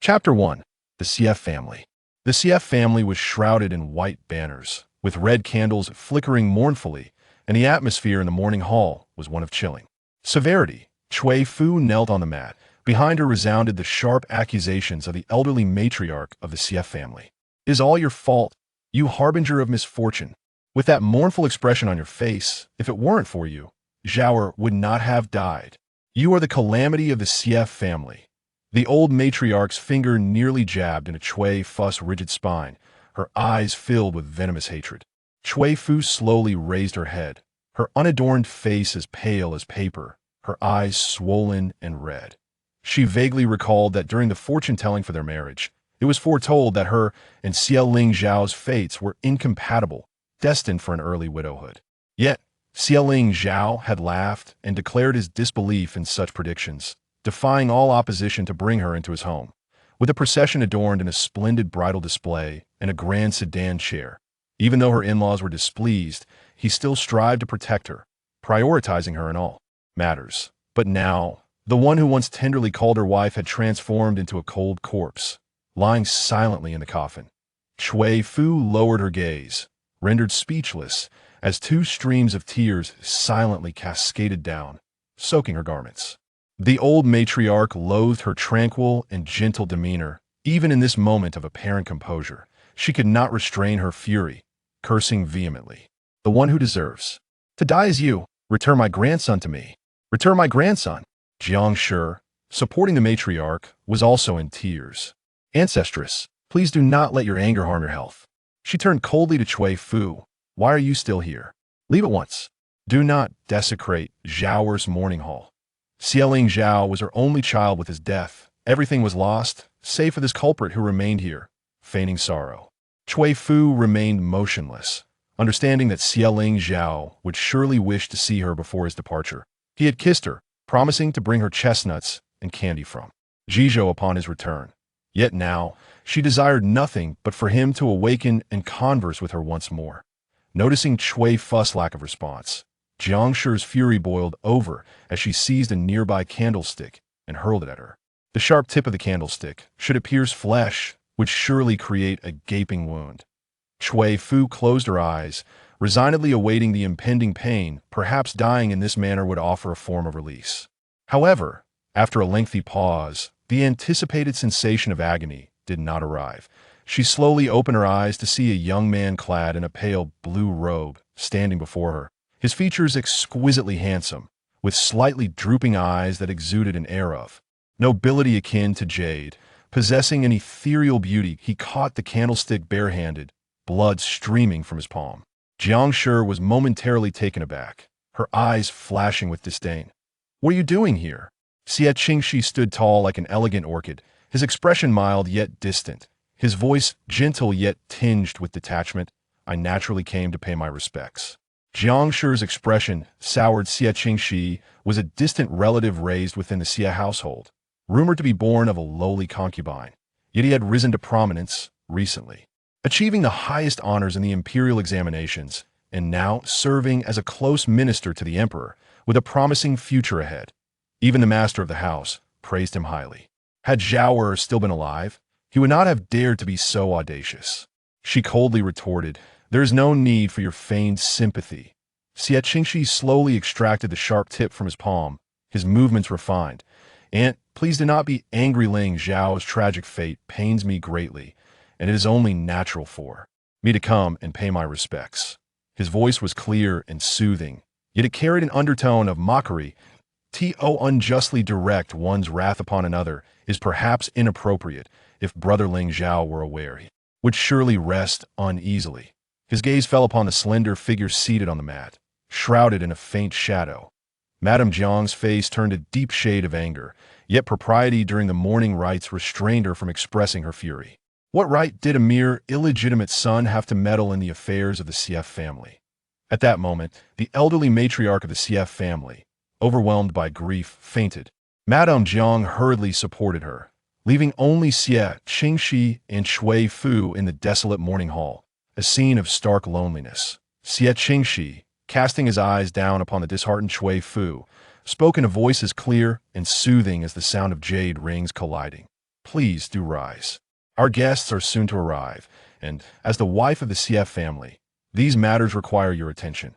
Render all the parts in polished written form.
Chapter 1. The Xie Family. The Xie family was shrouded in white banners, with red candles flickering mournfully, and the atmosphere in the morning hall was one of chilling severity. Cui Fu knelt on the mat. Behind her resounded the sharp accusations of the elderly matriarch of the Xie family. "It is all your fault, you harbinger of misfortune. With that mournful expression on your face, if it weren't for you, Zhao would not have died. You are the calamity of the Xie family." The old matriarch's finger nearly jabbed into Cui Fu's rigid spine, her eyes filled with venomous hatred. Cui Fu slowly raised her head, her unadorned face as pale as paper, her eyes swollen and red. She vaguely recalled that during the fortune-telling for their marriage, it was foretold that her and Xie Qingxi's fates were incompatible, destined for an early widowhood. Yet, Xie Qingxi had laughed and declared his disbelief in such predictions, defying all opposition to bring her into his home. With a procession adorned in a splendid bridal display and a grand sedan chair, even though her in-laws were displeased, he still strived to protect her, prioritizing her in all matters. But now, the one who once tenderly called her wife had transformed into a cold corpse, lying silently in the coffin. Cui Fu lowered her gaze, rendered speechless, as two streams of tears silently cascaded down, soaking her garments. The old matriarch loathed her tranquil and gentle demeanor. Even in this moment of apparent composure, she could not restrain her fury, cursing vehemently. "The one who deserves to die is you. Return my grandson to me. Return my grandson." Jiangshi, supporting the matriarch, was also in tears. "Ancestress, please do not let your anger harm your health." She turned coldly to Cui Fu. "Why are you still here? Leave at once. Do not desecrate Zhao's mourning hall." Xie Qingxi was her only child. With his death, everything was lost, save for this culprit who remained here, feigning sorrow. Cui Fu remained motionless, understanding that Xie Qingxi would surely wish to see her before his departure. He had kissed her, promising to bring her chestnuts and candy from Jizhou upon his return. Yet now, she desired nothing but for him to awaken and converse with her once more. Noticing Cui Fu's lack of response, Jiangshi's fury boiled over as she seized a nearby candlestick and hurled it at her. The sharp tip of the candlestick, should it pierce flesh, would surely create a gaping wound. Cui Fu closed her eyes, resignedly awaiting the impending pain. Perhaps dying in this manner would offer a form of release. However, after a lengthy pause, the anticipated sensation of agony did not arrive. She slowly opened her eyes to see a young man clad in a pale blue robe standing before her, his features exquisitely handsome, with slightly drooping eyes that exuded an air of nobility akin to jade. Possessing an ethereal beauty, he caught the candlestick barehanded, blood streaming from his palm. Jiangshi was momentarily taken aback, her eyes flashing with disdain. "What are you doing here?" Xie Qingxi stood tall like an elegant orchid, his expression mild yet distant, his voice gentle yet tinged with detachment. "I naturally came to pay my respects." Jiangshi's expression soured. Xie Qingxi was a distant relative raised within the Xie household, rumored to be born of a lowly concubine, yet he had risen to prominence recently, achieving the highest honors in the imperial examinations, and now serving as a close minister to the emperor, with a promising future ahead. Even the master of the house praised him highly. Had Zhao still been alive, he would not have dared to be so audacious. She coldly retorted, "There is no need for your feigned sympathy." Xie Qingxi slowly extracted the sharp tip from his palm, his movements refined. "Aunt, please do not be angry. Ling Zhao's tragic fate pains me greatly, and it is only natural for me to come and pay my respects." His voice was clear and soothing, yet it carried an undertone of mockery. To unjustly direct one's wrath upon another is perhaps inappropriate. If Brother Ling Zhao were aware, he would surely rest uneasily. His gaze fell upon the slender figure seated on the mat, shrouded in a faint shadow. Madame Jiang's face turned a deep shade of anger, yet propriety during the mourning rites restrained her from expressing her fury. What right did a mere illegitimate son have to meddle in the affairs of the Xie family? At that moment, the elderly matriarch of the Xie family, overwhelmed by grief, fainted. Madame Jiang hurriedly supported her, leaving only Xie Qingxi and Cui Fu in the desolate mourning hall, a scene of stark loneliness. Xie Qingxi, casting his eyes down upon the disheartened Cui Fu, spoke in a voice as clear and soothing as the sound of jade rings colliding. Please do rise. Our guests are soon to arrive, and as the wife of the Xie family, these matters require your attention.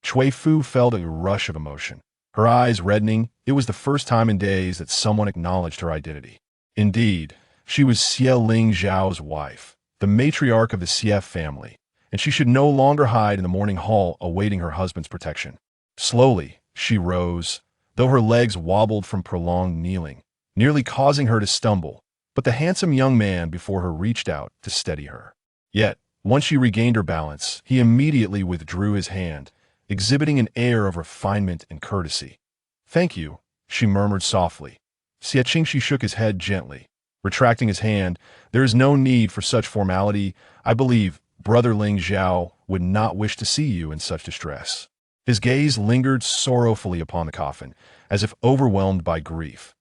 Cui Fu felt a rush of emotion. Her eyes reddening, it was the first time in days that someone acknowledged her identity. Indeed, she was Xie Lingzhao's wife, the matriarch of the Xie family, and she should no longer hide in the morning hall awaiting her husband's protection. Slowly, she rose, though her legs wobbled from prolonged kneeling, nearly causing her to stumble, but the handsome young man before her reached out to steady her. Yet, once she regained her balance, he immediately withdrew his hand, exhibiting an air of refinement and courtesy. "Thank you," she murmured softly. Xie Qingxi shook his head gently, retracting his hand. "There is no need for such formality. I believe Brother Ling Zhao would not wish to see you in such distress." His gaze lingered sorrowfully upon the coffin, as if overwhelmed by grief.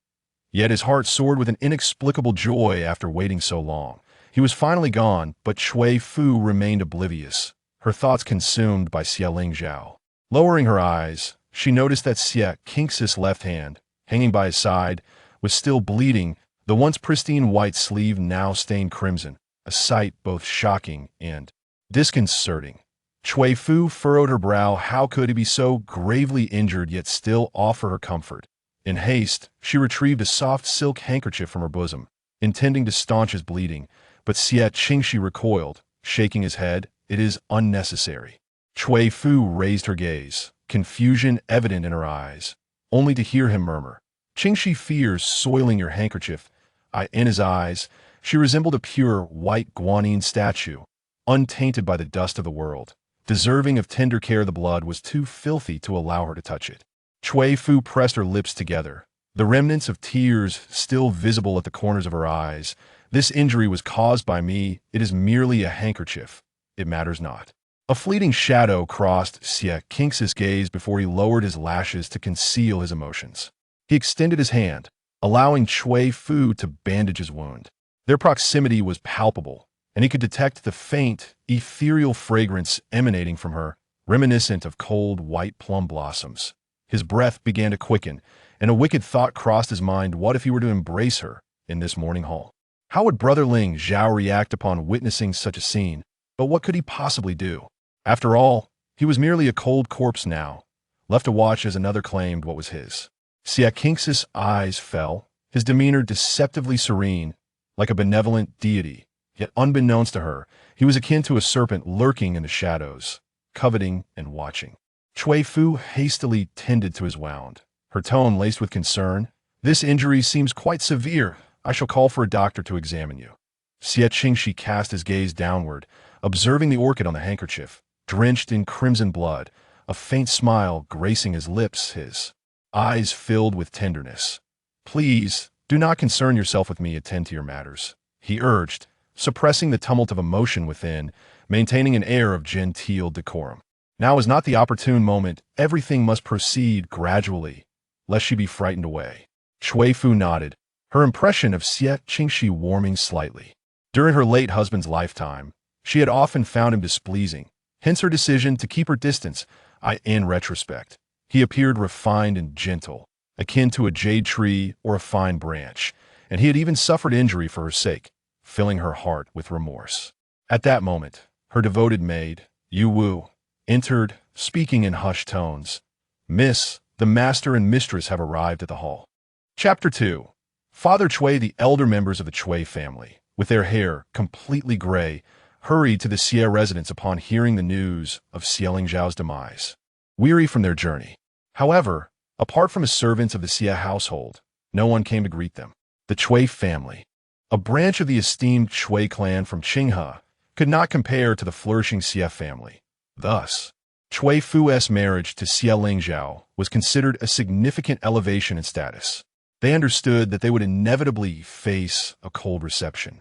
Yet his heart soared with an inexplicable joy after waiting so long. He was finally gone, but Cui Fu remained oblivious, her thoughts consumed by Xie Lingzhao. Lowering her eyes, she noticed that Xie Qingxi's left hand, hanging by his side, was still bleeding, the once pristine white sleeve now stained crimson, a sight both shocking and disconcerting. Cui Fu furrowed her brow. How could he be so gravely injured yet still offer her comfort? In haste, she retrieved a soft silk handkerchief from her bosom, intending to staunch his bleeding, but Xie Qingxi recoiled, shaking his head. "It is unnecessary." Cui Fu raised her gaze, confusion evident in her eyes, only to hear him murmur, "Qingxi fears soiling your handkerchief." In his eyes, she resembled a pure, white guanine statue, untainted by the dust of the world. Deserving of tender care, the blood was too filthy to allow her to touch it. Cui Fu pressed her lips together, the remnants of tears still visible at the corners of her eyes. "This injury was caused by me. It is merely a handkerchief. It matters not." A fleeting shadow crossed Xie Qingxi's gaze before he lowered his lashes to conceal his emotions. He extended his hand, allowing Cui Fu to bandage his wound. Their proximity was palpable, and he could detect the faint, ethereal fragrance emanating from her, reminiscent of cold white plum blossoms. His breath began to quicken, and a wicked thought crossed his mind. What if he were to embrace her in this morning hall? How would Brother Ling Zhao react upon witnessing such a scene? But what could he possibly do? After all, he was merely a cold corpse now, left to watch as another claimed what was his. Xie Qingxi's eyes fell, his demeanor deceptively serene, like a benevolent deity. Yet unbeknownst to her, he was akin to a serpent lurking in the shadows, coveting and watching. Cui Fu hastily tended to his wound, her tone laced with concern. "This injury seems quite severe. I shall call for a doctor to examine you." Xie Qingxi cast his gaze downward, observing the orchid on the handkerchief, drenched in crimson blood, a faint smile gracing his lips, his eyes filled with tenderness. "Please, do not concern yourself with me. Attend to your matters," he urged, suppressing the tumult of emotion within, maintaining an air of genteel decorum. Now is not the opportune moment. Everything must proceed gradually, lest she be frightened away. Cui Fu nodded, her impression of Xie Qingxi warming slightly. During her late husband's lifetime, she had often found him displeasing, hence her decision to keep her distance. In retrospect, he appeared refined and gentle, akin to a jade tree or a fine branch, and he had even suffered injury for her sake, filling her heart with remorse. At that moment, her devoted maid, Yu Wu, entered, speaking in hushed tones. "Miss, the master and mistress have arrived at the hall." Chapter 2. Father Cui. The elder members of the Cui family, with their hair completely gray, hurried to the Xie residence upon hearing the news of Xie Lingzhao's demise, weary from their journey. However, apart from the servants of the Xie household, no one came to greet them. The Cui family, a branch of the esteemed Cui clan from Qinghe, could not compare to the flourishing Xie family. Thus, Cui Fu's marriage to Xie Lingzhao was considered a significant elevation in status. They understood that they would inevitably face a cold reception.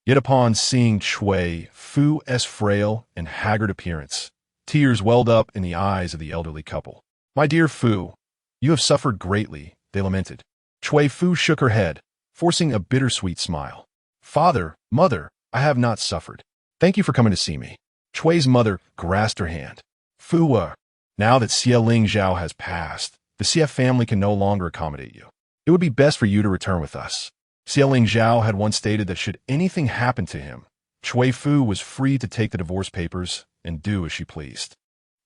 Yet upon seeing Cui Fu's frail and haggard appearance, tears welled up in the eyes of the elderly couple. "My dear Fu, you have suffered greatly," they lamented. Cui Fu shook her head, forcing a bittersweet smile. "Father, mother, I have not suffered. Thank you for coming to see me." Cui's mother grasped her hand. "Fu, now that Xie Lingzhao has passed, the Xie family can no longer accommodate you. It would be best for you to return with us." Xie Qingxi had once stated that should anything happen to him, Cui Fu was free to take the divorce papers and do as she pleased.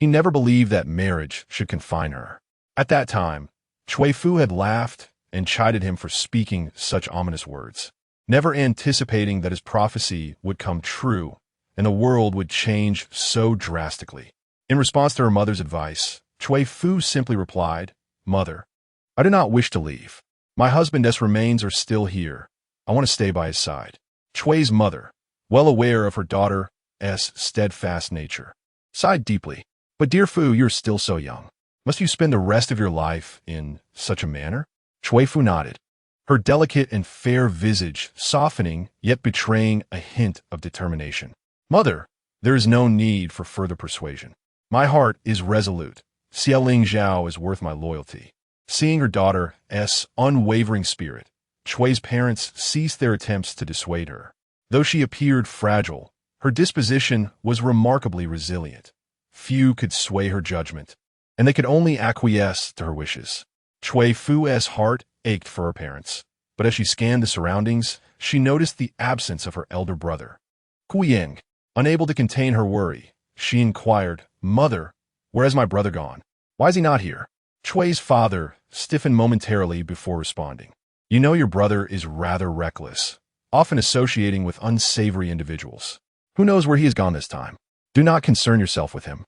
He never believed that marriage should confine her. At that time, Cui Fu had laughed and chided him for speaking such ominous words, never anticipating that his prophecy would come true and the world would change so drastically. In response to her mother's advice, Cui Fu simply replied, "Mother, I do not wish to leave. My husband's remains are still here. I want to stay by his side." Cui's mother, well aware of her daughter's steadfast nature, sighed deeply. "But dear Fu, you're still so young. Must you spend the rest of your life in such a manner?" Cui Fu nodded, her delicate and fair visage softening yet betraying a hint of determination. "Mother, there is no need for further persuasion. My heart is resolute. Xie Qingxi is worth my loyalty." Seeing her daughter's unwavering spirit, Cui's parents ceased their attempts to dissuade her. Though she appeared fragile, her disposition was remarkably resilient. Few could sway her judgment, and they could only acquiesce to her wishes. Cui Fu's heart ached for her parents, but as she scanned the surroundings, she noticed the absence of her elder brother. Guiying, unable to contain her worry, she inquired, "Mother, where has my brother gone? Why is he not here?" Cui's father stiffened momentarily before responding. "You know your brother is rather reckless, often associating with unsavory individuals. Who knows where he has gone this time? Do not concern yourself with him.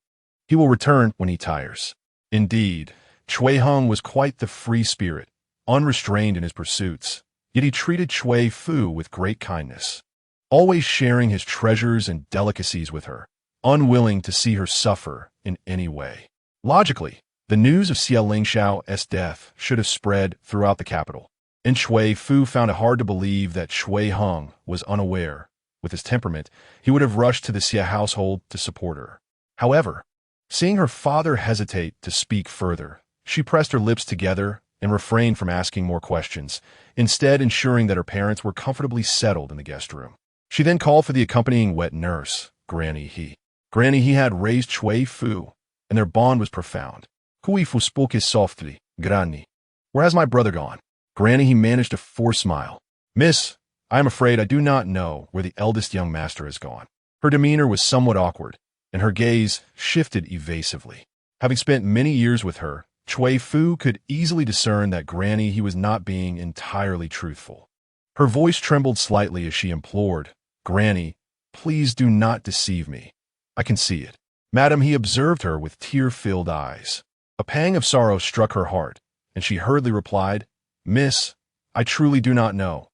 He will return when he tires." Indeed, Cui Hung was quite the free spirit, unrestrained in his pursuits, yet he treated Cui Fu with great kindness, always sharing his treasures and delicacies with her, unwilling to see her suffer in any way. Logically, the news of Xie Qingxi's death should have spread throughout the capital, and Cui Fu found it hard to believe that Cui Hung was unaware. With his temperament, he would have rushed to the Xie household to support her. However, seeing her father hesitate to speak further, she pressed her lips together and refrained from asking more questions, instead ensuring that her parents were comfortably settled in the guest room. She then called for the accompanying wet nurse, Granny He. Granny He had raised Cui Fu, and their bond was profound. Cui Fu spoke softly, "Granny, where has my brother gone?" Granny He managed a forced smile. "Miss, I am afraid I do not know where the eldest young master has gone." Her demeanor was somewhat awkward, and her gaze shifted evasively. Having spent many years with her, Cui Fu could easily discern that Granny He was not being entirely truthful. Her voice trembled slightly as she implored, "Granny, please do not deceive me. I can see it." Madam He observed her with tear-filled eyes. A pang of sorrow struck her heart, and she hurriedly replied, "Miss, I truly do not know.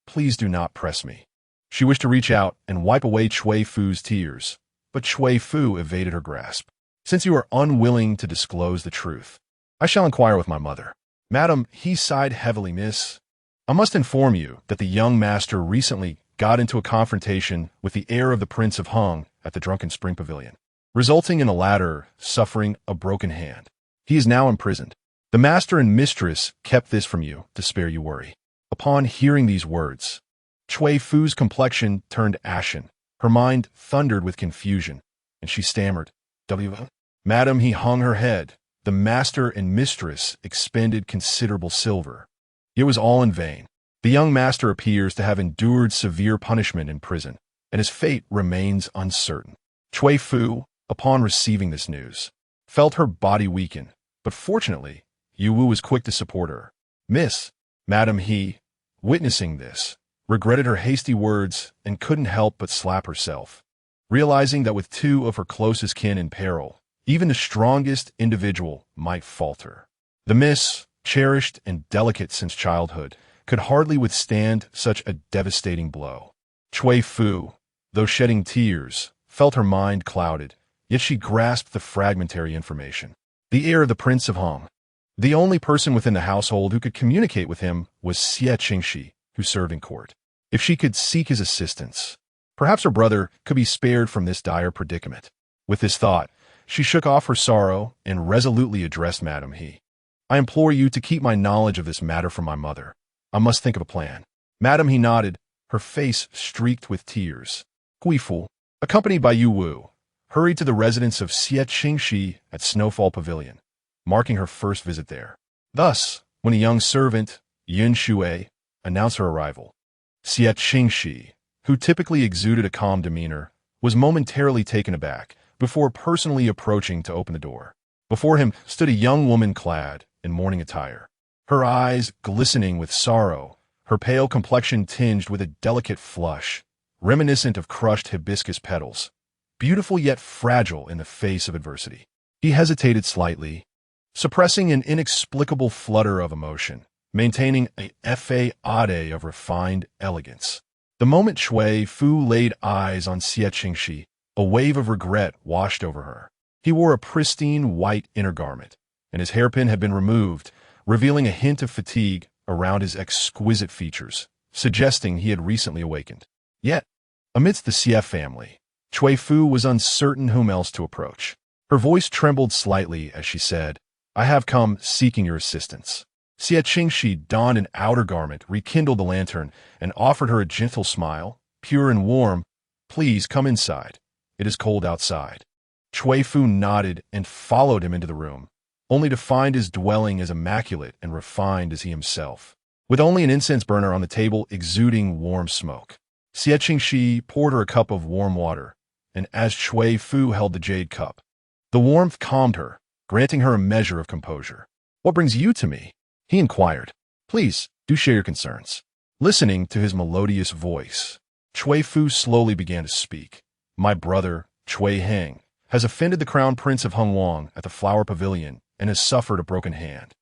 Please do not press me." She wished to reach out and wipe away Cui Fu's tears, but Cui Fu evaded her grasp. "Since you are unwilling to disclose the truth, I shall inquire with my mother." Madam He sighed heavily. "Miss, I must inform you that the young master recently got into a confrontation with the heir of the Prince of Hung at the Drunken Spring Pavilion, resulting in the latter suffering a broken hand. He is now imprisoned. The master and mistress kept this from you to spare you worry." Upon hearing these words, Cui Fu's complexion turned ashen. Her mind thundered with confusion, and she stammered, "W." Madam He hung her head. The master and mistress expended considerable silver. It was all in vain. The young master appears to have endured severe punishment in prison, and his fate remains uncertain. Cui Fu, upon receiving this news, felt her body weaken, but fortunately, Yu Wu was quick to support her. "Miss," Madam He, witnessing this, regretted her hasty words and couldn't help but slap herself, realizing that with two of her closest kin in peril, even the strongest individual might falter. The miss, cherished and delicate since childhood, could hardly withstand such a devastating blow. Cui Fu, though shedding tears, felt her mind clouded, yet she grasped the fragmentary information. The heir of the Prince of Hong. The only person within the household who could communicate with him was Xie Qingxi, who served in court. If she could seek his assistance, perhaps her brother could be spared from this dire predicament. With this thought, she shook off her sorrow and resolutely addressed Madam He. "I implore you to keep my knowledge of this matter from my mother. I must think of a plan." Madam He nodded, her face streaked with tears. Cui Fu, accompanied by Yu Wu, hurried to the residence of Xie Qingxi at Snowfall Pavilion, marking her first visit there. Thus, when a young servant, Yun Shui, announced her arrival. Xie Qingxi, who typically exuded a calm demeanor, was momentarily taken aback before personally approaching to open the door. Before him stood a young woman clad in mourning attire, her eyes glistening with sorrow, her pale complexion tinged with a delicate flush, reminiscent of crushed hibiscus petals, beautiful yet fragile in the face of adversity. He hesitated slightly, suppressing an inexplicable flutter of emotion, maintaining a facade of refined elegance. The moment Cui Fu laid eyes on Xie Qingxi, a wave of regret washed over her. He wore a pristine white inner garment, and his hairpin had been removed, revealing a hint of fatigue around his exquisite features, suggesting he had recently awakened. Yet, amidst the Xie family, Cui Fu was uncertain whom else to approach. Her voice trembled slightly as she said, "I have come seeking your assistance." Xie Qingxi donned an outer garment, rekindled the lantern, and offered her a gentle smile, pure and warm. "Please come inside. It is cold outside." Cui Fu nodded and followed him into the room, only to find his dwelling as immaculate and refined as he himself, with only an incense burner on the table exuding warm smoke. Xie Qingxi poured her a cup of warm water, and as Cui Fu held the jade cup, the warmth calmed her, granting her a measure of composure. "What brings you to me?" he inquired. "Please, do share your concerns." Listening to his melodious voice, Cui Fu slowly began to speak. "My brother, Cui Heng, has offended the crown prince of Hongwang at the Flower Pavilion and has suffered a broken hand.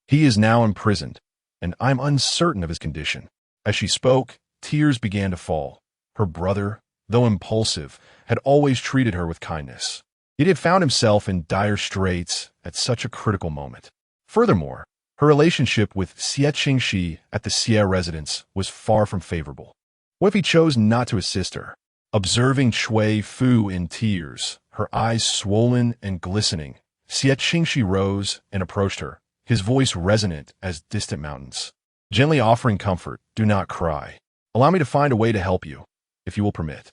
He is now imprisoned, and I'm uncertain of his condition." As she spoke, tears began to fall. Her brother, though impulsive, had always treated her with kindness. Yet he had found himself in dire straits at such a critical moment. Furthermore, her relationship with Xie Qingxi at the Xie residence was far from favorable. What if he chose not to assist her? Observing Cui Fu in tears, her eyes swollen and glistening, Xie Qingxi rose and approached her, his voice resonant as distant mountains. Gently offering comfort, "Do not cry. Allow me to find a way to help you, if you will permit."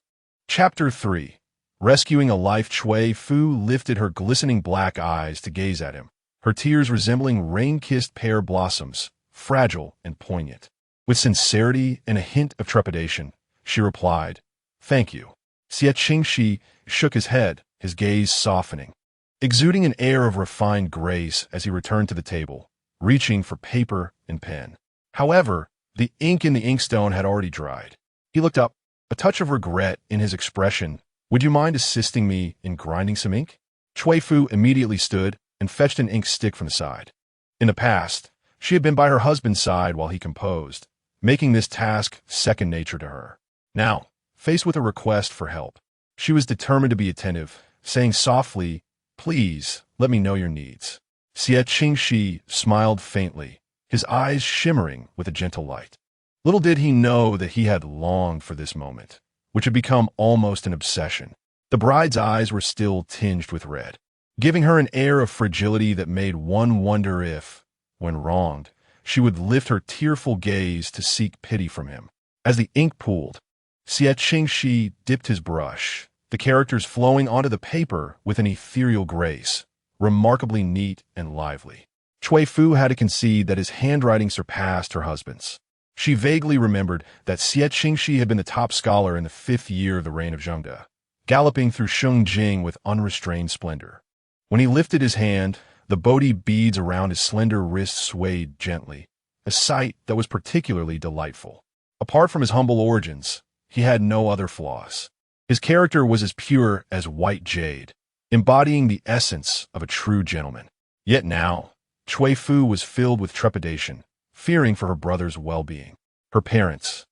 Chapter 3. Rescuing a life. Cui Fu lifted her glistening black eyes to gaze at him, her tears resembling rain-kissed pear blossoms, fragile and poignant. With sincerity and a hint of trepidation, she replied, "Thank you." Xie Qingxi shook his head, his gaze softening, exuding an air of refined grace as he returned to the table, reaching for paper and pen. However, the ink in the inkstone had already dried. He looked up, a touch of regret in his expression. "Would you mind assisting me in grinding some ink?" Cui Fu immediately stood and fetched an ink stick from the side. In the past, she had been by her husband's side while he composed, making this task second nature to her. Now, faced with a request for help, she was determined to be attentive, saying softly, "Please, let me know your needs." Xie Qingxi smiled faintly, his eyes shimmering with a gentle light. Little did he know that he had longed for this moment, which had become almost an obsession. The bride's eyes were still tinged with red, giving her an air of fragility that made one wonder if, when wronged, she would lift her tearful gaze to seek pity from him. As the ink pooled, Xie Qingxi dipped his brush, the characters flowing onto the paper with an ethereal grace, remarkably neat and lively. Cui Fu had to concede that his handwriting surpassed her husband's. She vaguely remembered that Xie Qingxi had been the top scholar in the 5th year of the reign of Zhengde, galloping through Shengjing with unrestrained splendor. When he lifted his hand, the Bodhi beads around his slender wrist swayed gently, a sight that was particularly delightful. Apart from his humble origins, he had no other flaws. His character was as pure as white jade, embodying the essence of a true gentleman. Yet now, Cui Fu was filled with trepidation, fearing for her brother's well-being. Her parents,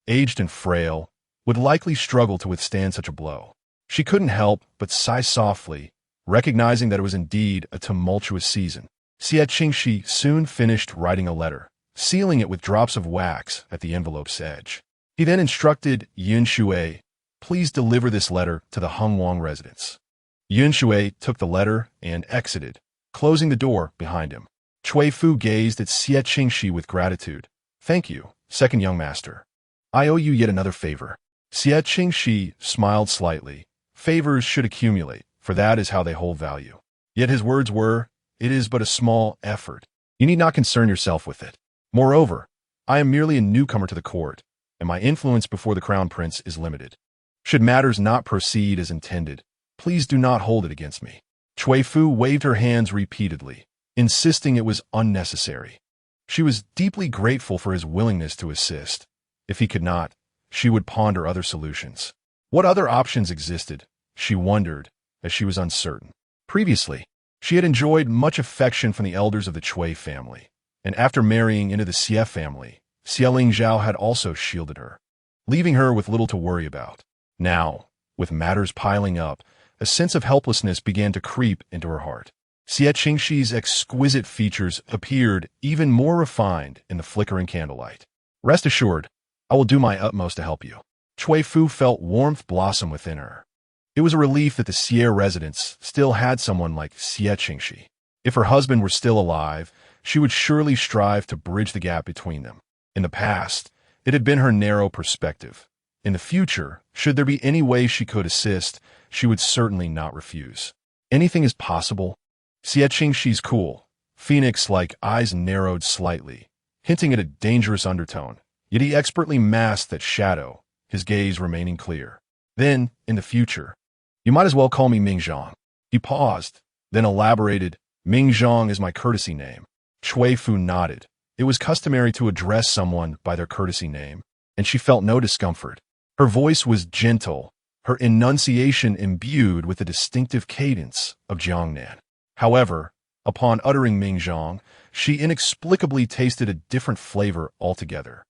aged and frail, would likely struggle to withstand such a blow. She couldn't help but sigh softly, recognizing that it was indeed a tumultuous season. Xie Qingxi soon finished writing a letter, sealing it with drops of wax at the envelope's edge. He then instructed Yun Shui, "Please deliver this letter to the Hongwang residence." Yun Shui took the letter and exited, closing the door behind him. Cui Fu gazed at Xie Qingxi with gratitude. "Thank you, second young master. I owe you yet another favor." Xie Qingxi smiled slightly. Favors should accumulate, for that is how they hold value. Yet his words were, "It is but a small effort. You need not concern yourself with it. Moreover, I am merely a newcomer to the court, and my influence before the crown prince is limited. Should matters not proceed as intended, please do not hold it against me. Cui Fu waved her hands repeatedly, insisting it was unnecessary. She was deeply grateful for his willingness to assist. If he could not, she would ponder other solutions. What other options existed, she wondered, as she was uncertain. Previously, she had enjoyed much affection from the elders of the Cui family, and after marrying into the Xie family, Xie Qingxi had also shielded her, leaving her with little to worry about. Now, with matters piling up, a sense of helplessness began to creep into her heart. Xie Qingxi's exquisite features appeared even more refined in the flickering candlelight. Rest assured, I will do my utmost to help you. Cui Fu felt warmth blossom within her. It was a relief that the Xie residence still had someone like Xie Qingxi. If her husband were still alive, she would surely strive to bridge the gap between them. In the past, it had been her narrow perspective. In the future, should there be any way she could assist, she would certainly not refuse. Anything is possible. Xie Qingxi's cool, phoenix-like eyes narrowed slightly, hinting at a dangerous undertone, yet he expertly masked that shadow, his gaze remaining clear. Then, in the future, you might as well call me Mingzhong. He paused, then elaborated, Mingzhong is my courtesy name. Cui Fu nodded. It was customary to address someone by their courtesy name, and she felt no discomfort. Her voice was gentle, her enunciation imbued with the distinctive cadence of Jiangnan. However, upon uttering Mingzhong, she inexplicably tasted a different flavor altogether.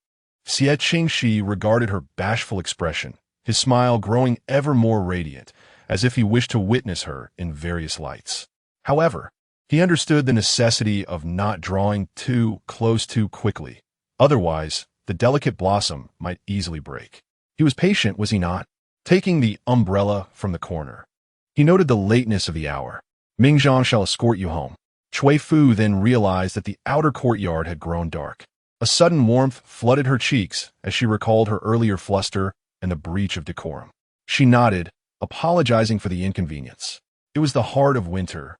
Xie Qingxi regarded her bashful expression, his smile growing ever more radiant, as if he wished to witness her in various lights. However, he understood the necessity of not drawing too close too quickly. Otherwise, the delicate blossom might easily break. He was patient, was he not? Taking the umbrella from the corner. He noted the lateness of the hour. Mingzhong shall escort you home. Cui Fu then realized that the outer courtyard had grown dark. A sudden warmth flooded her cheeks as she recalled her earlier fluster and the breach of decorum. She nodded, apologizing for the inconvenience. It was the heart of winter,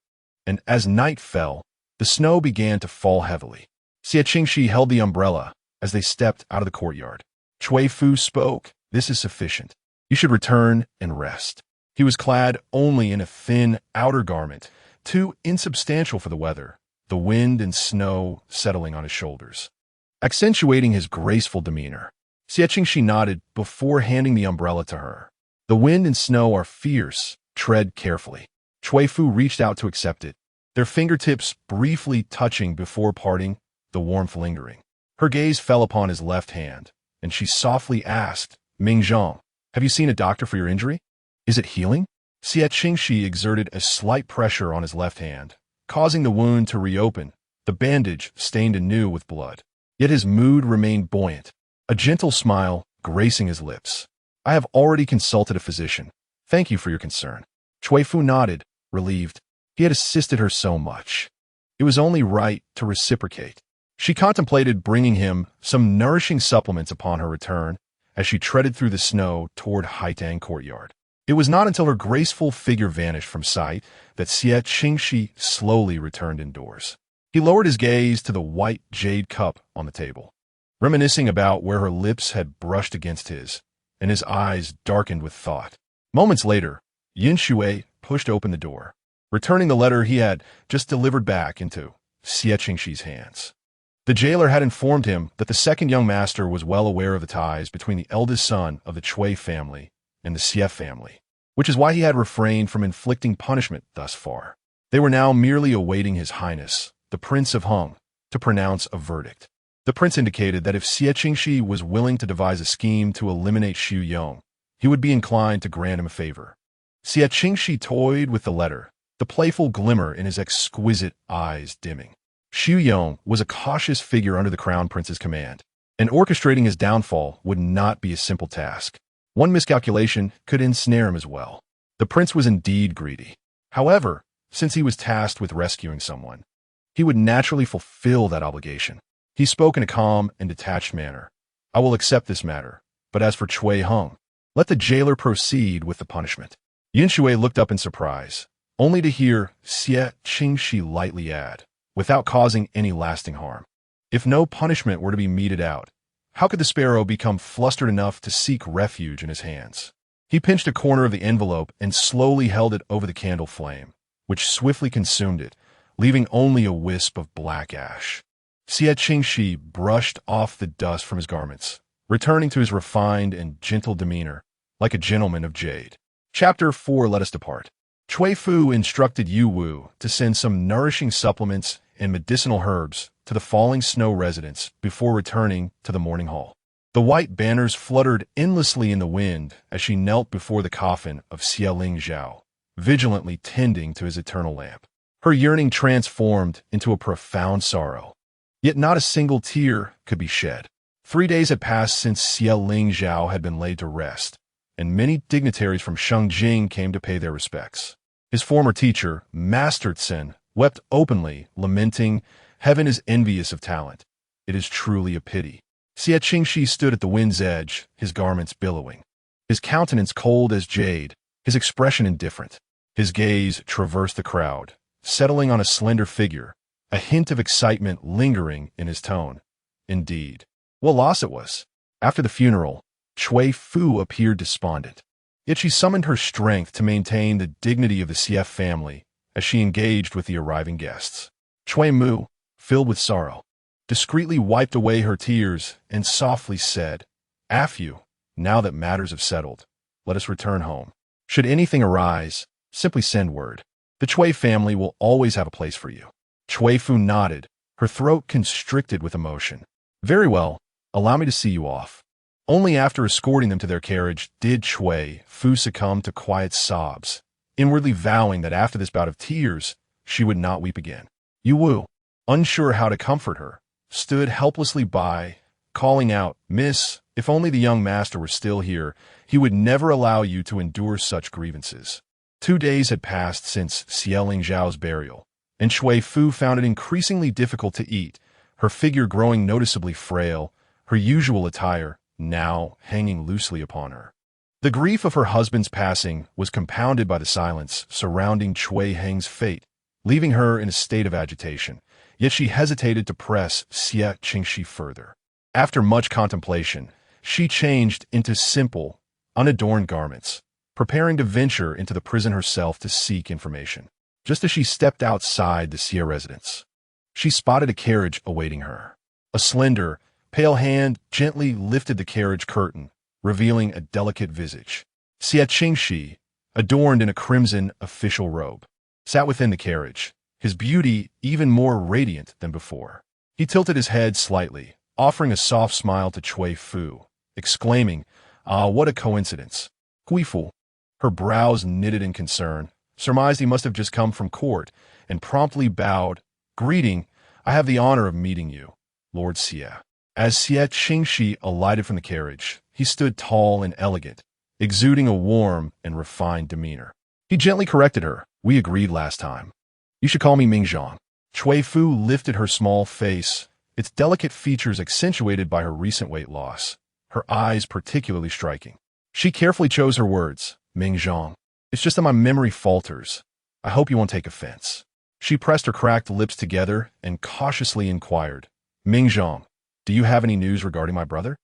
and as night fell, the snow began to fall heavily. Xie Qingxi held the umbrella as they stepped out of the courtyard. Cui Fu spoke, "This is sufficient. You should return and rest." He was clad only in a thin outer garment, too insubstantial for the weather, the wind and snow settling on his shoulders, accentuating his graceful demeanor. Xie Qingxi nodded before handing the umbrella to her. "The wind and snow are fierce. Tread carefully." Cui Fu reached out to accept it, their fingertips briefly touching before parting, the warmth lingering. Her gaze fell upon his left hand, and she softly asked, "Mingzhong, have you seen a doctor for your injury? Is it healing?" Xie Qingxi exerted a slight pressure on his left hand, causing the wound to reopen, the bandage stained anew with blood. Yet his mood remained buoyant, a gentle smile gracing his lips. "I have already consulted a physician. Thank you for your concern." Cui Fu nodded, relieved. He had assisted her so much. It was only right to reciprocate. She contemplated bringing him some nourishing supplements upon her return as she treaded through the snow toward Haitang courtyard. It was not until her graceful figure vanished from sight that Xie Qingxi slowly returned indoors. He lowered his gaze to the white jade cup on the table, reminiscing about where her lips had brushed against his, and his eyes darkened with thought. Moments later, Yin Shui pushed open the door, returning the letter he had just delivered back into Xie Qingxi's hands. The jailer had informed him that the second young master was well aware of the ties between the eldest son of the Cui family and the Xie family, which is why he had refrained from inflicting punishment thus far. They were now merely awaiting His Highness, the Prince of Hung, to pronounce a verdict. The prince indicated that if Xie Qingxi was willing to devise a scheme to eliminate Xu Yong, he would be inclined to grant him a favor. Xie Qingxi toyed with the letter, the playful glimmer in his exquisite eyes dimming. Xu Yong was a cautious figure under the crown prince's command, and orchestrating his downfall would not be a simple task. One miscalculation could ensnare him as well. The prince was indeed greedy. However, since he was tasked with rescuing someone, he would naturally fulfill that obligation. He spoke in a calm and detached manner. "I will accept this matter, but as for Cui Hung, let the jailer proceed with the punishment." Yin Shui looked up in surprise, only to hear Xie Qingxi lightly add, "without causing any lasting harm." If no punishment were to be meted out, how could the sparrow become flustered enough to seek refuge in his hands? He pinched a corner of the envelope and slowly held it over the candle flame, which swiftly consumed it, leaving only a wisp of black ash. Xie Qingxi brushed off the dust from his garments, returning to his refined and gentle demeanor, like a gentleman of jade. Chapter 4. Let us depart. Cui Fu instructed Yu Wu to send some nourishing supplements and medicinal herbs to the falling snow residents before returning to the morning hall. The white banners fluttered endlessly in the wind as she knelt before the coffin of Xie Lingzhao, vigilantly tending to his eternal lamp. Her yearning transformed into a profound sorrow. Yet not a single tear could be shed. 3 days had passed since Xie Lingzhao had been laid to rest, and many dignitaries from Shengjing came to pay their respects. His former teacher, Master Tsen, wept openly, lamenting, "Heaven is envious of talent. It is truly a pity." Xie Qingxi stood at the wind's edge, his garments billowing. His countenance cold as jade, his expression indifferent. His gaze traversed the crowd, settling on a slender figure, a hint of excitement lingering in his tone. Indeed, what loss it was. After the funeral, Cui Fu appeared despondent. Yet she summoned her strength to maintain the dignity of the Xie family as she engaged with the arriving guests. Cui Mu, filled with sorrow, discreetly wiped away her tears and softly said, "Afyu, now that matters have settled, let us return home. Should anything arise, simply send word. The Cui family will always have a place for you." Cui Fu nodded, her throat constricted with emotion. "Very well, allow me to see you off." Only after escorting them to their carriage did Cui Fu succumb to quiet sobs, inwardly vowing that after this bout of tears, she would not weep again. Yu Wu, unsure how to comfort her, stood helplessly by, calling out, "Miss, if only the young master were still here, he would never allow you to endure such grievances." 2 days had passed since Xie Lingzhao's burial, and Cui Fu found it increasingly difficult to eat, her figure growing noticeably frail, her usual attire now hanging loosely upon her. The grief of her husband's passing was compounded by the silence surrounding Cui Heng's fate, leaving her in a state of agitation, yet she hesitated to press Xie Qingxi further. After much contemplation, she changed into simple, unadorned garments, preparing to venture into the prison herself to seek information. Just as she stepped outside the Xie residence, she spotted a carriage awaiting her. A slender, pale hand gently lifted the carriage curtain, revealing a delicate visage. Xie Qingxi, adorned in a crimson official robe, sat within the carriage, his beauty even more radiant than before. He tilted his head slightly, offering a soft smile to Cui Fu, exclaiming, "Ah, what a coincidence." Cui Fu, her brows knitted in concern, surmised he must have just come from court, and promptly bowed, "Greeting, I have the honor of meeting you, Lord Xie." As Xie Qingxi alighted from the carriage, he stood tall and elegant, exuding a warm and refined demeanor. He gently corrected her, "We agreed last time. You should call me Mingzhong." Cui Fu lifted her small face, its delicate features accentuated by her recent weight loss, her eyes particularly striking. She carefully chose her words, "Mingzhong, it's just that my memory falters. I hope you won't take offense." She pressed her cracked lips together and cautiously inquired, "Mingzhong, do you have any news regarding my brother?"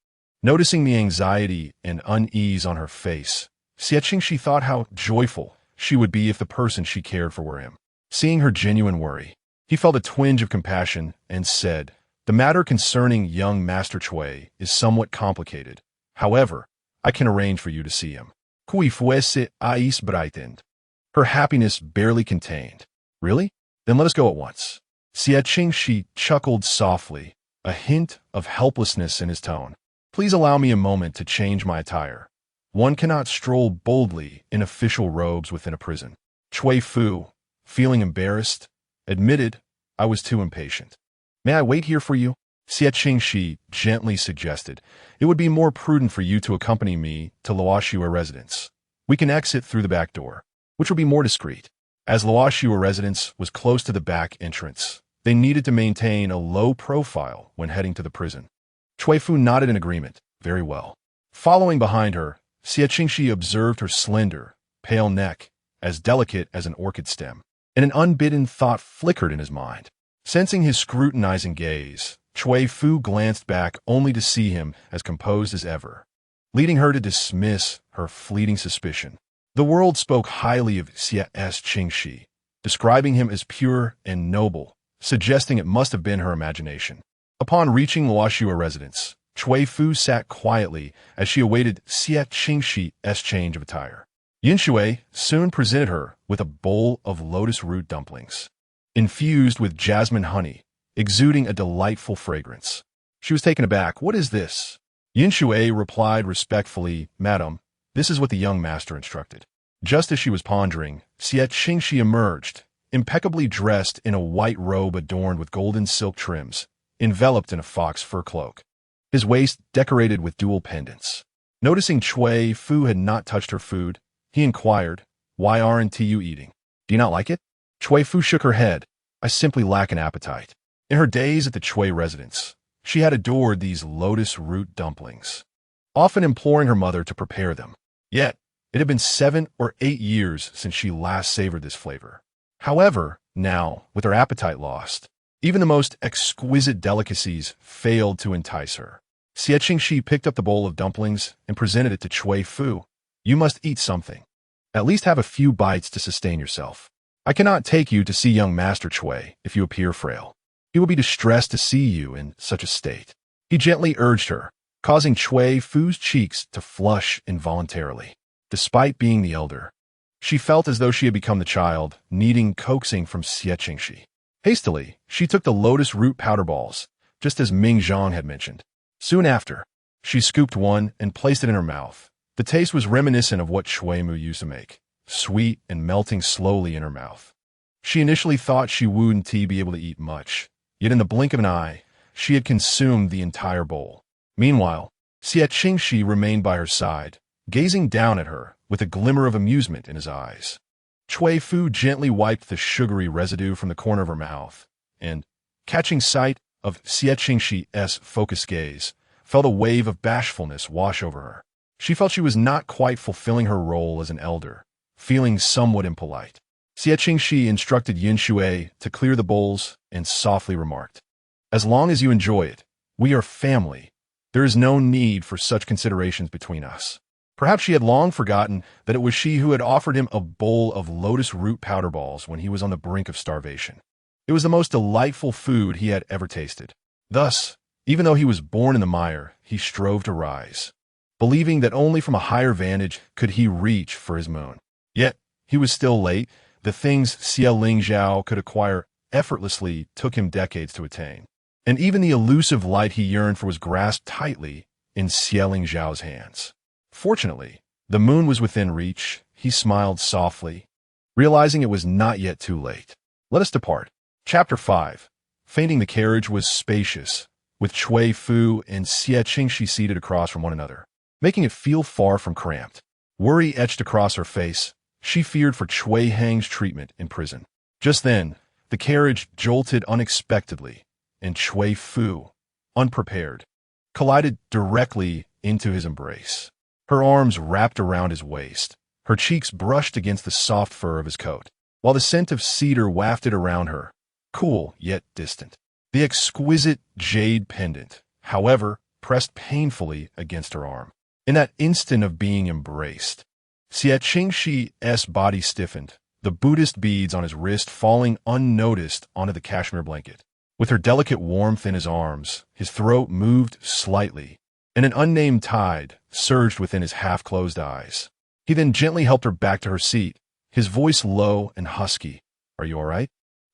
Noticing the anxiety and unease on her face, Xie Qingxi thought how joyful she would be if the person she cared for were him. Seeing her genuine worry, he felt a twinge of compassion and said, "The matter concerning young Master Cui is somewhat complicated. However, I can arrange for you to see him." Cui fuese ais brightened, her happiness barely contained. "Really? Then let us go at once." Xie Qingxi chuckled softly, a hint of helplessness in his tone. "Please allow me a moment to change my attire. One cannot stroll boldly in official robes within a prison." Cui Fu, feeling embarrassed, admitted, "I was too impatient." "May I wait here for you?" Xie Qingxi gently suggested, "It would be more prudent for you to accompany me to Luoxua residence. We can exit through the back door, which will be more discreet." As Luoxua residence was close to the back entrance, they needed to maintain a low profile when heading to the prison. Cui Fu nodded in agreement. "Very well." Following behind her, Xie Qingxi observed her slender, pale neck, as delicate as an orchid stem, and an unbidden thought flickered in his mind. Sensing his scrutinizing gaze, Cui Fu glanced back only to see him as composed as ever, leading her to dismiss her fleeting suspicion. The world spoke highly of Xie Qingxi, describing him as pure and noble, suggesting it must have been her imagination. Upon reaching Luoxua residence, Cui Fu sat quietly as she awaited Xie Qingxi's change of attire. Yinshui soon presented her with a bowl of lotus root dumplings, infused with jasmine honey, exuding a delightful fragrance. She was taken aback. "What is this?" Yinshui replied respectfully, "Madam, this is what the young master instructed." Just as she was pondering, Xie Qingxi emerged, impeccably dressed in a white robe adorned with golden silk trims, enveloped in a fox fur cloak, his waist decorated with dual pendants. Noticing Cui Fu had not touched her food, he inquired, "Why aren't you eating? Do you not like it?" Cui Fu shook her head. "I simply lack an appetite." In her days at the Cui residence, she had adored these lotus root dumplings, often imploring her mother to prepare them. Yet, it had been 7 or 8 years since she last savored this flavor. However, now, with her appetite lost, even the most exquisite delicacies failed to entice her. Xie Qingxi picked up the bowl of dumplings and presented it to Cui Fu. "You must eat something. At least have a few bites to sustain yourself. I cannot take you to see young Master Cui if you appear frail. He will be distressed to see you in such a state." He gently urged her, causing Cui Fu's cheeks to flush involuntarily. Despite being the elder, she felt as though she had become the child, needing coaxing from Xie Qingxi. Hastily, she took the lotus root powder balls, just as Ming Zhang had mentioned. Soon after, she scooped one and placed it in her mouth. The taste was reminiscent of what Shui Mu used to make, sweet and melting slowly in her mouth. She initially thought she wouldn't be able to eat much, yet in the blink of an eye, she had consumed the entire bowl. Meanwhile, Xie Qingxi remained by her side, gazing down at her with a glimmer of amusement in his eyes. Cui Fu gently wiped the sugary residue from the corner of her mouth, and, catching sight of Xie Qingxi's focused gaze, felt a wave of bashfulness wash over her. She felt she was not quite fulfilling her role as an elder, feeling somewhat impolite. Xie Qingxi instructed Yinshui to clear the bowls and softly remarked, "As long as you enjoy it, we are family. There is no need for such considerations between us." Perhaps she had long forgotten that it was she who had offered him a bowl of lotus root powder balls when he was on the brink of starvation. It was the most delightful food he had ever tasted. Thus, even though he was born in the mire, he strove to rise, believing that only from a higher vantage could he reach for his moon. Yet, he was still late. The things Xie Lingzhao could acquire effortlessly took him decades to attain. And even the elusive light he yearned for was grasped tightly in Xie Lingzhao's hands. Fortunately, the moon was within reach. He smiled softly, realizing it was not yet too late. Let us depart. Chapter 5. Fainting the carriage was spacious, with Cui Fu and Xie Qingxi seated across from one another, making it feel far from cramped. Worry etched across her face. She feared for Cui Hang's treatment in prison. Just then, the carriage jolted unexpectedly, and Cui Fu, unprepared, collided directly into his embrace. Her arms wrapped around his waist, her cheeks brushed against the soft fur of his coat, while the scent of cedar wafted around her, cool yet distant. The exquisite jade pendant, however, pressed painfully against her arm. In that instant of being embraced, Xie Qingxi's body stiffened, the Buddhist beads on his wrist falling unnoticed onto the cashmere blanket. With her delicate warmth in his arms, his throat moved slightly, and an unnamed tide surged within his half-closed eyes. He then gently helped her back to her seat, his voice low and husky. "Are you all right?"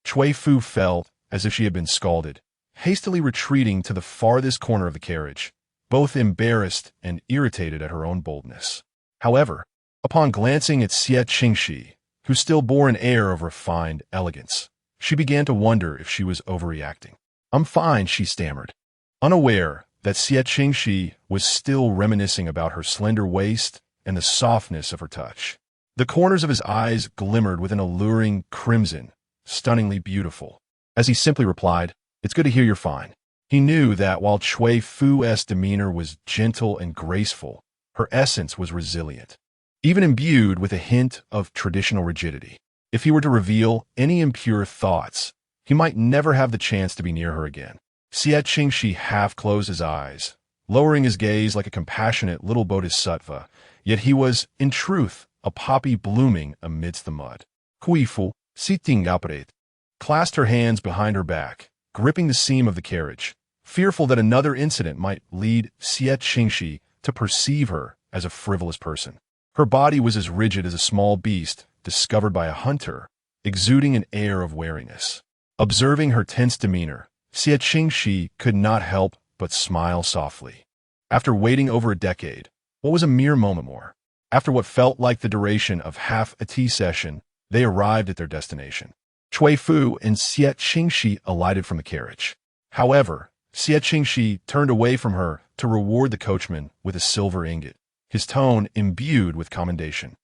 Cui Fu felt as if she had been scalded, hastily retreating to the farthest corner of the carriage, both embarrassed and irritated at her own boldness. However, upon glancing at Xie Qingxi, who still bore an air of refined elegance, she began to wonder if she was overreacting. "I'm fine," she stammered, unaware that Xie Qingxi was still reminiscing about her slender waist and the softness of her touch. The corners of his eyes glimmered with an alluring crimson, stunningly beautiful, as he simply replied, "It's good to hear you're fine." He knew that while Cui Fu's demeanor was gentle and graceful, her essence was resilient, even imbued with a hint of traditional rigidity. If he were to reveal any impure thoughts, he might never have the chance to be near her again. Xie Qingxi half closed his eyes, lowering his gaze like a compassionate little bodhisattva, yet he was, in truth, a poppy blooming amidst the mud. Cui Fu, sitting upright, clasped her hands behind her back, gripping the seam of the carriage, fearful that another incident might lead Xie Qingxi to perceive her as a frivolous person. Her body was as rigid as a small beast discovered by a hunter, exuding an air of wariness. Observing her tense demeanor, Xie Qingxi could not help but smile softly. After waiting over a decade, what was a mere moment more? After what felt like the duration of half a tea session, they arrived at their destination. Cui Fu and Xie Qingxi alighted from the carriage. However, Xie Qingxi turned away from her to reward the coachman with a silver ingot, his tone imbued with commendation,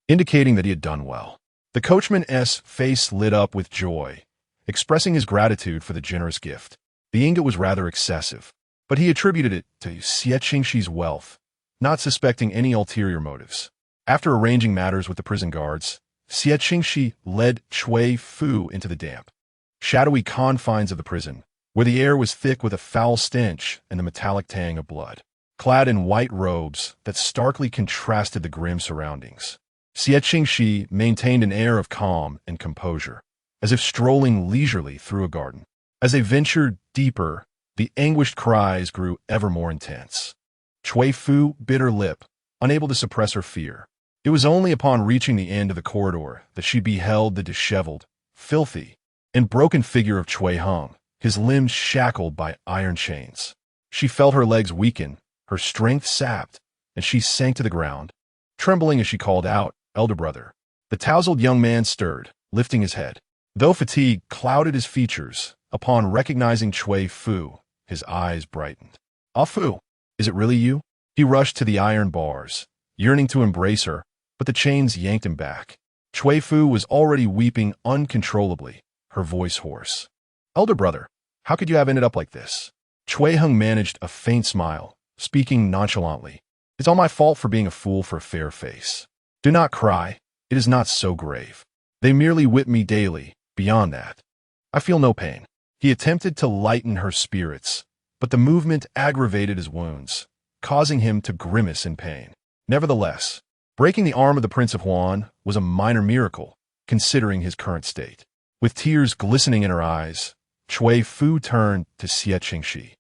indicating that he had done well. The coachman's face lit up with joy, expressing his gratitude for the generous gift. The ingot was rather excessive, but he attributed it to Xie Qingxi's wealth, not suspecting any ulterior motives. After arranging matters with the prison guards, Xie Qingxi led Cui Fu into the damp, shadowy confines of the prison, where the air was thick with a foul stench and the metallic tang of blood. Clad in white robes that starkly contrasted the grim surroundings, Xie Qingxi maintained an air of calm and composure, as if strolling leisurely through a garden. As they ventured deeper, the anguished cries grew ever more intense. Cui Fu bit her lip, unable to suppress her fear. It was only upon reaching the end of the corridor that she beheld the disheveled, filthy, and broken figure of Cui Hung, his limbs shackled by iron chains. She felt her legs weaken, her strength sapped, and she sank to the ground, trembling as she called out, "Elder brother." The tousled young man stirred, lifting his head. Though fatigue clouded his features, upon recognizing Cui Fu, his eyes brightened. "Ah Fu, is it really you?" He rushed to the iron bars, yearning to embrace her, but the chains yanked him back. Cui Fu was already weeping uncontrollably, her voice hoarse. "Elder brother, how could you have ended up like this?" Cui Hung managed a faint smile, speaking nonchalantly. "It's all my fault for being a fool for a fair face. Do not cry, it is not so grave. They merely whip me daily, beyond that. I feel no pain." He attempted to lighten her spirits, but the movement aggravated his wounds, causing him to grimace in pain. Nevertheless, breaking the arm of the Prince of Huan was a minor miracle, considering his current state. With tears glistening in her eyes, Cui Fu turned to Xie Qingxi,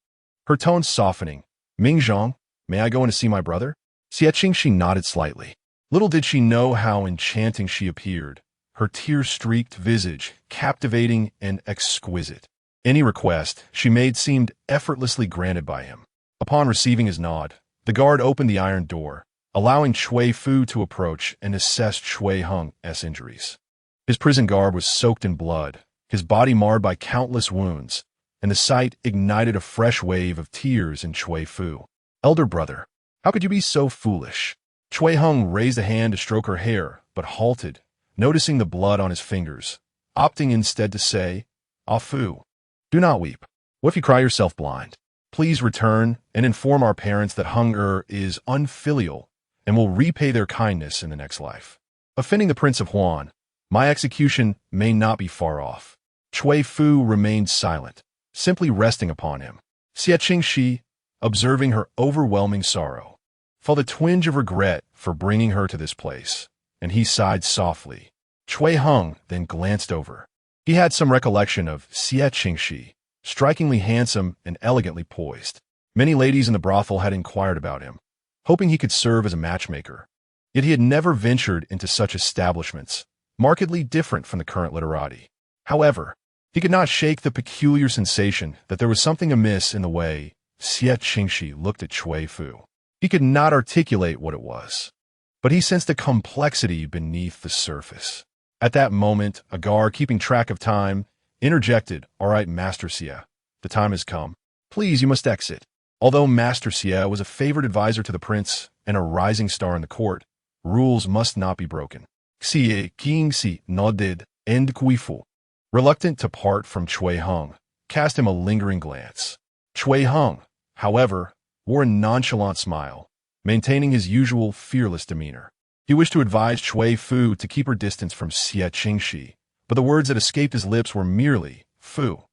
her tone softening. "Mingzhong, may I go in to see my brother?" Xie Qingxi nodded slightly. Little did she know how enchanting she appeared, her tear-streaked visage captivating and exquisite. Any request she made seemed effortlessly granted by him. Upon receiving his nod, the guard opened the iron door, allowing Cui Fu to approach and assess Cui Hung's injuries. His prison garb was soaked in blood, his body marred by countless wounds, and the sight ignited a fresh wave of tears in Cui Fu. "Elder brother, how could you be so foolish?" Cui Hung raised a hand to stroke her hair, but halted, noticing the blood on his fingers, opting instead to say, "Ah Fu, do not weep. What if you cry yourself blind? Please return and inform our parents that Hung is unfilial and will repay their kindness in the next life. Offending the Prince of Huan, my execution may not be far off." Cui Fu remained silent, simply resting upon him. Xie Qingxi, observing her overwhelming sorrow, felt a twinge of regret for bringing her to this place, and he sighed softly. Cui Hung then glanced over. He had some recollection of Xie Qingxi, strikingly handsome and elegantly poised. Many ladies in the brothel had inquired about him, hoping he could serve as a matchmaker. Yet he had never ventured into such establishments, markedly different from the current literati. However, he could not shake the peculiar sensation that there was something amiss in the way Xie Qingxi looked at Cui Fu. He could not articulate what it was, but he sensed a complexity beneath the surface. At that moment, a guard keeping track of time interjected, "All right, Master Xie, the time has come. Please, you must exit." Although Master Xie was a favored advisor to the prince and a rising star in the court, rules must not be broken. Xie Qingxi nodded, and Cui Fu, reluctant to part from Cui Hung, cast him a lingering glance. Cui Hung, however, wore a nonchalant smile, maintaining his usual fearless demeanor. He wished to advise Cui Fu to keep her distance from Xie Qingxi, but the words that escaped his lips were merely, "Fu,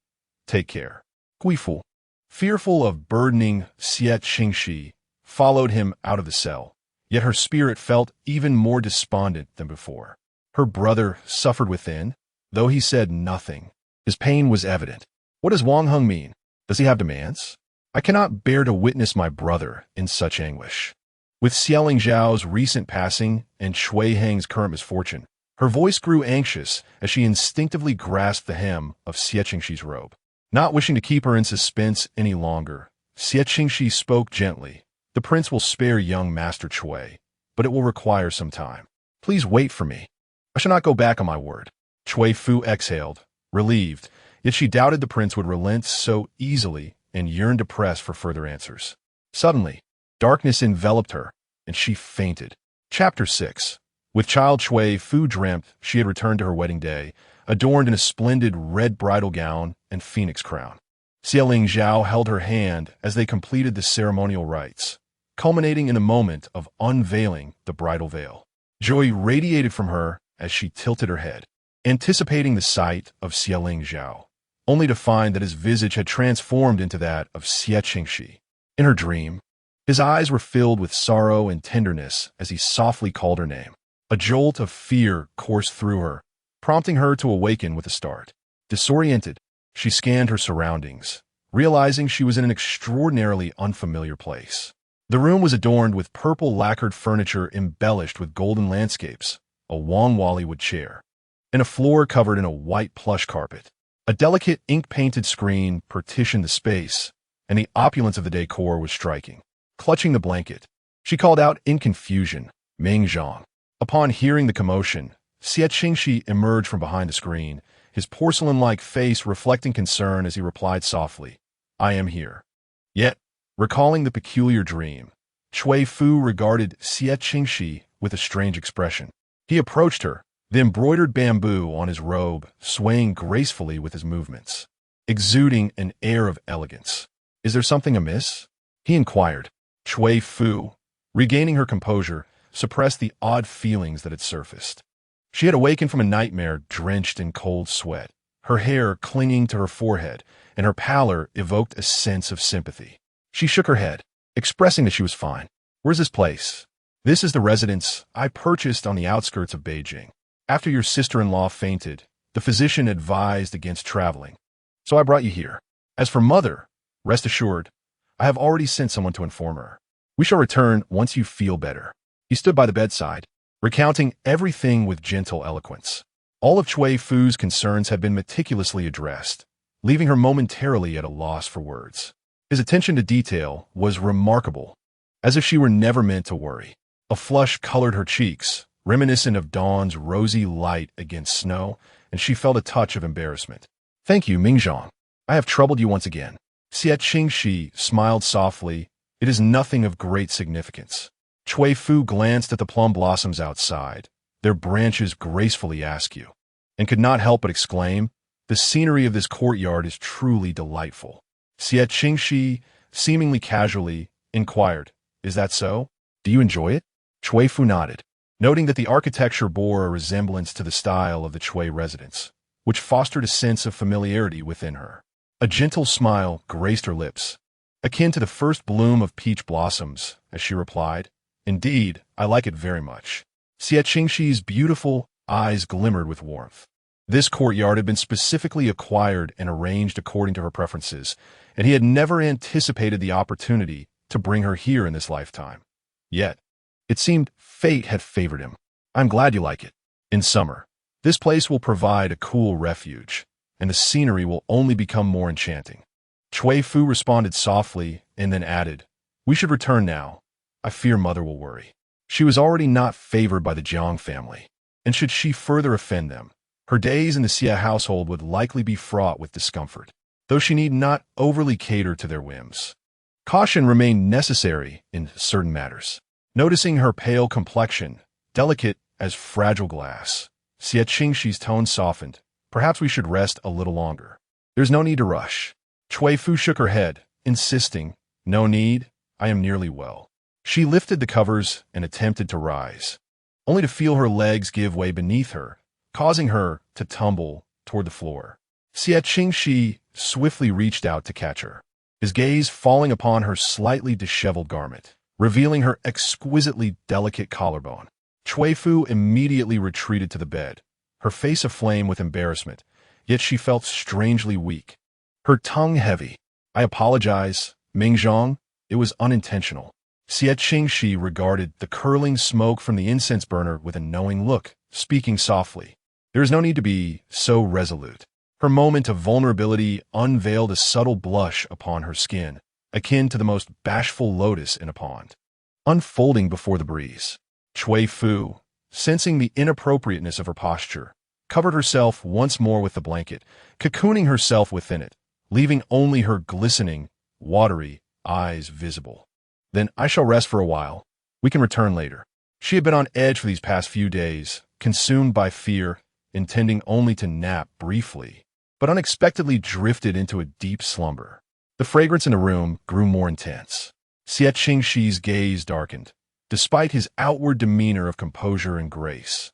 take care." Cui Fu, Fearful of burdening Xie Qingxi followed him out of the cell, yet her spirit felt even more despondent than before. Her brother suffered within, though he said nothing. His pain was evident. What does Wang Heng mean? Does he have demands? I cannot bear to witness my brother in such anguish. With Xie Zhao's recent passing and Cui Heng's current misfortune, her voice grew anxious as she instinctively grasped the hem of Xie Qingxi's robe. Not wishing to keep her in suspense any longer, Xie Qingxi spoke gently. The prince will spare young Master Cui, but it will require some time. Please wait for me. I shall not go back on my word. Cui Fu exhaled, relieved, yet she doubted the prince would relent so easily and yearned to press for further answers. Suddenly, darkness enveloped her, and she fainted. Chapter 6. With child Cui Fu dreamt she had returned to her wedding day, adorned in a splendid red bridal gown and phoenix crown. Xie Zhao held her hand as they completed the ceremonial rites, culminating in a moment of unveiling the bridal veil. Joy radiated from her as she tilted her head, anticipating the sight of Xie Zhao, only to find that his visage had transformed into that of Xie Qingxi. In her dream, his eyes were filled with sorrow and tenderness as he softly called her name. A jolt of fear coursed through her, prompting her to awaken with a start. Disoriented, she scanned her surroundings, realizing she was in an extraordinarily unfamiliar place. The room was adorned with purple lacquered furniture embellished with golden landscapes, a Wang Wallywood chair, and a floor covered in a white plush carpet. A delicate ink-painted screen partitioned the space, and the opulence of the decor was striking. Clutching the blanket, she called out in confusion, Ming Zhang. Upon hearing the commotion, Xie Qingxi emerged from behind the screen, his porcelain-like face reflecting concern as he replied softly, I am here. Yet, recalling the peculiar dream, Cui Fu regarded Xie Qingxi with a strange expression. He approached her, the embroidered bamboo on his robe swaying gracefully with his movements, exuding an air of elegance. Is there something amiss? He inquired. Cui Fu, regaining her composure, suppressed the odd feelings that had surfaced. She had awakened from a nightmare drenched in cold sweat, her hair clinging to her forehead, and her pallor evoked a sense of sympathy. She shook her head, expressing that she was fine. Where's this place? This is the residence I purchased on the outskirts of Beijing. After your sister-in-law fainted, the physician advised against traveling, so I brought you here. As for Mother, rest assured, I have already sent someone to inform her. We shall return once you feel better. He stood by the bedside, recounting everything with gentle eloquence. All of Cui Fu's concerns had been meticulously addressed, leaving her momentarily at a loss for words. His attention to detail was remarkable, as if she were never meant to worry. A flush colored her cheeks, reminiscent of dawn's rosy light against snow, and she felt a touch of embarrassment. Thank you, Mingzhang. I have troubled you once again. Xie Qingxi smiled softly. It is nothing of great significance. Cui Fu glanced at the plum blossoms outside, their branches gracefully askew, and could not help but exclaim, the scenery of this courtyard is truly delightful. Xie Qingxi, seemingly casually, inquired, Is that so? Do you enjoy it? Cui Fu nodded, noting that the architecture bore a resemblance to the style of the Cui residence, which fostered a sense of familiarity within her. A gentle smile graced her lips, akin to the first bloom of peach blossoms, as she replied, Indeed, I like it very much. Xie Qingxi's beautiful eyes glimmered with warmth. This courtyard had been specifically acquired and arranged according to her preferences, and he had never anticipated the opportunity to bring her here in this lifetime. Yet, it seemed fate had favored him. I'm glad you like it. In summer, this place will provide a cool refuge, and the scenery will only become more enchanting. Cui Fu responded softly and then added, We should return now. I fear Mother will worry. She was already not favored by the Jiang family, and should she further offend them, her days in the Xie household would likely be fraught with discomfort, though she need not overly cater to their whims. Caution remained necessary in certain matters. Noticing her pale complexion, delicate as fragile glass, Xie Qingxi's tone softened. Perhaps we should rest a little longer. There's no need to rush. Cui Fu shook her head, insisting, No need, I am nearly well. She lifted the covers and attempted to rise, only to feel her legs give way beneath her, causing her to tumble toward the floor. Xie Qingxi swiftly reached out to catch her. his gaze falling upon her slightly disheveled garment, revealing her exquisitely delicate collarbone. Cui Fu immediately retreated to the bed, her face aflame with embarrassment, yet she felt strangely weak. Her tongue heavy. "I apologize, Mingzhong. It was unintentional." Xie Qingxi regarded the curling smoke from the incense burner with a knowing look, speaking softly. "There is no need to be so resolute." Her moment of vulnerability unveiled a subtle blush upon her skin, akin to the most bashful lotus in a pond, unfolding before the breeze. Cui Fu, sensing the inappropriateness of her posture, covered herself once more with the blanket, cocooning herself within it, leaving only her glistening, watery eyes visible. "Then I shall rest for a while. We can return later." She had been on edge for these past few days, consumed by fear, intending only to nap briefly, but unexpectedly drifted into a deep slumber. The fragrance in the room grew more intense. Xie Qingxi's gaze darkened, despite his outward demeanor of composure and grace.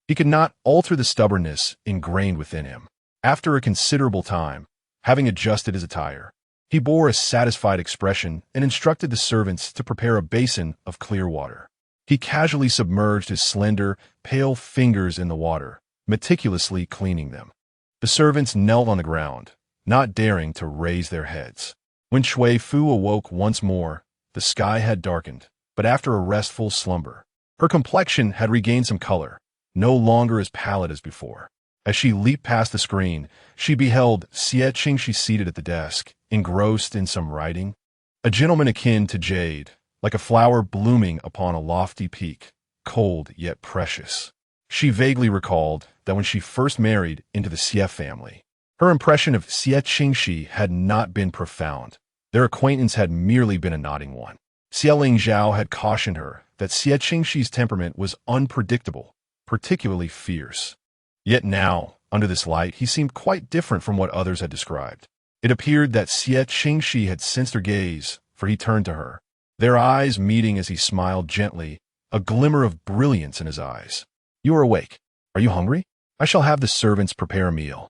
He could not alter the stubbornness ingrained within him. After a considerable time, having adjusted his attire, he bore a satisfied expression and instructed the servants to prepare a basin of clear water. He casually submerged his slender, pale fingers in the water, meticulously cleaning them. The servants knelt on the ground, not daring to raise their heads. When Cui Fu awoke once more, the sky had darkened, but after a restful slumber, her complexion had regained some color, no longer as pallid as before. As she leaped past the screen, she beheld Xie Qingxi seated at the desk, engrossed in some writing. A gentleman akin to jade, like a flower blooming upon a lofty peak, cold yet precious. She vaguely recalled that when she first married into the Xie family, her impression of Xie Qingxi had not been profound. Their acquaintance had merely been a nodding one. Xie Lingzhao had cautioned her that Xie Qingxi's temperament was unpredictable, particularly fierce. Yet now, under this light, he seemed quite different from what others had described. It appeared that Xie Qingxi had sensed her gaze, for he turned to her, their eyes meeting as he smiled gently, a glimmer of brilliance in his eyes. "You are awake. Are you hungry? I shall have the servants prepare a meal."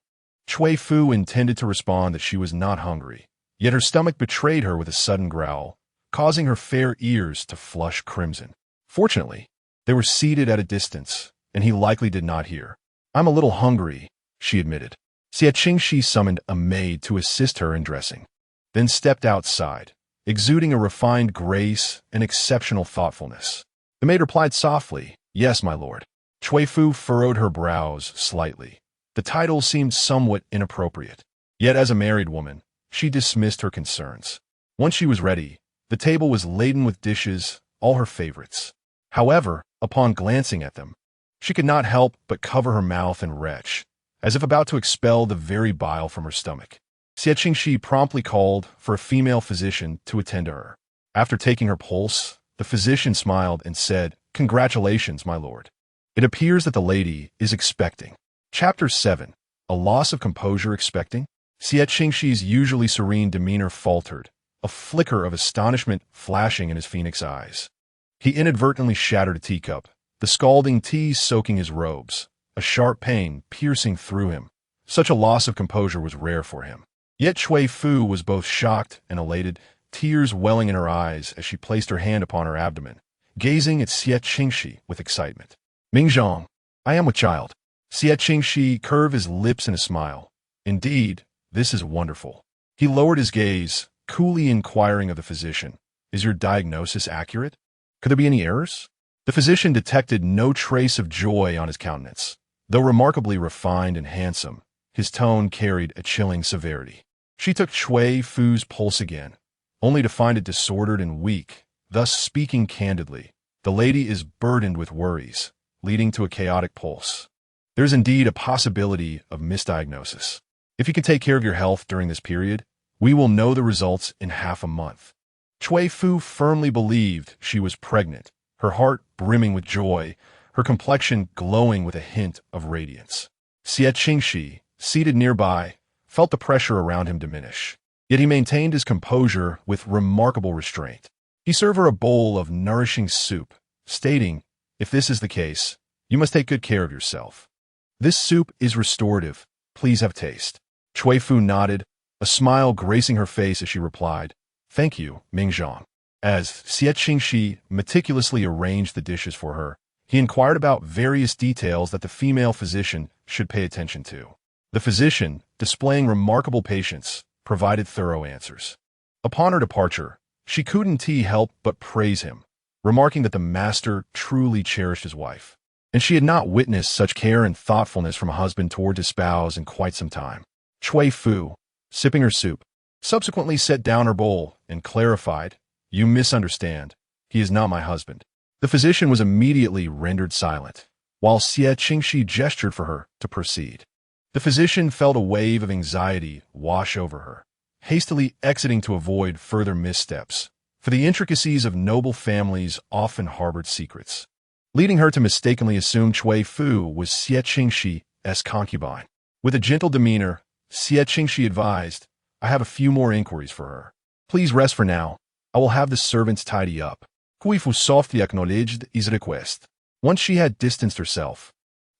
Cui Fu intended to respond that she was not hungry, yet her stomach betrayed her with a sudden growl, causing her fair ears to flush crimson. Fortunately, they were seated at a distance, and he likely did not hear. "I'm a little hungry," she admitted. Xie Qingxi summoned a maid to assist her in dressing, then stepped outside, exuding a refined grace and exceptional thoughtfulness. The maid replied softly, "Yes, my lord." Cui Fu furrowed her brows slightly. The title seemed somewhat inappropriate. Yet as a married woman, she dismissed her concerns. Once she was ready, the table was laden with dishes, all her favorites. However, upon glancing at them, she could not help but cover her mouth and retch, as if about to expel the very bile from her stomach. Xie Qingxi promptly called for a female physician to attend to her. After taking her pulse, the physician smiled and said, "Congratulations, my lord. It appears that the lady is expecting." Chapter 7. A Loss of Composure Expecting? Xie Qingxi's usually serene demeanor faltered, a flicker of astonishment flashing in his phoenix eyes. He inadvertently shattered a teacup, the scalding tea soaking his robes, a sharp pain piercing through him. Such a loss of composure was rare for him. Yet Cui Fu was both shocked and elated, tears welling in her eyes as she placed her hand upon her abdomen, gazing at Xie Qingxi with excitement. "Mingzhong, I am with child." Xie Qingxi curved his lips in a smile. "Indeed, this is wonderful." He lowered his gaze, coolly inquiring of the physician, "Is your diagnosis accurate? Could there be any errors?" The physician detected no trace of joy on his countenance. Though remarkably refined and handsome, his tone carried a chilling severity. She took Cui Fu's pulse again, only to find it disordered and weak, thus speaking candidly, "The lady is burdened with worries, leading to a chaotic pulse. There's indeed a possibility of misdiagnosis. If you can take care of your health during this period, we will know the results in half a month." Cui Fu firmly believed she was pregnant, her heart brimming with joy, her complexion glowing with a hint of radiance. Xie Qingxi, seated nearby, felt the pressure around him diminish. Yet he maintained his composure with remarkable restraint. He served her a bowl of nourishing soup, stating, "If this is the case, you must take good care of yourself. This soup is restorative. Please have taste." Cui Fu nodded, a smile gracing her face as she replied, "Thank you, Ming Zhang." As Xie Qingxi meticulously arranged the dishes for her, he inquired about various details that the female physician should pay attention to. The physician, displaying remarkable patience, provided thorough answers. Upon her departure, she couldn't help but praise him, remarking that the master truly cherished his wife, and she had not witnessed such care and thoughtfulness from a husband toward his spouse in quite some time. Cui Fu, sipping her soup, subsequently set down her bowl and clarified, "You misunderstand. He is not my husband." The physician was immediately rendered silent, while Xie Qingxi gestured for her to proceed. The physician felt a wave of anxiety wash over her, hastily exiting to avoid further missteps, for the intricacies of noble families often harbored secrets, leading her to mistakenly assume Cui Fu was Xie Qingxi's concubine. With a gentle demeanor, Xie Qingxi advised, "I have a few more inquiries for her. Please rest for now. I will have the servants tidy up." Cui Fu softly acknowledged his request. Once she had distanced herself,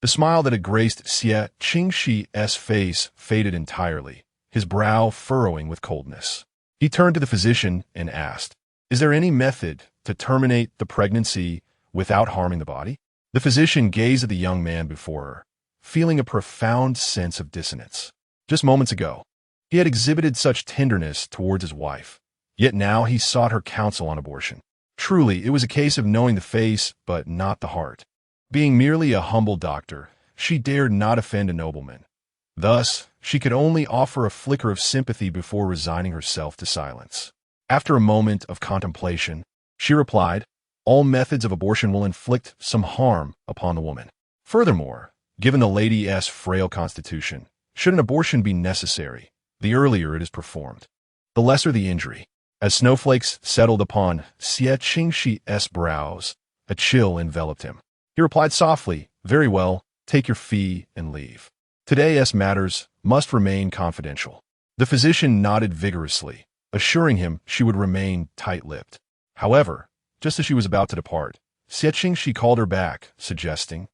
the smile that had graced Xie Qingxi's face faded entirely, his brow furrowing with coldness. He turned to the physician and asked, "Is there any method to terminate the pregnancy without harming the body?" The physician gazed at the young man before her, feeling a profound sense of dissonance. Just moments ago, he had exhibited such tenderness towards his wife, yet now he sought her counsel on abortion. Truly, it was a case of knowing the face, but not the heart. Being merely a humble doctor, she dared not offend a nobleman. Thus, she could only offer a flicker of sympathy before resigning herself to silence. After a moment of contemplation, she replied, "All methods of abortion will inflict some harm upon the woman. Furthermore, given the lady's frail constitution, should an abortion be necessary, the earlier it is performed, the lesser the injury." As snowflakes settled upon Xie Qingxi's brows, a chill enveloped him. He replied softly, "Very well, take your fee and leave. Today's matters must remain confidential." The physician nodded vigorously, assuring him she would remain tight-lipped. However, just as she was about to depart, Xie Qingxi called her back, suggesting,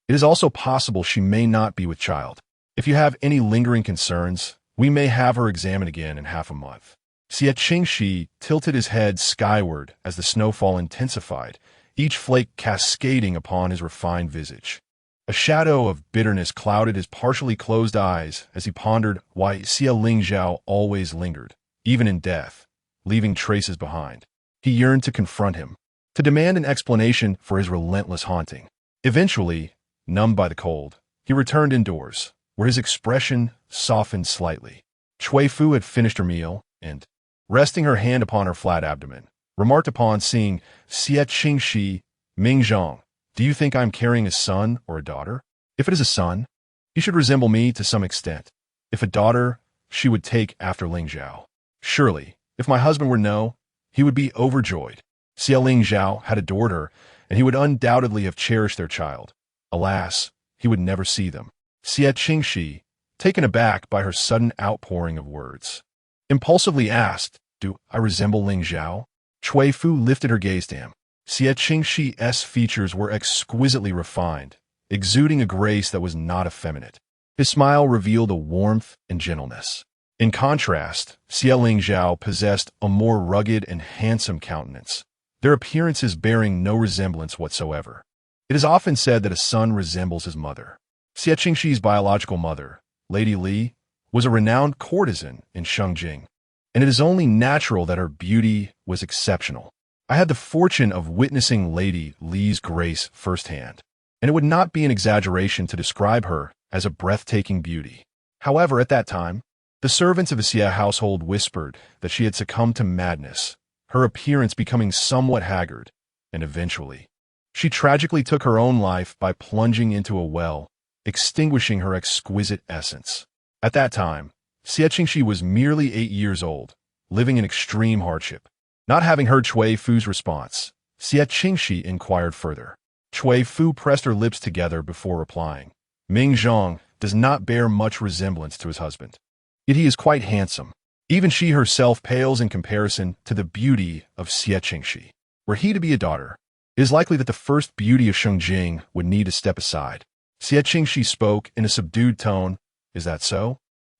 "It is also possible she may not be with child. If you have any lingering concerns, we may have her examined again in half a month." Xie Qingxi tilted his head skyward as the snowfall intensified, each flake cascading upon his refined visage. A shadow of bitterness clouded his partially closed eyes as he pondered why Xie Lingzhao always lingered, even in death, leaving traces behind. He yearned to confront him, to demand an explanation for his relentless haunting. Eventually, numbed by the cold, he returned indoors, where his expression softened slightly. Cui Fu had finished her meal, and, resting her hand upon her flat abdomen, remarked upon seeing Xie Qingxi, "Ming Zhang, do you think I am carrying a son or a daughter? If it is a son, he should resemble me to some extent. If a daughter, she would take after Lingzhao. Surely, if my husband were no, he would be overjoyed." Xie Lingzhao had adored her, and he would undoubtedly have cherished their child. Alas, he would never see them. Xie Qingxi, taken aback by her sudden outpouring of words, impulsively asked, "Do I resemble Lingzhao?" Cui Fu lifted her gaze to him. Xie Qingxi's features were exquisitely refined, exuding a grace that was not effeminate. His smile revealed a warmth and gentleness. In contrast, Xie Lingzhao possessed a more rugged and handsome countenance, their appearances bearing no resemblance whatsoever. It is often said that a son resembles his mother. Xie Qingxi's biological mother, Lady Li, was a renowned courtesan in Shengjing, and it is only natural that her beauty was exceptional. I had the fortune of witnessing Lady Li's grace firsthand, and it would not be an exaggeration to describe her as a breathtaking beauty. However, at that time, the servants of the Xie household whispered that she had succumbed to madness, her appearance becoming somewhat haggard, and eventually, she tragically took her own life by plunging into a well, extinguishing her exquisite essence. At that time, Xie Qingxi was merely 8 years old, living in extreme hardship. Not having heard Cui Fu's response, Xie Qingxi inquired further. Cui Fu pressed her lips together before replying, "Ming Zhang does not bear much resemblance to his husband. Yet he is quite handsome. Even she herself pales in comparison to the beauty of Xie Qingxi. Were he to be a daughter, it is likely that the first beauty of Shengjing would need to step aside." Xie Qingxi spoke in a subdued tone. "Is that so?"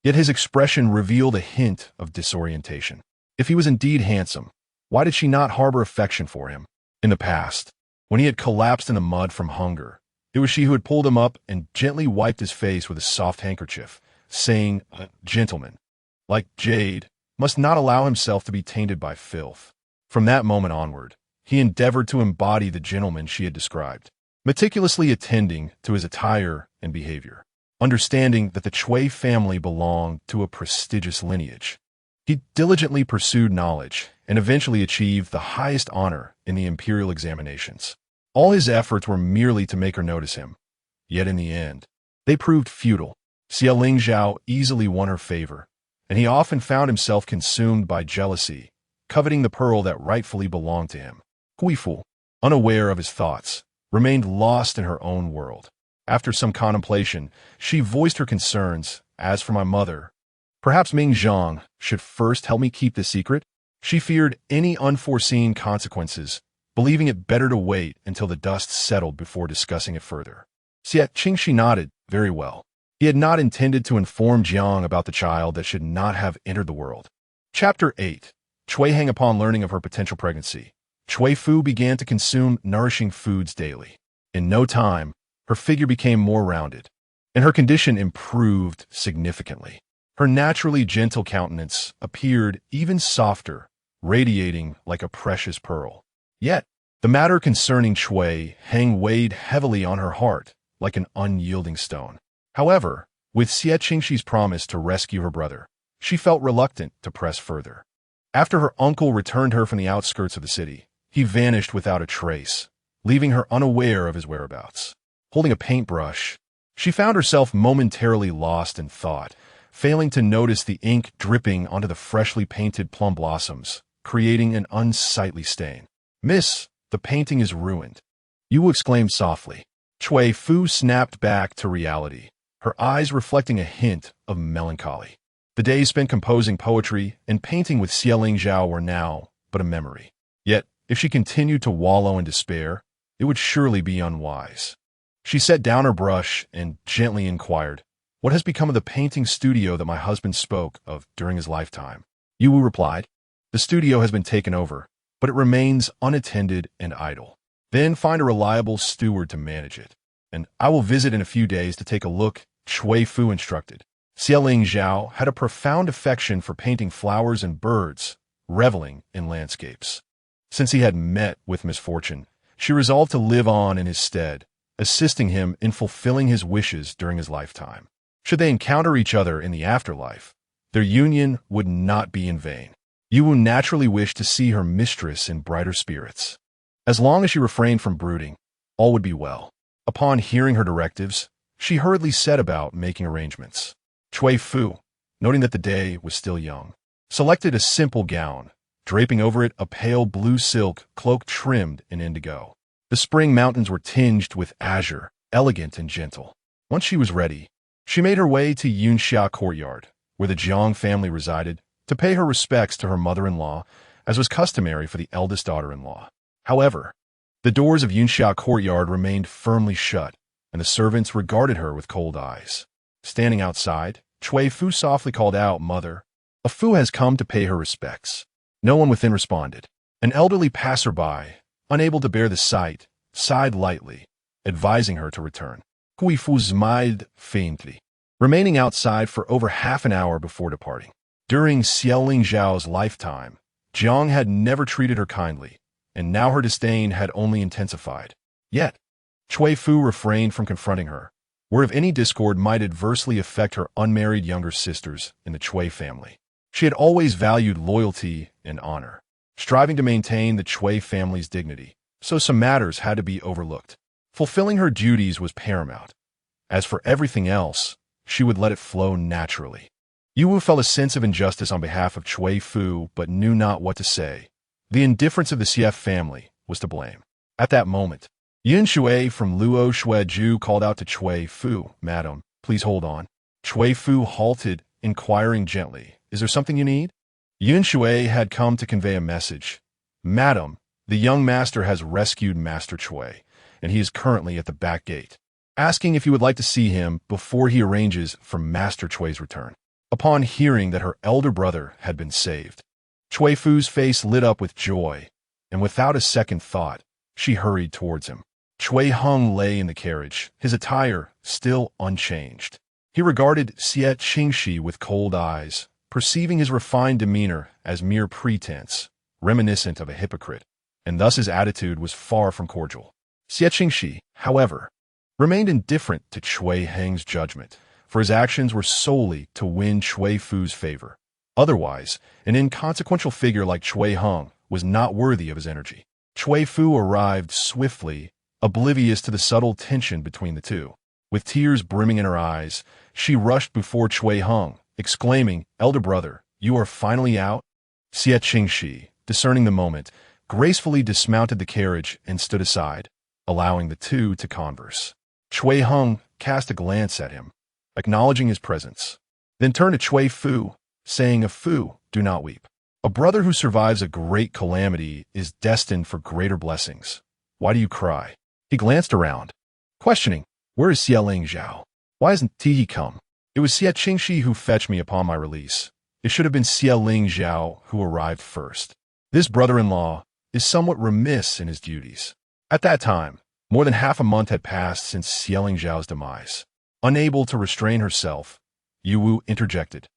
Yet his expression revealed a hint of disorientation. If he was indeed handsome, why did she not harbor affection for him? In the past, when he had collapsed in the mud from hunger, it was she who had pulled him up and gently wiped his face with a soft handkerchief, saying, "A gentleman, like jade, must not allow himself to be tainted by filth." From that moment onward, he endeavored to embody the gentleman she had described, meticulously attending to his attire and behavior. Understanding that the Cui family belonged to a prestigious lineage, he diligently pursued knowledge and eventually achieved the highest honor in the imperial examinations. All his efforts were merely to make her notice him, yet in the end, they proved futile. Xie Qingxi easily won her favor, and he often found himself consumed by jealousy, coveting the pearl that rightfully belonged to him. Cui Fu, unaware of his thoughts, remained lost in her own world. After some contemplation, she voiced her concerns. "As for my mother, perhaps Ming Zhang should first help me keep this secret." She feared any unforeseen consequences, believing it better to wait until the dust settled before discussing it further. Xie Qingxi nodded. Very well. He had not intended to inform Jiang about the child that should not have entered the world. Chapter 8. Cui Hang. Upon learning of her potential pregnancy, Cui Fu began to consume nourishing foods daily. In no time, her figure became more rounded, and her condition improved significantly. Her naturally gentle countenance appeared even softer, radiating like a precious pearl. Yet, the matter concerning Cui Hang weighed heavily on her heart, like an unyielding stone. However, with Xie Qingxi's promise to rescue her brother, she felt reluctant to press further. After her uncle returned her from the outskirts of the city, he vanished without a trace, leaving her unaware of his whereabouts. Holding a paintbrush, she found herself momentarily lost in thought, failing to notice the ink dripping onto the freshly painted plum blossoms, creating an unsightly stain. "Miss, the painting is ruined," Yu exclaimed softly. Cui Fu snapped back to reality, her eyes reflecting a hint of melancholy. The days spent composing poetry and painting with Xie Qingxi were now but a memory. Yet, if she continued to wallow in despair, it would surely be unwise. She set down her brush and gently inquired, "What has become of the painting studio that my husband spoke of during his lifetime?" Yu replied, "The studio has been taken over, but it remains unattended and idle. Then find a reliable steward to manage it, and I will visit in a few days to take a look," Cui Fu instructed. Xie Qingxi had a profound affection for painting flowers and birds, reveling in landscapes. Since he had met with misfortune, she resolved to live on in his stead, assisting him in fulfilling his wishes during his lifetime. Should they encounter each other in the afterlife, their union would not be in vain. Yu naturally wished to see her mistress in brighter spirits. As long as she refrained from brooding, all would be well. Upon hearing her directives, she hurriedly set about making arrangements. Cui Fu, noting that the day was still young, selected a simple gown, draping over it a pale blue silk cloak trimmed in indigo. The spring mountains were tinged with azure, elegant and gentle. Once she was ready, she made her way to Yunxia courtyard, where the Jiang family resided, to pay her respects to her mother-in-law, as was customary for the eldest daughter-in-law. However, the doors of Yunxia courtyard remained firmly shut, and the servants regarded her with cold eyes. Standing outside, Cui Fu softly called out, "Mother, a Fu has come to pay her respects." No one within responded. An elderly passerby, unable to bear the sight, sighed lightly, advising her to return. Cui Fu smiled faintly, remaining outside for over half an hour before departing. During Xie Qingxi's lifetime, Jiang had never treated her kindly, and now her disdain had only intensified. Yet, Cui Fu refrained from confronting her, where if any discord might adversely affect her unmarried younger sisters in the Cui family. She had always valued loyalty and honor, striving to maintain the Cui family's dignity, so some matters had to be overlooked. Fulfilling her duties was paramount. As for everything else, she would let it flow naturally. Yu felt a sense of injustice on behalf of Cui Fu, but knew not what to say. The indifference of the Xie family was to blame. At that moment, Yun Shui from Luo Shueju called out to Cui Fu, "Madam, please hold on." Cui Fu halted, inquiring gently, "Is there something you need?" Yun Shui had come to convey a message. "Madam, the young master has rescued Master Cui, and he is currently at the back gate, asking if you would like to see him before he arranges for Master Cui's return." upon hearing that her elder brother had been saved. Cui Fu's face lit up with joy, and without a second thought, she hurried towards him. Cui Hung lay in the carriage, his attire still unchanged. He regarded Xie Qingxi with cold eyes, perceiving his refined demeanor as mere pretense, reminiscent of a hypocrite, and thus his attitude was far from cordial. Xie Qingxi, however, remained indifferent to Cui Heng's judgment, for his actions were solely to win Cui Fu's favor. Otherwise, an inconsequential figure like Cui Heng was not worthy of his energy. Cui Fu arrived swiftly, oblivious to the subtle tension between the two. With tears brimming in her eyes, she rushed before Cui Heng, exclaiming, "Elder brother, you are finally out?" Xie Qingxi, discerning the moment, gracefully dismounted the carriage and stood aside, allowing the two to converse. Cui Heng cast a glance at him, acknowledging his presence, then turned to Cui Fu, saying, "Of Fu, do not weep. A brother who survives a great calamity is destined for greater blessings. Why do you cry?" He glanced around, questioning, "Where is Xie Lingzhao? Why hasn't he come? It was Xie Qingxi who fetched me upon my release. It should have been Xie Lingzhao who arrived first. This brother-in-law is somewhat remiss in his duties." At that time, more than half a month had passed since Xie Lingzhao's demise. Unable to restrain herself, Yu Wu interjected,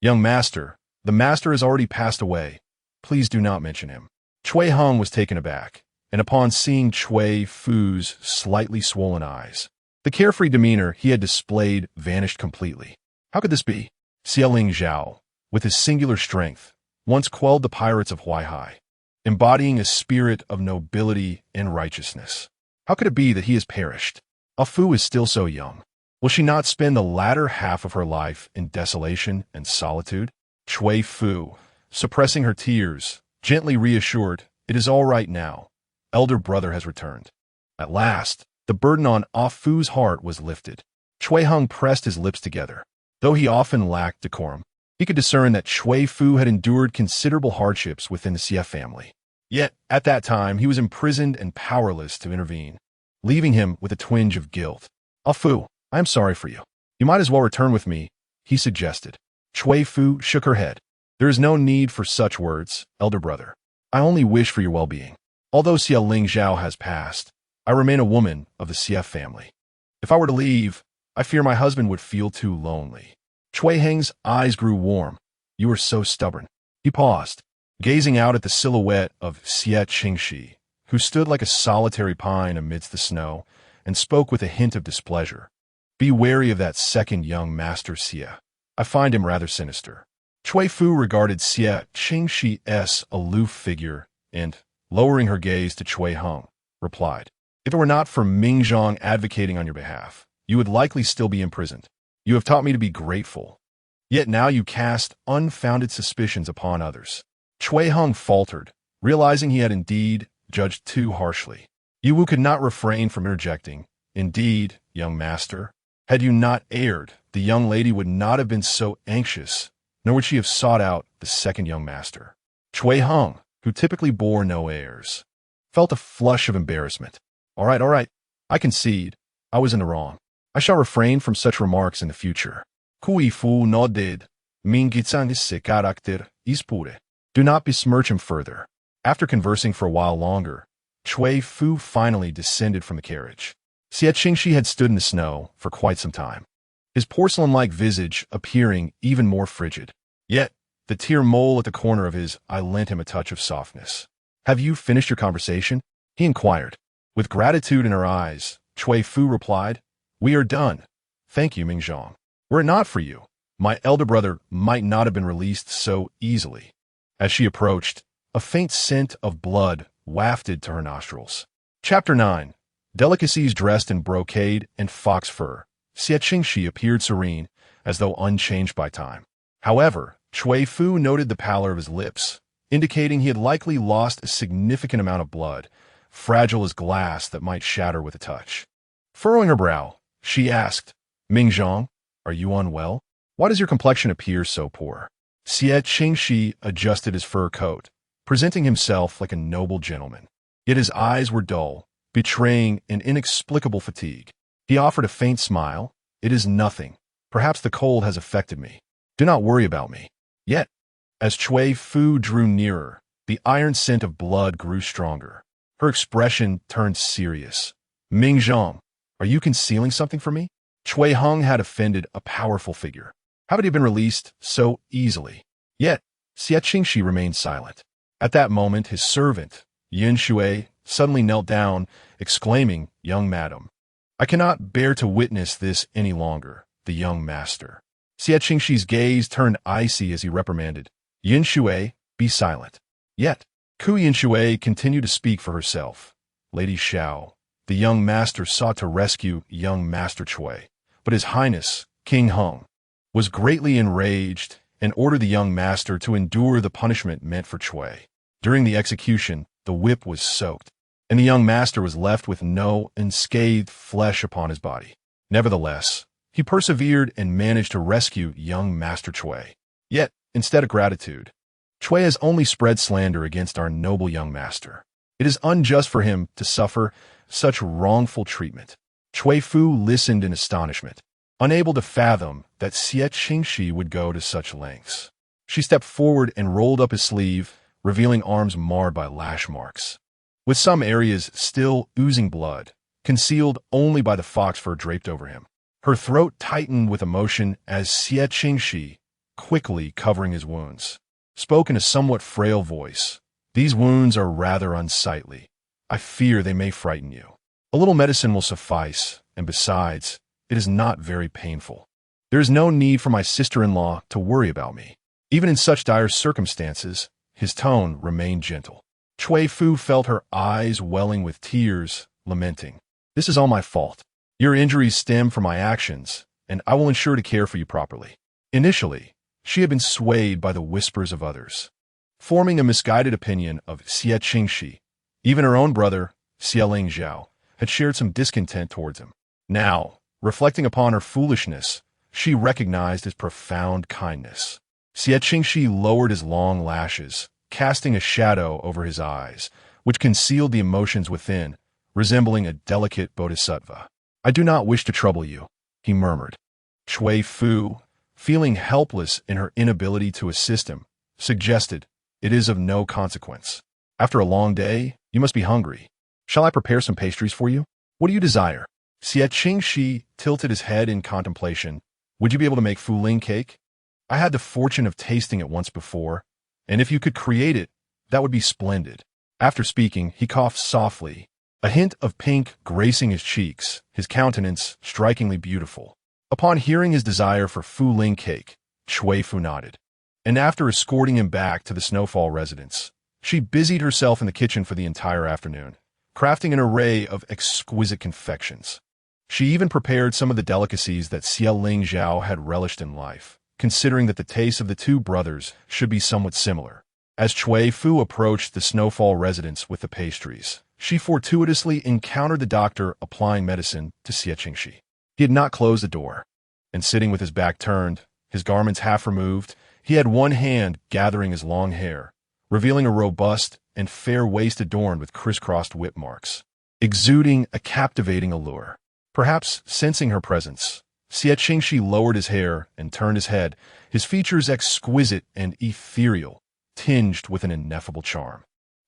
"Young master, the master has already passed away. Please do not mention him." Cui Heng was taken aback, and upon seeing Cui Fu's slightly swollen eyes, the carefree demeanor he had displayed vanished completely. How could this be? Xie Lingzhao, with his singular strength, once quelled the pirates of Huaihai, embodying a spirit of nobility and righteousness. How could it be that he has perished? A Fu is still so young. Will she not spend the latter half of her life in desolation and solitude? Cui Fu, suppressing her tears, gently reassured, "It is all right now. Elder brother has returned." At last, the burden on Ah Fu's heart was lifted. Cui Heng pressed his lips together. Though he often lacked decorum, he could discern that Cui Fu had endured considerable hardships within the Xie family. Yet, at that time, he was imprisoned and powerless to intervene, leaving him with a twinge of guilt. "Ah Fu, I am sorry for you. You might as well return with me," he suggested. Cui Fu shook her head. "There is no need for such words, elder brother. I only wish for your well-being. Although Xie Lingzhao has passed, I remain a woman of the Xie family. If I were to leave, I fear my husband would feel too lonely." Cui Heng's eyes grew warm. "You are so stubborn." He paused, gazing out at the silhouette of Xie Qingxi, who stood like a solitary pine amidst the snow, and spoke with a hint of displeasure. "Be wary of that second young master Xie. I find him rather sinister." Cui Fu regarded Xie Qingxi's aloof figure and, lowering her gaze to Cui Heng, replied, "If it were not for Mingzhong advocating on your behalf, you would likely still be imprisoned. You have taught me to be grateful. Yet now you cast unfounded suspicions upon others." Cui Heng faltered, realizing he had indeed judged too harshly. Yu Wu could not refrain from interjecting, "Indeed, young master, had you not erred, the young lady would not have been so anxious, nor would she have sought out the second young master." Cui Heng, who typically bore no airs, felt a flush of embarrassment. All right, I concede. I was in the wrong. I shall refrain from such remarks in the future." Cui Fu nodded. "Mingzhang's character is pure. Do not besmirch him further." After conversing for a while longer, Cui Fu finally descended from the carriage. Xie Qingxi had stood in the snow for quite some time, his porcelain-like visage appearing even more frigid. Yet, the tear mole at the corner of his eye lent him a touch of softness. "Have you finished your conversation?" he inquired. With gratitude in her eyes, Cui Fu replied, "We are done. Thank you, Mingzhong. Were it not for you, my elder brother might not have been released so easily." As she approached, a faint scent of blood wafted to her nostrils. Chapter 9. Delicacies dressed in brocade and fox fur, Xie Qingxi appeared serene, as though unchanged by time. However, Cui Fu noted the pallor of his lips, indicating he had likely lost a significant amount of blood, fragile as glass that might shatter with a touch. Furrowing her brow, she asked, "Mingzhong, are you unwell? Why does your complexion appear so poor?" Xie Qingxi adjusted his fur coat, presenting himself like a noble gentleman. Yet his eyes were dull, betraying an inexplicable fatigue. He offered a faint smile. "It is nothing. Perhaps the cold has affected me." Do not worry about me. Yet, as Cui Fu drew nearer, the iron scent of blood grew stronger. Her expression turned serious. Ming Zhang, are you concealing something from me? Cui Hong had offended a powerful figure. How had he been released so easily? Yet, Xie Qingxi remained silent. At that moment, his servant, Yin Shui, suddenly knelt down, exclaiming, "Young madam, I cannot bear to witness this any longer, the young master." Xie Qingxi's gaze turned icy as he reprimanded, "Yin Shui, be silent." Yet, Yin Shui continued to speak for herself. "Lady Xiao, the young master sought to rescue young Master Cui, but his highness, King Hung, was greatly enraged and ordered the young master to endure the punishment meant for Cui. During the execution, the whip was soaked, and the young master was left with no unscathed flesh upon his body. Nevertheless, he persevered and managed to rescue young Master Cui. Yet, instead of gratitude, Cui has only spread slander against our noble young master. It is unjust for him to suffer such wrongful treatment." Cui Fu listened in astonishment, unable to fathom that Xie Qingxi would go to such lengths. She stepped forward and rolled up his sleeve, revealing arms marred by lash marks, with some areas still oozing blood, concealed only by the fox fur draped over him. Her throat tightened with emotion as Xie Qingxi, quickly covering his wounds, spoke in a somewhat frail voice. "These wounds are rather unsightly. I fear they may frighten you. A little medicine will suffice, and besides, it is not very painful. There is no need for my sister-in-law to worry about me." Even in such dire circumstances, his tone remained gentle. Cui Fu felt her eyes welling with tears, lamenting, "This is all my fault. Your injuries stem from my actions, and I will ensure to care for you properly." Initially, she had been swayed by the whispers of others, forming a misguided opinion of Xie Qingxi. Even her own brother, Xie Lingzhao, had shared some discontent towards him. Now, reflecting upon her foolishness, she recognized his profound kindness. Xie Qingxi lowered his long lashes, casting a shadow over his eyes, which concealed the emotions within, resembling a delicate bodhisattva. "I do not wish to trouble you," he murmured. Cui Fu, feeling helpless in her inability to assist him, suggested, "It is of no consequence. After a long day, you must be hungry. Shall I prepare some pastries for you? What do you desire?" Xie Qingxi tilted his head in contemplation. "Would you be able to make fuling cake? I had the fortune of tasting it once before, and if you could create it, that would be splendid." After speaking, he coughed softly, a hint of pink gracing his cheeks, his countenance strikingly beautiful. Upon hearing his desire for fuling cake, Cui Fu nodded, and after escorting him back to the Snowfall residence, she busied herself in the kitchen for the entire afternoon, crafting an array of exquisite confections. She even prepared some of the delicacies that Xie Lingzhao had relished in life, considering that the tastes of the two brothers should be somewhat similar. As Cui Fu approached the Snowfall residence with the pastries, she fortuitously encountered the doctor applying medicine to Xie Qingxi. He had not closed the door, and sitting with his back turned, his garments half removed, he had one hand gathering his long hair, revealing a robust and fair waist adorned with crisscrossed whip marks, exuding a captivating allure. Perhaps sensing her presence, Xie Qingxi lowered his hair and turned his head, his features exquisite and ethereal, tinged with an ineffable charm.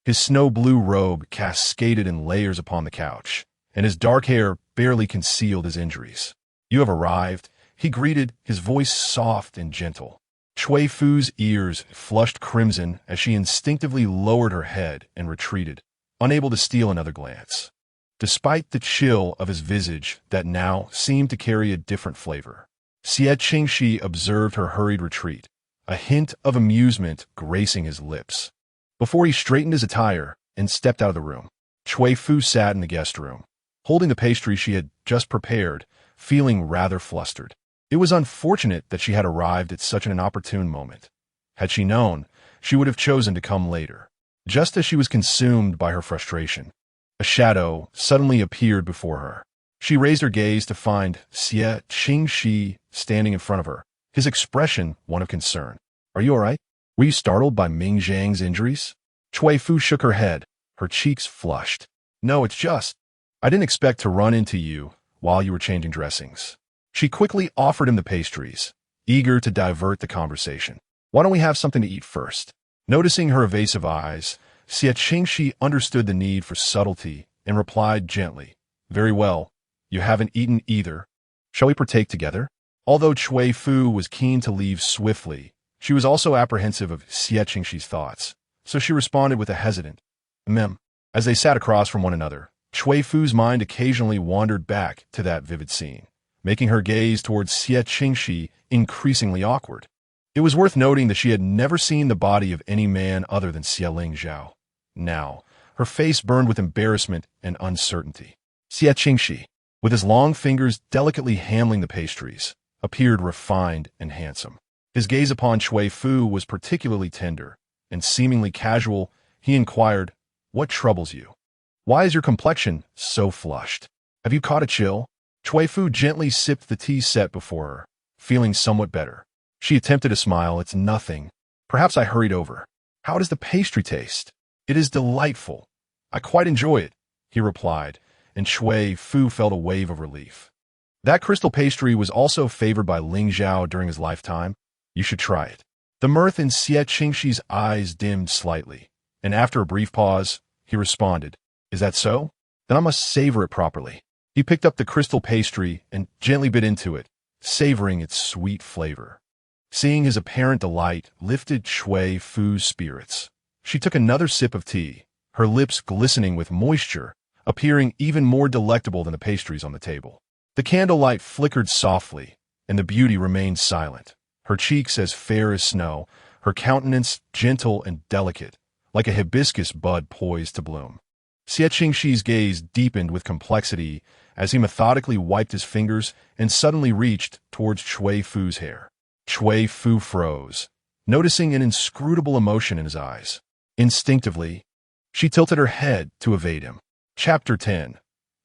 His snow-blue robe cascaded in layers upon the couch, and his dark hair barely concealed his injuries. "You have arrived," he greeted, his voice soft and gentle. Cui Fu's ears flushed crimson as she instinctively lowered her head and retreated, unable to steal another glance, despite the chill of his visage that now seemed to carry a different flavor. Xie Qingxi observed her hurried retreat, a hint of amusement gracing his lips, before he straightened his attire and stepped out of the room. Cui Fu sat in the guest room, holding the pastry she had just prepared, feeling rather flustered. It was unfortunate that she had arrived at such an inopportune moment. Had she known, she would have chosen to come later. Just as she was consumed by her frustration, a shadow suddenly appeared before her. She raised her gaze to find Xie Qingxi standing in front of her, his expression one of concern. "Are you all right? Were you startled by Ming Zhang's injuries?" Cui Fu shook her head, her cheeks flushed. "No, it's just, I didn't expect to run into you while you were changing dressings." She quickly offered him the pastries, eager to divert the conversation. "Why don't we have something to eat first?" Noticing her evasive eyes, Xie Qingxi understood the need for subtlety and replied gently, "Very well. You haven't eaten either. Shall we partake together?" Although Cui Fu was keen to leave swiftly, she was also apprehensive of Xie Qingxi's thoughts, so she responded with a hesitant, "Mem." As they sat across from one another, Cui Fu's mind occasionally wandered back to that vivid scene, making her gaze towards Xie Qingxi increasingly awkward. It was worth noting that she had never seen the body of any man other than Xie Lingzhao. Now, her face burned with embarrassment and uncertainty. Xie Qingxi, with his long fingers delicately handling the pastries, appeared refined and handsome. His gaze upon Cui Fu was particularly tender, and seemingly casual. He inquired, "What troubles you? Why is your complexion so flushed? Have you caught a chill?" Cui Fu gently sipped the tea set before her, feeling somewhat better. She attempted a smile. "It's nothing. Perhaps I hurried over." "How does the pastry taste?" "It is delightful. I quite enjoy it," he replied, and Cui Fu felt a wave of relief. That crystal pastry was also favored by Ling Zhao during his lifetime. "You should try it." The mirth in Xie Qingxi's eyes dimmed slightly, and after a brief pause, he responded, "Is that so? Then I must savor it properly." He picked up the crystal pastry and gently bit into it, savoring its sweet flavor. Seeing his apparent delight lifted Cui Fu's spirits. She took another sip of tea, her lips glistening with moisture, appearing even more delectable than the pastries on the table. The candlelight flickered softly, and the beauty remained silent, her cheeks as fair as snow, her countenance gentle and delicate, like a hibiscus bud poised to bloom. Xie Qingxi's gaze deepened with complexity as he methodically wiped his fingers and suddenly reached towards Cui Fu's hair. Cui Fu froze, noticing an inscrutable emotion in his eyes. Instinctively, she tilted her head to evade him. Chapter 10.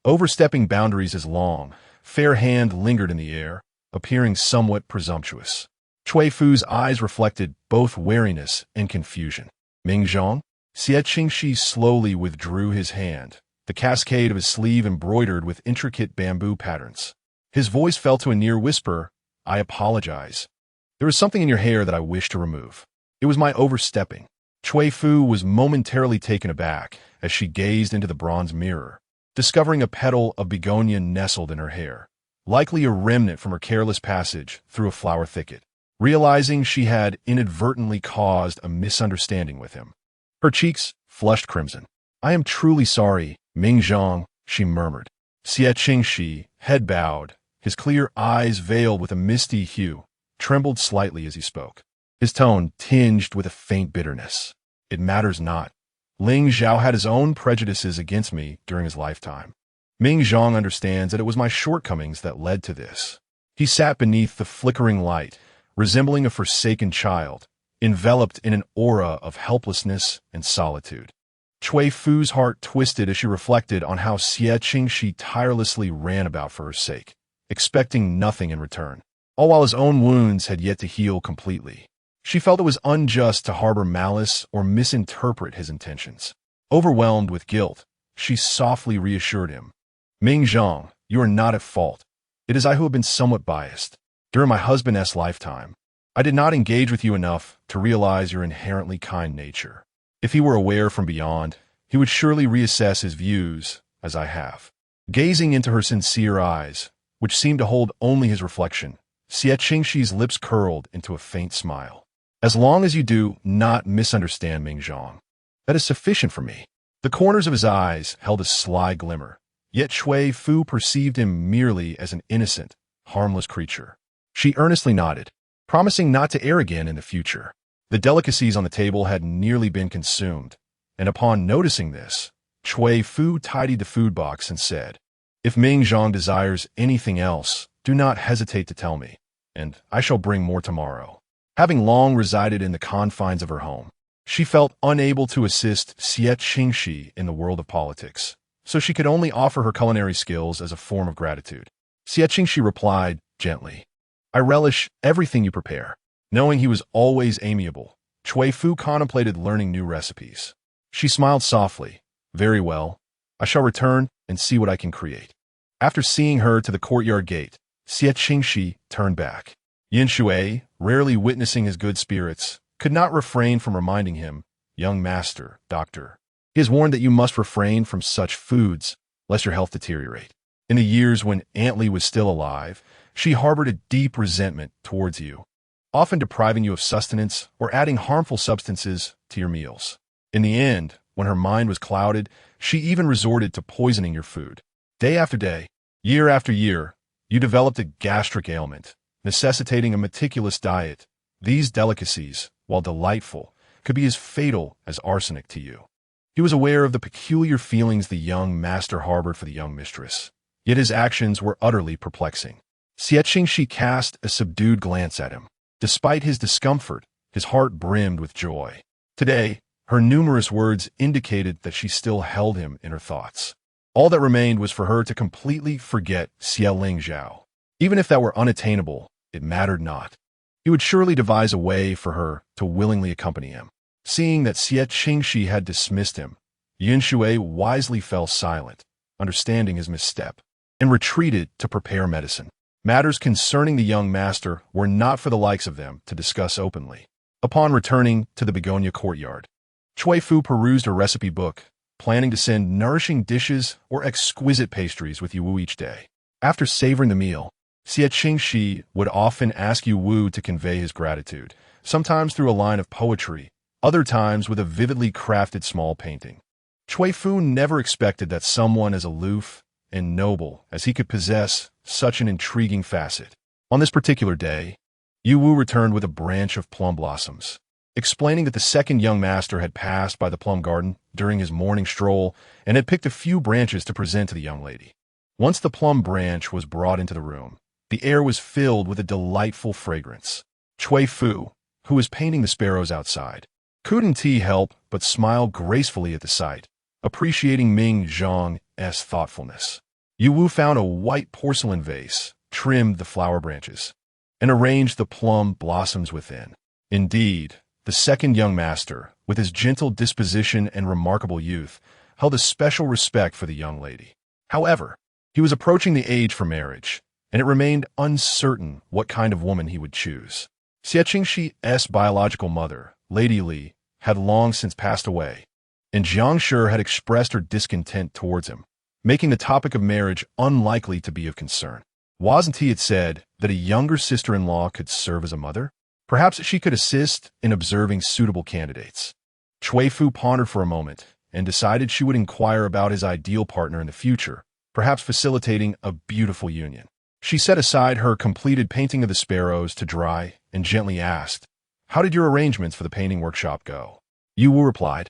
Overstepping boundaries. His long, fair hand lingered in the air, appearing somewhat presumptuous. Cui Fu's eyes reflected both wariness and confusion. "Ming Zhang?" Xie Qingxi slowly withdrew his hand, the cascade of his sleeve embroidered with intricate bamboo patterns. His voice fell to a near whisper, "I apologize. There is something in your hair that I wish to remove. It was my overstepping." Cui Fu was momentarily taken aback as she gazed into the bronze mirror, discovering a petal of begonia nestled in her hair, likely a remnant from her careless passage through a flower thicket. Realizing she had inadvertently caused a misunderstanding with him, her cheeks flushed crimson. "I am truly sorry, Ming Zhang," she murmured. Xie Qingxi, head bowed, his clear eyes veiled with a misty hue, trembled slightly as he spoke. His tone tinged with a faint bitterness. "It matters not. Ling Zhao had his own prejudices against me during his lifetime. Ming Zhang understands that it was my shortcomings that led to this." He sat beneath the flickering light, resembling a forsaken child, enveloped in an aura of helplessness and solitude. Cui Fu's heart twisted as she reflected on how Xie Qingxi tirelessly ran about for her sake, expecting nothing in return, all while his own wounds had yet to heal completely. She felt it was unjust to harbor malice or misinterpret his intentions. Overwhelmed with guilt, she softly reassured him. "Ming Zhang, you are not at fault. It is I who have been somewhat biased. During my husband's lifetime, I did not engage with you enough to realize your inherently kind nature. If he were aware from beyond, he would surely reassess his views, as I have." Gazing into her sincere eyes, which seemed to hold only his reflection, Xie Qingxi's lips curled into a faint smile. "As long as you do not misunderstand Ming Zhang, that is sufficient for me." The corners of his eyes held a sly glimmer, yet Cui Fu perceived him merely as an innocent, harmless creature. She earnestly nodded, promising not to err again in the future. The delicacies on the table had nearly been consumed, and upon noticing this, Cui Fu tidied the food box and said, "If Ming Zhang desires anything else, do not hesitate to tell me, and I shall bring more tomorrow." Having long resided in the confines of her home, she felt unable to assist Xie Qingxi in the world of politics, so she could only offer her culinary skills as a form of gratitude. Xie Qingxi replied gently, "I relish everything you prepare." Knowing he was always amiable, Cui Fu contemplated learning new recipes. She smiled softly. "Very well. I shall return and see what I can create." After seeing her to the courtyard gate, Xie Qingxi turned back. Yin Shui, rarely witnessing his good spirits, could not refrain from reminding him, "Young master, doctor, he has warned that you must refrain from such foods, lest your health deteriorate." In the years when Aunt Lee was still alive, she harbored a deep resentment towards you, often depriving you of sustenance or adding harmful substances to your meals. In the end, when her mind was clouded, she even resorted to poisoning your food. Day after day, year after year, you developed a gastric ailment, necessitating a meticulous diet. These delicacies, while delightful, could be as fatal as arsenic to you. He was aware of the peculiar feelings the young master harbored for the young mistress, yet his actions were utterly perplexing. Xie Qingxi cast a subdued glance at him. Despite his discomfort, his heart brimmed with joy. Today, her numerous words indicated that she still held him in her thoughts. All that remained was for her to completely forget Xie Lingzhao. Even if that were unattainable, it mattered not. He would surely devise a way for her to willingly accompany him. Seeing that Xie Qingxi had dismissed him, Yin Shui wisely fell silent, understanding his misstep, and retreated to prepare medicine. Matters concerning the young master were not for the likes of them to discuss openly. Upon returning to the begonia courtyard, Cui Fu perused her recipe book, planning to send nourishing dishes or exquisite pastries with Yu Wu each day. After savoring the meal, Xie Qingxi would often ask Yu Wu to convey his gratitude, sometimes through a line of poetry, other times with a vividly crafted small painting. Cui Fu never expected that someone as aloof and noble as he could possess such an intriguing facet. On this particular day, Yu Wu returned with a branch of plum blossoms, explaining that the second young master had passed by the plum garden during his morning stroll and had picked a few branches to present to the young lady. Once the plum branch was brought into the room, the air was filled with a delightful fragrance. Cui Fu, who was painting the sparrows outside, couldn't help but smile gracefully at the sight, appreciating Ming Zhang's thoughtfulness. Yu Wu found a white porcelain vase, trimmed the flower branches, and arranged the plum blossoms within. Indeed, the second young master, with his gentle disposition and remarkable youth, held a special respect for the young lady. However, he was approaching the age for marriage, and it remained uncertain what kind of woman he would choose. Xie Qingxi's biological mother, Lady Li, had long since passed away, and Jiang Shi had expressed her discontent towards him, making the topic of marriage unlikely to be of concern. Wasn't he had said that a younger sister-in-law could serve as a mother? Perhaps she could assist in observing suitable candidates. Cui Fu pondered for a moment and decided she would inquire about his ideal partner in the future, perhaps facilitating a beautiful union. She set aside her completed painting of the sparrows to dry and gently asked, "How did your arrangements for the painting workshop go?" Yu Wu replied,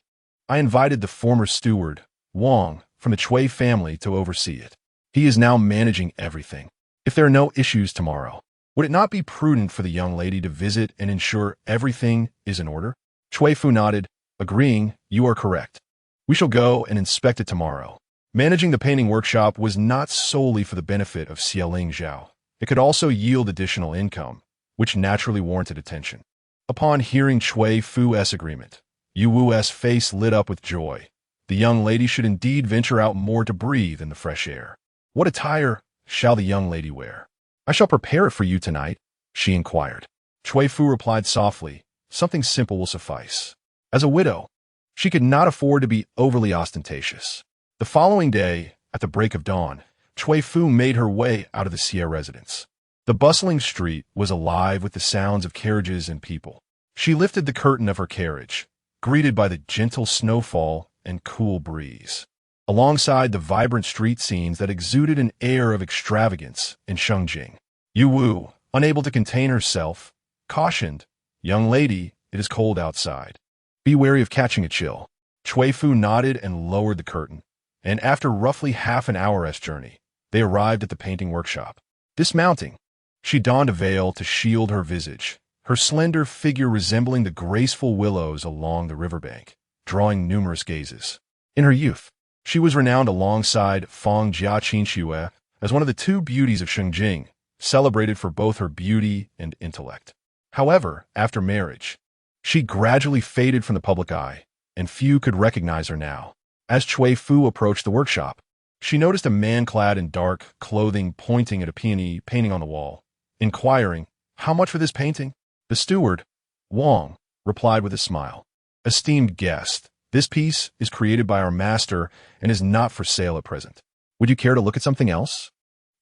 "I invited the former steward, Wang, from the Cui family to oversee it. He is now managing everything. If there are no issues tomorrow, would it not be prudent for the young lady to visit and ensure everything is in order?" Cui Fu nodded, agreeing, "You are correct. We shall go and inspect it tomorrow." Managing the painting workshop was not solely for the benefit of Xie Lingzhao. It could also yield additional income, which naturally warranted attention. Upon hearing Cui Fu's agreement, Yu Wu's face lit up with joy. The young lady should indeed venture out more to breathe in the fresh air. "What attire shall the young lady wear?" "I shall prepare it for you tonight," she inquired. Cui Fu replied softly, "Something simple will suffice." As a widow, she could not afford to be overly ostentatious. The following day, at the break of dawn, Cui Fu made her way out of the Xie residence. The bustling street was alive with the sounds of carriages and people. She lifted the curtain of her carriage, greeted by the gentle snowfall and cool breeze, alongside the vibrant street scenes that exuded an air of extravagance and Shengjing. Yu Wu, unable to contain herself, cautioned, "Young lady, it is cold outside. Be wary of catching a chill." Cui Fu nodded and lowered the curtain, and after roughly half an hour's journey, they arrived at the painting workshop. Dismounting, she donned a veil to shield her visage, her slender figure resembling the graceful willows along the riverbank, drawing numerous gazes. In her youth, she was renowned alongside Fang Jiaqinxue as one of the two beauties of Shengjing, celebrated for both her beauty and intellect. However, after marriage, she gradually faded from the public eye, and few could recognize her now. As Cui Fu approached the workshop, she noticed a man clad in dark clothing pointing at a peony painting on the wall, inquiring, How much for this painting? The steward, Wang, replied with a smile. Esteemed guest, this piece is created by our master and is not for sale at present. Would you care to look at something else?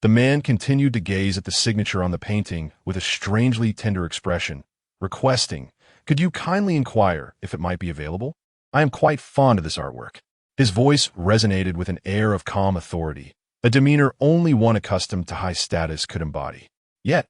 The man continued to gaze at the signature on the painting with a strangely tender expression, requesting, "Could you kindly inquire if it might be available? I am quite fond of this artwork." His voice resonated with an air of calm authority, a demeanor only one accustomed to high status could embody. Yet,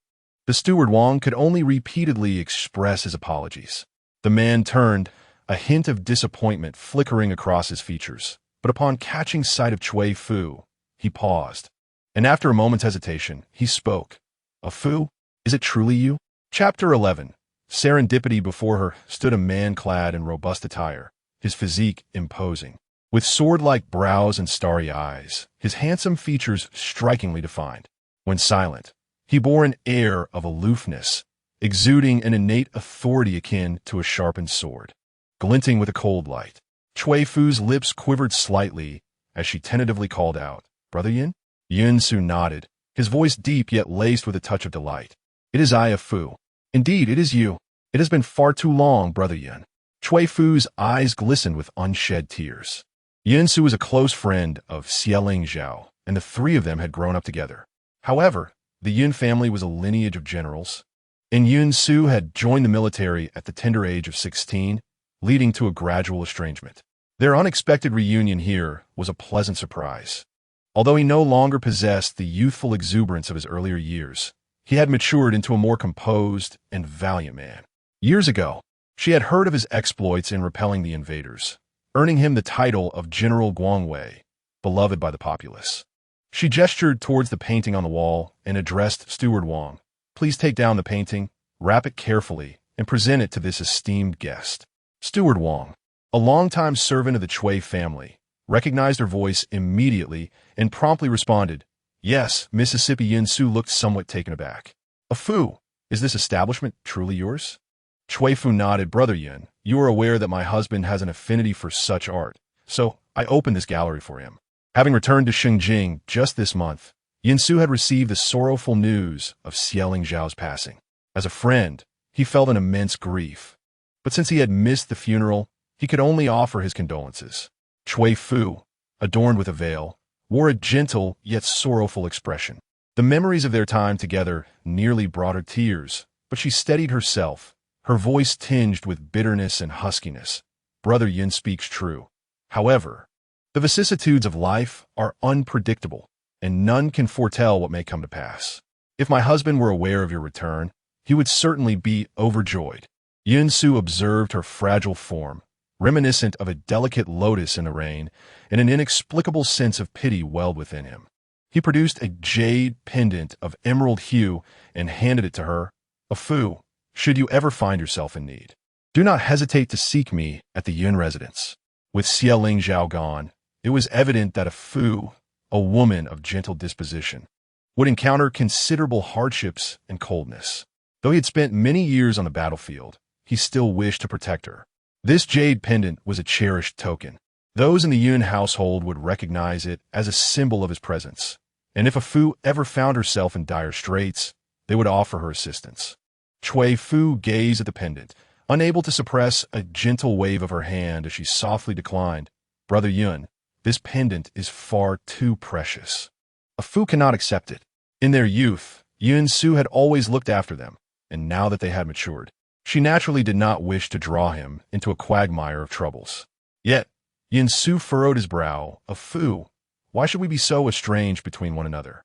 the steward Wang could only repeatedly express his apologies. The man turned, a hint of disappointment flickering across his features, but upon catching sight of Cui Fu, he paused. And after a moment's hesitation, he spoke. "A Fu? Is it truly you?" Chapter 11. Serendipity. Before her stood a man clad in robust attire, his physique imposing. With sword-like brows and starry eyes, his handsome features strikingly defined. When silent, he bore an air of aloofness, exuding an innate authority akin to a sharpened sword. Glinting with a cold light, Cui Fu's lips quivered slightly as she tentatively called out, "Brother Yin?" Yun Su nodded, his voice deep yet laced with a touch of delight. "It is I, a Fu. Indeed, it is you. It has been far too long, Brother Yun." Cui Fu's eyes glistened with unshed tears. Yun Su was a close friend of Xie Qingxi, and the three of them had grown up together. However, the Yun family was a lineage of generals, and Yun Su had joined the military at the tender age of 16, leading to a gradual estrangement. Their unexpected reunion here was a pleasant surprise. Although he no longer possessed the youthful exuberance of his earlier years, he had matured into a more composed and valiant man. Years ago, she had heard of his exploits in repelling the invaders, earning him the title of General Guangwei, beloved by the populace. She gestured towards the painting on the wall and addressed Steward Wang. "Please take down the painting, wrap it carefully, and present it to this esteemed guest." Steward Wang, a longtime servant of the Cui family, recognized her voice immediately and promptly responded, "Yes." Mississippi Yun Su looked somewhat taken aback. "A Fu, is this establishment truly yours?" Cui Fu nodded. "Brother Yun, you are aware that my husband has an affinity for such art, so I opened this gallery for him." Having returned to Xinjiang just this month, Yun Su had received the sorrowful news of Xie Qingxi's passing. As a friend, he felt an immense grief. But since he had missed the funeral, he could only offer his condolences. Cui Fu, adorned with a veil, wore a gentle yet sorrowful expression. The memories of their time together nearly brought her tears, but she steadied herself, her voice tinged with bitterness and huskiness. "Brother Yin speaks true. However, the vicissitudes of life are unpredictable, and none can foretell what may come to pass. If my husband were aware of your return, he would certainly be overjoyed." Yun Su observed her fragile form, reminiscent of a delicate lotus in the rain, and an inexplicable sense of pity welled within him. He produced a jade pendant of emerald hue and handed it to her. "A Fu, should you ever find yourself in need, do not hesitate to seek me at the Yun residence." With Xie Qingxi gone, it was evident that a Fu, a woman of gentle disposition, would encounter considerable hardships and coldness. Though he had spent many years on the battlefield, he still wished to protect her. This jade pendant was a cherished token. Those in the Yun household would recognize it as a symbol of his presence, and if a Fu ever found herself in dire straits, they would offer her assistance. Cui Fu gazed at the pendant, unable to suppress a gentle wave of her hand as she softly declined, "Brother Yun, this pendant is far too precious. A Fu cannot accept it." In their youth, Yun Su had always looked after them, and now that they had matured, she naturally did not wish to draw him into a quagmire of troubles. Yet, Yun Su furrowed his brow. "A Fu, why should we be so estranged between one another?"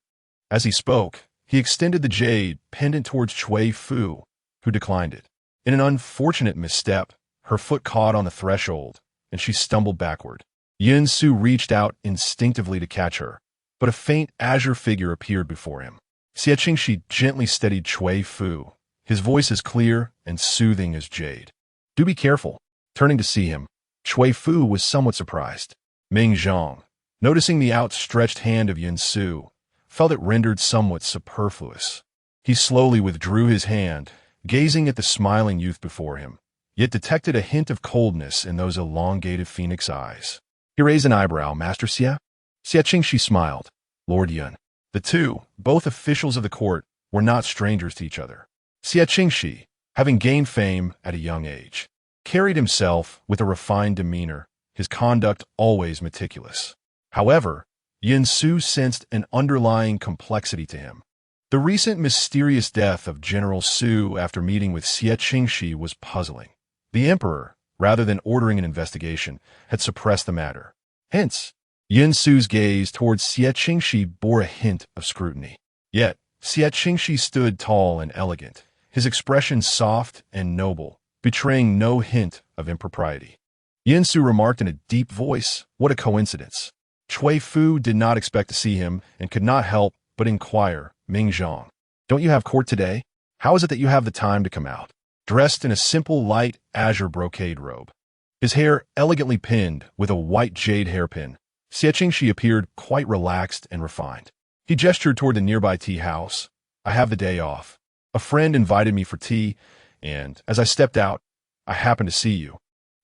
As he spoke, he extended the jade pendant towards Cui Fu, who declined it. In an unfortunate misstep, her foot caught on the threshold, and she stumbled backward. Yun Su reached out instinctively to catch her, but a faint azure figure appeared before him. Xie Qingxi gently steadied Cui Fu, his voice as clear and soothing as jade. "Do be careful." Turning to see him, Cui Fu was somewhat surprised. Ming Zhang, noticing the outstretched hand of Yun Su, felt it rendered somewhat superfluous. He slowly withdrew his hand, gazing at the smiling youth before him, yet detected a hint of coldness in those elongated phoenix eyes. He raised an eyebrow. "Master Xie?" Xie Qingxi smiled. "Lord Yun." The two, both officials of the court, were not strangers to each other. Xie Qingxi, having gained fame at a young age, carried himself with a refined demeanor, his conduct always meticulous. However, Yin Su sensed an underlying complexity to him. The recent mysterious death of General Su after meeting with Xie Qingxi was puzzling. The emperor, rather than ordering an investigation, had suppressed the matter. Hence, Yin Su's gaze towards Xie Qingxi bore a hint of scrutiny. Yet, Xie Qingxi stood tall and elegant, his expression soft and noble, betraying no hint of impropriety. Yin Su remarked in a deep voice, "What a coincidence." Cui Fu did not expect to see him and could not help but inquire, "Ming Zhang, don't you have court today? How is it that you have the time to come out?" Dressed in a simple light azure brocade robe, his hair elegantly pinned with a white jade hairpin, Xie Qingxi appeared quite relaxed and refined. He gestured toward the nearby tea house. "I have the day off. A friend invited me for tea, and as I stepped out, I happened to see you."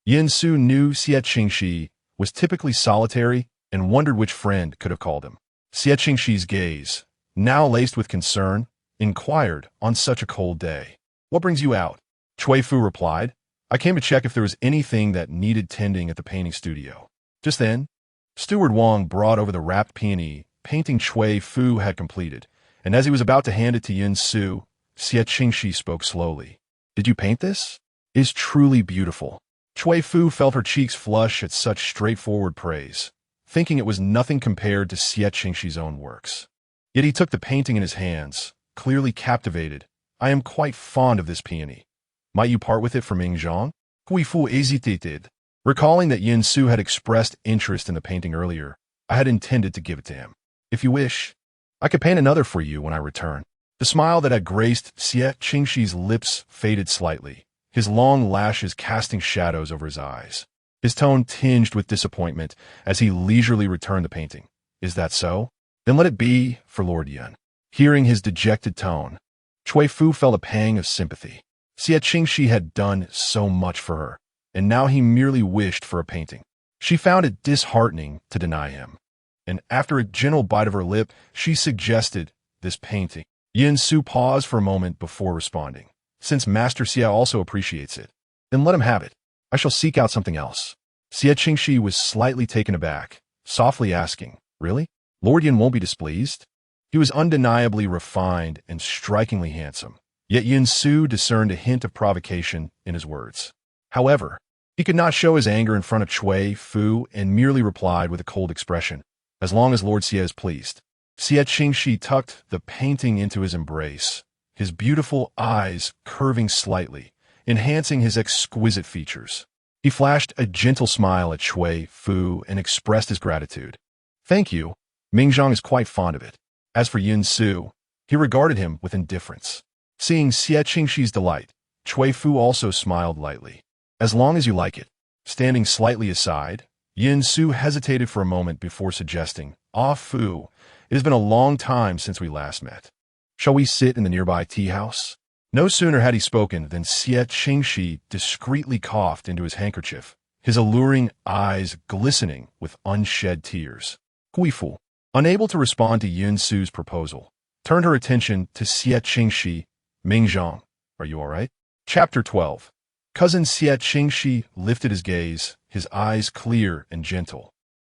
Yin Su knew Xie Qingxi was typically solitary and wondered which friend could have called him. Xie Qingxi's gaze, now laced with concern, inquired on such a cold day, "What brings you out?" Cui Fu replied, "I came to check if there was anything that needed tending at the painting studio." Just then, Steward Wang brought over the wrapped peony painting Cui Fu had completed, and as he was about to hand it to Yin Su, Xie Qingxi spoke slowly. "Did you paint this? It is truly beautiful." Cui Fu felt her cheeks flush at such straightforward praise, thinking it was nothing compared to Xie Qingxi's own works. Yet he took the painting in his hands, clearly captivated. "I am quite fond of this peony. Might you part with it for Ming Zhang?" Cui Fu hesitated. Recalling that Yin Su had expressed interest in the painting earlier, "I had intended to give it to him. If you wish, I could paint another for you when I return." The smile that had graced Xie Qingxi's lips faded slightly, his long lashes casting shadows over his eyes. His tone tinged with disappointment as he leisurely returned the painting. "Is that so? Then let it be for Lord Yin." Hearing his dejected tone, Cui Fu felt a pang of sympathy. Xie Qingxi had done so much for her, and now he merely wished for a painting. She found it disheartening to deny him, and after a gentle bite of her lip, she suggested this painting. Yin Su paused for a moment before responding. "Since Master Xie also appreciates it, then let him have it. I shall seek out something else." Xie Qingxi was slightly taken aback, softly asking, "Really? Lord Yin won't be displeased?" He was undeniably refined and strikingly handsome, yet Yin Su discerned a hint of provocation in his words. However, he could not show his anger in front of Cui Fu and merely replied with a cold expression, "As long as Lord Xie is pleased." Xie Qingxi tucked the painting into his embrace, his beautiful eyes curving slightly, enhancing his exquisite features. He flashed a gentle smile at Cui Fu and expressed his gratitude. "Thank you. Ming Zhang is quite fond of it." As for Yin Su, he regarded him with indifference. Seeing Xie Qingxi's delight, Cui Fu also smiled lightly. "As long as you like it." Standing slightly aside, Yin Su hesitated for a moment before suggesting, "Ah Fu, it has been a long time since we last met. Shall we sit in the nearby tea house?" No sooner had he spoken than Xie Qingxi discreetly coughed into his handkerchief, his alluring eyes glistening with unshed tears. Cui Fu, unable to respond to Yin Su's proposal, turned her attention to Xie Qingxi. "Ming Zhang, are you all right?" Chapter 12. Cousin Xie Qingxi lifted his gaze, his eyes clear and gentle,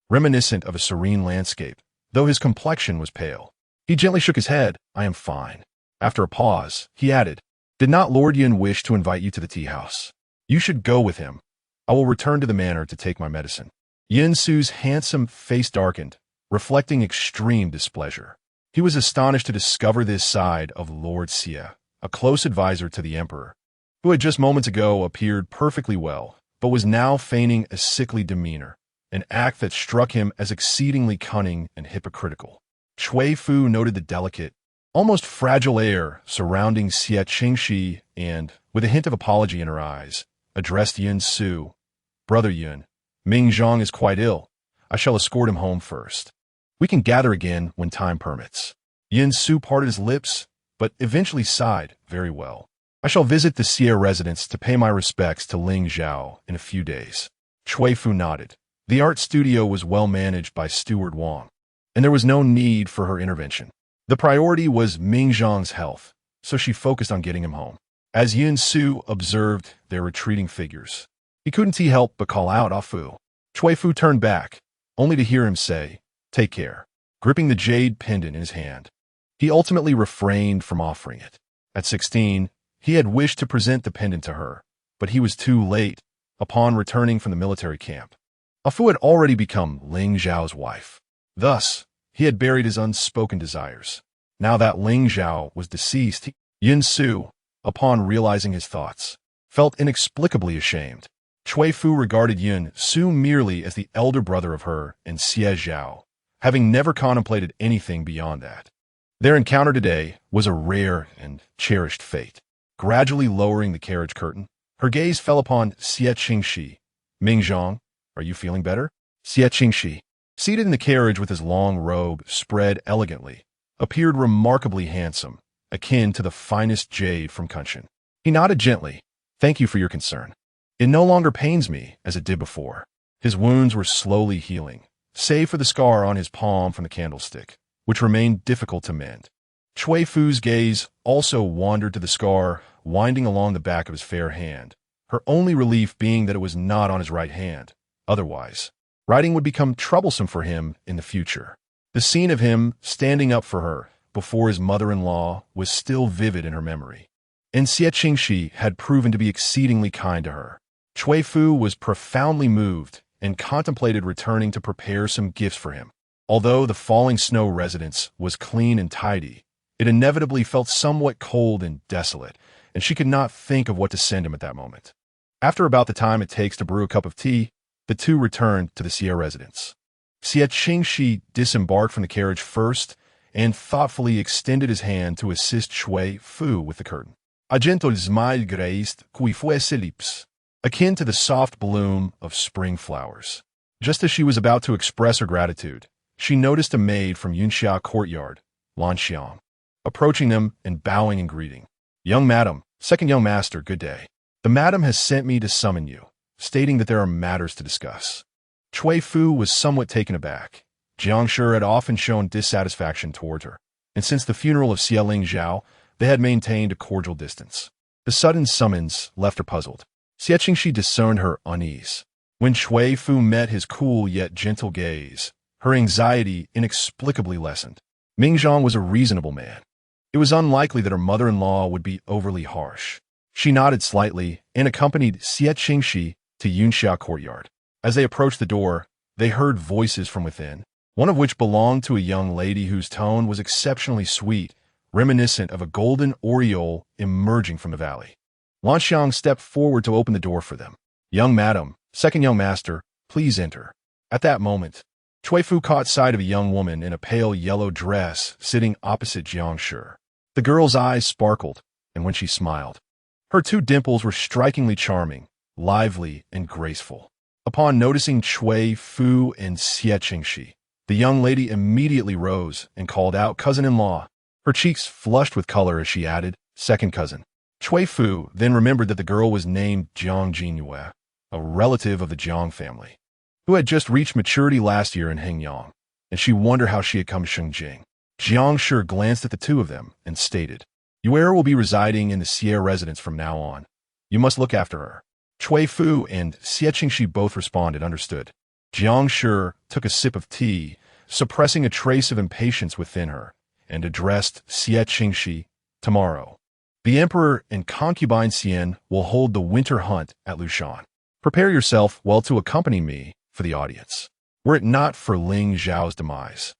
reminiscent of a serene landscape, though his complexion was pale. He gently shook his head. "I am fine." After a pause, he added, "Did not Lord Yin wish to invite you to the tea house? You should go with him. I will return to the manor to take my medicine." Yin Su's handsome face darkened, reflecting extreme displeasure. He was astonished to discover this side of Lord Xie, a close advisor to the emperor, who had just moments ago appeared perfectly well, but was now feigning a sickly demeanor, an act that struck him as exceedingly cunning and hypocritical. Cui Fu noted the delicate, almost fragile air surrounding Xie Qingxi and, with a hint of apology in her eyes, addressed Yin Su. "Brother Yin, Ming Zhang is quite ill. I shall escort him home first. We can gather again when time permits." Yin Su parted his lips, but eventually sighed, "Very well. I shall visit the Xie residence to pay my respects to Ling Zhao in a few days." Cui Fu nodded. The art studio was well managed by Steward Wang, and there was no need for her intervention. The priority was Ming Zhang's health, so she focused on getting him home. As Yun Su observed their retreating figures, he couldn't help but call out Ah Fu. Cui Fu turned back, only to hear him say, "Take care," gripping the jade pendant in his hand. He ultimately refrained from offering it. At 16, he had wished to present the pendant to her, but he was too late. Upon returning from the military camp, Ah Fu had already become Ling Zhao's wife. Thus, he had buried his unspoken desires. Now that Ling Zhao was deceased, Yun Su, upon realizing his thoughts, felt inexplicably ashamed. Cui Fu regarded Yun Su merely as the elder brother of her and Xie Zhao, having never contemplated anything beyond that. Their encounter today was a rare and cherished fate. Gradually lowering the carriage curtain, her gaze fell upon Xie Qingxi. "Mingzhong, are you feeling better?" Xie Qingxi, seated in the carriage with his long robe spread elegantly, appeared remarkably handsome, akin to the finest jade from Kunshan. He nodded gently. "Thank you for your concern. It no longer pains me as it did before." His wounds were slowly healing, save for the scar on his palm from the candlestick, which remained difficult to mend. Cui Fu's gaze also wandered to the scar winding along the back of his fair hand, her only relief being that it was not on his right hand. Otherwise, writing would become troublesome for him in the future. The scene of him standing up for her before his mother-in-law was still vivid in her memory. And Xie Qingxi had proven to be exceedingly kind to her. Cui Fu was profoundly moved and contemplated returning to prepare some gifts for him. Although the falling snow residence was clean and tidy, it inevitably felt somewhat cold and desolate, and she could not think of what to send him at that moment. After about the time it takes to brew a cup of tea, the two returned to the Xie residence. Xie Qingxi disembarked from the carriage first and thoughtfully extended his hand to assist Cui Fu with the curtain. A gentle smile graced Cui Fu's lips, akin to the soft bloom of spring flowers. Just as she was about to express her gratitude, she noticed a maid from Yunxia courtyard, Lan Xiang, approaching them and bowing in greeting. "Young madam, second young master, good day. The madam has sent me to summon you, stating that there are matters to discuss." Cui Fu was somewhat taken aback. Jiangshi had often shown dissatisfaction towards her, and since the funeral of Xie Ling Zhao, they had maintained a cordial distance. The sudden summons left her puzzled. Xie Qingxi discerned her unease. When Cui Fu met his cool yet gentle gaze, her anxiety inexplicably lessened. Mingzhong was a reasonable man. It was unlikely that her mother-in-law would be overly harsh. She nodded slightly and accompanied Xie Qingxi to Yunxia courtyard. As they approached the door, they heard voices from within, one of which belonged to a young lady whose tone was exceptionally sweet, reminiscent of a golden aureole emerging from the valley. Lan Xiang stepped forward to open the door for them. "Young madam, second young master, please enter." At that moment, Cui Fu caught sight of a young woman in a pale yellow dress sitting opposite Jiangshi. The girl's eyes sparkled, and when she smiled, her two dimples were strikingly charming, lively, and graceful. Upon noticing Cui Fu and Xie Qingxi, the young lady immediately rose and called out, "Cousin-in-law." Her cheeks flushed with color as she added, "Second cousin." Cui Fu then remembered that the girl was named Jiang Jinyue, a relative of the Jiang family, who had just reached maturity last year in Hengyang, and she wondered how she had come to Shengjing. Jiangshi glanced at the two of them and stated, "Yue will be residing in the Xie residence from now on. You must look after her." Cui Fu and Xie Qingxi both responded, "Understood." Jiangshi took a sip of tea, suppressing a trace of impatience within her, and addressed Xie Qingxi, "Tomorrow, the emperor and concubine Xian will hold the winter hunt at Lushan. Prepare yourself well to accompany me for the audience. Were it not for Ling Zhao's demise,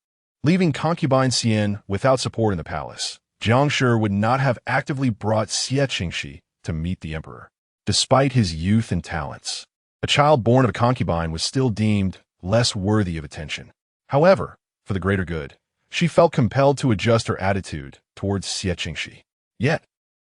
leaving concubine Xian without support in the palace, Jiangshi would not have actively brought Xie Qingxi to meet the emperor. Despite his youth and talents, a child born of a concubine was still deemed less worthy of attention. However, for the greater good, she felt compelled to adjust her attitude towards Xie Qingxi. Yet,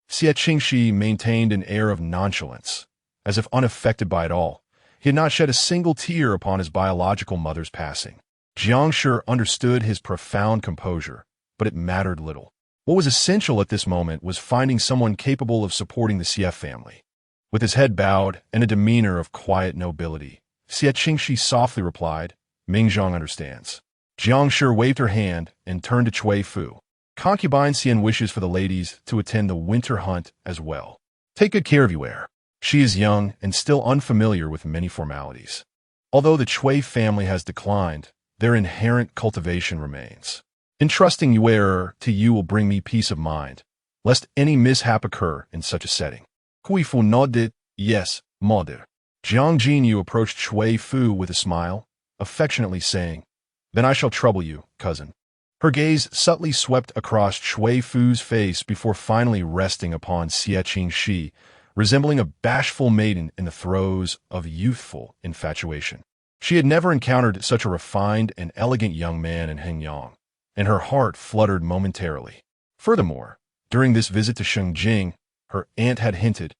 Xie Qingxi maintained an air of nonchalance, as if unaffected by it all. He had not shed a single tear upon his biological mother's passing. Jiangshi understood his profound composure, but it mattered little. What was essential at this moment was finding someone capable of supporting the Xie family. With his head bowed and a demeanor of quiet nobility, Xie Qingxi softly replied, "Mingzhong understands." Jiangshi waved her hand and turned to Cui Fu. Concubine Xian wishes for the ladies to attend the winter hunt as well. Take good care of you, heir. She is young and still unfamiliar with many formalities. Although the Cui family has declined, their inherent cultivation remains. Entrusting you, heir, to you will bring me peace of mind, lest any mishap occur in such a setting. Cui Fu nodded, yes, mother. Jiang Jinyu approached Cui Fu with a smile, affectionately saying, then I shall trouble you, cousin. Her gaze subtly swept across Cui Fu's face before finally resting upon Xie Qingxi, resembling a bashful maiden in the throes of youthful infatuation. She had never encountered such a refined and elegant young man in Hengyang, and her heart fluttered momentarily. Furthermore, during this visit to Shengjing, her aunt had hinted,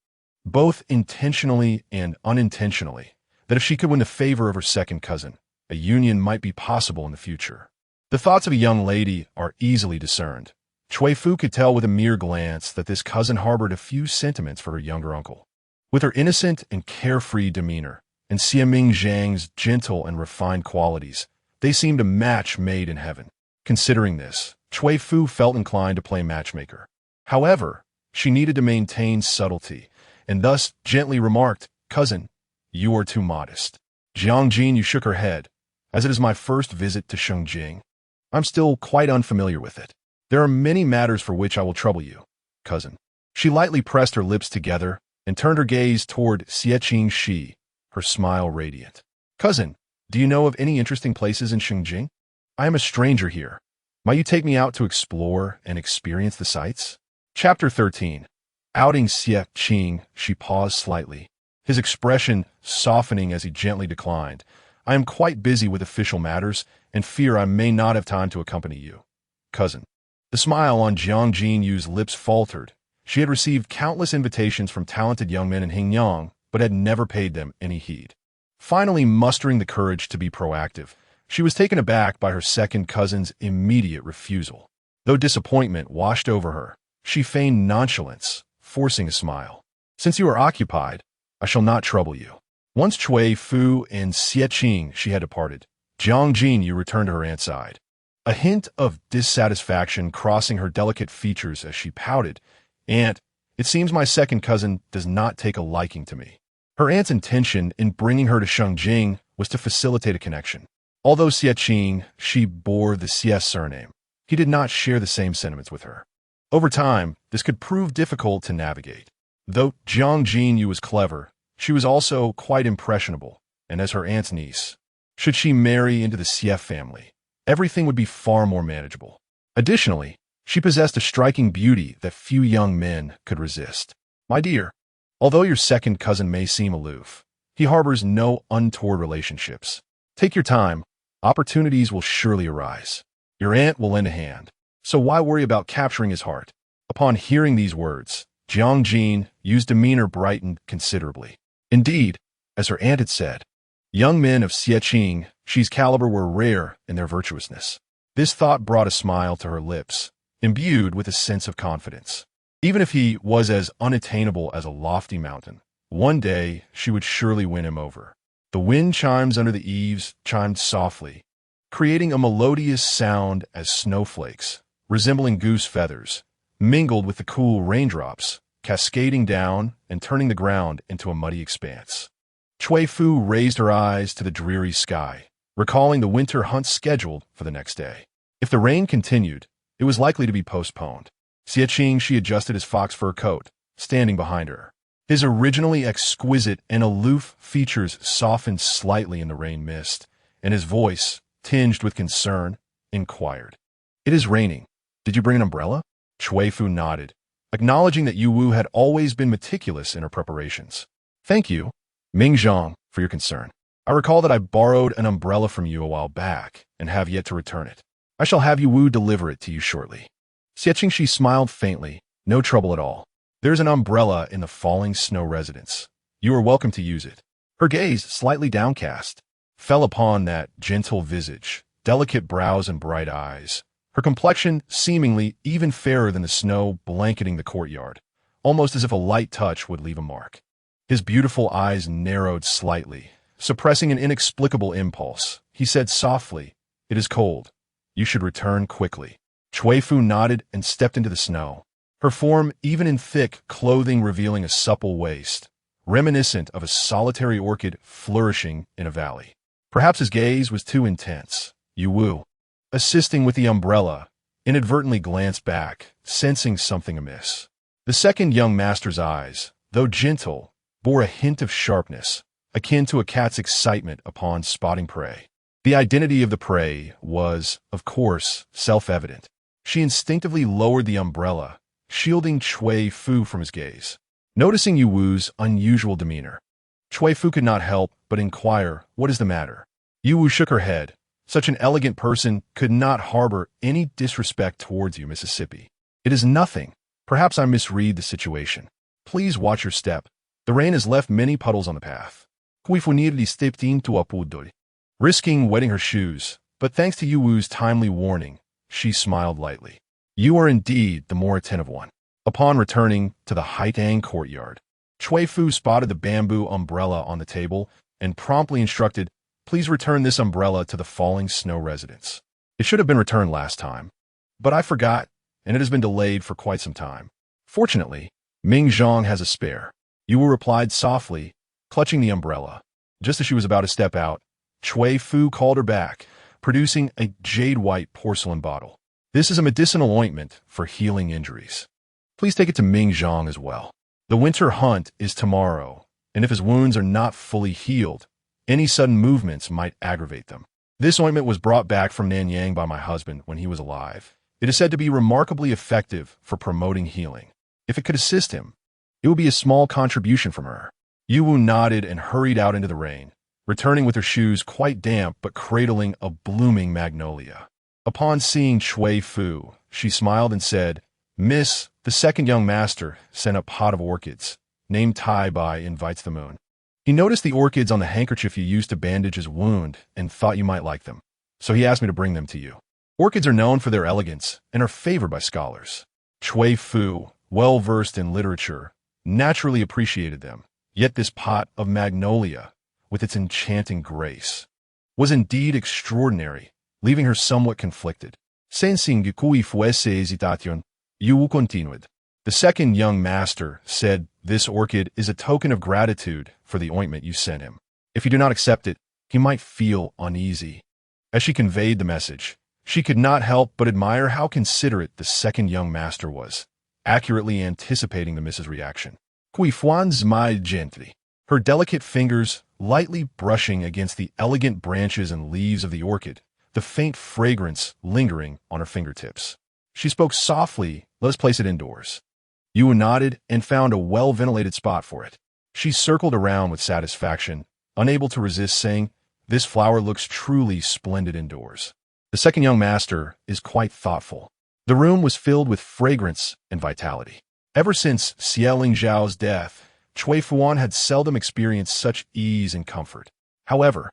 both intentionally and unintentionally, that if she could win the favor of her second cousin, a union might be possible in the future. The thoughts of a young lady are easily discerned. Cui Fu could tell with a mere glance that this cousin harbored a few sentiments for her younger uncle. With her innocent and carefree demeanor, and Xie Mingzhang's gentle and refined qualities, they seemed a match made in heaven. Considering this, Cui Fu felt inclined to play matchmaker. However, she needed to maintain subtlety, and thus gently remarked, cousin, you are too modest. Jiang Jinyu shook her head. As it is my first visit to Shengjing, I'm still quite unfamiliar with it. There are many matters for which I will trouble you, cousin. She lightly pressed her lips together and turned her gaze toward Xie Qingxi, her smile radiant. Cousin, do you know of any interesting places in Shengjing? I am a stranger here. Might you take me out to explore and experience the sights? Chapter 13. Outing Xie Qingxi, she paused slightly, his expression softening as he gently declined. I am quite busy with official matters and fear I may not have time to accompany you, cousin. The smile on Jiang Jinyu's lips faltered. She had received countless invitations from talented young men in Hengyang, but had never paid them any heed. Finally mustering the courage to be proactive, she was taken aback by her second cousin's immediate refusal. Though disappointment washed over her, she feigned nonchalance, forcing a smile. Since you are occupied, I shall not trouble you. Once Cui Fu and Xie Qingxi had departed, Jiang Jinyu returned to her aunt's side. A hint of dissatisfaction crossing her delicate features as she pouted, Aunt, it seems my second cousin does not take a liking to me. Her aunt's intention in bringing her to Shengjing was to facilitate a connection. Although Xie Qingxi bore the Xie surname, he did not share the same sentiments with her. Over time, this could prove difficult to navigate. Though Jiang Jinyu was clever, she was also quite impressionable, and as her aunt's niece, should she marry into the Xie family, everything would be far more manageable. Additionally, she possessed a striking beauty that few young men could resist. My dear, although your second cousin may seem aloof, he harbors no untoward relationships. Take your time. Opportunities will surely arise. Your aunt will lend a hand, so why worry about capturing his heart? Upon hearing these words, Jiang Jinyu's demeanor brightened considerably. Indeed, as her aunt had said, young men of Xie Qingxi's caliber were rare in their virtuousness. This thought brought a smile to her lips, imbued with a sense of confidence. Even if he was as unattainable as a lofty mountain, one day she would surely win him over. The wind chimes under the eaves chimed softly, creating a melodious sound as snowflakes, resembling goose feathers, mingled with the cool raindrops, cascading down and turning the ground into a muddy expanse. Cui Fu raised her eyes to the dreary sky, recalling the winter hunt scheduled for the next day. If the rain continued, it was likely to be postponed. Xie Qingxi adjusted his fox fur coat, standing behind her. His originally exquisite and aloof features softened slightly in the rain mist, and his voice, tinged with concern, inquired, "It is raining. Did you bring an umbrella?" Cui Fu nodded, acknowledging that Yu Wu had always been meticulous in her preparations. "Thank you, Ming Zhang, for your concern. I recall that I borrowed an umbrella from you a while back and have yet to return it. I shall have Yu Wu deliver it to you shortly." Xie Qingxi smiled faintly. "No trouble at all. There's an umbrella in the falling snow residence. You are welcome to use it." Her gaze, slightly downcast, fell upon that gentle visage, delicate brows and bright eyes, her complexion seemingly even fairer than the snow blanketing the courtyard, almost as if a light touch would leave a mark. His beautiful eyes narrowed slightly, suppressing an inexplicable impulse. He said softly, "It is cold. You should return quickly." Cui Fu nodded and stepped into the snow, her form even in thick clothing revealing a supple waist, reminiscent of a solitary orchid flourishing in a valley. Perhaps his gaze was too intense. Yu Wu, assisting with the umbrella, inadvertently glanced back, sensing something amiss. The second young master's eyes, though gentle, bore a hint of sharpness, akin to a cat's excitement upon spotting prey. The identity of the prey was, of course, self-evident. She instinctively lowered the umbrella, shielding Cui Fu from his gaze. Noticing Yu Wu's unusual demeanor, Cui Fu could not help but inquire, "What is the matter?" Yu Wu shook her head. "Such an elegant person could not harbor any disrespect towards you, Mississippi. It is nothing. Perhaps I misread the situation. Please watch your step. The rain has left many puddles on the path." Cui Fu nearly stepped into a puddle, risking wetting her shoes, but thanks to Yu Wu's timely warning, she smiled lightly. "You are indeed the more attentive one." Upon returning to the Haitang courtyard, Cui Fu spotted the bamboo umbrella on the table and promptly instructed, "Please return this umbrella to the falling snow residence. It should have been returned last time, but I forgot, and it has been delayed for quite some time. Fortunately, Ming Zhang has a spare." Yu Wu replied softly, clutching the umbrella. Just as she was about to step out, Cui Fu called her back, producing a jade-white porcelain bottle. "This is a medicinal ointment for healing injuries. Please take it to Ming Zhang as well. The winter hunt is tomorrow, and if his wounds are not fully healed, any sudden movements might aggravate them. This ointment was brought back from Nanyang by my husband when he was alive. It is said to be remarkably effective for promoting healing. If it could assist him, it would be a small contribution from her." Yu Wu nodded and hurried out into the rain, returning with her shoes quite damp but cradling a blooming magnolia. Upon seeing Cui Fu, she smiled and said, "Miss, the second young master sent a pot of orchids, named Tai Bai invites the moon. He noticed the orchids on the handkerchief you used to bandage his wound and thought you might like them, so he asked me to bring them to you. Orchids are known for their elegance and are favored by scholars." Cui Fu, well versed in literature, naturally appreciated them, yet this pot of magnolia, with its enchanting grace, was indeed extraordinary, leaving her somewhat conflicted. Sensing Cui Fu's hesitation, Yu Wu continued. "The second young master said this orchid is a token of gratitude for the ointment you sent him. If you do not accept it, he might feel uneasy." As she conveyed the message, she could not help but admire how considerate the second young master was, accurately anticipating the miss's reaction. Cui Fuan smiled gently, her delicate fingers lightly brushing against the elegant branches and leaves of the orchid, the faint fragrance lingering on her fingertips. She spoke softly, "Let us place it indoors." Yu Wu nodded and found a well-ventilated spot for it. She circled around with satisfaction, unable to resist saying, "This flower looks truly splendid indoors." The second young master is quite thoughtful. The room was filled with fragrance and vitality. Ever since Xie Lingzhao's death, Cui Fuan had seldom experienced such ease and comfort. However,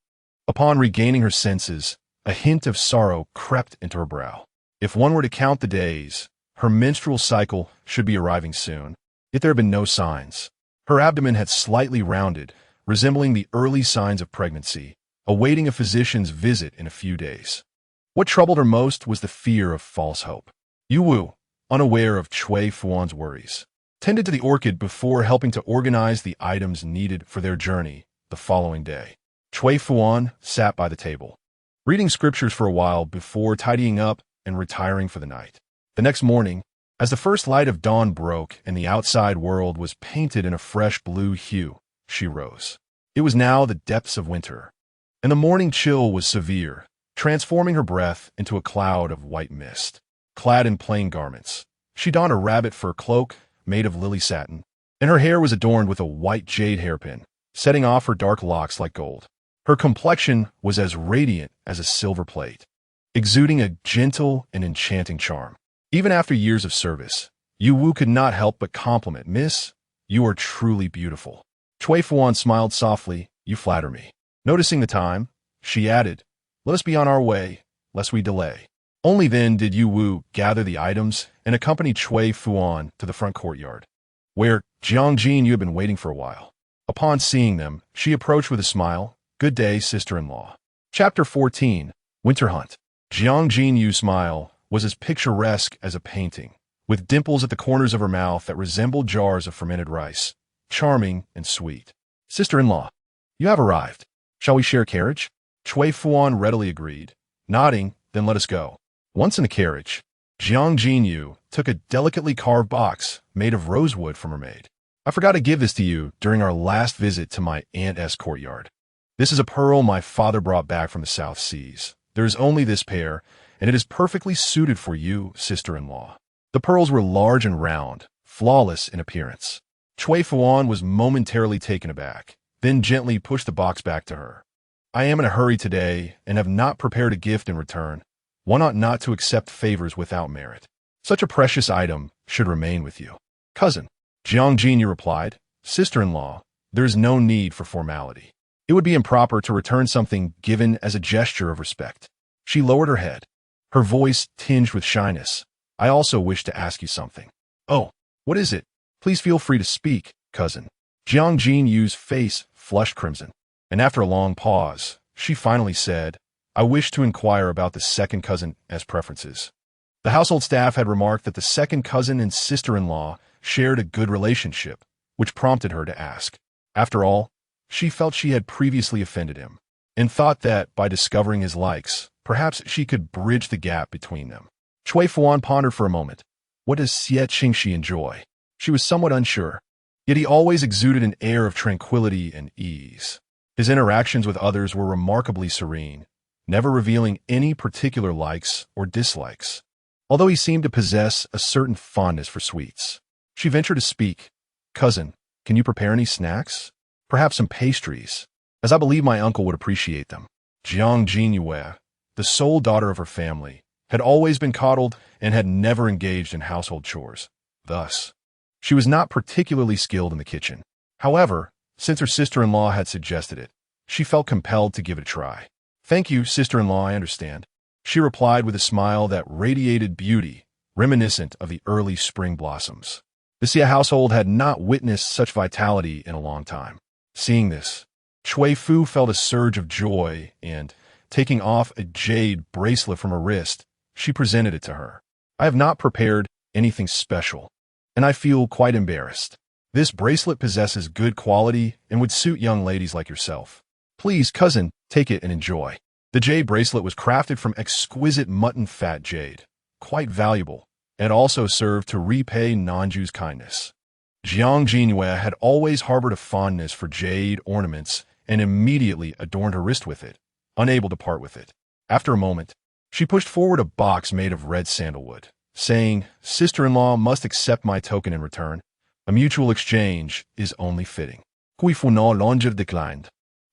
upon regaining her senses, a hint of sorrow crept into her brow. If one were to count the days, her menstrual cycle should be arriving soon, yet there had been no signs. Her abdomen had slightly rounded, resembling the early signs of pregnancy, awaiting a physician's visit in a few days. What troubled her most was the fear of false hope. Yu Wu, unaware of Cui Fuan's worries, tended to the orchid before helping to organize the items needed for their journey the following day. Cui Fuan sat by the table, reading scriptures for a while before tidying up and retiring for the night. The next morning, as the first light of dawn broke and the outside world was painted in a fresh blue hue, she rose. It was now the depths of winter, and the morning chill was severe, transforming her breath into a cloud of white mist. Clad in plain garments, she donned a rabbit fur cloak made of lily satin, and her hair was adorned with a white jade hairpin, setting off her dark locks like gold. Her complexion was as radiant as a silver plate, exuding a gentle and enchanting charm. Even after years of service, Yu Wu could not help but compliment, "Miss, you are truly beautiful." Cui Fuan smiled softly, "You flatter me." Noticing the time, she added, "Let us be on our way, lest we delay." Only then did Yu Wu gather the items and accompany Cui Fuan to the front courtyard, where Jiang Jin had been waiting for a while. Upon seeing them, she approached with a smile, "Good day, sister-in-law." Chapter 14, Winter Hunt. Jiang Jin Yu's smile was as picturesque as a painting, with dimples at the corners of her mouth that resembled jars of fermented rice, charming and sweet. Sister-in-law, you have arrived. Shall we share a carriage? Cui Fu readily agreed, nodding, then let us go. Once in a carriage, Jiang Jinyu took a delicately carved box made of rosewood from her maid. I forgot to give this to you during our last visit to my aunt's courtyard. This is a pearl my father brought back from the South Seas. There is only this pair, and it is perfectly suited for you, sister-in-law. The pearls were large and round, flawless in appearance. Cui Fu was momentarily taken aback, then gently pushed the box back to her. I am in a hurry today and have not prepared a gift in return. One ought not to accept favors without merit. Such a precious item should remain with you. Cousin, Jiang Jinyu replied, sister-in-law, there is no need for formality. It would be improper to return something given as a gesture of respect. She lowered her head, her voice tinged with shyness. I also wish to ask you something. Oh, what is it? Please feel free to speak, cousin. Jiang Jinyu's face flushed crimson, and after a long pause, she finally said, I wish to inquire about the second cousin as preferences. The household staff had remarked that the second cousin and sister-in-law shared a good relationship, which prompted her to ask. After all, she felt she had previously offended him, and thought that, by discovering his likes, perhaps she could bridge the gap between them. Cui Fu pondered for a moment. What does Xie Qingxi enjoy? She was somewhat unsure, yet he always exuded an air of tranquility and ease. His interactions with others were remarkably serene, never revealing any particular likes or dislikes, although he seemed to possess a certain fondness for sweets. She ventured to speak. Cousin, can you prepare any snacks? Perhaps some pastries, as I believe my uncle would appreciate them. Jiang Jinyue, the sole daughter of her family, had always been coddled and had never engaged in household chores. Thus, she was not particularly skilled in the kitchen. However, since her sister-in-law had suggested it, she felt compelled to give it a try. Thank you, sister-in-law, I understand. She replied with a smile that radiated beauty, reminiscent of the early spring blossoms. The Xie household had not witnessed such vitality in a long time. Seeing this, Cui Fu felt a surge of joy and, taking off a jade bracelet from her wrist, she presented it to her. I have not prepared anything special, and I feel quite embarrassed. This bracelet possesses good quality and would suit young ladies like yourself. Please, cousin, take it and enjoy. The jade bracelet was crafted from exquisite mutton fat jade, quite valuable, and also served to repay Nanju's kindness. Jiang Jinyue had always harbored a fondness for jade ornaments and immediately adorned her wrist with it, unable to part with it. After a moment, she pushed forward a box made of red sandalwood, saying, Sister-in-law must accept my token in return. A mutual exchange is only fitting. Cui Fu no longer declined.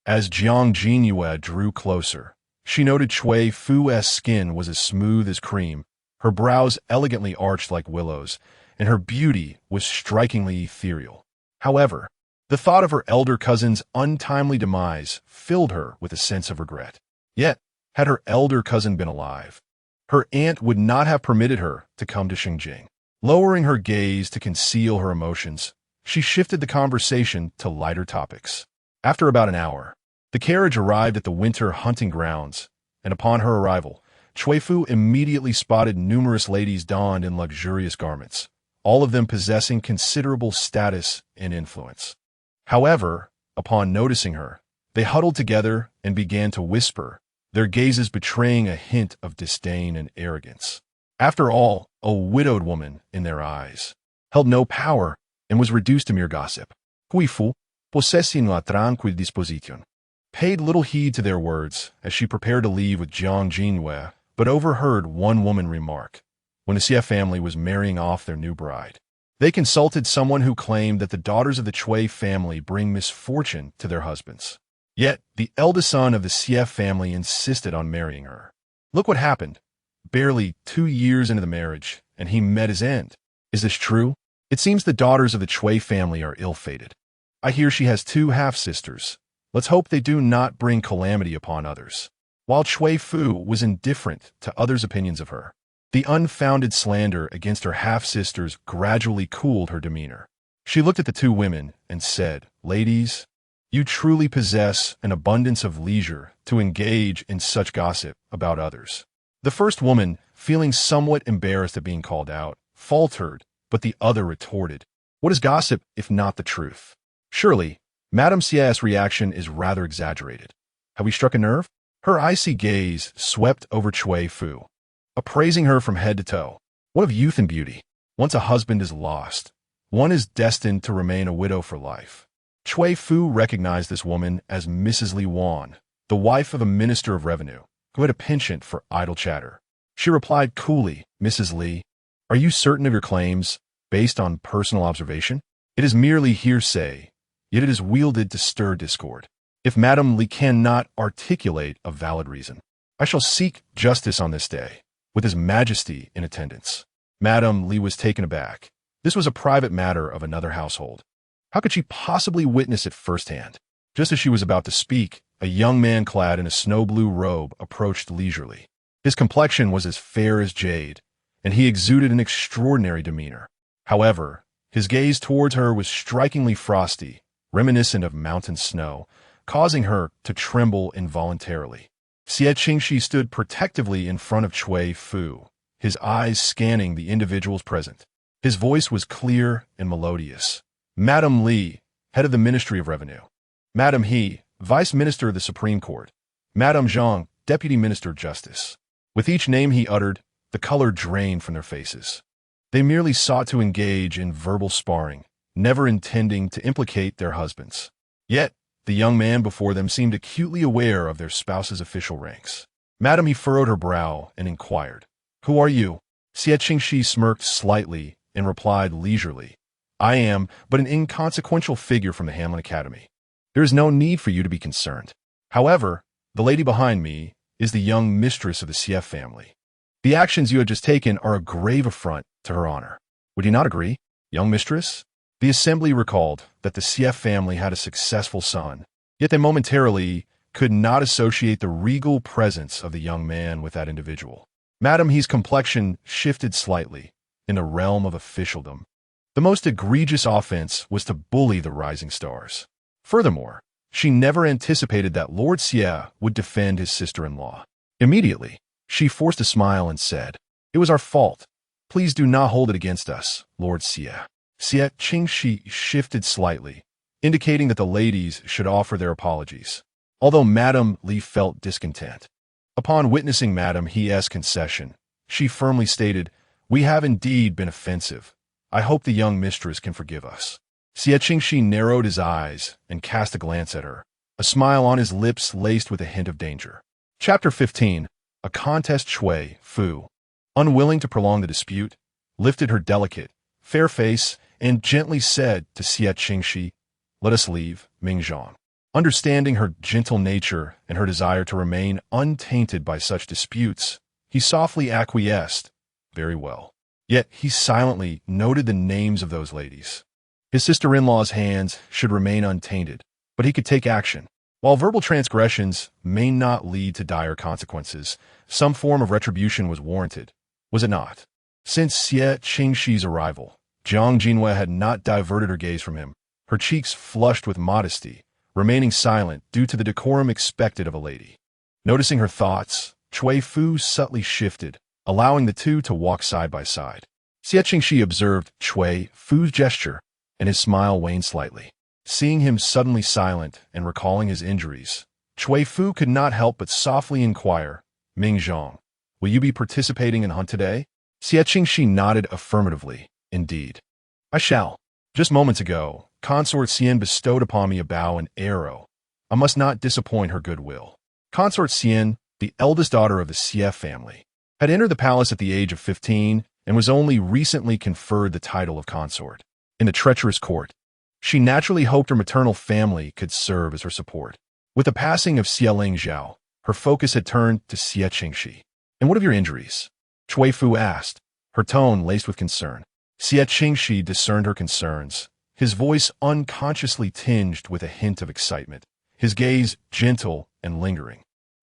As Jiang Jinyue drew closer, she noted Cui Fu's skin was as smooth as cream, her brows elegantly arched like willows, and her beauty was strikingly ethereal. However, the thought of her elder cousin's untimely demise filled her with a sense of regret. Yet, had her elder cousin been alive, her aunt would not have permitted her to come to Xinjiang. Lowering her gaze to conceal her emotions, she shifted the conversation to lighter topics. After about an hour, the carriage arrived at the winter hunting grounds, and upon her arrival, Cui Fu immediately spotted numerous ladies donned in luxurious garments, all of them possessing considerable status and influence. However, upon noticing her, they huddled together and began to whisper, their gazes betraying a hint of disdain and arrogance. After all, a widowed woman, in their eyes, held no power and was reduced to mere gossip. Cui Fu, possessing la tranquil disposition, paid little heed to their words as she prepared to leave with Jiang Jinyue, but overheard one woman remark, when the Xie family was marrying off their new bride. They consulted someone who claimed that the daughters of the Cui family bring misfortune to their husbands. Yet, the eldest son of the Xie family insisted on marrying her. Look what happened. Barely 2 years into the marriage, and he met his end. Is this true? It seems the daughters of the Cui family are ill-fated. I hear she has 2 half-sisters. Let's hope they do not bring calamity upon others. While Cui Fu was indifferent to others' opinions of her, the unfounded slander against her half-sisters gradually cooled her demeanor. She looked at the 2 women and said, Ladies, you truly possess an abundance of leisure to engage in such gossip about others. The first woman feeling somewhat embarrassed at being called out, faltered, but the other retorted, "What is gossip if not the truth?" Surely, Madame Xie's reaction is rather exaggerated. Have we struck a nerve? Her icy gaze swept over Cui Fu, appraising her from head to toe. What of youth and beauty? Once a husband is lost, one is destined to remain a widow for life. Cui Fu recognized this woman as Mrs. Li Wan, the wife of a minister of revenue, who had a penchant for idle chatter. She replied coolly, "Mrs. Li, are you certain of your claims based on personal observation? It is merely hearsay, yet it is wielded to stir discord. If Madame Li cannot articulate a valid reason, I shall seek justice on this day, with His Majesty in attendance." Madame Li was taken aback. This was a private matter of another household. How could she possibly witness it firsthand? Just as she was about to speak, a young man clad in a snow-blue robe approached leisurely. His complexion was as fair as jade, and he exuded an extraordinary demeanor. However, his gaze towards her was strikingly frosty, reminiscent of mountain snow, causing her to tremble involuntarily. Xie Qingxi stood protectively in front of Cui Fu, his eyes scanning the individuals present. His voice was clear and melodious. "Madame Li, head of the Ministry of Revenue. Madame He, Vice Minister of the Supreme Court. Madame Zhang, Deputy Minister of Justice." With each name he uttered, the color drained from their faces. They merely sought to engage in verbal sparring, never intending to implicate their husbands. Yet, the young man before them seemed acutely aware of their spouse's official ranks. Madame, he furrowed her brow and inquired, "Who are you?" Xie Qingxi smirked slightly and replied leisurely, "I am but an inconsequential figure from the Hamlin Academy. There is no need for you to be concerned. However, the lady behind me is the young mistress of the Xie family. The actions you have just taken are a grave affront to her honor. Would you not agree, young mistress?" The assembly recalled that the Xie family had a successful son, yet they momentarily could not associate the regal presence of the young man with that individual. Madame He's complexion shifted slightly in the realm of officialdom. The most egregious offense was to bully the rising stars. Furthermore, she never anticipated that Lord Xie would defend his sister-in-law. Immediately, she forced a smile and said, "It was our fault. Please do not hold it against us, Lord Xie." Xie Qingxi shifted slightly, indicating that the ladies should offer their apologies, although Madame Li felt discontent. Upon witnessing Madame He's concession, she firmly stated, "We have indeed been offensive. I hope the young mistress can forgive us." Xie Qingxi narrowed his eyes and cast a glance at her, a smile on his lips laced with a hint of danger. Chapter 15. A contest. Cui Fu, unwilling to prolong the dispute, lifted her delicate, fair face and gently said to Xie Qingxi, "Let us leave, Mingzhang." Understanding her gentle nature and her desire to remain untainted by such disputes, he softly acquiesced, "Very well." Yet he silently noted the names of those ladies. His sister-in-law's hands should remain untainted, but he could take action. While verbal transgressions may not lead to dire consequences, some form of retribution was warranted, was it not? Since Xie Qingxi's arrival, Jiang Jinhua had not diverted her gaze from him, her cheeks flushed with modesty, remaining silent due to the decorum expected of a lady. Noticing her thoughts, Cui Fu subtly shifted, allowing the two to walk side by side. Xie Qingxi observed Cui Fu's gesture, and his smile waned slightly. Seeing him suddenly silent and recalling his injuries, Cui Fu could not help but softly inquire, "Mingzhang, will you be participating in hunt today?" Xie Qingxi nodded affirmatively. "Indeed. I shall. Just moments ago, Consort Xian bestowed upon me a bow and arrow. I must not disappoint her goodwill." Consort Xian, the eldest daughter of the Xie family, had entered the palace at the age of 15 and was only recently conferred the title of consort. In the treacherous court, she naturally hoped her maternal family could serve as her support. With the passing of Xie Lingzhao, her focus had turned to Xie Qingxi. "And what of your injuries?" Cui Fu asked, her tone laced with concern. Xie Qingxi discerned her concerns, his voice unconsciously tinged with a hint of excitement, his gaze gentle and lingering.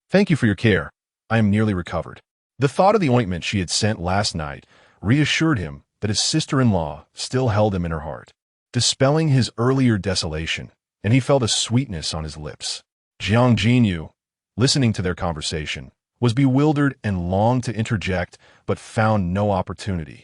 "Thank you for your care. I am nearly recovered." The thought of the ointment she had sent last night reassured him that his sister-in-law still held him in her heart, dispelling his earlier desolation, and he felt a sweetness on his lips. Jiang Jinyu, listening to their conversation, was bewildered and longed to interject, but found no opportunity.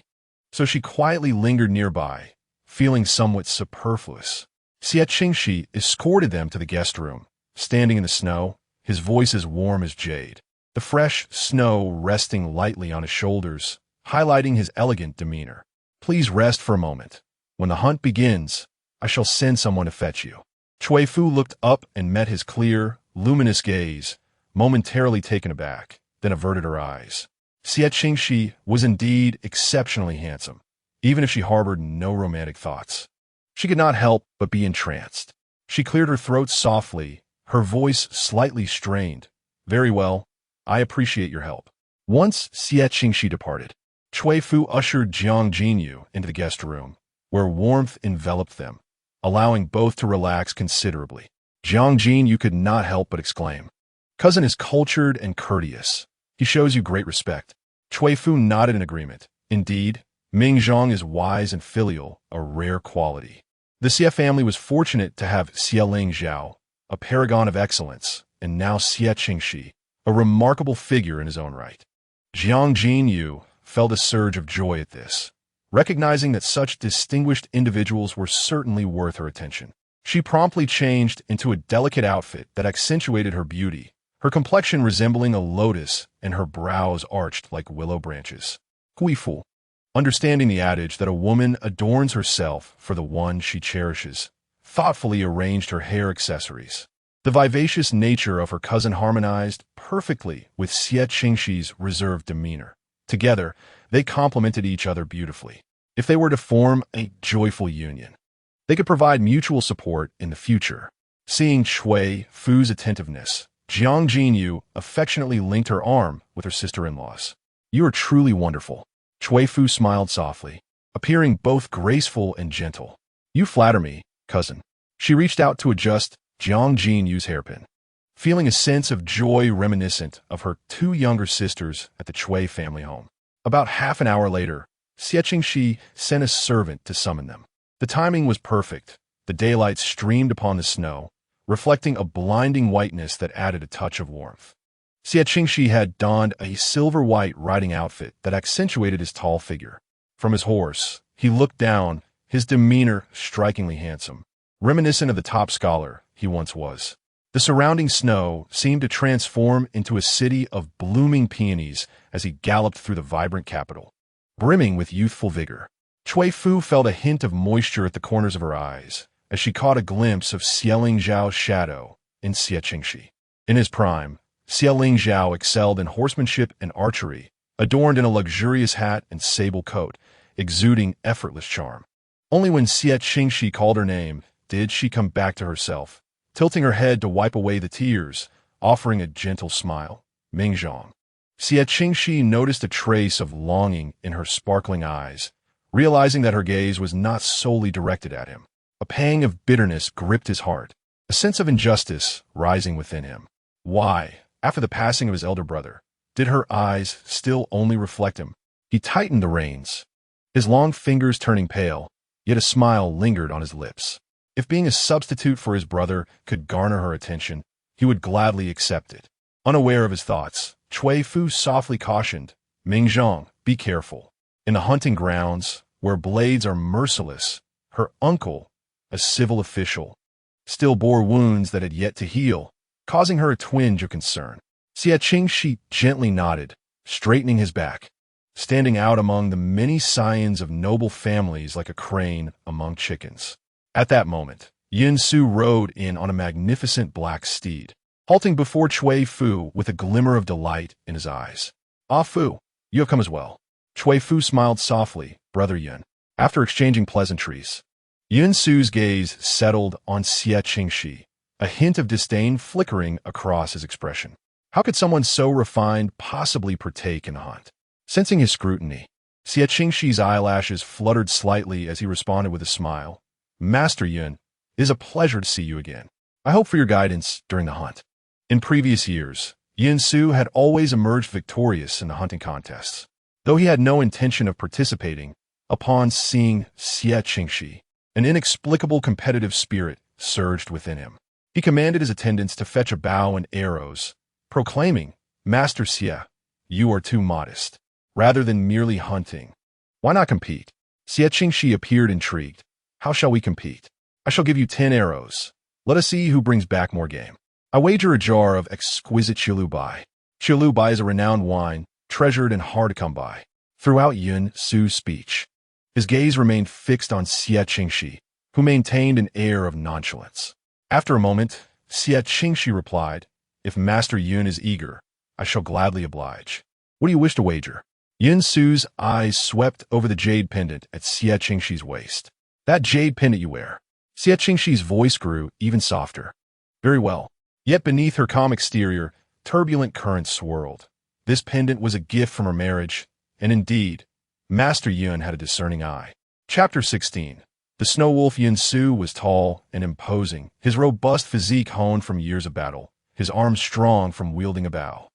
So she quietly lingered nearby, feeling somewhat superfluous. Xie Qingxi escorted them to the guest room, standing in the snow, his voice as warm as jade. The fresh snow resting lightly on his shoulders, highlighting his elegant demeanor. Please rest for a moment. When the hunt begins, I shall send someone to fetch you. Cui Fu looked up and met his clear, luminous gaze, momentarily taken aback, then averted her eyes. Xie Qingxi was indeed exceptionally handsome, even if she harbored no romantic thoughts. She could not help but be entranced. She cleared her throat softly, her voice slightly strained. Very well, I appreciate your help. Once Xie Qingxi departed, Cui Fu ushered Jiang Jinyu into the guest room, where warmth enveloped them, allowing both to relax considerably. Jiang Jinyu could not help but exclaim, "Cousin is cultured and courteous. He shows you great respect." Cui Fu nodded in agreement. Indeed, Ming Zhang is wise and filial, a rare quality. The Xie family was fortunate to have Xie Lingzhao, a paragon of excellence, and now Xie Qingxi, a remarkable figure in his own right. Jiang Jinyu felt a surge of joy at this, recognizing that such distinguished individuals were certainly worth her attention. She promptly changed into a delicate outfit that accentuated her beauty, her complexion resembling a lotus and her brows arched like willow branches. Cui Fu, understanding the adage that a woman adorns herself for the one she cherishes, thoughtfully arranged her hair accessories. The vivacious nature of her cousin harmonized perfectly with Xie Qingxi's reserved demeanor. Together, they complemented each other beautifully. If they were to form a joyful union, they could provide mutual support in the future. Seeing Cui Fu's attentiveness, Jiang Jinyu affectionately linked her arm with her sister-in-law's. "You are truly wonderful." Cui Fu smiled softly, appearing both graceful and gentle. "You flatter me, cousin." She reached out to adjust Jiang Jinyu's hairpin, feeling a sense of joy reminiscent of her two younger sisters at the Cui family home. About half an hour later, Xie Qingxi sent a servant to summon them. The timing was perfect. The daylight streamed upon the snow, reflecting a blinding whiteness that added a touch of warmth. Xie Qingxi had donned a silver-white riding outfit that accentuated his tall figure. From his horse, he looked down, his demeanor strikingly handsome, reminiscent of the top scholar he once was. The surrounding snow seemed to transform into a city of blooming peonies as he galloped through the vibrant capital, brimming with youthful vigor. Cui Fu felt a hint of moisture at the corners of her eyes as she caught a glimpse of Xie Lingzhao's shadow in Xie Qingxi. In his prime, Xie Lingzhao excelled in horsemanship and archery, adorned in a luxurious hat and sable coat, exuding effortless charm. Only when Xie Qingxi called her name did she come back to herself, tilting her head to wipe away the tears, offering a gentle smile. "Ming Zhang." Xie Qingxi noticed a trace of longing in her sparkling eyes, realizing that her gaze was not solely directed at him. A pang of bitterness gripped his heart, a sense of injustice rising within him. Why, after the passing of his elder brother, did her eyes still only reflect him? He tightened the reins, his long fingers turning pale, yet a smile lingered on his lips. If being a substitute for his brother could garner her attention, he would gladly accept it. Unaware of his thoughts, Cui Fu softly cautioned, "Ming Zhang, be careful. In the hunting grounds, where blades are merciless, her uncle, a civil official, still bore wounds that had yet to heal, causing her a twinge of concern." Xie Qingxi gently nodded, straightening his back, standing out among the many scions of noble families like a crane among chickens. At that moment, Yin Su rode in on a magnificent black steed, halting before Cui Fu with a glimmer of delight in his eyes. "Ah Fu, you have come as well." Cui Fu smiled softly, "Brother Yin." After exchanging pleasantries, Yin Su's gaze settled on Xie Qingxi, a hint of disdain flickering across his expression. How could someone so refined possibly partake in a hunt? Sensing his scrutiny, Xie Qingxi's eyelashes fluttered slightly as he responded with a smile. "Master Yun, it is a pleasure to see you again. I hope for your guidance during the hunt." In previous years, Yin Su had always emerged victorious in the hunting contests. Though he had no intention of participating, upon seeing Xie Qingxi, an inexplicable competitive spirit surged within him. He commanded his attendants to fetch a bow and arrows, proclaiming, Master Xie, you are too modest. Rather than merely hunting, why not compete? Xie Qingxi appeared intrigued. How shall we compete? I shall give you 10 arrows. Let us see who brings back more game. I wager a jar of exquisite Qilubai. Qilubai is a renowned wine, treasured and hard to come by. Throughout Yun Su's speech, his gaze remained fixed on Xie Qingxi, who maintained an air of nonchalance. After a moment, Xie Qingxi replied, if Master Yun is eager, I shall gladly oblige. What do you wish to wager? Yun Su's eyes swept over the jade pendant at Xie Qingxi's waist. That jade pendant you wear. Xie Qingxi's voice grew even softer. Very well. Yet beneath her calm exterior, turbulent currents swirled. This pendant was a gift from her marriage, and indeed, Master Yun had a discerning eye. Chapter 16. The snow wolf Yun Su was tall and imposing, his robust physique honed from years of battle, his arms strong from wielding a bow.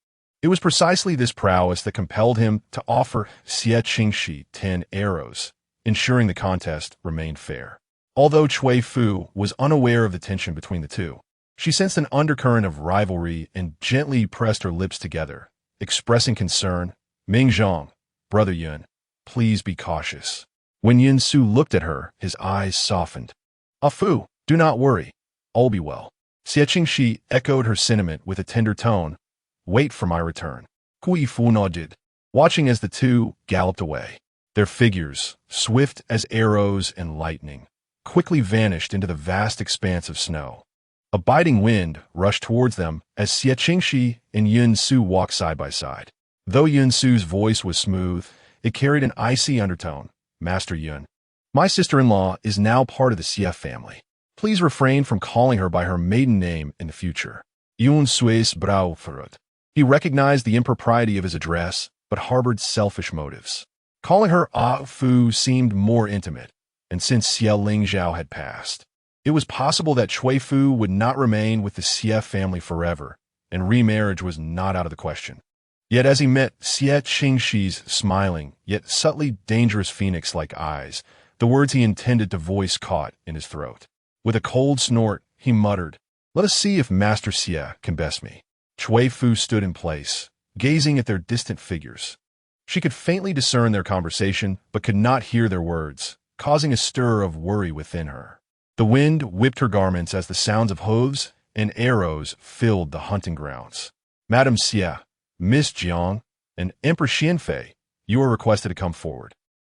It was precisely this prowess that compelled him to offer Xie Qingxi 10 arrows, ensuring the contest remained fair. Although Cui Fu was unaware of the tension between the two, she sensed an undercurrent of rivalry and gently pressed her lips together, expressing concern. Ming Zhang, Brother Yun, please be cautious. When Yun Su looked at her, his eyes softened. Ah Fu, do not worry. All will be well. Xie Qingxi echoed her sentiment with a tender tone. Wait for my return. Cui Fu nodded, watching as the two galloped away. Their figures, swift as arrows and lightning, quickly vanished into the vast expanse of snow. A biting wind rushed towards them as Xie Qingxi and Yun Su walked side by side. Though Yun Su's voice was smooth, it carried an icy undertone. Master Yun, my sister-in-law is now part of the Xie family. Please refrain from calling her by her maiden name in the future. Yun Sui's brow furrowed. He recognized the impropriety of his address, but harbored selfish motives. Calling her Ah Fu seemed more intimate, and since Xie Lingzhao had passed, it was possible that Cui Fu would not remain with the Xie family forever, and remarriage was not out of the question. Yet as he met Xie Qingxi's smiling, yet subtly dangerous phoenix-like eyes, the words he intended to voice caught in his throat. With a cold snort, he muttered, let us see if Master Xie can best me. Cui Fu stood in place, gazing at their distant figures. She could faintly discern their conversation, but could not hear their words, causing a stir of worry within her. The wind whipped her garments as the sounds of hooves and arrows filled the hunting grounds. Madame Xie, Miss Jiang, and Emperor Xianfei, you are requested to come forward.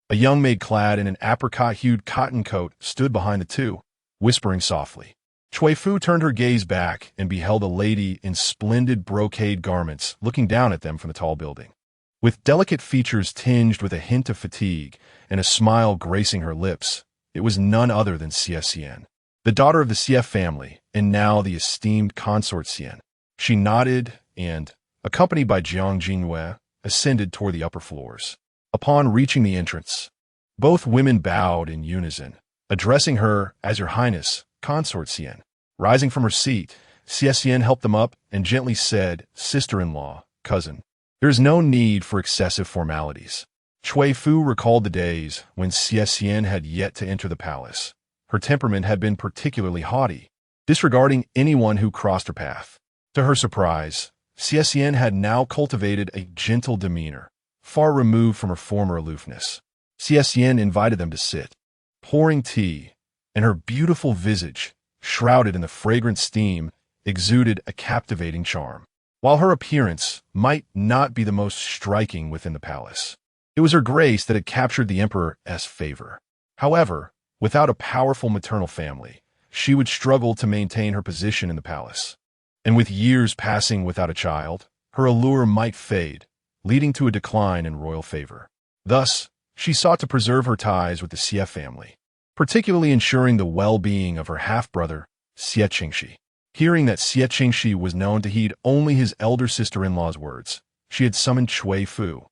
A young maid clad in an apricot-hued cotton coat stood behind the two, whispering softly. Cui Fu turned her gaze back and beheld a lady in splendid brocade garments looking down at them from the tall building. With delicate features tinged with a hint of fatigue and a smile gracing her lips, it was none other than Xie Xian, the daughter of the Xie family, and now the esteemed consort Xian. She nodded and, accompanied by Jiang Jingyue, ascended toward the upper floors. Upon reaching the entrance, both women bowed in unison, addressing her as Your Highness, Consort Xian. Rising from her seat, Xie Xian helped them up and gently said, sister-in-law, cousin, there is no need for excessive formalities. Cui Fu recalled the days when Xie Xian had yet to enter the palace. Her temperament had been particularly haughty, disregarding anyone who crossed her path. To her surprise, Xie Xian had now cultivated a gentle demeanor, far removed from her former aloofness. Xie Xian invited them to sit, pouring tea, and her beautiful visage, shrouded in the fragrant steam, exuded a captivating charm. While her appearance might not be the most striking within the palace, it was her grace that had captured the emperor's favor. However, without a powerful maternal family, she would struggle to maintain her position in the palace. And with years passing without a child, her allure might fade, leading to a decline in royal favor. Thus, she sought to preserve her ties with the Xie family, particularly ensuring the well-being of her half-brother, Xie Qingxi. Hearing that Xie Qingxi was known to heed only his elder sister-in-law's words, she had summoned Cui Fu.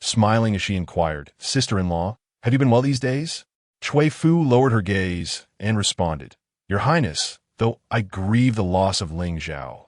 Smiling as she inquired, sister-in-law, have you been well these days? Cui Fu lowered her gaze and responded, Your Highness, though I grieve the loss of Ling Zhao,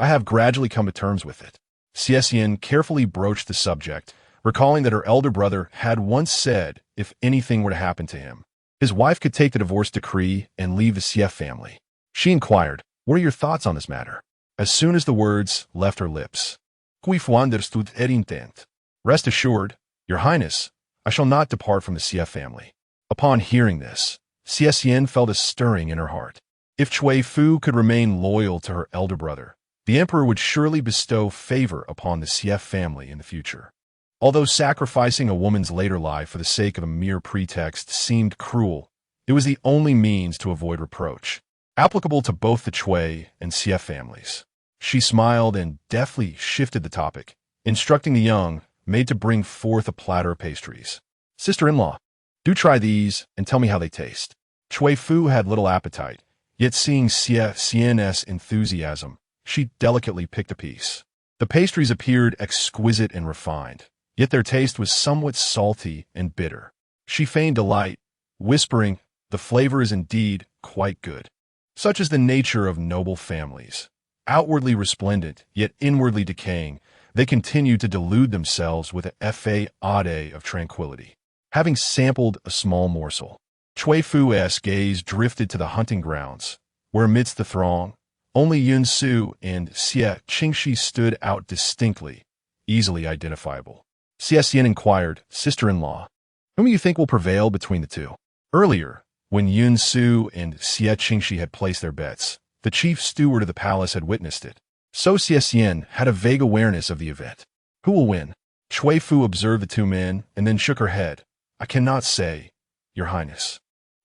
I have gradually come to terms with it. Xie Xian carefully broached the subject, recalling that her elder brother had once said if anything were to happen to him, his wife could take the divorce decree and leave the Xie family. She inquired, what are your thoughts on this matter? As soon as the words left her lips, Cui Fu understood her intent. Rest assured, Your Highness, I shall not depart from the Xie family. Upon hearing this, Xie Xian felt a stirring in her heart. If Cui Fu could remain loyal to her elder brother, the emperor would surely bestow favor upon the Xie family in the future. Although sacrificing a woman's later life for the sake of a mere pretext seemed cruel, it was the only means to avoid reproach, applicable to both the Cui and Xie families. She smiled and deftly shifted the topic, instructing the young maid to bring forth a platter of pastries. Sister-in-law, do try these and tell me how they taste. Cui Fu had little appetite, yet seeing Xie Xian's enthusiasm, she delicately picked a piece. The pastries appeared exquisite and refined, yet their taste was somewhat salty and bitter. She feigned delight, whispering, "The flavor is indeed quite good." Such is the nature of noble families. Outwardly resplendent, yet inwardly decaying, they continue to delude themselves with a facade of tranquility. Having sampled a small morsel, Cui Fu's gaze drifted to the hunting grounds, where amidst the throng, only Yun Su and Xie Qingxi stood out distinctly, easily identifiable. Xie Xian inquired, "Sister-in-law, whom do you think will prevail between the two?" Earlier, when Yun Su and Xie Qingxi had placed their bets, the chief steward of the palace had witnessed it. So Xie Xian had a vague awareness of the event. Who will win? Cui Fu observed the two men and then shook her head. "I cannot say, Your Highness.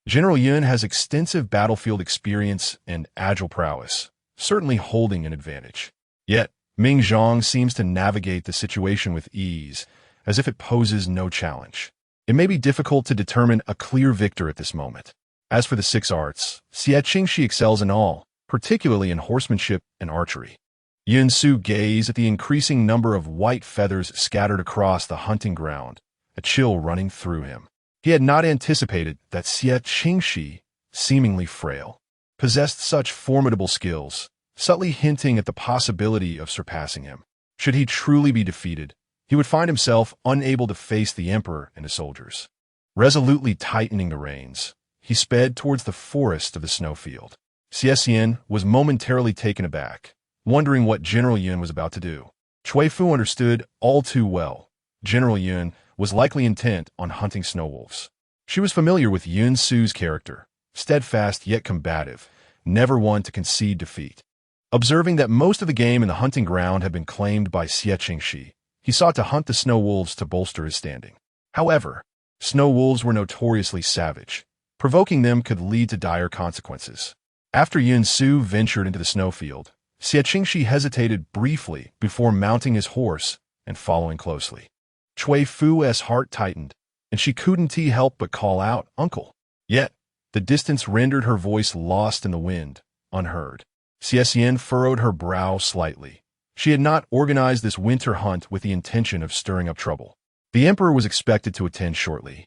General Yun has extensive battlefield experience and agile prowess, certainly holding an advantage. Yet, Ming Zhang seems to navigate the situation with ease, as if it poses no challenge. It may be difficult to determine a clear victor at this moment. As for the 6 arts, Xie Qingxi excels in all, particularly in horsemanship and archery." Yun Su gazed at the increasing number of white feathers scattered across the hunting ground, a chill running through him. He had not anticipated that Xie Qingxi, seemingly frail, possessed such formidable skills, subtly hinting at the possibility of surpassing him. Should he truly be defeated, he would find himself unable to face the emperor and his soldiers. Resolutely tightening the reins, he sped towards the forest of the snowfield. Xie Xian was momentarily taken aback, wondering what General Yun was about to do. Cui Fu understood all too well. General Yun was likely intent on hunting snow wolves. She was familiar with Yun Su's character, steadfast yet combative, never one to concede defeat. Observing that most of the game in the hunting ground had been claimed by Xie Qingxi, he sought to hunt the snow wolves to bolster his standing. However, snow wolves were notoriously savage. Provoking them could lead to dire consequences. After Yun Su ventured into the snowfield, Xie Qingxi hesitated briefly before mounting his horse and following closely. Cui Fu's heart tightened, and she couldn't help but call out, "Uncle." Yet, the distance rendered her voice lost in the wind, unheard. Xie Xian furrowed her brow slightly. She had not organized this winter hunt with the intention of stirring up trouble. The emperor was expected to attend shortly,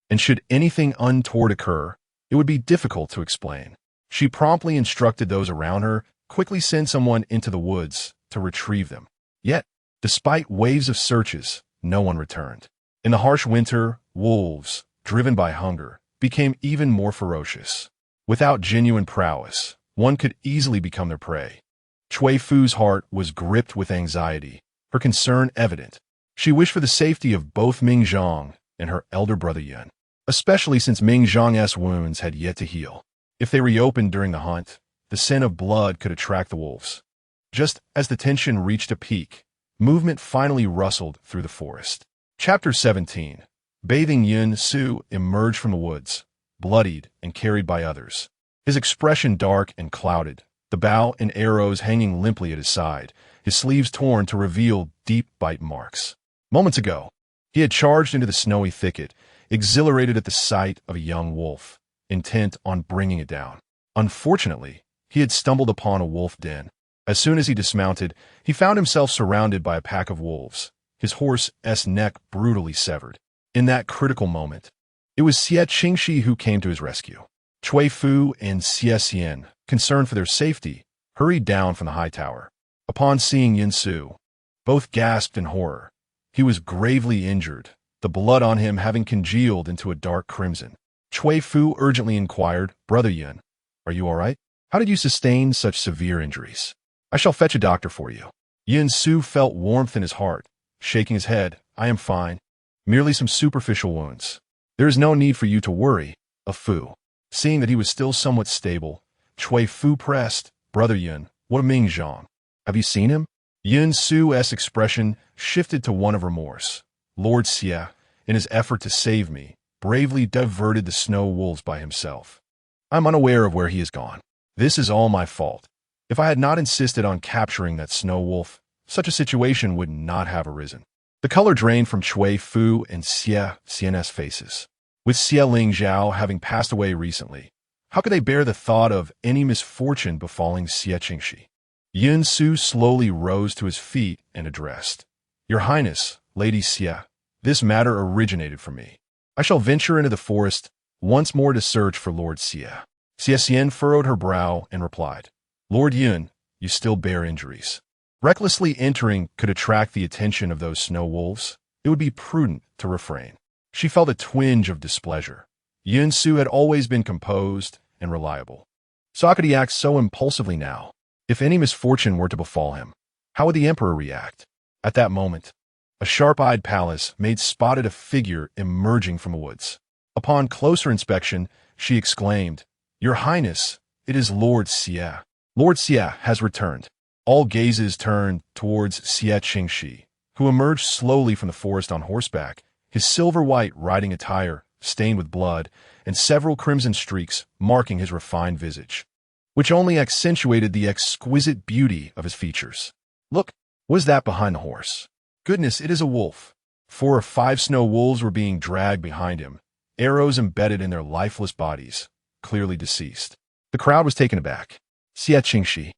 and should anything untoward occur, it would be difficult to explain. She promptly instructed those around her, quickly send someone into the woods to retrieve them. Yet, despite waves of searches, no one returned. In the harsh winter, wolves, driven by hunger, became even more ferocious. Without genuine prowess, one could easily become their prey. Cui Fu's heart was gripped with anxiety, her concern evident. She wished for the safety of both Ming Zhang and her elder brother Yun, especially since Ming Zhang's wounds had yet to heal. If they reopened during the hunt, the scent of blood could attract the wolves. Just as the tension reached a peak, movement finally rustled through the forest. Chapter 17. Bathing Yun Su emerged from the woods, bloodied and carried by others. His expression dark and clouded, the bow and arrows hanging limply at his side, his sleeves torn to reveal deep bite marks. Moments ago, he had charged into the snowy thicket, exhilarated at the sight of a young wolf, intent on bringing it down. Unfortunately, he had stumbled upon a wolf den. As soon as he dismounted, he found himself surrounded by a pack of wolves, his horse's neck brutally severed. In that critical moment, it was Xie Qingxi who came to his rescue. Cui Fu and Xie Xian, concerned for their safety, hurried down from the high tower. Upon seeing Yun Su, both gasped in horror. He was gravely injured, the blood on him having congealed into a dark crimson. Cui Fu urgently inquired, "Brother Yun, are you all right? How did you sustain such severe injuries?" "I shall fetch a doctor for you." Yin Su felt warmth in his heart, shaking his head. I am fine. Merely some superficial wounds. There is no need for you to worry, a Fu. Seeing that he was still somewhat stable, Cui Fu pressed, Brother Yun, what of Ming Zhang? Have you seen him? Yin Su's expression shifted to one of remorse. Lord Xie, in his effort to save me, bravely diverted the snow wolves by himself. I'm unaware of where he has gone. This is all my fault. If I had not insisted on capturing that snow wolf, such a situation would not have arisen. The color drained from Cui Fu and Xie Qingxi's faces. With Xie Lingzhao having passed away recently, how could they bear the thought of any misfortune befalling Xie Qingxi? Yin Su slowly rose to his feet and addressed, Your Highness, Lady Xie, this matter originated from me. I shall venture into the forest once more to search for Lord Xie. Xie Xian furrowed her brow and replied, Lord Yun, you still bear injuries. Recklessly entering could attract the attention of those snow wolves. It would be prudent to refrain. She felt a twinge of displeasure. Yin Su had always been composed and reliable. So how could he act so impulsively now? If any misfortune were to befall him, how would the emperor react? At that moment, a sharp-eyed palace maid spotted a figure emerging from the woods. Upon closer inspection, she exclaimed, Your Highness, it is Lord Xie. Lord Xie has returned. All gazes turned towards Xie Qingxi, who emerged slowly from the forest on horseback, his silver-white riding attire stained with blood, and several crimson streaks marking his refined visage, which only accentuated the exquisite beauty of his features. Look, what is that behind the horse? Goodness, it is a wolf. 4 or 5 snow wolves were being dragged behind him, arrows embedded in their lifeless bodies, clearly deceased. The crowd was taken aback. Xie Qingxi,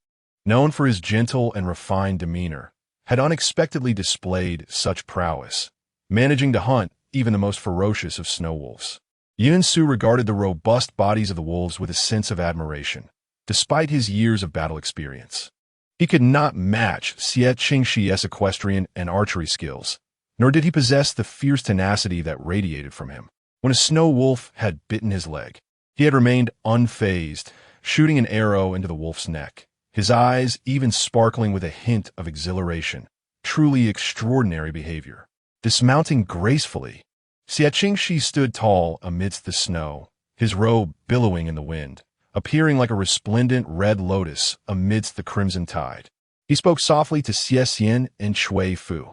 known for his gentle and refined demeanor, had unexpectedly displayed such prowess, managing to hunt even the most ferocious of snow wolves. Yin Su regarded the robust bodies of the wolves with a sense of admiration, despite his years of battle experience. He could not match Xie Qingxi's equestrian and archery skills, nor did he possess the fierce tenacity that radiated from him. When a snow wolf had bitten his leg, he had remained unfazed, shooting an arrow into the wolf's neck, his eyes even sparkling with a hint of exhilaration. Truly extraordinary behavior. Dismounting gracefully, Xie Qingxi stood tall amidst the snow, his robe billowing in the wind, appearing like a resplendent red lotus amidst the crimson tide. He spoke softly to Xie Xian and Cui Fu.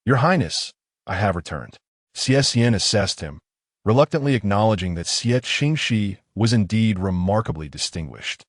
Your Highness, I have returned. Xie Xian assessed him, reluctantly acknowledging that Xie Qingxi was indeed remarkably distinguished.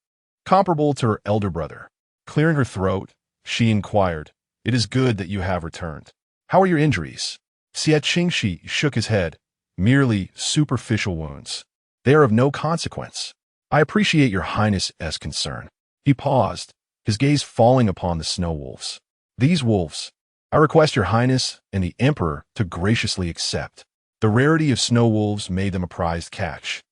Comparable to her elder brother. Clearing her throat, she inquired, It is good that you have returned. How are your injuries? Xie Qingxi shook his head. Merely superficial wounds. They are of no consequence. I appreciate your Highness's concern. He paused, his gaze falling upon the snow wolves. These wolves, I request your Highness and the Emperor to graciously accept. The rarity of snow wolves made them a prized catch,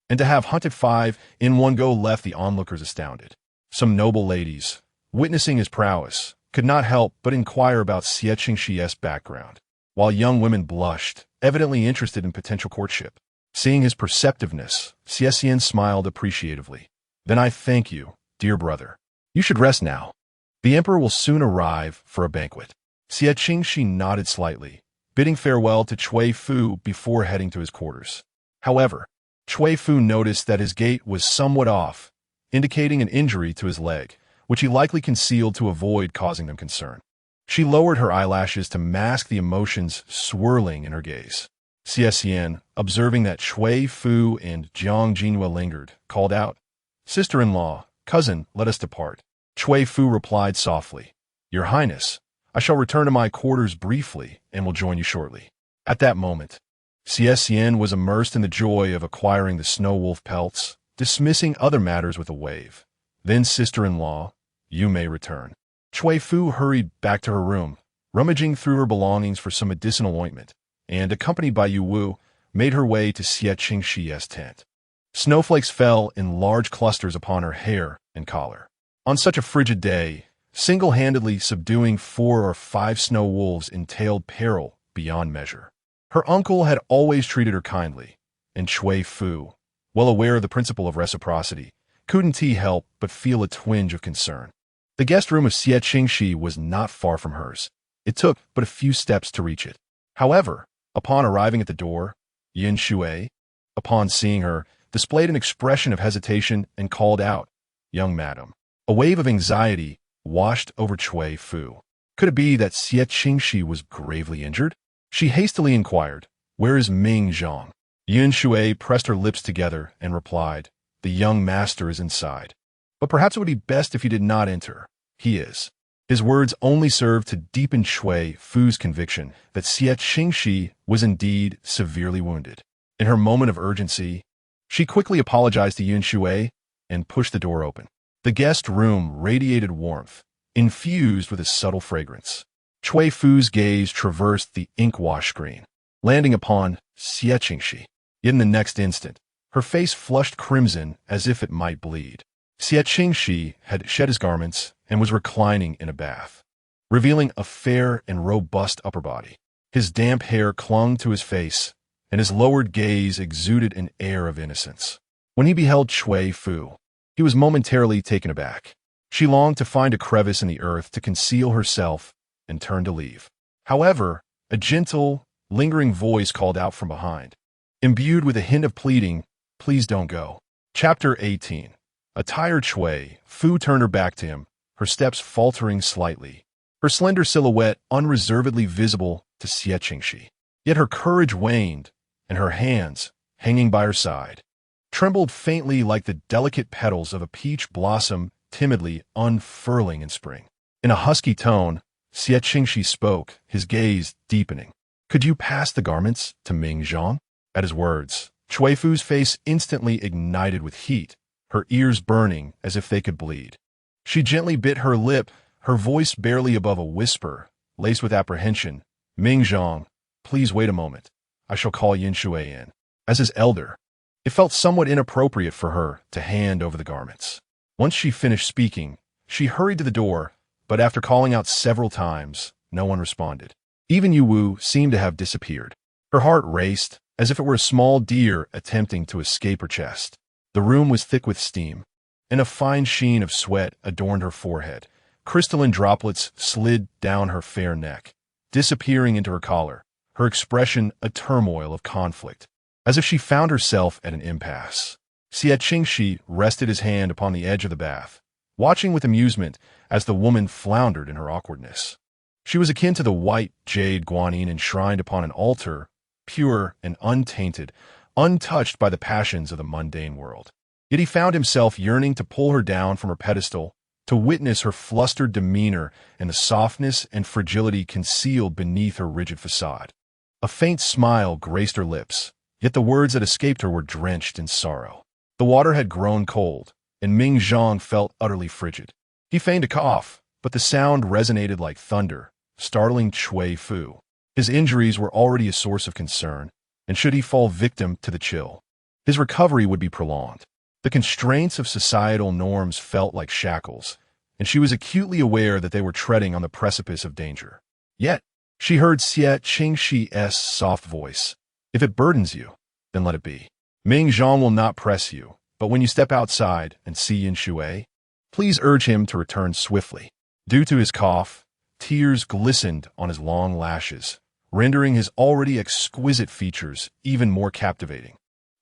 and to have hunted 5 in one go left the onlookers astounded. Some noble ladies, witnessing his prowess, could not help but inquire about Xie Qingxi's background, while young women blushed, evidently interested in potential courtship. Seeing his perceptiveness, Xie Xian smiled appreciatively. Then I thank you, dear brother. You should rest now. The emperor will soon arrive for a banquet. Xie Qingxi nodded slightly, bidding farewell to Cui Fu before heading to his quarters. However, Cui Fu noticed that his gait was somewhat off, indicating an injury to his leg, which he likely concealed to avoid causing them concern. She lowered her eyelashes to mask the emotions swirling in her gaze. Xie Xian, observing that Cui Fu and Jiang Jinhua lingered, called out, Sister-in-law, cousin, let us depart. Cui Fu replied softly, Your Highness, I shall return to my quarters briefly and will join you shortly. At that moment, Xie Xian was immersed in the joy of acquiring the snow wolf pelts, dismissing other matters with a wave. Then, sister-in-law, you may return. Cui Fu hurried back to her room, rummaging through her belongings for some medicinal ointment, and, accompanied by Yu Wu, made her way to Xie Qingxi's tent. Snowflakes fell in large clusters upon her hair and collar. On such a frigid day, single-handedly subduing 4 or 5 snow wolves entailed peril beyond measure. Her uncle had always treated her kindly, and Cui Fu, well aware of the principle of reciprocity, couldn't he help but feel a twinge of concern. The guest room of Xie Qingxi was not far from hers. It took but a few steps to reach it. However, upon arriving at the door, Yin Shui, upon seeing her, displayed an expression of hesitation and called out, "Young madam." A wave of anxiety washed over Cui Fu. Could it be that Xie Qingxi was gravely injured? She hastily inquired, "Where is Ming Zhang?" Yin Shui pressed her lips together and replied, "The young master is inside. But perhaps it would be best if you did not enter. He is." His words only served to deepen Cui Fu's conviction that Xie Qingxi was indeed severely wounded. In her moment of urgency, she quickly apologized to Yin Shui and pushed the door open. The guest room radiated warmth, infused with a subtle fragrance. Cui Fu's gaze traversed the ink-wash screen, landing upon Xie Qingxi. Yet in the next instant, her face flushed crimson as if it might bleed. Xie Qingxi had shed his garments and was reclining in a bath, revealing a fair and robust upper body. His damp hair clung to his face, and his lowered gaze exuded an air of innocence. When he beheld Cui Fu, he was momentarily taken aback. She longed to find a crevice in the earth to conceal herself and turned to leave. However, a gentle, lingering voice called out from behind, imbued with a hint of pleading, "Please don't go." Chapter 18. A tired Cui Fu turned her back to him, her steps faltering slightly, her slender silhouette unreservedly visible to Xie Qingxi. Yet her courage waned, and her hands, hanging by her side, trembled faintly like the delicate petals of a peach blossom timidly unfurling in spring. In a husky tone, Xie Qingxi spoke, his gaze deepening. "Could you pass the garments to Ming Zhang?" At his words, Cui Fu's face instantly ignited with heat, her ears burning as if they could bleed. She gently bit her lip, her voice barely above a whisper, laced with apprehension. "Ming Zhang, please wait a moment. I shall call Yin Shui in." As his elder, it felt somewhat inappropriate for her to hand over the garments. Once she finished speaking, she hurried to the door, but after calling out several times, no one responded. Even Yu Wu seemed to have disappeared. Her heart raced, as if it were a small deer attempting to escape her chest. The room was thick with steam, and a fine sheen of sweat adorned her forehead. Crystalline droplets slid down her fair neck, disappearing into her collar, her expression a turmoil of conflict, as if she found herself at an impasse. Xie Qingxi rested his hand upon the edge of the bath, watching with amusement as the woman floundered in her awkwardness. She was akin to the white jade guanyin enshrined upon an altar, pure and untainted, untouched by the passions of the mundane world. Yet he found himself yearning to pull her down from her pedestal, to witness her flustered demeanor and the softness and fragility concealed beneath her rigid facade. A faint smile graced her lips, yet the words that escaped her were drenched in sorrow. The water had grown cold, and Ming Zhang felt utterly frigid. He feigned a cough, but the sound resonated like thunder, startling Cui Fu. His injuries were already a source of concern, and should he fall victim to the chill, his recovery would be prolonged. The constraints of societal norms felt like shackles, and she was acutely aware that they were treading on the precipice of danger. Yet, she heard Xie Qingxi's soft voice. "If it burdens you, then let it be. Ming Zhang will not press you, but when you step outside and see Yin Shui, please urge him to return swiftly." Due to his cough, tears glistened on his long lashes, rendering his already exquisite features even more captivating.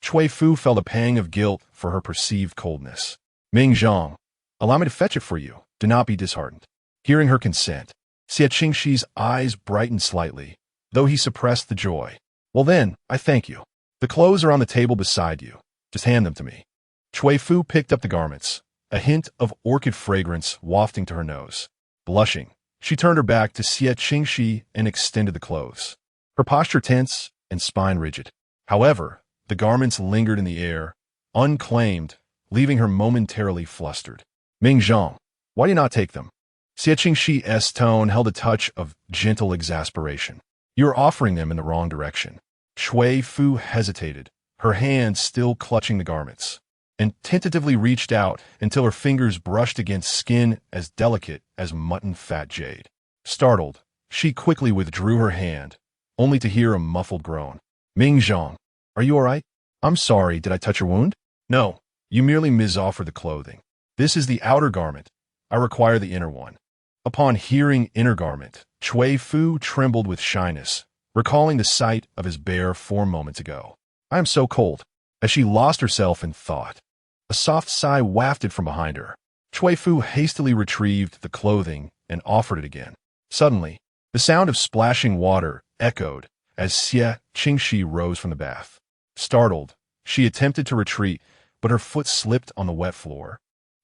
Cui Fu felt a pang of guilt for her perceived coldness. "Ming Zhang, allow me to fetch it for you. Do not be disheartened." Hearing her consent, Xie Qingxi's eyes brightened slightly, though he suppressed the joy. "Well then, I thank you. The clothes are on the table beside you. Just hand them to me." Cui Fu picked up the garments, a hint of orchid fragrance wafting to her nose. Blushing, she turned her back to Xie Qingxi and extended the clothes, her posture tense and spine rigid. However, the garments lingered in the air, unclaimed, leaving her momentarily flustered. "Ming Zhang, why do you not take them?" Xie Qingxi's tone held a touch of gentle exasperation. "You are offering them in the wrong direction." Cui Fu hesitated, her hand still clutching the garments, and tentatively reached out until her fingers brushed against skin as delicate as mutton fat jade. Startled, she quickly withdrew her hand, only to hear a muffled groan. "Ming Zhang, are you all right? I'm sorry, did I touch your wound?" "No, you merely misoffered the clothing. This is the outer garment, I require the inner one. Upon hearing inner garment, Cui Fu trembled with shyness, recalling the sight of his bare form moments ago. I am so cold. As she lost herself in thought, a soft sigh wafted from behind her. Cui Fu hastily retrieved the clothing and offered it again. Suddenly, the sound of splashing water echoed as Xie Qingxi rose from the bath. Startled, she attempted to retreat, but her foot slipped on the wet floor,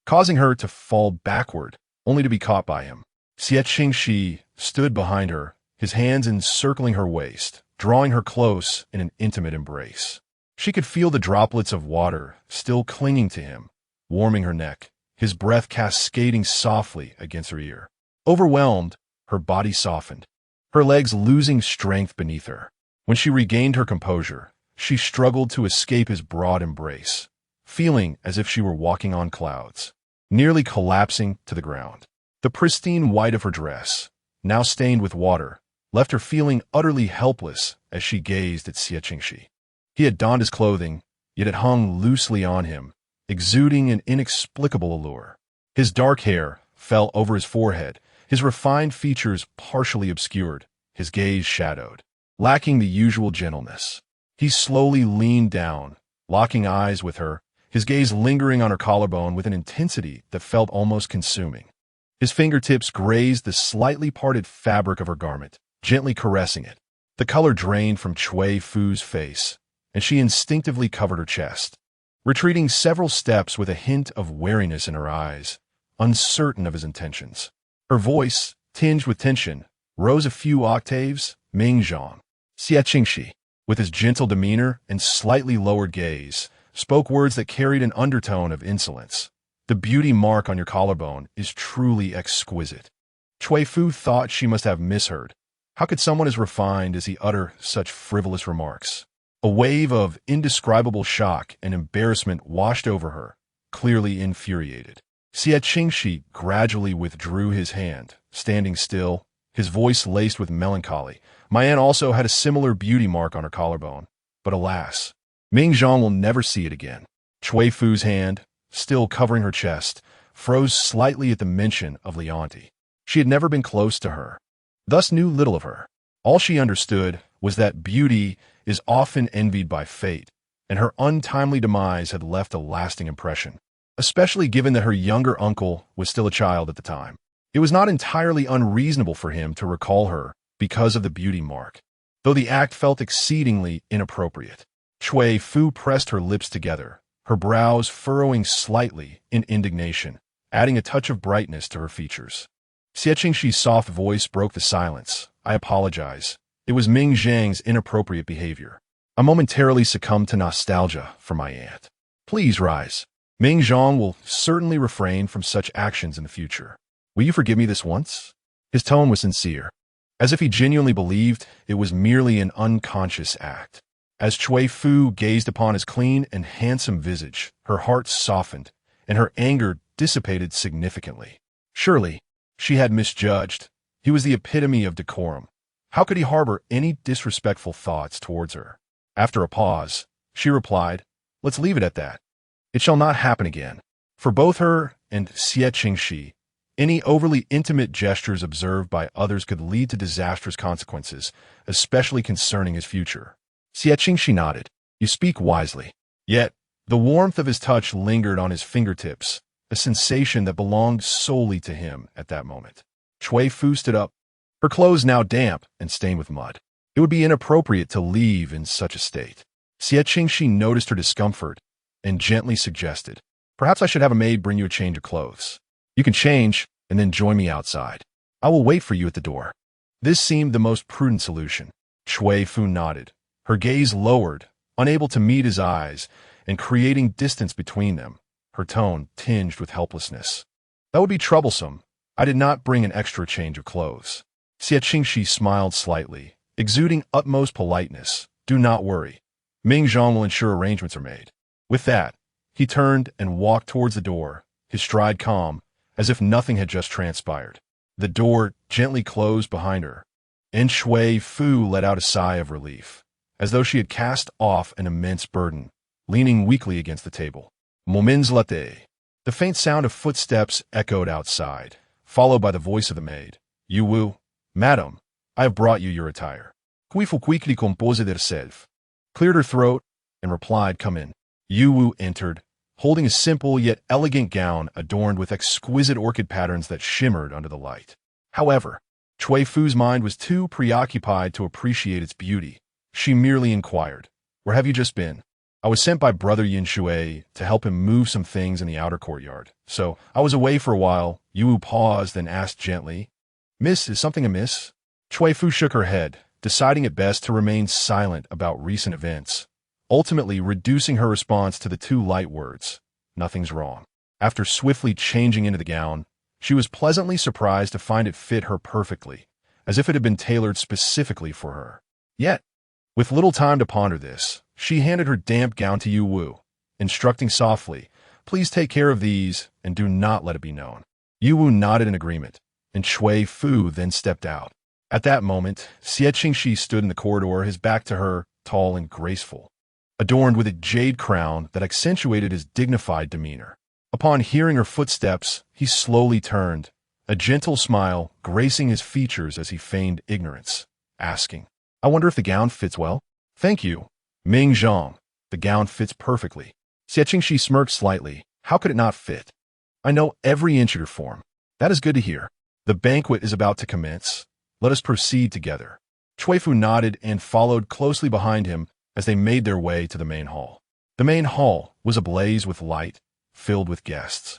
causing her to fall backward, only to be caught by him. Xie Qingxi stood behind her, his hands encircling her waist, drawing her close in an intimate embrace. She could feel the droplets of water still clinging to him, warming her neck, his breath cascading softly against her ear. Overwhelmed, her body softened, her legs losing strength beneath her. When she regained her composure, she struggled to escape his broad embrace, feeling as if she were walking on clouds, nearly collapsing to the ground. The pristine white of her dress, now stained with water, left her feeling utterly helpless as she gazed at Xie Qingxi. He had donned his clothing, yet it hung loosely on him, exuding an inexplicable allure. His dark hair fell over his forehead, his refined features partially obscured, his gaze shadowed, lacking the usual gentleness. He slowly leaned down, locking eyes with her, his gaze lingering on her collarbone with an intensity that felt almost consuming. His fingertips grazed the slightly parted fabric of her garment, gently caressing it. The color drained from Cui Fu's face, and she instinctively covered her chest, retreating several steps with a hint of wariness in her eyes, uncertain of his intentions. Her voice, tinged with tension, rose a few octaves. Mingzhong. Xie Qingxi, with his gentle demeanor and slightly lowered gaze, spoke words that carried an undertone of insolence. The beauty mark on your collarbone is truly exquisite. Cui Fu thought she must have misheard. How could someone as refined as he utter such frivolous remarks? A wave of indescribable shock and embarrassment washed over her, clearly infuriated. Xie Qingxi gradually withdrew his hand, standing still, his voice laced with melancholy. My aunt also had a similar beauty mark on her collarbone, but alas, Mingzhong will never see it again. Cui Fu's hand, still covering her chest, froze slightly at the mention of Leonti. She had never been close to her, thus knew little of her. All she understood was that beauty is often envied by fate, and her untimely demise had left a lasting impression, especially given that her younger uncle was still a child at the time. It was not entirely unreasonable for him to recall her because of the beauty mark, though the act felt exceedingly inappropriate. Cui Fu pressed her lips together, her brows furrowing slightly in indignation, adding a touch of brightness to her features. Xie Qingxi's soft voice broke the silence. I apologize. It was Ming Zhang's inappropriate behavior. I momentarily succumbed to nostalgia for my aunt. Please rise. Ming Zhang will certainly refrain from such actions in the future. Will you forgive me this once? His tone was sincere, as if he genuinely believed it was merely an unconscious act. As Cui Fu gazed upon his clean and handsome visage, her heart softened, and her anger dissipated significantly. Surely, she had misjudged. He was the epitome of decorum. How could he harbor any disrespectful thoughts towards her? After a pause, she replied, let's leave it at that. It shall not happen again. For both her and Xie Qingxi, any overly intimate gestures observed by others could lead to disastrous consequences, especially concerning his future. Xie Qingxi nodded. You speak wisely. Yet, the warmth of his touch lingered on his fingertips, a sensation that belonged solely to him at that moment. Cui Fu stood up, her clothes now damp and stained with mud. It would be inappropriate to leave in such a state. Xie Qingxi noticed her discomfort and gently suggested, perhaps I should have a maid bring you a change of clothes. You can change and then join me outside. I will wait for you at the door. This seemed the most prudent solution. Cui Fu nodded, her gaze lowered, unable to meet his eyes and creating distance between them, her tone tinged with helplessness. That would be troublesome. I did not bring an extra change of clothes. Xie Qingxi smiled slightly, exuding utmost politeness. Do not worry. Ming Zhang will ensure arrangements are made. With that, he turned and walked towards the door, his stride calm, as if nothing had just transpired. The door gently closed behind her, and Cui Fu let out a sigh of relief, as though she had cast off an immense burden, leaning weakly against the table. Moments later. The faint sound of footsteps echoed outside, followed by the voice of the maid. "Yu Wu, madam, I have brought you your attire." Cui Fu quickly composed herself, cleared her throat, and replied, "Come in." Yu Wu entered, holding a simple yet elegant gown adorned with exquisite orchid patterns that shimmered under the light. However, Cui Fu's mind was too preoccupied to appreciate its beauty. She merely inquired, "Where have you just been?" "I was sent by Brother Yin Shui to help him move some things in the outer courtyard. So, I was away for a while." Yu Wu paused, then asked gently, "Miss, is something amiss?" Cui Fu shook her head, deciding it best to remain silent about recent events, ultimately reducing her response to the two light words, "Nothing's wrong." After swiftly changing into the gown, she was pleasantly surprised to find it fit her perfectly, as if it had been tailored specifically for her. Yet, with little time to ponder this, she handed her damp gown to Yu Wu, instructing softly, "Please take care of these and do not let it be known." Yu Wu nodded in agreement, and Cui Fu then stepped out. At that moment, Xie Qingxi stood in the corridor, his back to her, tall and graceful, adorned with a jade crown that accentuated his dignified demeanor. Upon hearing her footsteps, he slowly turned, a gentle smile gracing his features as he feigned ignorance, asking, "I wonder if the gown fits well?" "Thank you, Ming Zhang. The gown fits perfectly." Xie Qingxi smirked slightly. "How could it not fit? I know every inch of your form." "That is good to hear. The banquet is about to commence. Let us proceed together." Cui Fu nodded and followed closely behind him as they made their way to the main hall. The main hall was ablaze with light, filled with guests,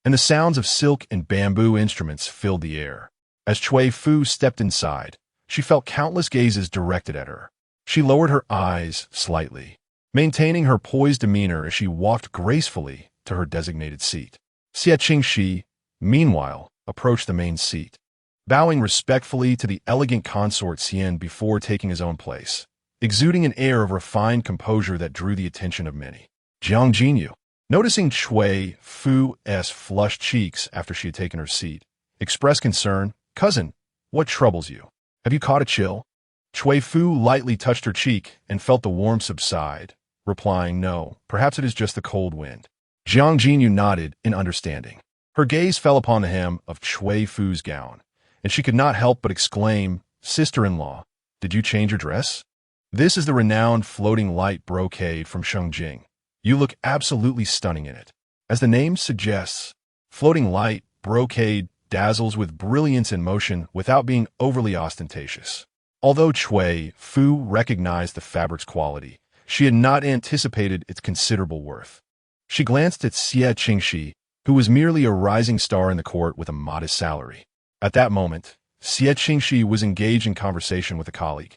and the sounds of silk and bamboo instruments filled the air. As Cui Fu stepped inside, she felt countless gazes directed at her. She lowered her eyes slightly, maintaining her poised demeanor as she walked gracefully to her designated seat. Xie Qingxi, meanwhile, approached the main seat, bowing respectfully to the elegant consort Xian before taking his own place, exuding an air of refined composure that drew the attention of many. Jiang Jinyu, noticing Cui Fu's flushed cheeks after she had taken her seat, expressed concern. "Cousin, what troubles you? Have you caught a chill?" Cui Fu lightly touched her cheek and felt the warmth subside, replying, "No, perhaps it is just the cold wind." Jiang Jinyu nodded in understanding. Her gaze fell upon the hem of Cui Fu's gown, and she could not help but exclaim, "Sister-in-law, did you change your dress? This is the renowned floating light brocade from Shengjing. You look absolutely stunning in it." As the name suggests, floating light brocade dazzles with brilliance and motion without being overly ostentatious. Although Cui Fu recognized the fabric's quality, she had not anticipated its considerable worth. She glanced at Xie Qingxi, who was merely a rising star in the court with a modest salary. At that moment, Xie Qingxi was engaged in conversation with a colleague,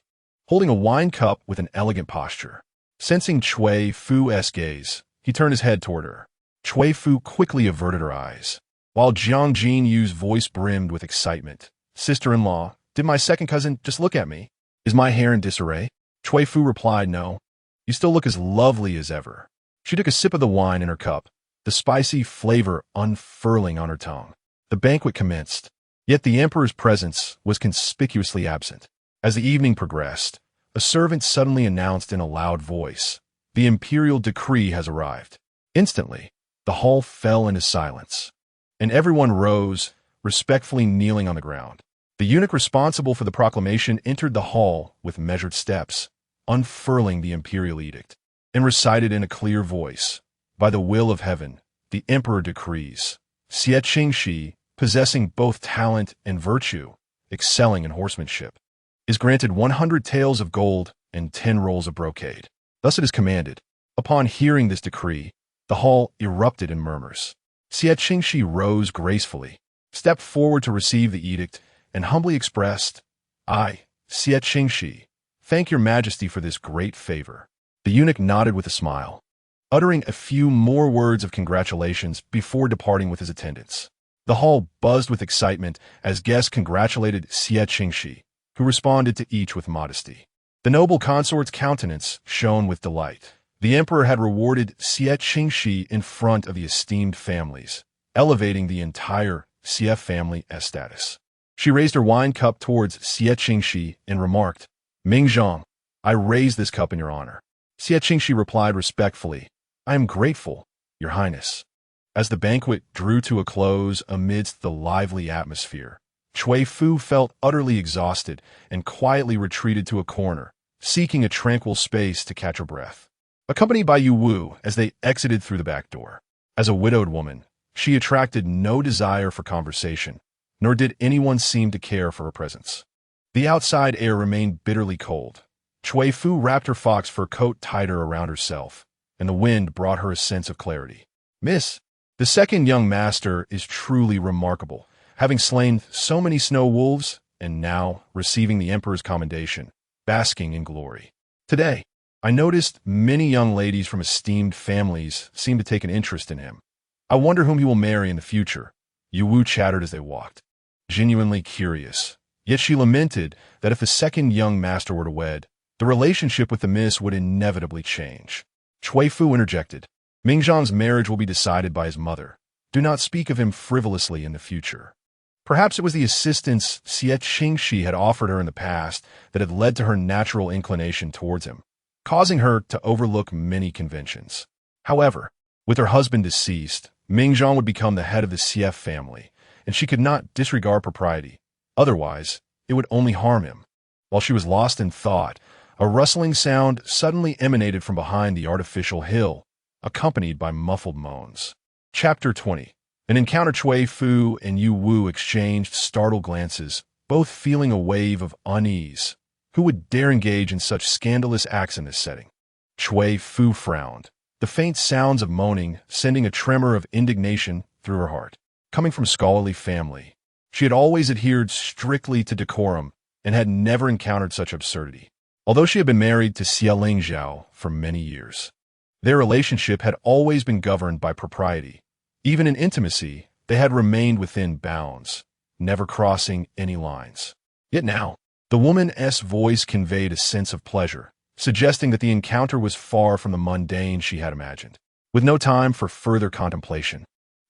holding a wine cup with an elegant posture. Sensing Cui Fu's gaze, he turned his head toward her. Cui Fu quickly averted her eyes, while Jiang Jinyu's voice brimmed with excitement. "Sister-in-law, did my second cousin just look at me? Is my hair in disarray?" Cui Fu replied, "No. You still look as lovely as ever." She took a sip of the wine in her cup, the spicy flavor unfurling on her tongue. The banquet commenced, yet the emperor's presence was conspicuously absent. As the evening progressed, a servant suddenly announced in a loud voice, "The imperial decree has arrived." Instantly, the hall fell into silence, and everyone rose, respectfully kneeling on the ground. The eunuch responsible for the proclamation entered the hall with measured steps, unfurling the imperial edict, and recited in a clear voice, "By the will of heaven, the emperor decrees, Xie Qingxi, possessing both talent and virtue, excelling in horsemanship, is granted 100 taels of gold and 10 rolls of brocade. Thus it is commanded." Upon hearing this decree, the hall erupted in murmurs. Xie Qingxi rose gracefully, stepped forward to receive the edict, and humbly expressed, "I, Xie Qingxi, thank your majesty for this great favor." The eunuch nodded with a smile, uttering a few more words of congratulations before departing with his attendants. The hall buzzed with excitement as guests congratulated Xie Qingxi, who responded to each with modesty. The noble consort's countenance shone with delight. The emperor had rewarded Xie Qingxi in front of the esteemed families, elevating the entire Xie family as status. She raised her wine cup towards Xie Qingxi and remarked, "Ming Zhang, I raise this cup in your honor." Xie Qingxi replied respectfully, "I am grateful, your highness." As the banquet drew to a close amidst the lively atmosphere, Cui Fu felt utterly exhausted and quietly retreated to a corner, seeking a tranquil space to catch her breath. Accompanied by Yu Wu as they exited through the back door. As a widowed woman, she attracted no desire for conversation, nor did anyone seem to care for her presence. The outside air remained bitterly cold. Cui Fu wrapped her fox fur coat tighter around herself, and the wind brought her a sense of clarity. Miss, the second young master is truly remarkable, having slain so many snow wolves, and now receiving the emperor's commendation, basking in glory. Today, I noticed many young ladies from esteemed families seem to take an interest in him. I wonder whom he will marry in the future, Yu Wu chattered as they walked. Genuinely curious. Yet she lamented that if the second young master were to wed, the relationship with the miss would inevitably change. Cui Fu interjected. Mingzhang's marriage will be decided by his mother. Do not speak of him frivolously in the future. Perhaps it was the assistance Xie Qingxi had offered her in the past that had led to her natural inclination towards him, causing her to overlook many conventions. However, with her husband deceased, Mingzhang would become the head of the Xie family, and she could not disregard propriety. Otherwise, it would only harm him. While she was lost in thought, a rustling sound suddenly emanated from behind the artificial hill, accompanied by muffled moans. Chapter 20. An encounter. Cui Fu and Yu Wu exchanged startled glances, both feeling a wave of unease. Who would dare engage in such scandalous acts in this setting? Cui Fu frowned, the faint sounds of moaning sending a tremor of indignation through her heart. Coming from a scholarly family, she had always adhered strictly to decorum and had never encountered such absurdity. Although she had been married to Xie Lingzhao for many years, their relationship had always been governed by propriety. Even in intimacy, they had remained within bounds, never crossing any lines. Yet now, the woman's voice conveyed a sense of pleasure, suggesting that the encounter was far from the mundane she had imagined. With no time for further contemplation,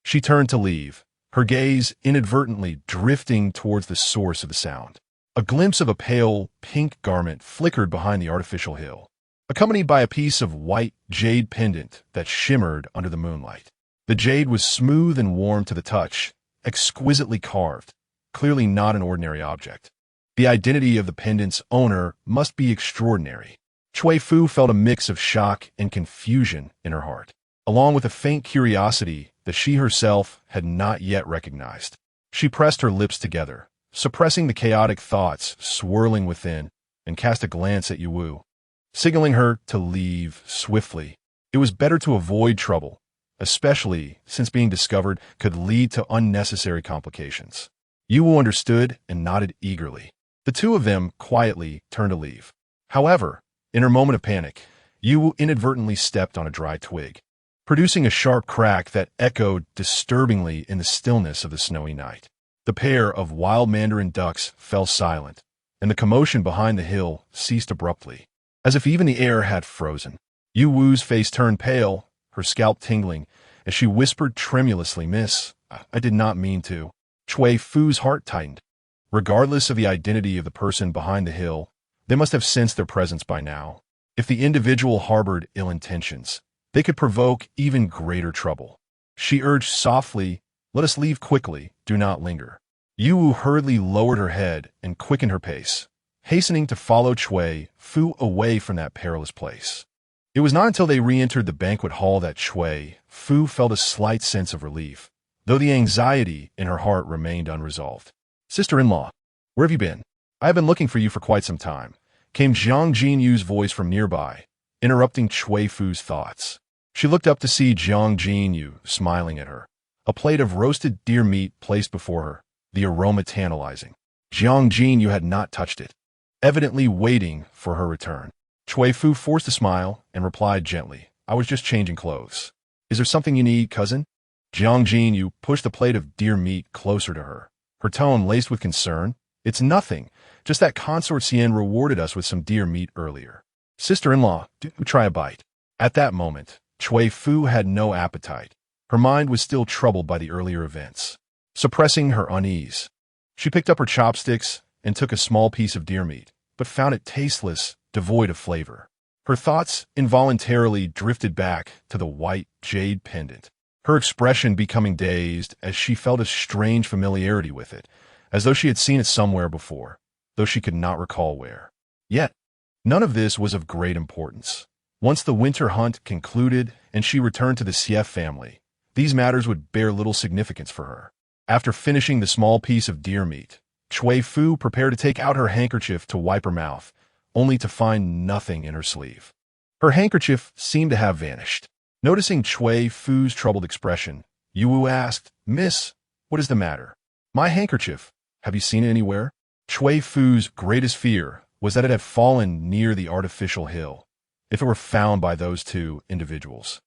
she turned to leave, her gaze inadvertently drifting towards the source of the sound. A glimpse of a pale, pink garment flickered behind the artificial hill, accompanied by a piece of white jade pendant that shimmered under the moonlight. The jade was smooth and warm to the touch, exquisitely carved, clearly not an ordinary object. The identity of the pendant's owner must be extraordinary. Cui Fu felt a mix of shock and confusion in her heart, along with a faint curiosity that she herself had not yet recognized. She pressed her lips together, suppressing the chaotic thoughts swirling within, and cast a glance at Yu Wu, signaling her to leave swiftly. It was better to avoid trouble, especially since being discovered could lead to unnecessary complications. Yu Wu understood and nodded eagerly. The two of them quietly turned to leave. However, in her moment of panic, Yu Wu inadvertently stepped on a dry twig, producing a sharp crack that echoed disturbingly in the stillness of the snowy night. The pair of wild mandarin ducks fell silent, and the commotion behind the hill ceased abruptly, as if even the air had frozen. Yu Wu's face turned pale, her scalp tingling, as she whispered tremulously, "Miss, I did not mean to." Cui Fu's heart tightened. Regardless of the identity of the person behind the hill, they must have sensed their presence by now. If the individual harbored ill intentions, they could provoke even greater trouble. She urged softly, "Let us leave quickly, do not linger." Yu Wu hurriedly lowered her head and quickened her pace, hastening to follow Cui Fu away from that perilous place. It was not until they re-entered the banquet hall that Cui Fu felt a slight sense of relief, though the anxiety in her heart remained unresolved. "Sister-in-law, where have you been? I have been looking for you for quite some time," came Jiang Jinyu's voice from nearby, interrupting Cui Fu's thoughts. She looked up to see Jiang Jinyu smiling at her, a plate of roasted deer meat placed before her, the aroma tantalizing. Jiang Jinyu had not touched it, evidently waiting for her return. Cui Fu forced a smile and replied gently, "I was just changing clothes." "Is there something you need, cousin?" Jiang Jinyu pushed the plate of deer meat closer to her, her tone laced with concern. "It's nothing, just that Consort Xian rewarded us with some deer meat earlier. Sister-in-law, do try a bite." At that moment, Cui Fu had no appetite. Her mind was still troubled by the earlier events. Suppressing her unease, she picked up her chopsticks and took a small piece of deer meat, but found it tasteless, devoid of flavor. Her thoughts involuntarily drifted back to the white jade pendant. her expression becoming dazed as she felt a strange familiarity with it, as though she had seen it somewhere before, though she could not recall where. Yet, none of this was of great importance. Once the winter hunt concluded and she returned to the Xie family, these matters would bear little significance for her. After finishing the small piece of deer meat, Cui Fu prepared to take out her handkerchief to wipe her mouth, only to find nothing in her sleeve. Her handkerchief seemed to have vanished. Noticing Cui Fu's troubled expression, Yu Wu asked, "Miss, what is the matter?" "My handkerchief. Have you seen it anywhere?" Cui Fu's greatest fear was that it had fallen near the artificial hill. If it were found by those two individuals,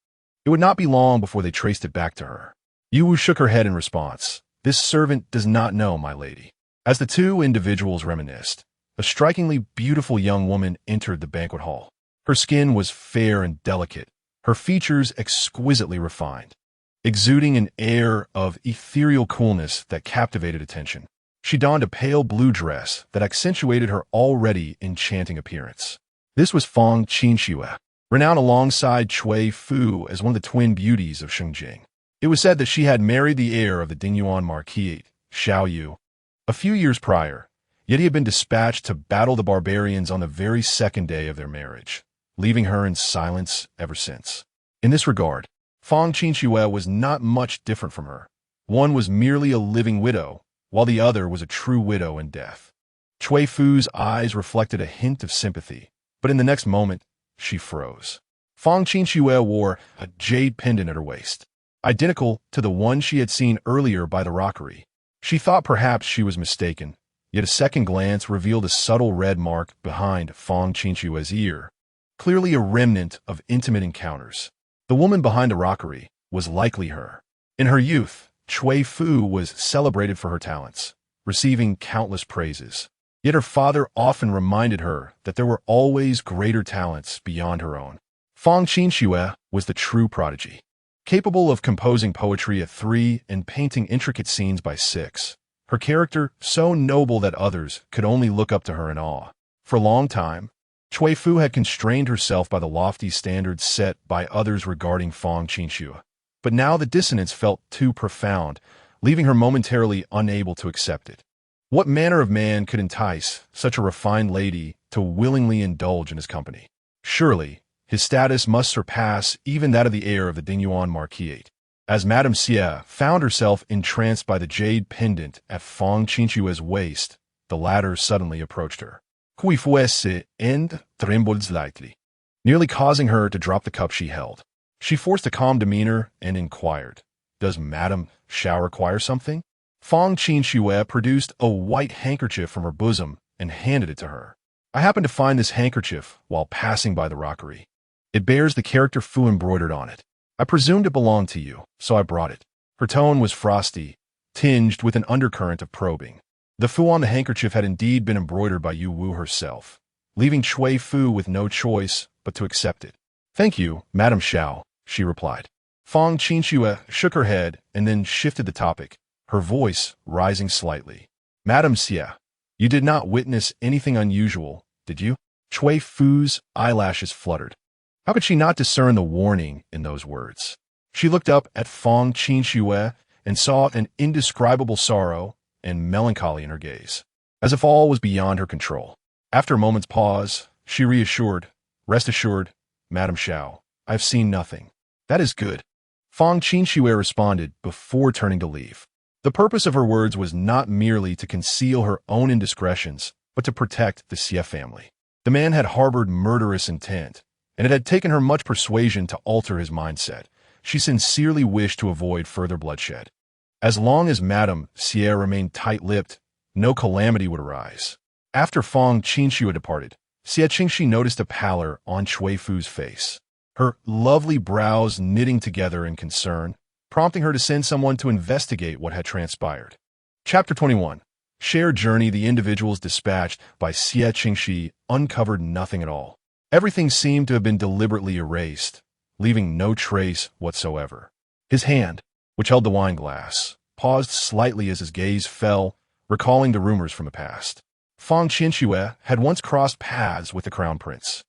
it would not be long before they traced it back to her. Yu Wu shook her head in response. "This servant does not know, my lady." As the two individuals reminisced, a strikingly beautiful young woman entered the banquet hall. Her skin was fair and delicate, her features exquisitely refined, exuding an air of ethereal coolness that captivated attention. She donned a pale blue dress that accentuated her already enchanting appearance. This was Fang Qingxi, renowned alongside Cui Fu as one of the twin beauties of Xinjiang. It was said that she had married the heir of the Dingyuan Marquis, Xiao Yu, a few years prior, yet he had been dispatched to battle the barbarians on the very second day of their marriage, leaving her in silence ever since. In this regard, Fang Qingxi was not much different from her. One was merely a living widow, while the other was a true widow in death. Cui Fu's eyes reflected a hint of sympathy, but in the next moment, she froze. Fang Qingxi wore a jade pendant at her waist, identical to the one she had seen earlier by the rockery. She thought perhaps she was mistaken, yet a second glance revealed a subtle red mark behind Fang Qingxi's ear, clearly a remnant of intimate encounters. The woman behind the rockery was likely her. In her youth, Cui Fu was celebrated for her talents, receiving countless praises. Yet her father often reminded her that there were always greater talents beyond her own. Fang Qingxi was the true prodigy, capable of composing poetry at 3 and painting intricate scenes by 6. Her character so noble that others could only look up to her in awe. For a long time, Cui Fu had constrained herself by the lofty standards set by others regarding Fang Qingxi, but now the dissonance felt too profound, leaving her momentarily unable to accept it. What manner of man could entice such a refined lady to willingly indulge in his company? Surely, his status must surpass even that of the heir of the Dingyuan Marquis. As Madame Xie found herself entranced by the jade pendant at Fang Qingxi's waist, the latter suddenly approached her. Cui Fu and trembled slightly, nearly causing her to drop the cup she held. She forced a calm demeanor and inquired, "Does Madame Xiao require something?" Fang Qingxi produced a white handkerchief from her bosom and handed it to her. "I happened to find this handkerchief while passing by the rockery. It bears the character Fu embroidered on it. I presumed it belonged to you, so I brought it." Her tone was frosty, tinged with an undercurrent of probing. The Fu on the handkerchief had indeed been embroidered by Yu Wu herself, leaving Cui Fu with no choice but to accept it. "Thank you, Madame Xiao," she replied. Fang Qingxi shook her head and then shifted the topic, her voice rising slightly. "Madame Xie, you did not witness anything unusual, did you?" Cui Fu's eyelashes fluttered. How could she not discern the warning in those words? She looked up at Fang Qingxi and saw an indescribable sorrow and melancholy in her gaze, as if all was beyond her control. After a moment's pause, she reassured, "Rest assured, Madame Xiao, I have seen nothing." "That is good," Fang Qingxi responded before turning to leave. The purpose of her words was not merely to conceal her own indiscretions, but to protect the Xie family. The man had harbored murderous intent, and it had taken her much persuasion to alter his mindset. She sincerely wished to avoid further bloodshed. As long as Madame Xie remained tight-lipped, no calamity would arise. After Fang Qingxi had departed, Xie Qingxi noticed a pallor on Cui Fu's face, her lovely brows knitting together in concern, prompting her to send someone to investigate what had transpired. Chapter 21. Shared journey. The individuals dispatched by Xie Qingxi uncovered nothing at all. Everything seemed to have been deliberately erased, leaving no trace whatsoever. His hand, which held the wine glass, paused slightly as his gaze fell, recalling the rumors from the past. Fang Qingxi had once crossed paths with the crown prince.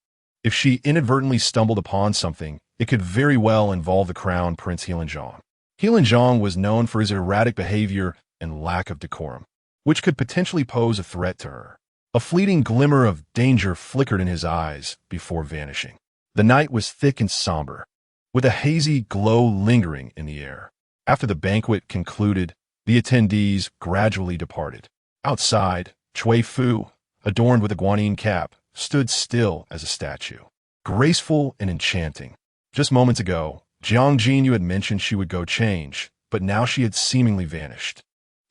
If she inadvertently stumbled upon something, it could very well involve the crown prince Helanzhong. Zhang was known for his erratic behavior and lack of decorum, which could potentially pose a threat to her. A fleeting glimmer of danger flickered in his eyes before vanishing. The night was thick and somber, with a hazy glow lingering in the air. After the banquet concluded, the attendees gradually departed. Outside, Cui Fu, adorned with a guanyin cap, stood still as a statue, graceful and enchanting. Just moments ago, Jiang Jinyu had mentioned she would go change, but now she had seemingly vanished.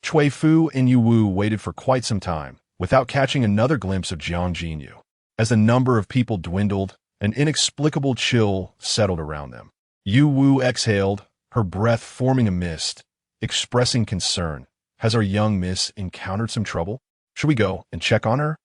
Cui Fu and Yu Wu waited for quite some time, without catching another glimpse of Jiang Jinyu. As the number of people dwindled, an inexplicable chill settled around them. Yu Wu exhaled, her breath forming a mist, expressing concern. Has our young miss encountered some trouble? Should we go and check on her?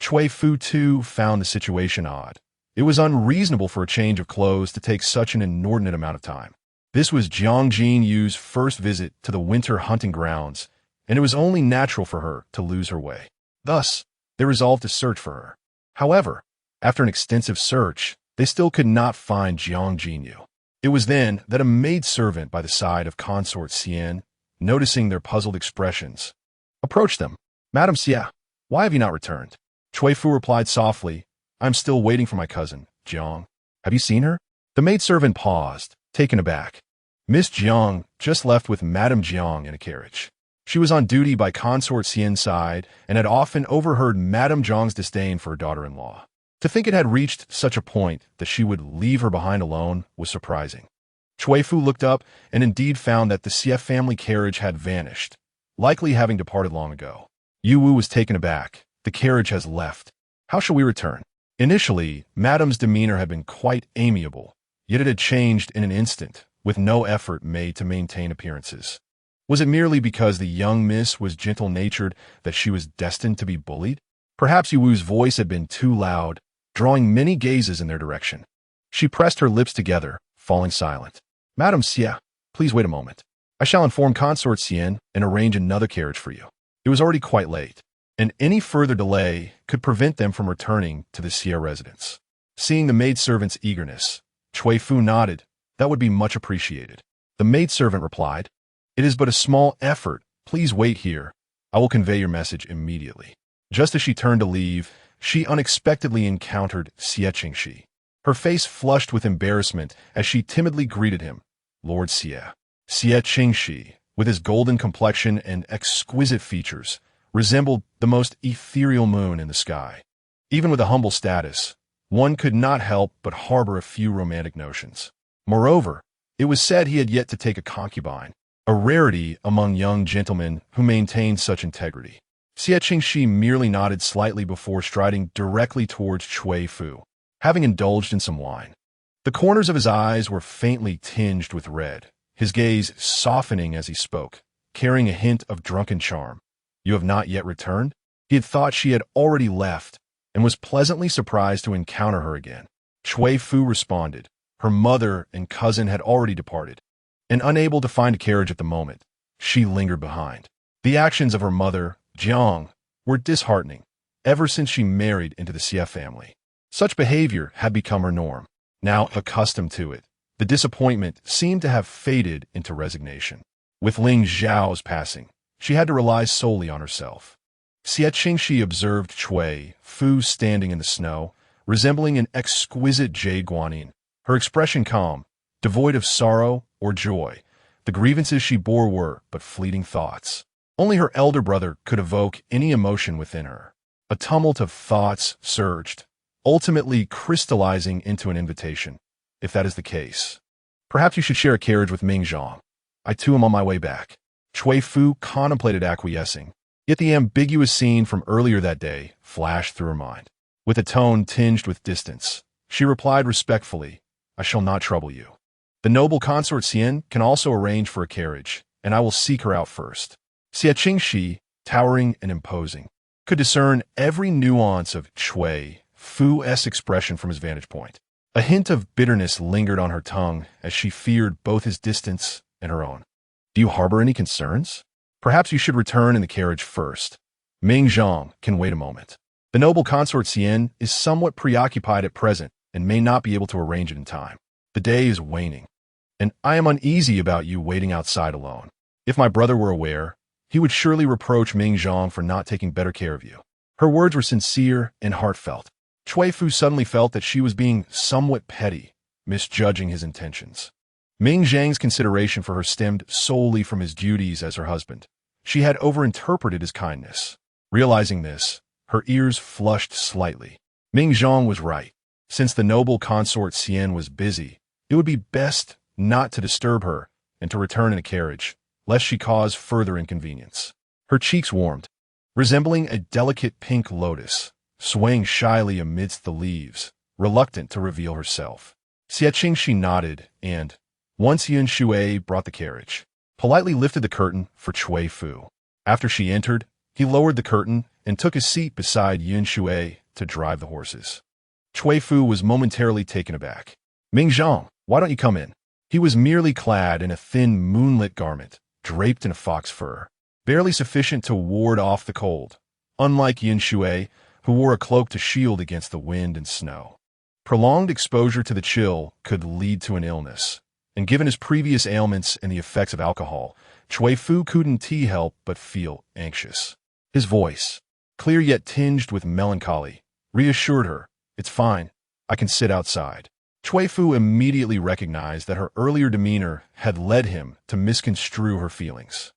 Cui Fu too found the situation odd. It was unreasonable for a change of clothes to take such an inordinate amount of time. This was Jiang Jinyu's first visit to the winter hunting grounds, and it was only natural for her to lose her way. Thus, they resolved to search for her. However, after an extensive search, they still could not find Jiang Jinyu. It was then that a maidservant by the side of Consort Xian, noticing their puzzled expressions, approached them. "Madam Xie, why have you not returned?" Cui Fu replied softly, "I'm still waiting for my cousin, Jiang. Have you seen her?" The maidservant paused, taken aback. Miss Jiang just left with Madame Jiang in a carriage. She was on duty by Consort Xian's side and had often overheard Madame Jiang's disdain for her daughter-in-law. To think it had reached such a point that she would leave her behind alone was surprising. Cui Fu looked up and indeed found that the Xie family carriage had vanished, likely having departed long ago. Yu Wu was taken aback. "The carriage has left. How shall we return?" Initially, Madame's demeanor had been quite amiable, yet it had changed in an instant, with no effort made to maintain appearances. Was it merely because the young miss was gentle-natured that she was destined to be bullied? Perhaps Yu Wu's voice had been too loud, drawing many gazes in their direction. She pressed her lips together, falling silent. "Madame Xie, please wait a moment. I shall inform Consort Xian and arrange another carriage for you." It was already quite late, and any further delay could prevent them from returning to the Xie residence. Seeing the maidservant's eagerness, Cui Fu nodded. "That would be much appreciated." The maidservant replied, "It is but a small effort. Please wait here. I will convey your message immediately." Just as she turned to leave, she unexpectedly encountered Xie Qingxi. Her face flushed with embarrassment as she timidly greeted him. "Lord Xie." Xie Qingxi, with his golden complexion and exquisite features, resembled the most ethereal moon in the sky. Even with a humble status, one could not help but harbor a few romantic notions. Moreover, it was said he had yet to take a concubine, a rarity among young gentlemen who maintained such integrity. Xie Qingxi merely nodded slightly before striding directly towards Cui Fu, having indulged in some wine. The corners of his eyes were faintly tinged with red, his gaze softening as he spoke, carrying a hint of drunken charm. "You have not yet returned?" He had thought she had already left, and was pleasantly surprised to encounter her again. Cui Fu responded. Her mother and cousin had already departed, and unable to find a carriage at the moment, she lingered behind. The actions of her mother, Jiang, were disheartening, ever since she married into the Xie family. Such behavior had become her norm. Now accustomed to it, the disappointment seemed to have faded into resignation. With Ling Zhao's passing, she had to rely solely on herself. Xie Qingxi observed Cui Fu standing in the snow, resembling an exquisite jade guanyin, her expression calm, devoid of sorrow or joy. The grievances she bore were but fleeting thoughts. Only her elder brother could evoke any emotion within her. A tumult of thoughts surged, ultimately crystallizing into an invitation. "If that is the case, perhaps you should share a carriage with Ming Zhang. I too am on my way back." Cui Fu contemplated acquiescing, yet the ambiguous scene from earlier that day flashed through her mind. With a tone tinged with distance, she replied respectfully, "I shall not trouble you. The noble Consort Xian can also arrange for a carriage, and I will seek her out first." Xie Qingxi, towering and imposing, could discern every nuance of Cui Fu's expression from his vantage point. A hint of bitterness lingered on her tongue as she feared both his distance and her own. "Do you harbor any concerns? Perhaps you should return in the carriage first. Ming Zhang can wait a moment. The noble Consort Xian is somewhat preoccupied at present and may not be able to arrange it in time. The day is waning." and I am uneasy about you waiting outside alone. If my brother were aware, he would surely reproach Ming Zhang for not taking better care of you." Her words were sincere and heartfelt. Cui Fu suddenly felt that she was being somewhat petty, misjudging his intentions. Ming Zhang's consideration for her stemmed solely from his duties as her husband. She had overinterpreted his kindness. Realizing this, her ears flushed slightly. Ming Zhang was right. Since the noble consort Xian was busy, it would be best not to disturb her and to return in a carriage, lest she cause further inconvenience. Her cheeks warmed, resembling a delicate pink lotus, swaying shyly amidst the leaves, reluctant to reveal herself. Xie Qingxi nodded and, once Yuan Shui brought the carriage, politely lifted the curtain for Cui Fu. After she entered, he lowered the curtain and took his seat beside Yuan Shui to drive the horses. Cui Fu was momentarily taken aback. "Ming Zhang, why don't you come in?" He was merely clad in a thin moonlit garment, draped in a fox fur, barely sufficient to ward off the cold, unlike Yuan Shui, who wore a cloak to shield against the wind and snow. Prolonged exposure to the chill could lead to an illness, and given his previous ailments and the effects of alcohol, Cui Fu couldn't help but feel anxious. His voice, clear yet tinged with melancholy, reassured her, "It's fine, I can sit outside." Cui Fu immediately recognized that her earlier demeanor had led him to misconstrue her feelings.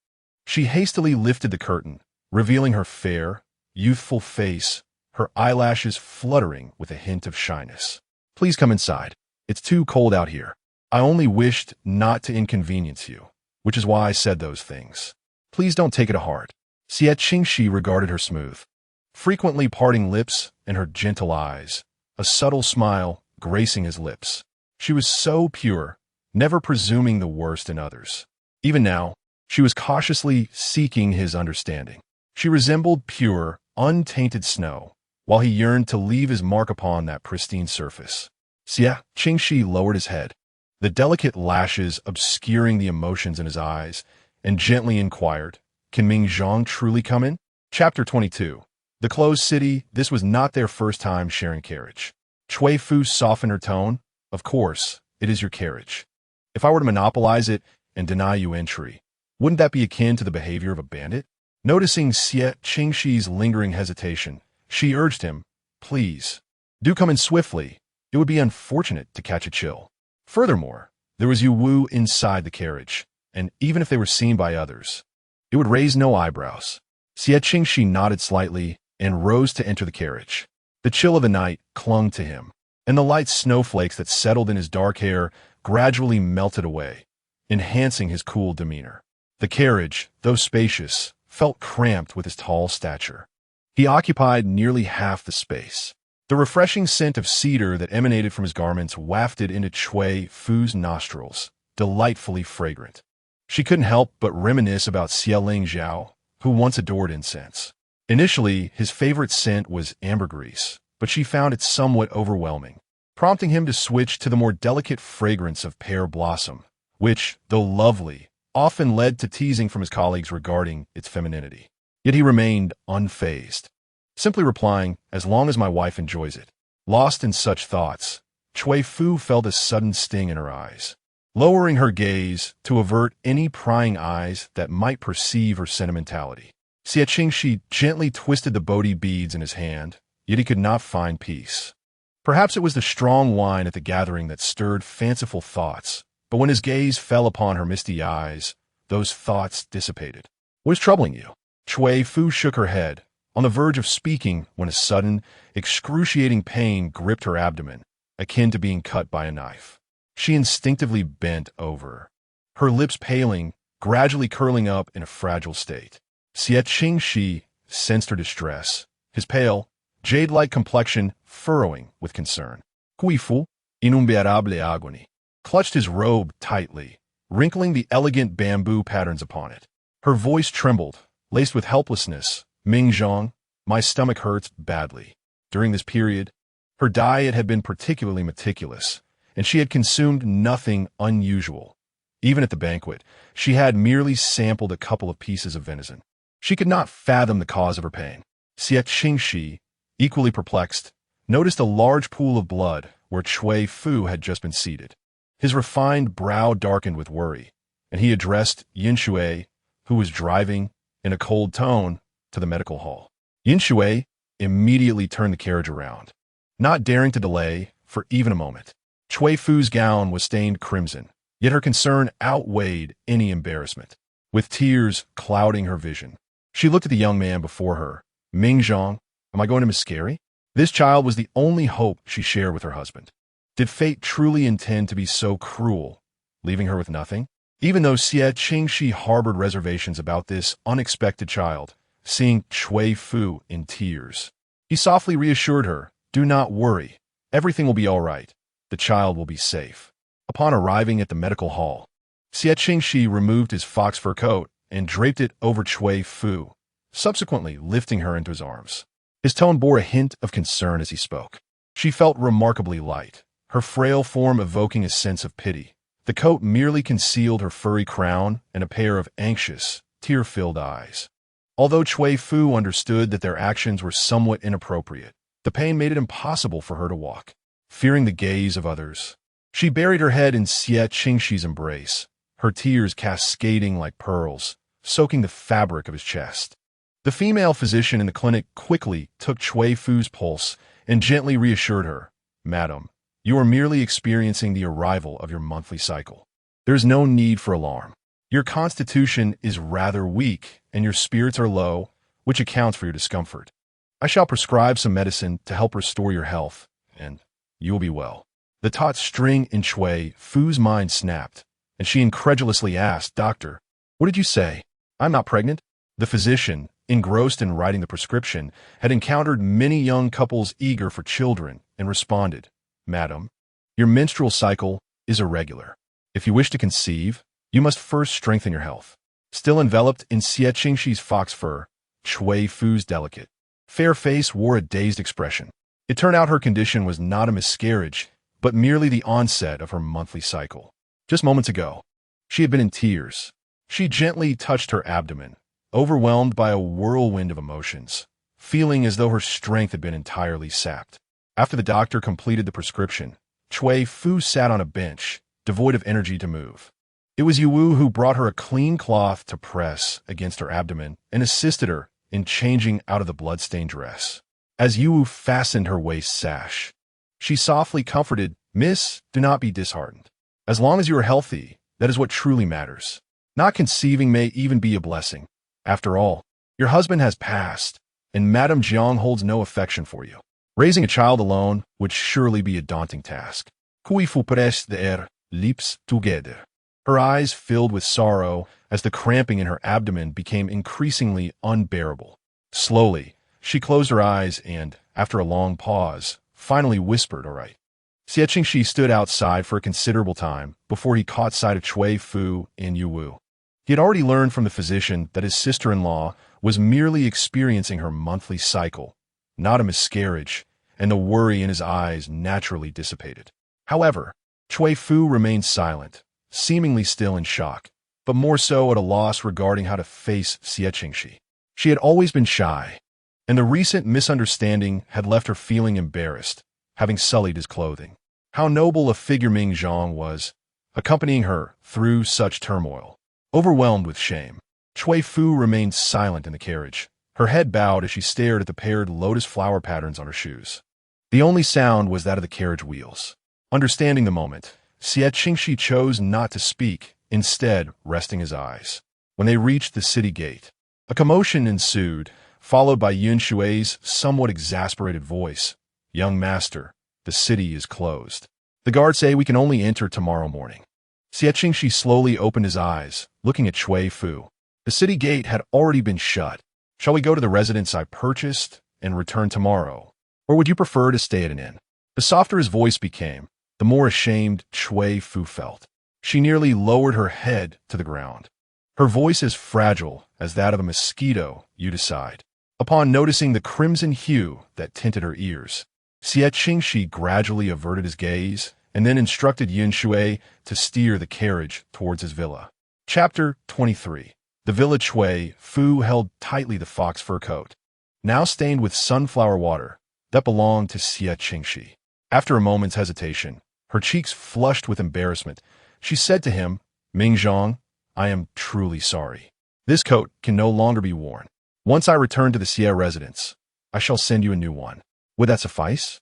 She hastily lifted the curtain, revealing her fair, youthful face, her eyelashes fluttering with a hint of shyness. "Please come inside. It's too cold out here. I only wished not to inconvenience you, which is why I said those things. Please don't take it to heart." Xie Qingxi regarded her smooth, frequently parting lips and her gentle eyes, a subtle smile gracing his lips. She was so pure, never presuming the worst in others. Even now, she was cautiously seeking his understanding. She resembled pure, untainted snow, while he yearned to leave his mark upon that pristine surface. Xie Qingxi lowered his head, the delicate lashes obscuring the emotions in his eyes, and gently inquired, "Can Ming Zhang truly come in?" Chapter 22. The closed city. This was not their first time sharing carriage. Cui Fu softened her tone. "Of course, it is your carriage. If I were to monopolize it and deny you entry, wouldn't that be akin to the behavior of a bandit?" Noticing Xie Qingxi's lingering hesitation, she urged him, "Please, do come in swiftly. It would be unfortunate to catch a chill." Furthermore, there was Yu Wu inside the carriage, and even if they were seen by others, it would raise no eyebrows. Xie Qingxi nodded slightly and rose to enter the carriage. The chill of the night clung to him, and the light snowflakes that settled in his dark hair gradually melted away, enhancing his cool demeanor. The carriage, though spacious, felt cramped with his tall stature. He occupied nearly half the space. The refreshing scent of cedar that emanated from his garments wafted into Cui Fu's nostrils, delightfully fragrant. She couldn't help but reminisce about Xie Ling Zhao, who once adored incense. Initially, his favorite scent was ambergris, but she found it somewhat overwhelming, prompting him to switch to the more delicate fragrance of pear blossom, which, though lovely, often led to teasing from his colleagues regarding its femininity. Yet he remained unfazed, simply replying, "As long as my wife enjoys it." Lost in such thoughts, Cui Fu felt a sudden sting in her eyes. Lowering her gaze to avert any prying eyes that might perceive her sentimentality, Xie Qingxi gently twisted the Bodhi beads in his hand, yet he could not find peace. Perhaps it was the strong wine at the gathering that stirred fanciful thoughts, but when his gaze fell upon her misty eyes, those thoughts dissipated. "What is troubling you?" Cui Fu shook her head, on the verge of speaking when a sudden, excruciating pain gripped her abdomen, akin to being cut by a knife. She instinctively bent over, her lips paling, gradually curling up in a fragile state. Xie Qingxi sensed her distress, his pale, jade-like complexion furrowing with concern. Cui Fu, innombrable agony, clutched his robe tightly, wrinkling the elegant bamboo patterns upon it. Her voice trembled, laced with helplessness. "Ming Zhang, my stomach hurts badly." During this period, her diet had been particularly meticulous, and she had consumed nothing unusual. Even at the banquet, she had merely sampled a couple of pieces of venison. She could not fathom the cause of her pain. Xie Qingxi, equally perplexed, noticed a large pool of blood where Cui Fu had just been seated. His refined brow darkened with worry, and he addressed Yin Shui, who was driving, in a cold tone, to the medical hall. Yin Shui immediately turned the carriage around, not daring to delay for even a moment. Cui Fu's gown was stained crimson, yet her concern outweighed any embarrassment. With tears clouding her vision, she looked at the young man before her. Ming Zhang, am I going to miscarry? This child was the only hope she shared with her husband. Did fate truly intend to be so cruel, leaving her with nothing? Even though Xie Qingxi harbored reservations about this unexpected child, seeing Cui Fu in tears, he softly reassured her, "Do not worry. Everything will be all right. The child will be safe." Upon arriving at the medical hall, Xie Qingxi removed his fox fur coat and draped it over Cui Fu, subsequently lifting her into his arms. His tone bore a hint of concern as he spoke. She felt remarkably light, her frail form evoking a sense of pity. The coat merely concealed her furry crown and a pair of anxious, tear-filled eyes. Although Cui Fu understood that their actions were somewhat inappropriate, the pain made it impossible for her to walk. Fearing the gaze of others, she buried her head in Xie Qingxi's embrace, her tears cascading like pearls, soaking the fabric of his chest. The female physician in the clinic quickly took Cui Fu's pulse and gently reassured her, "Madam, you are merely experiencing the arrival of your monthly cycle. There is no need for alarm. Your constitution is rather weak and your spirits are low, which accounts for your discomfort. I shall prescribe some medicine to help restore your health, and you will be well." The taut string in Cui Fu's mind snapped, and she incredulously asked, "Doctor, what did you say? I'm not pregnant?" The physician, engrossed in writing the prescription, had encountered many young couples eager for children and responded, "Madam, your menstrual cycle is irregular. If you wish to conceive, you must first strengthen your health." Still enveloped in Xie Qingxi's fox fur, Cui Fu's delicate, fair face wore a dazed expression. It turned out her condition was not a miscarriage, but merely the onset of her monthly cycle. Just moments ago, she had been in tears. She gently touched her abdomen, overwhelmed by a whirlwind of emotions, feeling as though her strength had been entirely sapped. After the doctor completed the prescription, Cui Fu sat on a bench, devoid of energy to move. It was Yuwu who brought her a clean cloth to press against her abdomen and assisted her in changing out of the blood-stained dress. As Yuwu fastened her waist sash, she softly comforted, "Miss, do not be disheartened. As long as you are healthy, that is what truly matters. Not conceiving may even be a blessing. After all, your husband has passed, and Madame Jiang holds no affection for you. Raising a child alone would surely be a daunting task." Cui Fu pressed their lips together. Her eyes filled with sorrow as the cramping in her abdomen became increasingly unbearable. Slowly, she closed her eyes and, after a long pause, finally whispered, "All right." Xie Qingxi stood outside for a considerable time before he caught sight of Cui Fu and Yuwu. He had already learned from the physician that his sister-in-law was merely experiencing her monthly cycle, not a miscarriage, and the worry in his eyes naturally dissipated. However, Cui Fu remained silent, seemingly still in shock, but more so at a loss regarding how to face Xie Qingxi. She had always been shy, and the recent misunderstanding had left her feeling embarrassed, having sullied his clothing. How noble a figure Ming Zhang was, accompanying her through such turmoil. Overwhelmed with shame, Cui Fu remained silent in the carriage, her head bowed as she stared at the paired lotus flower patterns on her shoes. The only sound was that of the carriage wheels. Understanding the moment, Xie Qingxi chose not to speak, instead resting his eyes. When they reached the city gate, a commotion ensued, followed by Yin Shui's somewhat exasperated voice. "Young master, the city is closed. The guards say we can only enter tomorrow morning." Xie Qingxi slowly opened his eyes, looking at Cui Fu. The city gate had already been shut. "Shall we go to the residence I purchased and return tomorrow? Or would you prefer to stay at an inn?" The softer his voice became, the more ashamed Cui Fu felt. She nearly lowered her head to the ground. Her voice as fragile as that of a mosquito, you decide. Upon noticing the crimson hue that tinted her ears, Xie Qingxi gradually averted his gaze and then instructed Yin Shui to steer the carriage towards his villa. Chapter 23. The villa. Cui Fu held tightly the fox fur coat, now stained with sunflower water, that belonged to Xie Qingxi. After a moment's hesitation, Her cheeks flushed with embarrassment. She said to him, "Mingzhong, I am truly sorry. This coat can no longer be worn. Once I return to the Xie residence, I shall send you a new one. Would that suffice?"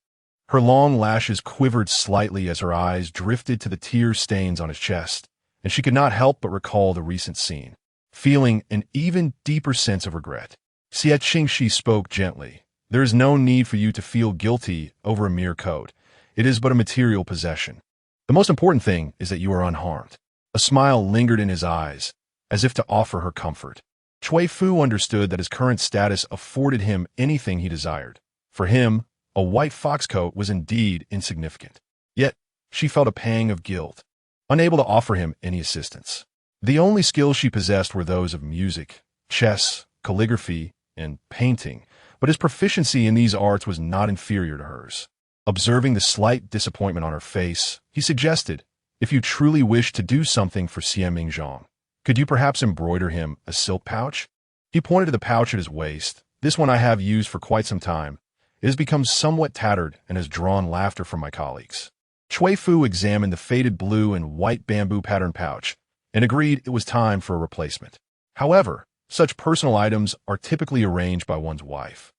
Her long lashes quivered slightly as her eyes drifted to the tear stains on his chest, and she could not help but recall the recent scene, feeling an even deeper sense of regret. Xie Qingxi spoke gently. "There is no need for you to feel guilty over a mere coat. It is but a material possession. The most important thing is that you are unharmed." A smile lingered in his eyes, as if to offer her comfort. Cui Fu understood that his current status afforded him anything he desired. For him, a white fox coat was indeed insignificant. Yet, she felt a pang of guilt, unable to offer him any assistance. The only skills she possessed were those of music, chess, calligraphy, and painting, but his proficiency in these arts was not inferior to hers. Observing the slight disappointment on her face, he suggested, "If you truly wish to do something for Xie Mingzhong, could you perhaps embroider him a silk pouch?" He pointed to the pouch at his waist. "This one I have used for quite some time. It has become somewhat tattered and has drawn laughter from my colleagues." Cui Fu examined the faded blue and white bamboo pattern pouch and agreed it was time for a replacement. However, such personal items are typically arranged by one's wife.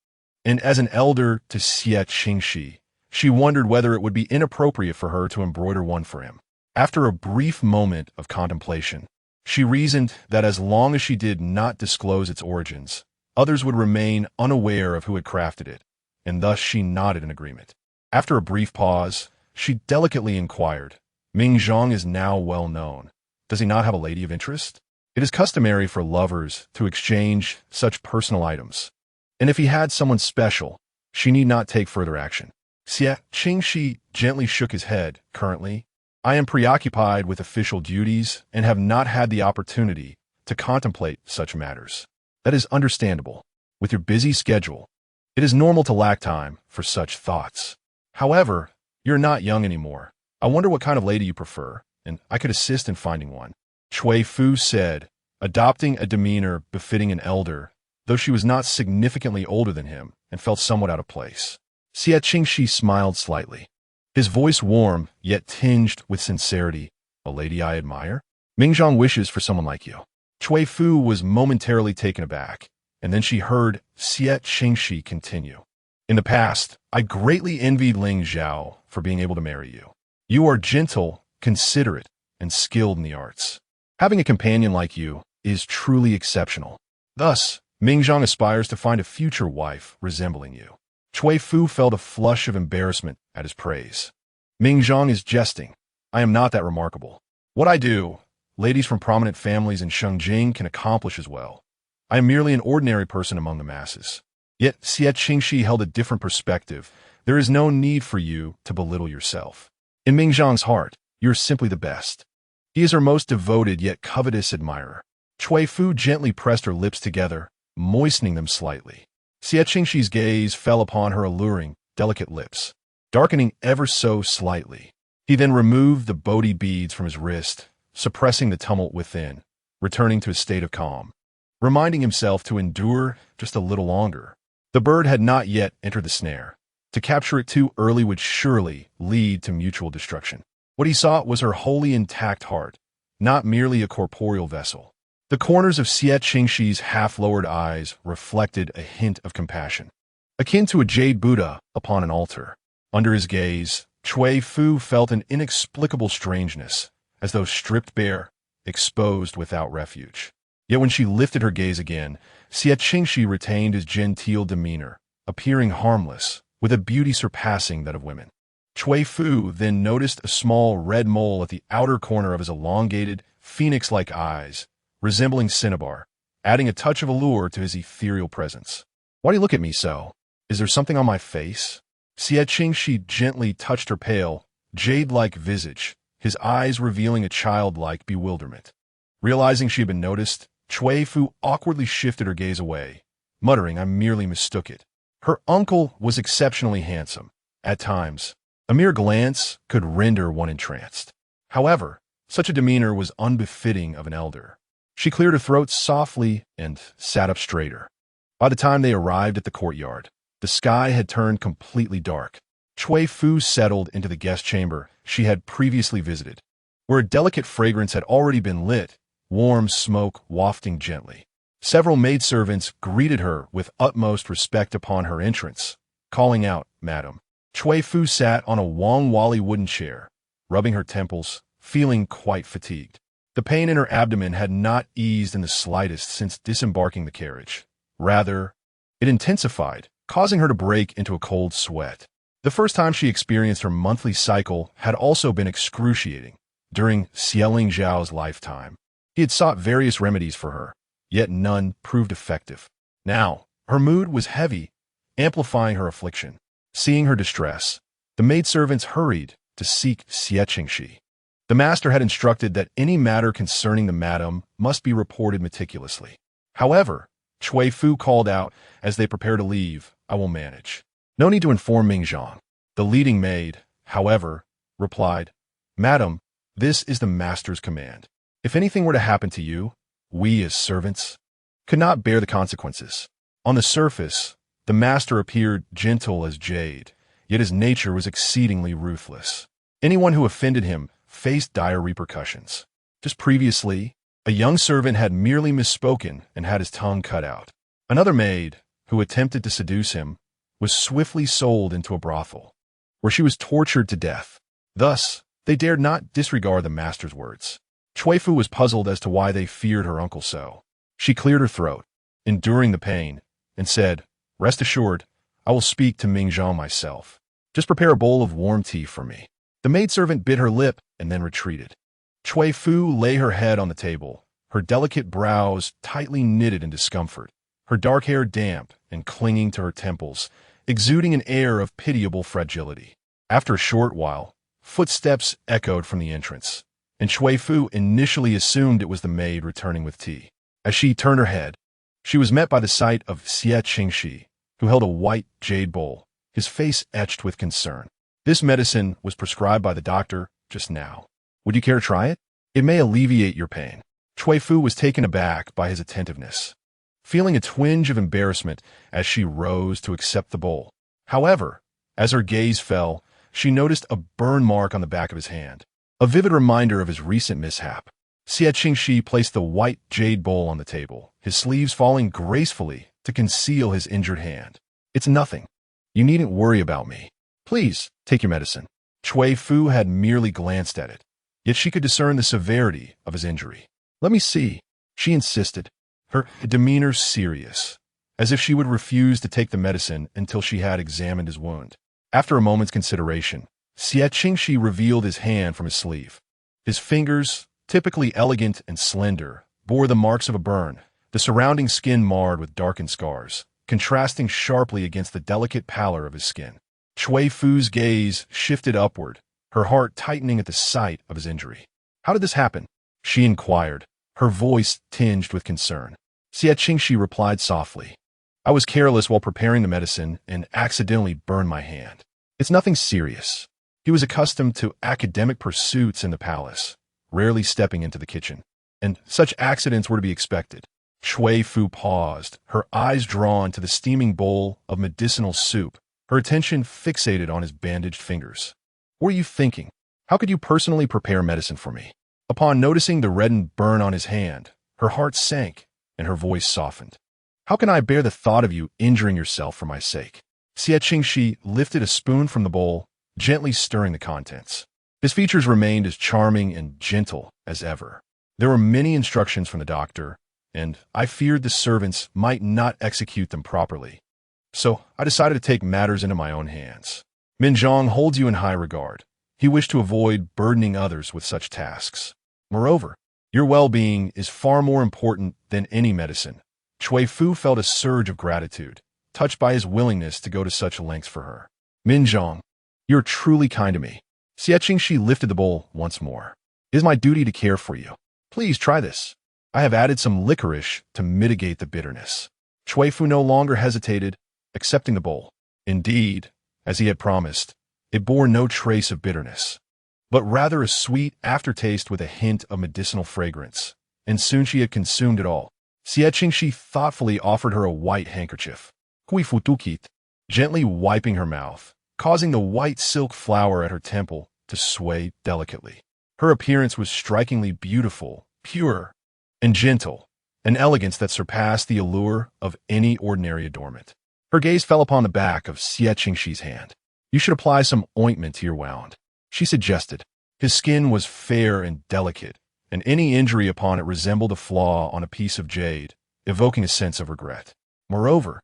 And as an elder to Xie Qingxi, she wondered whether it would be inappropriate for her to embroider one for him. After a brief moment of contemplation, she reasoned that as long as she did not disclose its origins, others would remain unaware of who had crafted it, and thus she nodded in agreement. After a brief pause, she delicately inquired, "Mingzhong is now well known. Does he not have a lady of interest? It is customary for lovers to exchange such personal items, and if he had someone special, she need not take further action." Xie Qingxi gently shook his head. "Currently, I am preoccupied with official duties and have not had the opportunity to contemplate such matters." "That is understandable. With your busy schedule, it is normal to lack time for such thoughts. However, you're not young anymore. I wonder what kind of lady you prefer, and I could assist in finding one." Cui Fu said, adopting a demeanor befitting an elder, though she was not significantly older than him and felt somewhat out of place. Xie Qingxi smiled slightly, his voice warm yet tinged with sincerity. "A lady I admire? Mingzhong wishes for someone like you." Cui Fu was momentarily taken aback, and then she heard Xie Qingxi continue. "In the past, I greatly envied Ling Zhao for being able to marry you. You are gentle, considerate, and skilled in the arts. Having a companion like you is truly exceptional. Thus, Mingzhong aspires to find a future wife resembling you." Cui Fu felt a flush of embarrassment at his praise. "Mingzhong is jesting. I am not that remarkable. What I do, ladies from prominent families in Shengjing can accomplish as well. I am merely an ordinary person among the masses." Yet Xie Qingxi held a different perspective. "There is no need for you to belittle yourself. In Mingzhong's heart, you are simply the best. He is her most devoted yet covetous admirer." Cui Fu gently pressed her lips together, moistening them slightly. Xie Qingxi's gaze fell upon her alluring, delicate lips, darkening ever so slightly. He then removed the Bodhi beads from his wrist, suppressing the tumult within, returning to a state of calm, reminding himself to endure just a little longer. The bird had not yet entered the snare. To capture it too early would surely lead to mutual destruction. What he sought was her wholly intact heart, not merely a corporeal vessel. The corners of Xie Qingxi's half-lowered eyes reflected a hint of compassion, akin to a jade Buddha upon an altar. Under his gaze, Cui Fu felt an inexplicable strangeness, as though stripped bare, exposed without refuge. Yet when she lifted her gaze again, Xie Qingxi retained his genteel demeanor, appearing harmless, with a beauty surpassing that of women. Cui Fu then noticed a small red mole at the outer corner of his elongated, phoenix-like eyes, resembling cinnabar, adding a touch of allure to his ethereal presence. "Why do you look at me so? Is there something on my face?" Xie Qingxi gently touched her pale, jade-like visage, his eyes revealing a childlike bewilderment. Realizing she had been noticed, Cui Fu awkwardly shifted her gaze away, muttering, "I merely mistook it." Her uncle was exceptionally handsome. At times, a mere glance could render one entranced. However, such a demeanor was unbefitting of an elder. She cleared her throat softly and sat up straighter. By the time they arrived at the courtyard, the sky had turned completely dark. Cui Fu settled into the guest chamber she had previously visited, where a delicate fragrance had already been lit, warm smoke wafting gently. Several maidservants greeted her with utmost respect upon her entrance, calling out, "Madam." Cui Fu sat on a Wang-Wali wooden chair, rubbing her temples, feeling quite fatigued. The pain in her abdomen had not eased in the slightest since disembarking the carriage. Rather, it intensified, causing her to break into a cold sweat. The first time she experienced her monthly cycle had also been excruciating, during Xie Qingxi's lifetime. He had sought various remedies for her, yet none proved effective. Now, her mood was heavy, amplifying her affliction. Seeing her distress, the maidservants hurried to seek Xie Qingxi. The master had instructed that any matter concerning the madam must be reported meticulously. However, Cui Fu called out as they prepared to leave, "I will manage." No need to inform Mingzhang. The leading maid, however, replied, "Madam, this is the master's command. If anything were to happen to you, we as servants could not bear the consequences." On the surface, the master appeared gentle as jade, yet his nature was exceedingly ruthless. Anyone who offended him faced dire repercussions. Just previously, a young servant had merely misspoken and had his tongue cut out. Another maid, who attempted to seduce him, was swiftly sold into a brothel, where she was tortured to death. Thus, they dared not disregard the master's words. Cui Fu was puzzled as to why they feared her uncle so. She cleared her throat, enduring the pain, and said, "Rest assured, I will speak to Mingzhang myself. Just prepare a bowl of warm tea for me." The maidservant bit her lip and then retreated. Cui Fu lay her head on the table, her delicate brows tightly knitted in discomfort, her dark hair damp and clinging to her temples, exuding an air of pitiable fragility. After a short while, footsteps echoed from the entrance, and Cui Fu initially assumed it was the maid returning with tea. As she turned her head, she was met by the sight of Xie Qingxi, who held a white jade bowl, his face etched with concern. "This medicine was prescribed by the doctor just now. Would you care to try it? It may alleviate your pain." Cui Fu was taken aback by his attentiveness, feeling a twinge of embarrassment as she rose to accept the bowl. However, as her gaze fell, she noticed a burn mark on the back of his hand, a vivid reminder of his recent mishap. Xie Qingxi placed the white jade bowl on the table, his sleeves falling gracefully to conceal his injured hand. "It's nothing. You needn't worry about me. Please, take your medicine." Cui Fu had merely glanced at it, yet she could discern the severity of his injury. "Let me see," she insisted, her demeanor serious, as if she would refuse to take the medicine until she had examined his wound. After a moment's consideration, Xie Qingxi revealed his hand from his sleeve. His fingers, typically elegant and slender, bore the marks of a burn, the surrounding skin marred with darkened scars, contrasting sharply against the delicate pallor of his skin. Cui Fu's gaze shifted upward, her heart tightening at the sight of his injury. "How did this happen?" she inquired, her voice tinged with concern. Xie Qingxi replied softly, "I was careless while preparing the medicine and accidentally burned my hand. It's nothing serious." He was accustomed to academic pursuits in the palace, rarely stepping into the kitchen, and such accidents were to be expected. Cui Fu paused, her eyes drawn to the steaming bowl of medicinal soup, her attention fixated on his bandaged fingers. "What were you thinking? How could you personally prepare medicine for me?" Upon noticing the reddened burn on his hand, her heart sank and her voice softened. "How can I bear the thought of you injuring yourself for my sake?" Xie Qingxi lifted a spoon from the bowl, gently stirring the contents. His features remained as charming and gentle as ever. There were many instructions from the doctor, and I feared the servants might not execute them properly. So I decided to take matters into my own hands. Minzhang holds you in high regard. He wished to avoid burdening others with such tasks. Moreover, your well-being is far more important than any medicine. Cui Fu felt a surge of gratitude, touched by his willingness to go to such lengths for her. "Minzhang, you are truly kind to me." Xie Qingxi lifted the bowl once more. "It is my duty to care for you. Please try this. I have added some licorice to mitigate the bitterness." Cui Fu no longer hesitated, accepting the bowl. Indeed, as he had promised, it bore no trace of bitterness, but rather a sweet aftertaste with a hint of medicinal fragrance, and soon she had consumed it all. Xie Qingxi thoughtfully offered her a white handkerchief, Cui Fu tukit, gently wiping her mouth, causing the white silk flower at her temple to sway delicately. Her appearance was strikingly beautiful, pure, and gentle, an elegance that surpassed the allure of any ordinary adornment. Her gaze fell upon the back of Xie Qingxi's hand. "You should apply some ointment to your wound," she suggested. His skin was fair and delicate, and any injury upon it resembled a flaw on a piece of jade, evoking a sense of regret. Moreover,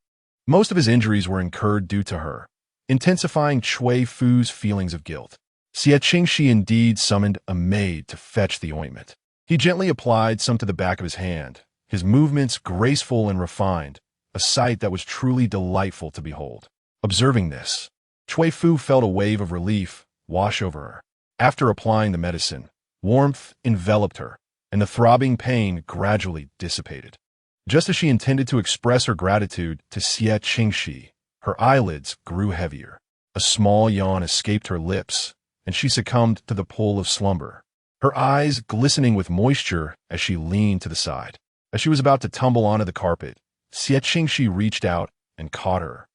most of his injuries were incurred due to her, intensifying Cui Fu's feelings of guilt. Xie Qingxi indeed summoned a maid to fetch the ointment. He gently applied some to the back of his hand, his movements graceful and refined, a sight that was truly delightful to behold. Observing this, Cui Fu felt a wave of relief wash over her. After applying the medicine, warmth enveloped her, and the throbbing pain gradually dissipated. Just as she intended to express her gratitude to Xie Qingxi, her eyelids grew heavier. A small yawn escaped her lips, and she succumbed to the pull of slumber, her eyes glistening with moisture as she leaned to the side. As she was about to tumble onto the carpet, Xie Qingxi reached out and caught her,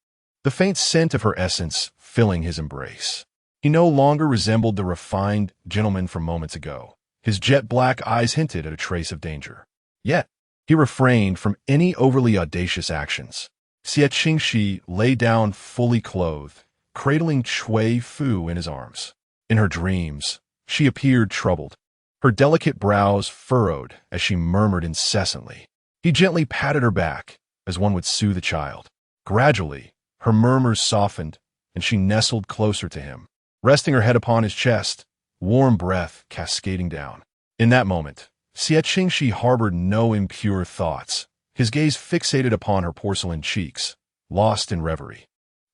the faint scent of her essence filling his embrace. He no longer resembled the refined gentleman from moments ago. His jet-black eyes hinted at a trace of danger. Yet, he refrained from any overly audacious actions. Xie Qingxi lay down fully clothed, cradling Cui Fu in his arms. In her dreams, she appeared troubled, her delicate brows furrowed as she murmured incessantly. He gently patted her back, as one would soothe a child. Gradually, her murmurs softened, and she nestled closer to him, resting her head upon his chest, warm breath cascading down. In that moment, Xie Qingxi harbored no impure thoughts, his gaze fixated upon her porcelain cheeks, lost in reverie.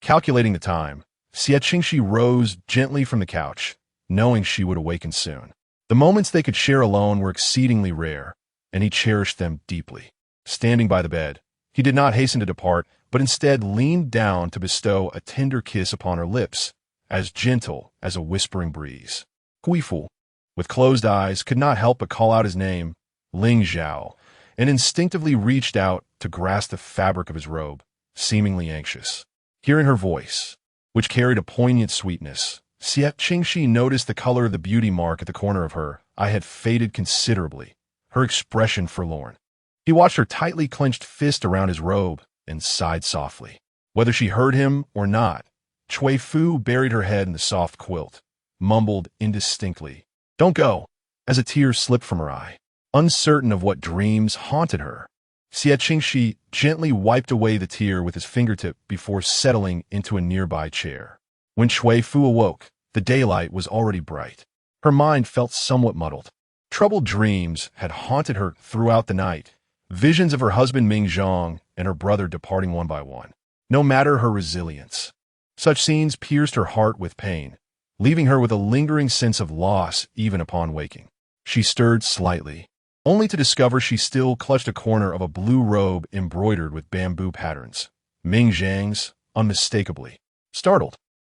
Calculating the time, Xie Qingxi rose gently from the couch, knowing she would awaken soon. The moments they could share alone were exceedingly rare, and he cherished them deeply. Standing by the bed, he did not hasten to depart, but instead leaned down to bestow a tender kiss upon her lips, as gentle as a whispering breeze. Cui Fu, with closed eyes, could not help but call out his name, Ling Zhao, and instinctively reached out to grasp the fabric of his robe, seemingly anxious. Hearing her voice, which carried a poignant sweetness, Xie Qingxi noticed the color of the beauty mark at the corner of her eye had faded considerably, her expression forlorn. He watched her tightly clenched fist around his robe and sighed softly. Whether she heard him or not, Cui Fu buried her head in the soft quilt, mumbled indistinctly, "Don't go," as a tear slipped from her eye. Uncertain of what dreams haunted her, Xie Qingxi gently wiped away the tear with his fingertip before settling into a nearby chair. When Cui Fu awoke, the daylight was already bright. Her mind felt somewhat muddled. Troubled dreams had haunted her throughout the night, visions of her husband Ming Zhang and her brother departing one by one. No matter her resilience, such scenes pierced her heart with pain, leaving her with a lingering sense of loss even upon waking. She stirred slightly, only to discover she still clutched a corner of a blue robe embroidered with bamboo patterns, Ming Zhang's, unmistakably. Startled,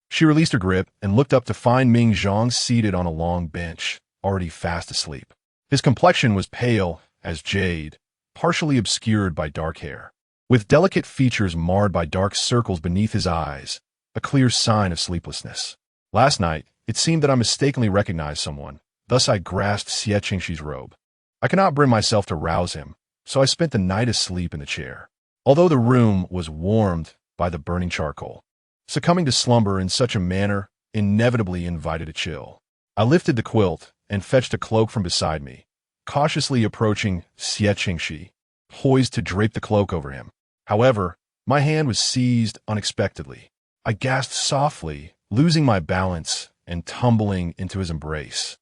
she released her grip and looked up to find Ming Zhang seated on a long bench, already fast asleep. His complexion was pale as jade, partially obscured by dark hair, with delicate features marred by dark circles beneath his eyes, a clear sign of sleeplessness. Last night, it seemed that I mistakenly recognized someone, thus I grasped Xie Qingxi's robe. I could not bring myself to rouse him, so I spent the night asleep in the chair, although the room was warmed by the burning charcoal. Succumbing to slumber in such a manner inevitably invited a chill. I lifted the quilt and fetched a cloak from beside me, cautiously approaching Xie Qingxi, poised to drape the cloak over him. However, my hand was seized unexpectedly. I gasped softly, losing my balance and tumbling into his embrace,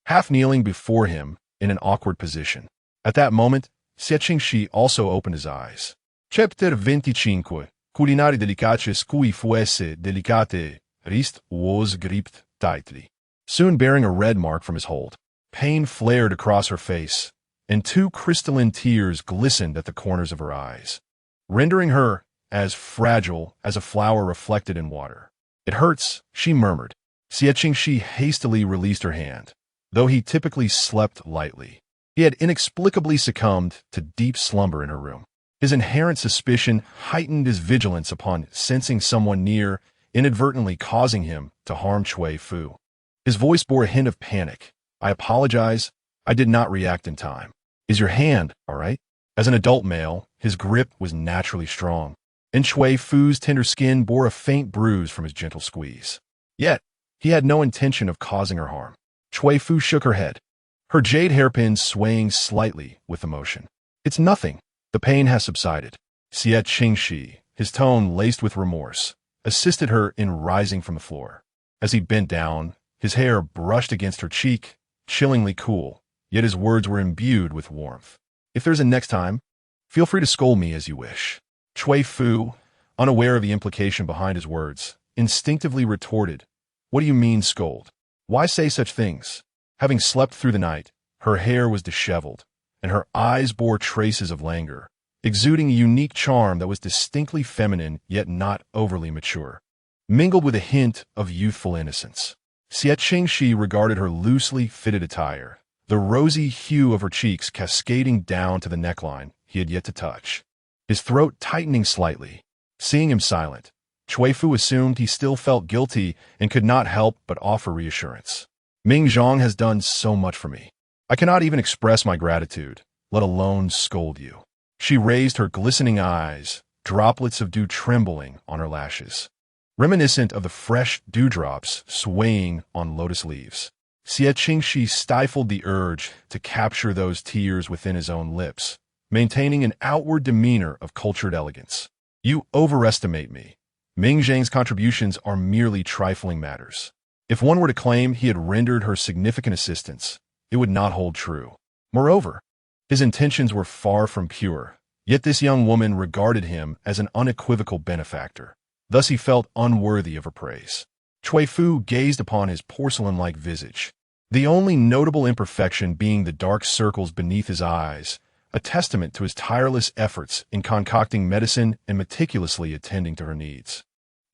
half kneeling before him in an awkward position. At that moment, Xie Qingxi also opened his eyes. Chapter 25. Culinari delicacies cui fuesse delicate, rist was gripped tightly. Soon bearing a red mark from his hold, pain flared across her face, and two crystalline tears glistened at the corners of her eyes, rendering her as fragile as a flower reflected in water. "It hurts," she murmured. Xie Qingxi hastily released her hand, though he typically slept lightly. He had inexplicably succumbed to deep slumber in her room. His inherent suspicion heightened his vigilance upon sensing someone near, inadvertently causing him to harm Cui Fu. His voice bore a hint of panic. "I apologize. I did not react in time. Is your hand all right?" As an adult male, his grip was naturally strong, and Cui Fu's tender skin bore a faint bruise from his gentle squeeze. Yet, he had no intention of causing her harm. Cui Fu shook her head, her jade hairpin swaying slightly with emotion. "It's nothing. The pain has subsided." Xie Qingxi, his tone laced with remorse, assisted her in rising from the floor. As he bent down, his hair brushed against her cheek, chillingly cool, yet his words were imbued with warmth. "If there's a next time, feel free to scold me as you wish." Cui Fu, unaware of the implication behind his words, instinctively retorted, "What do you mean, scold? Why say such things?" Having slept through the night, her hair was disheveled, and her eyes bore traces of languor, exuding a unique charm that was distinctly feminine yet not overly mature, mingled with a hint of youthful innocence. Xie Qingxi regarded her loosely fitted attire, the rosy hue of her cheeks cascading down to the neckline he had yet to touch, his throat tightening slightly. Seeing him silent, Cui Fu assumed he still felt guilty and could not help but offer reassurance. "Ming Zhang has done so much for me. I cannot even express my gratitude, let alone scold you." She raised her glistening eyes, droplets of dew trembling on her lashes, reminiscent of the fresh dewdrops swaying on lotus leaves. Xie Qingxi stifled the urge to capture those tears within his own lips, maintaining an outward demeanor of cultured elegance. "You overestimate me. Ming Zhang's contributions are merely trifling matters. If one were to claim he had rendered her significant assistance, it would not hold true. Moreover, his intentions were far from pure, yet this young woman regarded him as an unequivocal benefactor. Thus he felt unworthy of her praise." Cui Fu gazed upon his porcelain-like visage, the only notable imperfection being the dark circles beneath his eyes, a testament to his tireless efforts in concocting medicine and meticulously attending to her needs.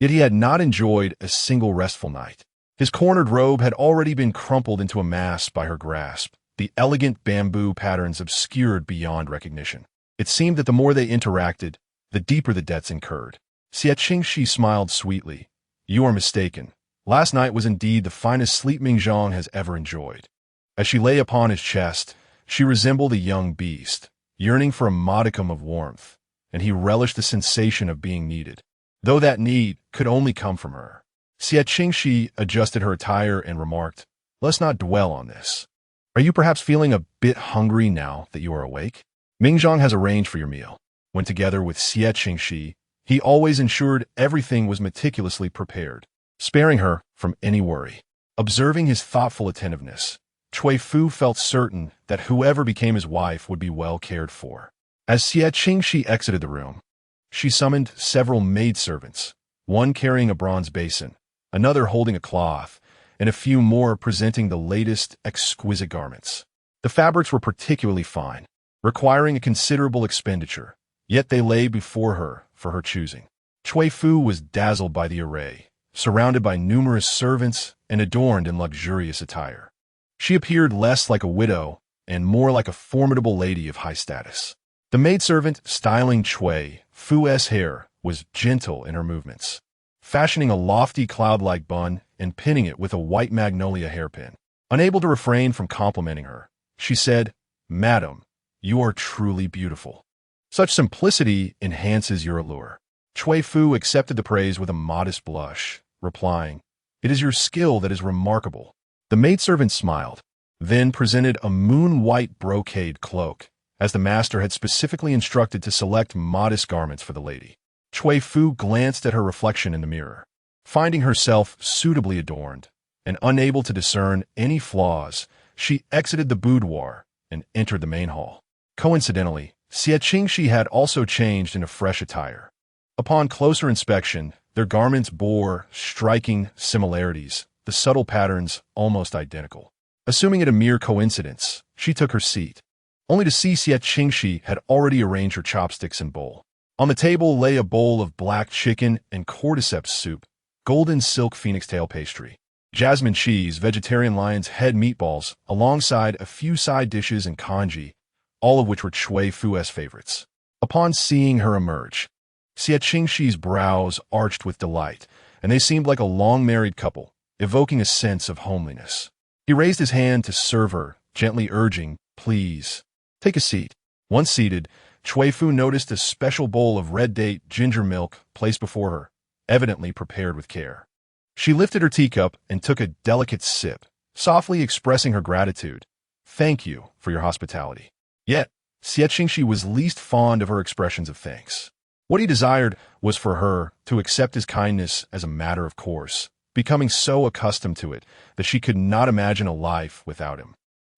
Yet he had not enjoyed a single restful night. His cornered robe had already been crumpled into a mass by her grasp, the elegant bamboo patterns obscured beyond recognition. It seemed that the more they interacted, the deeper the debts incurred. Xie Qingxi smiled sweetly. "You are mistaken. Last night was indeed the finest sleep Ming Zhang has ever enjoyed." As she lay upon his chest, she resembled a young beast, yearning for a modicum of warmth, and he relished the sensation of being needed, though that need could only come from her. Xie Qingxi adjusted her attire and remarked, "Let's not dwell on this. Are you perhaps feeling a bit hungry now that you are awake? Ming Zhang has arranged for your meal." When together with Xie Qingxi, he always ensured everything was meticulously prepared, sparing her from any worry. Observing his thoughtful attentiveness, Cui Fu felt certain that whoever became his wife would be well cared for. As Xie Qingxi exited the room, she summoned several maidservants, one carrying a bronze basin, another holding a cloth, and a few more presenting the latest exquisite garments. The fabrics were particularly fine, requiring a considerable expenditure, yet they lay before her for her choosing. Cui Fu was dazzled by the array, surrounded by numerous servants and adorned in luxurious attire. She appeared less like a widow and more like a formidable lady of high status. The maidservant styling Cui Fu's hair was gentle in her movements, fashioning a lofty cloud-like bun and pinning it with a white magnolia hairpin. Unable to refrain from complimenting her, she said, "Madam, you are truly beautiful. Such simplicity enhances your allure." Cui Fu accepted the praise with a modest blush, replying, "It is your skill that is remarkable." The maidservant smiled, then presented a moon-white brocade cloak, as the master had specifically instructed to select modest garments for the lady. Cui Fu glanced at her reflection in the mirror. Finding herself suitably adorned and unable to discern any flaws, she exited the boudoir and entered the main hall. Coincidentally, Xie Qingxi had also changed into fresh attire. Upon closer inspection, their garments bore striking similarities, the subtle patterns almost identical. Assuming it a mere coincidence, she took her seat, only to see Xie Qingxi had already arranged her chopsticks and bowl. On the table lay a bowl of black chicken and cordyceps soup, golden silk phoenix tail pastry, jasmine cheese, vegetarian lion's head meatballs, alongside a few side dishes and congee, all of which were Cui Fu's favorites. Upon seeing her emerge, Xie Qingxi's brows arched with delight, and they seemed like a long-married couple, evoking a sense of homeliness. He raised his hand to serve her, gently urging, "Please, take a seat." Once seated, Cui Fu noticed a special bowl of red date ginger milk placed before her, evidently prepared with care. She lifted her teacup and took a delicate sip, softly expressing her gratitude. "Thank you for your hospitality." Yet, Xie Qingxi was least fond of her expressions of thanks. What he desired was for her to accept his kindness as a matter of course, becoming so accustomed to it that she could not imagine a life without him.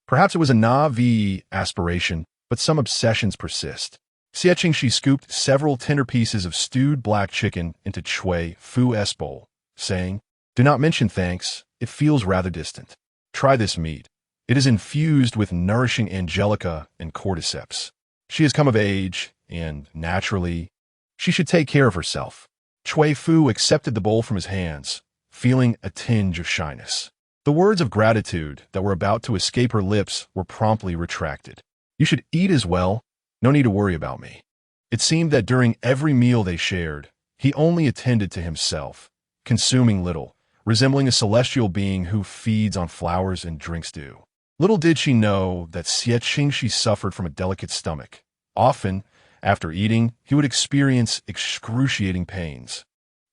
Perhaps it was a naive aspiration, but some obsessions persist. Xie Qingxi scooped several tender pieces of stewed black chicken into Cui Fu's bowl, saying, "Do not mention thanks, it feels rather distant. Try this meat. It is infused with nourishing angelica and cordyceps. She has come of age, and, naturally, she should take care of herself." Cui Fu accepted the bowl from his hands, feeling a tinge of shyness. The words of gratitude that were about to escape her lips were promptly retracted. "You should eat as well. No need to worry about me." It seemed that during every meal they shared, he only attended to himself, consuming little, resembling a celestial being who feeds on flowers and drinks dew. Little did she know that Xie Qingxi suffered from a delicate stomach. Often, after eating, he would experience excruciating pains,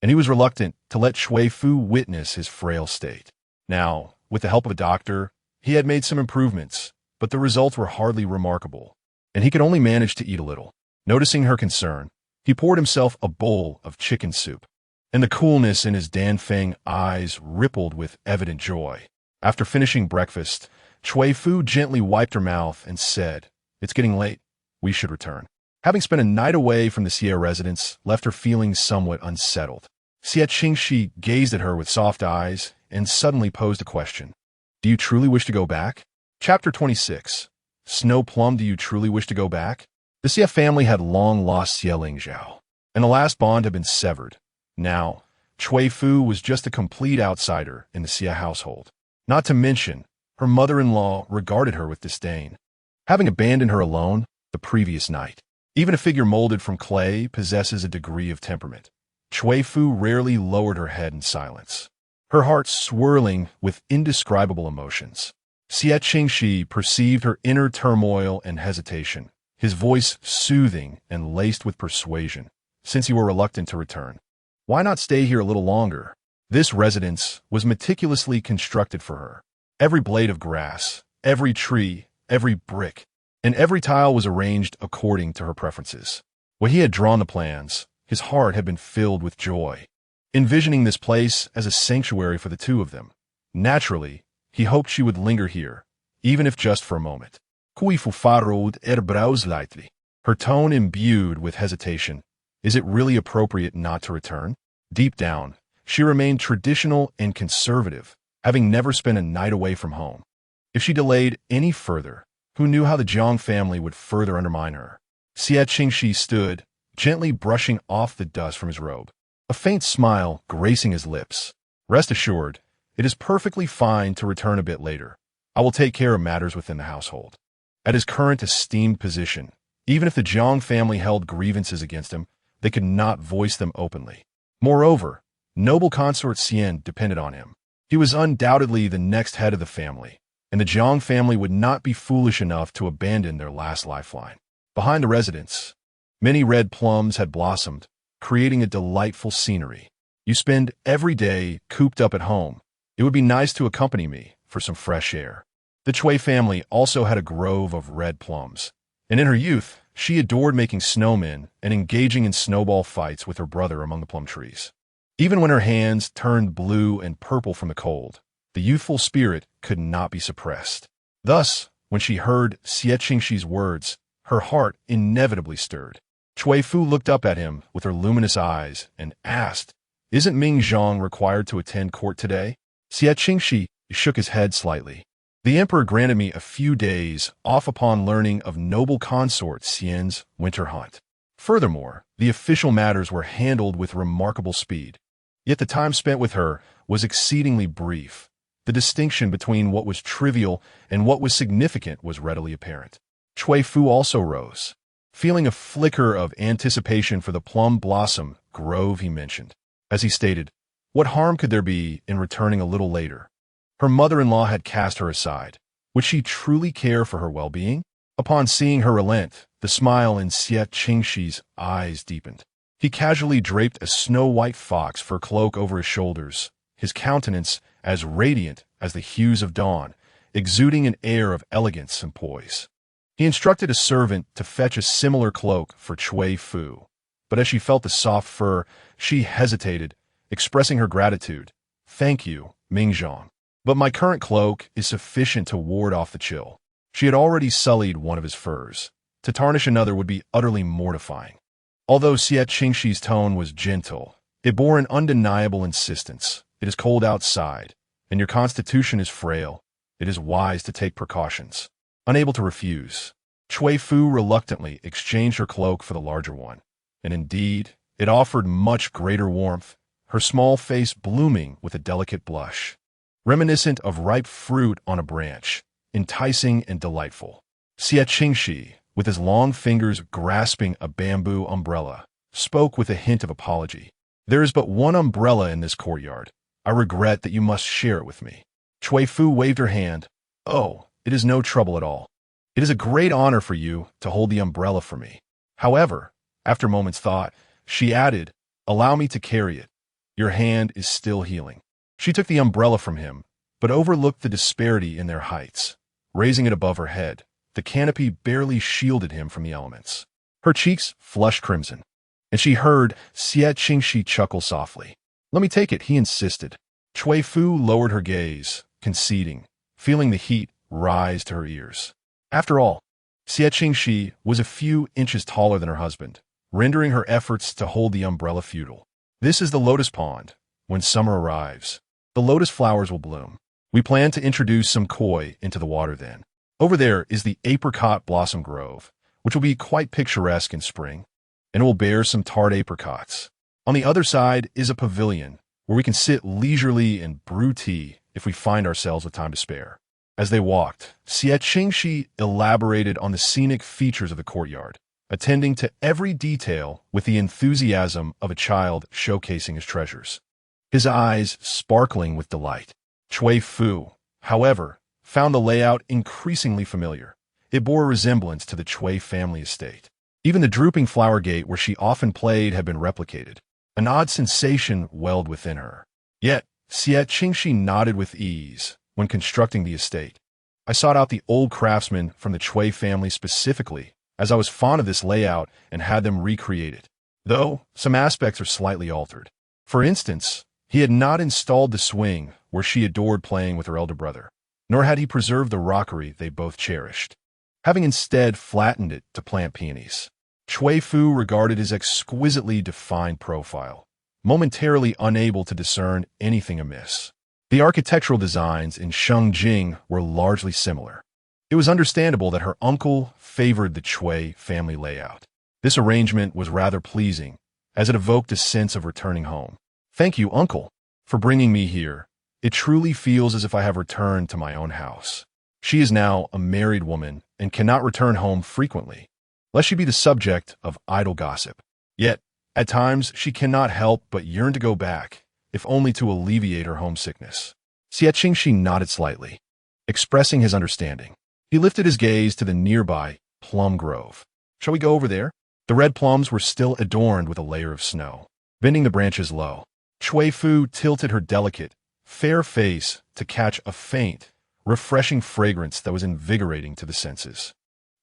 and he was reluctant to let Cui Fu witness his frail state. Now, with the help of a doctor, he had made some improvements, but the results were hardly remarkable, and he could only manage to eat a little. Noticing her concern, he poured himself a bowl of chicken soup, and the coolness in his Danfeng eyes rippled with evident joy. After finishing breakfast, Cui Fu gently wiped her mouth and said, "It's getting late. We should return." Having spent a night away from the Xie residence left her feeling somewhat unsettled. Xie Qingxi gazed at her with soft eyes and suddenly posed a question. "Do you truly wish to go back?" Chapter 26. Snow Plum, do you truly wish to go back? The Xie family had long lost Xie Lingzhao, and the last bond had been severed. Now, Cui Fu was just a complete outsider in the Xie household. Not to mention, her mother-in-law regarded her with disdain, having abandoned her alone the previous night. Even a figure molded from clay possesses a degree of temperament. Cui Fu rarely lowered her head in silence, her heart swirling with indescribable emotions. Xie Qingxi perceived her inner turmoil and hesitation, his voice soothing and laced with persuasion. "Since you were reluctant to return, why not stay here a little longer?" This residence was meticulously constructed for her. Every blade of grass, every tree, every brick, and every tile was arranged according to her preferences. When he had drawn the plans, his heart had been filled with joy, envisioning this place as a sanctuary for the two of them. Naturally, he hoped she would linger here, even if just for a moment. Cui Fu furrowed her brows lightly, her tone imbued with hesitation. Is it really appropriate not to return? Deep down, she remained traditional and conservative, having never spent a night away from home. If she delayed any further, who knew how the Jiang family would further undermine her? Xie Qingxi stood, gently brushing off the dust from his robe, a faint smile gracing his lips. "Rest assured, it is perfectly fine to return a bit later. I will take care of matters within the household." At his current esteemed position, even if the Jiang family held grievances against him, they could not voice them openly. Moreover, noble consort Xian depended on him. He was undoubtedly the next head of the family, and the Jiang family would not be foolish enough to abandon their last lifeline. Behind the residence, many red plums had blossomed, creating a delightful scenery. "You spend every day cooped up at home. It would be nice to accompany me for some fresh air." The Cui family also had a grove of red plums, and in her youth, she adored making snowmen and engaging in snowball fights with her brother among the plum trees. Even when her hands turned blue and purple from the cold, the youthful spirit could not be suppressed. Thus, when she heard Xie Qingxi's words, her heart inevitably stirred. Cui Fu looked up at him with her luminous eyes and asked, "Isn't Ming Zhang required to attend court today?" Xie Qingxi shook his head slightly. "The emperor granted me a few days off upon learning of noble consort Xian's winter hunt. Furthermore, the official matters were handled with remarkable speed. Yet the time spent with her was exceedingly brief. The distinction between what was trivial and what was significant was readily apparent." Cui Fu also rose, feeling a flicker of anticipation for the plum blossom grove he mentioned. As he stated, What harm could there be in returning a little later? Her mother-in-law had cast her aside. Would she truly care for her well-being? Upon seeing her relent, the smile in Xie Qingxi's eyes deepened. He casually draped a snow-white fox fur cloak over his shoulders, his countenance as radiant as the hues of dawn, exuding an air of elegance and poise. He instructed a servant to fetch a similar cloak for Cui Fu, but as she felt the soft fur, she hesitated, expressing her gratitude. "Thank you, Mingzhong, but my current cloak is sufficient to ward off the chill." She had already sullied one of his furs. To tarnish another would be utterly mortifying. Although Xie Qingxi's tone was gentle, it bore an undeniable insistence. It is cold outside, and your constitution is frail. It is wise to take precautions. Unable to refuse, Cui Fu reluctantly exchanged her cloak for the larger one. And indeed, it offered much greater warmth, her small face blooming with a delicate blush, reminiscent of ripe fruit on a branch, enticing and delightful. Xie Qingxi, with his long fingers grasping a bamboo umbrella, spoke with a hint of apology. "There is but one umbrella in this courtyard. I regret that you must share it with me." Cui Fu waved her hand. "Oh, it is no trouble at all. It is a great honor for you to hold the umbrella for me." However, after a moment's thought, she added, "Allow me to carry it. Your hand is still healing." She took the umbrella from him, but overlooked the disparity in their heights. Raising it above her head, the canopy barely shielded him from the elements. Her cheeks flushed crimson, and she heard Xie Qingxi chuckle softly. "Let me take it," he insisted. Cui Fu lowered her gaze, conceding, feeling the heat rise to her ears. After all, Xie Qingxi was a few inches taller than her husband, rendering her efforts to hold the umbrella futile. "This is the lotus pond. When summer arrives, the lotus flowers will bloom. We plan to introduce some koi into the water then. Over there is the apricot blossom grove, which will be quite picturesque in spring, and it will bear some tart apricots. On the other side is a pavilion, where we can sit leisurely and brew tea if we find ourselves with time to spare." As they walked, Xie Qingxi elaborated on the scenic features of the courtyard, attending to every detail with the enthusiasm of a child showcasing his treasures, his eyes sparkling with delight. Cui Fu, however, found the layout increasingly familiar. It bore a resemblance to the Cui family estate. Even the drooping flower gate where she often played had been replicated. An odd sensation welled within her. Yet, Xie Qingxi nodded with ease when constructing the estate. "I sought out the old craftsmen from the Cui family specifically, as I was fond of this layout and had them recreate it, though some aspects are slightly altered. For instance, he had not installed the swing where she adored playing with her elder brother, nor had he preserved the rockery they both cherished, having instead flattened it to plant peonies." Cui Fu regarded his exquisitely defined profile, momentarily unable to discern anything amiss. The architectural designs in Shengjing were largely similar. It was understandable that her uncle favored the Cui family layout. This arrangement was rather pleasing, as it evoked a sense of returning home. "Thank you, uncle, for bringing me here. It truly feels as if I have returned to my own house." She is now a married woman and cannot return home frequently, lest she be the subject of idle gossip. Yet, at times, she cannot help but yearn to go back, if only to alleviate her homesickness. Xie Qingxi nodded slightly, expressing his understanding. He lifted his gaze to the nearby plum grove. "Shall we go over there?" The red plums were still adorned with a layer of snow, bending the branches low. Cui Fu tilted her delicate, fair face to catch a faint, refreshing fragrance that was invigorating to the senses.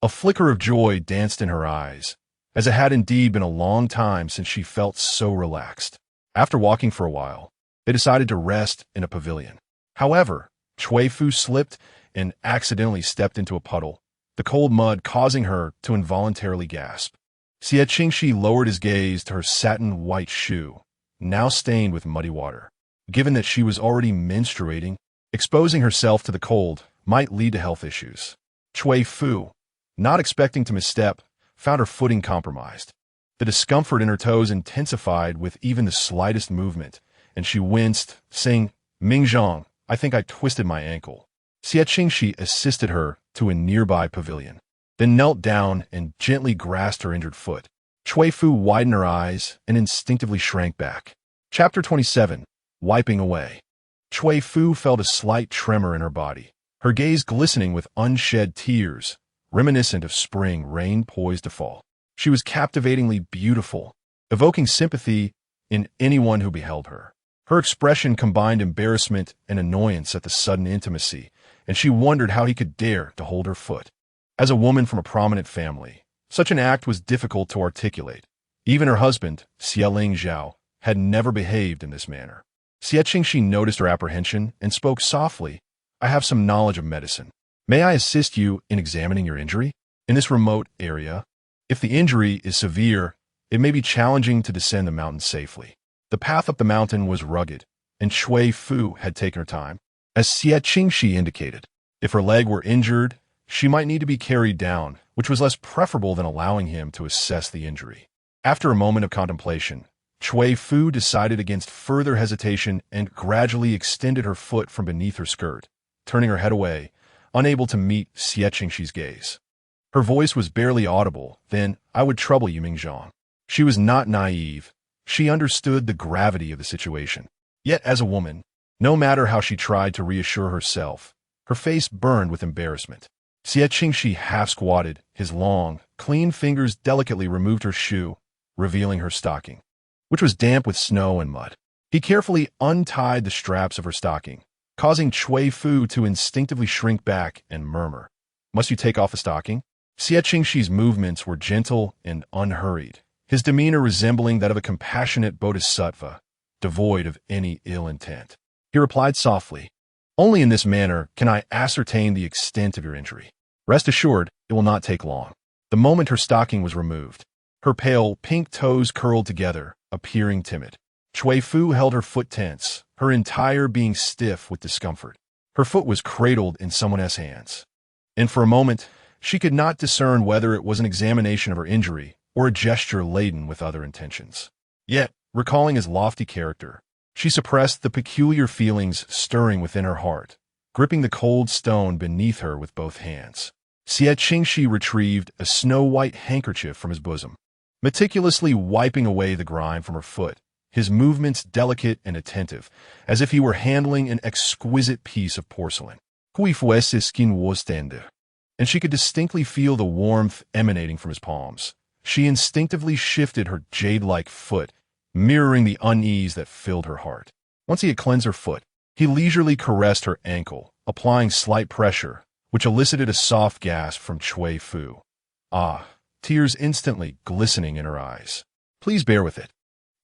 A flicker of joy danced in her eyes, as it had indeed been a long time since she felt so relaxed. After walking for a while, they decided to rest in a pavilion. However, Cui Fu slipped and accidentally stepped into a puddle, the cold mud causing her to involuntarily gasp. Xie Qingxi lowered his gaze to her satin white shoe, now stained with muddy water. Given that she was already menstruating, exposing herself to the cold might lead to health issues. Cui Fu, not expecting to misstep, found her footing compromised. The discomfort in her toes intensified with even the slightest movement, and she winced, saying, "Mingzhong, I think I twisted my ankle." Xie Qingxi assisted her to a nearby pavilion, then knelt down and gently grasped her injured foot. Cui Fu widened her eyes and instinctively shrank back. Chapter 27. wiping away. Cui Fu felt a slight tremor in her body, her gaze glistening with unshed tears, reminiscent of spring rain poised to fall. She was captivatingly beautiful, evoking sympathy in anyone who beheld her. Her expression combined embarrassment and annoyance at the sudden intimacy, and she wondered how he could dare to hold her foot. As a woman from a prominent family, such an act was difficult to articulate. Even her husband, Xie Qingxi, had never behaved in this manner. Xie Qingxi noticed her apprehension and spoke softly. "I have some knowledge of medicine. May I assist you in examining your injury? In this remote area, if the injury is severe, it may be challenging to descend the mountain safely." The path up the mountain was rugged, and Cui Fu had taken her time, as Xie Qingxi indicated. If her leg were injured, she might need to be carried down, which was less preferable than allowing him to assess the injury. After a moment of contemplation, Cui Fu decided against further hesitation and gradually extended her foot from beneath her skirt, turning her head away, unable to meet Xie Qingxi's gaze. Her voice was barely audible. "Then I would trouble you, Mingzhang." She was not naive. She understood the gravity of the situation. Yet as a woman, no matter how she tried to reassure herself, her face burned with embarrassment. Xie Qingxi half-squatted, his long, clean fingers delicately removed her shoe, revealing her stocking, which was damp with snow and mud. He carefully untied the straps of her stocking, causing Cui Fu to instinctively shrink back and murmur, "Must you take off the stocking?" Xie Qingxi's movements were gentle and unhurried, his demeanor resembling that of a compassionate bodhisattva, devoid of any ill intent. He replied softly, "Only in this manner can I ascertain the extent of your injury. Rest assured, it will not take long." The moment her stocking was removed, her pale, pink toes curled together, appearing timid. Cui Fu held her foot tense, her entire being stiff with discomfort. Her foot was cradled in someone else's hands, and for a moment, she could not discern whether it was an examination of her injury or a gesture laden with other intentions. Yet, recalling his lofty character, she suppressed the peculiar feelings stirring within her heart, gripping the cold stone beneath her with both hands. Xie Qingxi retrieved a snow-white handkerchief from his bosom, meticulously wiping away the grime from her foot, his movements delicate and attentive, as if he were handling an exquisite piece of porcelain. Cui Fu skin was tender, and she could distinctly feel the warmth emanating from his palms. She instinctively shifted her jade-like foot, mirroring the unease that filled her heart. Once he had cleansed her foot, he leisurely caressed her ankle, applying slight pressure, which elicited a soft gasp from Cui Fu. Ah, tears instantly glistening in her eyes. "Please bear with it.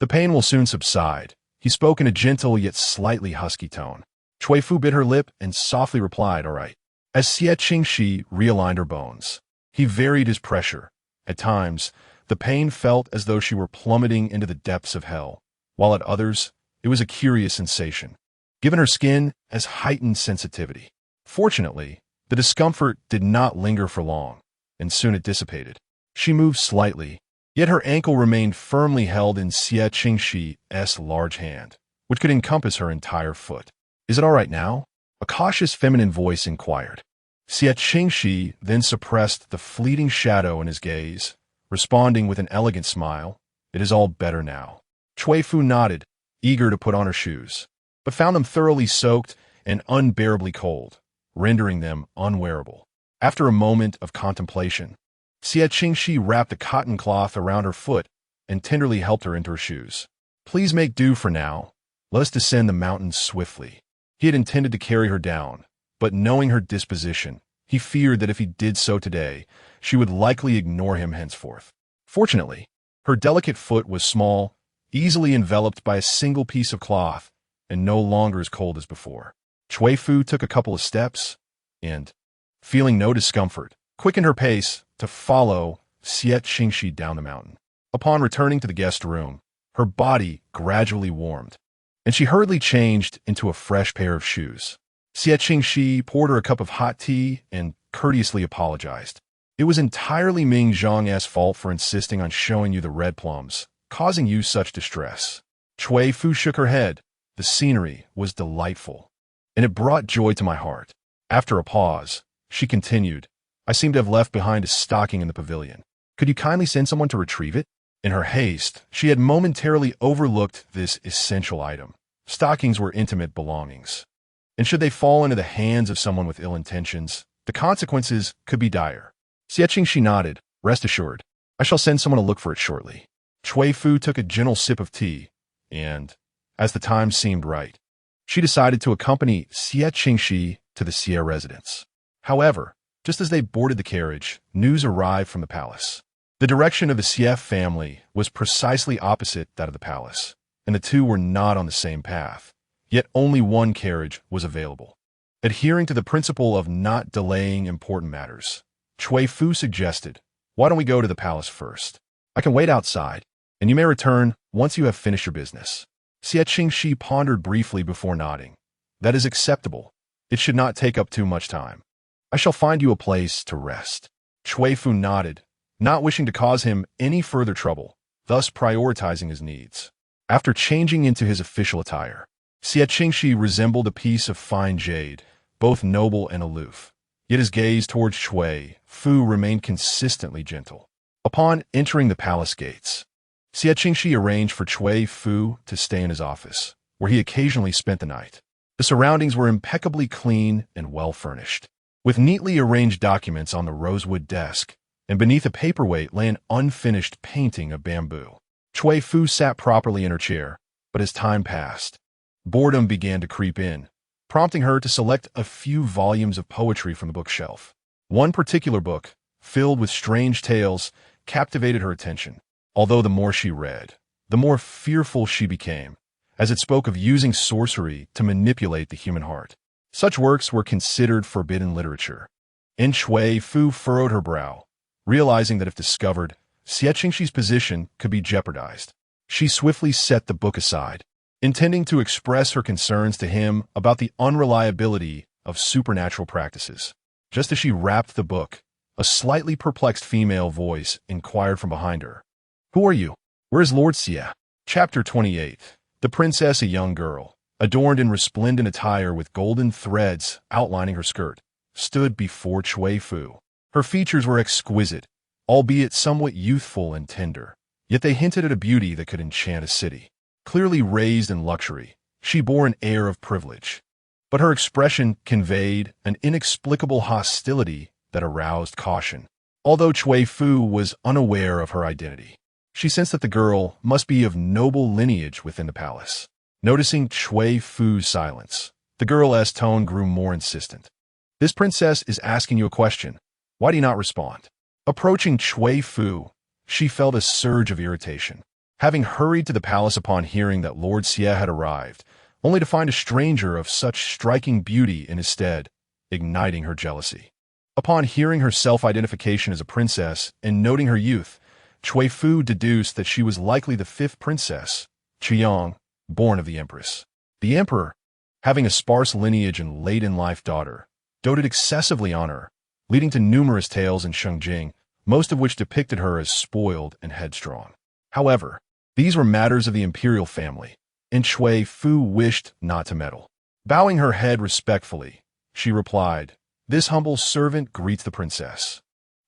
The pain will soon subside," he spoke in a gentle yet slightly husky tone. Cui Fu bit her lip and softly replied, "All right." As Xie Qingxi realigned her bones, he varied his pressure. At times, the pain felt as though she were plummeting into the depths of hell, while at others, it was a curious sensation, given her skin as heightened sensitivity. Fortunately, the discomfort did not linger for long, and soon it dissipated. She moved slightly, yet her ankle remained firmly held in Xie Qingxi's large hand, which could encompass her entire foot. "Is it all right now?" a cautious feminine voice inquired. Xie Qingxi then suppressed the fleeting shadow in his gaze, responding with an elegant smile, "It is all better now." Cui Fu nodded, eager to put on her shoes, but found them thoroughly soaked and unbearably cold, rendering them unwearable. After a moment of contemplation, Xie Qingxi wrapped a cotton cloth around her foot and tenderly helped her into her shoes. "Please make do for now. Let us descend the mountain swiftly." He had intended to carry her down, but knowing her disposition, he feared that if he did so today, she would likely ignore him henceforth. Fortunately, her delicate foot was small, easily enveloped by a single piece of cloth, and no longer as cold as before. Cui Fu took a couple of steps, and, feeling no discomfort, quickened her pace to follow Xie Qingxi down the mountain. Upon returning to the guest room, her body gradually warmed, and she hurriedly changed into a fresh pair of shoes. Xie Qingxi poured her a cup of hot tea and courteously apologized. "It was entirely Ming Zhang's fault for insisting on showing you the red plums, causing you such distress." Cui Fu shook her head. "The scenery was delightful, and it brought joy to my heart." After a pause, she continued, "I seem to have left behind a stocking in the pavilion. Could you kindly send someone to retrieve it?" In her haste, she had momentarily overlooked this essential item, Stockings were intimate belongings, and should they fall into the hands of someone with ill intentions, the consequences could be dire. Xie Qingxi nodded. Rest assured, I shall send someone to look for it shortly. Cui Fu took a gentle sip of tea, and, as the time seemed right, she decided to accompany Xie Qingxi to the Xie residence. However, just as they boarded the carriage, news arrived from the palace. The direction of the Xie family was precisely opposite that of the palace, and the two were not on the same path, yet only one carriage was available. Adhering to the principle of not delaying important matters, Cui Fu suggested, "Why don't we go to the palace first? I can wait outside, and you may return once you have finished your business." Xie Qingxi pondered briefly before nodding. "That is acceptable. It should not take up too much time. I shall find you a place to rest." Cui Fu nodded, not wishing to cause him any further trouble, thus prioritizing his needs. After changing into his official attire, Xie Qingxi resembled a piece of fine jade, both noble and aloof. Yet his gaze towards Cui Fu remained consistently gentle. Upon entering the palace gates, Xie Qingxi arranged for Cui Fu to stay in his office, where he occasionally spent the night. The surroundings were impeccably clean and well-furnished, with neatly arranged documents on the rosewood desk, and beneath a paperweight lay an unfinished painting of bamboo. Cui Fu sat properly in her chair, but as time passed, boredom began to creep in, prompting her to select a few volumes of poetry from the bookshelf. One particular book, filled with strange tales, captivated her attention. Although the more she read, the more fearful she became, as it spoke of using sorcery to manipulate the human heart. Such works were considered forbidden literature. And Cui Fu furrowed her brow, realizing that if discovered, Xie Qingxi's position could be jeopardized. She swiftly set the book aside, intending to express her concerns to him about the unreliability of supernatural practices. Just as she wrapped the book, a slightly perplexed female voice inquired from behind her. "Who are you? Where is Lord Xie?" Chapter 28. The princess, a young girl, adorned in resplendent attire with golden threads outlining her skirt, stood before Cui Fu. Her features were exquisite, albeit somewhat youthful and tender, yet they hinted at a beauty that could enchant a city. Clearly raised in luxury, she bore an air of privilege, but her expression conveyed an inexplicable hostility that aroused caution. Although Cui Fu was unaware of her identity, she sensed that the girl must be of noble lineage within the palace. Noticing Cui Fu's silence, the girl's tone grew more insistent. "This princess is asking you a question. Why do you not respond?" Approaching Cui Fu, she felt a surge of irritation. Having hurried to the palace upon hearing that Lord Xie had arrived, only to find a stranger of such striking beauty in his stead, igniting her jealousy. Upon hearing her self-identification as a princess and noting her youth, Cui Fu deduced that she was likely the fifth princess, Qiang, born of the empress. The emperor, having a sparse lineage and late-in-life daughter, doted excessively on her, leading to numerous tales in Shengjing, most of which depicted her as spoiled and headstrong. However, these were matters of the imperial family, and Cui Fu wished not to meddle. Bowing her head respectfully, she replied, "This humble servant greets the princess.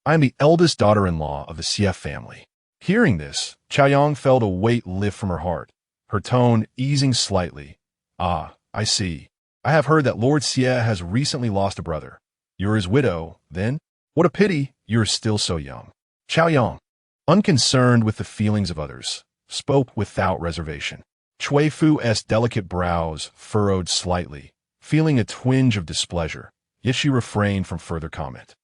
I am the eldest daughter-in-law of the Xie family." Hearing this, Chaoyang felt a weight lift from her heart, her tone easing slightly. "Ah, I see. I have heard that Lord Xie has recently lost a brother. You're his widow, then? What a pity you're still so young." Chaoyang, unconcerned with the feelings of others, spoke without reservation. Cui Fu's delicate brows furrowed slightly, feeling a twinge of displeasure, yet she refrained from further comment.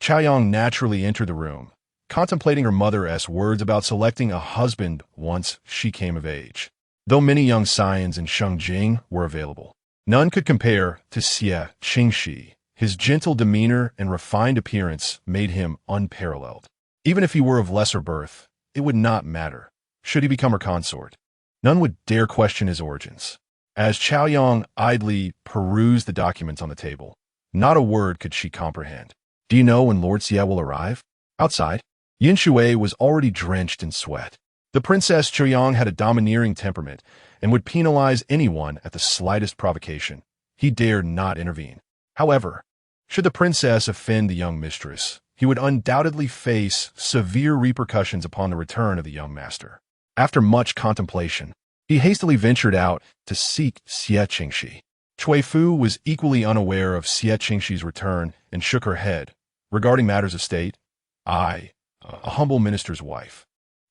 Chaoyang naturally entered the room, contemplating her mother's words about selecting a husband once she came of age. Though many young scions in Shengjing were available, none could compare to Xie Qingxi. His gentle demeanor and refined appearance made him unparalleled. Even if he were of lesser birth, it would not matter. Should he become her consort, none would dare question his origins. As Chaoyang idly perused the documents on the table, not a word could she comprehend. "Do you know when Lord Xie will arrive?" Outside, Yin Shui was already drenched in sweat. The Princess Chaoyang had a domineering temperament and would penalize anyone at the slightest provocation. He dared not intervene. However, should the princess offend the young mistress, he would undoubtedly face severe repercussions upon the return of the young master. After much contemplation, He hastily ventured out to seek Xie Qingxi. Cui Fu was equally unaware of Xie Qingxi's return and shook her head. Regarding matters of state, I, a humble minister's wife,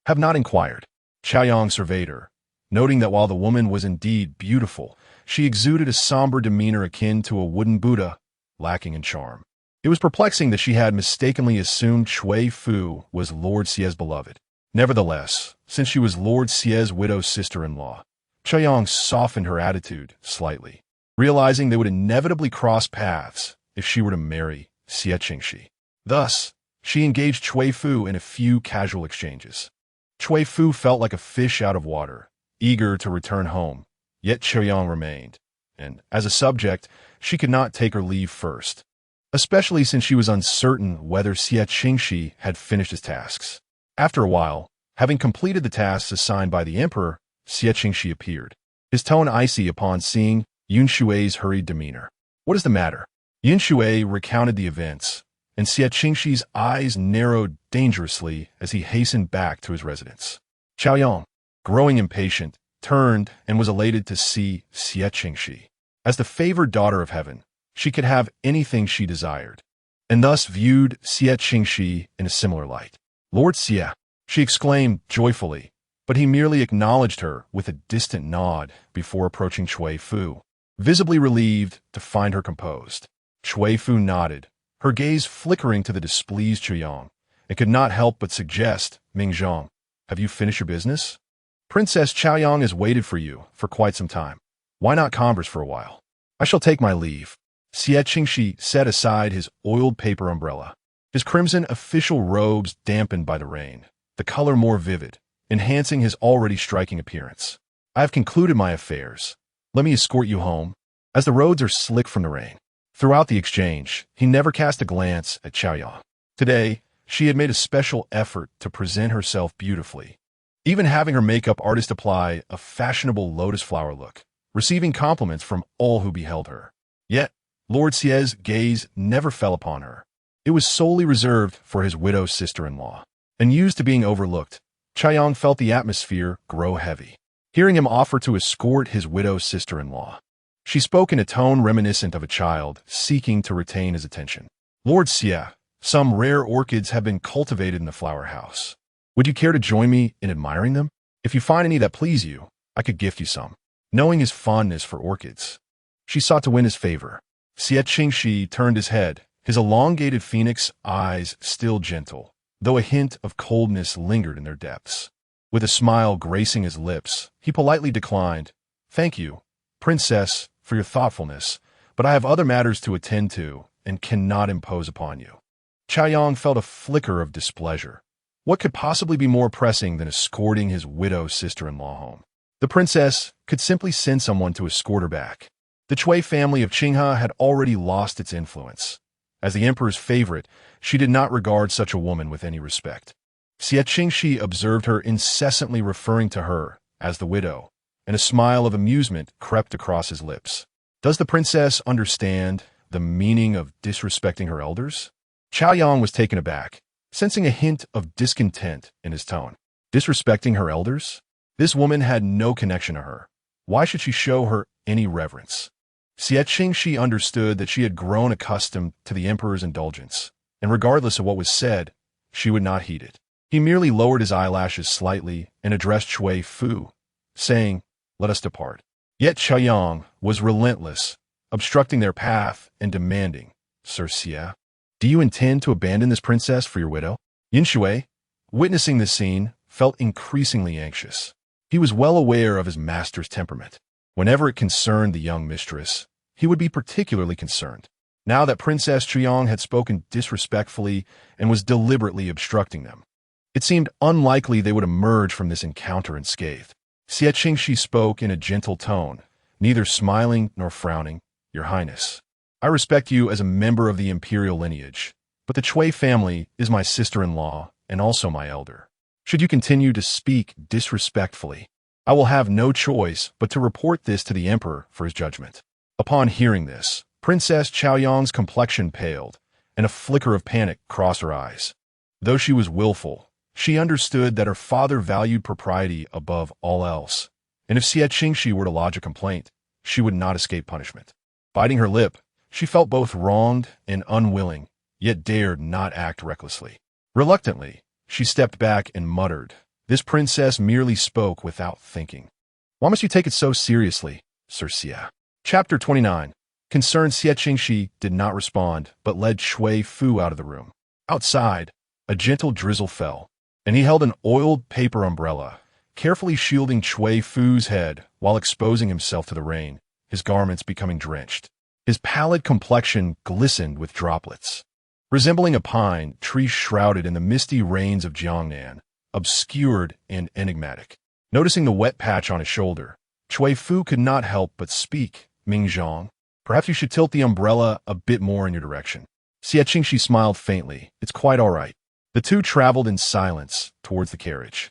have not inquired. Chaoyang surveyed her, noting that while the woman was indeed beautiful, she exuded a somber demeanor akin to a wooden Buddha, lacking in charm. It was perplexing that she had mistakenly assumed Cui Fu was Lord Xie's beloved. Nevertheless, since she was Lord Xie's widow's sister-in-law, Chaoyang softened her attitude slightly, realizing they would inevitably cross paths if she were to marry Xie Qingxi. Thus, she engaged Cui Fu in a few casual exchanges. Cui Fu felt like a fish out of water, eager to return home, yet Chaoyang remained, and, as a subject, she could not take her leave first, especially since she was uncertain whether Xie Qingxi had finished his tasks. After a while, having completed the tasks assigned by the emperor, Xie Qingxi appeared, his tone icy upon seeing Yun Xue's hurried demeanor. "What is the matter?" Yun Xue recounted the events, and Xie Qingxi's eyes narrowed dangerously as he hastened back to his residence. Chaoyang, growing impatient, turned and was elated to see Xie Qingxi. As the favored daughter of heaven, she could have anything she desired, and thus viewed Xie Qingxi in a similar light. "Lord Xie," she exclaimed joyfully, but he merely acknowledged her with a distant nod before approaching Cui Fu, visibly relieved to find her composed. Cui Fu nodded, her gaze flickering to the displeased Chaoyang, and could not help but suggest, "Mingzhong, have you finished your business? Princess Chaoyang has waited for you for quite some time. Why not converse for a while? I shall take my leave." Xie Qingxi set aside his oiled paper umbrella, his crimson official robes dampened by the rain, the color more vivid, enhancing his already striking appearance. "I have concluded my affairs. Let me escort you home, as the roads are slick from the rain." Throughout the exchange, he never cast a glance at Chaoyang. Today, she had made a special effort to present herself beautifully, even having her makeup artist apply a fashionable lotus flower look, receiving compliments from all who beheld her. Yet, Lord Xie's gaze never fell upon her. It was solely reserved for his widow's sister-in-law. And used to being overlooked, Chaoyang felt the atmosphere grow heavy, hearing him offer to escort his widow's sister-in-law. She spoke in a tone reminiscent of a child seeking to retain his attention. "Lord Xie, some rare orchids have been cultivated in the flower house. Would you care to join me in admiring them? If you find any that please you, I could gift you some." Knowing his fondness for orchids, she sought to win his favor. Xie Qingxi turned his head, his elongated phoenix eyes still gentle, though a hint of coldness lingered in their depths. With a smile gracing his lips, he politely declined, "Thank you, Princess, for your thoughtfulness, but I have other matters to attend to and cannot impose upon you." Chaoyang felt a flicker of displeasure. What could possibly be more pressing than escorting his widow's sister-in-law home? The princess could simply send someone to escort her back. The Cui family of Qinghe had already lost its influence. As the emperor's favorite, she did not regard such a woman with any respect. Xie Qingxi observed her incessantly referring to her as the widow, and a smile of amusement crept across his lips. Does the princess understand the meaning of disrespecting her elders? Chaoyang was taken aback, sensing a hint of discontent in his tone. Disrespecting her elders? This woman had no connection to her. Why should she show her any reverence? Xie Qingxi understood that she had grown accustomed to the emperor's indulgence, and regardless of what was said, she would not heed it. He merely lowered his eyelashes slightly and addressed Cui Fu, saying, "Let us depart." Yet Chaoyang was relentless, obstructing their path and demanding, "Sir Xie, do you intend to abandon this princess for your widow?" Yun Xue, witnessing this scene, felt increasingly anxious. He was well aware of his master's temperament. Whenever it concerned the young mistress, he would be particularly concerned. Now that Princess Chaoyang had spoken disrespectfully and was deliberately obstructing them, it seemed unlikely they would emerge from this encounter unscathed. Xie Qingxi spoke in a gentle tone, neither smiling nor frowning. "Your Highness, I respect you as a member of the imperial lineage, but the Cui family is my sister-in-law and also my elder. Should you continue to speak disrespectfully, I will have no choice but to report this to the emperor for his judgment." Upon hearing this, Princess Chaoyang's complexion paled, and a flicker of panic crossed her eyes. Though she was willful, she understood that her father valued propriety above all else, and if Xie Qingxi were to lodge a complaint, she would not escape punishment. Biting her lip, she felt both wronged and unwilling, yet dared not act recklessly. Reluctantly, she stepped back and muttered, "This princess merely spoke without thinking. Why must you take it so seriously, Sir Xie?" Chapter 29. Concerned Xie Qingxi did not respond, but led Cui Fu out of the room. Outside, a gentle drizzle fell, and he held an oiled paper umbrella, carefully shielding Cui Fu's head while exposing himself to the rain, his garments becoming drenched. His pallid complexion glistened with droplets. Resembling a pine tree shrouded in the misty rains of Jiangnan, obscured and enigmatic. Noticing the wet patch on his shoulder, Cui Fu could not help but speak. "Mingzhong, perhaps you should tilt the umbrella a bit more in your direction." Xie Qingxi smiled faintly. "It's quite all right." The two traveled in silence towards the carriage,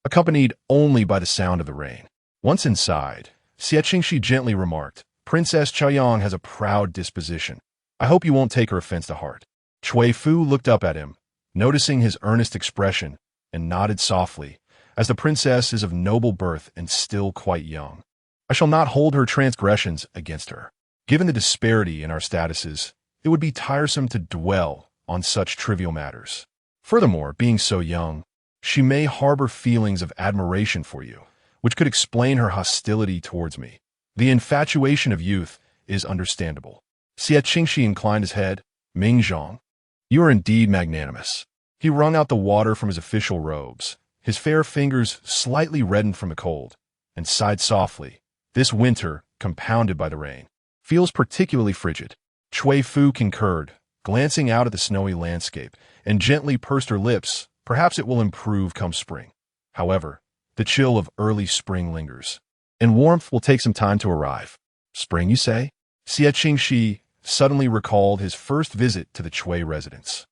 accompanied only by the sound of the rain. Once inside, Xie Qingxi gently remarked, "Princess Chaoyang has a proud disposition. I hope you won't take her offense to heart." Cui Fu looked up at him, noticing his earnest expression, and nodded softly, as the princess is of noble birth and still quite young. "I shall not hold her transgressions against her. Given the disparity in our statuses, it would be tiresome to dwell on such trivial matters. Furthermore, being so young, she may harbor feelings of admiration for you, which could explain her hostility towards me. The infatuation of youth is understandable." Xie Qingxi inclined his head. "Mingzhong, you are indeed magnanimous." He wrung out the water from his official robes, his fair fingers slightly reddened from the cold, and sighed softly. "This winter, compounded by the rain, feels particularly frigid." Cui Fu concurred, glancing out at the snowy landscape, and gently pursed her lips. "Perhaps it will improve come spring. However, the chill of early spring lingers, and warmth will take some time to arrive." "Spring, you say?" Xie Qingxi suddenly recalled his first visit to the Cui residence,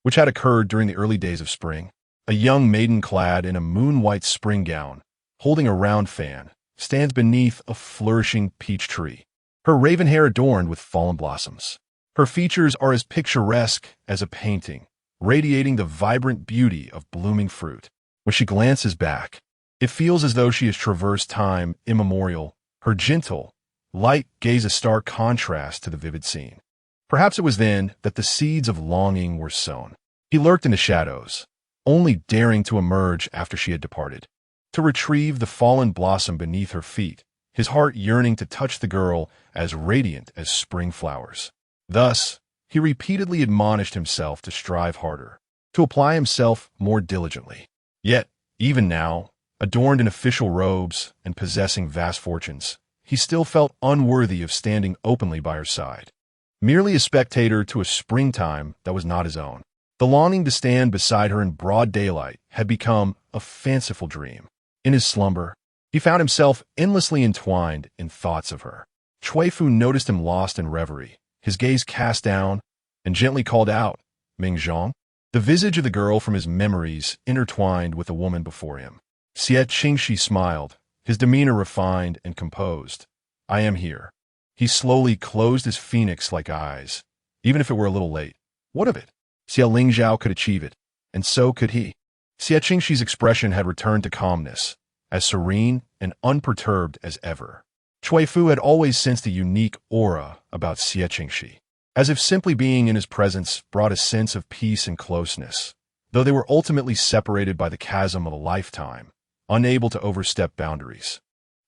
which had occurred during the early days of spring. A young maiden clad in a moon-white spring gown, holding a round fan, stands beneath a flourishing peach tree, her raven hair adorned with fallen blossoms. Her features are as picturesque as a painting, radiating the vibrant beauty of blooming fruit. When she glances back, it feels as though she has traversed time immemorial. Her gentle, light gaze a stark contrast to the vivid scene. Perhaps it was then that the seeds of longing were sown. He lurked in the shadows, only daring to emerge after she had departed, to retrieve the fallen blossom beneath her feet, his heart yearning to touch the girl as radiant as spring flowers. Thus, he repeatedly admonished himself to strive harder, to apply himself more diligently. Yet, even now, adorned in official robes and possessing vast fortunes, he still felt unworthy of standing openly by her side, merely a spectator to a springtime that was not his own. The longing to stand beside her in broad daylight had become a fanciful dream. In his slumber, he found himself endlessly entwined in thoughts of her. Cui Fu noticed him lost in reverie, his gaze cast down, and gently called out, "Mingzhong?" The visage of the girl from his memories intertwined with the woman before him. Xie Qingxi smiled, his demeanor refined and composed. "I am here." He slowly closed his phoenix-like eyes. Even if it were a little late, what of it? Xie Lingzhao could achieve it, and so could he. Xie Qingxi's expression had returned to calmness, as serene and unperturbed as ever. Cui Fu had always sensed a unique aura about Xie Qingxi, as if simply being in his presence brought a sense of peace and closeness, though they were ultimately separated by the chasm of a lifetime, unable to overstep boundaries.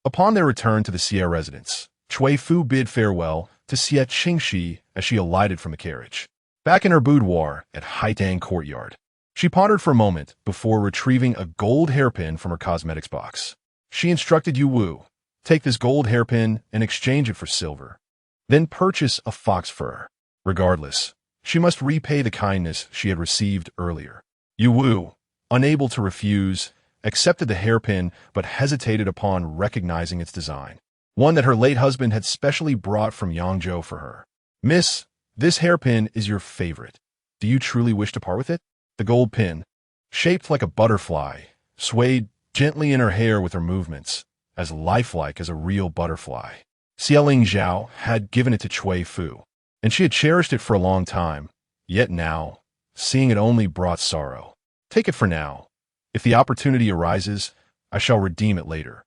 Upon their return to the Xie residence, Cui Fu bid farewell to Xie Qingxi as she alighted from the carriage. Back in her boudoir at Haitang Courtyard, she pondered for a moment before retrieving a gold hairpin from her cosmetics box. She instructed Yu Wu, "Take this gold hairpin and exchange it for silver. Then purchase a fox fur." Regardless, she must repay the kindness she had received earlier. Yu Wu, unable to refuse, accepted the hairpin but hesitated upon recognizing its design, one that her late husband had specially brought from Yangzhou for her. "Miss, this hairpin is your favorite. Do you truly wish to part with it?" The gold pin, shaped like a butterfly, swayed gently in her hair with her movements, as lifelike as a real butterfly. Xie Lingzhao had given it to Cui Fu, and she had cherished it for a long time, yet now, seeing it only brought sorrow. "Take it for now. If the opportunity arises, I shall redeem it later."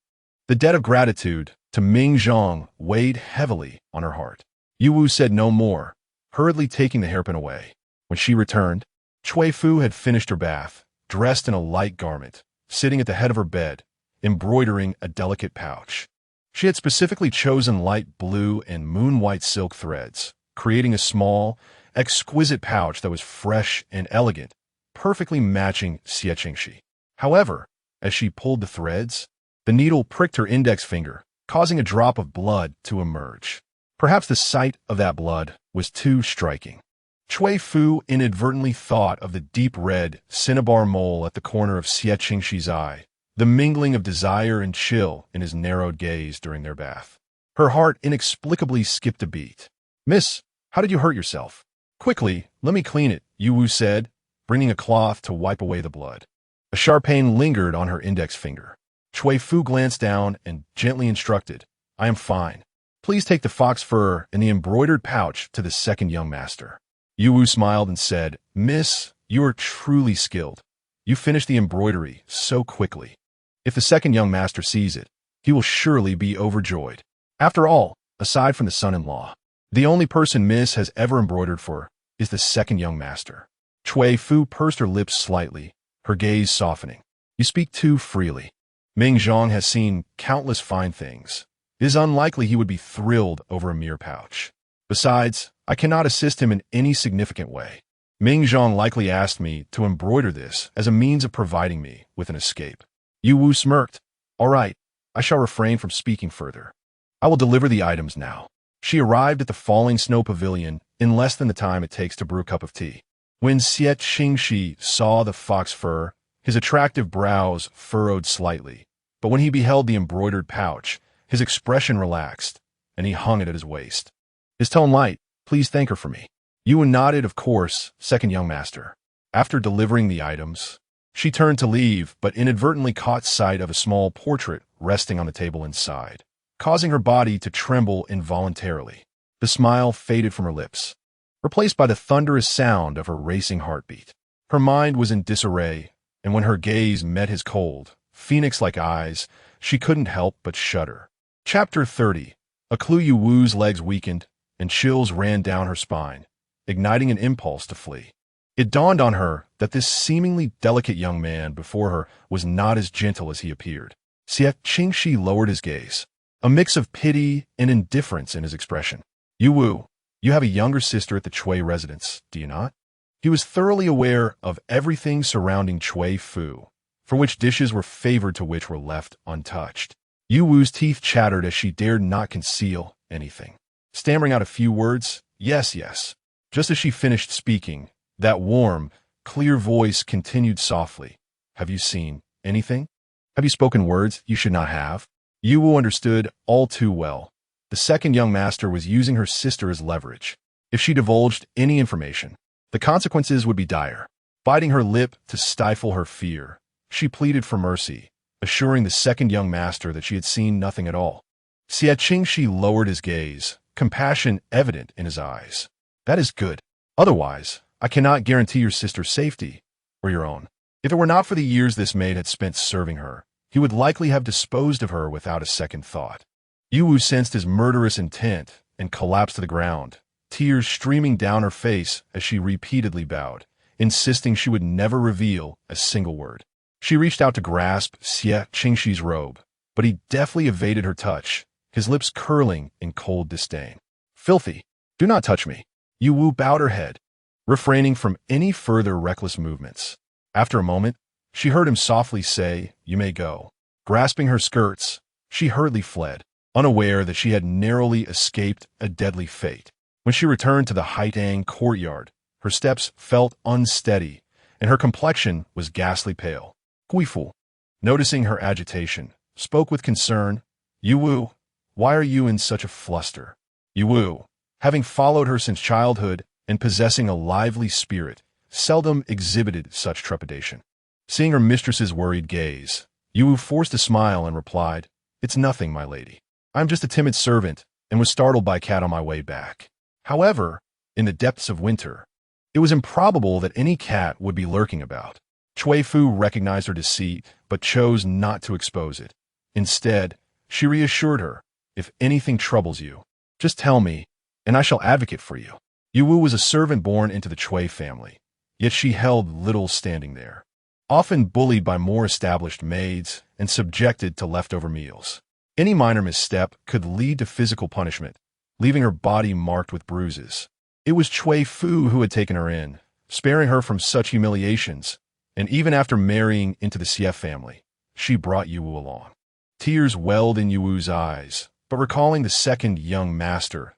The debt of gratitude to Ming Zhang weighed heavily on her heart. Yu Wu said no more, hurriedly taking the hairpin away. When she returned, Cui Fu had finished her bath, dressed in a light garment, sitting at the head of her bed, embroidering a delicate pouch. She had specifically chosen light blue and moon-white silk threads, creating a small, exquisite pouch that was fresh and elegant, perfectly matching Xie Qingxi. However, as she pulled the threads, the needle pricked her index finger, causing a drop of blood to emerge. Perhaps the sight of that blood was too striking. Cui Fu inadvertently thought of the deep red cinnabar mole at the corner of Xie Qingxi's eye, the mingling of desire and chill in his narrowed gaze during their bath. Her heart inexplicably skipped a beat. "Miss, how did you hurt yourself?" "Quickly, let me clean it," Yu Wu said, bringing a cloth to wipe away the blood. A sharp pain lingered on her index finger. Cui Fu glanced down and gently instructed, "I am fine. Please take the fox fur and the embroidered pouch to the second young master." Yu Wu smiled and said, "Miss, you are truly skilled. You finished the embroidery so quickly. If the second young master sees it, he will surely be overjoyed. After all, aside from the son-in-law, the only person Miss has ever embroidered for is the second young master." Cui Fu pursed her lips slightly, her gaze softening. "You speak too freely. Ming Zhang has seen countless fine things. It is unlikely he would be thrilled over a mere pouch. Besides, I cannot assist him in any significant way. Ming Zhang likely asked me to embroider this as a means of providing me with an escape." Yu Wu smirked. "All right, I shall refrain from speaking further. I will deliver the items now." She arrived at the falling snow pavilion in less than the time it takes to brew a cup of tea. When Xie Qingxi saw the fox fur, his attractive brows furrowed slightly, but when he beheld the embroidered pouch, his expression relaxed, and he hung it at his waist. His tone light, "Please thank her for me." Yu Wu nodded, "Of course, second young master." After delivering the items, she turned to leave, but inadvertently caught sight of a small portrait resting on the table inside, causing her body to tremble involuntarily. The smile faded from her lips, replaced by the thunderous sound of her racing heartbeat. Her mind was in disarray, and when her gaze met his cold, phoenix-like eyes, she couldn't help but shudder. Chapter 30. Yu Wu's legs weakened, and chills ran down her spine, igniting an impulse to flee. It dawned on her that this seemingly delicate young man before her was not as gentle as he appeared. Xie Qingxi lowered his gaze, a mix of pity and indifference in his expression. "Yu Wu, you have a younger sister at the Cui residence, do you not?" He was thoroughly aware of everything surrounding Cui Fu, for which dishes were favored to which were left untouched. Yu Wu's teeth chattered as she dared not conceal anything. Stammering out a few words, "Yes, yes." Just as she finished speaking, that warm, clear voice continued softly, "Have you seen anything? Have you spoken words you should not have?" Yu Wu understood all too well. The second young master was using her sister as leverage. If she divulged any information, the consequences would be dire. Biting her lip to stifle her fear, she pleaded for mercy, assuring the second young master that she had seen nothing at all. Xie Qingxi lowered his gaze, compassion evident in his eyes. "That is good. Otherwise, I cannot guarantee your sister's safety, or your own. If it were not for the years this maid had spent serving her, he would likely have disposed of her without a second thought." Yu Wu sensed his murderous intent and collapsed to the ground, tears streaming down her face as she repeatedly bowed, insisting she would never reveal a single word. She reached out to grasp Xie Qingxi's robe, but he deftly evaded her touch, his lips curling in cold disdain. "Filthy! Do not touch me." Yu Wu bowed her head, refraining from any further reckless movements. After a moment, she heard him softly say, "You may go." Grasping her skirts, she hurriedly fled, unaware that she had narrowly escaped a deadly fate. When she returned to the Haitang courtyard, her steps felt unsteady, and her complexion was ghastly pale. Cui Fu, noticing her agitation, spoke with concern, "Yu Wu, why are you in such a fluster?" Yu Wu, having followed her since childhood and possessing a lively spirit, seldom exhibited such trepidation. Seeing her mistress's worried gaze, Yu Wu forced a smile and replied, "It's nothing, my lady. I am just a timid servant and was startled by a cat on my way back." However, in the depths of winter, it was improbable that any cat would be lurking about. Cui Fu recognized her deceit, but chose not to expose it. Instead, She reassured her, "If anything troubles you, just tell me, and I shall advocate for you." Yuwu was a servant born into the Cui family, yet she held little standing there. Often bullied by more established maids and subjected to leftover meals. Any minor misstep could lead to physical punishment, leaving her body marked with bruises. It was Cui Fu who had taken her in, sparing her from such humiliations, and even after marrying into the Xie family, she brought Yuwu along. Tears welled in Yuwu's eyes, but recalling the second young master's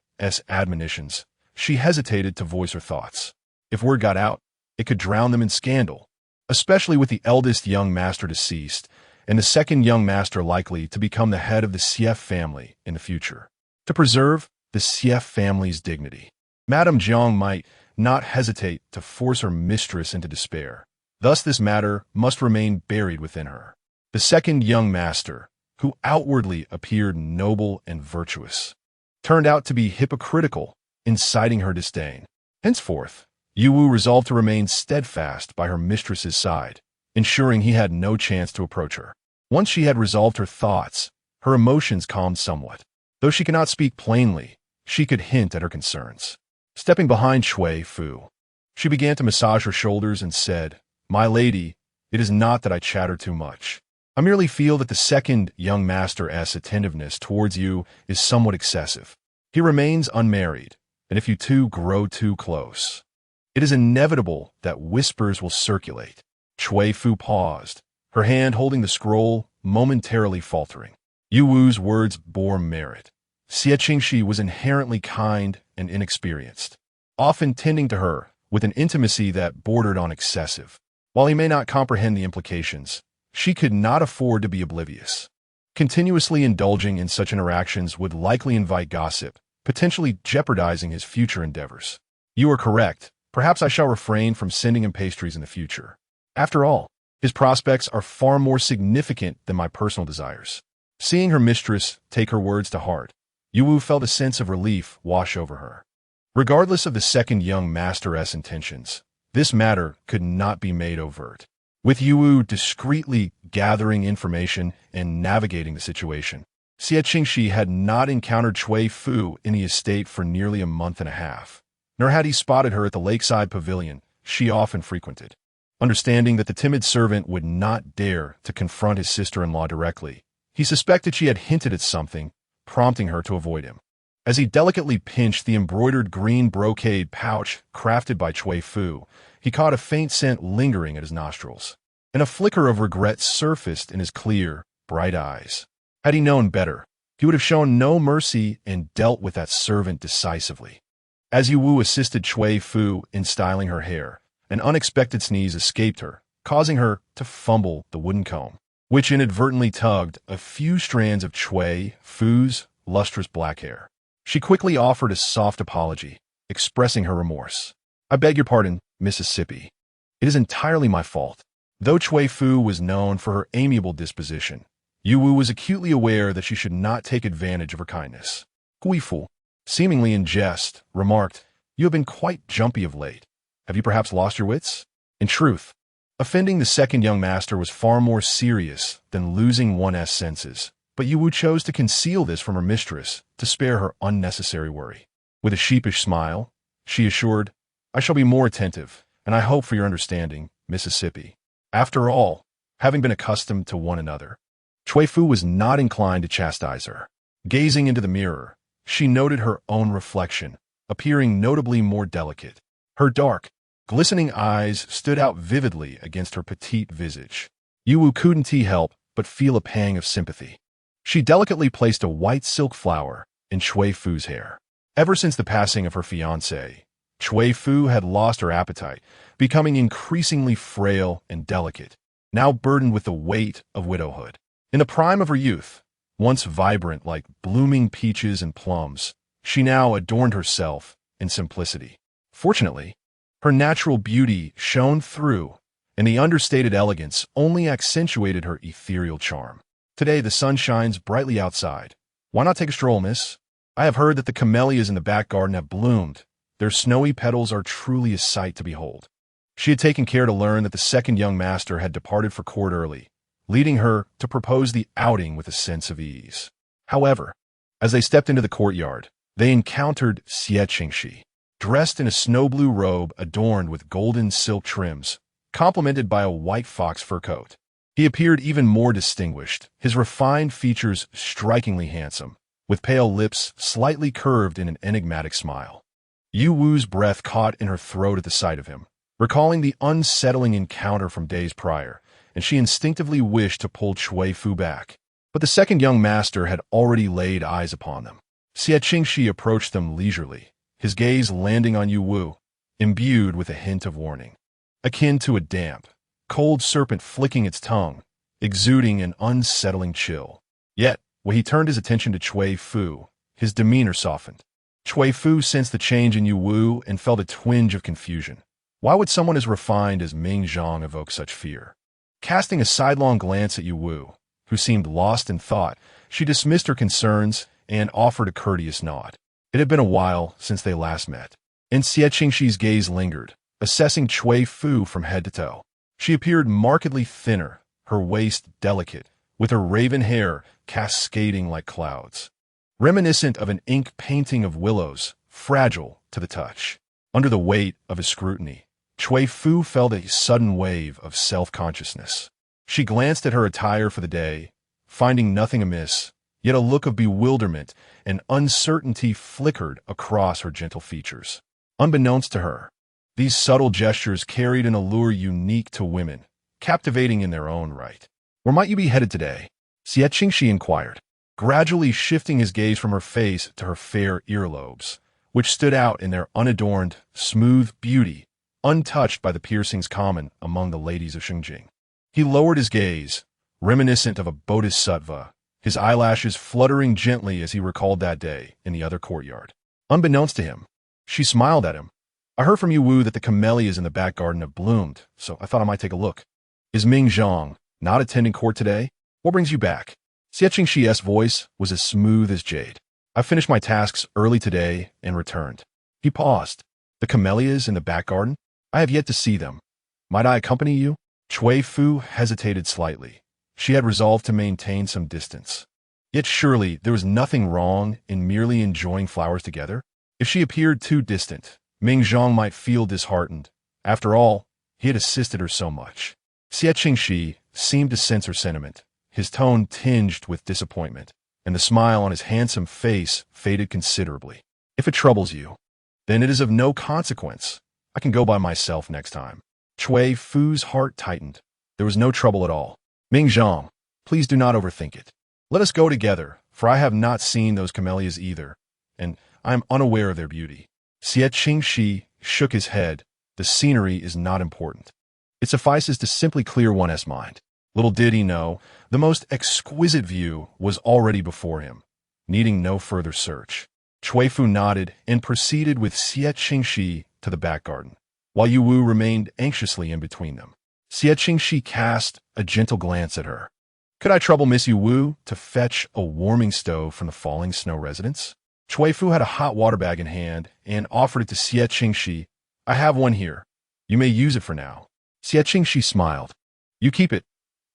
admonitions, she hesitated to voice her thoughts. If word got out, it could drown them in scandal, especially with the eldest young master deceased and the second young master likely to become the head of the Xie family in the future. To preserve the Xie family's dignity, Madame Jiang might not hesitate to force her mistress into despair. Thus this matter must remain buried within her. The second young master, who outwardly appeared noble and virtuous, turned out to be hypocritical, inciting her disdain. Henceforth, Yuwu resolved to remain steadfast by her mistress's side, ensuring he had no chance to approach her. Once she had resolved her thoughts, her emotions calmed somewhat. Though she could not speak plainly, she could hint at her concerns. Stepping behind Cui Fu, she began to massage her shoulders and said, "My lady, it is not that I chatter too much. I merely feel that the second young master's attentiveness towards you is somewhat excessive. He remains unmarried, and if you two grow too close, it is inevitable that whispers will circulate." Cui Fu paused, her hand holding the scroll, momentarily faltering. Yuwu's words bore merit. Xie Qingxi was inherently kind and inexperienced, often tending to her with an intimacy that bordered on excessive. While he may not comprehend the implications, she could not afford to be oblivious. Continuously indulging in such interactions would likely invite gossip, potentially jeopardizing his future endeavors. "You are correct. Perhaps I shall refrain from sending him pastries in the future. After all, his prospects are far more significant than my personal desires." Seeing her mistress take her words to heart, Yuwu felt a sense of relief wash over her. Regardless of the second young master's intentions, this matter could not be made overt. With Yuwu discreetly gathering information and navigating the situation, Xie Qingxi had not encountered Cui Fu in the estate for nearly a month and a half, nor had he spotted her at the lakeside pavilion she often frequented. Understanding that the timid servant would not dare to confront his sister-in-law directly, he suspected she had hinted at something, prompting her to avoid him. As he delicately pinched the embroidered green brocade pouch crafted by Cui Fu, he caught a faint scent lingering at his nostrils, and a flicker of regret surfaced in his clear, bright eyes. Had he known better, he would have shown no mercy and dealt with that servant decisively. As Yuwu assisted Cui Fu in styling her hair, an unexpected sneeze escaped her, causing her to fumble the wooden comb, which inadvertently tugged a few strands of Cui Fu's lustrous black hair. She quickly offered a soft apology, expressing her remorse. "I beg your pardon, Mississippi. It is entirely my fault." Though Cui Fu was known for her amiable disposition, Yuwu was acutely aware that she should not take advantage of her kindness. Cui Fu, seemingly in jest, remarked, "You have been quite jumpy of late. Have you perhaps lost your wits?" In truth, offending the second young master was far more serious than losing one's senses, but Yuwu chose to conceal this from her mistress to spare her unnecessary worry. With a sheepish smile, she assured, "I shall be more attentive, and I hope for your understanding, Mississippi." After all, having been accustomed to one another, Cui Fu was not inclined to chastise her. Gazing into the mirror, she noted her own reflection, appearing notably more delicate. Her dark, glistening eyes stood out vividly against her petite visage. Yuwu couldn't help but feel a pang of sympathy. She delicately placed a white silk flower in Cui Fu's hair. Ever since the passing of her fiancé, Cui Fu had lost her appetite, becoming increasingly frail and delicate, now burdened with the weight of widowhood. In the prime of her youth, once vibrant like blooming peaches and plums, she now adorned herself in simplicity. Fortunately, her natural beauty shone through, and the understated elegance only accentuated her ethereal charm. Today the sun shines brightly outside. Why not take a stroll, miss? I have heard that the camellias in the back garden have bloomed. Their snowy petals are truly a sight to behold. She had taken care to learn that the second young master had departed for court early, leading her to propose the outing with a sense of ease. However, as they stepped into the courtyard, they encountered Xie Qingxi, dressed in a snow-blue robe adorned with golden silk trims, complemented by a white fox fur coat. He appeared even more distinguished, his refined features strikingly handsome, with pale lips slightly curved in an enigmatic smile. Yu Wu's breath caught in her throat at the sight of him, recalling the unsettling encounter from days prior, and she instinctively wished to pull Cui Fu back. But the second young master had already laid eyes upon them. Xie Qingxi approached them leisurely, his gaze landing on Yu Wu, imbued with a hint of warning. Akin to a damp, cold serpent flicking its tongue, exuding an unsettling chill. Yet, when he turned his attention to Cui Fu, his demeanor softened. Cui Fu sensed the change in Yu Wu and felt a twinge of confusion. Why would someone as refined as Ming Zhang evoke such fear? Casting a sidelong glance at Yu Wu, who seemed lost in thought, she dismissed her concerns and offered a courteous nod. It had been a while since they last met, and Xie Qingxi's gaze lingered, assessing Cui Fu from head to toe. She appeared markedly thinner, her waist delicate, with her raven hair cascading like clouds, reminiscent of an ink painting of willows, fragile to the touch. Under the weight of his scrutiny, Cui Fu felt a sudden wave of self-consciousness. She glanced at her attire for the day, finding nothing amiss, yet a look of bewilderment and uncertainty flickered across her gentle features. Unbeknownst to her, these subtle gestures carried an allure unique to women, captivating in their own right. "Where might you be headed today?" Xie Qingxi inquired, gradually shifting his gaze from her face to her fair earlobes, which stood out in their unadorned, smooth beauty, untouched by the piercings common among the ladies of Xingjing. He lowered his gaze, reminiscent of a bodhisattva, his eyelashes fluttering gently as he recalled that day in the other courtyard. Unbeknownst to him, she smiled at him. "I heard from Yu Wu that the camellias in the back garden have bloomed, so I thought I might take a look. Is Ming Zhang not attending court today? What brings you back?" Xie Qingxi's voice was as smooth as jade. "I finished my tasks early today and returned." He paused. "The camellias in the back garden? I have yet to see them. Might I accompany you?" Cui Fu hesitated slightly. She had resolved to maintain some distance. Yet surely there was nothing wrong in merely enjoying flowers together. If she appeared too distant, Ming Zhang might feel disheartened. After all, he had assisted her so much. Xie Qingxi seemed to sense her sentiment, his tone tinged with disappointment, and the smile on his handsome face faded considerably. "If it troubles you, then it is of no consequence. I can go by myself next time." Cui Fu's heart tightened. There was no trouble at all. "Ming Zhang, please do not overthink it. Let us go together, for I have not seen those camellias either, and I am unaware of their beauty." Xie Qingxi shook his head. "The scenery is not important. It suffices to simply clear one's mind." Little did he know, the most exquisite view was already before him, needing no further search. Cui Fu nodded and proceeded with Xie Qingxi to the back garden, while Yu Wu remained anxiously in between them. Xie Qingxi cast a gentle glance at her. "Could I trouble Miss Yu Wu to fetch a warming stove from the falling snow residence?" Cui Fu had a hot water bag in hand and offered it to Xie Qingxi. "I have one here. You may use it for now." Xie Qingxi smiled. "You keep it.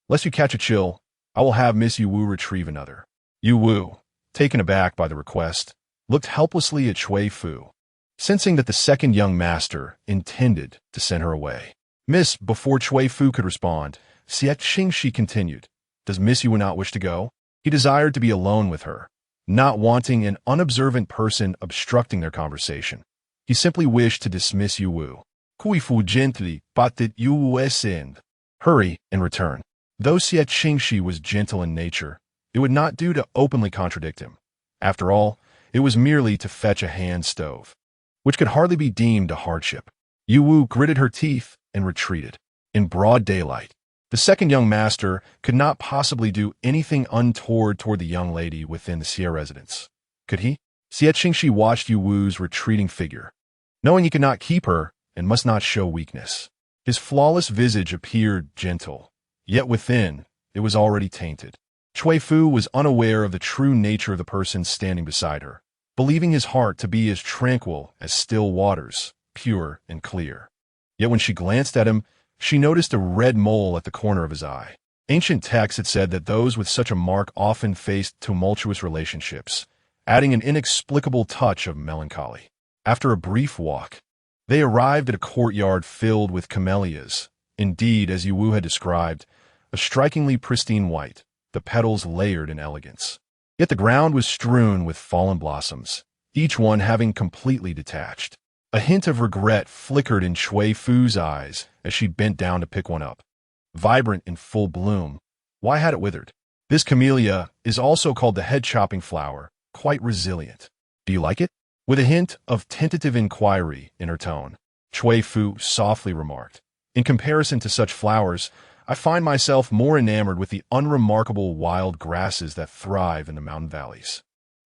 Lest you catch a chill, I will have Miss Yu Wu retrieve another." Yu Wu, taken aback by the request, looked helplessly at Cui Fu, sensing that the second young master intended to send her away. "Miss," before Cui Fu could respond, Xie Qingxi continued, "Does Miss Yu not wish to go?" He desired to be alone with her, not wanting an unobservant person obstructing their conversation. He simply wished to dismiss Yu Wu. Cui Fu gently patted Yu Wu's hand. "Hurry and return." Though Xie Qingxi was gentle in nature, it would not do to openly contradict him. After all, it was merely to fetch a hand stove, which could hardly be deemed a hardship. Yu Wu gritted her teeth and retreated. In broad daylight, the second young master could not possibly do anything untoward toward the young lady within the Xie residence. Could he? Xie Qingxi watched Yu Wu's retreating figure, knowing he could not keep her and must not show weakness. His flawless visage appeared gentle, yet within, it was already tainted. Cui Fu was unaware of the true nature of the person standing beside her, believing his heart to be as tranquil as still waters, pure and clear. Yet when she glanced at him, she noticed a red mole at the corner of his eye. Ancient texts had said that those with such a mark often faced tumultuous relationships, adding an inexplicable touch of melancholy. After a brief walk, they arrived at a courtyard filled with camellias. Indeed, as Yu Wu had described, a strikingly pristine white, the petals layered in elegance. Yet the ground was strewn with fallen blossoms, each one having completely detached. A hint of regret flickered in Cui Fu's eyes as she bent down to pick one up. Vibrant in full bloom, why had it withered? This camellia is also called the head-chopping flower, quite resilient. Do you like it? With a hint of tentative inquiry in her tone, Cui Fu softly remarked, in comparison to such flowers, I find myself more enamored with the unremarkable wild grasses that thrive in the mountain valleys.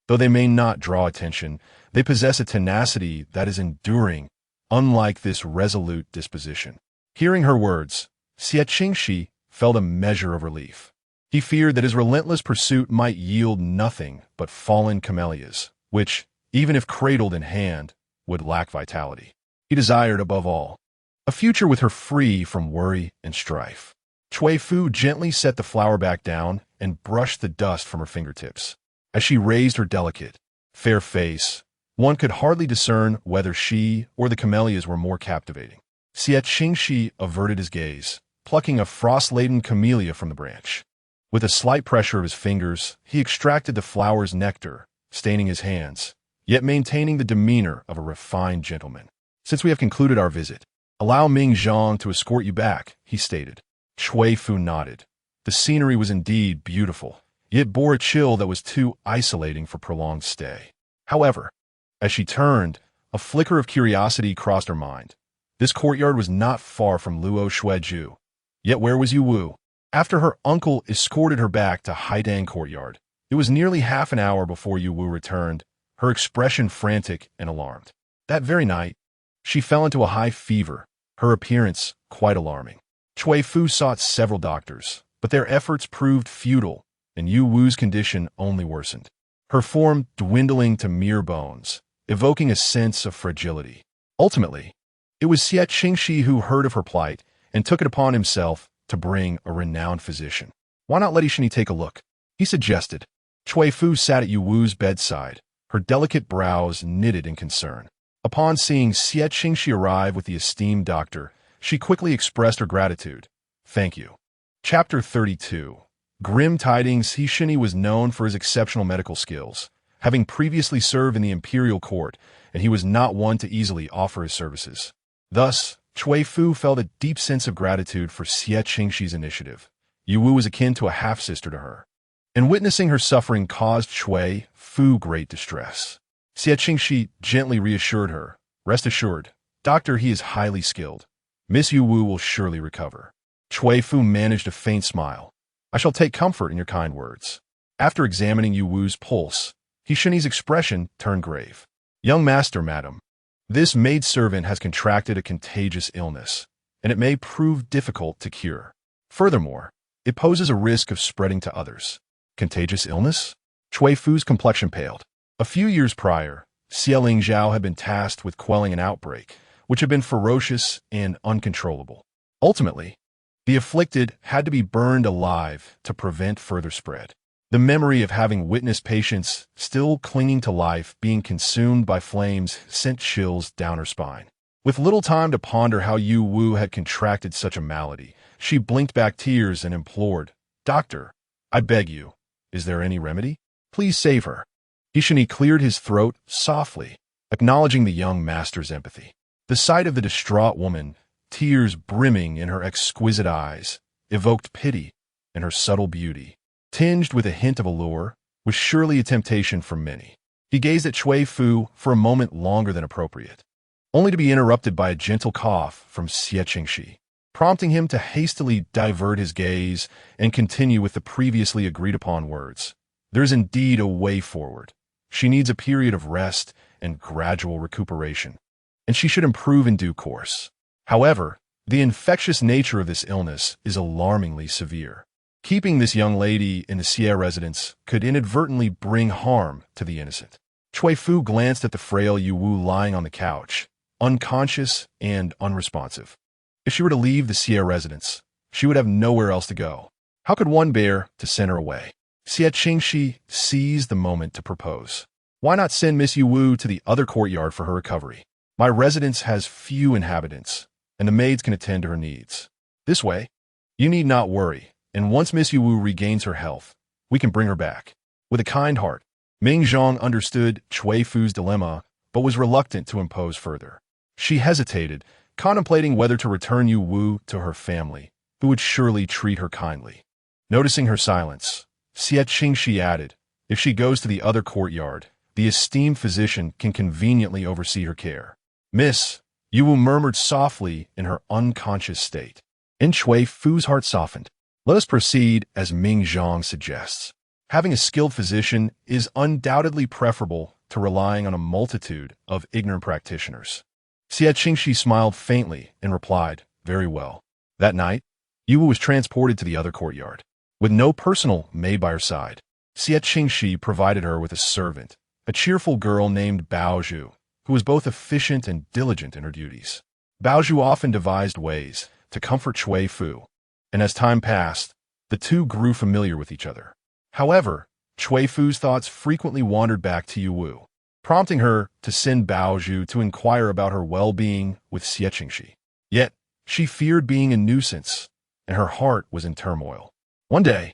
Though they may not draw attention, they possess a tenacity that is enduring, unlike this resolute disposition. Hearing her words, Xie Qingxi felt a measure of relief. He feared that his relentless pursuit might yield nothing but fallen camellias, which, even if cradled in hand, would lack vitality. He desired, above all, a future with her free from worry and strife. Cui Fu gently set the flower back down and brushed the dust from her fingertips. As she raised her delicate, fair face, one could hardly discern whether she or the camellias were more captivating. Xie Qingxi averted his gaze, plucking a frost-laden camellia from the branch. With a slight pressure of his fingers, he extracted the flower's nectar, staining his hands, yet maintaining the demeanor of a refined gentleman. Since we have concluded our visit, allow Ming Zhang to escort you back, he stated. Cui Fu nodded. The scenery was indeed beautiful, yet bore a chill that was too isolating for prolonged stay. However, as she turned, a flicker of curiosity crossed her mind. This courtyard was not far from Luo Shueju. Yet where was Yu Wu? After her uncle escorted her back to Haidang Courtyard, it was nearly half an hour before Yu Wu returned, her expression frantic and alarmed. That very night, she fell into a high fever, her appearance quite alarming. Cui Fu sought several doctors, but their efforts proved futile, and Yu Wu's condition only worsened, her form dwindling to mere bones, evoking a sense of fragility. Ultimately, it was Xie Qingxi who heard of her plight and took it upon himself to bring a renowned physician. Why not let Ishini take a look? He suggested. Cui Fu sat at Yu Wu's bedside, her delicate brows knitted in concern. Upon seeing Xie Qingxi arrive with the esteemed doctor, she quickly expressed her gratitude. Thank you. Chapter 32. Grim tidings. Ishini was known for his exceptional medical skills, having previously served in the imperial court, and he was not one to easily offer his services. Thus, Cui Fu felt a deep sense of gratitude for Xie Qingxi's initiative. Yu Wu was akin to a half-sister to her, and witnessing her suffering caused Cui Fu great distress. Xie Qingxi gently reassured her. Rest assured, doctor, he is highly skilled. Miss Yu Wu will surely recover. Cui Fu managed a faint smile. I shall take comfort in your kind words. After examining Yu Wu's pulse, Ishini's expression turned grave. Young master, madam, this maidservant has contracted a contagious illness, and it may prove difficult to cure. Furthermore, it poses a risk of spreading to others. Contagious illness? Cui Fu's complexion paled. A few years prior, Xie Lingzhao had been tasked with quelling an outbreak, which had been ferocious and uncontrollable. Ultimately, the afflicted had to be burned alive to prevent further spread. The memory of having witnessed patients still clinging to life being consumed by flames sent chills down her spine. With little time to ponder how Yu Wu had contracted such a malady, she blinked back tears and implored, Doctor, I beg you, is there any remedy? Please save her. Ishini cleared his throat softly, acknowledging the young master's empathy. The sight of the distraught woman, tears brimming in her exquisite eyes, evoked pity in her subtle beauty. Tinged with a hint of allure, was surely a temptation for many. He gazed at Cui Fu for a moment longer than appropriate, only to be interrupted by a gentle cough from Xie Qingxi, prompting him to hastily divert his gaze and continue with the previously agreed-upon words. There is indeed a way forward. She needs a period of rest and gradual recuperation, and she should improve in due course. However, the infectious nature of this illness is alarmingly severe. Keeping this young lady in the Xie residence could inadvertently bring harm to the innocent. Cui Fu glanced at the frail Yu Wu lying on the couch, unconscious and unresponsive. If she were to leave the Xie residence, she would have nowhere else to go. How could one bear to send her away? Xie Qingxi seized the moment to propose. Why not send Miss Yu to the other courtyard for her recovery? My residence has few inhabitants, and the maids can attend to her needs. This way, you need not worry, and once Miss Yu regains her health, we can bring her back. With a kind heart, Ming Zhang understood Cui Fu's dilemma, but was reluctant to impose further. She hesitated, contemplating whether to return Yu Wu to her family, who would surely treat her kindly. Noticing her silence, Xie Qingxi added, if she goes to the other courtyard, the esteemed physician can conveniently oversee her care. Miss, Yu Wu murmured softly in her unconscious state. In Cui Fu's heart softened. Let us proceed as Ming Zhang suggests. Having a skilled physician is undoubtedly preferable to relying on a multitude of ignorant practitioners. Xie Qingxi smiled faintly and replied, very well. That night, Yu Wu was transported to the other courtyard. With no personal maid by her side, Xie Qingxi provided her with a servant, a cheerful girl named Baozhu, who was both efficient and diligent in her duties. Baozhu often devised ways to comfort Cui Fu, and as time passed, the two grew familiar with each other. However, Cui Fu's thoughts frequently wandered back to Yu Wu, prompting her to send Baozhu to inquire about her well-being with Xie Qingxi. Yet, she feared being a nuisance, and her heart was in turmoil. One day,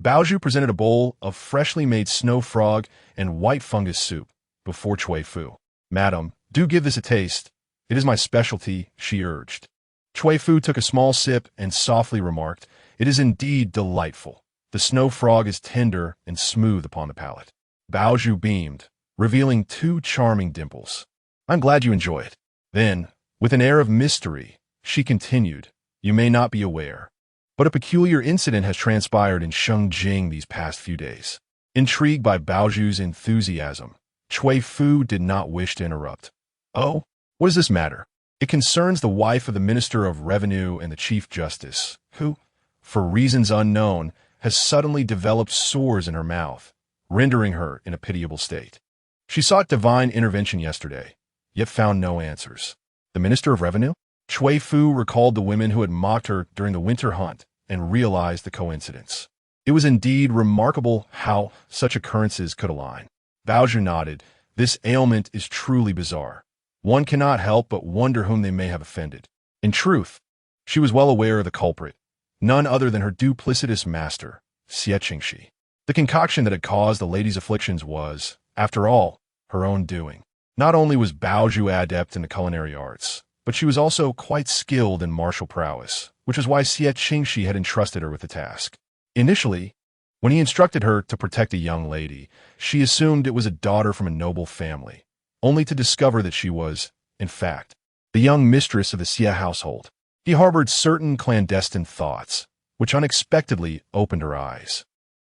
Baozhu presented a bowl of freshly made snow frog and white fungus soup before Cui Fu. Madam, do give this a taste. It is my specialty, she urged. Cui Fu took a small sip and softly remarked, it is indeed delightful. The snow frog is tender and smooth upon the palate. Baozhu beamed, revealing two charming dimples. I'm glad you enjoy it. Then, with an air of mystery, she continued, you may not be aware, but a peculiar incident has transpired in Shengjing these past few days. Intrigued by Baozhu's enthusiasm, Cui Fu did not wish to interrupt. Oh, what does this matter? It concerns the wife of the Minister of Revenue and the Chief Justice, who, for reasons unknown, has suddenly developed sores in her mouth, rendering her in a pitiable state. She sought divine intervention yesterday, yet found no answers. The Minister of Revenue? Cui Fu recalled the women who had mocked her during the winter hunt and realized the coincidence. It was indeed remarkable how such occurrences could align. Baozhu nodded. This ailment is truly bizarre. One cannot help but wonder whom they may have offended. In truth, she was well aware of the culprit, none other than her duplicitous master, Xie Qingxi. The concoction that had caused the lady's afflictions was, after all, her own doing. Not only was Baozhu adept in the culinary arts, but she was also quite skilled in martial prowess, which is why Xie Qingxi had entrusted her with the task. Initially, when he instructed her to protect a young lady, she assumed it was a daughter from a noble family, only to discover that she was, in fact, the young mistress of the Xie household. He harbored certain clandestine thoughts, which unexpectedly opened her eyes.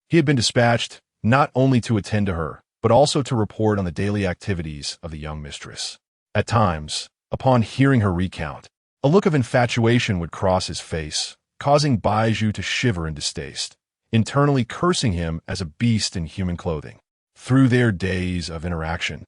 He had been dispatched not only to attend to her, but also to report on the daily activities of the young mistress. At times, upon hearing her recount, a look of infatuation would cross his face, causing Baozhu to shiver in distaste, internally cursing him as a beast in human clothing. Through their days of interaction,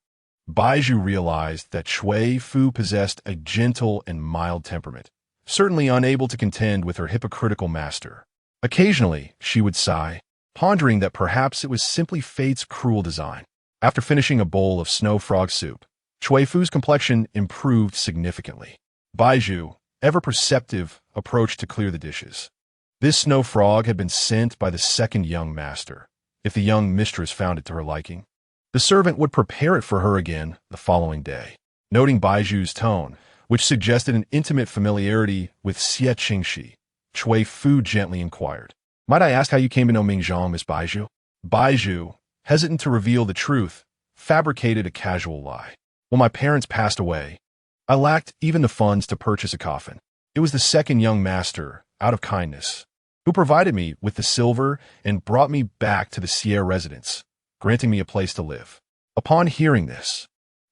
Baozhu realized that Cui Fu possessed a gentle and mild temperament, certainly unable to contend with her hypocritical master. Occasionally, she would sigh, pondering that perhaps it was simply fate's cruel design. After finishing a bowl of snow frog soup, Cui Fu's complexion improved significantly. Baozhu, ever perceptive, approached to clear the dishes. This snow frog had been sent by the second young master, if the young mistress found it to her liking. The servant would prepare it for her again the following day. Noting Baozhu's tone, which suggested an intimate familiarity with Xie Qingxi, Cui Fu gently inquired, might I ask how you came to know Ming Zhang, Miss Baozhu? Baozhu, hesitant to reveal the truth, fabricated a casual lie. When my parents passed away, I lacked even the funds to purchase a coffin. It was the second young master, out of kindness, who provided me with the silver and brought me back to the Xie residence, granting me a place to live. Upon hearing this,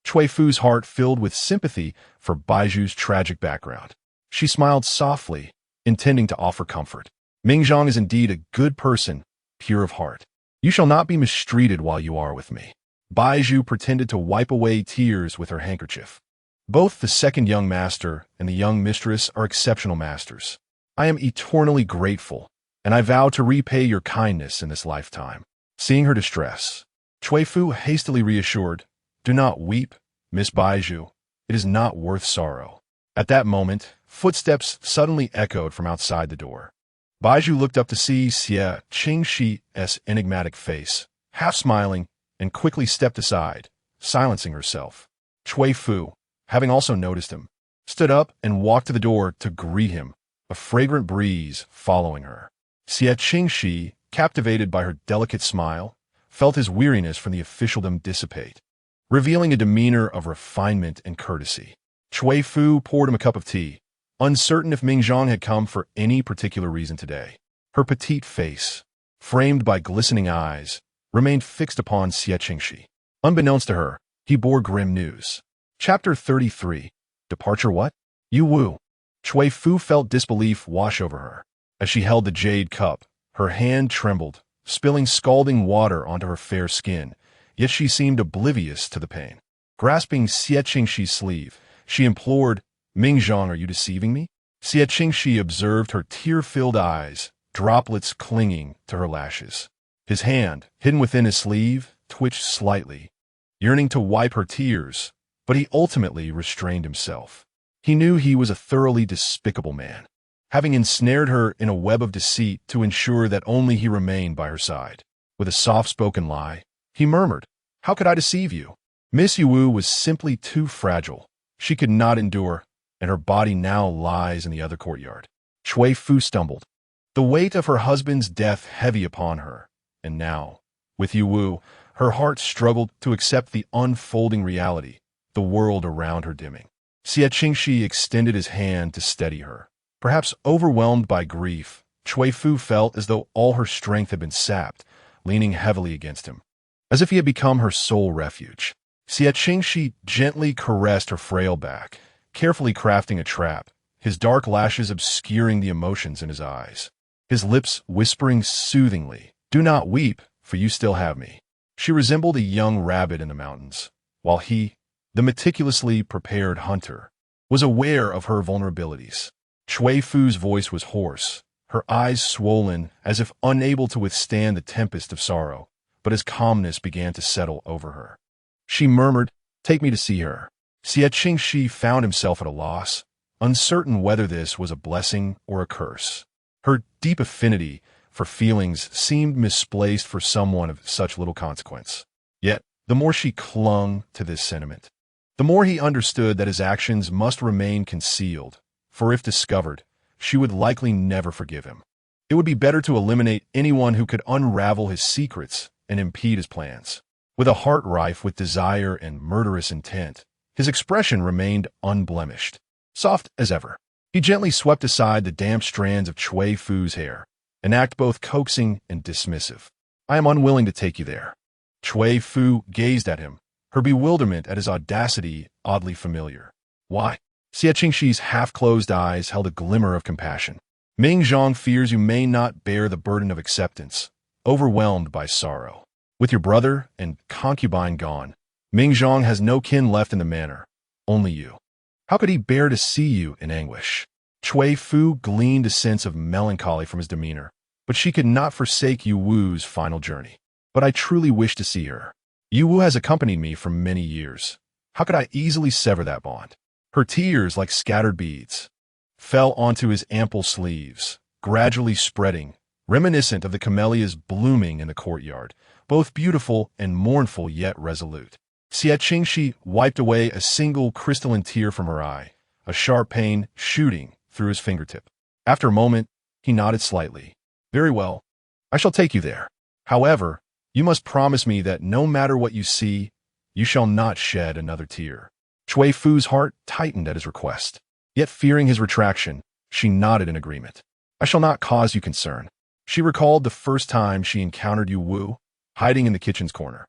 Cui Fu's heart filled with sympathy for Baozhu's tragic background. She smiled softly, intending to offer comfort. Ming Zhang is indeed a good person, pure of heart. You shall not be mistreated while you are with me. Baozhu pretended to wipe away tears with her handkerchief. Both the second young master and the young mistress are exceptional masters. I am eternally grateful, and I vow to repay your kindness in this lifetime." Seeing her distress, Cui Fu hastily reassured, "Do not weep, Miss Baiju. It is not worth sorrow." At that moment, footsteps suddenly echoed from outside the door. Baiju looked up to see Xie Qingxi's enigmatic face, half smiling, and quickly stepped aside, silencing herself. Cui Fu, having also noticed him, stood up and walked to the door to greet him, a fragrant breeze following her. Xie Qingxi, captivated by her delicate smile, felt his weariness from the officialdom dissipate, revealing a demeanor of refinement and courtesy. Cui Fu poured him a cup of tea, uncertain if Mingzhang had come for any particular reason today. Her petite face, framed by glistening eyes, remained fixed upon Xie Qingxi. Unbeknownst to her, he bore grim news. Chapter 33. Departure what? Yu Wu. Cui Fu felt disbelief wash over her. As she held the jade cup, her hand trembled, spilling scalding water onto her fair skin, yet she seemed oblivious to the pain. Grasping Xie Qingxi's sleeve, she implored, "Mingzhang, are you deceiving me?" Xie Qingxi observed her tear-filled eyes, droplets clinging to her lashes. His hand, hidden within his sleeve, twitched slightly, yearning to wipe her tears, but he ultimately restrained himself. He knew he was a thoroughly despicable man, having ensnared her in a web of deceit to ensure that only he remained by her side. With a soft-spoken lie, he murmured, "How could I deceive you?" Miss Yu Wu was simply too fragile. She could not endure, and her body now lies in the other courtyard. Cui Fu stumbled, the weight of her husband's death heavy upon her, and now, with Yu Wu, her heart struggled to accept the unfolding reality, the world around her dimming. Xie Qingxi extended his hand to steady her. Perhaps overwhelmed by grief, Cui Fu felt as though all her strength had been sapped, leaning heavily against him, as if he had become her sole refuge. Xie Qingxi gently caressed her frail back, carefully crafting a trap, his dark lashes obscuring the emotions in his eyes, his lips whispering soothingly, "Do not weep, for you still have me." She resembled a young rabbit in the mountains, while he, the meticulously prepared hunter, was aware of her vulnerabilities. Cui Fu's voice was hoarse, her eyes swollen as if unable to withstand the tempest of sorrow, but his calmness began to settle over her. She murmured, "Take me to see her." Xie Qingxi found himself at a loss, uncertain whether this was a blessing or a curse. Her deep affinity for feelings seemed misplaced for someone of such little consequence. Yet, the more she clung to this sentiment, the more he understood that his actions must remain concealed, for if discovered, she would likely never forgive him. It would be better to eliminate anyone who could unravel his secrets and impede his plans. With a heart rife with desire and murderous intent, his expression remained unblemished, soft as ever. He gently swept aside the damp strands of Cui Fu's hair, an act both coaxing and dismissive. "I am unwilling to take you there." Cui Fu gazed at him, her bewilderment at his audacity oddly familiar. "Why?" Xie Qingxi's half-closed eyes held a glimmer of compassion. "Mingzhang fears you may not bear the burden of acceptance, overwhelmed by sorrow. With your brother and concubine gone, Mingzhang has no kin left in the manor, only you. How could he bear to see you in anguish?" Cui Fu gleaned a sense of melancholy from his demeanor, but she could not forsake Yu Wu's final journey. "But I truly wish to see her. Yu Wu has accompanied me for many years. How could I easily sever that bond?" Her tears, like scattered beads, fell onto his ample sleeves, gradually spreading, reminiscent of the camellias blooming in the courtyard, both beautiful and mournful yet resolute. Xie Qingxi wiped away a single crystalline tear from her eye, a sharp pain shooting through his fingertip. After a moment, he nodded slightly. "Very well. I shall take you there. However, you must promise me that no matter what you see, you shall not shed another tear." Cui Fu's heart tightened at his request. Yet fearing his retraction, she nodded in agreement. "I shall not cause you concern." She recalled the first time she encountered Yu Wu, hiding in the kitchen's corner,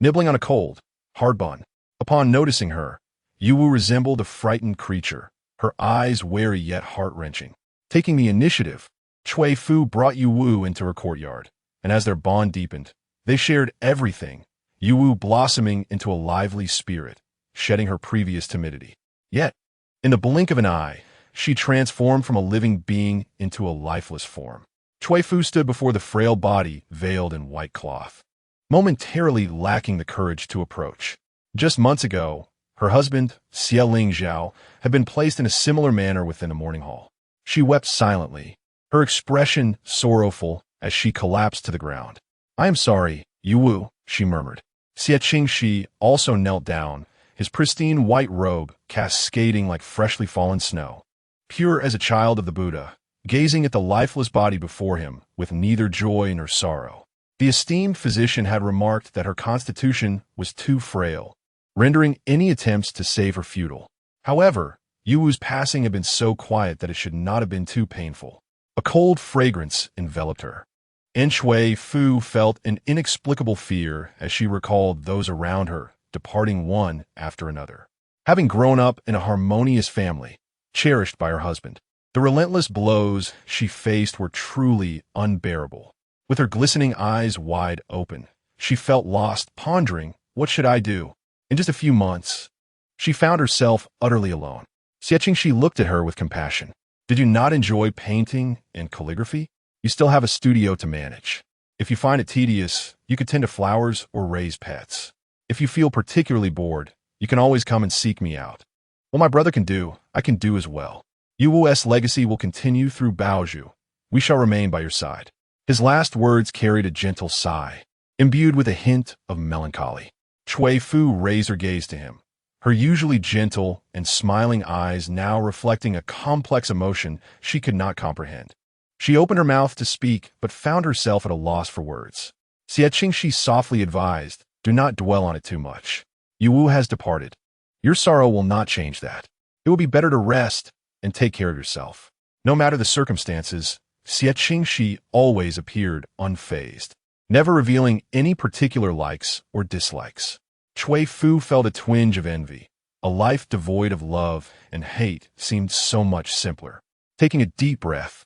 nibbling on a cold, hard bun. Upon noticing her, Yu Wu resembled a frightened creature, her eyes wary yet heart-wrenching. Taking the initiative, Cui Fu brought Yu Wu into her courtyard, and as their bond deepened, they shared everything, Yu Wu blossoming into a lively spirit, shedding her previous timidity. Yet, in the blink of an eye, she transformed from a living being into a lifeless form. Cui Fu stood before the frail body veiled in white cloth, momentarily lacking the courage to approach. Just months ago, her husband, Xie Qingxi, had been placed in a similar manner within the morning hall. She wept silently, her expression sorrowful as she collapsed to the ground. "I am sorry, Yu Wu," she murmured. Xie Qingxi also knelt down, his pristine white robe cascading like freshly fallen snow. Pure as a child of the Buddha, gazing at the lifeless body before him with neither joy nor sorrow. The esteemed physician had remarked that her constitution was too frail, rendering any attempts to save her futile. However, Yu Wu's passing had been so quiet that it should not have been too painful. A cold fragrance enveloped her. And Cui Fu felt an inexplicable fear as she recalled those around her departing one after another. Having grown up in a harmonious family, cherished by her husband, the relentless blows she faced were truly unbearable. With her glistening eyes wide open, she felt lost, pondering, what should I do? In just a few months, she found herself utterly alone. Xie Qingxi looked at her with compassion. Did you not enjoy painting and calligraphy? You still have a studio to manage. If you find it tedious, you could tend to flowers or raise pets. If you feel particularly bored, you can always come and seek me out. What my brother can do, I can do as well. Yu Wu's legacy will continue through Baozhu. We shall remain by your side. His last words carried a gentle sigh, imbued with a hint of melancholy. Cui Fu raised her gaze to him, her usually gentle and smiling eyes now reflecting a complex emotion she could not comprehend. She opened her mouth to speak, but found herself at a loss for words. Xie Qingxi softly advised, do not dwell on it too much. Yu Wu has departed. Your sorrow will not change that. It will be better to rest and take care of yourself. No matter the circumstances, Xie Qingxi always appeared unfazed, never revealing any particular likes or dislikes. Cui Fu felt a twinge of envy. A life devoid of love and hate seemed so much simpler. Taking a deep breath,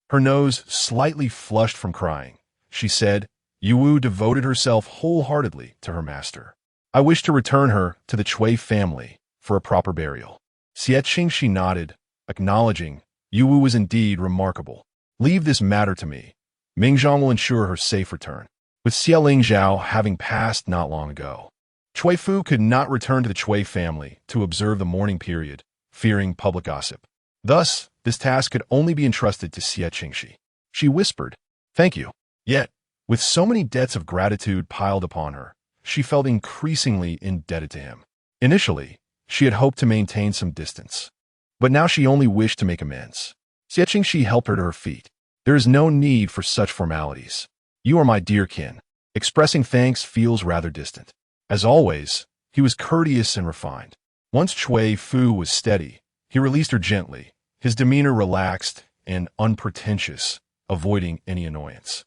her nose slightly flushed from crying, she said, Yu Wu devoted herself wholeheartedly to her master. I wish to return her to the Cui family for a proper burial. Xie Qingxi nodded, acknowledging Yu Wu was indeed remarkable. Leave this matter to me. Mingzhang will ensure her safe return. With Xie Qingxi having passed not long ago, Cui Fu could not return to the Cui family to observe the mourning period, fearing public gossip. Thus, this task could only be entrusted to Xie Qingxi. She whispered, "Thank you." Yet, with so many debts of gratitude piled upon her, she felt increasingly indebted to him. Initially, she had hoped to maintain some distance, but now she only wished to make amends. Xie Qingxi helped her to her feet. There is no need for such formalities. You are my dear kin. Expressing thanks feels rather distant. As always, he was courteous and refined. Once Cui Fu was steady, he released her gently, his demeanor relaxed and unpretentious, avoiding any annoyance.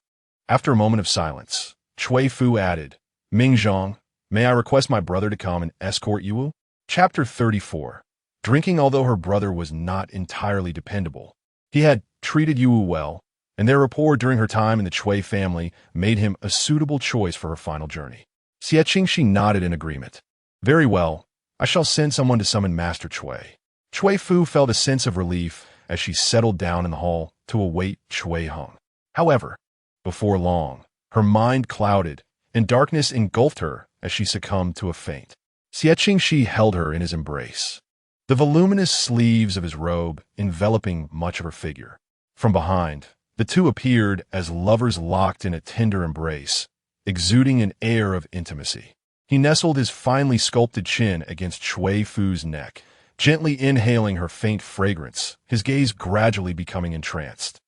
After a moment of silence, Cui Fu added, Mingzhang, may I request my brother to come and escort Yu Wu? Chapter 34. Drinking. Although her brother was not entirely dependable, he had treated Yu Wu well, and their rapport during her time in the Cui family made him a suitable choice for her final journey. Xie Qingxi nodded in agreement. Very well, I shall send someone to summon Master Cui. Cui Fu felt a sense of relief as she settled down in the hall to await Cui Hong. However, before long, her mind clouded, and darkness engulfed her as she succumbed to a faint. Xie Qingxi held her in his embrace, the voluminous sleeves of his robe enveloping much of her figure. From behind, the two appeared as lovers locked in a tender embrace, exuding an air of intimacy. He nestled his finely sculpted chin against Cui Fu's neck, gently inhaling her faint fragrance, his gaze gradually becoming entranced.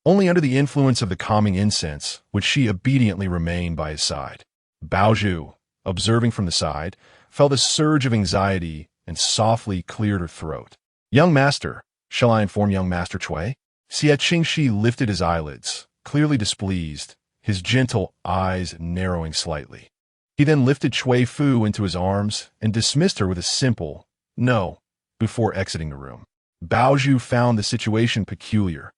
Only under the influence of the calming incense would she obediently remain by his side. Baozhu, observing from the side, felt a surge of anxiety and softly cleared her throat. Young master, shall I inform young master Cui? Xie Qingxi lifted his eyelids, clearly displeased, his gentle eyes narrowing slightly. He then lifted Cui Fu into his arms and dismissed her with a simple, no, before exiting the room. Baozhu found the situation peculiar.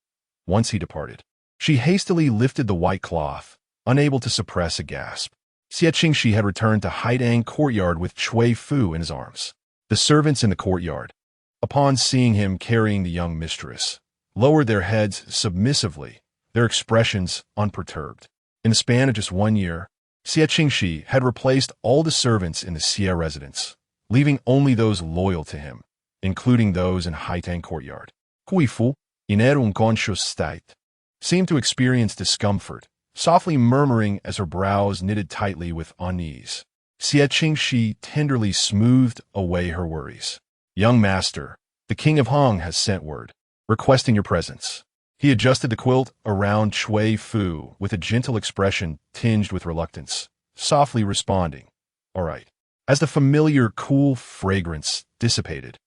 Once he departed, she hastily lifted the white cloth, unable to suppress a gasp. Xie Qingxi had returned to Haidang courtyard with Cui Fu in his arms. The servants in the courtyard, upon seeing him carrying the young mistress, lowered their heads submissively, their expressions unperturbed. In the span of just 1 year, Xie Qingxi had replaced all the servants in the Xie residence, leaving only those loyal to him, including those in Haitang courtyard. Cui Fu, in un conscious state, seemed to experience discomfort, softly murmuring as her brows knitted tightly with unease. Xie Qingxi tenderly smoothed away her worries. "Young master, the king of Hong has sent word, requesting your presence." He adjusted the quilt around Cui Fu with a gentle expression tinged with reluctance, softly responding, "All right." As the familiar, cool fragrance dissipated,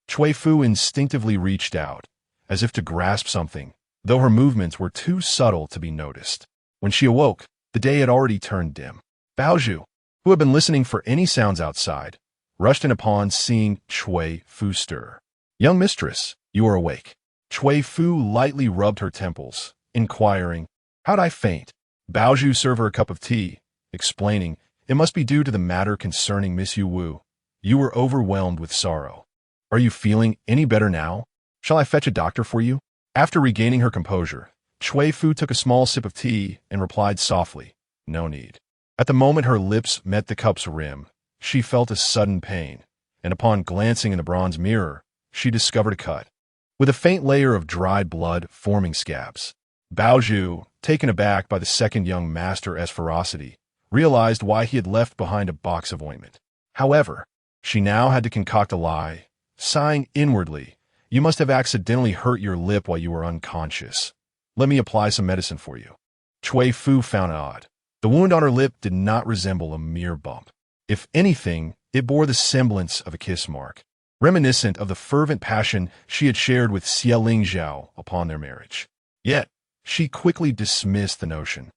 Cui Fu instinctively reached out, as if to grasp something, though her movements were too subtle to be noticed. When she awoke, the day had already turned dim. Baozhu, who had been listening for any sounds outside, rushed in upon seeing Cui Fu stir. "Young mistress, you are awake." Cui Fu lightly rubbed her temples, inquiring, "How'd I faint?" Baozhu served her a cup of tea, explaining, "It must be due to the matter concerning Miss Yu Wu. You were overwhelmed with sorrow. Are you feeling any better now? Shall I fetch a doctor for you?" After regaining her composure, Cui Fu took a small sip of tea and replied softly, "No need." At the moment her lips met the cup's rim, she felt a sudden pain, and upon glancing in the bronze mirror, she discovered a cut, with a faint layer of dried blood forming scabs. Baozhu, taken aback by the second young master's ferocity, realized why he had left behind a box of ointment. However, she now had to concoct a lie, sighing inwardly, "You must have accidentally hurt your lip while you were unconscious. Let me apply some medicine for you." Cui Fu found it odd. The wound on her lip did not resemble a mere bump. If anything, it bore the semblance of a kiss mark, reminiscent of the fervent passion she had shared with Xie Lingzhao upon their marriage. Yet, she quickly dismissed the notion,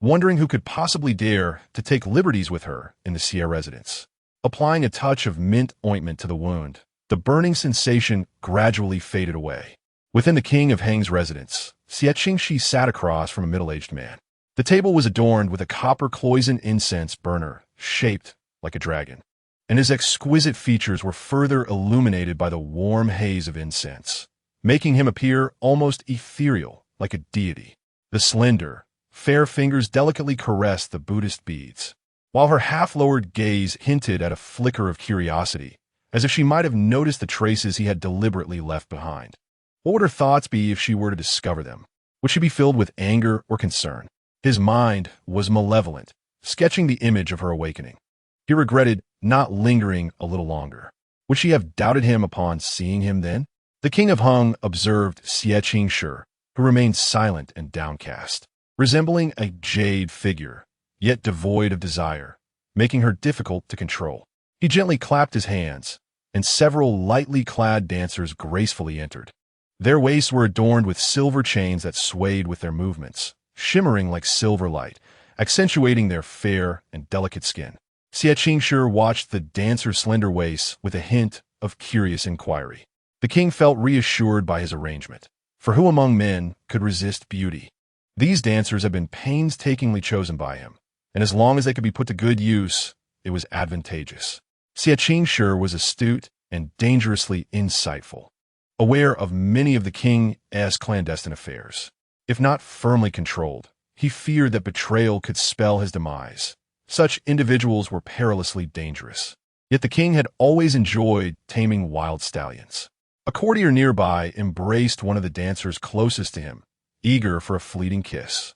wondering who could possibly dare to take liberties with her in the Xie residence. Applying a touch of mint ointment to the wound, the burning sensation gradually faded away. Within the king of Hang's residence, Xie Qingxi sat across from a middle-aged man. The table was adorned with a copper cloisonne incense burner shaped like a dragon, and his exquisite features were further illuminated by the warm haze of incense, making him appear almost ethereal, like a deity. The slender, fair fingers delicately caressed the Buddhist beads, while her half-lowered gaze hinted at a flicker of curiosity, as if she might have noticed the traces he had deliberately left behind. What would her thoughts be if she were to discover them? Would she be filled with anger or concern? His mind was malevolent, sketching the image of her awakening. He regretted not lingering a little longer. Would she have doubted him upon seeing him then? The king of Hung observed Xie Qingxi, who remained silent and downcast, resembling a jade figure, yet devoid of desire, making her difficult to control. He gently clapped his hands, and several lightly clad dancers gracefully entered. Their waists were adorned with silver chains that swayed with their movements, shimmering like silver light, accentuating their fair and delicate skin. Xie Qingxi watched the dancers' slender waists with a hint of curious inquiry. The king felt reassured by his arrangement, for who among men could resist beauty? These dancers had been painstakingly chosen by him, and as long as they could be put to good use, it was advantageous. Xie Qingxi was astute and dangerously insightful, aware of many of the king's clandestine affairs. If not firmly controlled, he feared that betrayal could spell his demise. Such individuals were perilously dangerous. Yet the king had always enjoyed taming wild stallions. A courtier nearby embraced one of the dancers closest to him, eager for a fleeting kiss.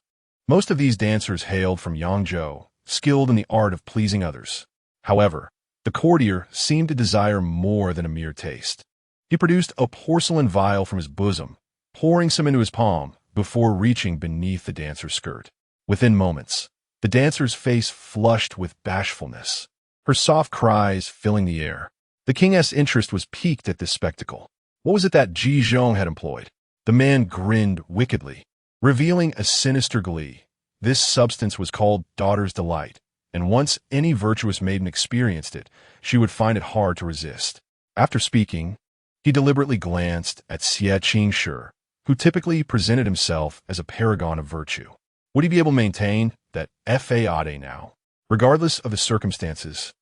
Most of these dancers hailed from Yangzhou, skilled in the art of pleasing others. However, the courtier seemed to desire more than a mere taste. He produced a porcelain vial from his bosom, pouring some into his palm before reaching beneath the dancer's skirt. Within moments, the dancer's face flushed with bashfulness, her soft cries filling the air. The king's interest was piqued at this spectacle. What was it that Ji Zhong had employed? The man grinned wickedly, revealing a sinister glee. This substance was called Daughter's Delight, and once any virtuous maiden experienced it, she would find it hard to resist. After speaking, he deliberately glanced at Xie Qingxi, who typically presented himself as a paragon of virtue. Would he be able to maintain that fade now? Regardless of the circumstances,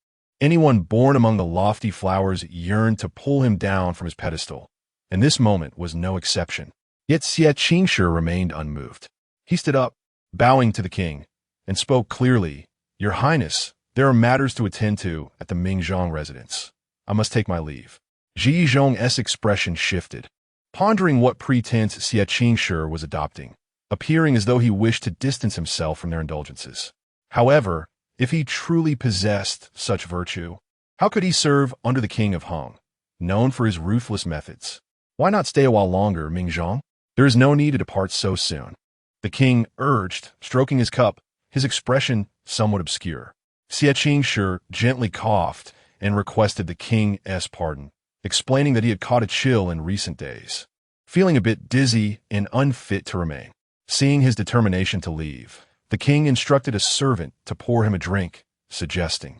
anyone born among the lofty flowers yearned to pull him down from his pedestal, and this moment was no exception. Yet Xie Qingxi remained unmoved. He stood up, bowing to the king, and spoke clearly. "Your Highness, there are matters to attend to at the Mingzhong residence. I must take my leave." Xie Zhong's expression shifted, pondering what pretense Xie Qingxi was adopting, appearing as though he wished to distance himself from their indulgences. However, if he truly possessed such virtue, how could he serve under the king of Hong, known for his ruthless methods? Why not stay a while longer, Mingzhong? There is no need to depart so soon, the king urged, stroking his cup, his expression somewhat obscure. Xie Qingxi gently coughed and requested the king's pardon, explaining that he had caught a chill in recent days, feeling a bit dizzy and unfit to remain. Seeing his determination to leave, the king instructed a servant to pour him a drink, suggesting,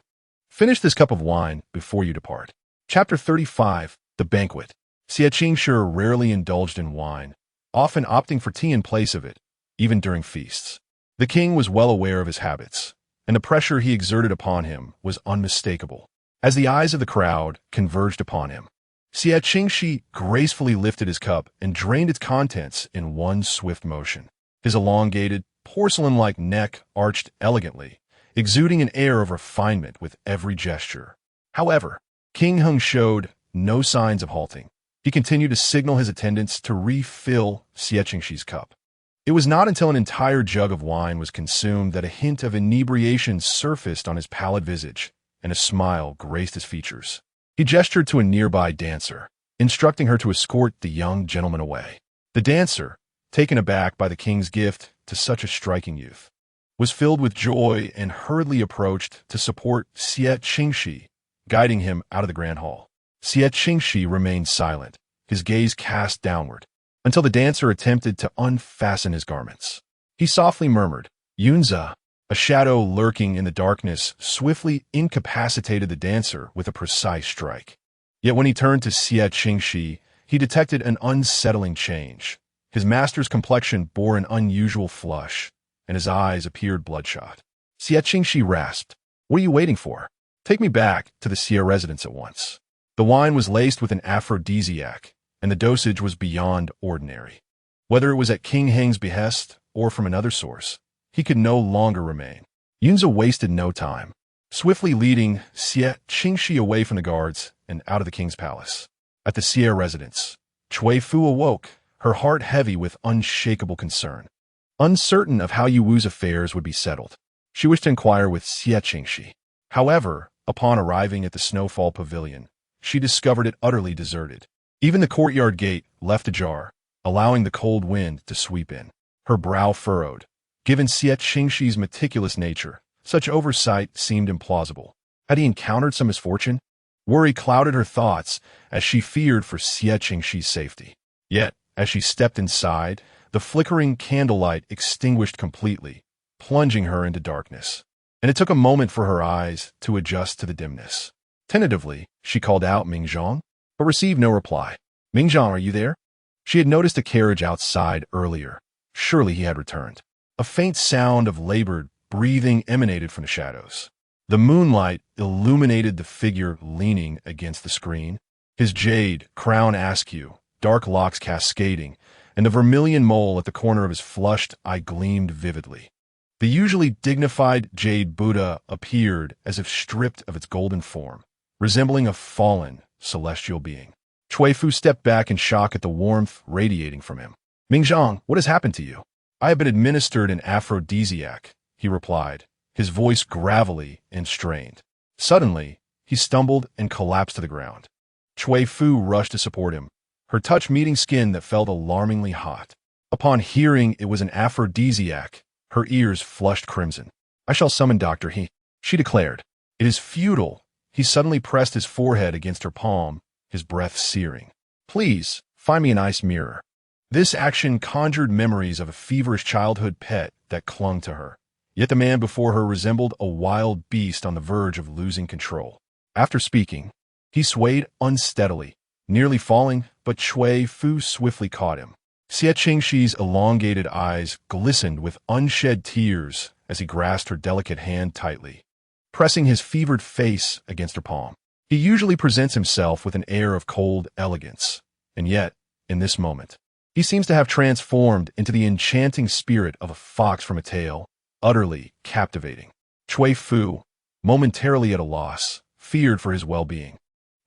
"Finish this cup of wine before you depart." Chapter 35, The Banquet. Xie Qingxi rarely indulged in wine, often opting for tea in place of it, even during feasts. The king was well aware of his habits, and the pressure he exerted upon him was unmistakable. As the eyes of the crowd converged upon him, Xie Qingxi gracefully lifted his cup and drained its contents in one swift motion. His elongated, porcelain-like neck arched elegantly, exuding an air of refinement with every gesture. However, King Hung showed no signs of halting. He continued to signal his attendants to refill Xie Qingxi's cup. It was not until an entire jug of wine was consumed that a hint of inebriation surfaced on his pallid visage, and a smile graced his features. He gestured to a nearby dancer, instructing her to escort the young gentleman away. The dancer, taken aback by the king's gift to such a striking youth, was filled with joy and hurriedly approached to support Xie Qingxi, guiding him out of the grand hall. Xie Qingxi remained silent, his gaze cast downward, until the dancer attempted to unfasten his garments. He softly murmured, "Yunza." A shadow lurking in the darkness swiftly incapacitated the dancer with a precise strike. Yet when he turned to Xie Qingxi, he detected an unsettling change. His master's complexion bore an unusual flush, and his eyes appeared bloodshot. Xie Qingxi rasped, "What are you waiting for? Take me back to the Xie residence at once." The wine was laced with an aphrodisiac, and the dosage was beyond ordinary. Whether it was at King Heng's behest or from another source, he could no longer remain. Yunza wasted no time, swiftly leading Xie Qingxi away from the guards and out of the king's palace. At the Xie residence, Cui Fu awoke, her heart heavy with unshakable concern. Uncertain of how Yu Wu's affairs would be settled, she wished to inquire with Xie Qingxi. However, upon arriving at the Snowfall Pavilion, she discovered it utterly deserted. Even the courtyard gate left ajar, allowing the cold wind to sweep in. Her brow furrowed. Given Xie Qingxi's meticulous nature, such oversight seemed implausible. Had he encountered some misfortune? Worry clouded her thoughts as she feared for Xie Qingxi's safety. Yet, as she stepped inside, the flickering candlelight extinguished completely, plunging her into darkness. And it took a moment for her eyes to adjust to the dimness. Tentatively, she called out Mingzhong, but received no reply. "Mingzhong, are you there?" She had noticed a carriage outside earlier. Surely he had returned. A faint sound of labored breathing emanated from the shadows. The moonlight illuminated the figure leaning against the screen, his jade crown askew, dark locks cascading, and the vermilion mole at the corner of his flushed eye gleamed vividly. The usually dignified jade Buddha appeared as if stripped of its golden form, resembling a fallen celestial being. Cui Fu stepped back in shock at the warmth radiating from him. "Mingzhong, what has happened to you?" "I have been administered an aphrodisiac," he replied, his voice gravelly and strained. Suddenly, he stumbled and collapsed to the ground. Cui Fu rushed to support him, her touch meeting skin that felt alarmingly hot. Upon hearing it was an aphrodisiac, her ears flushed crimson. "I shall summon Dr. He," she declared. "It is futile." He suddenly pressed his forehead against her palm, his breath searing. "Please, find me an ice mirror." This action conjured memories of a feverish childhood pet that clung to her. Yet the man before her resembled a wild beast on the verge of losing control. After speaking, he swayed unsteadily, nearly falling, but Cui Fu swiftly caught him. Xie Qingxi's elongated eyes glistened with unshed tears as he grasped her delicate hand tightly, pressing his fevered face against her palm. He usually presents himself with an air of cold elegance, and yet, in this moment, He seems to have transformed into the enchanting spirit of a fox from a tale, utterly captivating. Cui Fu, momentarily at a loss, feared for his well-being.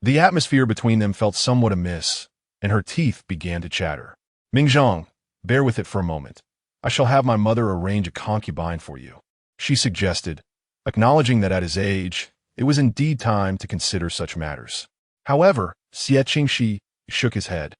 The atmosphere between them felt somewhat amiss, and her teeth began to chatter. Mingzhang, bear with it for a moment. I shall have my mother arrange a concubine for you, she suggested, acknowledging that at his age, it was indeed time to consider such matters. However, Xie Qingxi shook his head,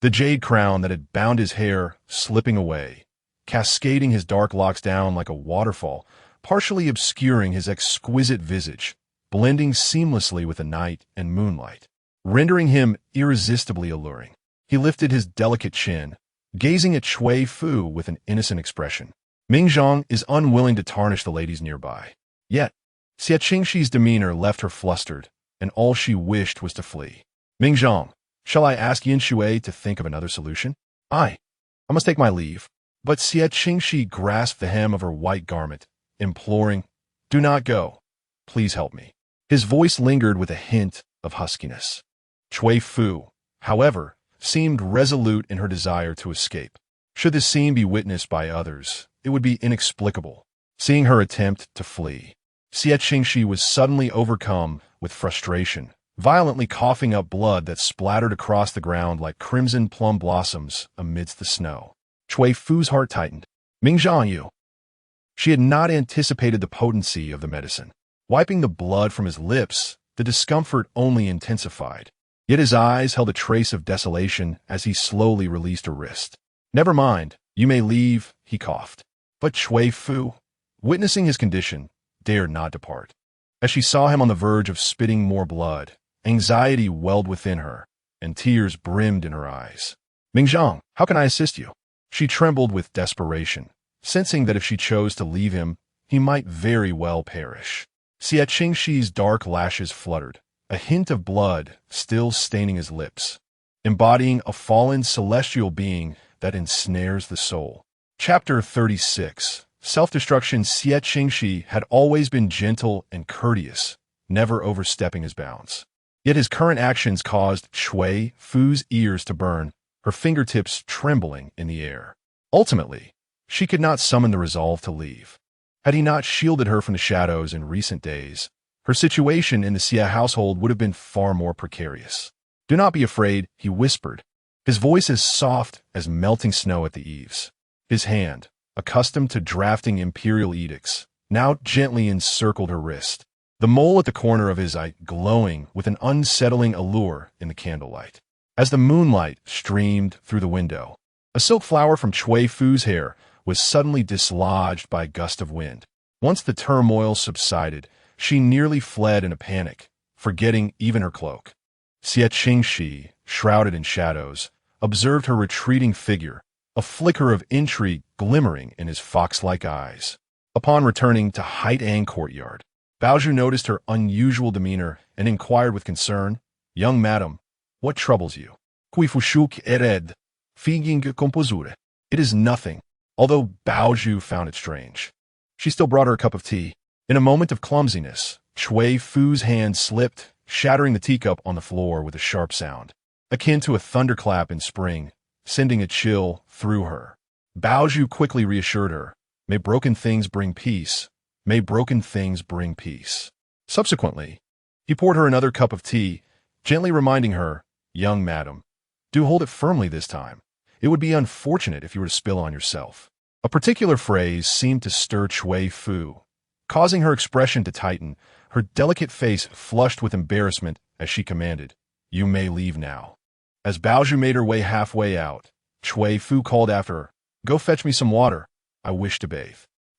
the jade crown that had bound his hair slipping away, cascading his dark locks down like a waterfall, partially obscuring his exquisite visage, blending seamlessly with the night and moonlight, rendering him irresistibly alluring. He lifted his delicate chin, gazing at Cui Fu with an innocent expression. Mingzhang is unwilling to tarnish the ladies nearby. Yet, Xie Qingxi's demeanor left her flustered, and all she wished was to flee. Mingzhang, shall I ask Yin Shui to think of another solution? I must take my leave. But Xie Qingxi grasped the hem of her white garment, imploring, do not go. Please help me. His voice lingered with a hint of huskiness. Cui Fu, however, seemed resolute in her desire to escape. Should this scene be witnessed by others, it would be inexplicable. Seeing her attempt to flee, Xie Qingxi was suddenly overcome with frustration, violently coughing up blood that splattered across the ground like crimson plum blossoms amidst the snow. Cui Fu's heart tightened. Mingzhang you. She had not anticipated the potency of the medicine. Wiping the blood from his lips, the discomfort only intensified. Yet his eyes held a trace of desolation as he slowly released her wrist. Never mind, you may leave, he coughed. But Cui Fu, witnessing his condition, dared not depart. As she saw him on the verge of spitting more blood, anxiety welled within her, and tears brimmed in her eyes. Mingzhang, how can I assist you? She trembled with desperation, sensing that if she chose to leave him, he might very well perish. Xie Qingxi's dark lashes fluttered, a hint of blood still staining his lips, embodying a fallen celestial being that ensnares the soul. Chapter 36. Self-destruction. Xie Qingxi had always been gentle and courteous, never overstepping his bounds. Yet his current actions caused Cui Fu's ears to burn, her fingertips trembling in the air. Ultimately, she could not summon the resolve to leave. Had he not shielded her from the shadows in recent days, her situation in the Xie household would have been far more precarious. Do not be afraid, he whispered, his voice as soft as melting snow at the eaves. His hand, accustomed to drafting imperial edicts, now gently encircled her wrist, the mole at the corner of his eye glowing with an unsettling allure in the candlelight. As the moonlight streamed through the window, a silk flower from Cui Fu's hair was suddenly dislodged by a gust of wind. Once the turmoil subsided, she nearly fled in a panic, forgetting even her cloak. Xie Qingxi, shrouded in shadows, observed her retreating figure, a flicker of intrigue glimmering in his fox-like eyes. Upon returning to Haitang courtyard, Baozhu noticed her unusual demeanor and inquired with concern, Young madam, what troubles you? Cui Fu ered, finging composure. It is nothing, although Baozhu found it strange. She still brought her a cup of tea. In a moment of clumsiness, Cui Fu's hand slipped, shattering the teacup on the floor with a sharp sound, akin to a thunderclap in spring, sending a chill through her. Baozhu quickly reassured her, may broken things bring peace, may broken things bring peace. Subsequently, he poured her another cup of tea, gently reminding her, Young madam, do hold it firmly this time. It would be unfortunate if you were to spill on yourself. A particular phrase seemed to stir Cui Fu, causing her expression to tighten, her delicate face flushed with embarrassment as she commanded, You may leave now. As Baozhu made her way halfway out, Cui Fu called after her, Go fetch me some water. I wish to bathe.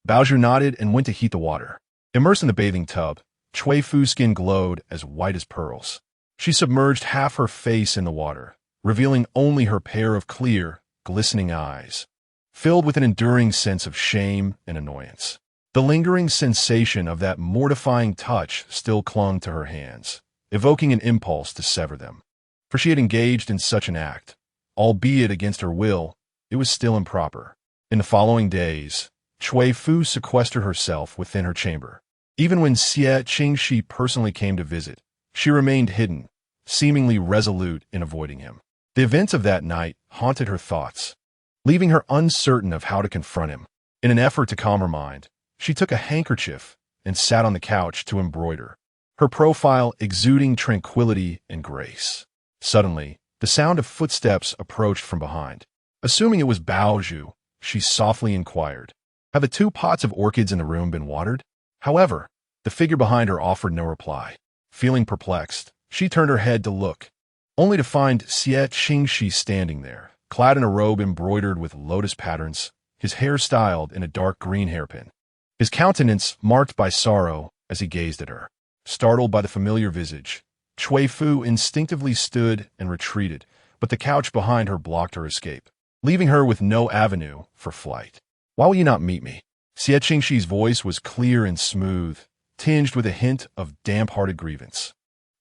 Baozhu nodded and went to heat the water. Immersed in the bathing tub, Cui Fu's skin glowed as white as pearls. She submerged half her face in the water, revealing only her pair of clear, glistening eyes, filled with an enduring sense of shame and annoyance. The lingering sensation of that mortifying touch still clung to her hands, evoking an impulse to sever them. For she had engaged in such an act, albeit against her will, it was still improper. In the following days, Cui Fu sequestered herself within her chamber. Even when Xie Qingxi personally came to visit, she remained hidden, seemingly resolute in avoiding him. The events of that night haunted her thoughts, leaving her uncertain of how to confront him. In an effort to calm her mind, she took a handkerchief and sat on the couch to embroider, her profile exuding tranquility and grace. Suddenly, the sound of footsteps approached from behind. Assuming it was Bao Zhu, she softly inquired, "Have the 2 pots of orchids in the room been watered?" However, the figure behind her offered no reply. Feeling perplexed, she turned her head to look, only to find Xie Qingxi standing there, clad in a robe embroidered with lotus patterns, his hair styled in a dark green hairpin, his countenance marked by sorrow as he gazed at her. Startled by the familiar visage, Cui Fu instinctively stood and retreated, but the couch behind her blocked her escape, leaving her with no avenue for flight. "Why will you not meet me?" Xie Qingxi's voice was clear and smooth, tinged with a hint of damp-hearted grievance.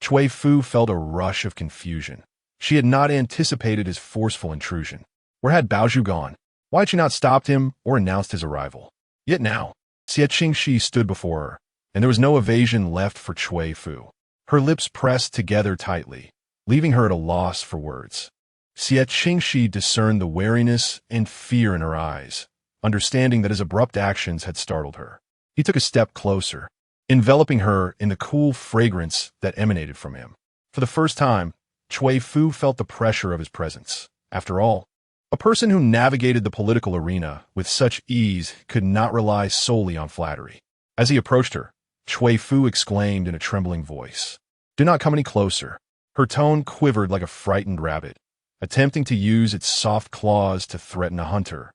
Cui Fu felt a rush of confusion. She had not anticipated his forceful intrusion. Where had Bao Zhu gone? Why had she not stopped him or announced his arrival? Yet now, Xie Qingxi stood before her, and there was no evasion left for Cui Fu. Her lips pressed together tightly, leaving her at a loss for words. Xie Qingxi discerned the wariness and fear in her eyes, understanding that his abrupt actions had startled her. He took a step closer, enveloping her in the cool fragrance that emanated from him. For the first time, Cui Fu felt the pressure of his presence. After all, a person who navigated the political arena with such ease could not rely solely on flattery. As he approached her, Cui Fu exclaimed in a trembling voice, "Do not come any closer." Her tone quivered like a frightened rabbit, attempting to use its soft claws to threaten a hunter.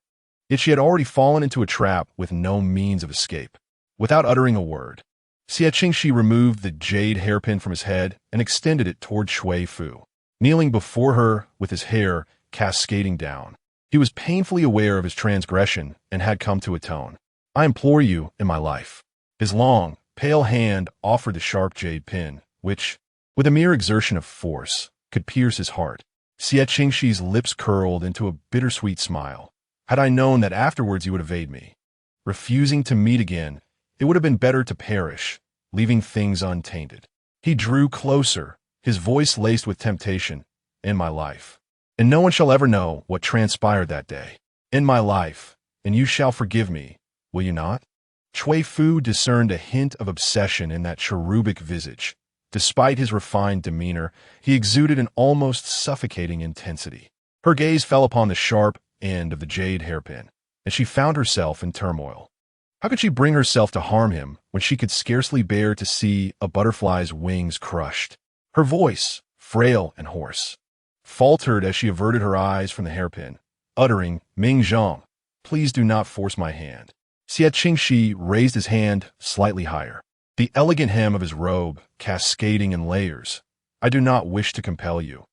Yet she had already fallen into a trap with no means of escape. Without uttering a word, Xie Qingxi removed the jade hairpin from his head and extended it toward Cui Fu, kneeling before her with his hair cascading down. He was painfully aware of his transgression and had come to atone. "I implore you in my life." His long, pale hand offered the sharp jade pin, which, with a mere exertion of force, could pierce his heart. Xie Qingxi's lips curled into a bittersweet smile. "Had I known that afterwards you would evade me, refusing to meet again, it would have been better to perish, leaving things untainted." He drew closer, his voice laced with temptation. "In my life. And no one shall ever know what transpired that day. In my life, and you shall forgive me, will you not?" Cui Fu discerned a hint of obsession in that cherubic visage. Despite his refined demeanor, he exuded an almost suffocating intensity. Her gaze fell upon the sharp end of the jade hairpin, and she found herself in turmoil. How could she bring herself to harm him when she could scarcely bear to see a butterfly's wings crushed? Her voice, frail and hoarse, faltered as she averted her eyes from the hairpin, uttering, "Ming Zhang, please do not force my hand." Xie Qingxi raised his hand slightly higher, the elegant hem of his robe cascading in layers. "I do not wish to compel you.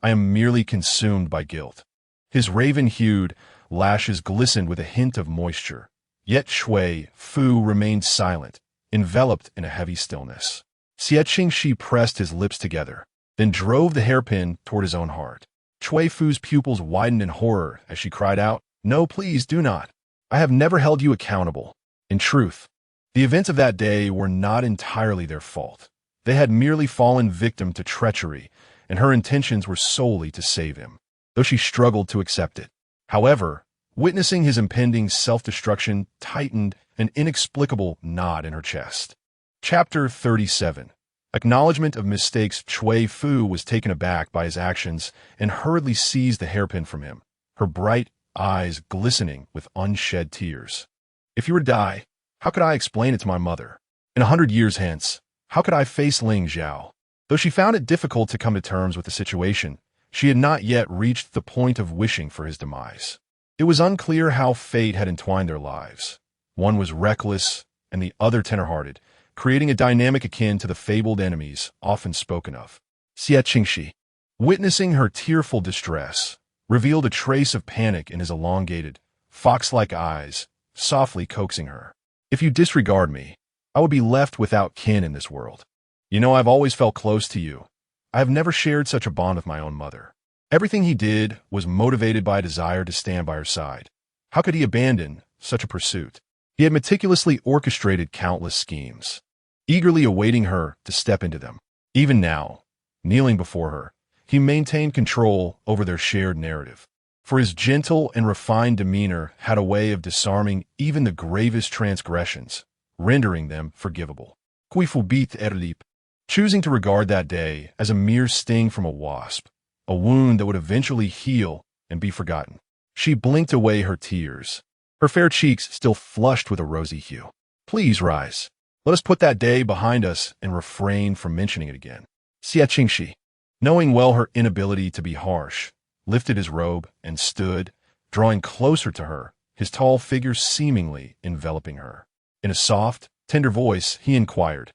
I am merely consumed by guilt." His raven-hued lashes glistened with a hint of moisture. Yet Cui Fu remained silent, enveloped in a heavy stillness. Xie Qingxi pressed his lips together, then drove the hairpin toward his own heart. Cui Fu's pupils widened in horror as she cried out, "No, please do not. I have never held you accountable." In truth, the events of that day were not entirely their fault. They had merely fallen victim to treachery, and her intentions were solely to save him, though she struggled to accept it. However, witnessing his impending self-destruction tightened an inexplicable knot in her chest. Chapter 37. Acknowledgement of mistakes. Cui Fu was taken aback by his actions and hurriedly seized the hairpin from him, her bright eyes glistening with unshed tears. "If you were to die, how could I explain it to my mother? In 100 years hence, how could I face Ling Zhao?" Though she found it difficult to come to terms with the situation, she had not yet reached the point of wishing for his demise. It was unclear how fate had entwined their lives. One was reckless and the other tender-hearted, creating a dynamic akin to the fabled enemies often spoken of. Xie Qingxi, witnessing her tearful distress, revealed a trace of panic in his elongated, fox-like eyes, softly coaxing her. "If you disregard me, I would be left without kin in this world. You know I've always felt close to you. I have never shared such a bond with my own mother. Everything he did was motivated by a desire to stand by her side. How could he abandon such a pursuit? He had meticulously orchestrated countless schemes, eagerly awaiting her to step into them. Even now, kneeling before her, he maintained control over their shared narrative. For his gentle and refined demeanor had a way of disarming even the gravest transgressions, rendering them forgivable. Cui Fu beat Erlip, choosing to regard that day as a mere sting from a wasp, a wound that would eventually heal and be forgotten. She blinked away her tears, her fair cheeks still flushed with a rosy hue. Please rise. Let us put that day behind us and refrain from mentioning it again. Xie Qingxi, knowing well her inability to be harsh, lifted his robe and stood, drawing closer to her, his tall figure seemingly enveloping her. In a soft, tender voice, he inquired,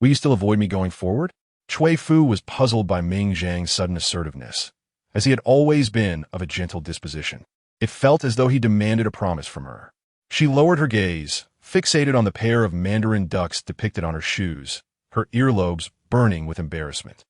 "Will you still avoid me going forward?" Qui Fu was puzzled by Ming Zhang's sudden assertiveness, as he had always been of a gentle disposition. It felt as though he demanded a promise from her. She lowered her gaze, fixated on the pair of mandarin ducks depicted on her shoes, her earlobes burning with embarrassment.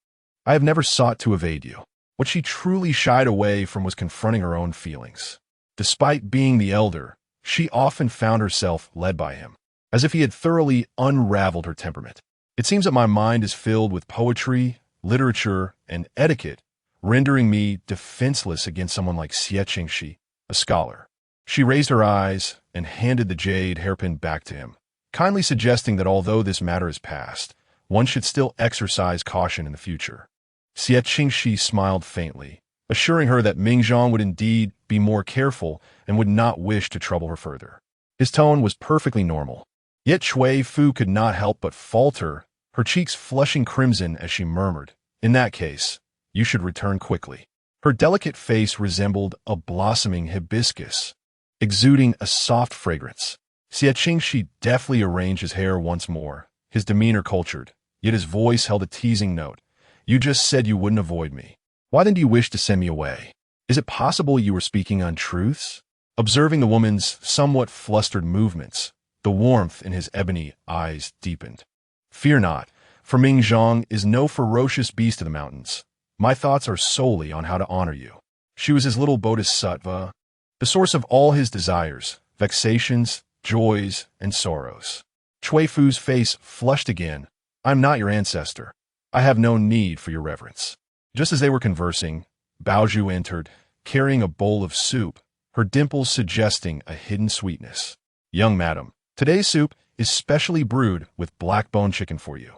"I have never sought to evade you." What she truly shied away from was confronting her own feelings. Despite being the elder, she often found herself led by him, as if he had thoroughly unraveled her temperament. "It seems that my mind is filled with poetry, literature, and etiquette, rendering me defenseless against someone like Xie Qingxi, a scholar." She raised her eyes and handed the jade hairpin back to him, kindly suggesting that although this matter is past, one should still exercise caution in the future. Xie Qingxi smiled faintly, assuring her that Ming Zhang would indeed be more careful and would not wish to trouble her further. His tone was perfectly normal. Yet Qui Fu could not help but falter, her cheeks flushing crimson as she murmured, "In that case, you should return quickly." Her delicate face resembled a blossoming hibiscus, exuding a soft fragrance. Xie Qingxi deftly arranged his hair once more, his demeanor cultured, yet his voice held a teasing note. "You just said you wouldn't avoid me. Why then do you wish to send me away? Is it possible you were speaking untruths?" Observing the woman's somewhat flustered movements, the warmth in his ebony eyes deepened. "Fear not, for Ming Zhang is no ferocious beast of the mountains. My thoughts are solely on how to honor you." She was his little bodhisattva, the source of all his desires, vexations, joys, and sorrows. Qui Fu's face flushed again. "I am not your ancestor. I have no need for your reverence." Just as they were conversing, Baozhu entered, carrying a bowl of soup, her dimples suggesting a hidden sweetness. "Young madam, today's soup is specially brewed with black-bone chicken for you.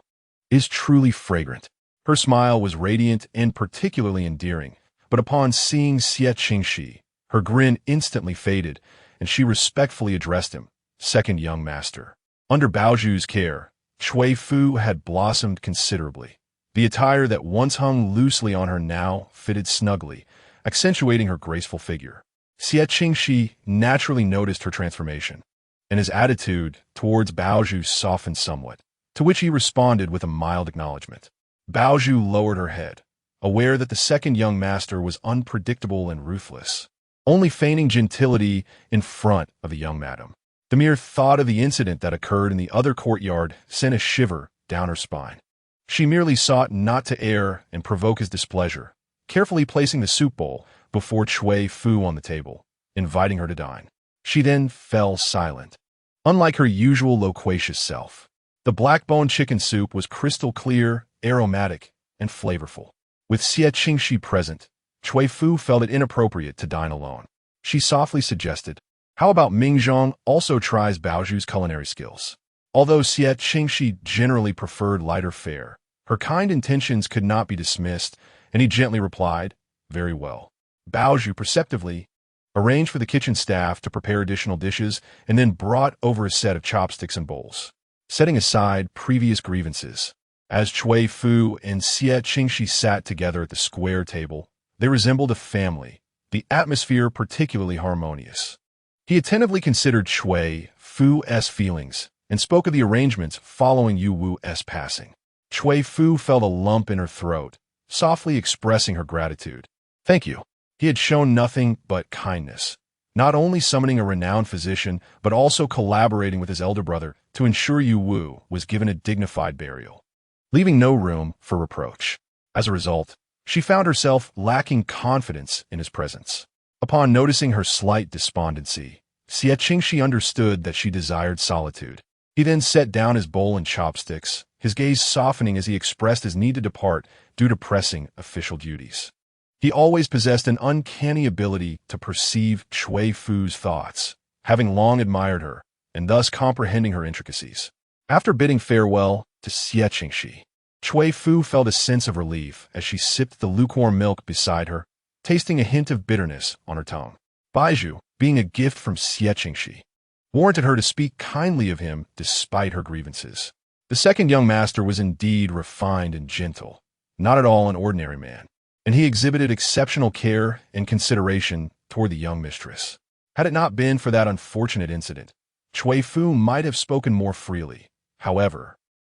It is truly fragrant." Her smile was radiant and particularly endearing, but upon seeing Xie Qingxi, her grin instantly faded, and she respectfully addressed him, "Second young master." Under Baozhu's care, Qui Fu had blossomed considerably. The attire that once hung loosely on her now fitted snugly, accentuating her graceful figure. Xie Qingxi naturally noticed her transformation, and his attitude towards Baozhu softened somewhat, to which he responded with a mild acknowledgement. Baozhu lowered her head, aware that the second young master was unpredictable and ruthless, only feigning gentility in front of the young madam. The mere thought of the incident that occurred in the other courtyard sent a shiver down her spine. She merely sought not to err and provoke his displeasure, carefully placing the soup bowl before Qui Fu on the table, inviting her to dine. She then fell silent. Unlike her usual loquacious self, the black-bone chicken soup was crystal clear, aromatic, and flavorful. With Xie Qingxi present, Qui Fu felt it inappropriate to dine alone. She softly suggested, "How about Ming Zhang also tries Baozhu's culinary skills?" Although Xie Qingxi generally preferred lighter fare, her kind intentions could not be dismissed, and he gently replied, "Very well." Baozhu perceptively arranged for the kitchen staff to prepare additional dishes and then brought over a set of chopsticks and bowls. Setting aside previous grievances, as Qui Fu and Xie Qingxi sat together at the square table, they resembled a family, the atmosphere particularly harmonious. He attentively considered Qui Fu's feelings and spoke of the arrangements following Yu Wu's passing. Qui Fu felt a lump in her throat, softly expressing her gratitude. "Thank you." He had shown nothing but kindness, not only summoning a renowned physician, but also collaborating with his elder brother to ensure Yu Wu was given a dignified burial, leaving no room for reproach. As a result, she found herself lacking confidence in his presence. Upon noticing her slight despondency, Xie Qingxi understood that she desired solitude. He then set down his bowl and chopsticks, his gaze softening as he expressed his need to depart due to pressing official duties. He always possessed an uncanny ability to perceive Cui Fu's thoughts, having long admired her, and thus comprehending her intricacies. After bidding farewell to Xie Qingxi, Cui Fu felt a sense of relief as she sipped the lukewarm milk beside her, tasting a hint of bitterness on her tongue. Baiju, being a gift from Xie Qingxi, warranted her to speak kindly of him despite her grievances. The second young master was indeed refined and gentle, not at all an ordinary man, and he exhibited exceptional care and consideration toward the young mistress. Had it not been for that unfortunate incident, Cui Fu might have spoken more freely. However,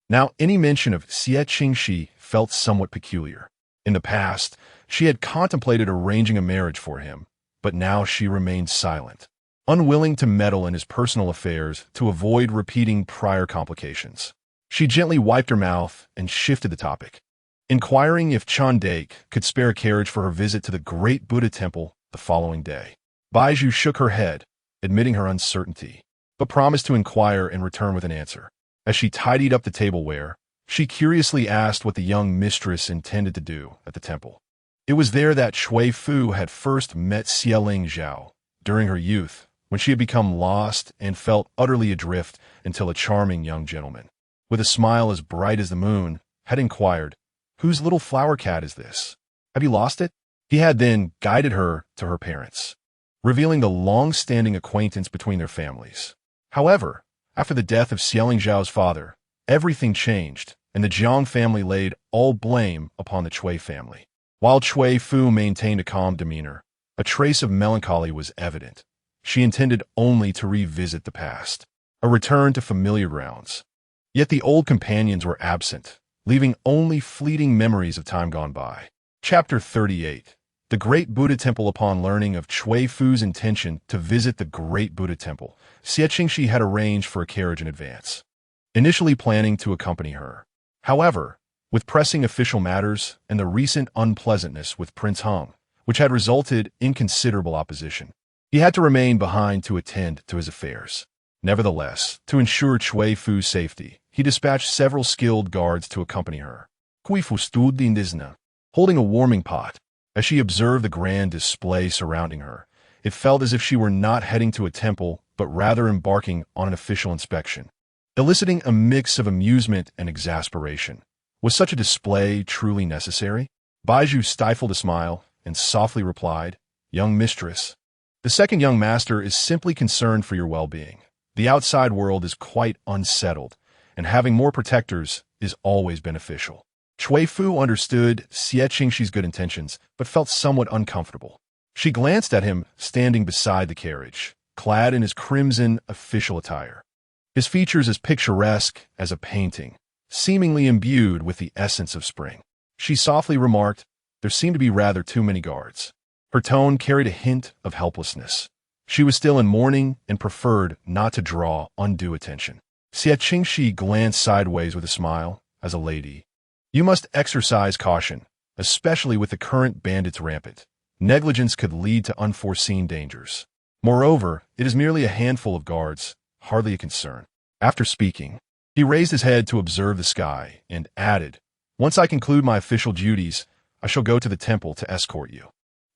now any mention of Xie Qingxi felt somewhat peculiar. In the past, she had contemplated arranging a marriage for him, but now she remained silent, unwilling to meddle in his personal affairs to avoid repeating prior complications. She gently wiped her mouth and shifted the topic, inquiring if Chandake could spare a carriage for her visit to the great Buddha temple the following day. Baiju shook her head, admitting her uncertainty, but promised to inquire and return with an answer. As she tidied up the tableware, she curiously asked what the young mistress intended to do at the temple. It was there that Cui Fu had first met Xie Zhao during her youth, when she had become lost and felt utterly adrift until a charming young gentleman, with a smile as bright as the moon, had inquired, "Whose little flower cat is this? Have you lost it?" He had then guided her to her parents, revealing the long-standing acquaintance between their families. However, after the death of Xie Zhao's father, everything changed, and the Jiang family laid all blame upon the Cui family. While Cui Fu maintained a calm demeanor, a trace of melancholy was evident. She intended only to revisit the past, a return to familiar grounds. Yet the old companions were absent, leaving only fleeting memories of time gone by. Chapter 38. The Great Buddha Temple. Upon learning of Cui Fu's intention to visit the Great Buddha Temple, Xie Qingxi had arranged for a carriage in advance, initially planning to accompany her. However, with pressing official matters and the recent unpleasantness with Prince Hung, which had resulted in considerable opposition, he had to remain behind to attend to his affairs. Nevertheless, to ensure Cui Fu's safety, he dispatched several skilled guards to accompany her. Cui Fu stood in Disney, holding a warming pot. As she observed the grand display surrounding her, it felt as if she were not heading to a temple, but rather embarking on an official inspection, eliciting a mix of amusement and exasperation. Was such a display truly necessary? Baiju stifled a smile and softly replied, "Young mistress, the second young master is simply concerned for your well-being. The outside world is quite unsettled, and having more protectors is always beneficial." Cui Fu understood Xie Qingxi's good intentions, but felt somewhat uncomfortable. She glanced at him standing beside the carriage, clad in his crimson official attire, his features as picturesque as a painting, seemingly imbued with the essence of spring. She softly remarked, "There seem to be rather too many guards." Her tone carried a hint of helplessness. She was still in mourning and preferred not to draw undue attention. Xie Qingxi glanced sideways with a smile. "As a lady, you must exercise caution, especially with the current bandits rampant. Negligence could lead to unforeseen dangers. Moreover, it is merely a handful of guards, hardly a concern." After speaking, he raised his head to observe the sky and added, "Once I conclude my official duties, I shall go to the temple to escort you."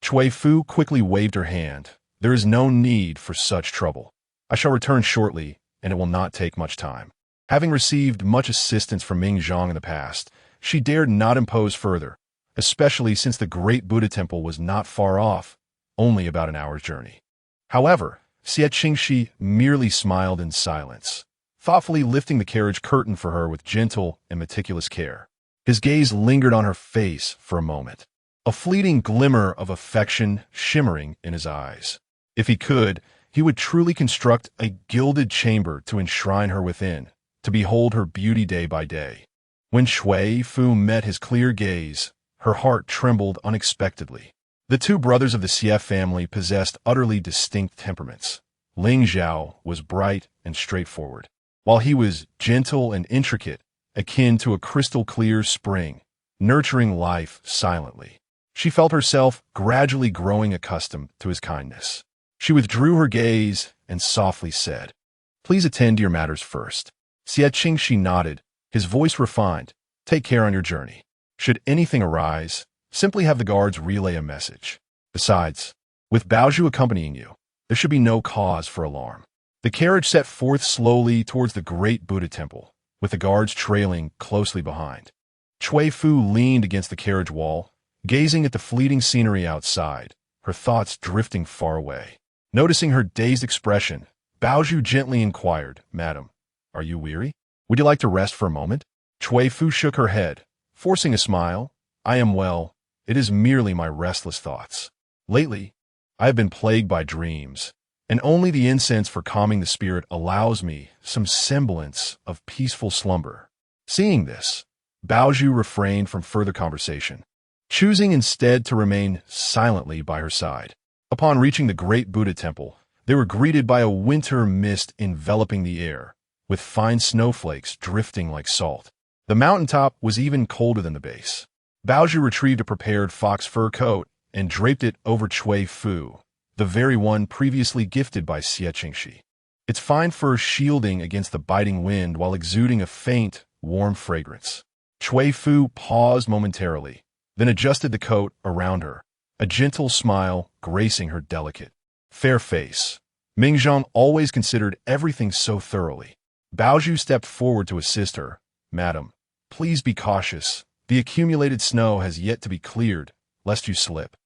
Cui Fu quickly waved her hand. "There is no need for such trouble. I shall return shortly, and it will not take much time." Having received much assistance from Ming Zhang in the past, she dared not impose further, especially since the Great Buddha Temple was not far off, only about an hour's journey. However, Xie Qingxi merely smiled in silence, thoughtfully lifting the carriage curtain for her with gentle and meticulous care. His gaze lingered on her face for a moment, a fleeting glimmer of affection shimmering in his eyes. If he could, he would truly construct a gilded chamber to enshrine her within, to behold her beauty day by day. When Cui Fu met his clear gaze, her heart trembled unexpectedly. The two brothers of the Xie family possessed utterly distinct temperaments. Ling Zhao was bright and straightforward, while he was gentle and intricate, akin to a crystal-clear spring, nurturing life silently. She felt herself gradually growing accustomed to his kindness. She withdrew her gaze and softly said, "Please attend to your matters first. Xie Qingxi nodded, his voice refined. Take care on your journey. Should anything arise, simply have the guards relay a message. Besides, with Baozhu accompanying you, there should be no cause for alarm. The carriage set forth slowly towards the great Buddha temple, with the guards trailing closely behind. Cui Fu leaned against the carriage wall, gazing at the fleeting scenery outside, her thoughts drifting far away. Noticing her dazed expression, Baozhu gently inquired, "Madam, are you weary? Would you like to rest for a moment?" Cui Fu shook her head, forcing a smile. "I am well. It is merely my restless thoughts. Lately, I have been plagued by dreams, and only the incense for calming the spirit allows me some semblance of peaceful slumber." Seeing this, Baozhu refrained from further conversation, choosing instead to remain silently by her side. Upon reaching the great Buddha temple, they were greeted by a winter mist enveloping the air, with fine snowflakes drifting like salt. The mountaintop was even colder than the base. Baozhu retrieved a prepared fox fur coat and draped it over Cui Fu, the very one previously gifted by Xie Qingxi, its fine fur shielding against the biting wind while exuding a faint, warm fragrance. Cui Fu paused momentarily, then adjusted the coat around her, a gentle smile gracing her delicate, fair face. Mingzhang always considered everything so thoroughly. Baozhu stepped forward to assist her. "Madam, please be cautious. The accumulated snow has yet to be cleared, lest you slip."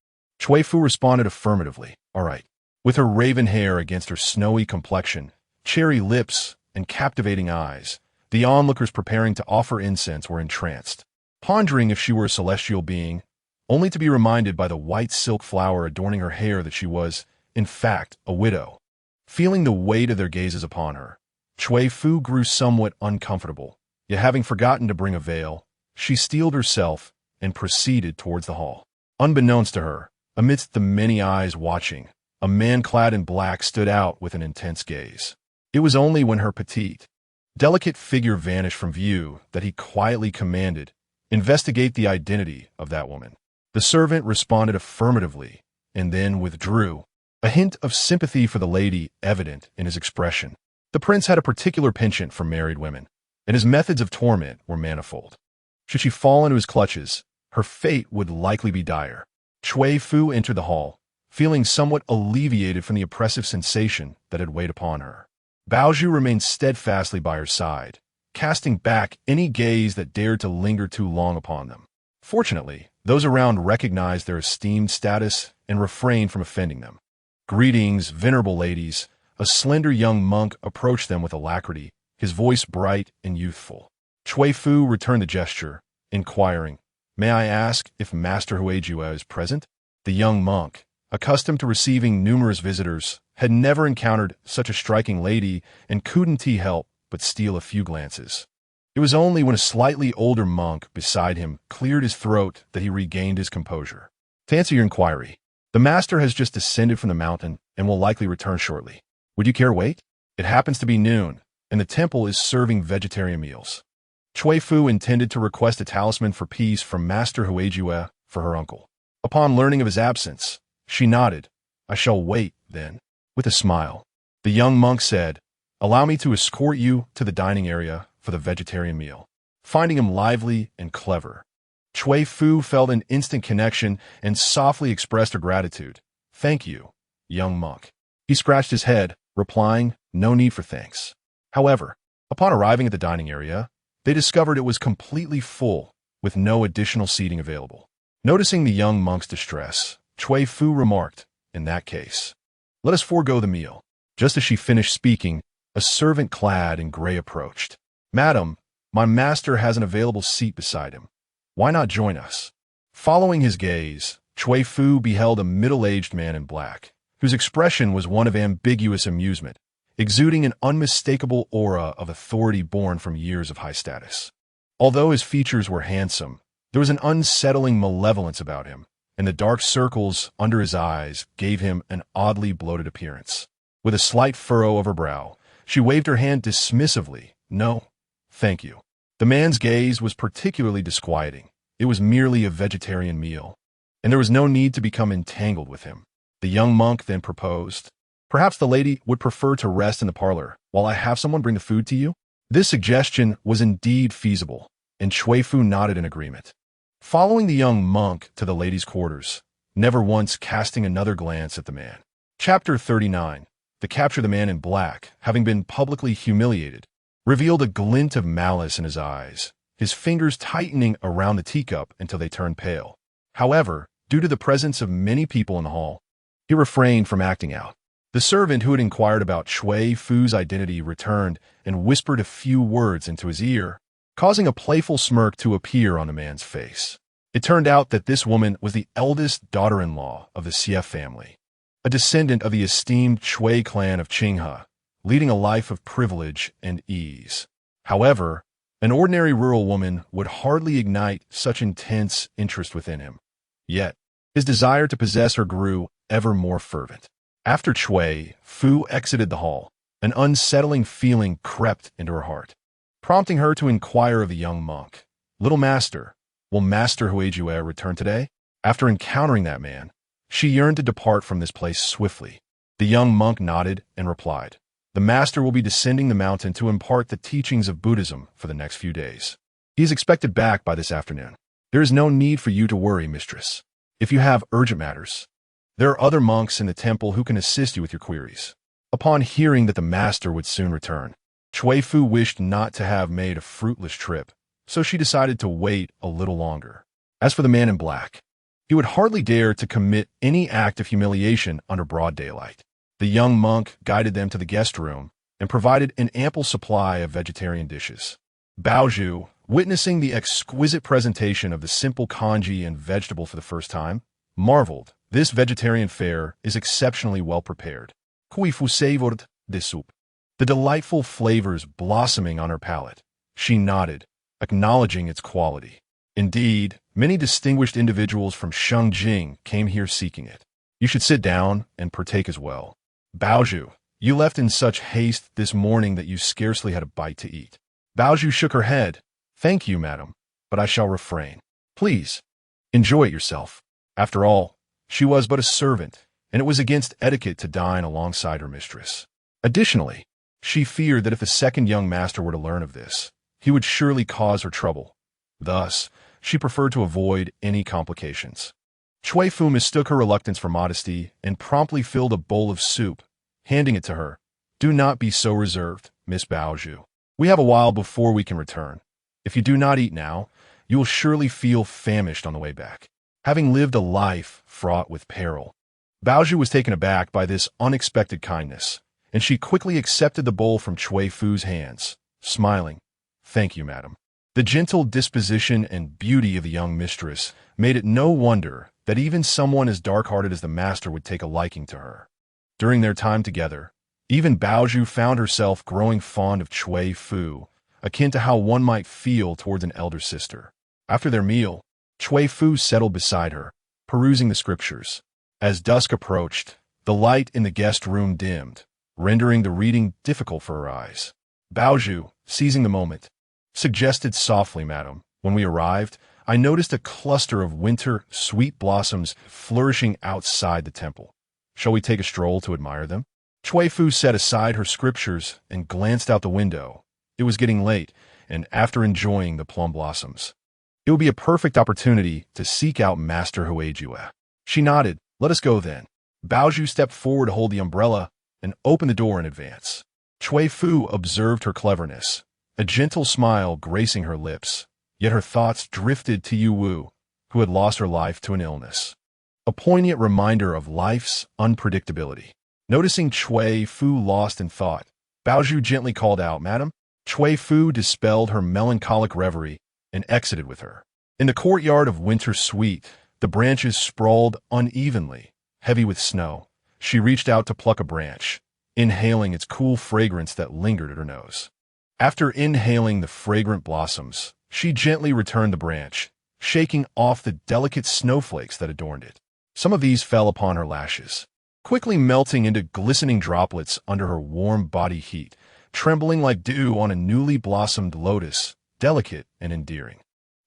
Cui Fu responded affirmatively. "All right." With her raven hair against her snowy complexion, cherry lips, and captivating eyes, the onlookers preparing to offer incense were entranced, pondering if she were a celestial being, only to be reminded by the white silk flower adorning her hair that she was, in fact, a widow. Feeling the weight of their gazes upon her, Cui Fu grew somewhat uncomfortable, yet having forgotten to bring a veil, she steeled herself and proceeded towards the hall. Unbeknownst to her, amidst the many eyes watching, a man clad in black stood out with an intense gaze. It was only when her petite, delicate figure vanished from view that he quietly commanded, "Investigate the identity of that woman." The servant responded affirmatively and then withdrew, a hint of sympathy for the lady evident in his expression. The prince had a particular penchant for married women, and his methods of torment were manifold. Should she fall into his clutches, her fate would likely be dire. Cui Fu entered the hall, feeling somewhat alleviated from the oppressive sensation that had weighed upon her. Baozhu remained steadfastly by her side, casting back any gaze that dared to linger too long upon them. Fortunately, those around recognized their esteemed status and refrained from offending them. "Greetings, venerable ladies." A slender young monk approached them with alacrity, his voice bright and youthful. Cui Fu returned the gesture, inquiring, "May I ask if Master Huijue is present?" The young monk, accustomed to receiving numerous visitors, had never encountered such a striking lady and couldn't he help but steal a few glances. It was only when a slightly older monk beside him cleared his throat that he regained his composure. "To answer your inquiry, the master has just descended from the mountain and will likely return shortly. Would you care to wait? It happens to be noon, and the temple is serving vegetarian meals." Cui Fu intended to request a talisman for peace from Master Huijue for her uncle. Upon learning of his absence, she nodded. "I shall wait, then." With a smile, the young monk said, "Allow me to escort you to the dining area for the vegetarian meal." Finding him lively and clever, Cui Fu felt an instant connection and softly expressed her gratitude. "Thank you, young monk." He scratched his head, replying, "No need for thanks." However, upon arriving at the dining area, they discovered it was completely full, with no additional seating available. Noticing the young monk's distress, Cui Fu remarked, "In that case, let us forego the meal." Just as she finished speaking, a servant clad in gray approached. "Madam, my master has an available seat beside him. Why not join us?" Following his gaze, Cui Fu beheld a middle-aged man in black, whose expression was one of ambiguous amusement, exuding an unmistakable aura of authority born from years of high status. Although his features were handsome, there was an unsettling malevolence about him, and the dark circles under his eyes gave him an oddly bloated appearance. With a slight furrow of her brow, she waved her hand dismissively. "No, thank you." The man's gaze was particularly disquieting. It was merely a vegetarian meal, and there was no need to become entangled with him. The young monk then proposed, "Perhaps the lady would prefer to rest in the parlor while I have someone bring the food to you?" This suggestion was indeed feasible, and Cui Fu nodded in agreement. Following the young monk to the ladies' quarters, never once casting another glance at the man. Chapter 39. The capture the man in black, having been publicly humiliated, revealed a glint of malice in his eyes, his fingers tightening around the teacup until they turned pale. However, due to the presence of many people in the hall, he refrained from acting out. The servant who had inquired about Cui Fu's identity returned and whispered a few words into his ear, causing a playful smirk to appear on the man's face. It turned out that this woman was the eldest daughter-in-law of the Xie family, a descendant of the esteemed Cui clan of Qinghe, leading a life of privilege and ease. However, an ordinary rural woman would hardly ignite such intense interest within him. Yet, his desire to possess her grew ever more fervent. After Cui Fu exited the hall, an unsettling feeling crept into her heart, prompting her to inquire of the young monk, "Little master, will Master Huijue return today?" After encountering that man, she yearned to depart from this place swiftly. The young monk nodded and replied, "The master will be descending the mountain to impart the teachings of Buddhism for the next few days. He is expected back by this afternoon. There is no need for you to worry, mistress. If you have urgent matters, there are other monks in the temple who can assist you with your queries." Upon hearing that the master would soon return, Cui Fu wished not to have made a fruitless trip, so she decided to wait a little longer. As for the man in black, he would hardly dare to commit any act of humiliation under broad daylight. The young monk guided them to the guest room and provided an ample supply of vegetarian dishes. Baozhu, witnessing the exquisite presentation of the simple congee and vegetable for the first time, marveled. This vegetarian fare is exceptionally well prepared. Cui Fu savored de soup, the delightful flavors blossoming on her palate. She nodded, acknowledging its quality. Indeed, many distinguished individuals from Shengjing came here seeking it. You should sit down and partake as well. Baozhu, you left in such haste this morning that you scarcely had a bite to eat. Baozhu shook her head. Thank you, madam, but I shall refrain. Please, enjoy it yourself. After all, she was but a servant, and it was against etiquette to dine alongside her mistress. Additionally, she feared that if a second young master were to learn of this, he would surely cause her trouble. Thus, she preferred to avoid any complications. Cui Fu mistook her reluctance for modesty and promptly filled a bowl of soup, handing it to her. "Do not be so reserved, Miss Baozhu. We have a while before we can return. If you do not eat now, you will surely feel famished on the way back." Having lived a life fraught with peril, Baozhu was taken aback by this unexpected kindness, and she quickly accepted the bowl from Cui Fu's hands, smiling. "Thank you, madam." The gentle disposition and beauty of the young mistress made it no wonder that even someone as dark-hearted as the master would take a liking to her. During their time together, even Baozhu found herself growing fond of Cui Fu, akin to how one might feel towards an elder sister. After their meal, Cui Fu settled beside her, perusing the scriptures. As dusk approached, the light in the guest room dimmed, rendering the reading difficult for her eyes. Baozhu, seizing the moment, suggested softly, "Madam, when we arrived, I noticed a cluster of winter sweet blossoms flourishing outside the temple. Shall we take a stroll to admire them?" Cui Fu set aside her scriptures and glanced out the window. It was getting late, and after enjoying the plum blossoms, it would be a perfect opportunity to seek out Master Huijue. She nodded. "Let us go then." Baozhu stepped forward to hold the umbrella and open the door in advance. Cui Fu observed her cleverness, a gentle smile gracing her lips, yet her thoughts drifted to Yu Wu, who had lost her life to an illness. A poignant reminder of life's unpredictability. Noticing Cui Fu lost in thought, Baozhu gently called out, "Madam." Cui Fu dispelled her melancholic reverie and exited with her. In the courtyard of Winter Sweet, the branches sprawled unevenly, heavy with snow. She reached out to pluck a branch, inhaling its cool fragrance that lingered at her nose. After inhaling the fragrant blossoms, she gently returned the branch, shaking off the delicate snowflakes that adorned it. Some of these fell upon her lashes, quickly melting into glistening droplets under her warm body heat, trembling like dew on a newly blossomed lotus, delicate and endearing.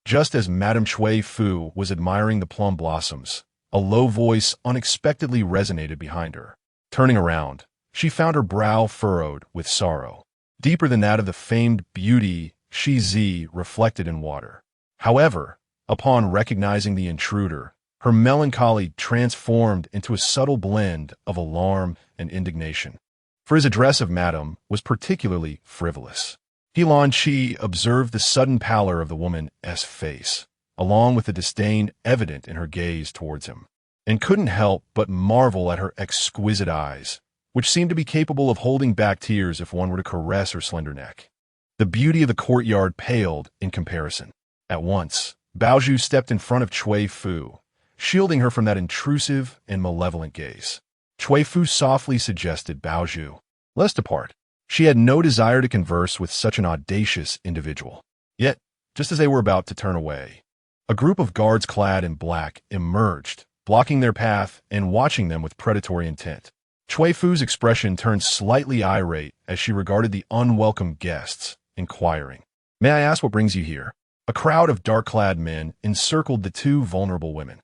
Just as Madame Cui Fu was admiring the plum blossoms, a low voice unexpectedly resonated behind her. Turning around, she found her brow furrowed with sorrow. deeper than that of the famed beauty Xie reflected in water. However, upon recognizing the intruder, her melancholy transformed into a subtle blend of alarm and indignation. For his address of Madame was particularly frivolous. Qi observed the sudden pallor of the woman's face, along with the disdain evident in her gaze towards him, and couldn't help but marvel at her exquisite eyes, which seemed to be capable of holding back tears if one were to caress her slender neck. The beauty of the courtyard paled in comparison. At once, Baozhu stepped in front of Cui Fu, shielding her from that intrusive and malevolent gaze. Cui Fu softly suggested Baozhu, "Let's depart." She had no desire to converse with such an audacious individual. Yet, just as they were about to turn away, a group of guards clad in black emerged, blocking their path and watching them with predatory intent. Cui Fu's expression turned slightly irate as she regarded the unwelcome guests, inquiring, "May I ask what brings you here?" A crowd of dark-clad men encircled the two vulnerable women,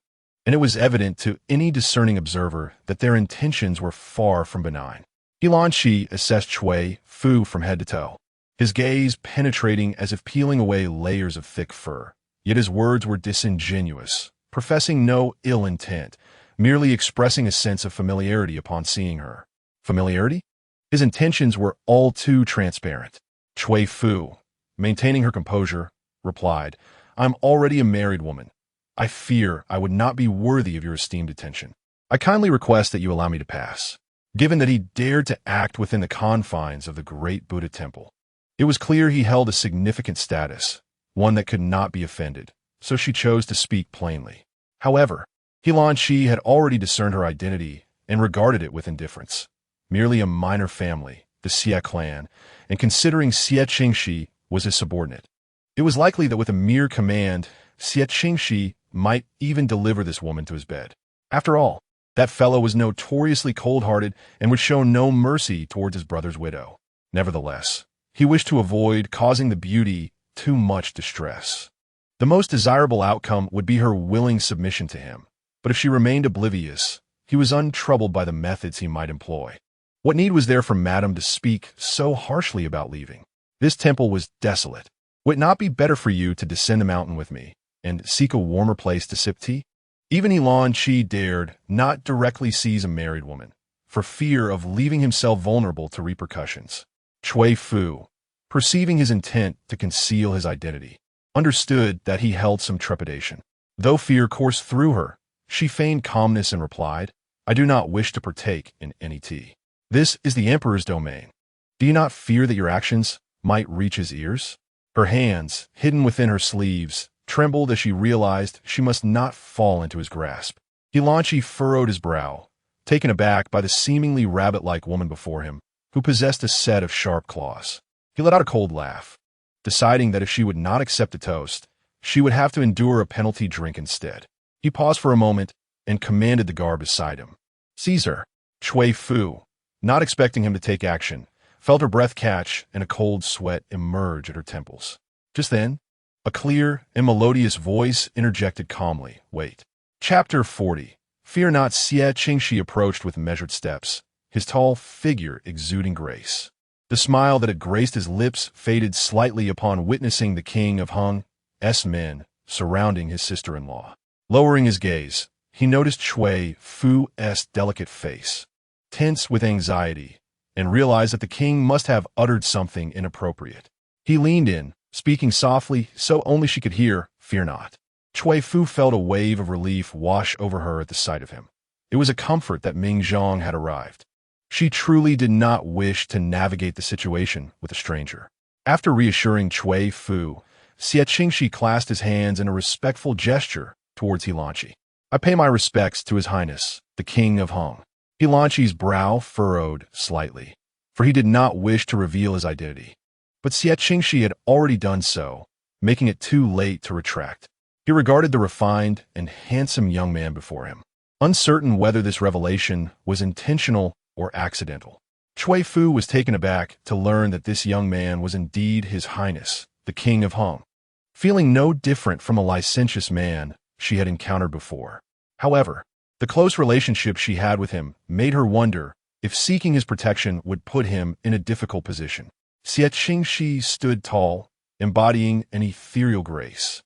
and it was evident to any discerning observer that their intentions were far from benign. Qi assessed Cui Fu from head to toe, his gaze penetrating as if peeling away layers of thick fur. Yet his words were disingenuous, professing no ill intent, merely expressing a sense of familiarity upon seeing her. Familiarity? His intentions were all too transparent. Cui Fu, maintaining her composure, replied, "I'm already a married woman. I fear I would not be worthy of your esteemed attention. I kindly request that you allow me to pass." Given that he dared to act within the confines of the great Buddha temple, it was clear he held a significant status, one that could not be offended, so she chose to speak plainly. However, Qi had already discerned her identity and regarded it with indifference. Merely a minor family, the Xie clan, and considering Xie Qingxi was his subordinate, it was likely that with a mere command, Xie Qingxi might even deliver this woman to his bed. After all, that fellow was notoriously cold-hearted and would show no mercy towards his brother's widow. Nevertheless, he wished to avoid causing the beauty too much distress. The most desirable outcome would be her willing submission to him, but if she remained oblivious, he was untroubled by the methods he might employ. What need was there for Madame to speak so harshly about leaving? This temple was desolate. Would it not be better for you to descend the mountain with me and seek a warmer place to sip tea? Even Qi dared not directly seize a married woman, for fear of leaving himself vulnerable to repercussions. Cui Fu, perceiving his intent to conceal his identity, understood that he held some trepidation. Though fear coursed through her, she feigned calmness and replied, "I do not wish to partake in any tea. This is the emperor's domain. Do you not fear that your actions might reach his ears?" Her hands, hidden within her sleeves, trembled as she realized she must not fall into his grasp. Qi furrowed his brow, taken aback by the seemingly rabbit-like woman before him, who possessed a set of sharp claws. He let out a cold laugh, deciding that if she would not accept a toast, she would have to endure a penalty drink instead. He paused for a moment and commanded the guard beside him, "Seize her." Cui Fu, not expecting him to take action, felt her breath catch and a cold sweat emerge at her temples. Just then, a clear and melodious voice interjected calmly, "Wait." Chapter 40. Fear not. Xie Qingxi approached with measured steps, his tall figure exuding grace. The smile that had graced his lips faded slightly upon witnessing the king of Hong's men surrounding his sister-in-law. Lowering his gaze, he noticed Cui Fu's delicate face, tense with anxiety, and realized that the king must have uttered something inappropriate. He leaned in, speaking softly so only she could hear, "Fear not." Cui Fu felt a wave of relief wash over her at the sight of him. It was a comfort that Ming Zhang had arrived. She truly did not wish to navigate the situation with a stranger. After reassuring Cui Fu, Xie Qingxi clasped his hands in a respectful gesture towards Qi. "I pay my respects to His Highness, the King of Hong." Qi's brow furrowed slightly, for he did not wish to reveal his identity. But Xie Qingxi had already done so, making it too late to retract. He regarded the refined and handsome young man before him, uncertain whether this revelation was intentional or accidental. Cui Fu was taken aback to learn that this young man was indeed His Highness, the King of Hong, feeling no different from a licentious man she had encountered before. However, the close relationship she had with him made her wonder if seeking his protection would put him in a difficult position. Xie Qingxi stood tall, embodying an ethereal grace,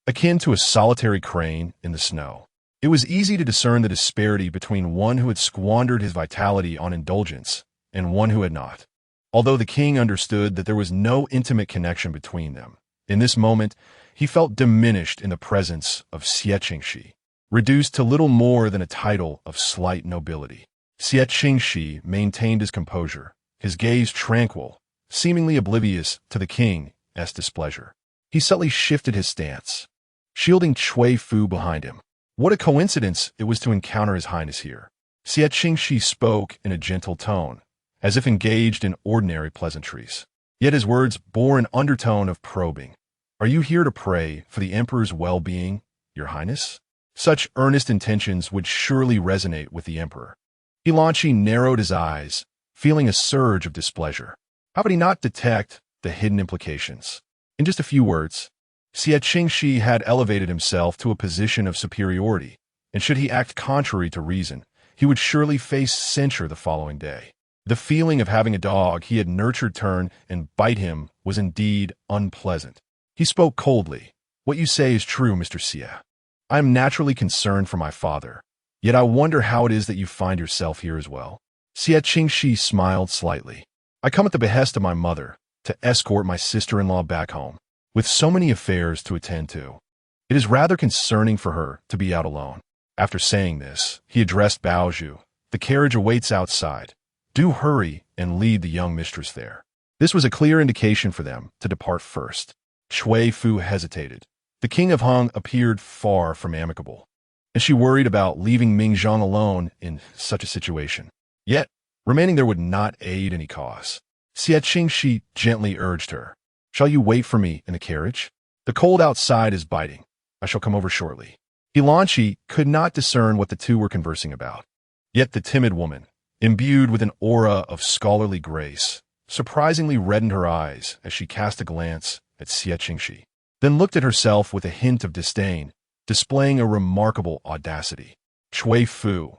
akin to a solitary crane in the snow. It was easy to discern the disparity between one who had squandered his vitality on indulgence and one who had not. Although the king understood that there was no intimate connection between them, in this moment he felt diminished in the presence of Xie Qingxi, reduced to little more than a title of slight nobility. Xie Qingxi maintained his composure, his gaze tranquil, seemingly oblivious to the king's displeasure. He subtly shifted his stance, shielding Cui Fu behind him. What a coincidence it was to encounter His Highness here. Xie Qingxi spoke in a gentle tone, as if engaged in ordinary pleasantries. Yet his words bore an undertone of probing. Are you here to pray for the emperor's well-being, Your Highness? Such earnest intentions would surely resonate with the emperor. Qinghe narrowed his eyes, feeling a surge of displeasure. How could he not detect the hidden implications? In just a few words, Xie Qingxi had elevated himself to a position of superiority, and should he act contrary to reason, he would surely face censure the following day. The feeling of having a dog he had nurtured turn and bite him was indeed unpleasant. He spoke coldly. What you say is true, Mr. Xie. I am naturally concerned for my father, yet I wonder how it is that you find yourself here as well. Xie Qingxi smiled slightly. I come at the behest of my mother to escort my sister-in-law back home. With so many affairs to attend to, it is rather concerning for her to be out alone. After saying this, he addressed Bao Zhu. The carriage awaits outside. Do hurry and lead the young mistress there. This was a clear indication for them to depart first. Cui Fu hesitated. The king of Hong appeared far from amicable, and she worried about leaving Ming Zhang alone in such a situation. Yet, remaining there would not aid any cause. Xie Qingxi gently urged her. Shall you wait for me in the carriage? The cold outside is biting. I shall come over shortly. Qinghe could not discern what the two were conversing about. Yet the timid woman, imbued with an aura of scholarly grace, surprisingly reddened her eyes as she cast a glance at Xie Qingxi, then looked at herself with a hint of disdain, displaying a remarkable audacity. Cui Fu,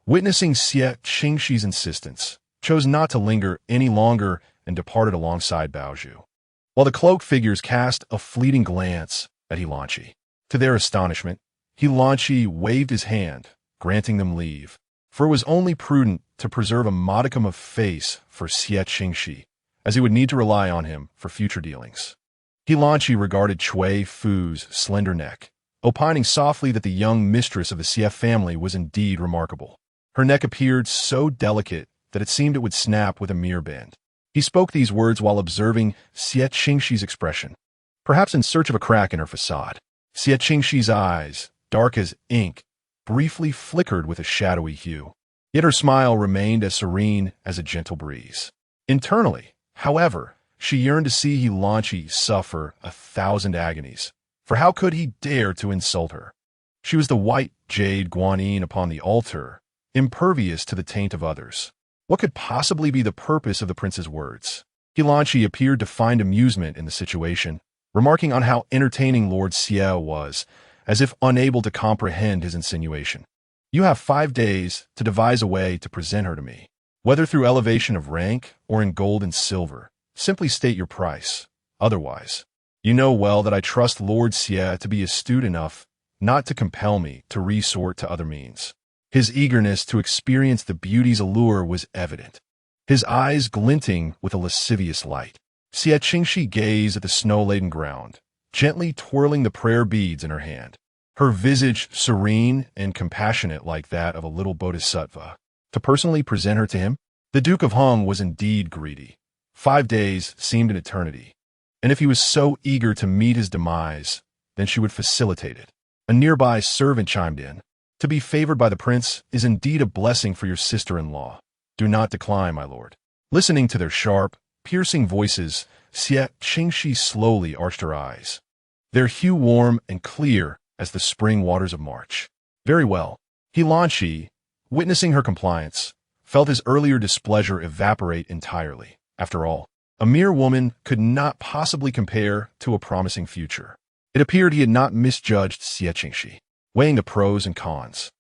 witnessing Xie Qingxi's insistence, chose not to linger any longer and departed alongside Bao Zhu, while the cloaked figures cast a fleeting glance at Qinghe. To their astonishment, Qinghe waved his hand, granting them leave, for it was only prudent to preserve a modicum of face for Xie Qingxi, as he would need to rely on him for future dealings. Qinghe regarded Cui Fu's slender neck, opining softly that the young mistress of the Xie family was indeed remarkable. Her neck appeared so delicate that it seemed it would snap with a mere bend. He spoke these words while observing Xie Qingxi's expression, perhaps in search of a crack in her facade. Xie Qingxi's eyes, dark as ink, briefly flickered with a shadowy hue, yet her smile remained as serene as a gentle breeze. Internally, however, she yearned to see Qinghe suffer 1,000 agonies, for how could he dare to insult her? She was the white jade guanyin upon the altar, impervious to the taint of others. What could possibly be the purpose of the prince's words? Qinghe appeared to find amusement in the situation, remarking on how entertaining Lord Xie was, as if unable to comprehend his insinuation. You have 5 days to devise a way to present her to me, whether through elevation of rank or in gold and silver. Simply state your price. Otherwise, you know well that I trust Lord Xie to be astute enough not to compel me to resort to other means. His eagerness to experience the beauty's allure was evident, his eyes glinting with a lascivious light. Xie Qingxi gazed at the snow-laden ground, gently twirling the prayer beads in her hand, her visage serene and compassionate like that of a little bodhisattva. To personally present her to him, the Duke of Hong was indeed greedy. 5 days seemed an eternity, and if he was so eager to meet his demise, then she would facilitate it. A nearby servant chimed in. To be favored by the prince is indeed a blessing for your sister-in-law. Do not decline, my lord. Listening to their sharp, piercing voices, Xie Qingxi slowly arched her eyes, their hue warm and clear as the spring waters of March. Very well. Qinghe, witnessing her compliance, felt his earlier displeasure evaporate entirely. After all, a mere woman could not possibly compare to a promising future. It appeared he had not misjudged Xie Qingxi, weighing the pros and cons.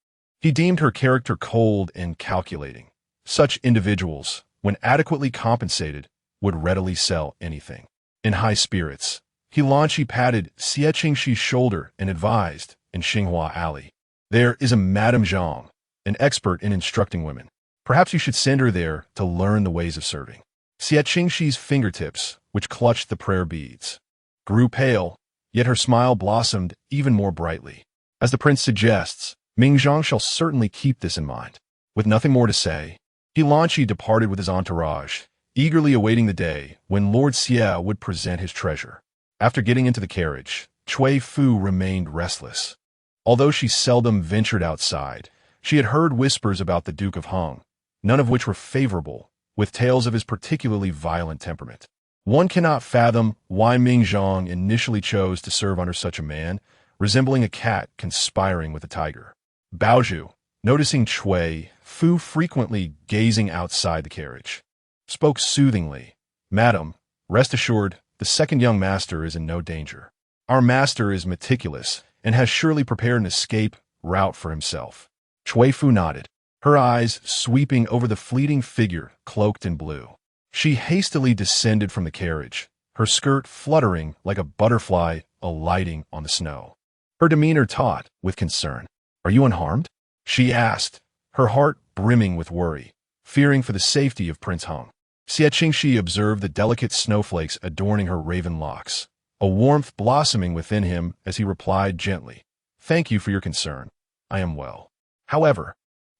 He deemed her character cold and calculating. Such individuals, when adequately compensated, would readily sell anything. In high spirits, he launchly patted Xie Qingxi's shoulder and advised, in Xinghua Alley, "There is a Madame Zhang, an expert in instructing women. Perhaps you should send her there to learn the ways of serving." Xie Qingxi's fingertips, which clutched the prayer beads, grew pale, yet her smile blossomed even more brightly. "As the prince suggests, Ming Zhang shall certainly keep this in mind." With nothing more to say, he launchly departed with his entourage, eagerly awaiting the day when Lord Xie would present his treasure. After getting into the carriage, Cui Fu remained restless. Although she seldom ventured outside, she had heard whispers about the Duke of Hung, none of which were favorable, with tales of his particularly violent temperament. One cannot fathom why Ming Zhang initially chose to serve under such a man, resembling a cat conspiring with a tiger. Baozhu, noticing Cui Fu frequently gazing outside the carriage, spoke soothingly, "Madam, rest assured, the second young master is in no danger. Our master is meticulous and has surely prepared an escape route for himself." Cui Fu nodded, her eyes sweeping over the fleeting figure cloaked in blue. She hastily descended from the carriage, her skirt fluttering like a butterfly alighting on the snow. Her demeanor taut with concern. "Are you unharmed?" she asked, her heart brimming with worry, fearing for the safety of Prince Hung. Xie Qingxi observed the delicate snowflakes adorning her raven locks, a warmth blossoming within him as he replied gently, "Thank you for your concern. I am well. However,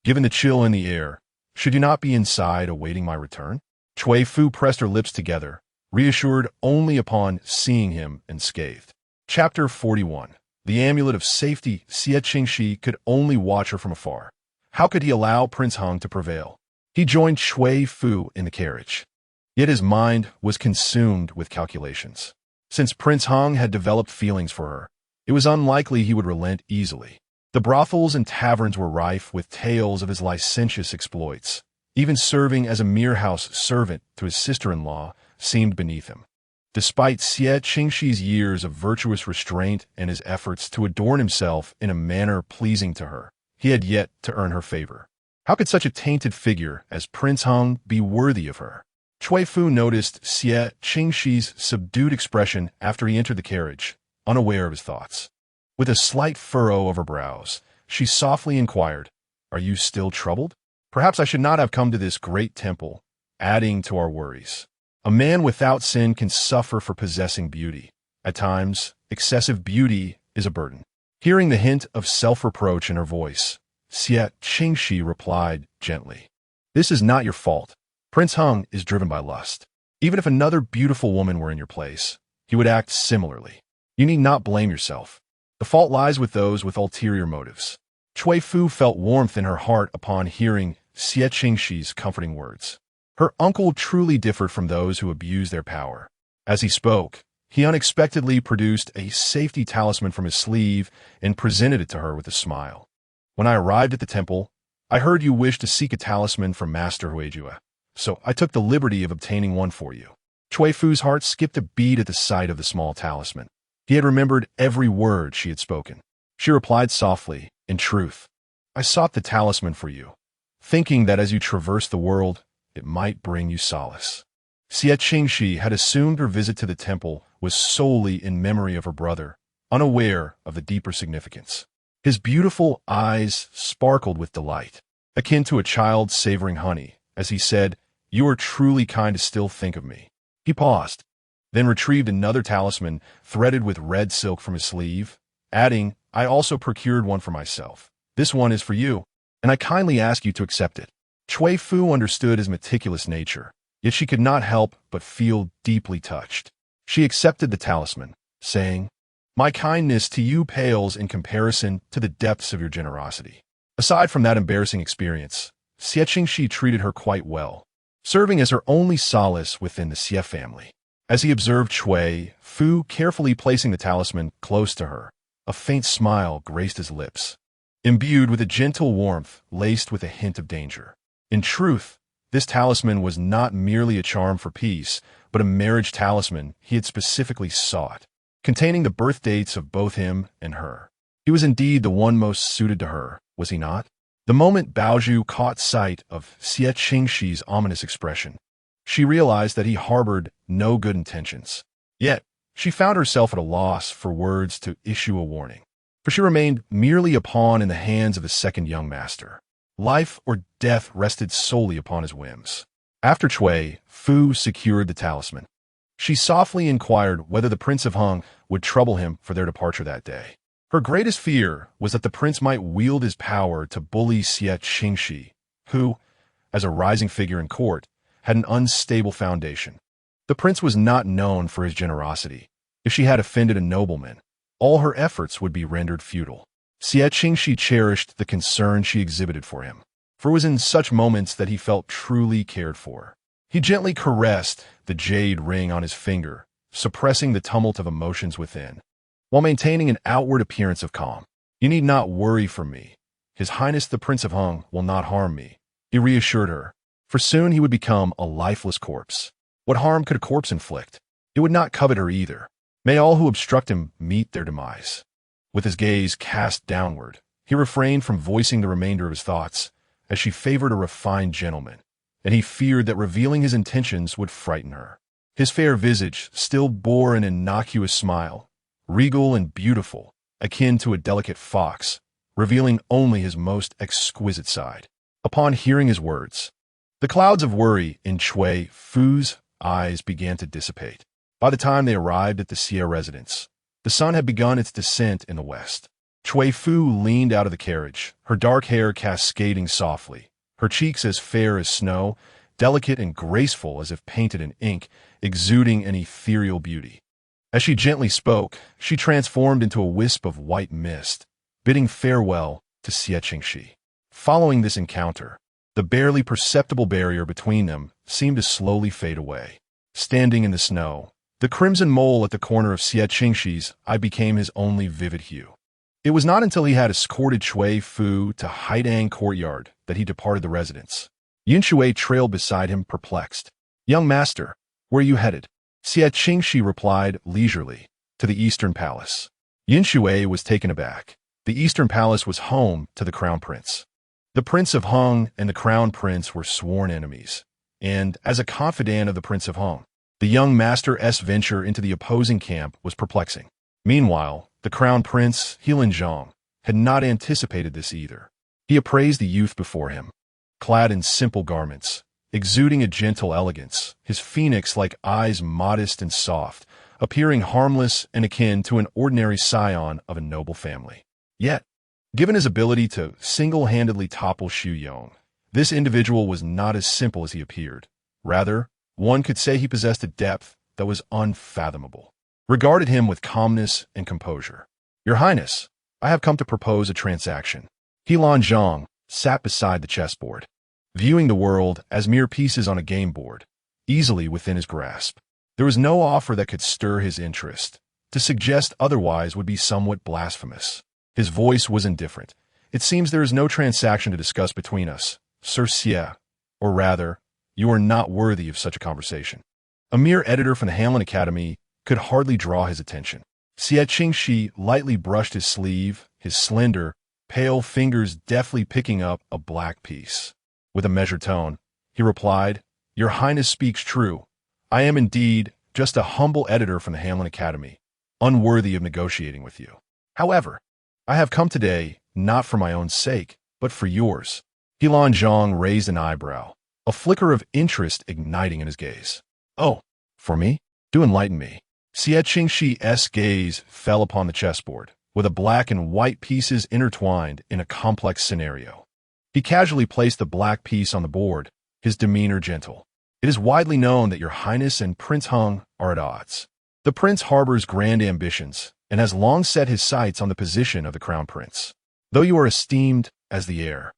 given the chill in the air, should you not be inside awaiting my return?" Cui Fu pressed her lips together, reassured only upon seeing him unscathed. Chapter 41. The amulet of safety. Xie Qingxi could only watch her from afar. How could he allow Prince Hung to prevail? He joined Cui Fu in the carriage. Yet his mind was consumed with calculations. Since Prince Hung had developed feelings for her, it was unlikely he would relent easily. The brothels and taverns were rife with tales of his licentious exploits. Even serving as a mere house servant to his sister-in-law seemed beneath him. Despite Xie Qingxi's years of virtuous restraint and his efforts to adorn himself in a manner pleasing to her, he had yet to earn her favor. How could such a tainted figure as Prince Hung be worthy of her? Cui Fu noticed Xie Qingxi's subdued expression after he entered the carriage, unaware of his thoughts. With a slight furrow of her brows, she softly inquired, "Are you still troubled? Perhaps I should not have come to this great temple, adding to our worries." A man without sin can suffer for possessing beauty. At times, excessive beauty is a burden. Hearing the hint of self-reproach in her voice, Xie Qingxi replied gently, "This is not your fault. Prince Hung is driven by lust. Even if another beautiful woman were in your place, he would act similarly. You need not blame yourself. The fault lies with those with ulterior motives." Cui Fu felt warmth in her heart upon hearing Xie Qingxi's comforting words. Her uncle truly differed from those who abuse their power. As he spoke, he unexpectedly produced a safety talisman from his sleeve and presented it to her with a smile. "When I arrived at the temple, I heard you wished to seek a talisman from Master Huijue, so I took the liberty of obtaining one for you." Cui Fu's heart skipped a beat at the sight of the small talisman. He had remembered every word she had spoken. She replied softly, "In truth, I sought the talisman for you, thinking that as you traverse the world, it might bring you solace." Xie Qingxi had assumed her visit to the temple was solely in memory of her brother, unaware of the deeper significance. His beautiful eyes sparkled with delight, akin to a child savoring honey, as he said, "You are truly kind to still think of me." He paused, then retrieved another talisman threaded with red silk from his sleeve, adding, "I also procured one for myself. This one is for you, and I kindly ask you to accept it." Cui Fu understood his meticulous nature, yet she could not help but feel deeply touched. She accepted the talisman, saying, "My kindness to you pales in comparison to the depths of your generosity." Aside from that embarrassing experience, Xie Qingxi treated her quite well, serving as her only solace within the Xie family. As he observed Cui Fu carefully placing the talisman close to her, a faint smile graced his lips, imbued with a gentle warmth laced with a hint of danger. In truth, this talisman was not merely a charm for peace, but a marriage talisman he had specifically sought, containing the birth dates of both him and her. He was indeed the one most suited to her, was he not? The moment Baozhu caught sight of Xie Qingxi's ominous expression, She realized that he harbored no good intentions. Yet, she found herself at a loss for words to issue a warning, for she remained merely a pawn in the hands of his second young master. Life or death rested solely upon his whims. After Cui Fu secured the talisman, she softly inquired whether the Prince of Hung would trouble him for their departure that day. Her greatest fear was that the prince might wield his power to bully Xie Qingxi, who, as a rising figure in court, had an unstable foundation. The prince was not known for his generosity. If she had offended a nobleman, all her efforts would be rendered futile. Xie Qingxi cherished the concern she exhibited for him, for it was in such moments that he felt truly cared for. He gently caressed the jade ring on his finger, suppressing the tumult of emotions within, while maintaining an outward appearance of calm. "You need not worry for me. His Highness the Prince of Hung will not harm me," he reassured her, for soon he would become a lifeless corpse. What harm could a corpse inflict? It would not covet her either. May all who obstruct him meet their demise. With his gaze cast downward, he refrained from voicing the remainder of his thoughts, as she favored a refined gentleman, and he feared that revealing his intentions would frighten her. His fair visage still bore an innocuous smile, regal and beautiful, akin to a delicate fox, revealing only his most exquisite side. Upon hearing his words, the clouds of worry in Cui Fu's eyes began to dissipate. By the time they arrived at the Xie residence, the sun had begun its descent in the west. Cui Fu leaned out of the carriage, her dark hair cascading softly, her cheeks as fair as snow, delicate and graceful as if painted in ink, exuding an ethereal beauty. As she gently spoke, she transformed into a wisp of white mist, bidding farewell to Xie Qingxi. Following this encounter, the barely perceptible barrier between them seemed to slowly fade away. Standing in the snow, the crimson mole at the corner of Xie Qingxi's eye became his only vivid hue. It was not until he had escorted Cui Fu to Haidang courtyard that he departed the residence. Yin Shui trailed beside him, perplexed. "Young master, where are you headed?" Xie Qingxi replied leisurely, "To the Eastern Palace." Yin Shui was taken aback. The Eastern Palace was home to the Crown Prince. The Prince of Hung and the Crown Prince were sworn enemies, and, as a confidant of the Prince of Hung, the young master's venture into the opposing camp was perplexing. Meanwhile, the Crown Prince, Helanzhong, had not anticipated this either. He appraised the youth before him. Clad in simple garments, exuding a gentle elegance, his phoenix-like eyes modest and soft, appearing harmless and akin to an ordinary scion of a noble family. Yet, given his ability to single-handedly topple Xu Yong, this individual was not as simple as he appeared. Rather, one could say he possessed a depth that was unfathomable. Regarded him with calmness and composure. "Your Highness, I have come to propose a transaction." Helanzhong sat beside the chessboard, viewing the world as mere pieces on a game board, easily within his grasp. There was no offer that could stir his interest. To suggest otherwise would be somewhat blasphemous. His voice was indifferent. "It seems there is no transaction to discuss between us, Sir Xie, or rather, you are not worthy of such a conversation." A mere editor from the Hanlon Academy could hardly draw his attention. Xie Qingxi lightly brushed his sleeve, his slender, pale fingers deftly picking up a black piece. With a measured tone, he replied, "Your Highness speaks true. I am indeed just a humble editor from the Hanlon Academy, unworthy of negotiating with you. However, I have come today not for my own sake, but for yours." Helanzhong raised an eyebrow, a flicker of interest igniting in his gaze. "Oh, for me? Do enlighten me." Xie Qingxi's gaze fell upon the chessboard, with the black and white pieces intertwined in a complex scenario. He casually placed the black piece on the board, his demeanor gentle. "It is widely known that your Highness and Prince Hung are at odds. The prince harbors grand ambitions and has long set his sights on the position of the Crown Prince. Though you are esteemed as the heir,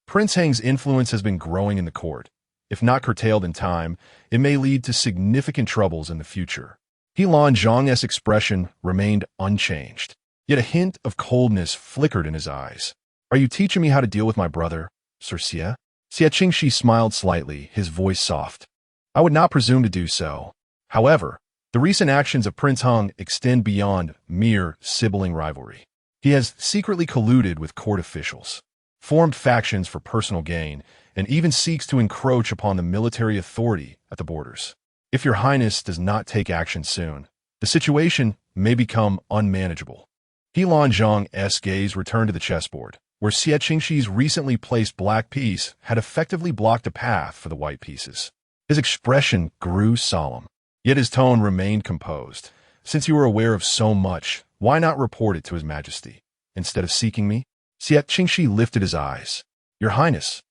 Prince Hang's influence has been growing in the court. If not curtailed in time, it may lead to significant troubles in the future." Helanzhong's expression remained unchanged, yet a hint of coldness flickered in his eyes. "Are you teaching me how to deal with my brother, Sir Xie?" Xie Qingxi smiled slightly, his voice soft. "I would not presume to do so. However, the recent actions of Prince Hung extend beyond mere sibling rivalry. He has secretly colluded with court officials. formed factions for personal gain, and even seeks to encroach upon the military authority at the borders. If your highness does not take action soon, the situation may become unmanageable. He Lanzhang's gaze returned to the chessboard, where Xie Qingxi's recently placed black piece had effectively blocked a path for the white pieces. His expression grew solemn, yet his tone remained composed. Since you are aware of so much, why not report it to His Majesty, instead of seeking me? Xie Qingxi lifted his eyes. Your Highness,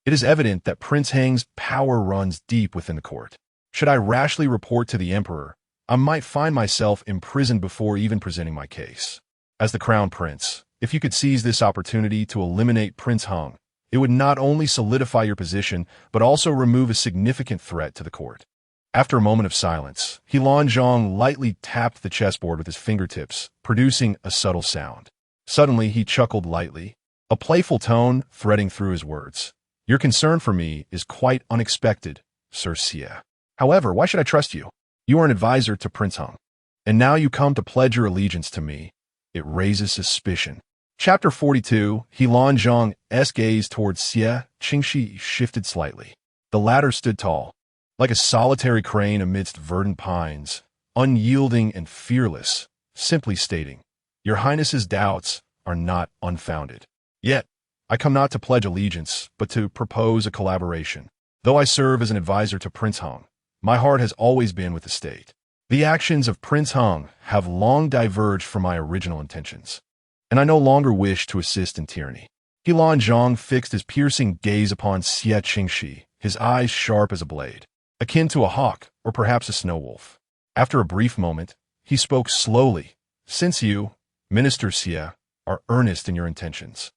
it is evident that Prince Heng's power runs deep within the court. Should I rashly report to the Emperor, I might find myself imprisoned before even presenting my case. As the Crown Prince, if you could seize this opportunity to eliminate Prince Heng, it would not only solidify your position, but also remove a significant threat to the court. After a moment of silence, He Lanzhang lightly tapped the chessboard with his fingertips, producing a subtle sound. Suddenly, he chuckled lightly, a playful tone threading through his words. Your concern for me is quite unexpected, Sir Xie. However, why should I trust you? You are an advisor to Prince Heng, and now you come to pledge your allegiance to me. It raises suspicion. Chapter 42, He Lanzhang's gaze towards Xie Qingxi shifted slightly. The latter stood tall, like a solitary crane amidst verdant pines, unyielding and fearless, simply stating, Your Highness's doubts are not unfounded. Yet, I come not to pledge allegiance, but to propose a collaboration. Though I serve as an advisor to Prince Heng, my heart has always been with the state. The actions of Prince Heng have long diverged from my original intentions, and I no longer wish to assist in tyranny. He Lanzhang fixed his piercing gaze upon Xie Qingxi, his eyes sharp as a blade, akin to a hawk or perhaps a snow wolf. After a brief moment, he spoke slowly. Since you, Minister Xie, are earnest in your intentions,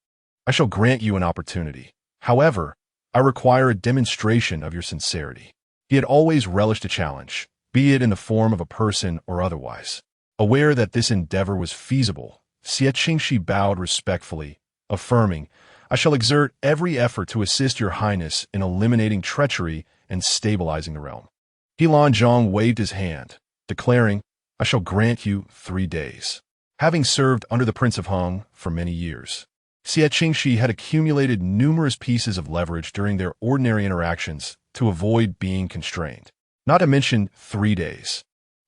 I shall grant you an opportunity. However, I require a demonstration of your sincerity. He had always relished a challenge, be it in the form of a person or otherwise. Aware that this endeavor was feasible, Xie Qingxi bowed respectfully, affirming, I shall exert every effort to assist your highness in eliminating treachery and stabilizing the realm. He Lanzhang waved his hand, declaring, I shall grant you 3 days. Having served under the Prince of Heng for many years, Xie Qingxi had accumulated numerous pieces of leverage during their ordinary interactions to avoid being constrained, not to mention 3 days.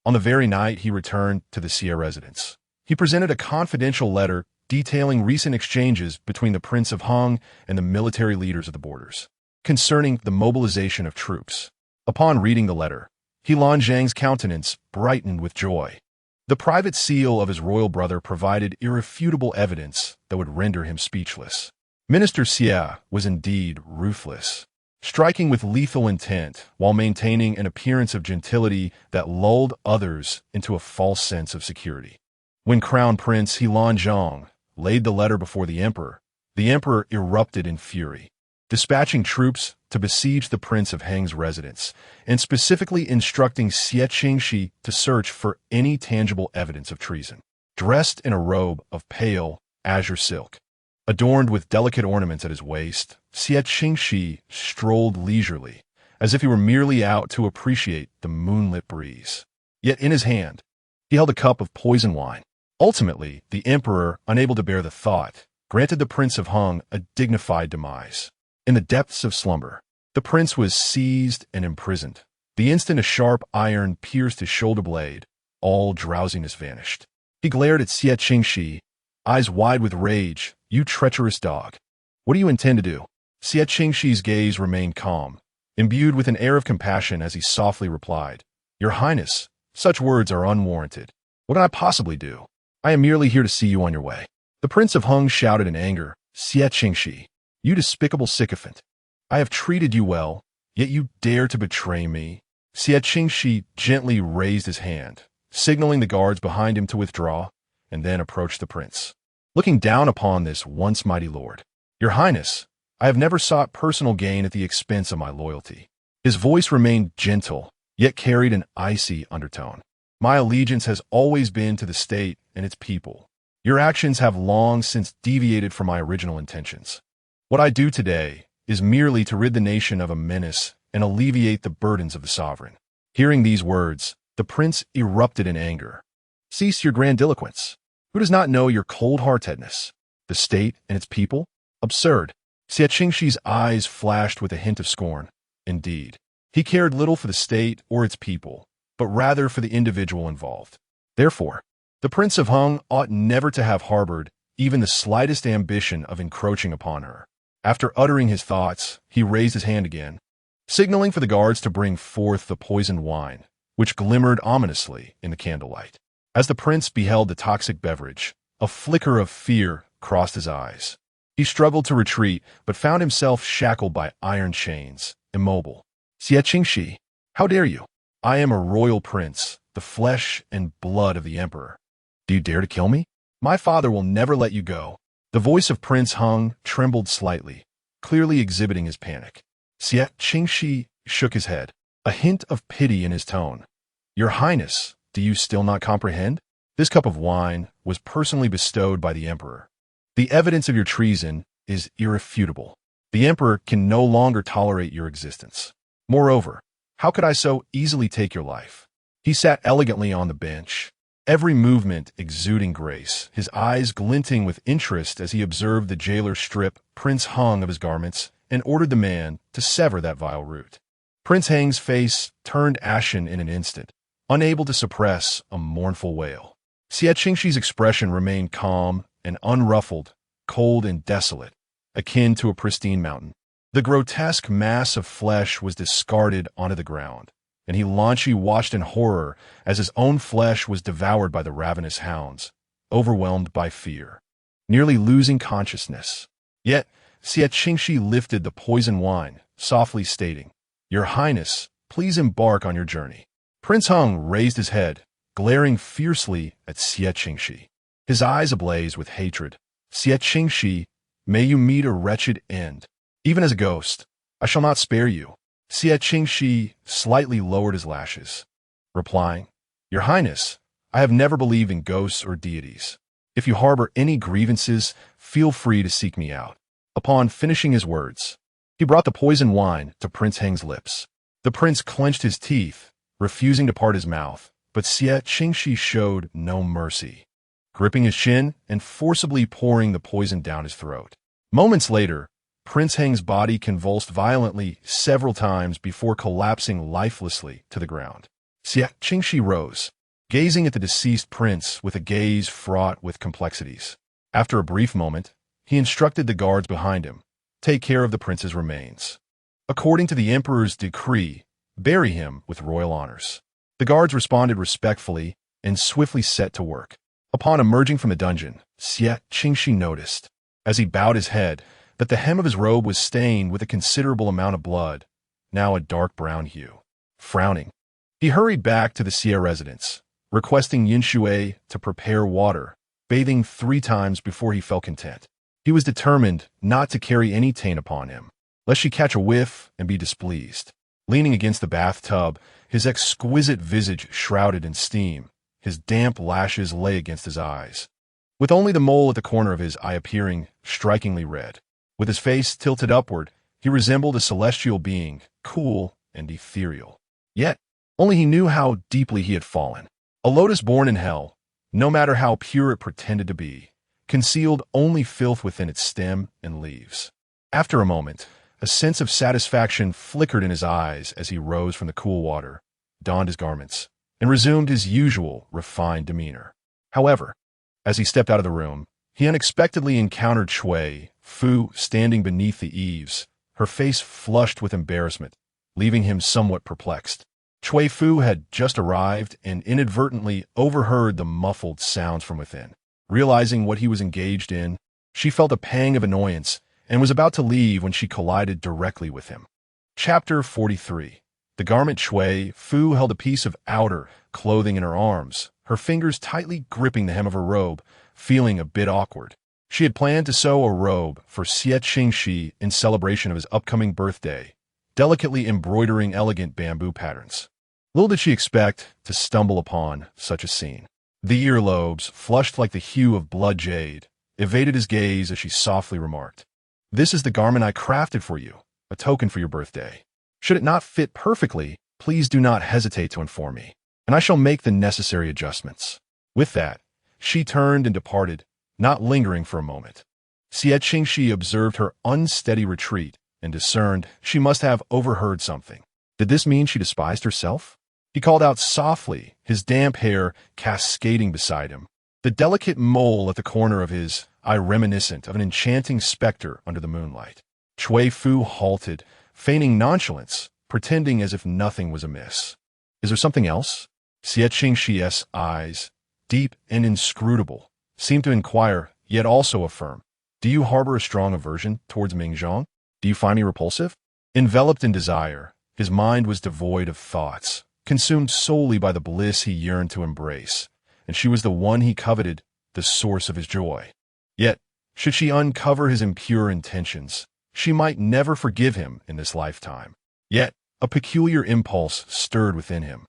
On the very night he returned to the Xie residence, he presented a confidential letter detailing recent exchanges between the Prince of Heng and the military leaders of the borders, concerning the mobilization of troops. Upon reading the letter, He Lanzhang's countenance brightened with joy. The private seal of his royal brother provided irrefutable evidence that would render him speechless. Minister Xie was indeed ruthless, striking with lethal intent while maintaining an appearance of gentility that lulled others into a false sense of security. When Crown Prince He Lanzhang laid the letter before the Emperor erupted in fury, dispatching troops to besiege the Prince of Heng's residence, and specifically instructing Xie Qingxi to search for any tangible evidence of treason. Dressed in a robe of pale azure silk, adorned with delicate ornaments at his waist, Xie Qingxi strolled leisurely, as if he were merely out to appreciate the moonlit breeze. Yet in his hand, he held a cup of poison wine. Ultimately, the Emperor, unable to bear the thought, granted the Prince of Heng a dignified demise. In the depths of slumber, the prince was seized and imprisoned. The instant a sharp iron pierced his shoulder blade, all drowsiness vanished. He glared at Xie Qingxi, eyes wide with rage. You treacherous dog. What do you intend to do? Xie Qingxi's gaze remained calm, imbued with an air of compassion as he softly replied, Your Highness, such words are unwarranted. What can I possibly do? I am merely here to see you on your way. The Prince of Heng shouted in anger, Xie Qingxi, you despicable sycophant. I have treated you well, yet you dare to betray me. Xie Qingxi gently raised his hand, signaling the guards behind him to withdraw, and then approached the prince, looking down upon this once mighty lord. Your Highness, I have never sought personal gain at the expense of my loyalty. His voice remained gentle, yet carried an icy undertone. My allegiance has always been to the state and its people. Your actions have long since deviated from my original intentions. What I do today is merely to rid the nation of a menace and alleviate the burdens of the sovereign. Hearing these words, the prince erupted in anger. Cease your grandiloquence. Who does not know your cold-heartedness? The state and its people? Absurd. Xie Qingxi's eyes flashed with a hint of scorn. Indeed, he cared little for the state or its people, but rather for the individual involved. Therefore, the Prince of Hung ought never to have harbored even the slightest ambition of encroaching upon her. After uttering his thoughts, he raised his hand again, signaling for the guards to bring forth the poisoned wine, which glimmered ominously in the candlelight. As the prince beheld the toxic beverage, a flicker of fear crossed his eyes. He struggled to retreat, but found himself shackled by iron chains, immobile. Xie Qingxi, how dare you? I am a royal prince, the flesh and blood of the emperor. Do you dare to kill me? My father will never let you go. The voice of Prince Hung trembled slightly, clearly exhibiting his panic. Xie Qingxi shook his head, a hint of pity in his tone. Your Highness, do you still not comprehend? This cup of wine was personally bestowed by the emperor. The evidence of your treason is irrefutable. The emperor can no longer tolerate your existence. Moreover, how could I so easily take your life? He sat elegantly on the bench, every movement exuding grace, his eyes glinting with interest as he observed the jailer strip Prince Hung of his garments and ordered the man to sever that vile root. Prince Hang's face turned ashen in an instant, unable to suppress a mournful wail. Xie Qingxi's expression remained calm and unruffled, cold and desolate, akin to a pristine mountain. The grotesque mass of flesh was discarded onto the ground, and Lanchi watched in horror as his own flesh was devoured by the ravenous hounds, overwhelmed by fear, nearly losing consciousness. Yet, Xie Qingxi lifted the poisoned wine, softly stating, Your Highness, please embark on your journey. Prince Hung raised his head, glaring fiercely at Xie Qingxi, his eyes ablaze with hatred. Xie Qingxi, may you meet a wretched end. Even as a ghost, I shall not spare you. Xie Qingxi slightly lowered his lashes, replying, Your Highness, I have never believed in ghosts or deities. If you harbor any grievances, feel free to seek me out. Upon finishing his words, he brought the poisoned wine to Prince Heng's lips. The prince clenched his teeth, refusing to part his mouth, but Xie Qingxi showed no mercy, gripping his chin and forcibly pouring the poison down his throat. Moments later, Prince Heng's body convulsed violently several times before collapsing lifelessly to the ground. Xie Qingxi rose, gazing at the deceased prince with a gaze fraught with complexities. After a brief moment, he instructed the guards behind him, take care of the prince's remains. According to the emperor's decree, bury him with royal honors. The guards responded respectfully and swiftly set to work. Upon emerging from the dungeon, Xie Qingxi noticed, as he bowed his head, that the hem of his robe was stained with a considerable amount of blood, now a dark brown hue. Frowning, he hurried back to the Xie residence, requesting Yin Shui to prepare water, bathing 3 times before he felt content. He was determined not to carry any taint upon him, lest she catch a whiff and be displeased. Leaning against the bathtub, his exquisite visage shrouded in steam, his damp lashes lay against his eyes, with only the mole at the corner of his eye appearing strikingly red. With his face tilted upward, he resembled a celestial being, cool and ethereal. Yet, only he knew how deeply he had fallen. A lotus born in hell, no matter how pure it pretended to be, concealed only filth within its stem and leaves. After a moment, a sense of satisfaction flickered in his eyes as he rose from the cool water, donned his garments, and resumed his usual refined demeanor. However, as he stepped out of the room, he unexpectedly encountered Cui Fu standing beneath the eaves, her face flushed with embarrassment, leaving him somewhat perplexed. Cui Fu had just arrived and inadvertently overheard the muffled sounds from within. Realizing what he was engaged in, she felt a pang of annoyance and was about to leave when she collided directly with him. Chapter 43. The garment Cui Fu held a piece of outer clothing in her arms, her fingers tightly gripping the hem of her robe, feeling a bit awkward. She had planned to sew a robe for Xie Qingxi in celebration of his upcoming birthday, delicately embroidering elegant bamboo patterns. Little did she expect to stumble upon such a scene. The earlobes, flushed like the hue of blood jade, evaded his gaze as she softly remarked, This is the garment I crafted for you, a token for your birthday. Should it not fit perfectly, please do not hesitate to inform me, and I shall make the necessary adjustments. With that, she turned and departed, not lingering for a moment. Xie Qingxi observed her unsteady retreat and discerned she must have overheard something. Did this mean she despised herself? He called out softly, his damp hair cascading beside him. The delicate mole at the corner of his eye reminiscent of an enchanting specter under the moonlight. Cui Fu halted, feigning nonchalance, pretending as if nothing was amiss. Is there something else? Xie Qingxi's eyes, deep and inscrutable, seemed to inquire, yet also affirm. Do you harbor a strong aversion towards Mingzhong? Do you find me repulsive? Enveloped in desire, his mind was devoid of thoughts, consumed solely by the bliss he yearned to embrace, and she was the one he coveted, the source of his joy. Yet, should she uncover his impure intentions, she might never forgive him in this lifetime. Yet, a peculiar impulse stirred within him.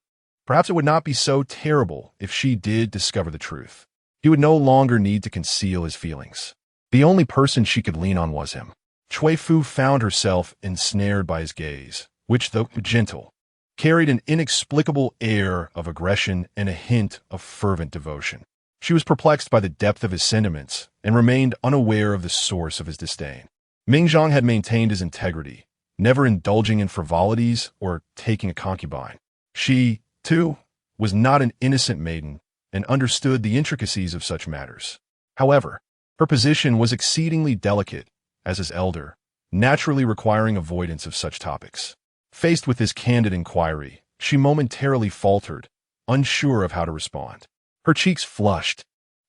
Perhaps it would not be so terrible if she did discover the truth. He would no longer need to conceal his feelings. The only person she could lean on was him. Cui Fu found herself ensnared by his gaze, which, though gentle, carried an inexplicable air of aggression and a hint of fervent devotion. She was perplexed by the depth of his sentiments and remained unaware of the source of his disdain. Mingzhong had maintained his integrity, never indulging in frivolities or taking a concubine. She, too, was not an innocent maiden and understood the intricacies of such matters. However, her position was exceedingly delicate as his elder, naturally requiring avoidance of such topics. Faced with this candid inquiry, she momentarily faltered, unsure of how to respond. Her cheeks flushed,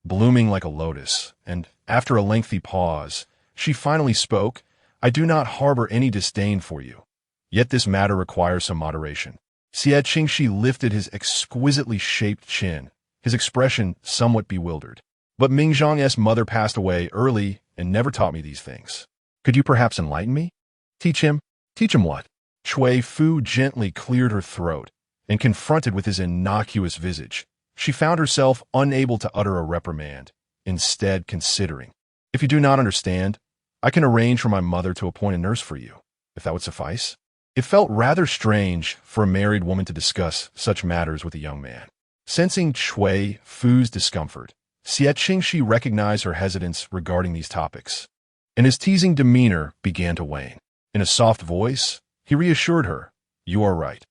blooming like a lotus, and, after a lengthy pause, she finally spoke. I do not harbor any disdain for you, yet this matter requires some moderation. Xie Qingxi lifted his exquisitely shaped chin, his expression somewhat bewildered. But Mingzhong's mother passed away early and never taught me these things. Could you perhaps enlighten me? Teach him? Teach him what? Cui Fu gently cleared her throat, and confronted with his innocuous visage, she found herself unable to utter a reprimand, instead considering. If you do not understand, I can arrange for my mother to appoint a nurse for you, if that would suffice. It felt rather strange for a married woman to discuss such matters with a young man. Sensing Cui Fu's discomfort, Xie Qingxi recognized her hesitance regarding these topics, and his teasing demeanor began to wane. In a soft voice, he reassured her, You are right.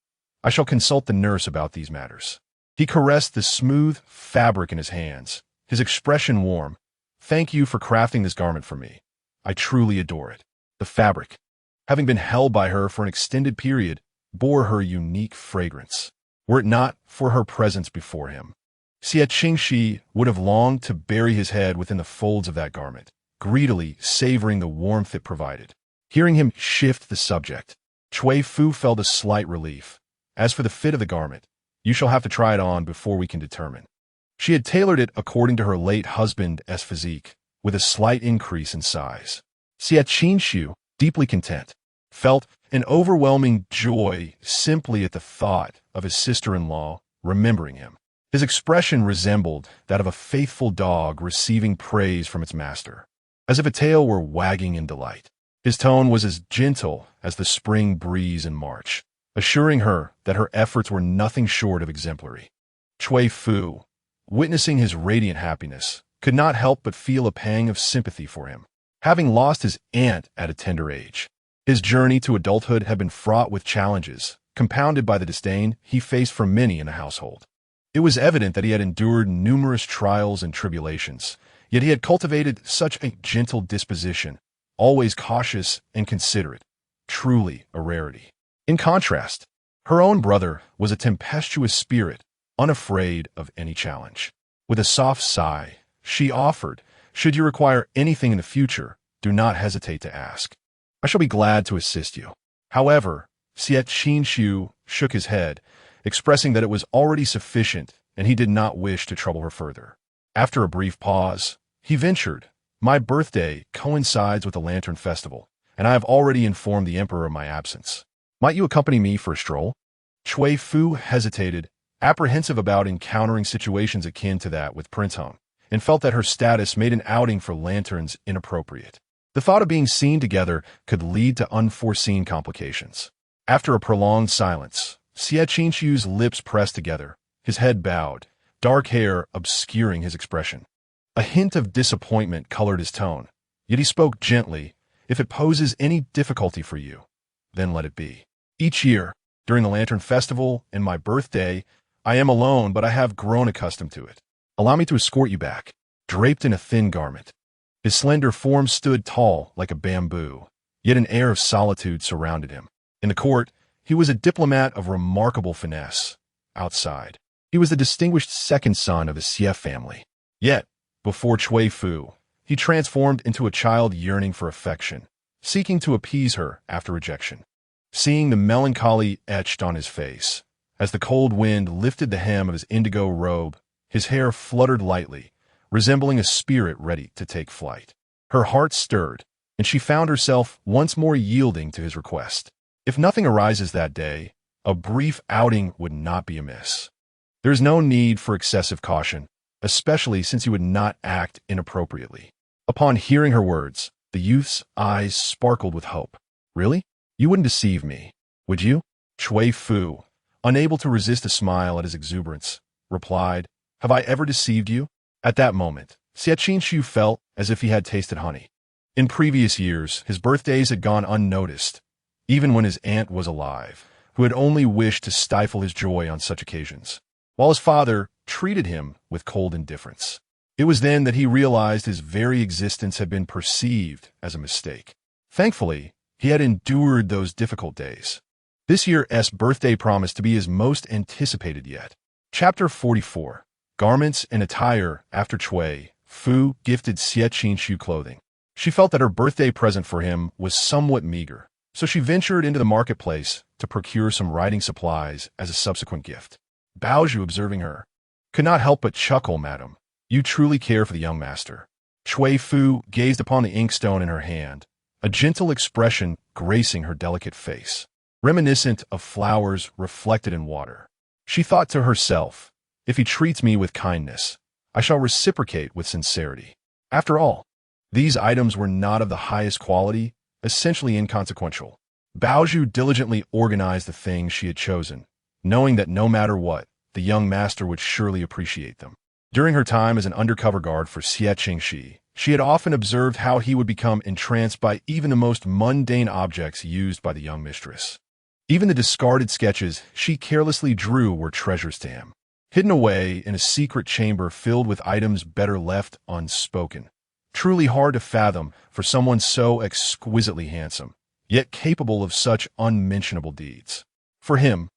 I shall consult the nurse about these matters. He caressed the smooth fabric in his hands, his expression warm. Thank you for crafting this garment for me. I truly adore it. The fabric, having been held by her for an extended period, bore her unique fragrance. Were it not for her presence before him, Xie Qingxi would have longed to bury his head within the folds of that garment, greedily savoring the warmth it provided. Hearing him shift the subject, Cui Fu felt a slight relief. As for the fit of the garment, you shall have to try it on before we can determine. She had tailored it according to her late husband's physique, with a slight increase in size. Xie Qingxi, deeply content, felt an overwhelming joy simply at the thought of his sister-in-law remembering him. His expression resembled that of a faithful dog receiving praise from its master, as if a tail were wagging in delight. His tone was as gentle as the spring breeze in March, assuring her that her efforts were nothing short of exemplary. Cui Fu, witnessing his radiant happiness, could not help but feel a pang of sympathy for him. Having lost his aunt at a tender age, his journey to adulthood had been fraught with challenges, compounded by the disdain he faced from many in the household. It was evident that he had endured numerous trials and tribulations, yet he had cultivated such a gentle disposition, always cautious and considerate, truly a rarity. In contrast, her own brother was a tempestuous spirit, unafraid of any challenge. With a soft sigh, she offered, should you require anything in the future, do not hesitate to ask. I shall be glad to assist you. However, Xie Qingxi shook his head, expressing that it was already sufficient and he did not wish to trouble her further. After a brief pause, he ventured, My birthday coincides with the Lantern Festival, and I have already informed the Emperor of my absence. Might you accompany me for a stroll? Cui Fu hesitated, apprehensive about encountering situations akin to that with Prince Hung, and felt that her status made an outing for lanterns inappropriate. The thought of being seen together could lead to unforeseen complications. After a prolonged silence, Xie Qingxi's lips pressed together, his head bowed, dark hair obscuring his expression. A hint of disappointment colored his tone, Yet he spoke gently. If it poses any difficulty for you, then let it be. Each year, during the Lantern Festival and my birthday, I am alone, but I have grown accustomed to it. Allow me to escort you back, draped in a thin garment. His slender form stood tall like a bamboo, yet an air of solitude surrounded him. In the court, he was a diplomat of remarkable finesse. Outside, he was the distinguished second son of the Xie family. Yet, before Cui Fu, he transformed into a child yearning for affection, seeking to appease her after rejection. Seeing the melancholy etched on his face, as the cold wind lifted the hem of his indigo robe, his hair fluttered lightly, resembling a spirit ready to take flight. Her heart stirred, and she found herself once more yielding to his request. If nothing arises that day, a brief outing would not be amiss. There is no need for excessive caution, especially since he would not act inappropriately. Upon hearing her words, the youth's eyes sparkled with hope. Really? You wouldn't deceive me, would you? Cui Fu, unable to resist a smile at his exuberance, replied, Have I ever deceived you? At that moment, Xie Qingxi felt as if he had tasted honey. In previous years, his birthdays had gone unnoticed, even when his aunt was alive, who had only wished to stifle his joy on such occasions, while his father treated him with cold indifference. It was then that he realized his very existence had been perceived as a mistake. Thankfully, he had endured those difficult days. This year's birthday promised to be his most anticipated yet. Chapter 44. Garments and Attire. After Cui Fu gifted Xie Qingxi clothing, she felt that her birthday present for him was somewhat meager, so she ventured into the marketplace to procure some writing supplies as a subsequent gift. Baozhu, observing her, could not help but chuckle. Madam, you truly care for the young master. Cui Fu gazed upon the inkstone in her hand, a gentle expression gracing her delicate face, reminiscent of flowers reflected in water. She thought to herself, if he treats me with kindness, I shall reciprocate with sincerity. After all, these items were not of the highest quality, essentially inconsequential. Baozhu diligently organized the things she had chosen, knowing that no matter what, the young master would surely appreciate them. During her time as an undercover guard for Xie Qingxi, she had often observed how he would become entranced by even the most mundane objects used by the young mistress. Even the discarded sketches she carelessly drew were treasures to him, hidden away in a secret chamber filled with items better left unspoken. Truly hard to fathom for someone so exquisitely handsome, yet capable of such unmentionable deeds. For him,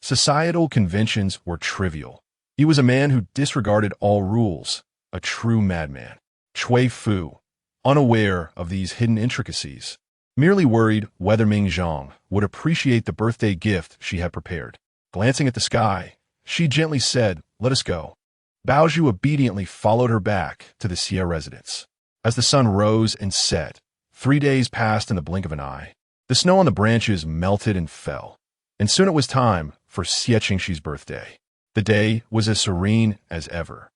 societal conventions were trivial. He was a man who disregarded all rules, a true madman. Cui Fu, unaware of these hidden intricacies, merely worried whether Ming Zhang would appreciate the birthday gift she had prepared. Glancing at the sky, she gently said, Let us go. Baozhu obediently followed her back to the Xie residence. As the sun rose and set, 3 days passed in the blink of an eye. The snow on the branches melted and fell, and soon it was time for Xie Qingxi's birthday. The day was as serene as ever,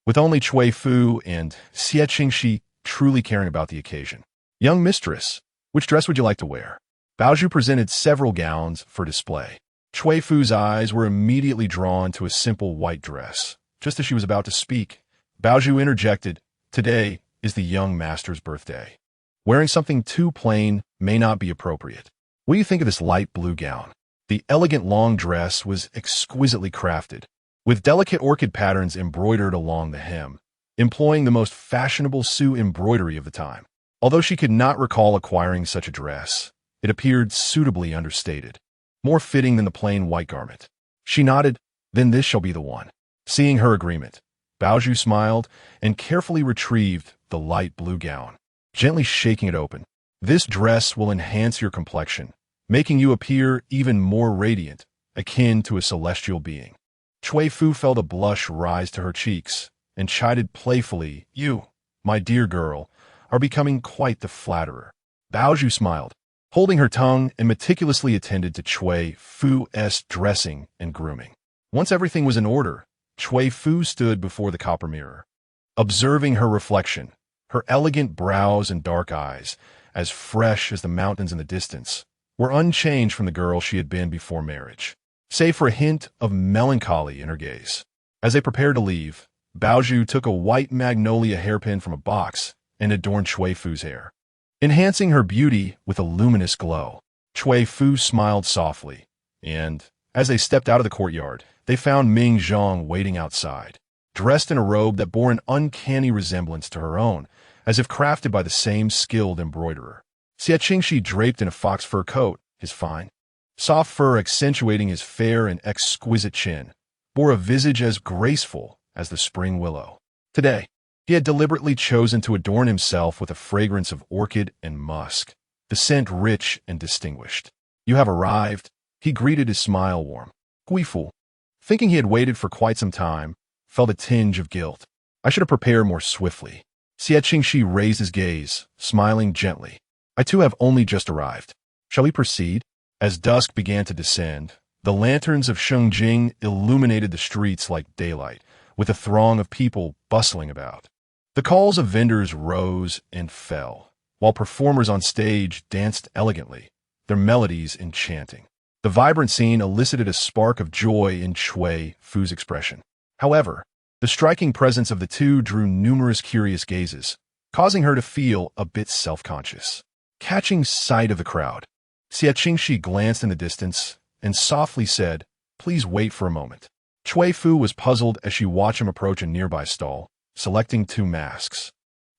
with only Cui Fu and Xie Qingxi truly caring about the occasion. Young mistress, which dress would you like to wear? Baozhu presented several gowns for display. Cui Fu's eyes were immediately drawn to a simple white dress. Just as she was about to speak, Baozhu interjected, Today is the young master's birthday. Wearing something too plain may not be appropriate. What do you think of this light blue gown? The elegant long dress was exquisitely crafted, with delicate orchid patterns embroidered along the hem, employing the most fashionable Sioux embroidery of the time. Although she could not recall acquiring such a dress, it appeared suitably understated, more fitting than the plain white garment. She nodded, Then this shall be the one. Seeing her agreement, Baozhu smiled and carefully retrieved the light blue gown, gently shaking it open. This dress will enhance your complexion, making you appear even more radiant, akin to a celestial being. Cui Fu felt a blush rise to her cheeks and chided playfully, You, my dear girl, are becoming quite the flatterer. Baozhu smiled, holding her tongue, and meticulously attended to Cui Fu's dressing and grooming. Once everything was in order, Cui Fu stood before the copper mirror. Observing her reflection, her elegant brows and dark eyes, as fresh as the mountains in the distance, were unchanged from the girl she had been before marriage, save for a hint of melancholy in her gaze. As they prepared to leave, Baozhu took a white magnolia hairpin from a box and adorned Cui Fu's hair, enhancing her beauty with a luminous glow. Cui Fu smiled softly, and, as they stepped out of the courtyard, they found Ming Zhang waiting outside, dressed in a robe that bore an uncanny resemblance to her own, as if crafted by the same skilled embroiderer. Xie Qingxi, draped in a fox fur coat, his fine, soft fur accentuating his fair and exquisite chin, bore a visage as graceful as the spring willow. Today, he had deliberately chosen to adorn himself with a fragrance of orchid and musk, the scent rich and distinguished. "You have arrived," he greeted, his smile warm. Cui Fu, thinking he had waited for quite some time, felt a tinge of guilt. "I should have prepared more swiftly." Xie Qingxi raised his gaze, smiling gently. "I too have only just arrived. Shall we proceed?" As dusk began to descend, the lanterns of Shengjing illuminated the streets like daylight, with a throng of people bustling about. The calls of vendors rose and fell, while performers on stage danced elegantly, their melodies enchanting. The vibrant scene elicited a spark of joy in Cui Fu's expression. However, the striking presence of the two drew numerous curious gazes, causing her to feel a bit self-conscious. Catching sight of the crowd, Xie Qingxi glanced in the distance and softly said, "Please wait for a moment." Cui Fu was puzzled as she watched him approach a nearby stall, selecting 2 masks.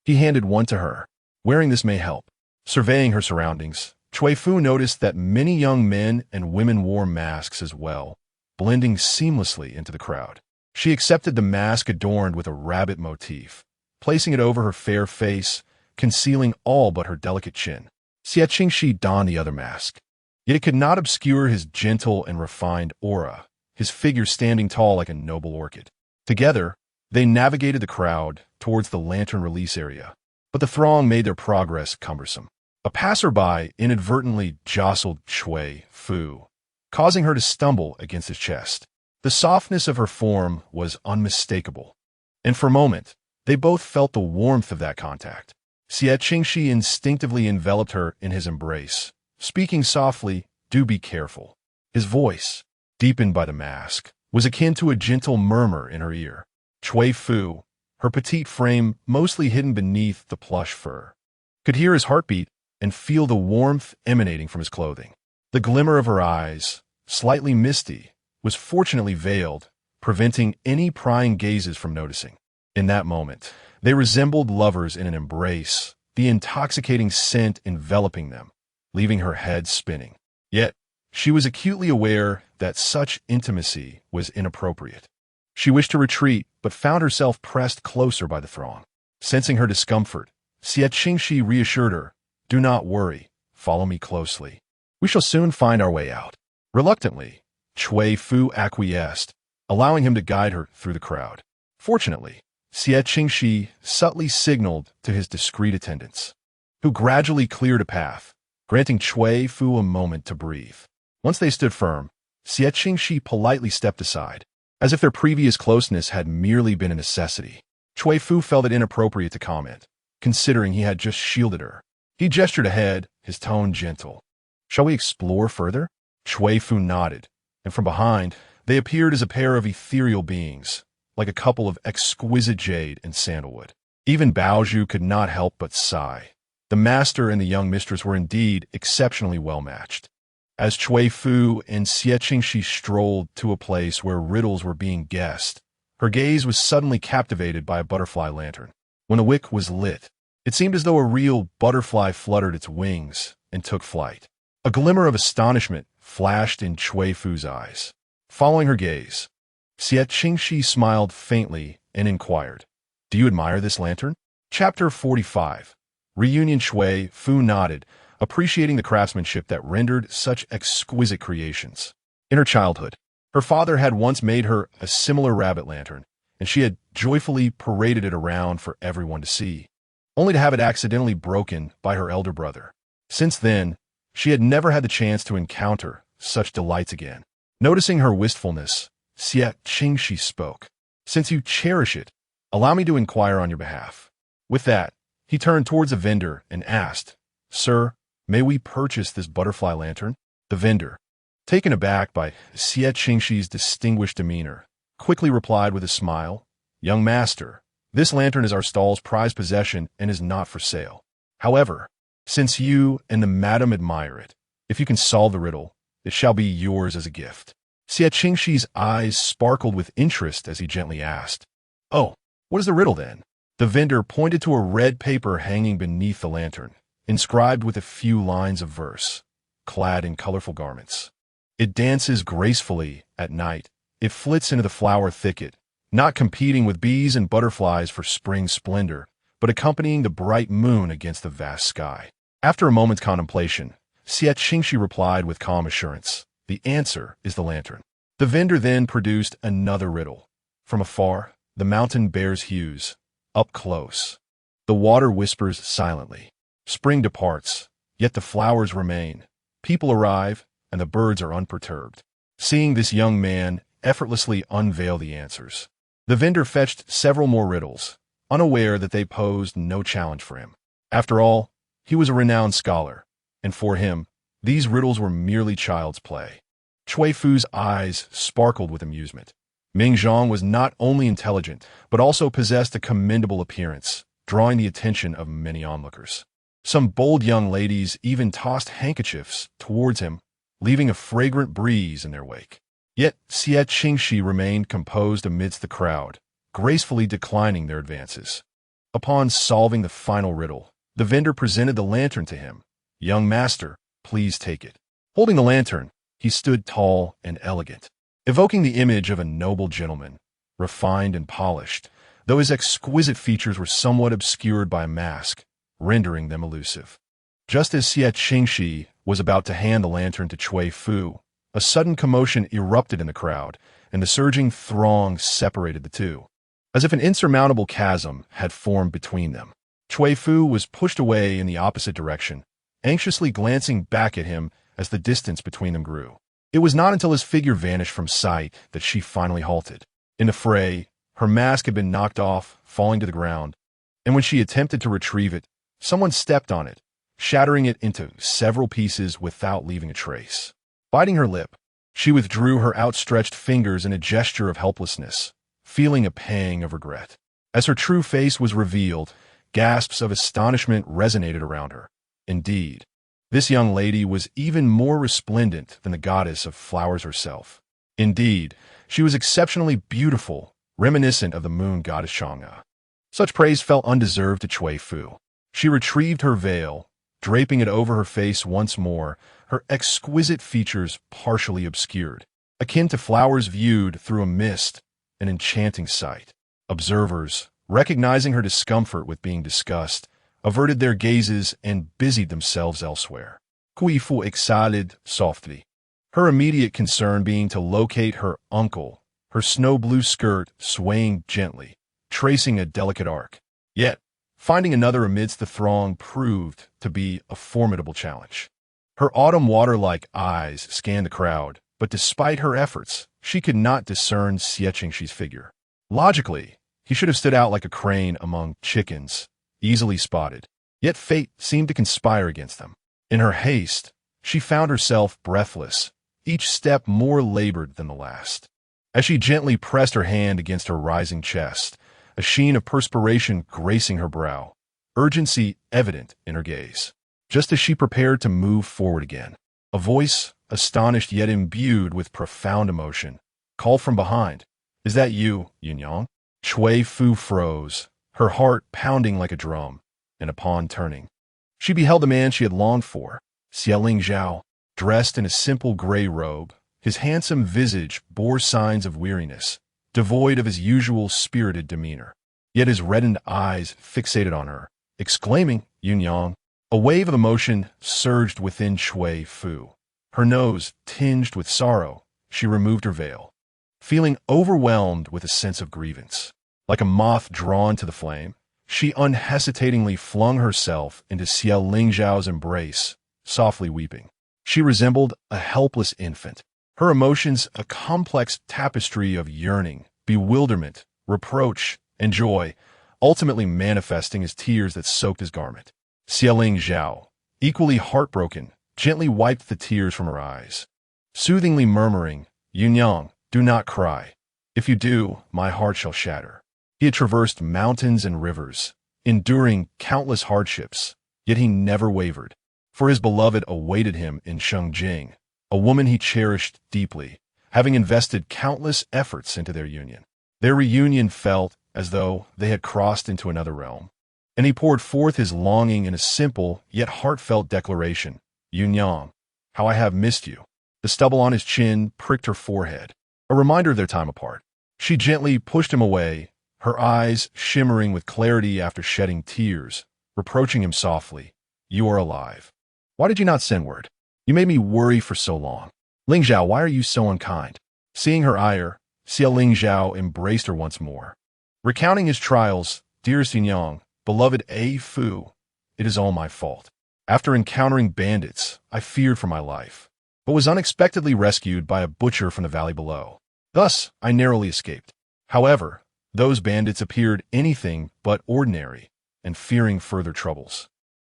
He handed one to her. "Wearing this may help." Surveying her surroundings, Cui Fu noticed that many young men and women wore masks as well, blending seamlessly into the crowd. She accepted the mask adorned with a rabbit motif, placing it over her fair face, concealing all but her delicate chin. Xie Qingxi donned the other mask. Yet it could not obscure his gentle and refined aura, his figure standing tall like a noble orchid. Together, they navigated the crowd towards the lantern release area, but the throng made their progress cumbersome. A passerby inadvertently jostled Cui Fu, causing her to stumble against his chest. The softness of her form was unmistakable, and for a moment, they both felt the warmth of that contact. Xie Qingxi instinctively enveloped her in his embrace, speaking softly, "Do be careful." His voice, deepened by the mask, was akin to a gentle murmur in her ear. Cui Fu, her petite frame mostly hidden beneath the plush fur, could hear his heartbeat and feel the warmth emanating from his clothing. The glimmer of her eyes, slightly misty, was fortunately veiled, preventing any prying gazes from noticing. In that moment, they resembled lovers in an embrace, the intoxicating scent enveloping them, leaving her head spinning. Yet, she was acutely aware that such intimacy was inappropriate. She wished to retreat, but found herself pressed closer by the throng. Sensing her discomfort, Xie Qingxi reassured her, "Do not worry, follow me closely. We shall soon find our way out." Reluctantly, Cui Fu acquiesced, allowing him to guide her through the crowd. Fortunately, Xie Qingxi subtly signaled to his discreet attendants, who gradually cleared a path, granting Cui Fu a moment to breathe. Once they stood firm, Xie Qingxi politely stepped aside, as if their previous closeness had merely been a necessity. Cui Fu felt it inappropriate to comment, considering he had just shielded her. He gestured ahead, his tone gentle. "Shall we explore further?" Cui Fu nodded, and from behind, they appeared as a pair of ethereal beings, like a couple of exquisite jade and sandalwood. Even Baozhu could not help but sigh. The master and the young mistress were indeed exceptionally well matched. As Cui Fu and Xie Qingxi strolled to a place where riddles were being guessed, her gaze was suddenly captivated by a butterfly lantern. When the wick was lit, it seemed as though a real butterfly fluttered its wings and took flight. A glimmer of astonishment flashed in Cui Fu's eyes. Following her gaze, Xie Qingxi smiled faintly and inquired, "Do you admire this lantern?" Chapter 45. Reunion. Cui Fu nodded, appreciating the craftsmanship that rendered such exquisite creations. In her childhood, her father had once made her a similar rabbit lantern, and she had joyfully paraded it around for everyone to see, only to have it accidentally broken by her elder brother. Since then, she had never had the chance to encounter such delights again. Noticing her wistfulness, Xie Qingxi spoke. "Since you cherish it, allow me to inquire on your behalf." With that, he turned towards a vendor and asked, "Sir, may we purchase this butterfly lantern?" The vendor, taken aback by Xie Qingxi's distinguished demeanor, quickly replied with a smile, "Young master, This lantern is our stall's prized possession and is not for sale. However, since you and the madam admire it, if you can solve the riddle, it shall be yours as a gift." Xie Qingxi's eyes sparkled with interest as he gently asked, "Oh, what is the riddle then?" The vendor pointed to a red paper hanging beneath the lantern, inscribed with a few lines of verse, clad in colorful garments. "It dances gracefully at night. It flits into the flower thicket, not competing with bees and butterflies for spring splendor, but accompanying the bright moon against the vast sky." After a moment's contemplation, Xie Qingxi replied with calm assurance, "The answer is the lantern." The vendor then produced another riddle. From afar, the mountain bears hues. Up close, the water whispers silently. Spring departs, yet the flowers remain. People arrive, and the birds are unperturbed. Seeing this young man effortlessly unveil the answers, the vendor fetched several more riddles, unaware that they posed no challenge for him. After all, he was a renowned scholar, and for him, these riddles were merely child's play. Cui Fu's eyes sparkled with amusement. Ming Zhang was not only intelligent, but also possessed a commendable appearance, drawing the attention of many onlookers. Some bold young ladies even tossed handkerchiefs towards him, leaving a fragrant breeze in their wake. Yet Xie Qingxi remained composed amidst the crowd, gracefully declining their advances. Upon solving the final riddle, the vendor presented the lantern to him. "Young master, please take it." Holding the lantern, he stood tall and elegant, evoking the image of a noble gentleman, refined and polished, though his exquisite features were somewhat obscured by a mask, rendering them elusive. Just as Xie Qingxi was about to hand the lantern to Cui Fu, a sudden commotion erupted in the crowd, and the surging throng separated the two. As if an insurmountable chasm had formed between them, Cui Fu was pushed away in the opposite direction, anxiously glancing back at him as the distance between them grew. It was not until his figure vanished from sight that she finally halted. In the fray, her mask had been knocked off, falling to the ground, and when she attempted to retrieve it, someone stepped on it, shattering it into several pieces without leaving a trace. Biting her lip, she withdrew her outstretched fingers in a gesture of helplessness, feeling a pang of regret. As her true face was revealed, gasps of astonishment resonated around her. Indeed, this young lady was even more resplendent than the goddess of flowers herself. Indeed, she was exceptionally beautiful, reminiscent of the moon goddess Chang'e. Such praise felt undeserved to Cui Fu. She retrieved her veil, draping it over her face once more, her exquisite features partially obscured, akin to flowers viewed through a mist, an enchanting sight. Observers, recognizing her discomfort with being discussed, averted their gazes and busied themselves elsewhere. Cui Fu exhaled softly, her immediate concern being to locate her uncle, her snow-blue skirt swaying gently, tracing a delicate arc. Yet, finding another amidst the throng proved to be a formidable challenge. Her autumn water-like eyes scanned the crowd, but despite her efforts, she could not discern Xie Qingxi's figure. Logically, he should have stood out like a crane among chickens, easily spotted. Yet fate seemed to conspire against them. In her haste, she found herself breathless, each step more labored than the last. As she gently pressed her hand against her rising chest, a sheen of perspiration gracing her brow, urgency evident in her gaze. Just as she prepared to move forward again, a voice, astonished yet imbued with profound emotion, called from behind, "Is that you, Yunyang?" Cui Fu froze, her heart pounding like a drum, and upon turning, she beheld the man she had longed for, Xie Qingxi, dressed in a simple gray robe. His handsome visage bore signs of weariness, devoid of his usual spirited demeanor. Yet his reddened eyes fixated on her, exclaiming, "Yunyang." A wave of emotion surged within Cui Fu. Her nose tinged with sorrow, she removed her veil, feeling overwhelmed with a sense of grievance. Like a moth drawn to the flame, she unhesitatingly flung herself into Xie Qingxi's embrace, softly weeping. She resembled a helpless infant, her emotions a complex tapestry of yearning, bewilderment, reproach, and joy, ultimately manifesting as tears that soaked his garment. Xie Qingxi, equally heartbroken, gently wiped the tears from her eyes, soothingly murmuring, "Yunyang, do not cry. If you do, my heart shall shatter." He had traversed mountains and rivers, enduring countless hardships, yet he never wavered. For his beloved awaited him in Shengjing, a woman he cherished deeply, having invested countless efforts into their union. Their reunion felt as though they had crossed into another realm, and he poured forth his longing in a simple yet heartfelt declaration. Yunyang, how I have missed you. The stubble on his chin pricked her forehead, a reminder of their time apart. She gently pushed him away, her eyes shimmering with clarity after shedding tears, reproaching him softly. You are alive. Why did you not send word? You made me worry for so long. Ling Zhao, why are you so unkind? Seeing her ire, Xie Ling Zhao embraced her once more. Recounting his trials, dearest Yunyang, beloved Cui Fu, it is all my fault. After encountering bandits, I feared for my life, but was unexpectedly rescued by a butcher from the valley below. Thus, I narrowly escaped. However, those bandits appeared anything but ordinary, and fearing further troubles,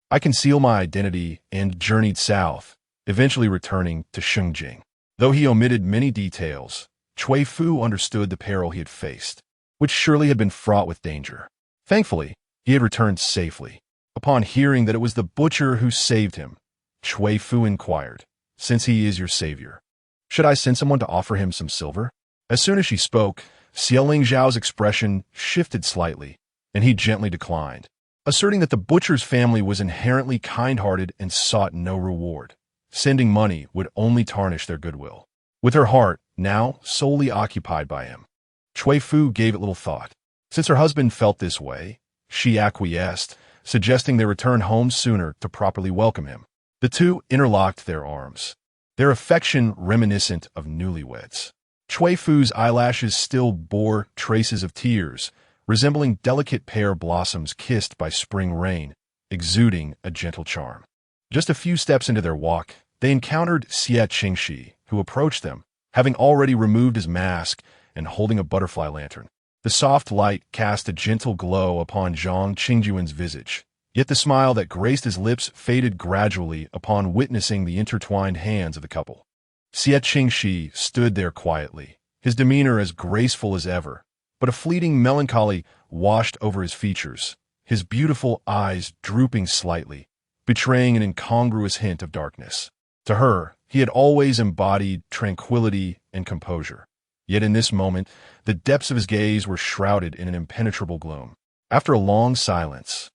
I concealed my identity and journeyed south, eventually returning to Shengjing. Though he omitted many details, Cui Fu understood the peril he had faced, which surely had been fraught with danger. Thankfully, he had returned safely. Upon hearing that it was the butcher who saved him, Cui Fu inquired, since he is your savior, should I send someone to offer him some silver? As soon as she spoke, Xie Ling Zhao's expression shifted slightly, and he gently declined, asserting that the butcher's family was inherently kind-hearted and sought no reward. Sending money would only tarnish their goodwill. With her heart now solely occupied by him, Cui Fu gave it little thought. Since her husband felt this way, she acquiesced, suggesting they return home sooner to properly welcome him. The two interlocked their arms, their affection reminiscent of newlyweds. Cui Fu's eyelashes still bore traces of tears, resembling delicate pear blossoms kissed by spring rain, exuding a gentle charm. Just a few steps into their walk, they encountered Xie Qingxi, who approached them, having already removed his mask and holding a butterfly lantern. The soft light cast a gentle glow upon Zhang Qingyuan's visage, yet the smile that graced his lips faded gradually upon witnessing the intertwined hands of the couple. Xie Qingxi stood there quietly, his demeanor as graceful as ever, but a fleeting melancholy washed over his features, his beautiful eyes drooping slightly, betraying an incongruous hint of darkness. To her, he had always embodied tranquility and composure. Yet in this moment, the depths of his gaze were shrouded in an impenetrable gloom. After a long silence,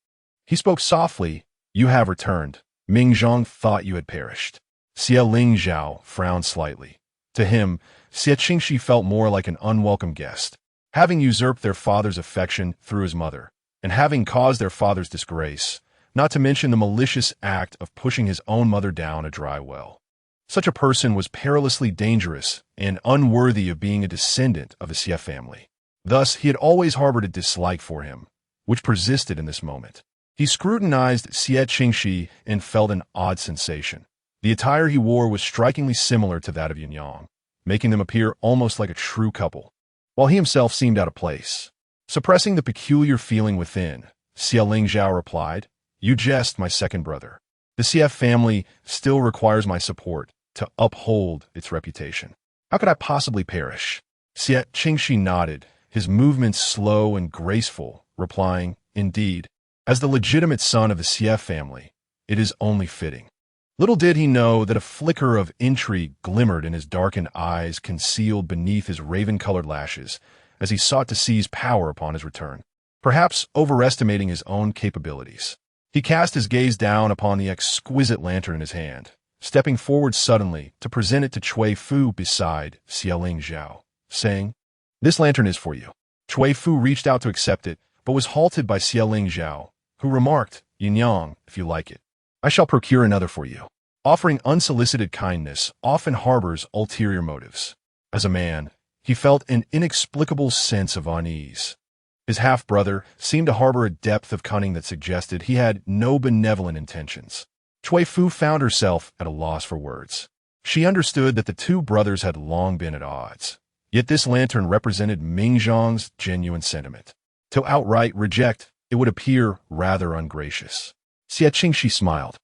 he spoke softly. You have returned. Ming Zhang thought you had perished. Xie Ling Zhao frowned slightly. To him, Xie Qingxi felt more like an unwelcome guest, having usurped their father's affection through his mother, and having caused their father's disgrace, not to mention the malicious act of pushing his own mother down a dry well. Such a person was perilously dangerous and unworthy of being a descendant of the Xie family. Thus, he had always harbored a dislike for him, which persisted in this moment. He scrutinized Xie Qingxi and felt an odd sensation. The attire he wore was strikingly similar to that of Yunyang, making them appear almost like a true couple, while he himself seemed out of place. Suppressing the peculiar feeling within, Xie Ling Zhao replied, You jest, my second brother. The Xie family still requires my support to uphold its reputation. How could I possibly perish? Xie Qingxi nodded, his movements slow and graceful, replying, Indeed, as the legitimate son of the Xie family, it is only fitting. Little did he know that a flicker of intrigue glimmered in his darkened eyes concealed beneath his raven-colored lashes as he sought to seize power upon his return, perhaps overestimating his own capabilities. He cast his gaze down upon the exquisite lantern in his hand, stepping forward suddenly to present it to Cui Fu beside Xie Ling Zhao, saying, This lantern is for you. Cui Fu reached out to accept it, but was halted by Xie Ling Zhao, who remarked, Yunyang, if you like it, I shall procure another for you. Offering unsolicited kindness often harbors ulterior motives. As a man, he felt an inexplicable sense of unease. His half-brother seemed to harbor a depth of cunning that suggested he had no benevolent intentions. Cui Fu found herself at a loss for words. She understood that the two brothers had long been at odds, yet this lantern represented Ming Zhang's genuine sentiment. To outright reject, it would appear rather ungracious. Xie Qingxi smiled,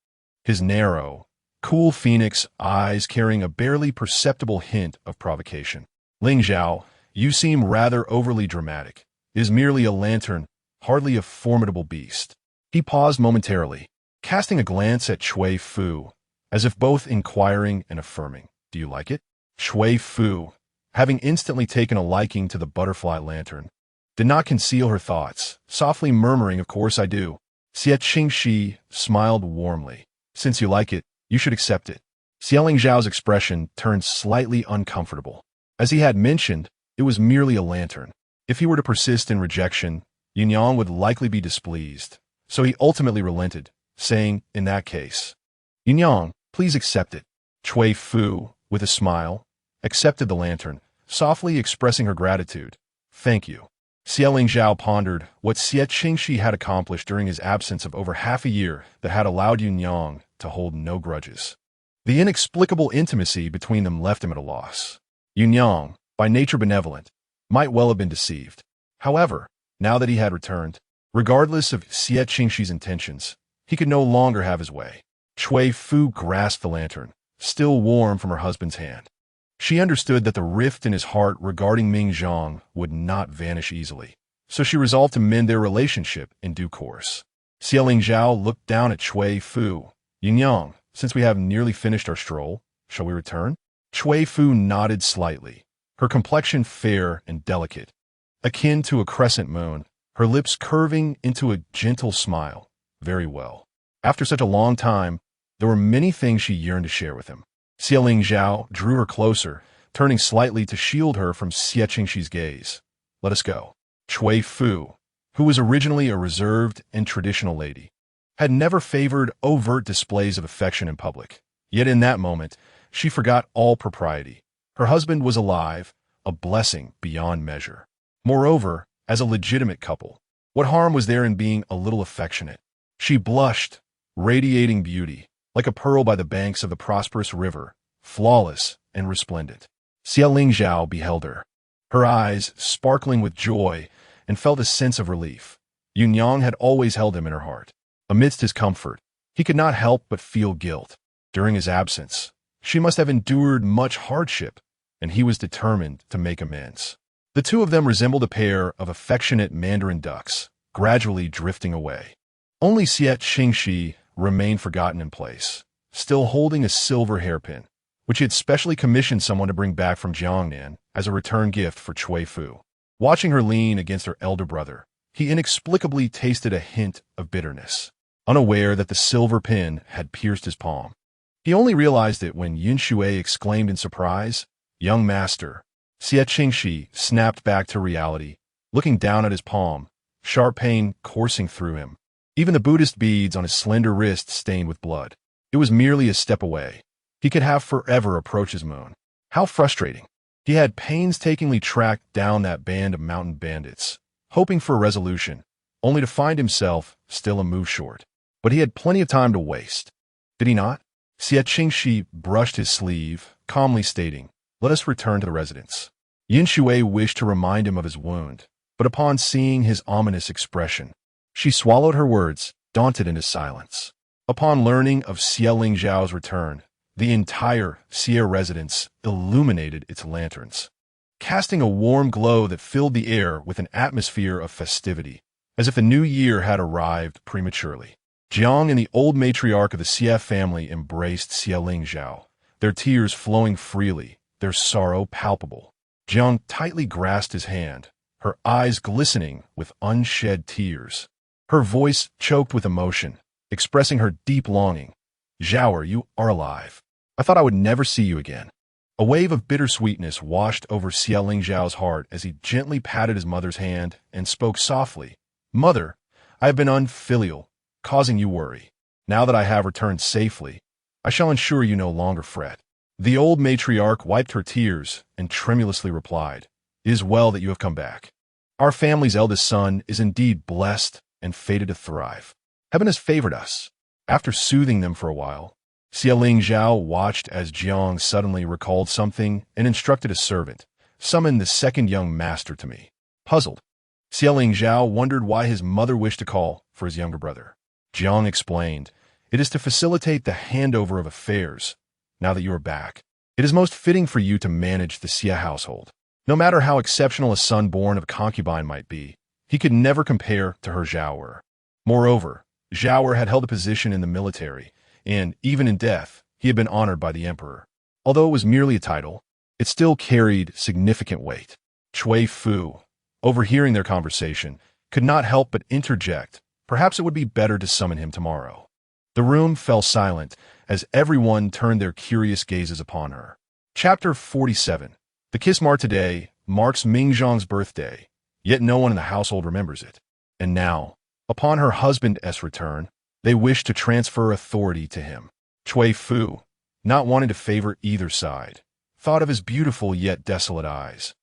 his narrow, cool phoenix eyes carrying a barely perceptible hint of provocation. Ling Zhao, you seem rather overly dramatic. It is merely a lantern, hardly a formidable beast. He paused momentarily, casting a glance at Cui Fu, as if both inquiring and affirming. Do you like it? Cui Fu, having instantly taken a liking to the butterfly lantern, did not conceal her thoughts, softly murmuring, "Of course I do." Xie Qingxi smiled warmly. "Since you like it, you should accept it." Xie Zhao's expression turned slightly uncomfortable. As he had mentioned, it was merely a lantern. If he were to persist in rejection, Yunyang would likely be displeased, so he ultimately relented, saying, "In that case, Yunyang, please accept it." Cui Fu, with a smile, accepted the lantern, softly expressing her gratitude. "Thank you." Xie Zhao pondered what Xie Qingxi had accomplished during his absence of over half a year that had allowed Yunyang to hold no grudges. The inexplicable intimacy between them left him at a loss. Yunyang, by nature benevolent, might well have been deceived. However, now that he had returned, regardless of Xie Qingxi's intentions, he could no longer have his way. Cui Fu grasped the lantern, still warm from her husband's hand. She understood that the rift in his heart regarding Ming Zhang would not vanish easily, so she resolved to mend their relationship in due course. Xie Zhao looked down at Cui Fu. "Yunyang, since we have nearly finished our stroll, shall we return?" Cui Fu nodded slightly, her complexion fair and delicate, akin to a crescent moon, her lips curving into a gentle smile. Very well. After such a long time, there were many things she yearned to share with him. Xie Zhao drew her closer, turning slightly to shield her from Xie Qingxi's gaze. "Let us go." Cui Fu, who was originally a reserved and traditional lady, had never favored overt displays of affection in public. Yet in that moment, she forgot all propriety. Her husband was alive, a blessing beyond measure. Moreover, as a legitimate couple, what harm was there in being a little affectionate? She blushed, radiating beauty, like a pearl by the banks of the prosperous river, flawless and resplendent. Xie Zhao beheld her, her eyes sparkling with joy, and felt a sense of relief. Yunyang had always held him in her heart. Amidst his comfort, he could not help but feel guilt. During his absence, she must have endured much hardship, and he was determined to make amends. The two of them resembled a pair of affectionate mandarin ducks, gradually drifting away. Only Xie Qingxi remained forgotten in place, still holding a silver hairpin, which he had specially commissioned someone to bring back from Jiangnan as a return gift for Cui Fu. Watching her lean against her elder brother, he inexplicably tasted a hint of bitterness, unaware that the silver pin had pierced his palm. He only realized it when Yin Shui exclaimed in surprise, "Young master." Xie Qingxi snapped back to reality, looking down at his palm, sharp pain coursing through him. Even the Buddhist beads on his slender wrist stained with blood. It was merely a step away. He could have forever approached his moon. How frustrating. He had painstakingly tracked down that band of mountain bandits, hoping for a resolution, only to find himself still a move short. But he had plenty of time to waste. Did he not? Xie Qingxi brushed his sleeve, calmly stating, "Let us return to the residence." Yin Shui wished to remind him of his wound, but upon seeing his ominous expression, she swallowed her words, daunted into silence. Upon learning of Xie Zhao's return, the entire Xie residence illuminated its lanterns, casting a warm glow that filled the air with an atmosphere of festivity, as if the new year had arrived prematurely. Jiang and the old matriarch of the Xie family embraced Xie Zhao, their tears flowing freely, their sorrow palpable. Jiang tightly grasped his hand, her eyes glistening with unshed tears. Her voice choked with emotion, expressing her deep longing. "Zhaoer, you are alive. I thought I would never see you again." A wave of bittersweetness washed over Xie Zhao's heart as he gently patted his mother's hand and spoke softly. "Mother, I have been unfilial, causing you worry. Now that I have returned safely, I shall ensure you no longer fret." The old matriarch wiped her tears and tremulously replied, "It is well that you have come back. Our family's eldest son is indeed blessed and fated to thrive. Heaven has favored us." After soothing them for a while, Xie Zhao watched as Jiang suddenly recalled something and instructed a servant, "Summon the second young master to me." Puzzled, Xie Zhao wondered why his mother wished to call for his younger brother. Jiang explained, "It is to facilitate the handover of affairs. Now that you are back, it is most fitting for you to manage the Xie household. No matter how exceptional a son born of a concubine might be, he could never compare to her Zhao. Moreover, Zhao had held a position in the military, and, even in death, he had been honored by the emperor. Although it was merely a title, it still carried significant weight. Cui Fu, overhearing their conversation, could not help but interject, perhaps it would be better to summon him tomorrow. The room fell silent as everyone turned their curious gazes upon her. Chapter 47. The Kismar today marks Mingzhang's birthday, yet no one in the household remembers it. And now, upon her husband's return, they wish to transfer authority to him. Cui Fu, not wanting to favor either side, thought of his beautiful yet desolate eyes,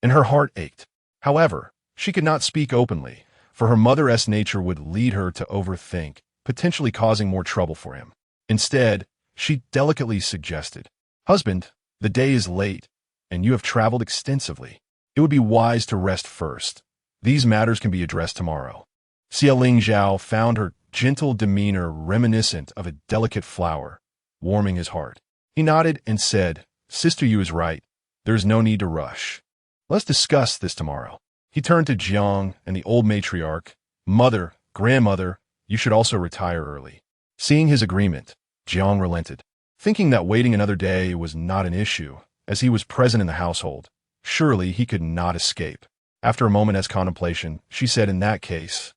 and her heart ached. However, she could not speak openly, for her mother's nature would lead her to overthink, potentially causing more trouble for him. Instead, she delicately suggested, "Husband, the day is late, and you have traveled extensively. It would be wise to rest first. These matters can be addressed tomorrow." Xie Qingxi found her gentle demeanor reminiscent of a delicate flower, warming his heart. He nodded and said, "Sister Yu is right. There is no need to rush. Let's discuss this tomorrow." He turned to Jiang and the old matriarch. "Mother, grandmother, you should also retire early." Seeing his agreement, Jiang relented, thinking that waiting another day was not an issue, as he was present in the household. Surely he could not escape. After a moment's contemplation, she said, "In that case,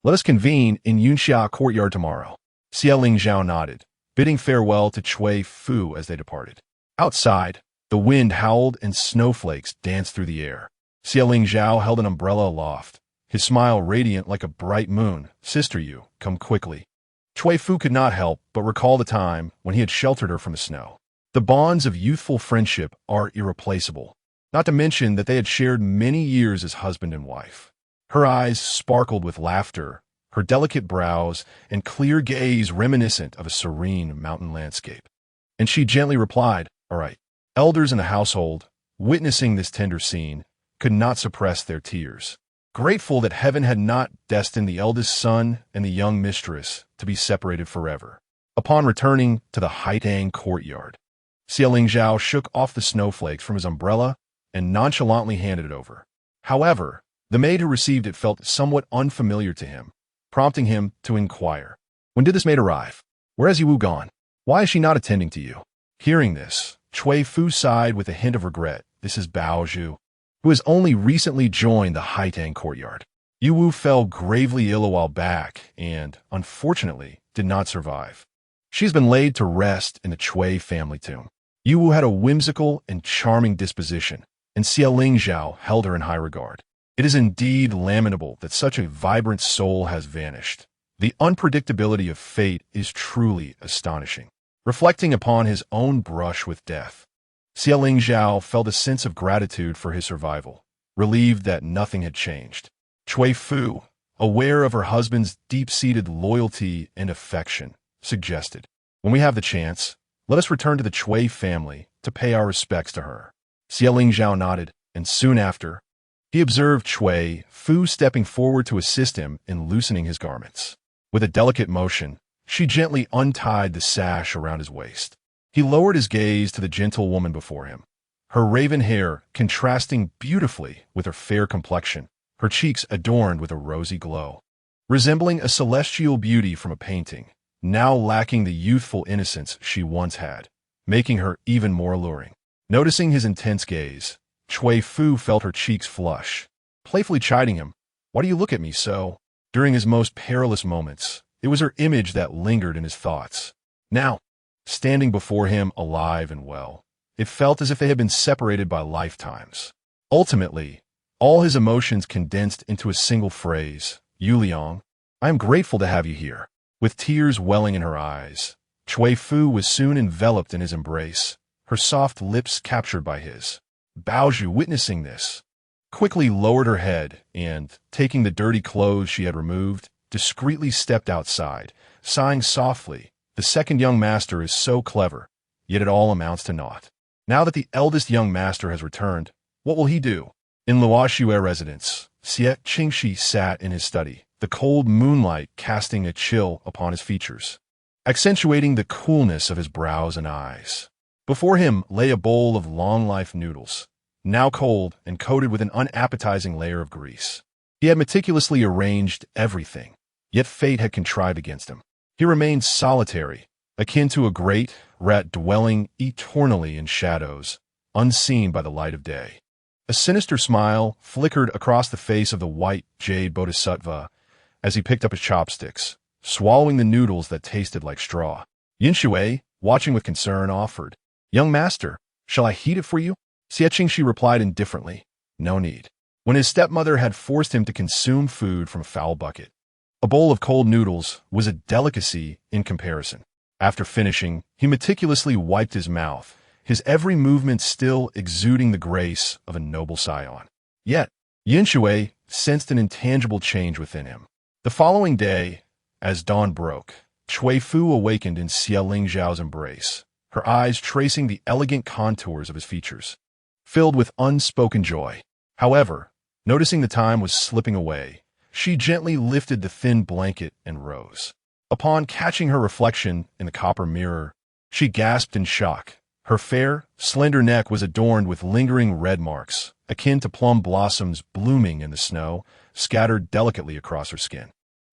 let us convene in Yunxia courtyard tomorrow." Xie Qingxi nodded, bidding farewell to Cui Fu as they departed. Outside, the wind howled and snowflakes danced through the air. Xie Qingxi held an umbrella aloft, his smile radiant like a bright moon. "Sister Yu, come quickly." Cui Fu could not help but recall the time when he had sheltered her from the snow. The bonds of youthful friendship are irreplaceable, not to mention that they had shared many years as husband and wife. Her eyes sparkled with laughter, her delicate brows and clear gaze reminiscent of a serene mountain landscape. And she gently replied, "All right." Elders in the household, witnessing this tender scene, could not suppress their tears, grateful that heaven had not destined the eldest son and the young mistress to be separated forever. Upon returning to the Haitang courtyard, Xie Qingxi shook off the snowflakes from his umbrella and nonchalantly handed it over. However, the maid who received it felt somewhat unfamiliar to him, prompting him to inquire, "When did this maid arrive? Where has Yiwu gone? Why is she not attending to you?" Hearing this, Cui Fu sighed with a hint of regret. "This is Baozhu, who has only recently joined the Haitang courtyard. Yiwu fell gravely ill a while back and, unfortunately, did not survive. She's been laid to rest in the Cui family tomb." Yiwu had a whimsical and charming disposition, and Xie Qingxi held her in high regard. It is indeed lamentable that such a vibrant soul has vanished. The unpredictability of fate is truly astonishing. Reflecting upon his own brush with death, Xie Qingxi felt a sense of gratitude for his survival, relieved that nothing had changed. Cui Fu, aware of her husband's deep-seated loyalty and affection, suggested, "When we have the chance, let us return to the Cui family to pay our respects to her." Xie Qingxi nodded, and soon after, he observed Cui Fu stepping forward to assist him in loosening his garments. With a delicate motion, she gently untied the sash around his waist. He lowered his gaze to the gentle woman before him, her raven hair contrasting beautifully with her fair complexion, her cheeks adorned with a rosy glow. Resembling a celestial beauty from a painting, now lacking the youthful innocence she once had, making her even more alluring. Noticing his intense gaze, Cui Fu felt her cheeks flush, playfully chiding him, "Why do you look at me so?" During his most perilous moments, it was her image that lingered in his thoughts. Now, standing before him alive and well, it felt as if they had been separated by lifetimes. Ultimately, all his emotions condensed into a single phrase, "Yu Liang, I am grateful to have you here." With tears welling in her eyes, Cui Fu was soon enveloped in his embrace, her soft lips captured by his. Baozhu, witnessing this, quickly lowered her head and, taking the dirty clothes she had removed, discreetly stepped outside, sighing softly, "The second young master is so clever, yet it all amounts to naught." Now that the eldest young master has returned, what will he do? In Luoshu's residence, Xie Qingxi sat in his study, the cold moonlight casting a chill upon his features, accentuating the coolness of his brows and eyes. Before him lay a bowl of long-life noodles, now cold and coated with an unappetizing layer of grease. He had meticulously arranged everything, yet fate had contrived against him. He remained solitary, akin to a great rat dwelling eternally in shadows, unseen by the light of day. A sinister smile flickered across the face of the white jade bodhisattva as he picked up his chopsticks, swallowing the noodles that tasted like straw. Yin Shui, watching with concern, offered, "Young master, shall I heat it for you?" Xie Qingxi replied indifferently, "No need," when his stepmother had forced him to consume food from a foul bucket. A bowl of cold noodles was a delicacy in comparison. After finishing, he meticulously wiped his mouth, his every movement still exuding the grace of a noble scion. Yet, Yin Shui sensed an intangible change within him. The following day, as dawn broke, Cui Fu awakened in Xie Qingxi's embrace, her eyes tracing the elegant contours of his features, filled with unspoken joy. However, noticing the time was slipping away, she gently lifted the thin blanket and rose. Upon catching her reflection in the copper mirror, she gasped in shock. Her fair, slender neck was adorned with lingering red marks, akin to plum blossoms blooming in the snow, scattered delicately across her skin.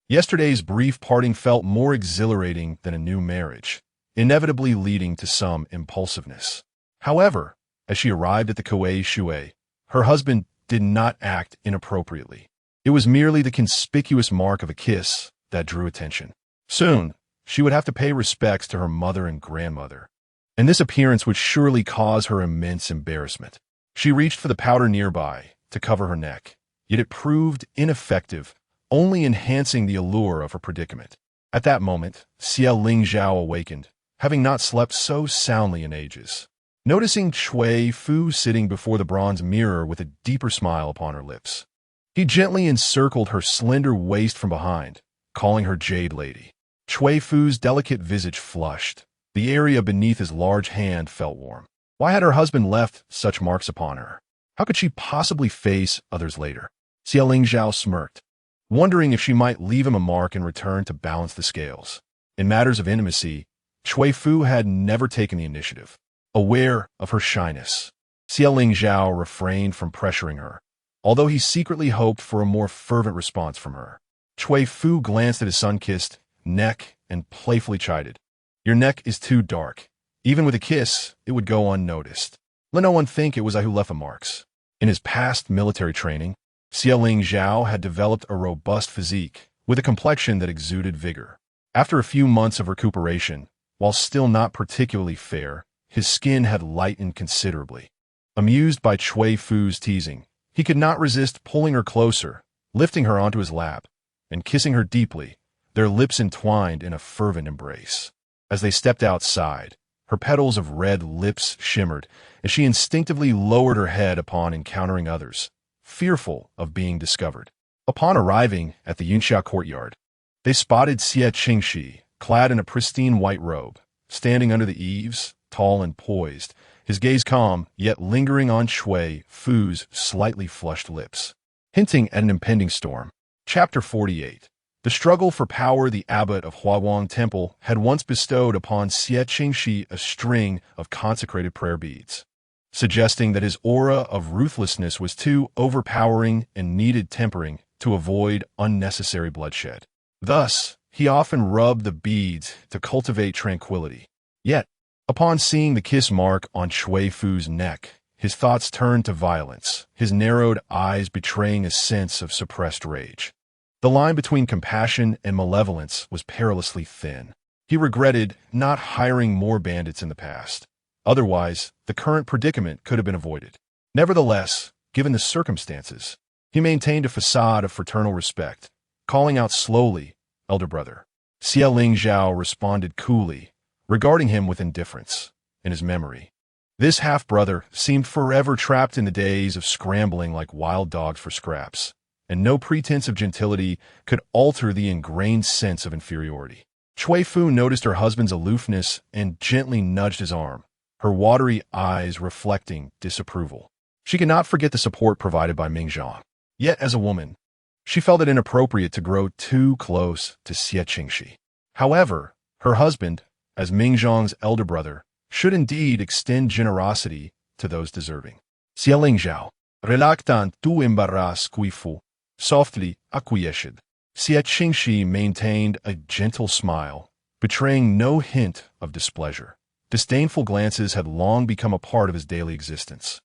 Yesterday's brief parting felt more exhilarating than a new marriage, inevitably leading to some impulsiveness. However, as she arrived at the Qinghe Cui, her husband did not act inappropriately. It was merely the conspicuous mark of a kiss that drew attention. Soon, she would have to pay respects to her mother and grandmother, and this appearance would surely cause her immense embarrassment. She reached for the powder nearby to cover her neck, yet it proved ineffective, only enhancing the allure of her predicament. At that moment, Xie Qingxi awakened, having not slept so soundly in ages. Noticing Cui Fu sitting before the bronze mirror with a deeper smile upon her lips, he gently encircled her slender waist from behind, calling her Jade Lady. Cui Fu's delicate visage flushed. The area beneath his large hand felt warm. Why had her husband left such marks upon her? How could she possibly face others later? Xie Qingxi smirked, wondering if she might leave him a mark in return to balance the scales. In matters of intimacy, Cui Fu had never taken the initiative. Aware of her shyness, Xie Qingxi refrained from pressuring her, although he secretly hoped for a more fervent response from her. Cui Fu glanced at his sun-kissed neck and playfully chided, "Your neck is too dark. Even with a kiss, it would go unnoticed. Let no one think it was I who left the marks." In his past military training, Xie Qingxi had developed a robust physique with a complexion that exuded vigor. After a few months of recuperation, while still not particularly fair, his skin had lightened considerably. Amused by Cui Fu's teasing, he could not resist pulling her closer, lifting her onto his lap, and kissing her deeply, their lips entwined in a fervent embrace. As they stepped outside, her petals of red lips shimmered as she instinctively lowered her head upon encountering others, fearful of being discovered. Upon arriving at the Yunxia courtyard, they spotted Xie Qingxi, clad in a pristine white robe, standing under the eaves, tall and poised, his gaze calm, yet lingering on Cui Fu's slightly flushed lips, hinting at an impending storm. Chapter 48. The struggle for power. The abbot of Huawang Temple had once bestowed upon Xie Qingxi a string of consecrated prayer beads, suggesting that his aura of ruthlessness was too overpowering and needed tempering to avoid unnecessary bloodshed. Thus, he often rubbed the beads to cultivate tranquility. Yet, upon seeing the kiss mark on Cui Fu's neck, his thoughts turned to violence, his narrowed eyes betraying a sense of suppressed rage. The line between compassion and malevolence was perilously thin. He regretted not hiring more bandits in the past. Otherwise, the current predicament could have been avoided. Nevertheless, given the circumstances, he maintained a facade of fraternal respect, calling out slowly, "Elder brother." Xie Qingxi responded coolly, regarding him with indifference. In his memory, this half-brother seemed forever trapped in the days of scrambling like wild dogs for scraps, and no pretense of gentility could alter the ingrained sense of inferiority. Cui Fu noticed her husband's aloofness and gently nudged his arm, her watery eyes reflecting disapproval. She could not forget the support provided by Mingzhang. Yet, as a woman, she felt it inappropriate to grow too close to Xie Qingxi. However, her husband, as Mingzhang's elder brother, should indeed extend generosity to those deserving. Xie Qingxi, reluctant to embarrass Cui Fu, softly acquiesced. Xie Qingxi maintained a gentle smile, betraying no hint of displeasure. Disdainful glances had long become a part of his daily existence.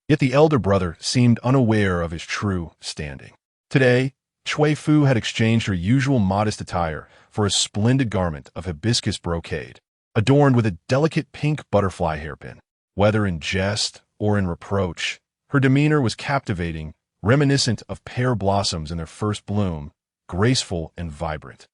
Yet the elder brother seemed unaware of his true standing. Today, Cui Fu had exchanged her usual modest attire for a splendid garment of hibiscus brocade, adorned with a delicate pink butterfly hairpin. Whether in jest or in reproach, her demeanor was captivating, reminiscent of pear blossoms in their first bloom, graceful and vibrant.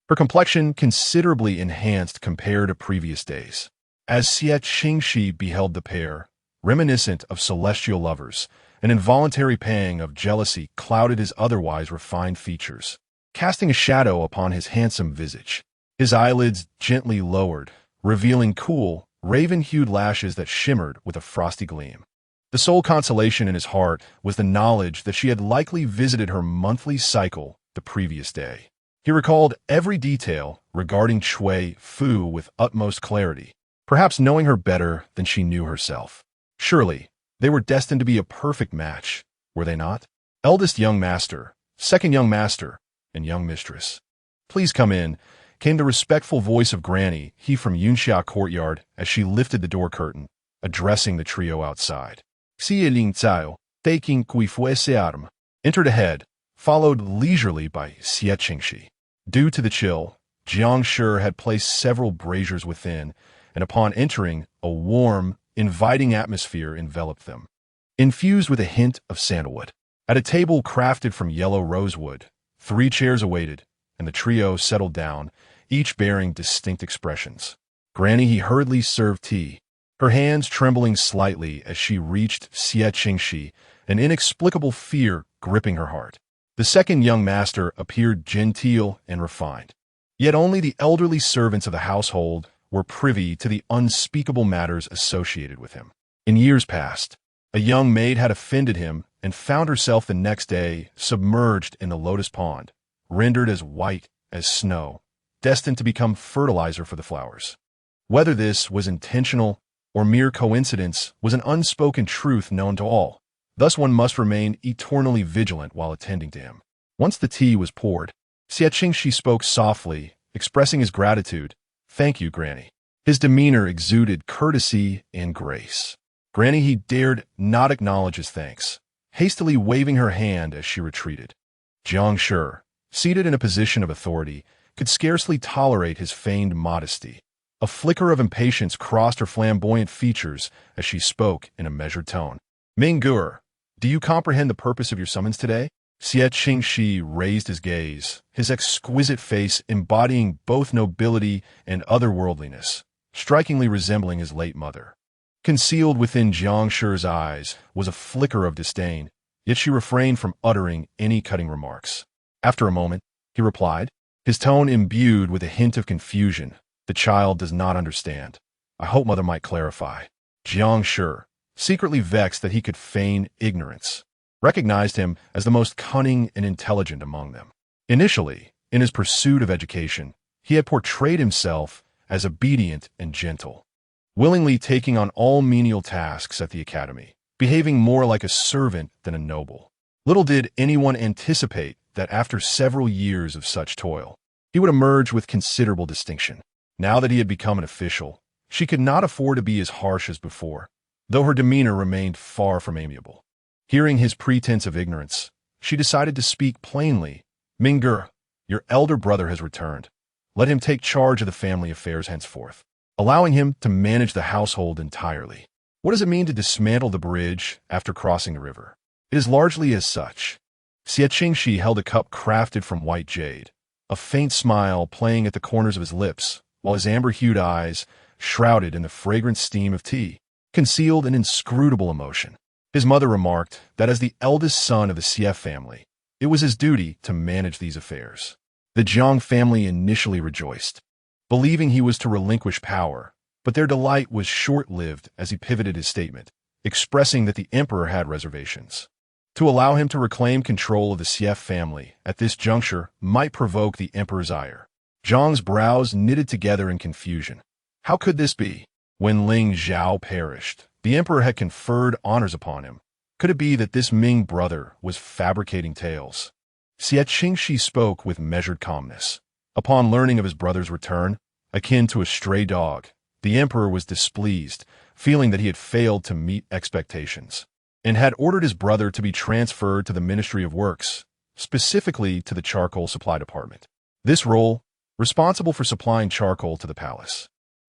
Her complexion considerably enhanced compared to previous days. As Xie Qingxi beheld the pair, reminiscent of celestial lovers, an involuntary pang of jealousy clouded his otherwise refined features, casting a shadow upon his handsome visage. His eyelids gently lowered, revealing cool, raven-hued lashes that shimmered with a frosty gleam. The sole consolation in his heart was the knowledge that she had likely visited her monthly cycle the previous day. He recalled every detail regarding Cui Fu with utmost clarity, perhaps knowing her better than she knew herself. Surely, they were destined to be a perfect match, were they not? Eldest young master, second young master, and young mistress. Please come in, came the respectful voice of Granny, he from Yunxia courtyard, as she lifted the door curtain, addressing the trio outside. Xie Qingxi, taking Cui Fu arm, entered ahead, followed leisurely by Xie Qingxi. Due to the chill, Jiang Shi had placed several braziers within, and upon entering, a warm, inviting atmosphere enveloped them, infused with a hint of sandalwood. At a table crafted from yellow rosewood, 3 chairs awaited, and the trio settled down, each bearing distinct expressions. Granny he hurriedly served tea, her hands trembling slightly as she reached Xie Qingxi, an inexplicable fear gripping her heart. The second young master appeared genteel and refined. Yet only the elderly servants of the household were privy to the unspeakable matters associated with him. In years past, a young maid had offended him and found herself the next day submerged in the lotus pond, rendered as white as snow, destined to become fertilizer for the flowers. Whether this was intentional or mere coincidence was an unspoken truth known to all. Thus one must remain eternally vigilant while attending to him. Once the tea was poured, Xie Qingxi spoke softly, expressing his gratitude. "Thank you, Granny." His demeanor exuded courtesy and grace. Granny he dared not acknowledge his thanks, hastily waving her hand as she retreated. Jiang Shi, seated in a position of authority, could scarcely tolerate his feigned modesty. A flicker of impatience crossed her flamboyant features as she spoke in a measured tone. "Minggur, do you comprehend the purpose of your summons today?" Xie Qingxi raised his gaze, his exquisite face embodying both nobility and otherworldliness, strikingly resembling his late mother. Concealed within Jiang Shi's eyes was a flicker of disdain, yet she refrained from uttering any cutting remarks. After a moment, he replied, his tone imbued with a hint of confusion. "The child does not understand. I hope mother might clarify." Jiang Shi, secretly vexed that he could feign ignorance, recognized him as the most cunning and intelligent among them. Initially, in his pursuit of education, he had portrayed himself as obedient and gentle, willingly taking on all menial tasks at the academy, behaving more like a servant than a noble. Little did anyone anticipate that after several years of such toil, he would emerge with considerable distinction. Now that he had become an official, she could not afford to be as harsh as before, though her demeanor remained far from amiable. Hearing his pretense of ignorance, she decided to speak plainly. "Minggur, your elder brother has returned. Let him take charge of the family affairs henceforth, allowing him to manage the household entirely. What does it mean to dismantle the bridge after crossing the river? It is largely as such." Xie Qingxi held a cup crafted from white jade, a faint smile playing at the corners of his lips, while his amber-hued eyes, shrouded in the fragrant steam of tea, concealed an inscrutable emotion. His mother remarked that as the eldest son of the Xie family, it was his duty to manage these affairs. The Jiang family initially rejoiced, believing he was to relinquish power, but their delight was short-lived as he pivoted his statement, expressing that the emperor had reservations. To allow him to reclaim control of the Xie family at this juncture might provoke the emperor's ire. Jiang's brows knitted together in confusion. How could this be? When Ling Zhao perished, the emperor had conferred honors upon him. Could it be that this Ming brother was fabricating tales? Xie Qingxi spoke with measured calmness. Upon learning of his brother's return, akin to a stray dog, the emperor was displeased, feeling that he had failed to meet expectations, and had ordered his brother to be transferred to the Ministry of Works, specifically to the charcoal supply department. This role, responsible for supplying charcoal to the palace,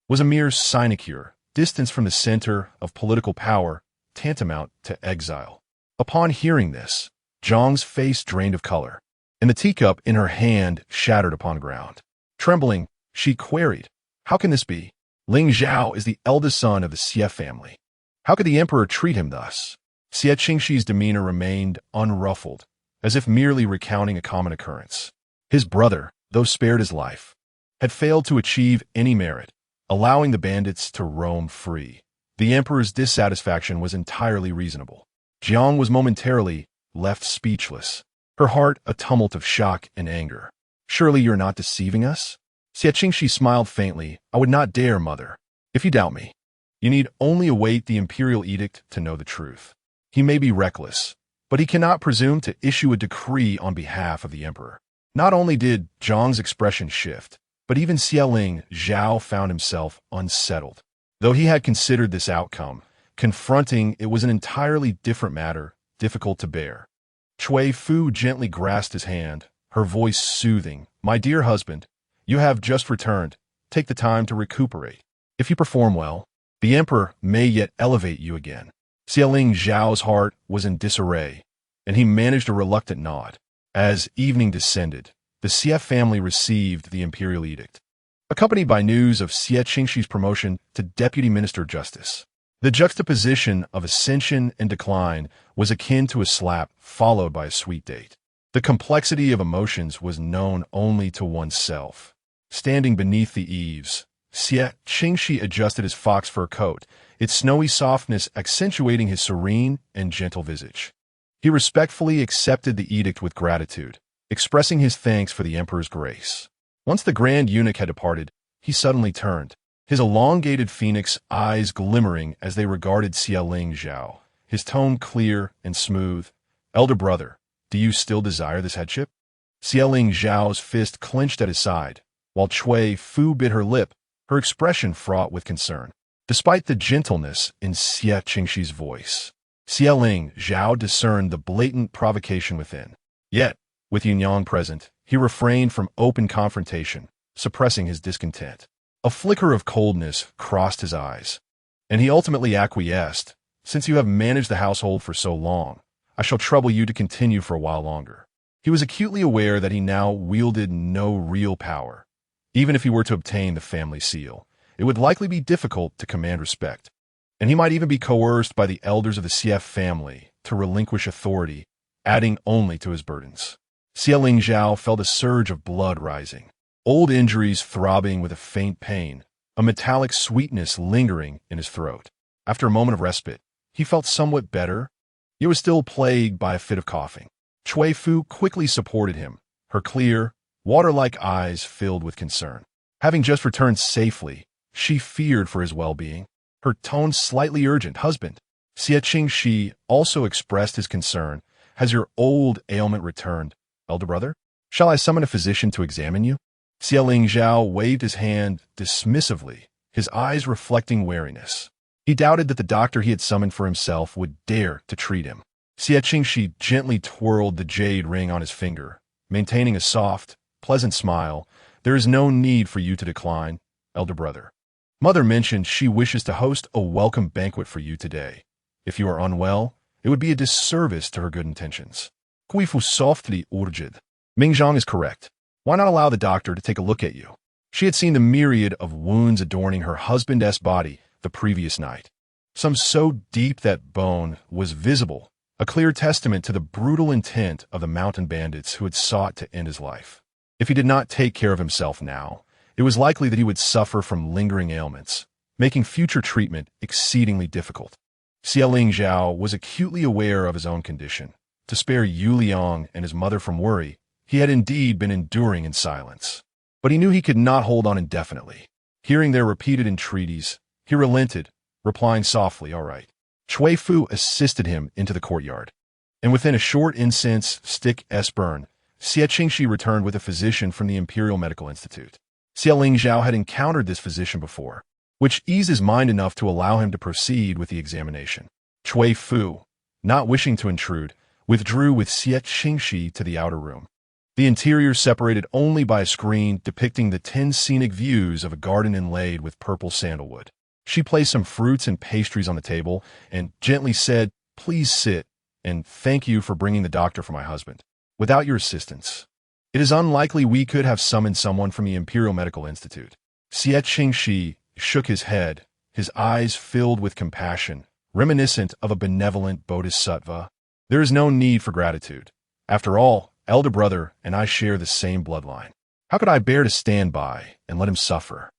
was a mere sinecure, distance from the center of political power, tantamount to exile. Upon hearing this, Zhang's face drained of color, and the teacup in her hand shattered upon the ground. Trembling, she queried, "How can this be? Ling Zhao is the eldest son of the Xie family. How could the emperor treat him thus?" Xie Qingxi's demeanor remained unruffled, as if merely recounting a common occurrence. His brother, though spared his life, had failed to achieve any merit, allowing the bandits to roam free. The emperor's dissatisfaction was entirely reasonable. Jiang was momentarily left speechless, her heart a tumult of shock and anger. "Surely you're not deceiving us?" Xie Qingxi smiled faintly. "I would not dare, mother. If you doubt me, you need only await the imperial edict to know the truth. He may be reckless, but he cannot presume to issue a decree on behalf of the emperor." Not only did Zhang's expression shift, but even Ling Zhao found himself unsettled. Though he had considered this outcome, confronting it was an entirely different matter, difficult to bear. Cui Fu gently grasped his hand, her voice soothing. "My dear husband, you have just returned. Take the time to recuperate. If you perform well, the emperor may yet elevate you again." Ling Zhao's heart was in disarray, and he managed a reluctant nod. As evening descended, the Xie family received the imperial edict, accompanied by news of Xie Qingxi's promotion to Deputy Minister of Justice. The juxtaposition of ascension and decline was akin to a slap followed by a sweet date. The complexity of emotions was known only to oneself. Standing beneath the eaves, Xie Qingxi adjusted his fox fur coat, its snowy softness accentuating his serene and gentle visage. He respectfully accepted the edict with gratitude, expressing his thanks for the emperor's grace. Once the grand eunuch had departed, he suddenly turned, his elongated phoenix eyes glimmering as they regarded Ling Zhao, his tone clear and smooth. "Elder brother, do you still desire this headship?" Ling Zhao's fist clenched at his side, while Cui Fu bit her lip, her expression fraught with concern. Despite the gentleness in Xie Qingxi's voice, Ling Zhao discerned the blatant provocation within. Yet, with Yunyang present, he refrained from open confrontation, suppressing his discontent. A flicker of coldness crossed his eyes, and he ultimately acquiesced. "Since you have managed the household for so long, I shall trouble you to continue for a while longer." He was acutely aware that he now wielded no real power. Even if he were to obtain the family seal, it would likely be difficult to command respect, and he might even be coerced by the elders of the Xie family to relinquish authority, adding only to his burdens. Ling Zhao felt a surge of blood rising, old injuries throbbing with a faint pain, a metallic sweetness lingering in his throat. After a moment of respite, he felt somewhat better, yet was still plagued by a fit of coughing. Cui Fu quickly supported him, her clear, water-like eyes filled with concern. Having just returned safely, she feared for his well-being, her tone slightly urgent. "Husband." Xie Qingxi also expressed his concern. "Has your old ailment returned, elder brother? Shall I summon a physician to examine you?" Ling Zhao waved his hand dismissively, his eyes reflecting wariness. He doubted that the doctor he had summoned for himself would dare to treat him. Xie Qingxi gently twirled the jade ring on his finger, maintaining a soft, pleasant smile. "There is no need for you to decline, elder brother. Mother mentioned she wishes to host a welcome banquet for you today. If you are unwell, it would be a disservice to her good intentions." Cui Fu softly urged. "Mingzhang is correct. Why not allow the doctor to take a look at you?" She had seen the myriad of wounds adorning her husband's body the previous night, some so deep that bone was visible, a clear testament to the brutal intent of the mountain bandits who had sought to end his life. If he did not take care of himself now, it was likely that he would suffer from lingering ailments, making future treatment exceedingly difficult. Ling Zhao was acutely aware of his own condition. To spare Yu Liang and his mother from worry, he had indeed been enduring in silence. But he knew he could not hold on indefinitely. Hearing their repeated entreaties, he relented, replying softly, "All right." Cui Fu assisted him into the courtyard, and within a short incense stick burn, Xie Qingxi returned with a physician from the Imperial Medical Institute. Xie Lingzhao had encountered this physician before, which eased his mind enough to allow him to proceed with the examination. Cui Fu, not wishing to intrude, withdrew with Xie Qingxi to the outer room. The interior separated only by a screen depicting the 10 scenic views of a garden inlaid with purple sandalwood. She placed some fruits and pastries on the table and gently said, "Please sit, and thank you for bringing the doctor for my husband. Without your assistance, it is unlikely we could have summoned someone from the Imperial Medical Institute." Xie Qingxi shook his head, his eyes filled with compassion, reminiscent of a benevolent bodhisattva. "There is no need for gratitude. After all, elder brother and I share the same bloodline. How could I bear to stand by and let him suffer?"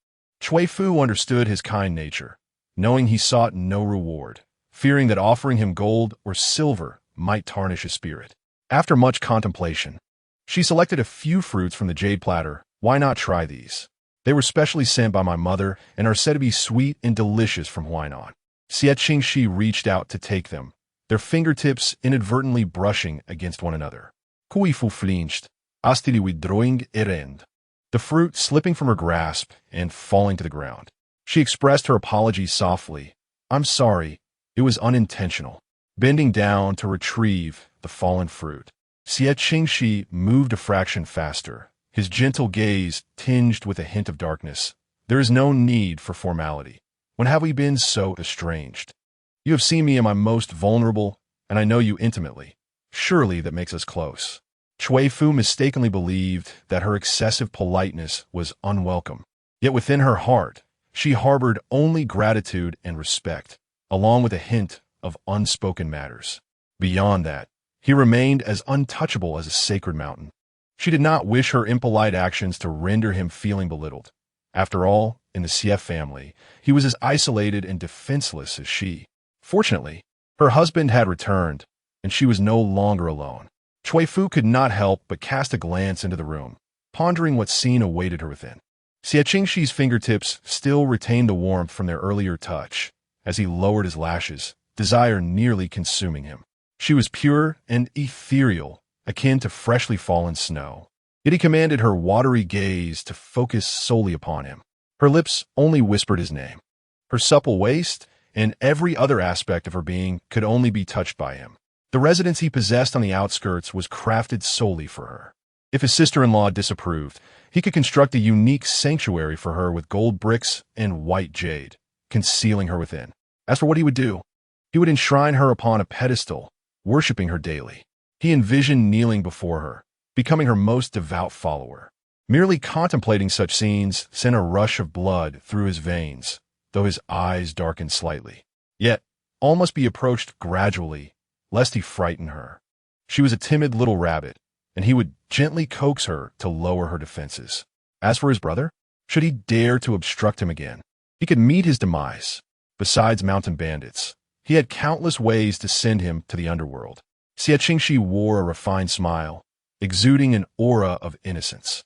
Cui Fu understood his kind nature, knowing he sought no reward, fearing that offering him gold or silver might tarnish his spirit. After much contemplation, she selected a few fruits from the jade platter. "Why not try these? They were specially sent by my mother and are said to be sweet and delicious from Huainan." Xie Qingxi reached out to take them, their fingertips inadvertently brushing against one another. Cui Fu flinched, hastily withdrawing her hand, the fruit slipping from her grasp and falling to the ground. She expressed her apologies softly. "I'm sorry, it was unintentional," bending down to retrieve the fallen fruit. Xie Qingxi moved a fraction faster, his gentle gaze tinged with a hint of darkness. "There is no need for formality. When have we been so estranged? You have seen me in my most vulnerable, and I know you intimately. Surely that makes us close." Cui Fu mistakenly believed that her excessive politeness was unwelcome. Yet within her heart, she harbored only gratitude and respect, along with a hint of unspoken matters. Beyond that, he remained as untouchable as a sacred mountain. She did not wish her impolite actions to render him feeling belittled. After all, in the Xie family, he was as isolated and defenseless as she. Fortunately, her husband had returned, and she was no longer alone. Cui Fu could not help but cast a glance into the room, pondering what scene awaited her within. Xie Qingxi's fingertips still retained the warmth from their earlier touch. As he lowered his lashes, desire nearly consuming him. She was pure and ethereal, akin to freshly fallen snow. Yet he commanded her watery gaze to focus solely upon him. Her lips only whispered his name. Her supple waist and every other aspect of her being could only be touched by him. The residence he possessed on the outskirts was crafted solely for her. If his sister-in-law disapproved, he could construct a unique sanctuary for her with gold bricks and white jade, concealing her within. As for what he would do, he would enshrine her upon a pedestal, worshipping her daily. He envisioned kneeling before her, becoming her most devout follower. Merely contemplating such scenes sent a rush of blood through his veins, though his eyes darkened slightly. Yet, all must be approached gradually, lest he frighten her. She was a timid little rabbit, and he would gently coax her to lower her defenses. As for his brother, should he dare to obstruct him again, he could meet his demise. Besides mountain bandits, he had countless ways to send him to the underworld. Xie Qingxi wore a refined smile, exuding an aura of innocence.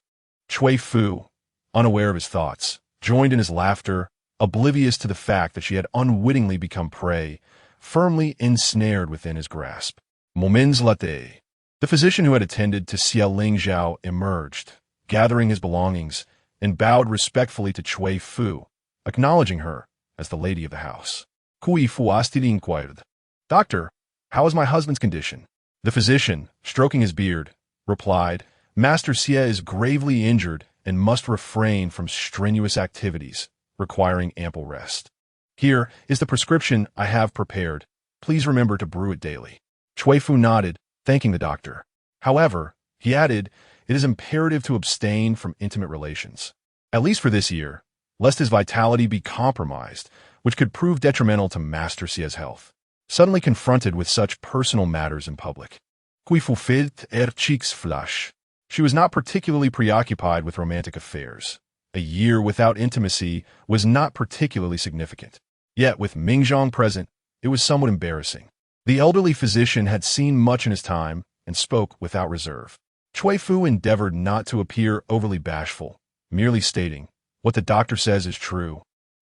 Cui Fu, unaware of his thoughts, joined in his laughter, oblivious to the fact that she had unwittingly become prey, firmly ensnared within his grasp. Moments later, the physician who had attended to Xie Lingzhao emerged, gathering his belongings, and bowed respectfully to Cui Fu, acknowledging her as the lady of the house. Cui Fu hastily inquired, "Doctor, how is my husband's condition?" The physician, stroking his beard, replied, "Master Xie is gravely injured and must refrain from strenuous activities, requiring ample rest. Here is the prescription I have prepared. Please remember to brew it daily." Cui Fu nodded, thanking the doctor. However, he added, it is imperative to abstain from intimate relations, at least for this year, lest his vitality be compromised, which could prove detrimental to Master Xie's health. Suddenly confronted with such personal matters in public, Cui Fu felt her cheeks flush. She was not particularly preoccupied with romantic affairs. A year without intimacy was not particularly significant. Yet, with Mingzhong present, it was somewhat embarrassing. The elderly physician had seen much in his time and spoke without reserve. Cui Fu endeavored not to appear overly bashful, merely stating, "What the doctor says is true.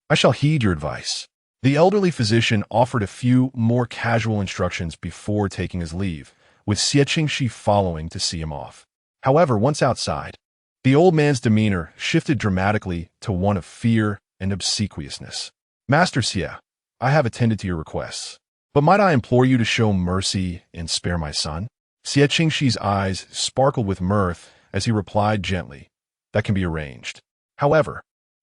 I shall heed your advice." The elderly physician offered a few more casual instructions before taking his leave, with Xie Qingxi following to see him off. However, once outside, the old man's demeanor shifted dramatically to one of fear and obsequiousness. Master Xie, I have attended to your requests, but might I implore you to show mercy and spare my son? Xie Qingxi's eyes sparkled with mirth as he replied gently, that can be arranged. However,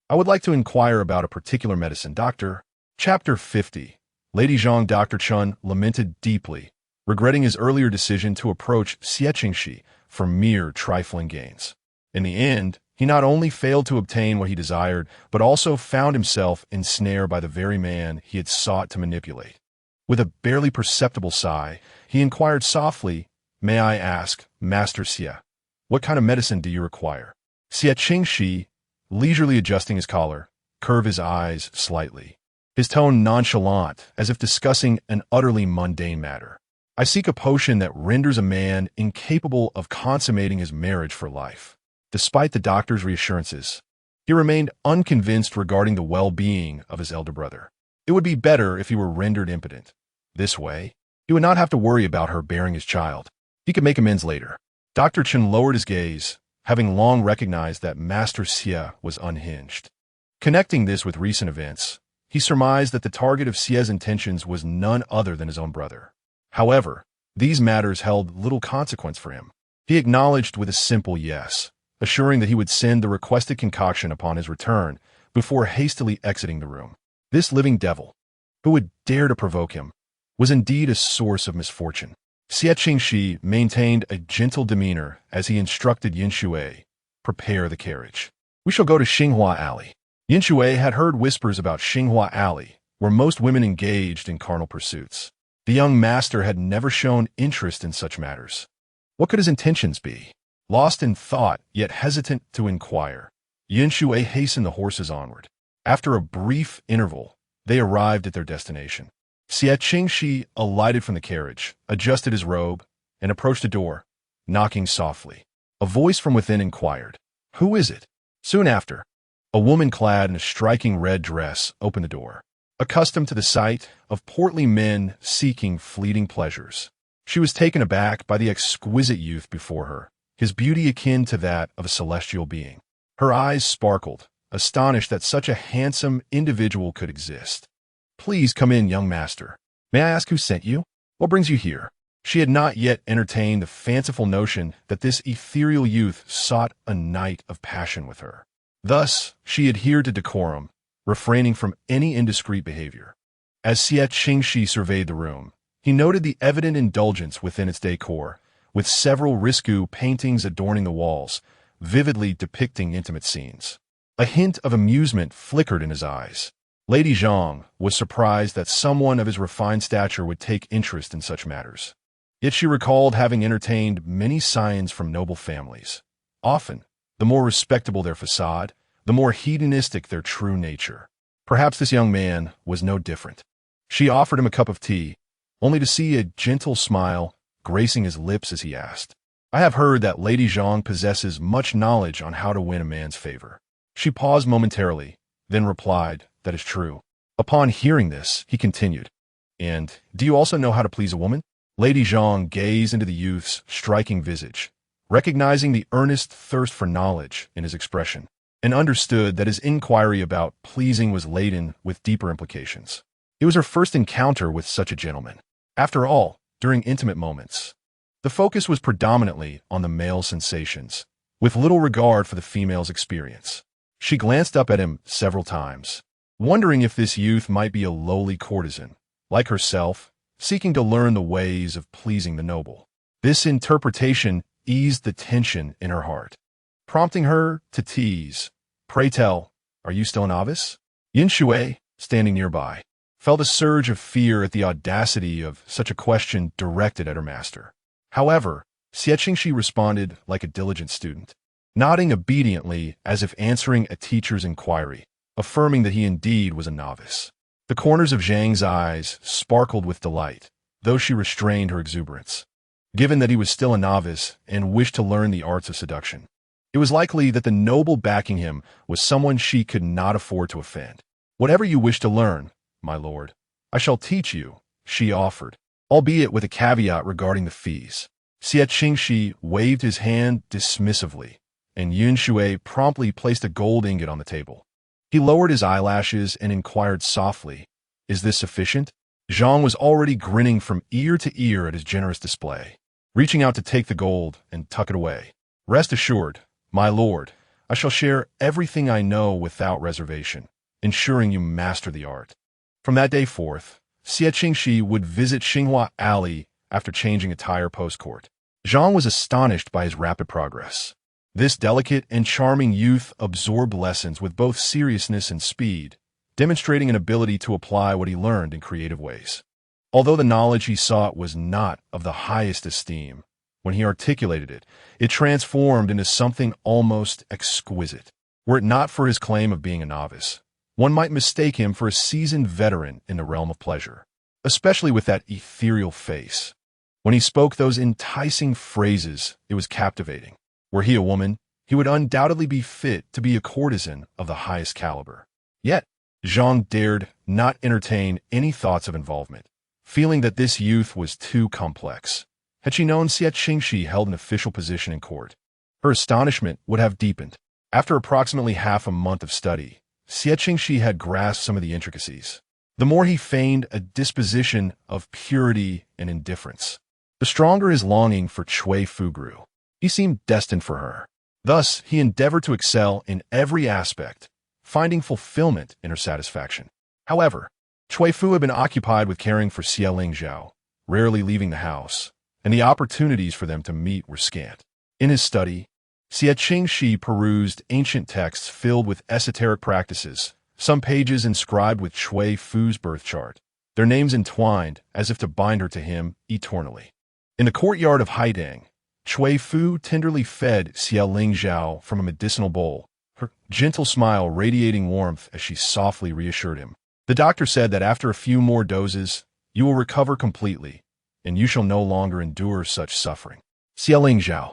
I would like to inquire about a particular medicine, Doctor. Chapter 50. Lady Zhang. Dr. Chun lamented deeply, regretting his earlier decision to approach Xie Qingxi for mere trifling gains. In the end, he not only failed to obtain what he desired, but also found himself ensnared by the very man he had sought to manipulate. With a barely perceptible sigh, he inquired softly, may I ask, Master Xie, what kind of medicine do you require? Xie Qingxi, leisurely adjusting his collar, curved his eyes slightly, his tone nonchalant, as if discussing an utterly mundane matter. I seek a potion that renders a man incapable of consummating his marriage for life. Despite the doctor's reassurances, he remained unconvinced regarding the well-being of his elder brother. It would be better if he were rendered impotent. This way, he would not have to worry about her bearing his child. He could make amends later. Dr. Chen lowered his gaze, having long recognized that Master Xie was unhinged. Connecting this with recent events, he surmised that the target of Xie's intentions was none other than his own brother. However, these matters held little consequence for him. He acknowledged with a simple yes, assuring that he would send the requested concoction upon his return before hastily exiting the room. This living devil, who would dare to provoke him, was indeed a source of misfortune. Xie Qingxi maintained a gentle demeanor as he instructed Yin Shui, prepare the carriage. We shall go to Xinghua Alley. Yin Shui had heard whispers about Xinghua Alley, where most women engaged in carnal pursuits. The young master had never shown interest in such matters. What could his intentions be? Lost in thought, yet hesitant to inquire, Yin Shui hastened the horses onward. After a brief interval, they arrived at their destination. Xie Qingxi alighted from the carriage, adjusted his robe, and approached the door, knocking softly. A voice from within inquired, who is it? Soon after, a woman clad in a striking red dress opened the door. Accustomed to the sight of portly men seeking fleeting pleasures, she was taken aback by the exquisite youth before her, his beauty akin to that of a celestial being. Her eyes sparkled, astonished that such a handsome individual could exist. Please come in, young master. May I ask who sent you? What brings you here? She had not yet entertained the fanciful notion that this ethereal youth sought a night of passion with her. Thus, she adhered to decorum, refraining from any indiscreet behavior. As Xie Qingxi surveyed the room, he noted the evident indulgence within its decor, with several risque paintings adorning the walls, vividly depicting intimate scenes. A hint of amusement flickered in his eyes. Lady Zhang was surprised that someone of his refined stature would take interest in such matters. Yet she recalled having entertained many scions from noble families. Often, the more respectable their facade, the more hedonistic their true nature. Perhaps this young man was no different. She offered him a cup of tea, only to see a gentle smile gracing his lips as he asked, I have heard that Lady Zhang possesses much knowledge on how to win a man's favor. She paused momentarily, then replied, that is true. Upon hearing this, he continued, and do you also know how to please a woman? Lady Zhang gazed into the youth's striking visage, recognizing the earnest thirst for knowledge in his expression, and understood that his inquiry about pleasing was laden with deeper implications. It was her first encounter with such a gentleman. After all, during intimate moments, the focus was predominantly on the male's sensations, with little regard for the female's experience. She glanced up at him several times, wondering if this youth might be a lowly courtesan, like herself, seeking to learn the ways of pleasing the noble. This interpretation eased the tension in her heart, prompting her to tease, pray tell, are you still a novice? Yin Shui, standing nearby, felt a surge of fear at the audacity of such a question directed at her master. However, Xie Qingxi responded like a diligent student, nodding obediently as if answering a teacher's inquiry, affirming that he indeed was a novice. The corners of Zhang's eyes sparkled with delight, though she restrained her exuberance. Given that he was still a novice and wished to learn the arts of seduction, it was likely that the noble backing him was someone she could not afford to offend. Whatever you wish to learn, my lord, I shall teach you, she offered, albeit with a caveat regarding the fees. Xie Qingxi waved his hand dismissively, and Yun Shui promptly placed a gold ingot on the table. He lowered his eyelashes and inquired softly, "Is this sufficient?" Zhang was already grinning from ear to ear at his generous display, reaching out to take the gold and tuck it away. "Rest assured, my lord, I shall share everything I know without reservation, ensuring you master the art." From that day forth, Xie Qingxi would visit Xinghua Alley after changing attire post-court. Zhang was astonished by his rapid progress. This delicate and charming youth absorbed lessons with both seriousness and speed, demonstrating an ability to apply what he learned in creative ways. Although the knowledge he sought was not of the highest esteem, when he articulated it, it transformed into something almost exquisite. Were it not for his claim of being a novice, one might mistake him for a seasoned veteran in the realm of pleasure, especially with that ethereal face. When he spoke those enticing phrases, it was captivating. Were he a woman, he would undoubtedly be fit to be a courtesan of the highest caliber. Yet, Zhang dared not entertain any thoughts of involvement, feeling that this youth was too complex. Had she known Xie Qingxi held an official position in court, her astonishment would have deepened. After approximately half a month of study, Xie Qingxi had grasped some of the intricacies. The more he feigned a disposition of purity and indifference, the stronger his longing for Cui Fu grew. He seemed destined for her. Thus, he endeavored to excel in every aspect, finding fulfillment in her satisfaction. However, Cui Fu had been occupied with caring for Xie Lingzhao, rarely leaving the house, and the opportunities for them to meet were scant. In his study, Xie Qingxi perused ancient texts filled with esoteric practices, some pages inscribed with Cui Fu's birth chart, their names entwined as if to bind her to him eternally. In the courtyard of Haidang, Cui Fu tenderly fed Xie Lingzhao from a medicinal bowl, her gentle smile radiating warmth as she softly reassured him. The doctor said that after a few more doses, you will recover completely, and you shall no longer endure such suffering. Xie Lingzhao,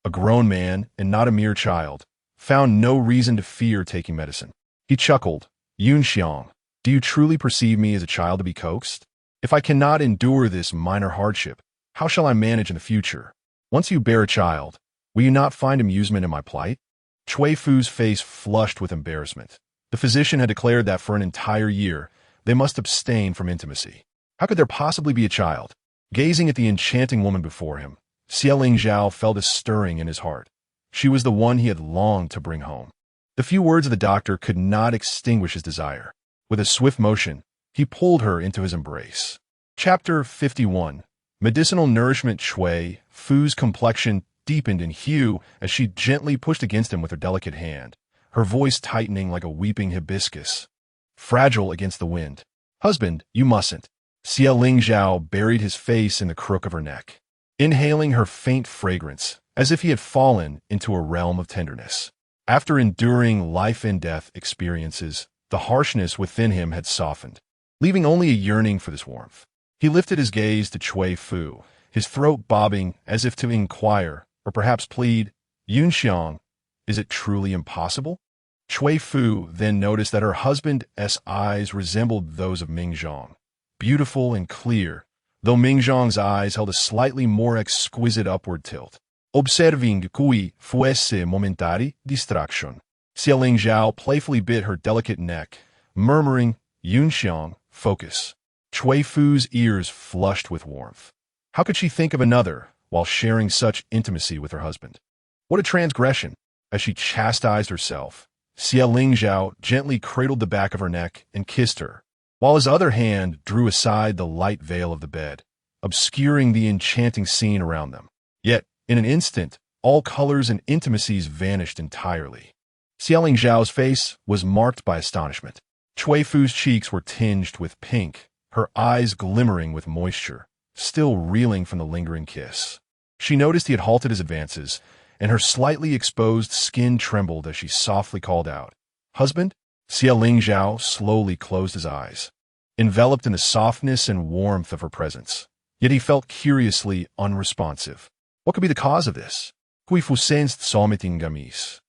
a grown man and not a mere child, found no reason to fear taking medicine. He chuckled, "Yun Xiang, do you truly perceive me as a child to be coaxed? If I cannot endure this minor hardship, how shall I manage in the future? Once you bear a child, will you not find amusement in my plight?" Cui Fu's face flushed with embarrassment. The physician had declared that for an entire year, they must abstain from intimacy. How could there possibly be a child? Gazing at the enchanting woman before him, Xie Lingzhao felt a stirring in his heart. She was the one he had longed to bring home. The few words of the doctor could not extinguish his desire. With a swift motion, he pulled her into his embrace. Chapter 51. Medicinal nourishment. Cui Fu's complexion deepened in hue as she gently pushed against him with her delicate hand, her voice tightening like a weeping hibiscus, fragile against the wind. "Husband, you mustn't." Xie Lingzhao buried his face in the crook of her neck, inhaling her faint fragrance as if he had fallen into a realm of tenderness. After enduring life-and-death experiences, the harshness within him had softened, leaving only a yearning for this warmth. He lifted his gaze to Cui Fu, his throat bobbing as if to inquire, or perhaps plead, "Yun Xiang, is it truly impossible?" Cui Fu then noticed that her husband's eyes resembled those of Ming Zhang, beautiful and clear, though Ming Zhang's eyes held a slightly more exquisite upward tilt. Observing Cui Fu's momentary distraction, Xie Lingzhao playfully bit her delicate neck, murmuring, "Yun Xiang, focus." Cui Fu's ears flushed with warmth. How could she think of another while sharing such intimacy with her husband? What a transgression! As she chastised herself, Xie Lingzhao gently cradled the back of her neck and kissed her, while his other hand drew aside the light veil of the bed, obscuring the enchanting scene around them. Yet, in an instant, all colors and intimacies vanished entirely. Xie Lingzhao's face was marked by astonishment. Cui Fu's cheeks were tinged with pink, her eyes glimmering with moisture, still reeling from the lingering kiss. She noticed he had halted his advances, and her slightly exposed skin trembled as she softly called out, "Husband?" Xie Lingzhao slowly closed his eyes, enveloped in the softness and warmth of her presence. Yet he felt curiously unresponsive. What could be the cause of this? Cui Fu sensed something amiss.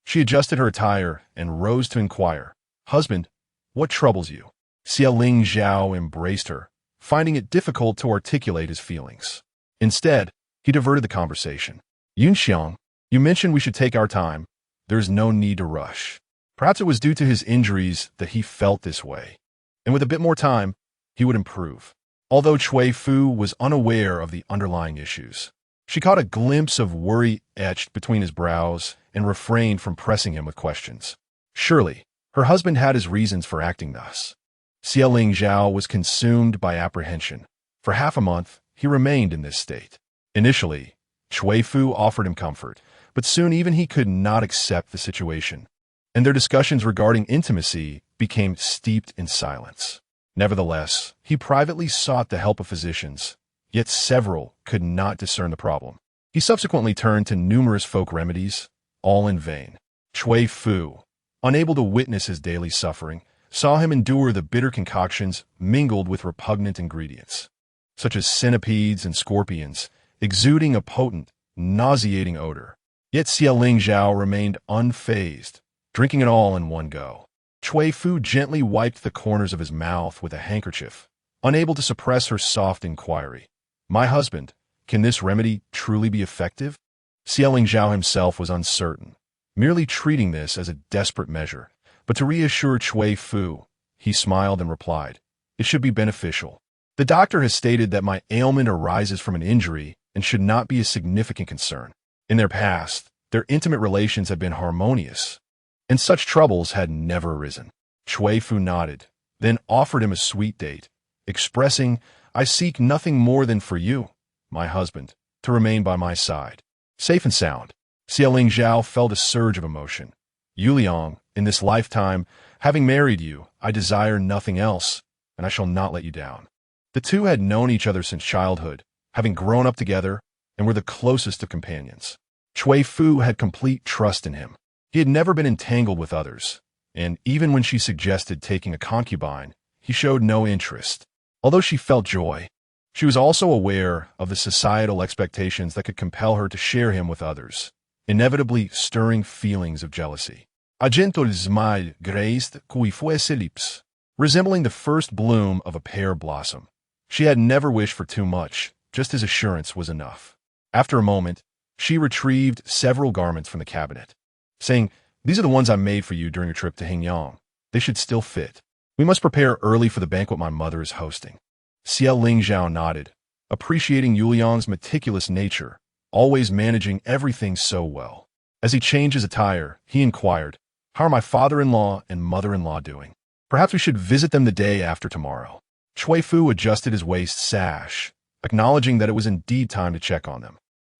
She adjusted her attire and rose to inquire, "Husband, what troubles you?" Xie Lingzhao embraced her, finding it difficult to articulate his feelings. Instead, he He diverted the conversation. Yunxiang, you mentioned we should take our time. There's no need to rush. Perhaps it was due to his injuries that he felt this way. And with a bit more time, he would improve. Although Cui Fu was unaware of the underlying issues, she caught a glimpse of worry etched between his brows and refrained from pressing him with questions. Surely, her husband had his reasons for acting thus. Xie Qingxi was consumed by apprehension. For half a month, he remained in this state. Initially, Cui Fu offered him comfort, but soon even he could not accept the situation, and their discussions regarding intimacy became steeped in silence. Nevertheless, he privately sought the help of physicians, yet several could not discern the problem. He subsequently turned to numerous folk remedies, all in vain. Cui Fu, unable to witness his daily suffering, saw him endure the bitter concoctions mingled with repugnant ingredients, such as centipedes and scorpions, exuding a potent, nauseating odor. Yet Xie Qingxi remained unfazed, drinking it all in one go. Cui Fu gently wiped the corners of his mouth with a handkerchief, unable to suppress her soft inquiry. My husband, can this remedy truly be effective? Xie Qingxi himself was uncertain, merely treating this as a desperate measure. But to reassure Cui Fu, he smiled and replied, it should be beneficial. The doctor has stated that my ailment arises from an injury and should not be a significant concern. In their past, their intimate relations had been harmonious, and such troubles had never arisen. Cui Fu nodded, then offered him a sweet date, expressing, I seek nothing more than for you, my husband, to remain by my side. Safe and sound. Xie Qingxi felt a surge of emotion. Yuliang, in this lifetime, having married you, I desire nothing else, and I shall not let you down. The two had known each other since childhood, having grown up together, and were the closest of companions. Cui Fu had complete trust in him. He had never been entangled with others, and even when she suggested taking a concubine, he showed no interest. Although she felt joy, she was also aware of the societal expectations that could compel her to share him with others, inevitably stirring feelings of jealousy. A gentle smile graced Cui Fu's lips, resembling the first bloom of a pear blossom. She had never wished for too much, just his assurance was enough. After a moment, she retrieved several garments from the cabinet, saying, these are the ones I made for you during your trip to Hengyang. They should still fit. We must prepare early for the banquet my mother is hosting. Xie Qingxi nodded, appreciating Yuliang's meticulous nature, always managing everything so well. As he changed his attire, he inquired, how are my father-in-law and mother-in-law doing? Perhaps we should visit them the day after tomorrow. Cui Fu adjusted his waist sash, acknowledging that it was indeed time to check on them.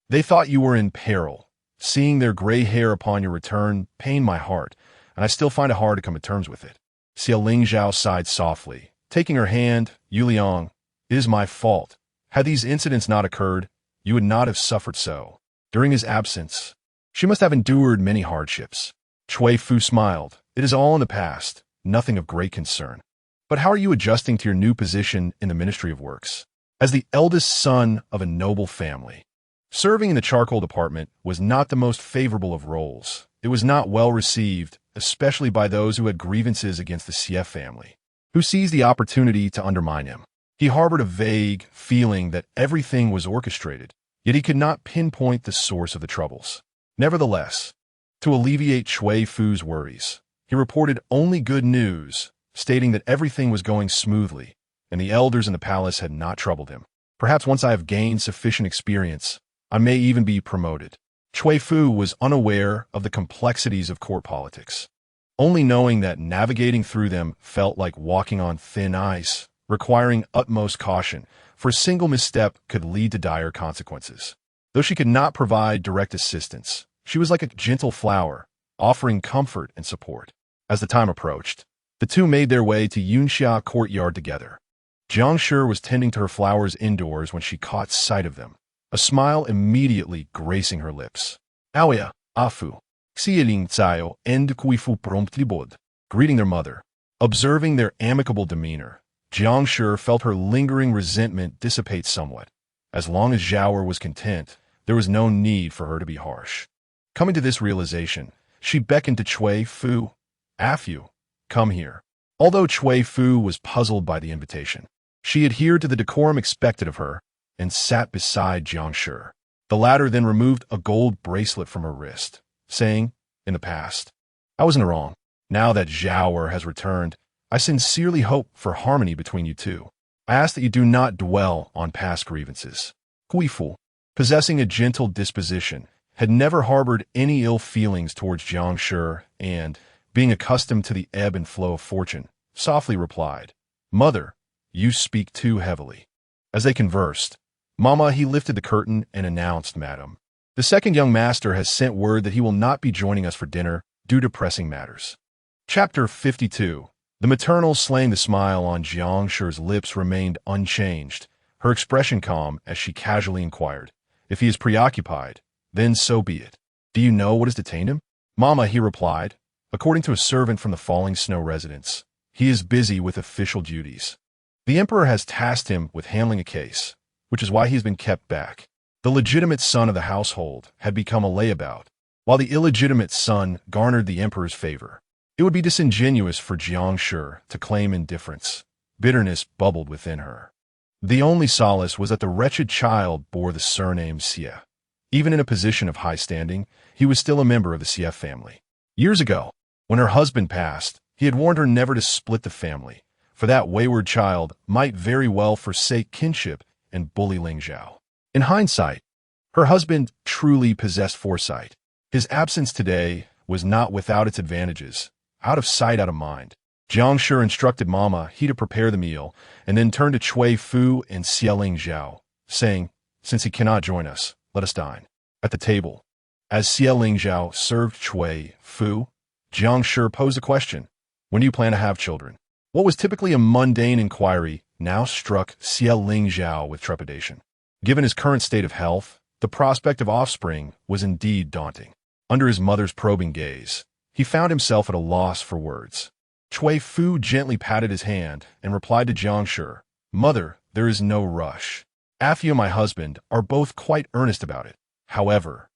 They thought you were in peril. Seeing their gray hair upon your return pained my heart, and I still find it hard to come to terms with it. Xie Qingxi sighed softly, taking her hand. Yuliang, it is my fault. Had these incidents not occurred, you would not have suffered so. During his absence, she must have endured many hardships. Cui Fu smiled. It is all in the past, nothing of great concern. But how are you adjusting to your new position in the Ministry of Works? As the eldest son of a noble family, serving in the charcoal department was not the most favorable of roles. It was not well received, especially by those who had grievances against the Xie family, who seized the opportunity to undermine him. He harbored a vague feeling that everything was orchestrated, yet he could not pinpoint the source of the troubles. Nevertheless, to alleviate Cui Fu's worries, he reported only good news, stating that everything was going smoothly, and the elders in the palace had not troubled him. Perhaps once I have gained sufficient experience, I may even be promoted. Cui Fu was unaware of the complexities of court politics, only knowing that navigating through them felt like walking on thin ice, requiring utmost caution, for a single misstep could lead to dire consequences. Though she could not provide direct assistance, she was like a gentle flower, offering comfort and support. As the time approached, the two made their way to Yunxia courtyard together. Jiang Shi was tending to her flowers indoors when she caught sight of them, a smile immediately gracing her lips. Aoya, Afu, Xie Qingxi and Cui Fu promptly bowed, greeting their mother. Observing their amicable demeanor, Jiang Shi felt her lingering resentment dissipate somewhat. As long as Zhao was content, there was no need for her to be harsh. Coming to this realization, she beckoned to Cui Fu. Afu, come here. Although Cui Fu was puzzled by the invitation, she adhered to the decorum expected of her and sat beside Jiang Shi. The latter then removed a gold bracelet from her wrist, saying, "In the past, I was in the wrong. Now that Zhao has returned, I sincerely hope for harmony between you two. I ask that you do not dwell on past grievances." Cui Fu, possessing a gentle disposition, had never harbored any ill feelings towards Jiangshi and, being accustomed to the ebb and flow of fortune, softly replied, "Mother, you speak too heavily." As they conversed, Mama, he lifted the curtain and announced, "Madam, the second young master has sent word that he will not be joining us for dinner due to pressing matters." Chapter 52. The maternal slaying the smile on Jiangshi's lips remained unchanged, her expression calm as she casually inquired, "If he is preoccupied, then so be it. Do you know what has detained him?" "Mama," he replied, "according to a servant from the Falling Snow residence, he is busy with official duties. The emperor has tasked him with handling a case, which is why he has been kept back." The legitimate son of the household had become a layabout, while the illegitimate son garnered the emperor's favor. It would be disingenuous for Jiangshi to claim indifference. Bitterness bubbled within her. The only solace was that the wretched child bore the surname Xie. Even in a position of high standing, he was still a member of the Xie family. Years ago, when her husband passed, he had warned her never to split the family, for that wayward child might very well forsake kinship and bully Ling Zhao. In hindsight, her husband truly possessed foresight. His absence today was not without its advantages. Out of sight, out of mind. Jiangshi instructed Mama he to prepare the meal, and then turned to Cui Fu and Xie Qingxi, saying, "Since he cannot join us, let us dine." At the table, as Xie Qingxi served Cui Fu, Jiangshi posed a question, "When do you plan to have children?" What was typically a mundane inquiry now struck Xie Qingxi with trepidation. Given his current state of health, the prospect of offspring was indeed daunting. Under his mother's probing gaze, he found himself at a loss for words. Cui Fu gently patted his hand and replied to Jiangshi, "Mother, there is no rush. Afia and my husband are both quite earnest about it. However,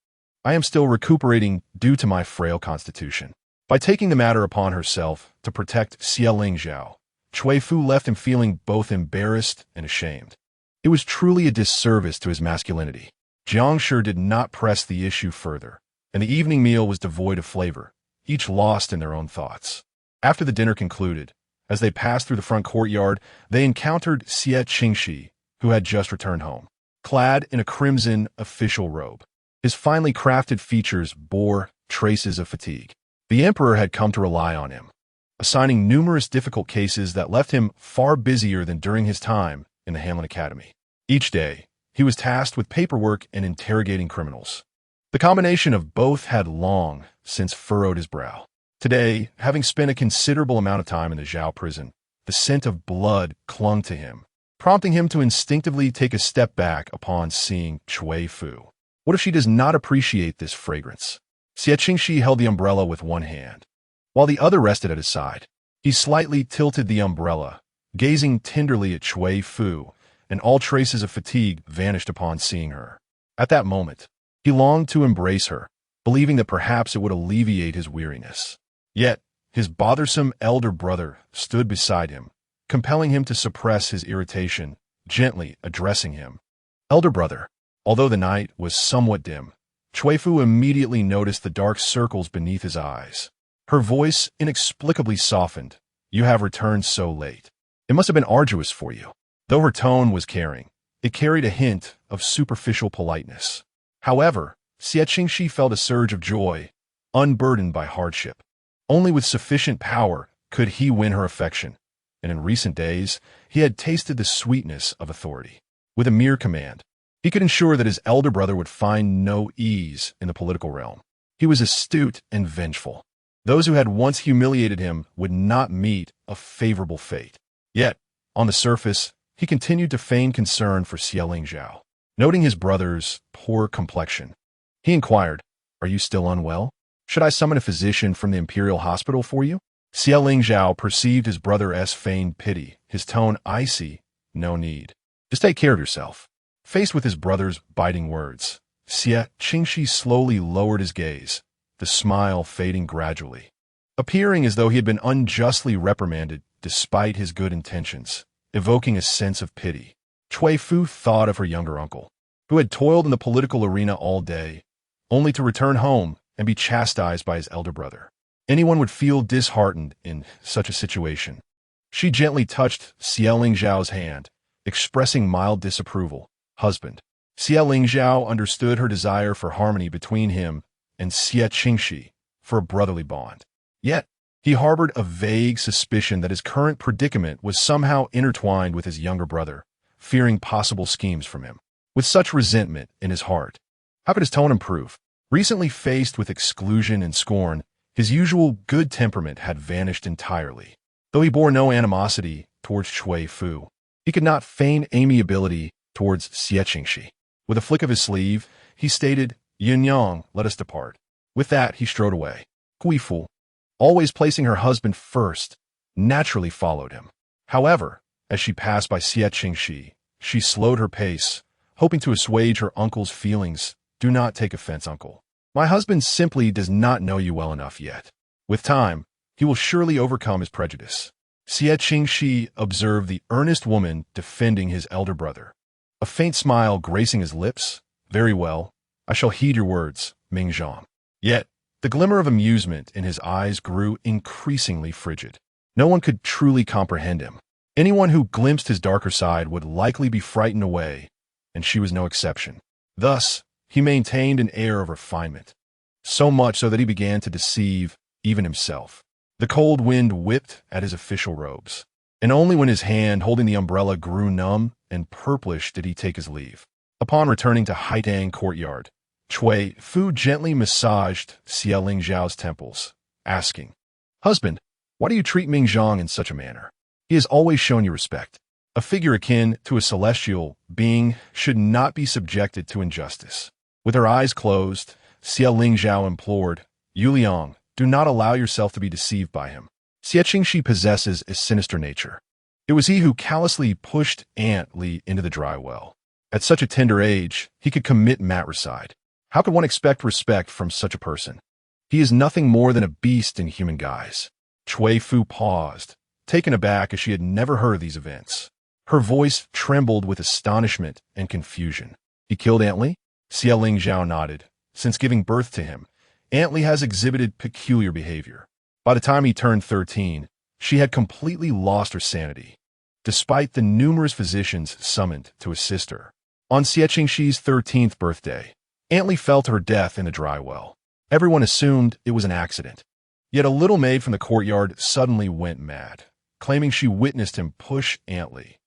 I am still recuperating due to my frail constitution." By taking the matter upon herself to protect Xie Qingxi, Cui Fu left him feeling both embarrassed and ashamed. It was truly a disservice to his masculinity. Jiangshi did not press the issue further, and the evening meal was devoid of flavor, each lost in their own thoughts. After the dinner concluded, as they passed through the front courtyard, they encountered Xie Qingxi, who had just returned home, clad in a crimson official robe. His finely crafted features bore traces of fatigue. The emperor had come to rely on him, assigning numerous difficult cases that left him far busier than during his time in the Hanlin Academy. Each day, he was tasked with paperwork and interrogating criminals. The combination of both had long since furrowed his brow. Today, having spent a considerable amount of time in the Zhao prison, the scent of blood clung to him, prompting him to instinctively take a step back upon seeing Cui Fu. What if she does not appreciate this fragrance? Xie Qingxi held the umbrella with one hand, while the other rested at his side. He slightly tilted the umbrella, gazing tenderly at Cui Fu, and all traces of fatigue vanished upon seeing her. At that moment, he longed to embrace her, believing that perhaps it would alleviate his weariness. Yet, his bothersome elder brother stood beside him, compelling him to suppress his irritation, gently addressing him. "Elder brother." Although the night was somewhat dim, Cui Fu immediately noticed the dark circles beneath his eyes. Her voice inexplicably softened. "You have returned so late. It must have been arduous for you." Though her tone was caring, it carried a hint of superficial politeness. However, Xie Qingxi felt a surge of joy, unburdened by hardship. Only with sufficient power could he win her affection, and in recent days, he had tasted the sweetness of authority. With a mere command, he could ensure that his elder brother would find no ease in the political realm. He was astute and vengeful. Those who had once humiliated him would not meet a favorable fate. Yet, on the surface, he continued to feign concern for Xie Qingxi. Noting his brother's poor complexion, he inquired, "Are you still unwell? Should I summon a physician from the Imperial Hospital for you?" Xie Qingxi perceived his brother's feigned pity, his tone icy. "No need. Just take care of yourself." Faced with his brother's biting words, Xie Qingxi slowly lowered his gaze, the smile fading gradually, appearing as though he had been unjustly reprimanded despite his good intentions, evoking a sense of pity. Cui Fu thought of her younger uncle. who had toiled in the political arena all day, only to return home and be chastised by his elder brother. Anyone would feel disheartened in such a situation. She gently touched Xie Lingzhao's hand, expressing mild disapproval. Husband. Xie Lingzhao understood her desire for harmony between him and Xie Qingxi, for a brotherly bond. Yet, he harbored a vague suspicion that his current predicament was somehow intertwined with his younger brother, fearing possible schemes from him. With such resentment in his heart, how could his tone improve? Recently faced with exclusion and scorn, his usual good temperament had vanished entirely. Though he bore no animosity towards Cui Fu, he could not feign amiability towards Xie Qingxi. With a flick of his sleeve, he stated, "Yin Yang, let us depart." With that, he strode away. Cui Fu, always placing her husband first, naturally followed him. However, as she passed by Xie Qingxi, she slowed her pace, hoping to assuage her uncle's feelings. "Do not take offense, uncle. My husband simply does not know you well enough yet. With time, he will surely overcome his prejudice." Xie Qingxi observed the earnest woman defending his elder brother. A faint smile gracing his lips. "Very well, I shall heed your words, Ming Zhang." Yet, the glimmer of amusement in his eyes grew increasingly frigid. No one could truly comprehend him. Anyone who glimpsed his darker side would likely be frightened away, and she was no exception. Thus, he maintained an air of refinement, so much so that he began to deceive even himself. The cold wind whipped at his official robes, and only when his hand holding the umbrella grew numb and purplish did he take his leave. Upon returning to Haidang courtyard, Cui Fu gently massaged Xie Lingzhao's temples, asking, "Husband, why do you treat Ming Zhang in such a manner? He has always shown you respect. A figure akin to a celestial being should not be subjected to injustice." With her eyes closed, Xie Lingzhao implored, "Yuliang, do not allow yourself to be deceived by him. Xie Qingxi possesses a sinister nature. It was he who callously pushed Aunt Li into the dry well. At such a tender age, he could commit matricide. How could one expect respect from such a person? He is nothing more than a beast in human guise." Cui Fu paused, taken aback as she had never heard of these events. Her voice trembled with astonishment and confusion. "He killed Aunt Li?" Xie Lingzhao nodded. "Since giving birth to him, Aunt Li has exhibited peculiar behavior. By the time he turned 13, she had completely lost her sanity, despite the numerous physicians summoned to assist her. On Xie Qingxi's 13th birthday, Aunt Li fell to her death in the dry well. Everyone assumed it was an accident. Yet a little maid from the courtyard suddenly went mad, claiming she witnessed him push Aunt Li.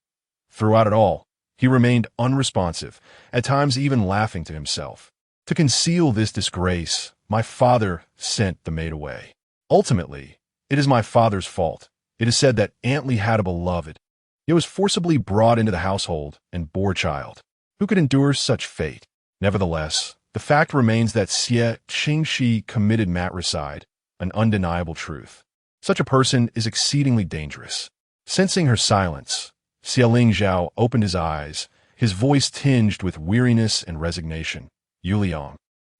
Throughout it all, he remained unresponsive, at times even laughing to himself. To conceal this disgrace, my father sent the maid away. Ultimately, it is my father's fault. It is said that Aunt Li had a beloved. It was forcibly brought into the household and bore child. Who could endure such fate? Nevertheless, the fact remains that Xie Qingxi committed matricide, an undeniable truth. Such a person is exceedingly dangerous. Sensing her silence, Xie Lingzhao opened his eyes, his voice tinged with weariness and resignation. "Yuliang,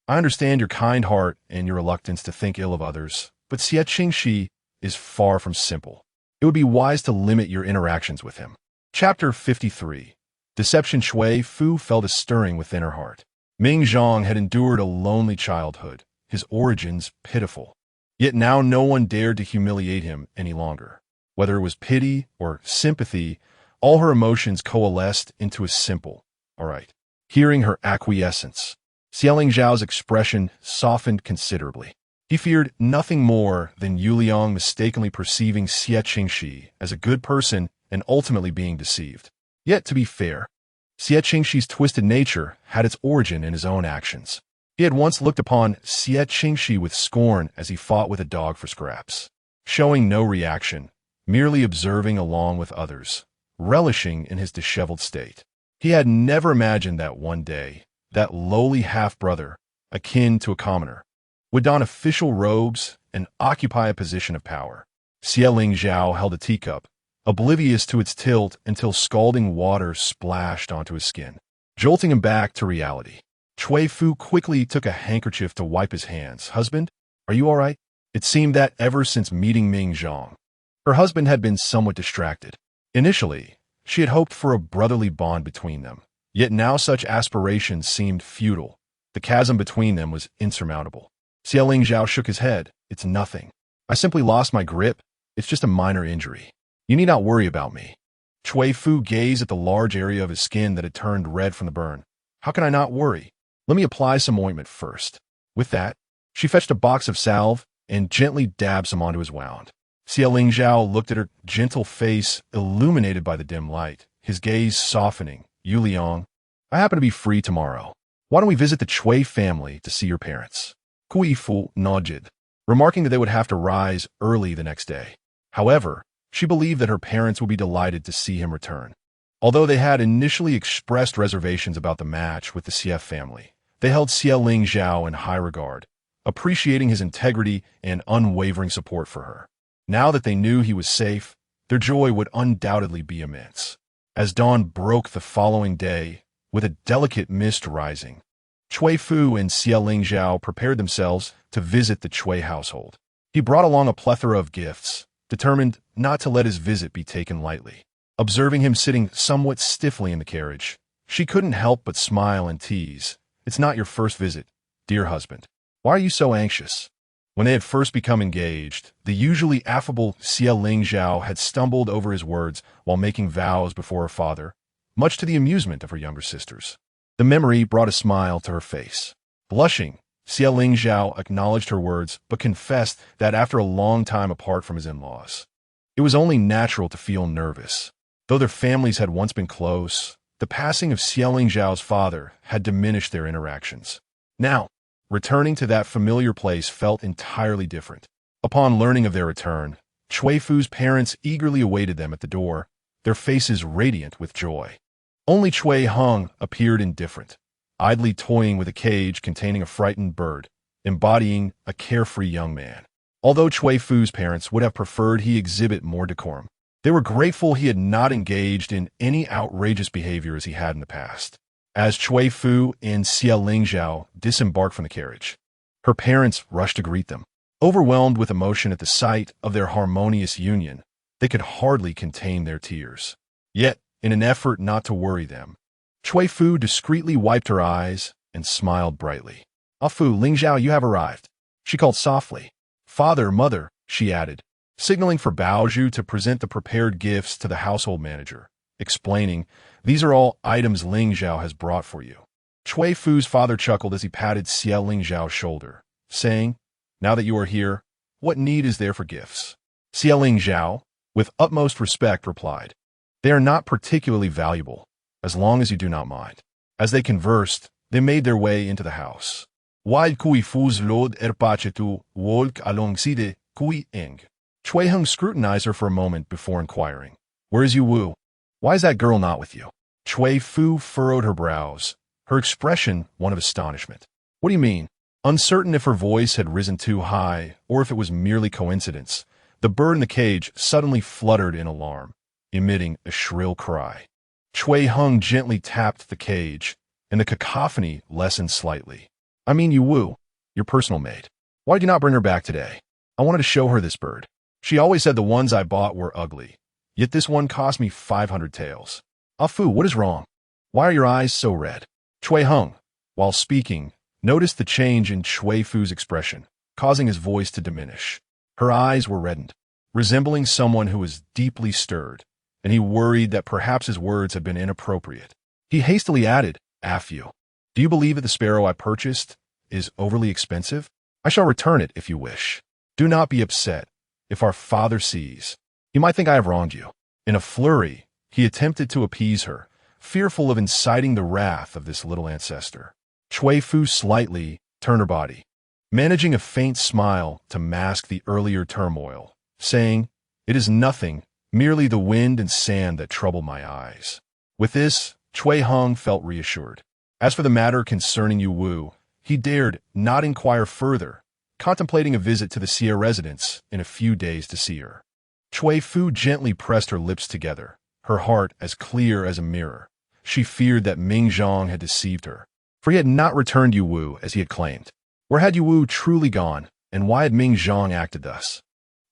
I understand your kind heart and your reluctance to think ill of others, but Xie Qingxi is far from simple. It would be wise to limit your interactions with him." Chapter 53. Deception. Cui Fu felt a stirring within her heart. Ming Zhang had endured a lonely childhood, his origins pitiful. Yet now no one dared to humiliate him any longer. Whether it was pity or sympathy, all her emotions coalesced into a simple, "All right." Hearing her acquiescence, Xie Lingzhao's expression softened considerably. He feared nothing more than Yuliang mistakenly perceiving Xie Qingxi as a good person and ultimately being deceived. Yet, to be fair, Xie Qingxi's twisted nature had its origin in his own actions. He had once looked upon Xie Qingxi with scorn as he fought with a dog for scraps, showing no reaction, merely observing along with others, relishing in his disheveled state. He had never imagined that one day, that lowly half-brother, akin to a commoner, would don official robes and occupy a position of power. Xie Lingzhao held a teacup, oblivious to its tilt until scalding water splashed onto his skin, jolting him back to reality. Cui Fu quickly took a handkerchief to wipe his hands. "Husband, are you all right?" It seemed that ever since meeting Ming Zhang, her husband had been somewhat distracted. Initially, she had hoped for a brotherly bond between them, Yet now such aspirations seemed futile. The chasm between them was insurmountable. Xie Qingxi shook his head. It's nothing. I simply lost my grip. It's just a minor injury. You need not worry about me. Cui Fu gazed at the large area of his skin that had turned red from the burn. How can I not worry? Let me apply some ointment first. With that, she fetched a box of salve and gently dabbed some onto his wound. Xie Qingxi looked at her gentle face illuminated by the dim light, his gaze softening. Yu Liang, I happen to be free tomorrow. Why don't we visit the Cui family to see your parents? Cui Fu nodded, remarking that they would have to rise early the next day. However, she believed that her parents would be delighted to see him return. Although they had initially expressed reservations about the match with the Xie family, they held Xie Qingxi in high regard, appreciating his integrity and unwavering support for her. Now that they knew he was safe, their joy would undoubtedly be immense. As dawn broke the following day, with a delicate mist rising, Cui Fu and Xie Qingxi prepared themselves to visit the Cui household. He brought along a plethora of gifts, determined not to let his visit be taken lightly. Observing him sitting somewhat stiffly in the carriage, she couldn't help but smile and tease. It's not your first visit, dear husband. Why are you so anxious? When they had first become engaged, the usually affable Xie Qingxi had stumbled over his words while making vows before her father, much to the amusement of her younger sisters. The memory brought a smile to her face. Blushing, Xie Qingxi acknowledged her words but confessed that after a long time apart from his in-laws, it was only natural to feel nervous. Though their families had once been close, the passing of Xie Qingxi's father had diminished their interactions. Now, returning to that familiar place felt entirely different. Upon learning of their return, Cui Fu's parents eagerly awaited them at the door, their faces radiant with joy. Only Cui Hung appeared indifferent, idly toying with a cage containing a frightened bird, embodying a carefree young man. Although Cui Fu's parents would have preferred he exhibit more decorum, they were grateful he had not engaged in any outrageous behavior as he had in the past. As Cui Fu and Xie Qingxi disembarked from the carriage, her parents rushed to greet them. Overwhelmed with emotion at the sight of their harmonious union, they could hardly contain their tears. Yet, in an effort not to worry them, Cui Fu discreetly wiped her eyes and smiled brightly. "Ah Fu, Qingxi, you have arrived," she called softly. "Father, mother," she added, signaling for Baozhu to present the prepared gifts to the household manager, explaining, "These are all items Qingxi has brought for you." Cui Fu's father chuckled as he patted Xie Qingxi's shoulder, saying, "Now that you are here, what need is there for gifts?" Xie Qingxi, with utmost respect, replied, "They are not particularly valuable, as long as you do not mind." As they conversed, they made their way into the house. While Cui Fu's lord erpachetu walk alongside Cui Ing, Cui Hung scrutinized her for a moment before inquiring, "Where is Yu Wu? Why is that girl not with you?" Cui Fu furrowed her brows, her expression one of astonishment. "What do you mean?" Uncertain if her voice had risen too high or if it was merely coincidence, the bird in the cage suddenly fluttered in alarm, emitting a shrill cry. Cui Hung gently tapped the cage, and the cacophony lessened slightly. "I mean Yu Wu, your personal maid. Why did you not bring her back today? I wanted to show her this bird. She always said the ones I bought were ugly, yet this one cost me 500 taels. Ah Fu, what is wrong? Why are your eyes so red?" Cui Hung, while speaking, noticed the change in Cui Fu's expression, causing his voice to diminish. Her eyes were reddened, resembling someone who was deeply stirred, and he worried that perhaps his words had been inappropriate. He hastily added, "Ah Fu, do you believe that the sparrow I purchased is overly expensive? I shall return it if you wish. Do not be upset. If our father sees, he might think I have wronged you." In a flurry, he attempted to appease her, fearful of inciting the wrath of this little ancestor. Cui Fu slightly turned her body, managing a faint smile to mask the earlier turmoil, saying, "It is nothing, merely the wind and sand that trouble my eyes." With this, Cui Hung felt reassured. As for the matter concerning Yu Wu, he dared not inquire further, contemplating a visit to the Xie residence in a few days to see her. Cui Fu gently pressed her lips together, her heart as clear as a mirror. She feared that Ming Zhang had deceived her, for he had not returned Yu Wu as he had claimed. Where had Yu Wu truly gone, and why had Ming Zhang acted thus?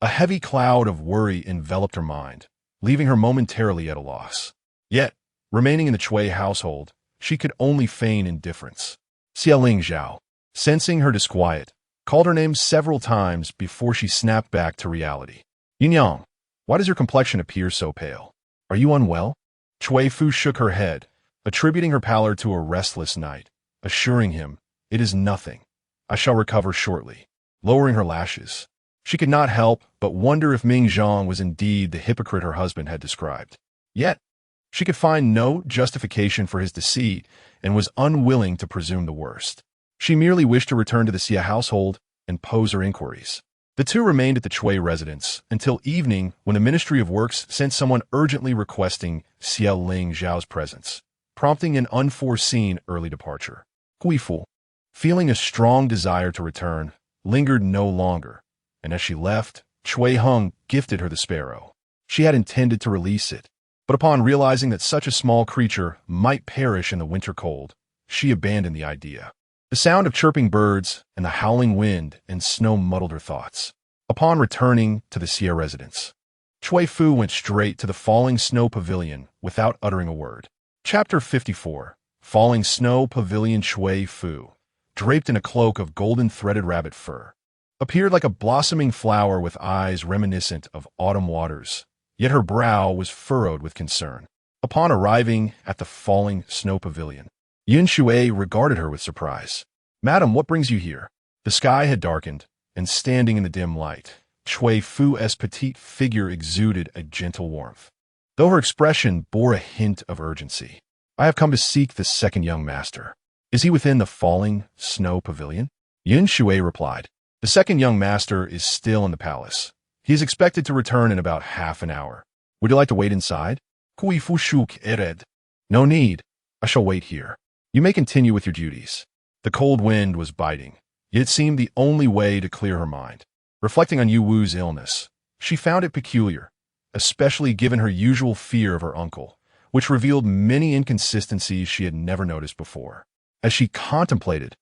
A heavy cloud of worry enveloped her mind, leaving her momentarily at a loss. Yet, remaining in the Cui household, she could only feign indifference. Xie Qingxi, sensing her disquiet, called her name several times before she snapped back to reality. Yunyang, why does your complexion appear so pale? Are you unwell? Cui Fu shook her head, attributing her pallor to a restless night, assuring him, it is nothing. I shall recover shortly. Lowering her lashes, she could not help but wonder if Ming Zhang was indeed the hypocrite her husband had described. Yet, she could find no justification for his deceit and was unwilling to presume the worst. She merely wished to return to the Xie household and pose her inquiries. The two remained at the Cui residence until evening when the Ministry of Works sent someone urgently requesting Xie Qingxi's presence, prompting an unforeseen early departure. Cui Fu, feeling a strong desire to return, lingered no longer, and as she left, Cui Hung gifted her the sparrow. She had intended to release it, but upon realizing that such a small creature might perish in the winter cold, she abandoned the idea. The sound of chirping birds and the howling wind and snow muddled her thoughts. Upon returning to the Xie residence, Cui Fu went straight to the falling snow pavilion without uttering a word. Chapter 54. Falling Snow Pavilion. Cui Fu, draped in a cloak of golden threaded rabbit fur, appeared like a blossoming flower with eyes reminiscent of autumn waters, yet her brow was furrowed with concern. Upon arriving at the falling snow pavilion, Yin Shui regarded her with surprise. Madam, what brings you here? The sky had darkened, and standing in the dim light, Cui Fu's petite figure exuded a gentle warmth, though her expression bore a hint of urgency. I have come to seek the second young master. Is he within the falling snow pavilion? Yin Shui replied. The second young master is still in the palace. He is expected to return in about half an hour. Would you like to wait inside? Cui Fu shook ered. No need. I shall wait here. You may continue with your duties. The cold wind was biting, yet it seemed the only way to clear her mind. Reflecting on Yu Wu's illness, she found it peculiar, especially given her usual fear of her uncle, which revealed many inconsistencies she had never noticed before. As she contemplated,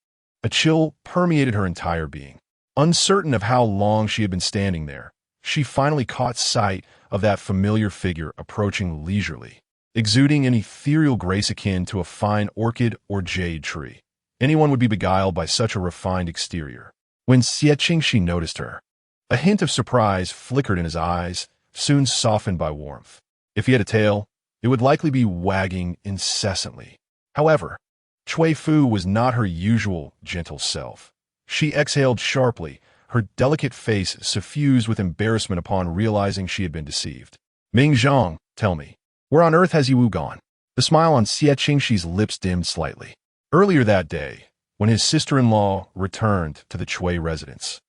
a chill permeated her entire being. Uncertain of how long she had been standing there, she finally caught sight of that familiar figure approaching leisurely, exuding an ethereal grace akin to a fine orchid or jade tree. Anyone would be beguiled by such a refined exterior. When Xie Qingxi noticed her, a hint of surprise flickered in his eyes, soon softened by warmth. If he had a tail, it would likely be wagging incessantly. However, Cui Fu was not her usual gentle self. She exhaled sharply, her delicate face suffused with embarrassment upon realizing she had been deceived. Ming Zhang, tell me, where on earth has Yu Wu gone? The smile on Xie Qingxi's lips dimmed slightly. Earlier that day, when his sister-in-law returned to the Cui residence,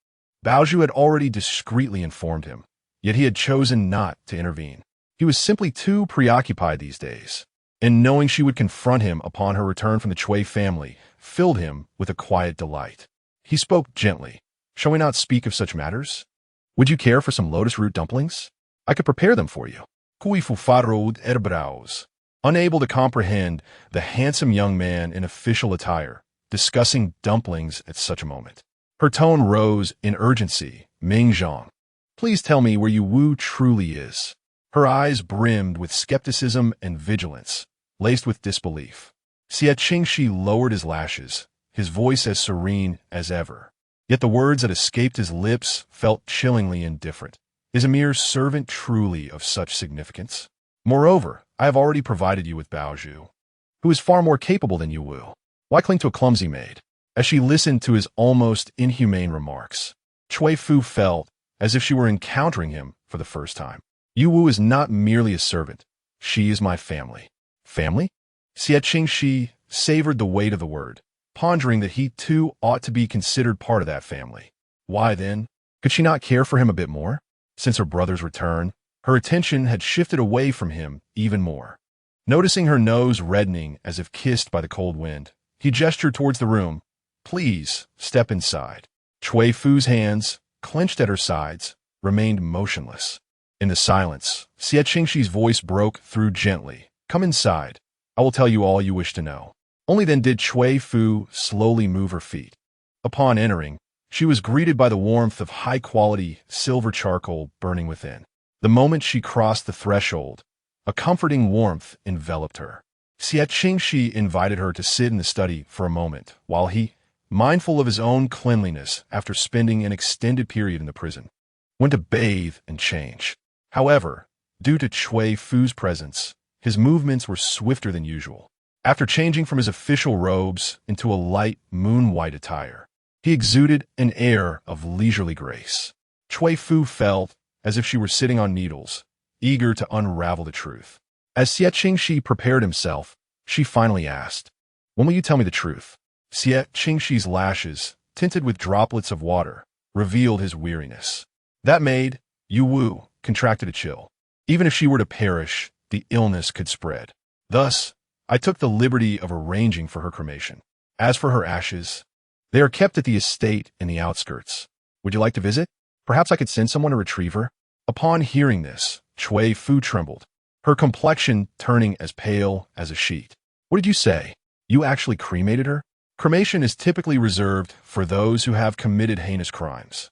Baozhu had already discreetly informed him, yet he had chosen not to intervene. He was simply too preoccupied these days, and knowing she would confront him upon her return from the Cui family filled him with a quiet delight. He spoke gently. Shall we not speak of such matters? Would you care for some lotus root dumplings? I could prepare them for you. Cui Fu furrowed her brows, unable to comprehend the handsome young man in official attire discussing dumplings at such a moment. Her tone rose in urgency. Ming Zhang, please tell me where Yu Wu truly is. Her eyes brimmed with skepticism and vigilance, laced with disbelief. Xie Qingxi lowered his lashes, his voice as serene as ever. Yet the words that escaped his lips felt chillingly indifferent. Is a mere servant truly of such significance? Moreover, I have already provided you with Baozhu, who is far more capable than Yu Wu. Why cling to a clumsy maid? As she listened to his almost inhumane remarks, Cui Fu felt as if she were encountering him for the first time. Yu Wu is not merely a servant. She is my family. Family? Xie Qingxi savored the weight of the word, pondering that he too ought to be considered part of that family. Why then? Could she not care for him a bit more? Since her brother's return, her attention had shifted away from him even more. Noticing her nose reddening as if kissed by the cold wind, he gestured towards the room. Please, step inside. Cui Fu's hands, clenched at her sides, remained motionless. In the silence, Xie Qingxi's voice broke through gently. Come inside. I will tell you all you wish to know. Only then did Cui Fu slowly move her feet. Upon entering, she was greeted by the warmth of high-quality silver charcoal burning within. The moment she crossed the threshold, a comforting warmth enveloped her. Xie Qingxi invited her to sit in the study for a moment, while he, mindful of his own cleanliness after spending an extended period in the prison, went to bathe and change. However, due to Cui Fu's presence, his movements were swifter than usual. After changing from his official robes into a light moon-white attire, he exuded an air of leisurely grace. Cui Fu felt as if she were sitting on needles, eager to unravel the truth. As Xie Qingxi prepared himself, she finally asked, "When will you tell me the truth?" Xie Qingxi's lashes, tinted with droplets of water, revealed his weariness. That maid, Yu Wu, contracted a chill. Even if she were to perish, the illness could spread. Thus, I took the liberty of arranging for her cremation. As for her ashes, they are kept at the estate in the outskirts. Would you like to visit? Perhaps I could send someone to retrieve her? Upon hearing this, Cui Fu trembled, her complexion turning as pale as a sheet. What did you say? You actually cremated her? Cremation is typically reserved for those who have committed heinous crimes.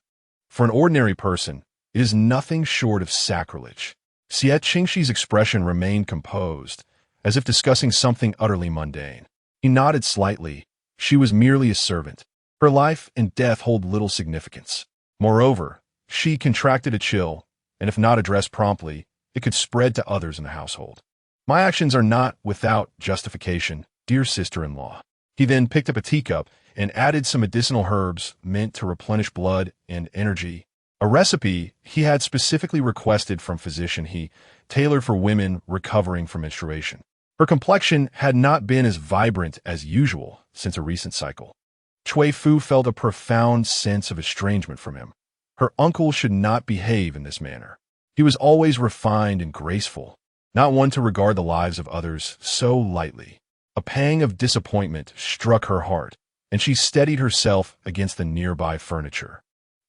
For an ordinary person, it is nothing short of sacrilege. Xie Qingxi's expression remained composed, as if discussing something utterly mundane. He nodded slightly. She was merely a servant. Her life and death hold little significance. Moreover, she contracted a chill, and if not addressed promptly, it could spread to others in the household. My actions are not without justification, dear sister-in-law. He then picked up a teacup and added some medicinal herbs meant to replenish blood and energy, a recipe he had specifically requested from physician he tailored for women recovering from menstruation. Her complexion had not been as vibrant as usual since a recent cycle. Cui Fu felt a profound sense of estrangement from him. Her uncle should not behave in this manner. He was always refined and graceful, not one to regard the lives of others so lightly. A pang of disappointment struck her heart, and she steadied herself against the nearby furniture,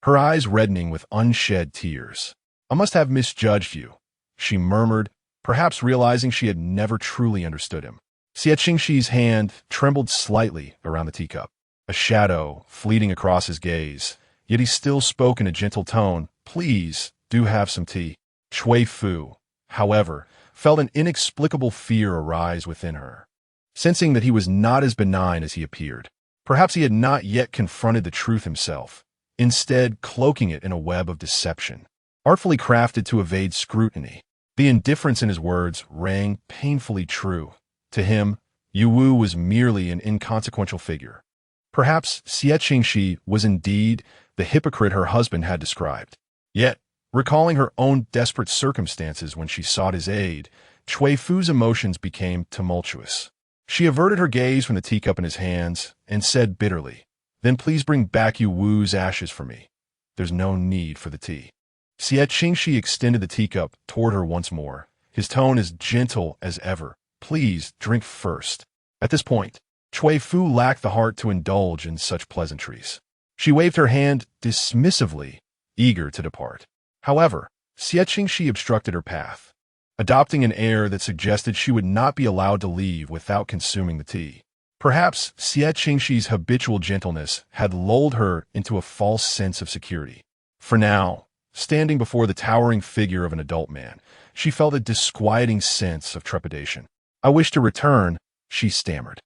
her eyes reddening with unshed tears. "I must have misjudged you," she murmured, perhaps realizing she had never truly understood him. Xie Qingxi's hand trembled slightly around the teacup, a shadow fleeting across his gaze, yet he still spoke in a gentle tone, "Please, do have some tea." Cui Fu, however, felt an inexplicable fear arise within her, sensing that he was not as benign as he appeared. Perhaps he had not yet confronted the truth himself, instead cloaking it in a web of deception, artfully crafted to evade scrutiny. The indifference in his words rang painfully true. To him, Yu Wu was merely an inconsequential figure. Perhaps Xie Qingxi was indeed the hypocrite her husband had described. Yet, recalling her own desperate circumstances when she sought his aid, Cui Fu's emotions became tumultuous. She averted her gaze from the teacup in his hands and said bitterly, "Then please bring back Yu Wu's ashes for me. There's no need for the tea." Xie Qingxi extended the teacup toward her once more, his tone as gentle as ever. "Please drink first." At this point, Cui Fu lacked the heart to indulge in such pleasantries. She waved her hand dismissively, eager to depart. However, Xie Qingxi obstructed her path, adopting an air that suggested she would not be allowed to leave without consuming the tea. Perhaps Xie Qingxi's habitual gentleness had lulled her into a false sense of security. For now, standing before the towering figure of an adult man, she felt a disquieting sense of trepidation. "I wish to return," she stammered.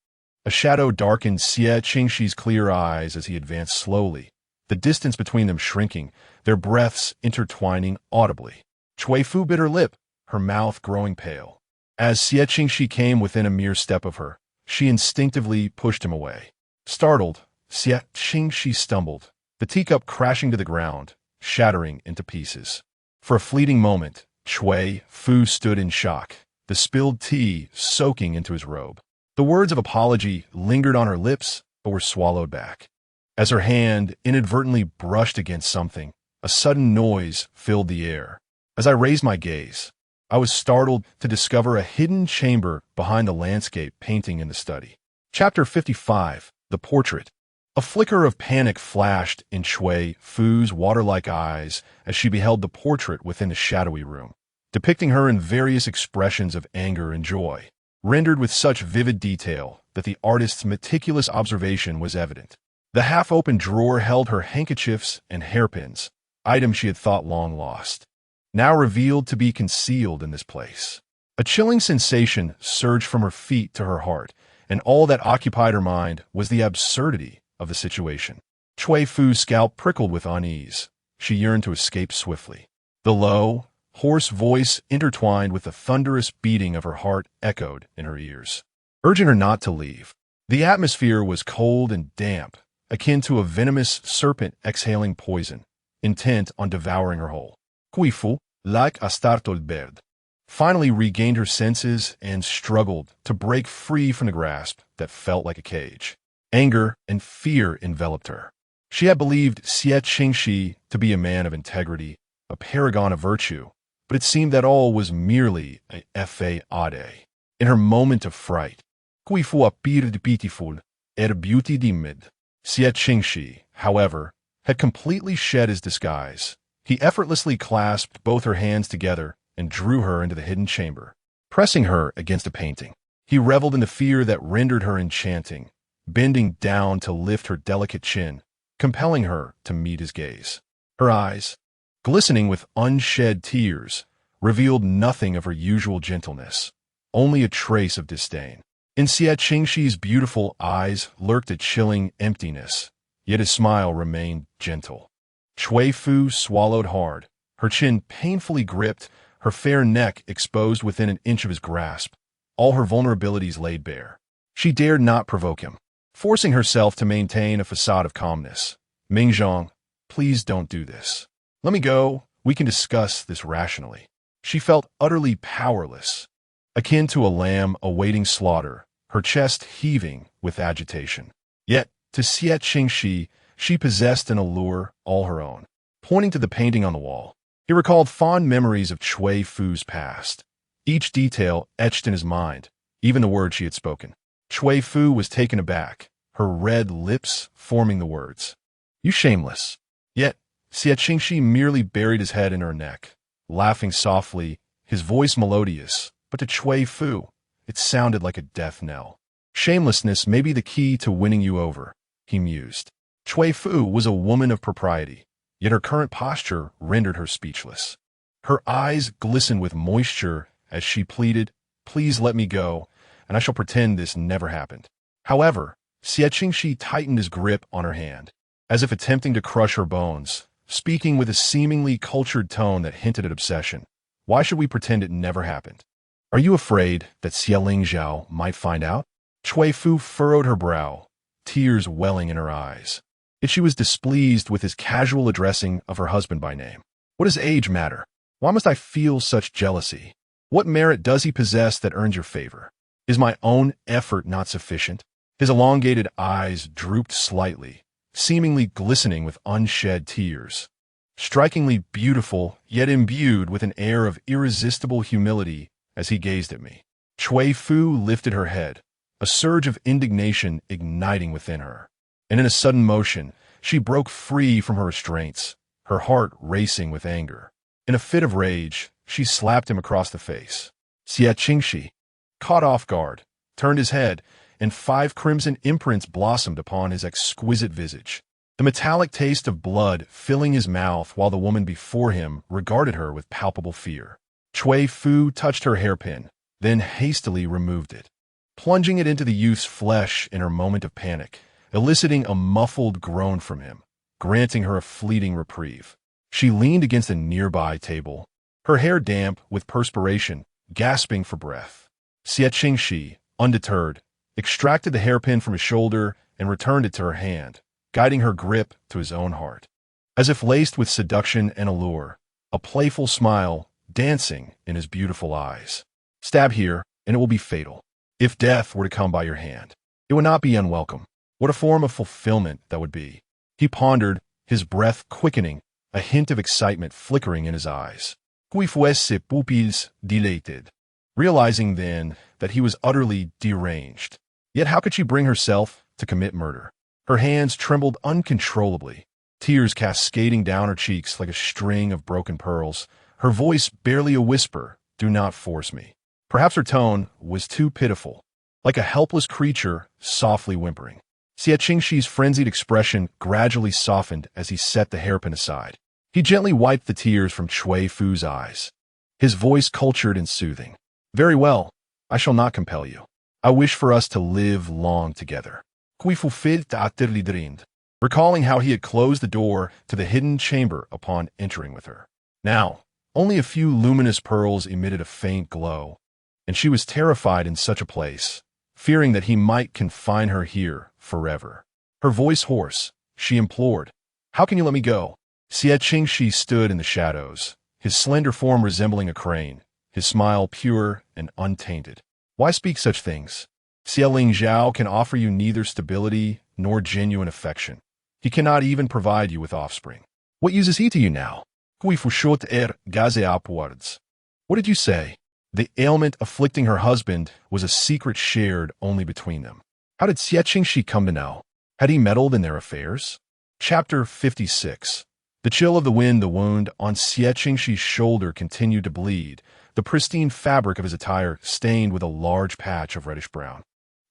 A shadow darkened Xie Qingxi's clear eyes as he advanced slowly, the distance between them shrinking, their breaths intertwining audibly. Cui Fu bit her lip, her mouth growing pale. As Xie Qingxi came within a mere step of her, she instinctively pushed him away. Startled, Xie Qingxi stumbled, the teacup crashing to the ground, shattering into pieces. For a fleeting moment, Cui Fu stood in shock, the spilled tea soaking into his robe. The words of apology lingered on her lips, but were swallowed back. As her hand inadvertently brushed against something, a sudden noise filled the air. As I raised my gaze, I was startled to discover a hidden chamber behind the landscape painting in the study. Chapter 55, The Portrait. A flicker of panic flashed in Cui Fu's water-like eyes as she beheld the portrait within the shadowy room, depicting her in various expressions of anger and joy, rendered with such vivid detail that the artist's meticulous observation was evident. The half-open drawer held her handkerchiefs and hairpins, items she had thought long lost, now revealed to be concealed in this place. A chilling sensation surged from her feet to her heart, and all that occupied her mind was the absurdity of the situation. Qui Fu's scalp prickled with unease. She yearned to escape swiftly. The low, hoarse voice intertwined with the thunderous beating of her heart echoed in her ears, urging her not to leave. The atmosphere was cold and damp, akin to a venomous serpent exhaling poison, intent on devouring her whole. Cui Fu, like a startled bird, finally regained her senses and struggled to break free from the grasp that felt like a cage. Anger and fear enveloped her. She had believed Xie Qingxi to be a man of integrity, a paragon of virtue, but it seemed that all was merely a fade. In her moment of fright, Cui Fu appeared pitiful, her beauty dimmed. Xie Qingxi, however, had completely shed his disguise. He effortlessly clasped both her hands together and drew her into the hidden chamber, pressing her against a painting. He reveled in the fear that rendered her enchanting, bending down to lift her delicate chin, compelling her to meet his gaze. Her eyes, glistening with unshed tears, revealed nothing of her usual gentleness, only a trace of disdain. In Xie Qingxi's beautiful eyes lurked a chilling emptiness, yet his smile remained gentle. Cui Fu swallowed hard, her chin painfully gripped, her fair neck exposed within an inch of his grasp, all her vulnerabilities laid bare. She dared not provoke him, forcing herself to maintain a facade of calmness. Mingzhong, please don't do this. Let me go. We can discuss this rationally. She felt utterly powerless, akin to a lamb awaiting slaughter, her chest heaving with agitation. Yet, to Xie Qingxi, she possessed an allure all her own. Pointing to the painting on the wall, he recalled fond memories of Cui Fu's past, each detail etched in his mind, even the words she had spoken. Cui Fu was taken aback, her red lips forming the words, "You shameless." Yet, Xie Qingxi merely buried his head in her neck, laughing softly, his voice melodious, but to Cui Fu, it sounded like a death knell. Shamelessness may be the key to winning you over, he mused. Cui Fu was a woman of propriety, yet her current posture rendered her speechless. Her eyes glistened with moisture as she pleaded, "Please let me go, and I shall pretend this never happened." However, Xie Qingxi tightened his grip on her hand, as if attempting to crush her bones, speaking with a seemingly cultured tone that hinted at obsession. "Why should we pretend it never happened? Are you afraid that Xie Lingzhao might find out?" Cui Fu furrowed her brow, tears welling in her eyes. Yet she was displeased with his casual addressing of her husband by name. What does age matter? Why must I feel such jealousy? What merit does he possess that earns your favor? Is my own effort not sufficient? His elongated eyes drooped slightly, seemingly glistening with unshed tears. Strikingly beautiful, yet imbued with an air of irresistible humility as he gazed at me. Cui Fu lifted her head, a surge of indignation igniting within her. And in a sudden motion, she broke free from her restraints, her heart racing with anger. In a fit of rage, she slapped him across the face. Xie Qingxi, caught off guard, turned his head, and 5 crimson imprints blossomed upon his exquisite visage, the metallic taste of blood filling his mouth while the woman before him regarded her with palpable fear. Cui Fu touched her hairpin, then hastily removed it, plunging it into the youth's flesh in her moment of panic, eliciting a muffled groan from him, granting her a fleeting reprieve. She leaned against a nearby table, her hair damp with perspiration, gasping for breath. Xie Qingxi, undeterred, extracted the hairpin from his shoulder and returned it to her hand, guiding her grip to his own heart. As if laced with seduction and allure, a playful smile dancing in his beautiful eyes. "Stab here, and it will be fatal. If death were to come by your hand, it would not be unwelcome. What a form of fulfillment that would be." He pondered, his breath quickening, a hint of excitement flickering in his eyes. Cui Fu ses pupilles dilated, realizing then that he was utterly deranged. Yet how could she bring herself to commit murder? Her hands trembled uncontrollably, tears cascading down her cheeks like a string of broken pearls, her voice barely a whisper, "Do not force me." Perhaps her tone was too pitiful, like a helpless creature softly whimpering. Xie Qingxi's frenzied expression gradually softened as he set the hairpin aside. He gently wiped the tears from Cui Fu's eyes, his voice cultured and soothing. Very well, I shall not compel you. I wish for us to live long together. Cui Fu fid utterly drained, recalling how he had closed the door to the hidden chamber upon entering with her. Now, only a few luminous pearls emitted a faint glow, and she was terrified in such a place, fearing that he might confine her here forever. Her voice hoarse, she implored, "How can you let me go?" Xie Qingxi stood in the shadows, his slender form resembling a crane, his smile pure and untainted. Why speak such things? Xie Lingzhao can offer you neither stability nor genuine affection. He cannot even provide you with offspring. What use is he to you now? Cui Fu shot gaze upwards. What did you say? The ailment afflicting her husband was a secret shared only between them. How did Xie Qingxi come to know? Had he meddled in their affairs? Chapter 56. The chill of the wind, the wound on Xie Qingxi's shoulder continued to bleed, the pristine fabric of his attire stained with a large patch of reddish-brown,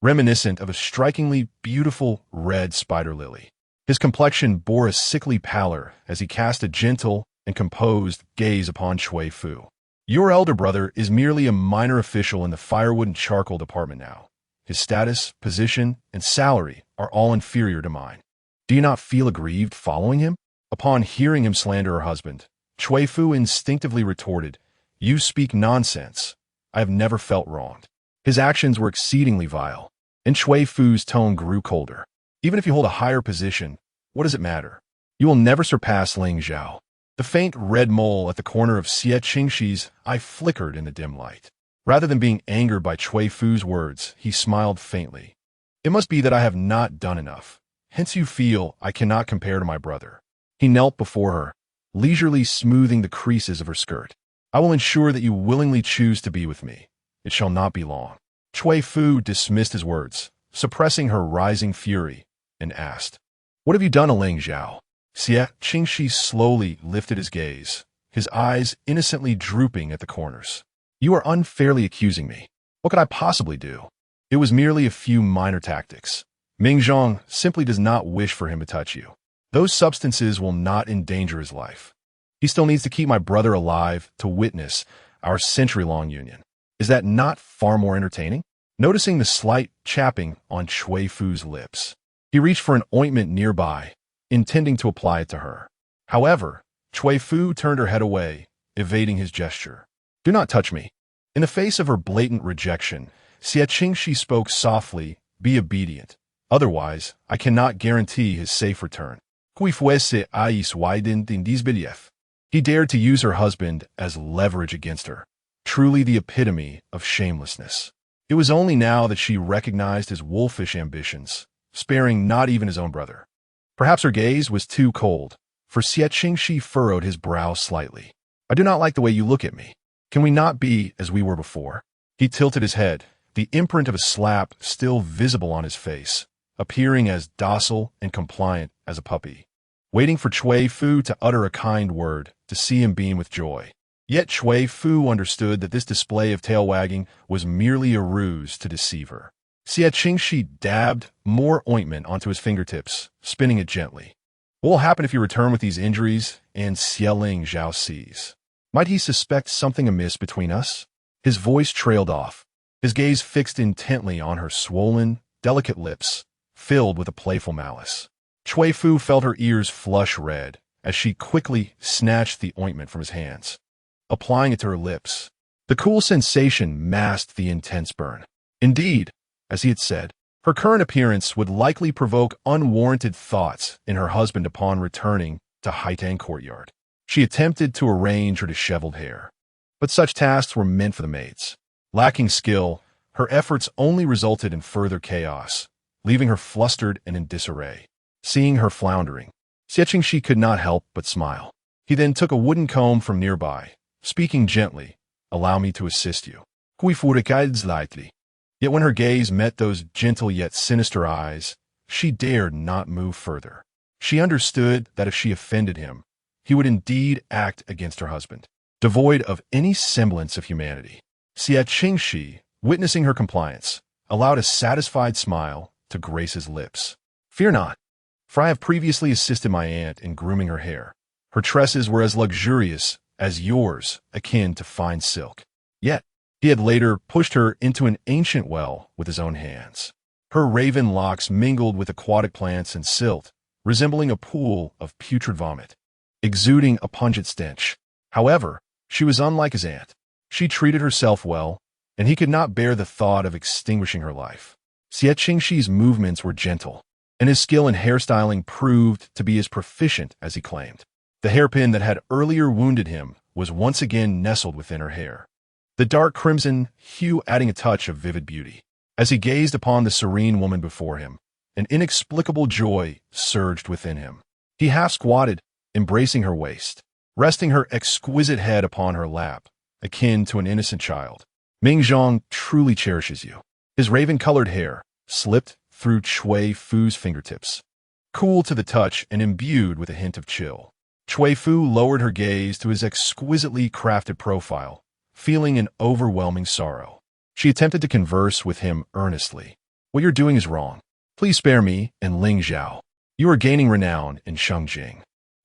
reminiscent of a strikingly beautiful red spider lily. His complexion bore a sickly pallor as he cast a gentle and composed gaze upon Cui Fu. Your elder brother is merely a minor official in the firewood and charcoal department now. His status, position, and salary are all inferior to mine. Do you not feel aggrieved following him? Upon hearing him slander her husband, Cui Fu instinctively retorted, "You speak nonsense. I have never felt wronged." His actions were exceedingly vile, and Cui Fu's tone grew colder. Even if you hold a higher position, what does it matter? You will never surpass Ling Zhao. The faint red mole at the corner of Xie Qingxi's eye flickered in the dim light. Rather than being angered by Cui Fu's words, he smiled faintly. It must be that I have not done enough. Hence you feel I cannot compare to my brother. He knelt before her, leisurely smoothing the creases of her skirt. I will ensure that you willingly choose to be with me. It shall not be long. Cui Fu dismissed his words, suppressing her rising fury, and asked, "What have you done, Ling Zhao?" Xie Qingxi slowly lifted his gaze, his eyes innocently drooping at the corners. "You are unfairly accusing me. What could I possibly do? It was merely a few minor tactics. Mingzhong simply does not wish for him to touch you. Those substances will not endanger his life. He still needs to keep my brother alive to witness our century-long union. Is that not far more entertaining?" Noticing the slight chapping on Cui Fu's lips, he reached for an ointment nearby, intending to apply it to her. However, Cui Fu turned her head away, evading his gesture. "Do not touch me." In the face of her blatant rejection, Xie Qingxi spoke softly, "Be obedient. Otherwise, I cannot guarantee his safe return." Cui fuese ais widened in disbelief. He dared to use her husband as leverage against her. Truly the epitome of shamelessness. It was only now that she recognized his wolfish ambitions, sparing not even his own brother. Perhaps her gaze was too cold, for Xie Qingxi furrowed his brow slightly. "I do not like the way you look at me. Can we not be as we were before?" He tilted his head, the imprint of a slap still visible on his face, appearing as docile and compliant as a puppy, waiting for Cui Fu to utter a kind word, to see him beam with joy. Yet Cui Fu understood that this display of tail-wagging was merely a ruse to deceive her. Xie Qingxi dabbed more ointment onto his fingertips, spinning it gently. "What will happen if you return with these injuries and Xie Ling Zhao sees? Might he suspect something amiss between us?" His voice trailed off, his gaze fixed intently on her swollen, delicate lips, filled with a playful malice. Cui Fu felt her ears flush red as she quickly snatched the ointment from his hands, applying it to her lips. The cool sensation masked the intense burn. Indeed, as he had said, her current appearance would likely provoke unwarranted thoughts in her husband upon returning to Haitang Courtyard. She attempted to arrange her disheveled hair, but such tasks were meant for the maids. Lacking skill, her efforts only resulted in further chaos, leaving her flustered and in disarray. Seeing her floundering, Xie Qingxi could not help but smile. He then took a wooden comb from nearby, speaking gently, "Allow me to assist you." Cui Fu required slightly. Yet when her gaze met those gentle yet sinister eyes, she dared not move further. She understood that if she offended him, he would indeed act against her husband, devoid of any semblance of humanity. Xie Qingxi, witnessing her compliance, allowed a satisfied smile to grace his lips. "Fear not, for I have previously assisted my aunt in grooming her hair. Her tresses were as luxurious as yours, akin to fine silk. Yet, He had later pushed her into an ancient well with his own hands. Her raven locks mingled with aquatic plants and silt, resembling a pool of putrid vomit, exuding a pungent stench. However, she was unlike his aunt. She treated herself well, and he could not bear the thought of extinguishing her life. Xie Qingxi's movements were gentle, and his skill in hairstyling proved to be as proficient as he claimed. The hairpin that had earlier wounded him was once again nestled within her hair, the dark crimson hue adding a touch of vivid beauty. As he gazed upon the serene woman before him, an inexplicable joy surged within him. He half squatted, embracing her waist, resting her exquisite head upon her lap, akin to an innocent child. Ming Zhang truly cherishes you. His raven-colored hair slipped through Cui Fu's fingertips, cool to the touch and imbued with a hint of chill. Cui Fu lowered her gaze to his exquisitely crafted profile, feeling an overwhelming sorrow. She attempted to converse with him earnestly. What you're doing is wrong. Please spare me and Ling Zhao. You are gaining renown in Shengjing.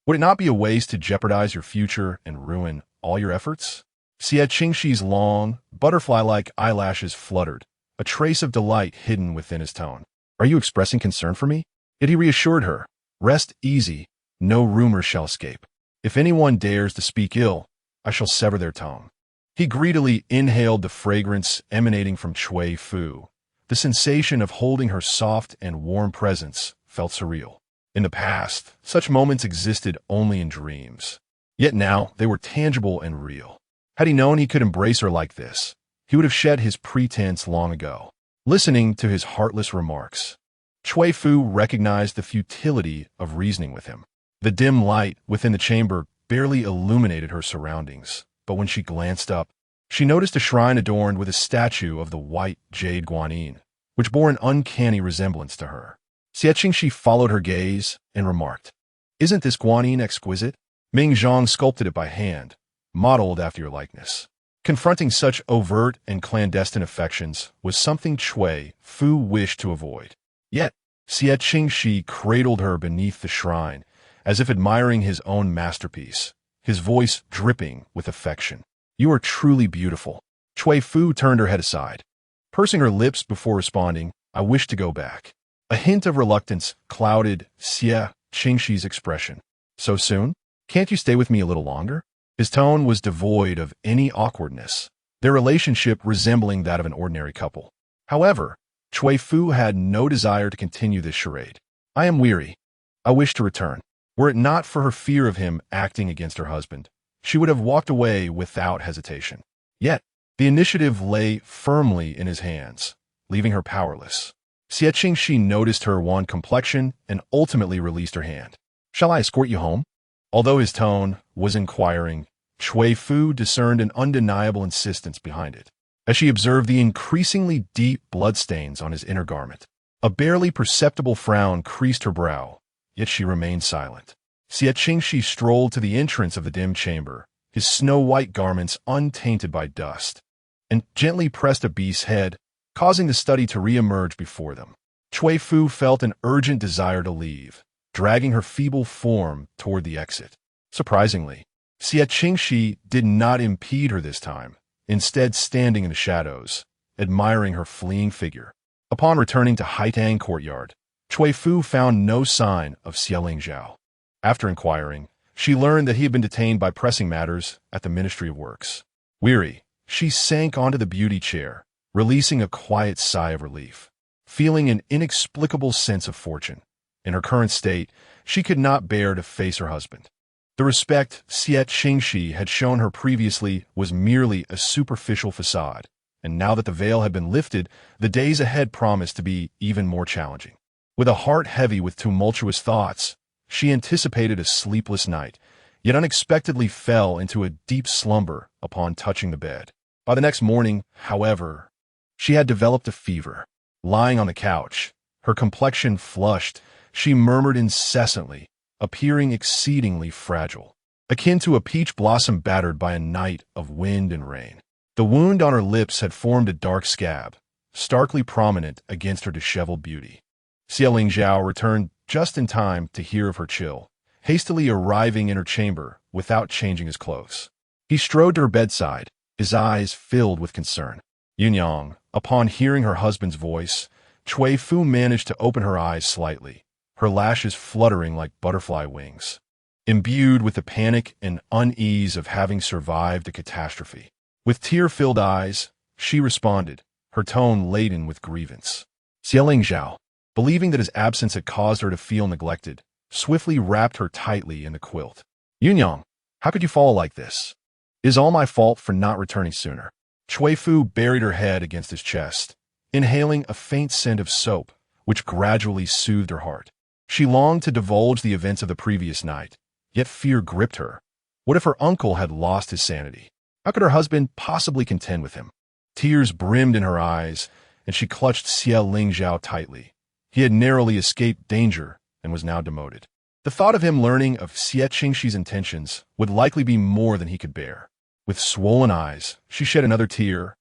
Would it not be a waste to jeopardize your future and ruin all your efforts? Xie Qingxi's long, butterfly-like eyelashes fluttered, a trace of delight hidden within his tone. Are you expressing concern for me? Yet he reassured her. Rest easy, no rumor shall escape. If anyone dares to speak ill, I shall sever their tongue. He greedily inhaled the fragrance emanating from Cui Fu. The sensation of holding her soft and warm presence felt surreal. In the past, such moments existed only in dreams. Yet now they were tangible and real. Had he known he could embrace her like this, he would have shed his pretense long ago. Listening to his heartless remarks, Cui Fu recognized the futility of reasoning with him. The dim light within the chamber barely illuminated her surroundings, but when she glanced up, she noticed a shrine adorned with a statue of the white jade guanyin, which bore an uncanny resemblance to her. Xie Qingxi followed her gaze and remarked, "Isn't this guanyin exquisite? Ming Zhang sculpted it by hand, modeled after your likeness." Confronting such overt and clandestine affections was something Cui Fu wished to avoid. Yet, Xie Qingxi cradled her beneath the shrine, as if admiring his own masterpiece, his voice dripping with affection. "You are truly beautiful." Cui Fu turned her head aside. Pursing her lips before responding, "I wish to go back." A hint of reluctance clouded Xie Qingxi's expression. "So soon? Can't you stay with me a little longer?" His tone was devoid of any awkwardness, their relationship resembling that of an ordinary couple. However, Cui Fu had no desire to continue this charade. "I am weary. I wish to return." Were it not for her fear of him acting against her husband, she would have walked away without hesitation. Yet, the initiative lay firmly in his hands, leaving her powerless. Xie Qingxi noticed her wan complexion and ultimately released her hand. "Shall I escort you home?" Although his tone was inquiring, Cui Fu discerned an undeniable insistence behind it, as she observed the increasingly deep bloodstains on his inner garment. A barely perceptible frown creased her brow, yet she remained silent. Xie Qingxi strolled to the entrance of the dim chamber, his snow-white garments untainted by dust, and gently pressed a beast's head, causing the study to re-emerge before them. Cui Fu felt an urgent desire to leave, dragging her feeble form toward the exit. Surprisingly, Xie Qingxi did not impede her this time, instead standing in the shadows, admiring her fleeing figure. Upon returning to Haitang Courtyard, Cui Fu found no sign of Xie Zhao. After inquiring, she learned that he had been detained by pressing matters at the Ministry of Works. Weary, she sank onto the beauty chair, releasing a quiet sigh of relief, feeling an inexplicable sense of fortune. In her current state, she could not bear to face her husband. The respect Xie Qingxi had shown her previously was merely a superficial facade, and now that the veil had been lifted, the days ahead promised to be even more challenging. With a heart heavy with tumultuous thoughts, she anticipated a sleepless night, yet unexpectedly fell into a deep slumber upon touching the bed. By the next morning, however, she had developed a fever. Lying on the couch, her complexion flushed, she murmured incessantly, appearing exceedingly fragile, akin to a peach blossom battered by a night of wind and rain. The wound on her lips had formed a dark scab, starkly prominent against her disheveled beauty. Xie Zhao returned just in time to hear of her chill, hastily arriving in her chamber without changing his clothes. He strode to her bedside, his eyes filled with concern. Yunyang, upon hearing her husband's voice, Cui Fu managed to open her eyes slightly, her lashes fluttering like butterfly wings. Imbued with the panic and unease of having survived a catastrophe. With tear-filled eyes, she responded, her tone laden with grievance. Xie Qingxi, believing that his absence had caused her to feel neglected, swiftly wrapped her tightly in the quilt. Yunyang, how could you fall like this? It is all my fault for not returning sooner. Cui Fu buried her head against his chest, inhaling a faint scent of soap, which gradually soothed her heart. She longed to divulge the events of the previous night, yet fear gripped her. What if her uncle had lost his sanity? How could her husband possibly contend with him? Tears brimmed in her eyes, and she clutched Xie Qingxi tightly. He had narrowly escaped danger and was now demoted. The thought of him learning of Xie Qingxi's intentions would likely be more than he could bear. With swollen eyes, she shed another tear,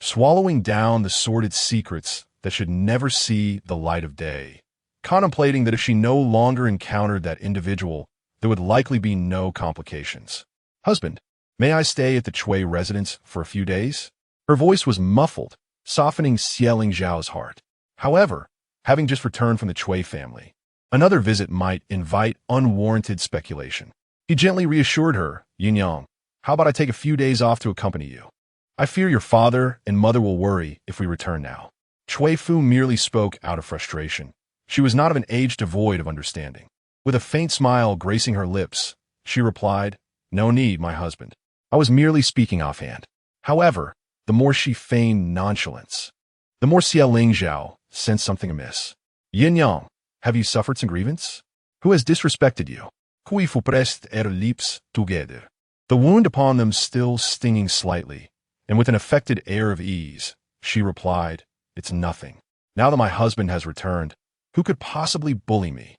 swallowing down the sordid secrets that should never see the light of day, contemplating that if she no longer encountered that individual, there would likely be no complications. Husband, may I stay at the Cui residence for a few days? Her voice was muffled, softening Xie Qingxi's heart. However, having just returned from the Cui family, another visit might invite unwarranted speculation. He gently reassured her, Yunyang, how about I take a few days off to accompany you? I fear your father and mother will worry if we return now. Cui Fu merely spoke out of frustration. She was not of an age devoid of understanding. With a faint smile gracing her lips, she replied, No need, my husband. I was merely speaking offhand. However, the more she feigned nonchalance, the more Xie Qingxi sensed something amiss. Yunyang, have you suffered some grievance? Who has disrespected you? Cui Fu pressed their lips together, the wound upon them still stinging slightly, and with an affected air of ease, she replied, It's nothing. Now that my husband has returned, who could possibly bully me?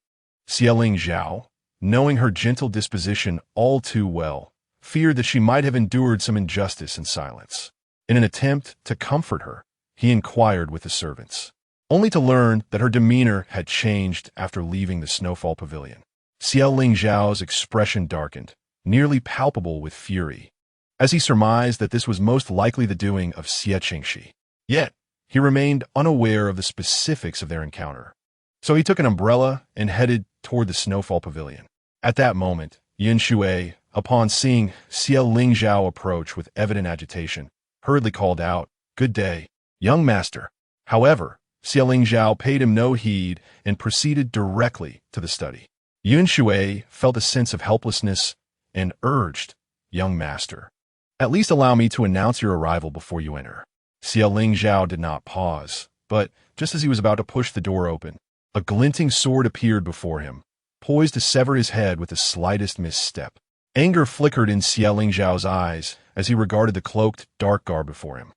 Xie Qingxi, knowing her gentle disposition all too well, feared that she might have endured some injustice in silence. In an attempt to comfort her, he inquired with the servants, only to learn that her demeanor had changed after leaving the Snowfall Pavilion. Xie Qingxi's expression darkened, nearly palpable with fury, as he surmised that this was most likely the doing of Xie Qingxi. Yet, he remained unaware of the specifics of their encounter. So he took an umbrella and headed toward the Snowfall Pavilion. At that moment, Yin Shui, upon seeing Xie Qingxi approach with evident agitation, hurriedly called out, Good day, young master. However, Xie Qingxi paid him no heed and proceeded directly to the study. Yin Shui felt a sense of helplessness and urged, Young master, at least allow me to announce your arrival before you enter. Xie Qingxi did not pause, but just as he was about to push the door open, a glinting sword appeared before him, poised to sever his head with the slightest misstep. Anger flickered in Xie Qingxi's eyes as he regarded the cloaked, dark guard before him.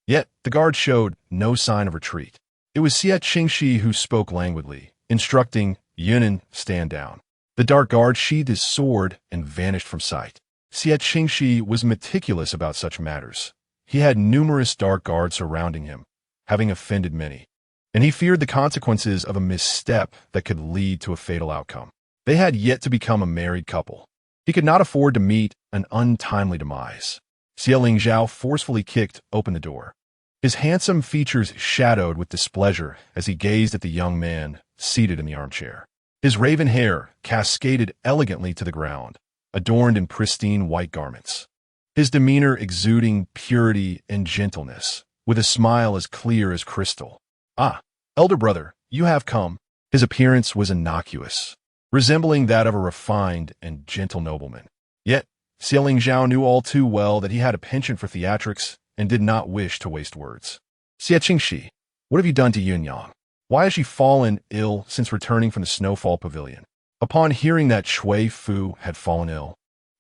Yet the guard showed no sign of retreat. It was Xie Qingxi who spoke languidly, instructing Yunan stand down. The dark guard sheathed his sword and vanished from sight. Xie Qingxi was meticulous about such matters. He had numerous dark guards surrounding him, having offended many, and he feared the consequences of a misstep that could lead to a fatal outcome. They had yet to become a married couple. He could not afford to meet an untimely demise. Xie Qingxi forcefully kicked open the door. His handsome features shadowed with displeasure as he gazed at the young man seated in the armchair. His raven hair cascaded elegantly to the ground, adorned in pristine white garments. His demeanor exuding purity and gentleness, with a smile as clear as crystal. Ah, elder brother, you have come. His appearance was innocuous, resembling that of a refined and gentle nobleman. Yet, Xie Qingxi knew all too well that he had a penchant for theatrics and did not wish to waste words. Xie Qingxi, what have you done to Yunyang? Why has she fallen ill since returning from the Snowfall Pavilion? Upon hearing that Cui Fu had fallen ill,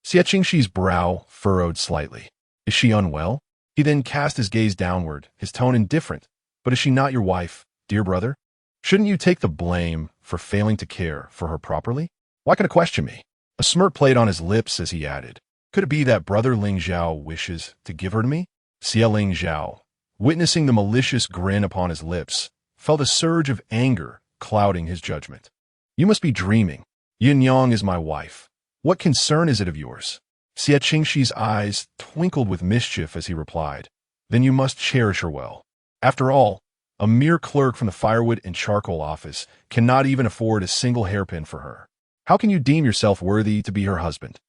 Xie Qingxi's brow furrowed slightly. Is she unwell? He then cast his gaze downward, his tone indifferent. But is she not your wife, dear brother? Shouldn't you take the blame for failing to care for her properly? Why can you question me? A smirk played on his lips as he added, Could it be that brother Lingzhao wishes to give her to me? Xie Qingxi, witnessing the malicious grin upon his lips, felt a surge of anger clouding his judgment. You must be dreaming. Yunyang is my wife. What concern is it of yours? Xie Qingxi's eyes twinkled with mischief as he replied, "Then you must cherish her well. After all, a mere clerk from the firewood and charcoal office cannot even afford a single hairpin for her. How can you deem yourself worthy to be her husband?"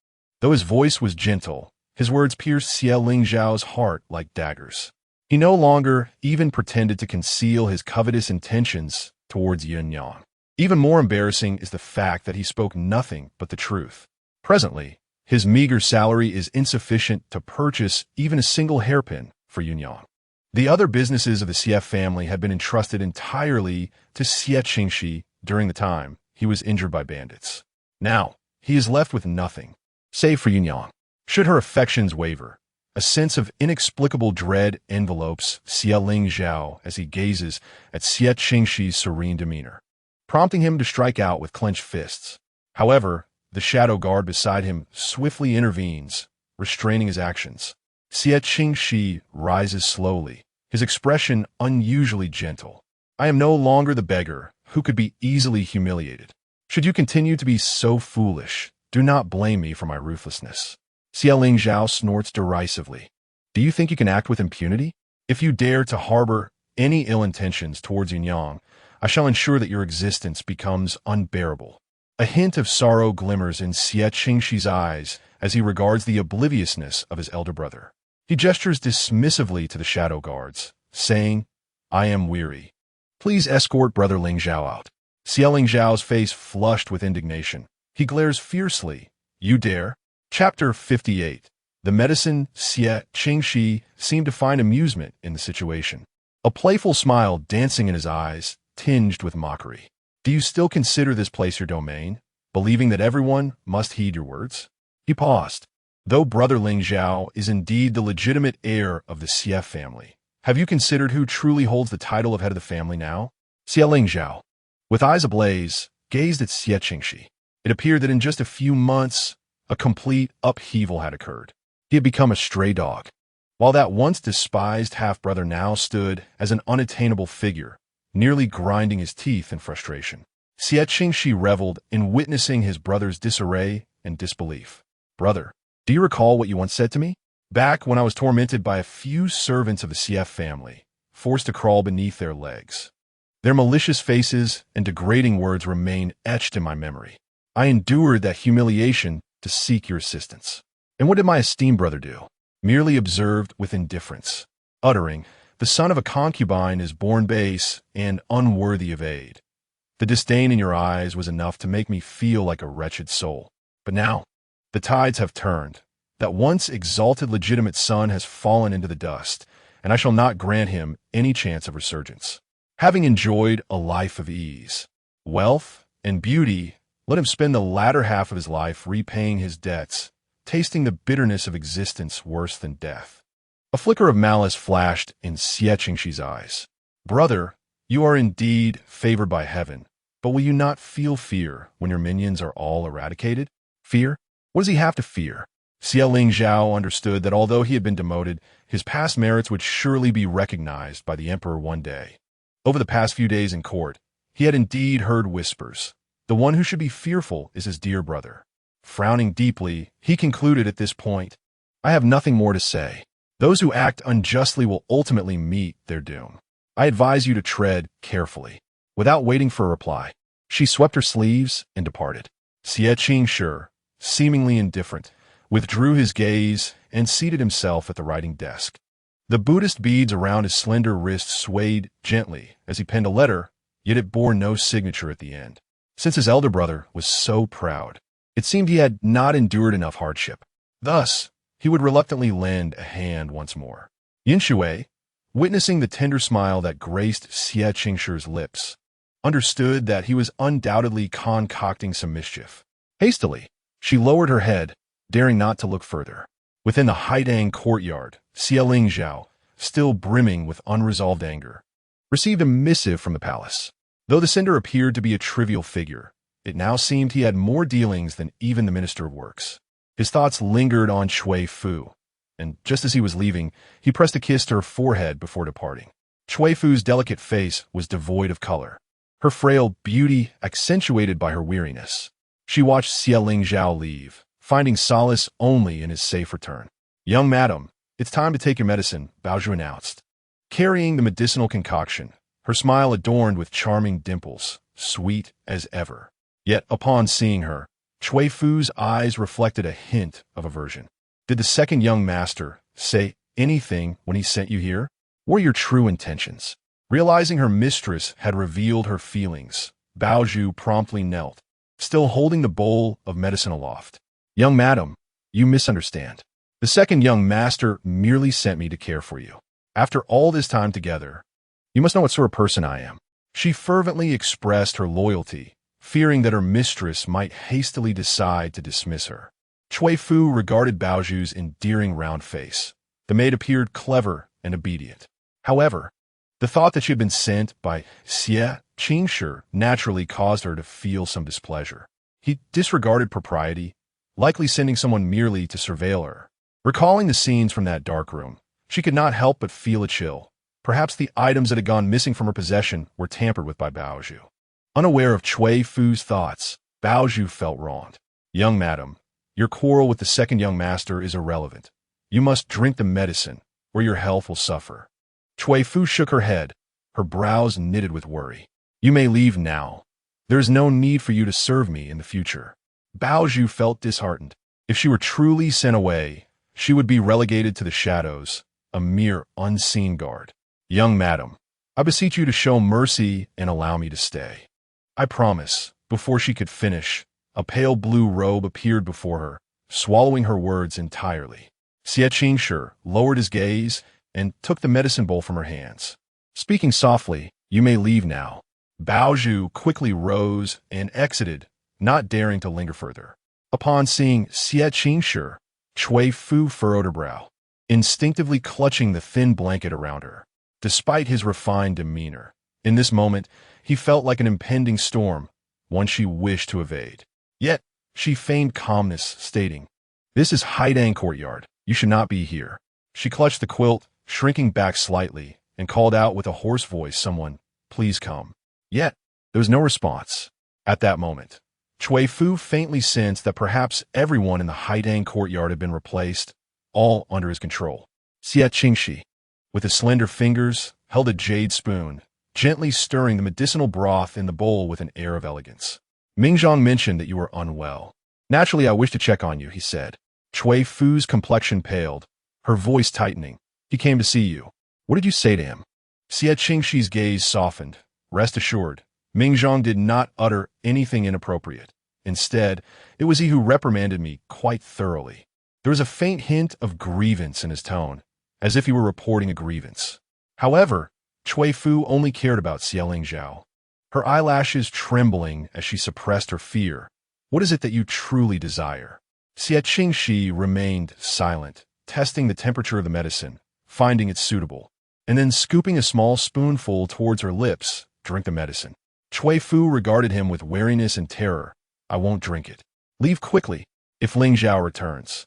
Though his voice was gentle, his words pierced Xie Lingzhao's heart like daggers. He no longer even pretended to conceal his covetous intentions towards Yunyang. Even more embarrassing is the fact that he spoke nothing but the truth. Presently, his meager salary is insufficient to purchase even a single hairpin for Yunyang. The other businesses of the Xie family had been entrusted entirely to Xie Qingxi during the time he was injured by bandits. Now, he is left with nothing, save for Yunyang. Should her affections waver, a sense of inexplicable dread envelopes Xie Lingzhao as he gazes at Xie Qingxi's serene demeanor, prompting him to strike out with clenched fists. However, the shadow guard beside him swiftly intervenes, restraining his actions. Xie Qingxi rises slowly, his expression unusually gentle. "I am no longer the beggar who could be easily humiliated. Should you continue to be so foolish, do not blame me for my ruthlessness." Xie Lingzhao snorts derisively. "Do you think you can act with impunity? If you dare to harbor any ill intentions towards Yunyang, I shall ensure that your existence becomes unbearable." A hint of sorrow glimmers in Xie Qingxi's eyes as he regards the obliviousness of his elder brother. He gestures dismissively to the shadow guards, saying, "I am weary. Please escort Brother Lingzhao out." Xie Lingzhao's face flushed with indignation. He glares fiercely. "You dare?" Chapter 58. The medicine Xie Qingxi seemed to find amusement in the situation, a playful smile dancing in his eyes, tinged with mockery. "Do you still consider this place your domain, believing that everyone must heed your words?" He paused. "Though Brother Lingzhao is indeed the legitimate heir of the Xie family, have you considered who truly holds the title of head of the family now?" Xie Lingzhao, with eyes ablaze, gazed at Xie Qingxi. It appeared that in just a few months, a complete upheaval had occurred. He had become a stray dog. While that once despised half-brother now stood as an unattainable figure, nearly grinding his teeth in frustration. Xie Qingxi reveled in witnessing his brother's disarray and disbelief. "Brother, do you recall what you once said to me? Back when I was tormented by a few servants of the Xie family, forced to crawl beneath their legs. Their malicious faces and degrading words remain etched in my memory. I endured that humiliation to seek your assistance. And what did my esteemed brother do? Merely observed with indifference, uttering, 'The son of a concubine is born base and unworthy of aid.' The disdain in your eyes was enough to make me feel like a wretched soul. But now, the tides have turned. That once exalted legitimate son has fallen into the dust, and I shall not grant him any chance of resurgence. Having enjoyed a life of ease, wealth, and beauty, let him spend the latter half of his life repaying his debts, tasting the bitterness of existence worse than death." A flicker of malice flashed in Xie Qingxi's eyes. "Brother, you are indeed favored by heaven, but will you not feel fear when your minions are all eradicated?" Fear? What does he have to fear? Xie Lingzhao understood that although he had been demoted, his past merits would surely be recognized by the emperor one day. Over the past few days in court, he had indeed heard whispers. The one who should be fearful is his dear brother. Frowning deeply, he concluded at this point, "I have nothing more to say. Those who act unjustly will ultimately meet their doom. I advise you to tread carefully." Without waiting for a reply, she swept her sleeves and departed. Xie Qingxi, seemingly indifferent, withdrew his gaze and seated himself at the writing desk. The Buddhist beads around his slender wrist swayed gently as he penned a letter, yet it bore no signature at the end. Since his elder brother was so proud, it seemed he had not endured enough hardship. Thus, he would reluctantly lend a hand once more. Yin Shui, witnessing the tender smile that graced Xie Qingxi's lips, understood that he was undoubtedly concocting some mischief. Hastily, she lowered her head, daring not to look further. Within the Haidang courtyard, Xie Lingzhao, still brimming with unresolved anger, received a missive from the palace. Though the sender appeared to be a trivial figure, it now seemed he had more dealings than even the Minister of Works. His thoughts lingered on Cui Fu, and just as he was leaving, he pressed a kiss to her forehead before departing. Cui Fu's delicate face was devoid of color, her frail beauty accentuated by her weariness. She watched Xie Lingzhao leave, finding solace only in his safe return. "Young madam, it's time to take your medicine," Bao Zhu announced. Carrying the medicinal concoction, her smile adorned with charming dimples, sweet as ever. Yet, upon seeing her, Cui Fu's eyes reflected a hint of aversion. "Did the second young master say anything when he sent you here? What are your true intentions?" Realizing her mistress had revealed her feelings, Bao Zhu promptly knelt, still holding the bowl of medicine aloft. "Young madam, you misunderstand. The second young master merely sent me to care for you. After all this time together, you must know what sort of person I am." She fervently expressed her loyalty, fearing that her mistress might hastily decide to dismiss her. Cui Fu regarded Bao Zhu's endearing round face. The maid appeared clever and obedient. However, the thought that she had been sent by Xie Qingxi naturally caused her to feel some displeasure. He disregarded propriety, likely sending someone merely to surveil her. Recalling the scenes from that dark room, she could not help but feel a chill. Perhaps the items that had gone missing from her possession were tampered with by Bao Zhu. Unaware of Cui Fu's thoughts, Bao Zhu felt wronged. "Young madam, your quarrel with the second young master is irrelevant. You must drink the medicine, or your health will suffer." Cui Fu shook her head, her brows knitted with worry. "You may leave now. There is no need for you to serve me in the future." Bao Zhu felt disheartened. If she were truly sent away, she would be relegated to the shadows, a mere unseen guard. "Young madam, I beseech you to show mercy and allow me to stay." "I promise." Before she could finish, a pale blue robe appeared before her, swallowing her words entirely. Xie Qingxi lowered his gaze and took the medicine bowl from her hands. Speaking softly, "You may leave now." Bao Zhu quickly rose and exited, not daring to linger further. Upon seeing Xie Qingxi, Cui Fu furrowed her brow, instinctively clutching the thin blanket around her. Despite his refined demeanor, in this moment, he felt like an impending storm, one she wished to evade. Yet, she feigned calmness, stating, "This is Haidang Courtyard. You should not be here." She clutched the quilt, shrinking back slightly, and called out with a hoarse voice, "Someone, please come." Yet, there was no response. At that moment, Cui Fu faintly sensed that perhaps everyone in the Haidang Courtyard had been replaced, all under his control. Xie Qingxi, with his slender fingers, held a jade spoon, gently stirring the medicinal broth in the bowl with an air of elegance. "Mingzhang mentioned that you were unwell. Naturally, I wish to check on you," he said. Cui Fu's complexion paled, her voice tightening. "He came to see you. What did you say to him?" Xie Qingxi's gaze softened. "Rest assured, Mingzhang did not utter anything inappropriate. Instead, it was he who reprimanded me quite thoroughly." There was a faint hint of grievance in his tone, as if he were reporting a grievance. However, Cui Fu only cared about Xie Lingzhao. Her eyelashes trembling as she suppressed her fear. "What is it that you truly desire?" Xie Qingxi remained silent, testing the temperature of the medicine, finding it suitable, and then scooping a small spoonful towards her lips. "Drink the medicine." Cui Fu regarded him with wariness and terror. "I won't drink it. Leave quickly, if Lingzhao returns."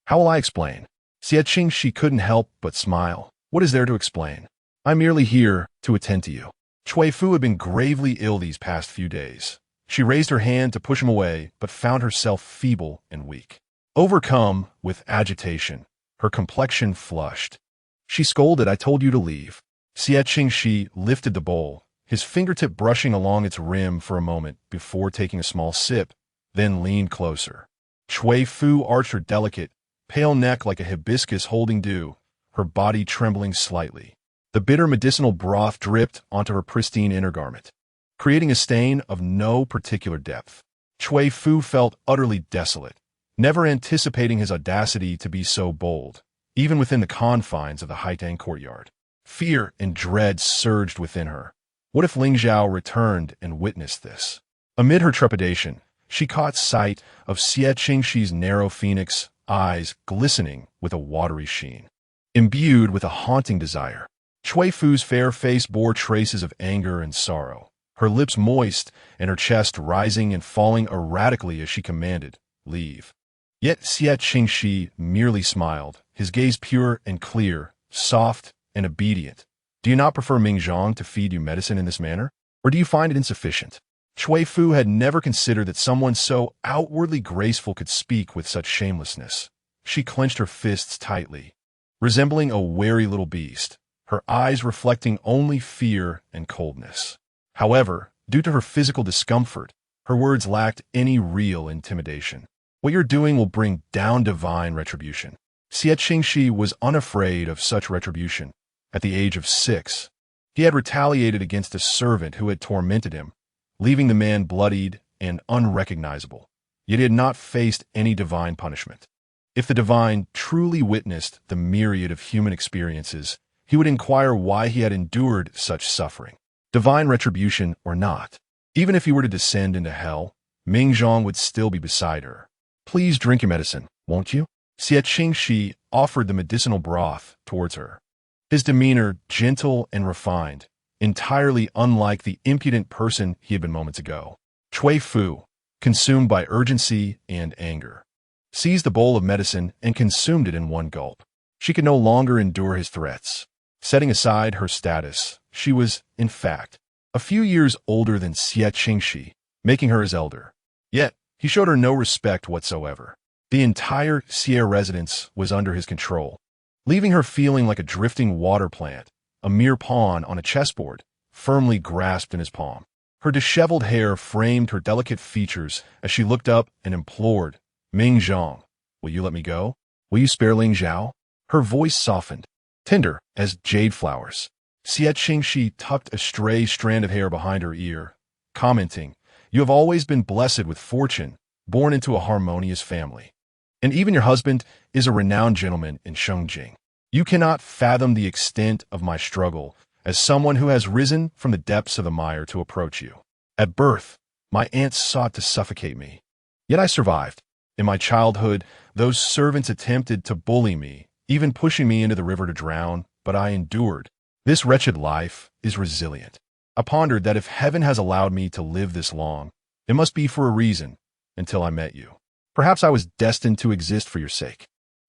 "How will I explain?" Xie Qingxi couldn't help but smile. "What is there to explain? I'm merely here to attend to you." Cui Fu had been gravely ill these past few days. She raised her hand to push him away, but found herself feeble and weak. Overcome with agitation, her complexion flushed. She scolded, "I told you to leave." Xie Qingxi lifted the bowl, his fingertip brushing along its rim for a moment before taking a small sip, then leaned closer. Cui Fu arched her delicate, pale neck like a hibiscus holding dew, her body trembling slightly. The bitter medicinal broth dripped onto her pristine inner garment, creating a stain of no particular depth. Cui Fu felt utterly desolate, never anticipating his audacity to be so bold, even within the confines of the Haidang Courtyard. Fear and dread surged within her. What if Lingzhao returned and witnessed this? Amid her trepidation, she caught sight of Xie Qingxi's narrow phoenix eyes glistening with a watery sheen. Imbued with a haunting desire, Cui Fu's fair face bore traces of anger and sorrow, her lips moist and her chest rising and falling erratically as she commanded, "Leave." Yet Xie Qingxi merely smiled, his gaze pure and clear, soft and obedient. "Do you not prefer Mingzhang to feed you medicine in this manner? Or do you find it insufficient?" Cui Fu had never considered that someone so outwardly graceful could speak with such shamelessness. She clenched her fists tightly, resembling a wary little beast, her eyes reflecting only fear and coldness. However, due to her physical discomfort, her words lacked any real intimidation. What you're doing will bring down divine retribution. Xie Qingxi was unafraid of such retribution. At the age of 6, he had retaliated against a servant who had tormented him, leaving the man bloodied and unrecognizable. Yet he had not faced any divine punishment. If the divine truly witnessed the myriad of human experiences, he would inquire why he had endured such suffering. Divine retribution or not, even if he were to descend into hell, Mingzhong would still be beside her. Please drink your medicine, won't you? Xie Qingxi offered the medicinal broth towards her. His demeanor gentle and refined, entirely unlike the impudent person he had been moments ago. Cui Fu, consumed by urgency and anger, seized the bowl of medicine and consumed it in one gulp. She could no longer endure his threats. Setting aside her status, she was, in fact, a few years older than Xie Qingxi, making her his elder. Yet, he showed her no respect whatsoever. The entire Xie residence was under his control, leaving her feeling like a drifting water plant, a mere pawn on a chessboard, firmly grasped in his palm. Her disheveled hair framed her delicate features as she looked up and implored, "Mingzhong, will you let me go? Will you spare Ling Zhao?" Her voice softened, tender as jade flowers. Xie Qingxi tucked a stray strand of hair behind her ear, commenting, "You have always been blessed with fortune, born into a harmonious family. And even your husband is a renowned gentleman in Shengjing. You cannot fathom the extent of my struggle as someone who has risen from the depths of the mire to approach you. At birth, my aunts sought to suffocate me. Yet I survived. In my childhood, those servants attempted to bully me, even pushing me into the river to drown, but I endured. This wretched life is resilient. I pondered that if heaven has allowed me to live this long, it must be for a reason, until I met you. Perhaps I was destined to exist for your sake."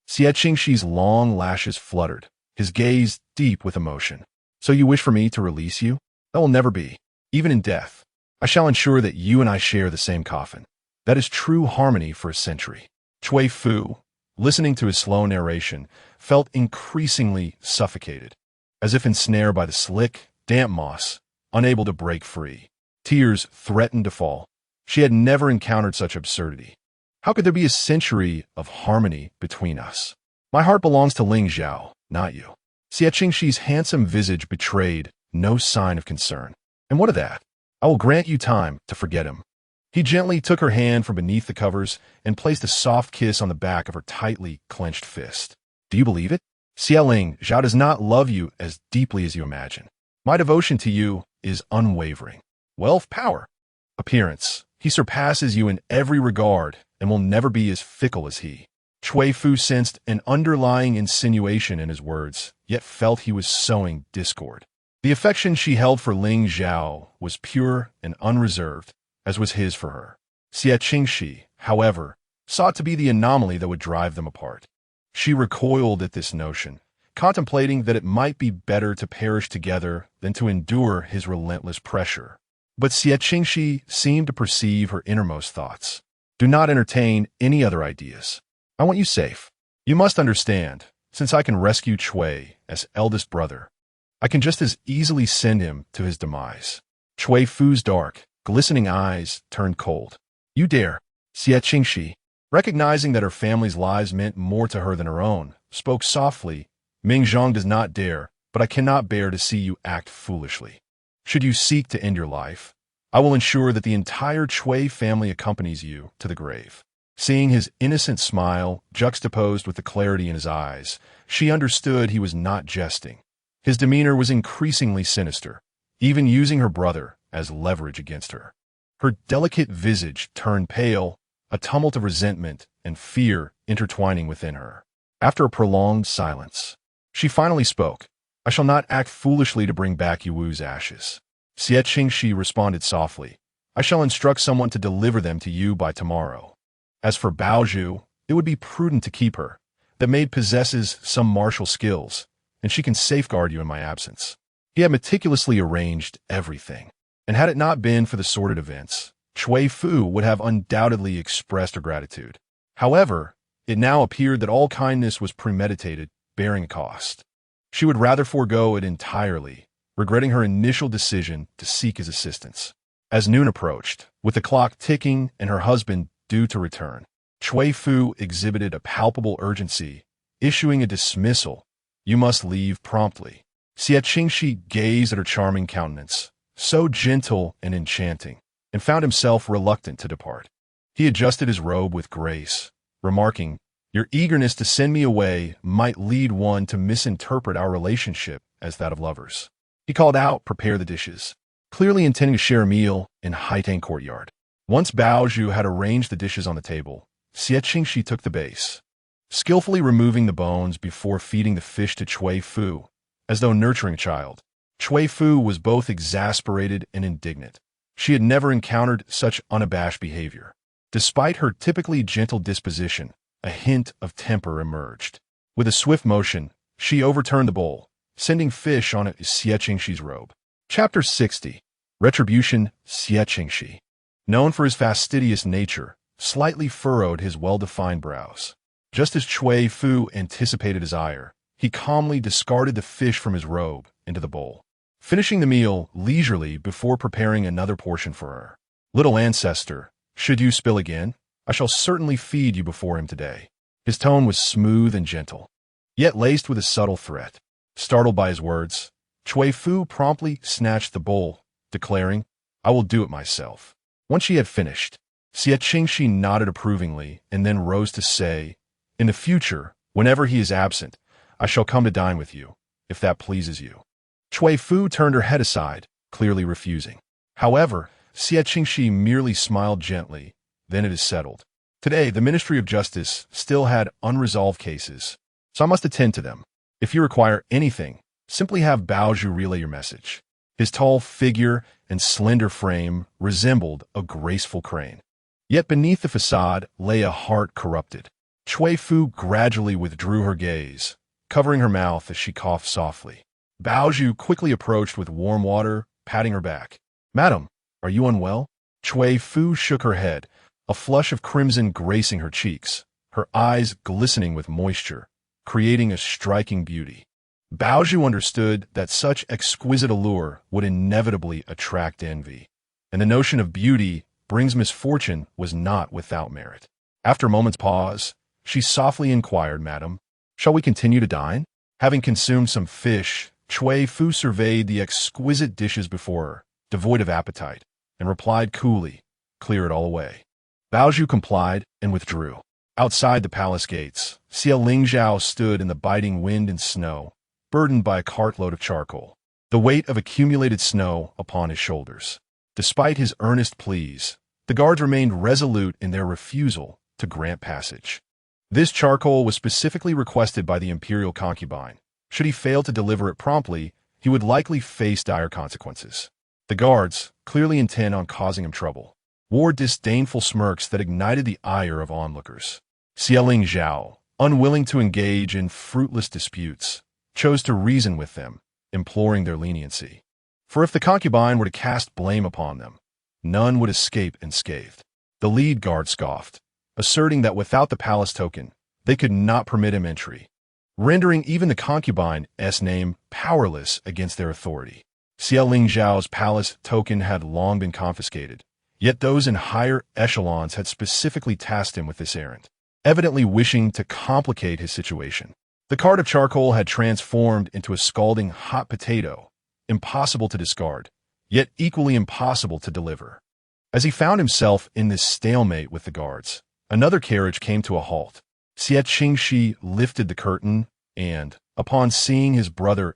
Xie Qingxi's long lashes fluttered, his gaze deep with emotion. "So you wish for me to release you? That will never be. Even in death, I shall ensure that you and I share the same coffin. That is true harmony for a century." Cui Fu, listening to his slow narration, felt increasingly suffocated, as if ensnared by the slick, damp moss, unable to break free. Tears threatened to fall. She had never encountered such absurdity. How could there be a century of harmony between us? My heart belongs to Ling Zhao, not you. Xie Qingxi's handsome visage betrayed no sign of concern. And what of that? I will grant you time to forget him. He gently took her hand from beneath the covers and placed a soft kiss on the back of her tightly clenched fist. Do you believe it? Xie Ling Zhao does not love you as deeply as you imagine. My devotion to you is unwavering. Wealth, power, appearance. He surpasses you in every regard and will never be as fickle as he. Cui Fu sensed an underlying insinuation in his words, yet felt he was sowing discord. The affection she held for Ling Zhao was pure and unreserved, as was his for her. Xie Qingxi, however, sought to be the anomaly that would drive them apart. She recoiled at this notion, contemplating that it might be better to perish together than to endure his relentless pressure. But Xie Qingxi seemed to perceive her innermost thoughts. Do not entertain any other ideas. I want you safe. You must understand, since I can rescue Cui as eldest brother, I can just as easily send him to his demise. Cui Fu's dark, glistening eyes turned cold. You dare? Xie Qingxi, recognizing that her family's lives meant more to her than her own, spoke softly. Mingzhong does not dare, but I cannot bear to see you act foolishly. Should you seek to end your life, I will ensure that the entire Cui family accompanies you to the grave. Seeing his innocent smile juxtaposed with the clarity in his eyes, she understood he was not jesting. His demeanor was increasingly sinister, even using her brother as leverage against her. Her delicate visage turned pale, a tumult of resentment and fear intertwining within her. After a prolonged silence, she finally spoke. I shall not act foolishly to bring back Yuwu's ashes. Xie Qingxi responded softly. I shall instruct someone to deliver them to you by tomorrow. As for Baozhu, it would be prudent to keep her. That maid possesses some martial skills, and she can safeguard you in my absence. He had meticulously arranged everything. and had it not been for the sordid events, Cui Fu would have undoubtedly expressed her gratitude. However, it now appeared that all kindness was premeditated, bearing a cost. She would rather forego it entirely, regretting her initial decision to seek his assistance. As noon approached, with the clock ticking and her husband due to return, Cui Fu exhibited a palpable urgency, issuing a dismissal. "You must leave promptly." Xie Qingxi gazed at her charming countenance, so gentle and enchanting, and found himself reluctant to depart. He adjusted his robe with grace, remarking, "Your eagerness to send me away might lead one to misinterpret our relationship as that of lovers." He called out, "Prepare the dishes," clearly intending to share a meal in Haitang courtyard. Once Bao Zhu had arranged the dishes on the table, Xie Qingxi took the base, skillfully removing the bones before feeding the fish to Cui Fu, as though nurturing a child. Cui Fu was both exasperated and indignant. She had never encountered such unabashed behavior. Despite her typically gentle disposition, a hint of temper emerged. With a swift motion, she overturned the bowl, sending fish on Xie Qingxi's robe. Chapter 60. Retribution. Xie Qingxi, known for his fastidious nature, slightly furrowed his well-defined brows. Just as Cui Fu anticipated his ire, he calmly discarded the fish from his robe into the bowl, finishing the meal leisurely before preparing another portion for her. "Little ancestor, should you spill again, I shall certainly feed you before him today." His tone was smooth and gentle, yet laced with a subtle threat. Startled by his words, Cui Fu promptly snatched the bowl, declaring, "I will do it myself." Once she had finished, Xie Qingxi nodded approvingly and then rose to say, "In the future, whenever he is absent, I shall come to dine with you, if that pleases you." Cui Fu turned her head aside, clearly refusing. However, Xie Qingxi merely smiled gently. "Then it is settled. Today, the Ministry of Justice still had unresolved cases, so I must attend to them. If you require anything, simply have Bao Zhu relay your message." His tall figure and slender frame resembled a graceful crane. Yet beneath the facade lay a heart corrupted. Cui Fu gradually withdrew her gaze, covering her mouth as she coughed softly. Bao Zhu quickly approached with warm water, patting her back. "Madam, are you unwell?" Cui Fu shook her head, a flush of crimson gracing her cheeks, her eyes glistening with moisture, creating a striking beauty. Bao Zhu understood that such exquisite allure would inevitably attract envy, and the notion of beauty brings misfortune was not without merit. After a moment's pause, she softly inquired, "Madam, shall we continue to dine?" Having consumed some fish, Cui Fu surveyed the exquisite dishes before her, devoid of appetite, and replied coolly, "Clear it all away." Bao Zhu complied and withdrew. Outside the palace gates, Xie Qingxi stood in the biting wind and snow, burdened by a cartload of charcoal, the weight of accumulated snow upon his shoulders. Despite his earnest pleas, the guards remained resolute in their refusal to grant passage. This charcoal was specifically requested by the imperial concubine. Should he fail to deliver it promptly, he would likely face dire consequences. The guards, clearly intent on causing him trouble, wore disdainful smirks that ignited the ire of onlookers. Xie Qingxi, unwilling to engage in fruitless disputes, chose to reason with them, imploring their leniency. For if the concubine were to cast blame upon them, none would escape unscathed. The lead guard scoffed, asserting that without the palace token, they could not permit him entry, rendering even the concubine's name powerless against their authority. Xie Qingxi's palace token had long been confiscated, yet those in higher echelons had specifically tasked him with this errand, evidently wishing to complicate his situation. The cart of charcoal had transformed into a scalding hot potato, impossible to discard, yet equally impossible to deliver. As he found himself in this stalemate with the guards, another carriage came to a halt. Xie Qingxi lifted the curtain and, upon seeing his brother's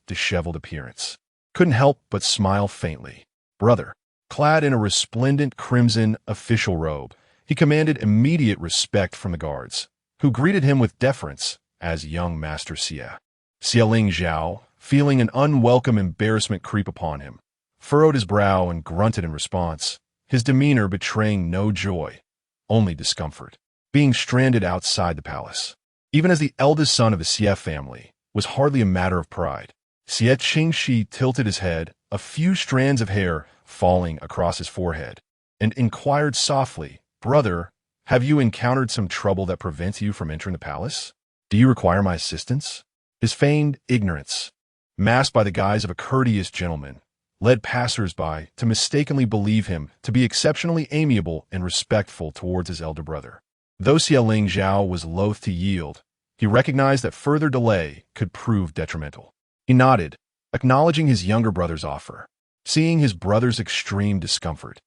disheveled appearance, couldn't help but smile faintly. Brother, clad in a resplendent crimson official robe, he commanded immediate respect from the guards, who greeted him with deference as young Master Xie. Xie Qingxi, feeling an unwelcome embarrassment creep upon him, furrowed his brow and grunted in response, his demeanor betraying no joy, only discomfort. Being stranded outside the palace, even as the eldest son of the Xie family, was hardly a matter of pride. Xie Qingxi tilted his head, a few strands of hair falling across his forehead, and inquired softly, "Brother, have you encountered some trouble that prevents you from entering the palace? Do you require my assistance?" His feigned ignorance, masked by the guise of a courteous gentleman, led passers-by to mistakenly believe him to be exceptionally amiable and respectful towards his elder brother. Though Xie Qingxi was loath to yield, he recognized that further delay could prove detrimental. He nodded, acknowledging his younger brother's offer. Seeing his brother's extreme discomfort,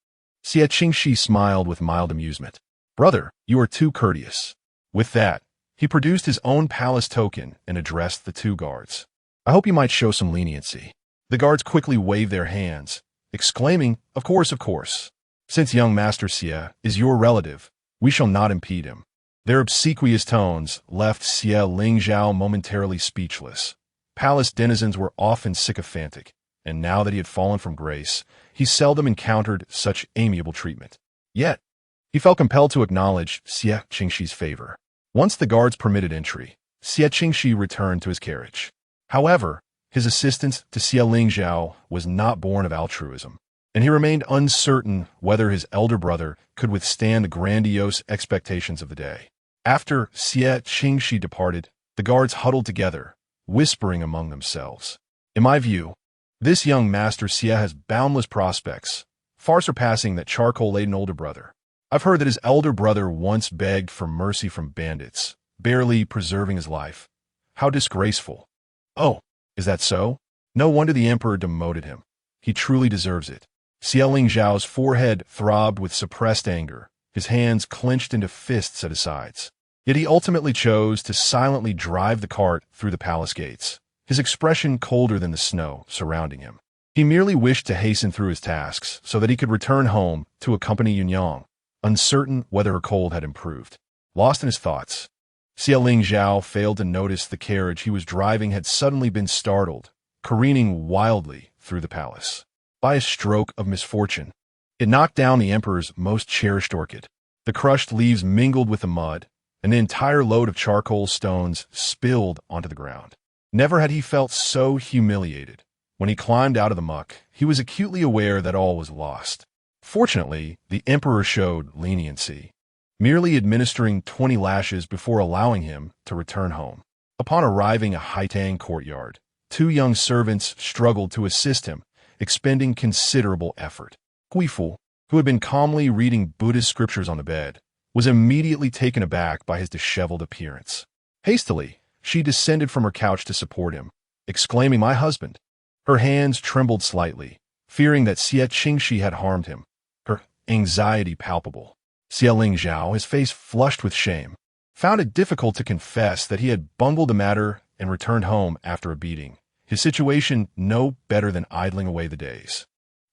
Xie Qingxi smiled with mild amusement. "Brother, you are too courteous." With that, he produced his own palace token and addressed the two guards. "I hope you might show some leniency." The guards quickly waved their hands, exclaiming, "Of course, of course. Since young Master Xie is your relative, we shall not impede him." Their obsequious tones left Xie Qingxi momentarily speechless. Palace denizens were often sycophantic, and now that he had fallen from grace, he seldom encountered such amiable treatment. Yet, he felt compelled to acknowledge Xie Qingxi's favor. Once the guards permitted entry, Xie Qingxi returned to his carriage. However, his assistance to Xie Qingxi was not born of altruism, and he remained uncertain whether his elder brother could withstand the grandiose expectations of the day. After Xie Qingxi departed, the guards huddled together, whispering among themselves. "In my view, this young Master Xie has boundless prospects, far surpassing that charcoal-laden older brother. I've heard that his elder brother once begged for mercy from bandits, barely preserving his life. How disgraceful." "Oh, is that so? No wonder the emperor demoted him. He truly deserves it." Xie Qingxi's forehead throbbed with suppressed anger, his hands clenched into fists at his sides. Yet he ultimately chose to silently drive the cart through the palace gates, his expression colder than the snow surrounding him. He merely wished to hasten through his tasks so that he could return home to accompany Yunyang, uncertain whether her cold had improved. Lost in his thoughts, Xie Qingxi failed to notice the carriage he was driving had suddenly been startled, careening wildly through the palace. By a stroke of misfortune, it knocked down the emperor's most cherished orchid. The crushed leaves mingled with the mud, and the entire load of charcoal stones spilled onto the ground. Never had he felt so humiliated. When he climbed out of the muck, he was acutely aware that all was lost. Fortunately, the emperor showed leniency, merely administering 20 lashes before allowing him to return home. Upon arriving at Haitang courtyard, 2 young servants struggled to assist him, expending considerable effort. Cui Fu, who had been calmly reading Buddhist scriptures on the bed, was immediately taken aback by his disheveled appearance. Hastily, she descended from her couch to support him, exclaiming, "My husband!" Her hands trembled slightly, fearing that Xie Qingxi had harmed him, her anxiety palpable. Xie Qingxi, his face flushed with shame, found it difficult to confess that he had bungled the matter and returned home after a beating, his situation no better than idling away the days.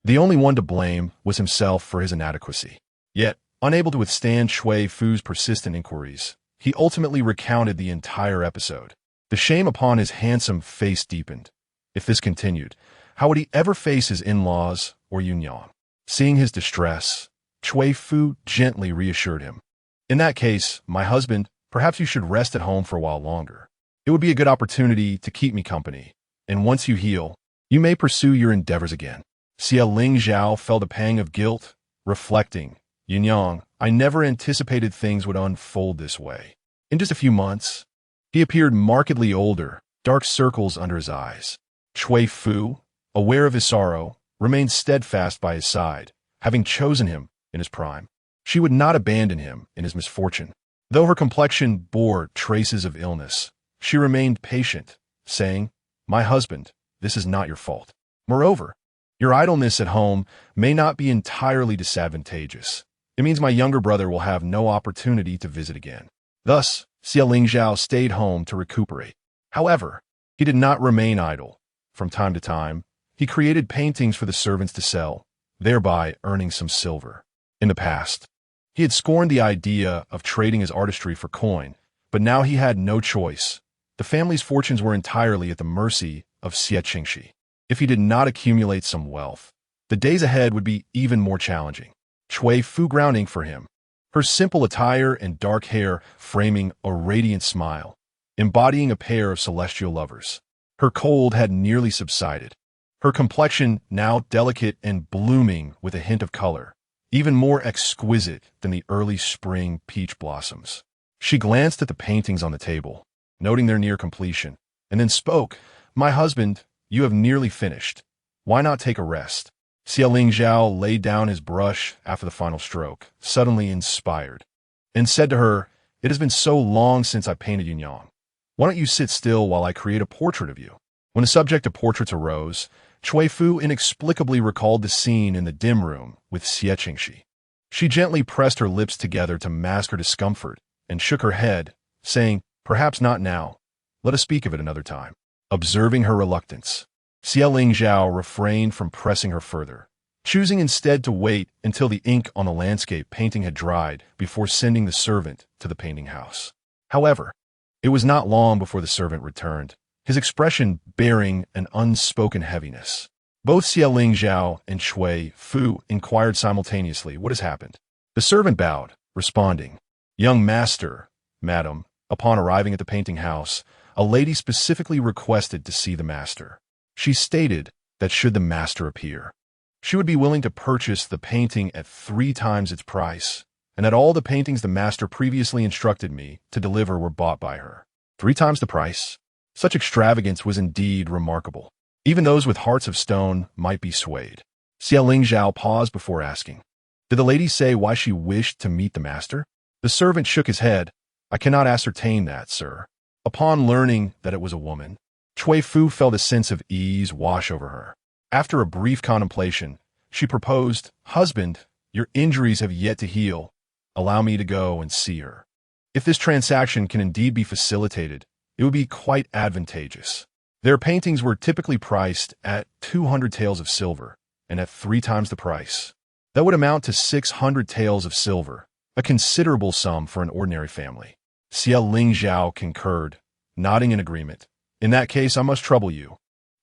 The only one to blame was himself for his inadequacy. Yet, unable to withstand Cui Fu's persistent inquiries, he ultimately recounted the entire episode. The shame upon his handsome face deepened. If this continued, how would he ever face his in-laws or Yunyang? Seeing his distress, Cui Fu gently reassured him. "In that case, my husband, perhaps you should rest at home for a while longer. It would be a good opportunity to keep me company, and once you heal, you may pursue your endeavors again." Xie Qingxi felt a pang of guilt, reflecting, "Yunyang, I never anticipated things would unfold this way." In just a few months, he appeared markedly older, dark circles under his eyes. Cui Fu, aware of his sorrow, remained steadfast by his side, having chosen him in his prime. She would not abandon him in his misfortune. Though her complexion bore traces of illness, she remained patient, saying, "My husband, this is not your fault. Moreover, your idleness at home may not be entirely disadvantageous. It means my younger brother will have no opportunity to visit again." Thus, Xie Qingxi stayed home to recuperate. However, he did not remain idle. From time to time, he created paintings for the servants to sell, thereby earning some silver. In the past, he had scorned the idea of trading his artistry for coin, but now he had no choice. The family's fortunes were entirely at the mercy of Xie Qingxi. If he did not accumulate some wealth, the days ahead would be even more challenging. Cui Fu grounding for him, her simple attire and dark hair framing a radiant smile, embodying a pair of celestial lovers. Her cold had nearly subsided. Her complexion now delicate and blooming with a hint of color, even more exquisite than the early spring peach blossoms. She glanced at the paintings on the table, noting their near completion, and then spoke. "My husband, you have nearly finished. Why not take a rest?" Xie Qingxi laid down his brush after the final stroke, suddenly inspired, and said to her, "It has been so long since I painted Yunyang. Why don't you sit still while I create a portrait of you?" When the subject of portraits arose, Cui Fu inexplicably recalled the scene in the dim room with Xie Qingxi. She gently pressed her lips together to mask her discomfort and shook her head, saying, "Perhaps not now. Let us speak of it another time." Observing her reluctance, Xie Qingxi refrained from pressing her further, choosing instead to wait until the ink on the landscape painting had dried before sending the servant to the painting house. However, it was not long before the servant returned, his expression bearing an unspoken heaviness. Both Xie Qingxi and Cui Fu inquired simultaneously, "What has happened?" The servant bowed, responding, "Young master, madam, upon arriving at the painting house, a lady specifically requested to see the master. She stated that should the master appear, she would be willing to purchase the painting at 3 times its price, and that all the paintings the master previously instructed me to deliver were bought by her." 3 times the price? Such extravagance was indeed remarkable. Even those with hearts of stone might be swayed. Xie Qingxi paused before asking, "Did the lady say why she wished to meet the master?" The servant shook his head. "I cannot ascertain that, sir." Upon learning that it was a woman, Cui Fu felt a sense of ease wash over her. After a brief contemplation, she proposed, "Husband, your injuries have yet to heal. Allow me to go and see her. If this transaction can indeed be facilitated, it would be quite advantageous." Their paintings were typically priced at 200 taels of silver, and at 3 times the price. That would amount to 600 taels of silver, a considerable sum for an ordinary family. Xie Qingxi concurred, nodding in agreement. "In that case, I must trouble you."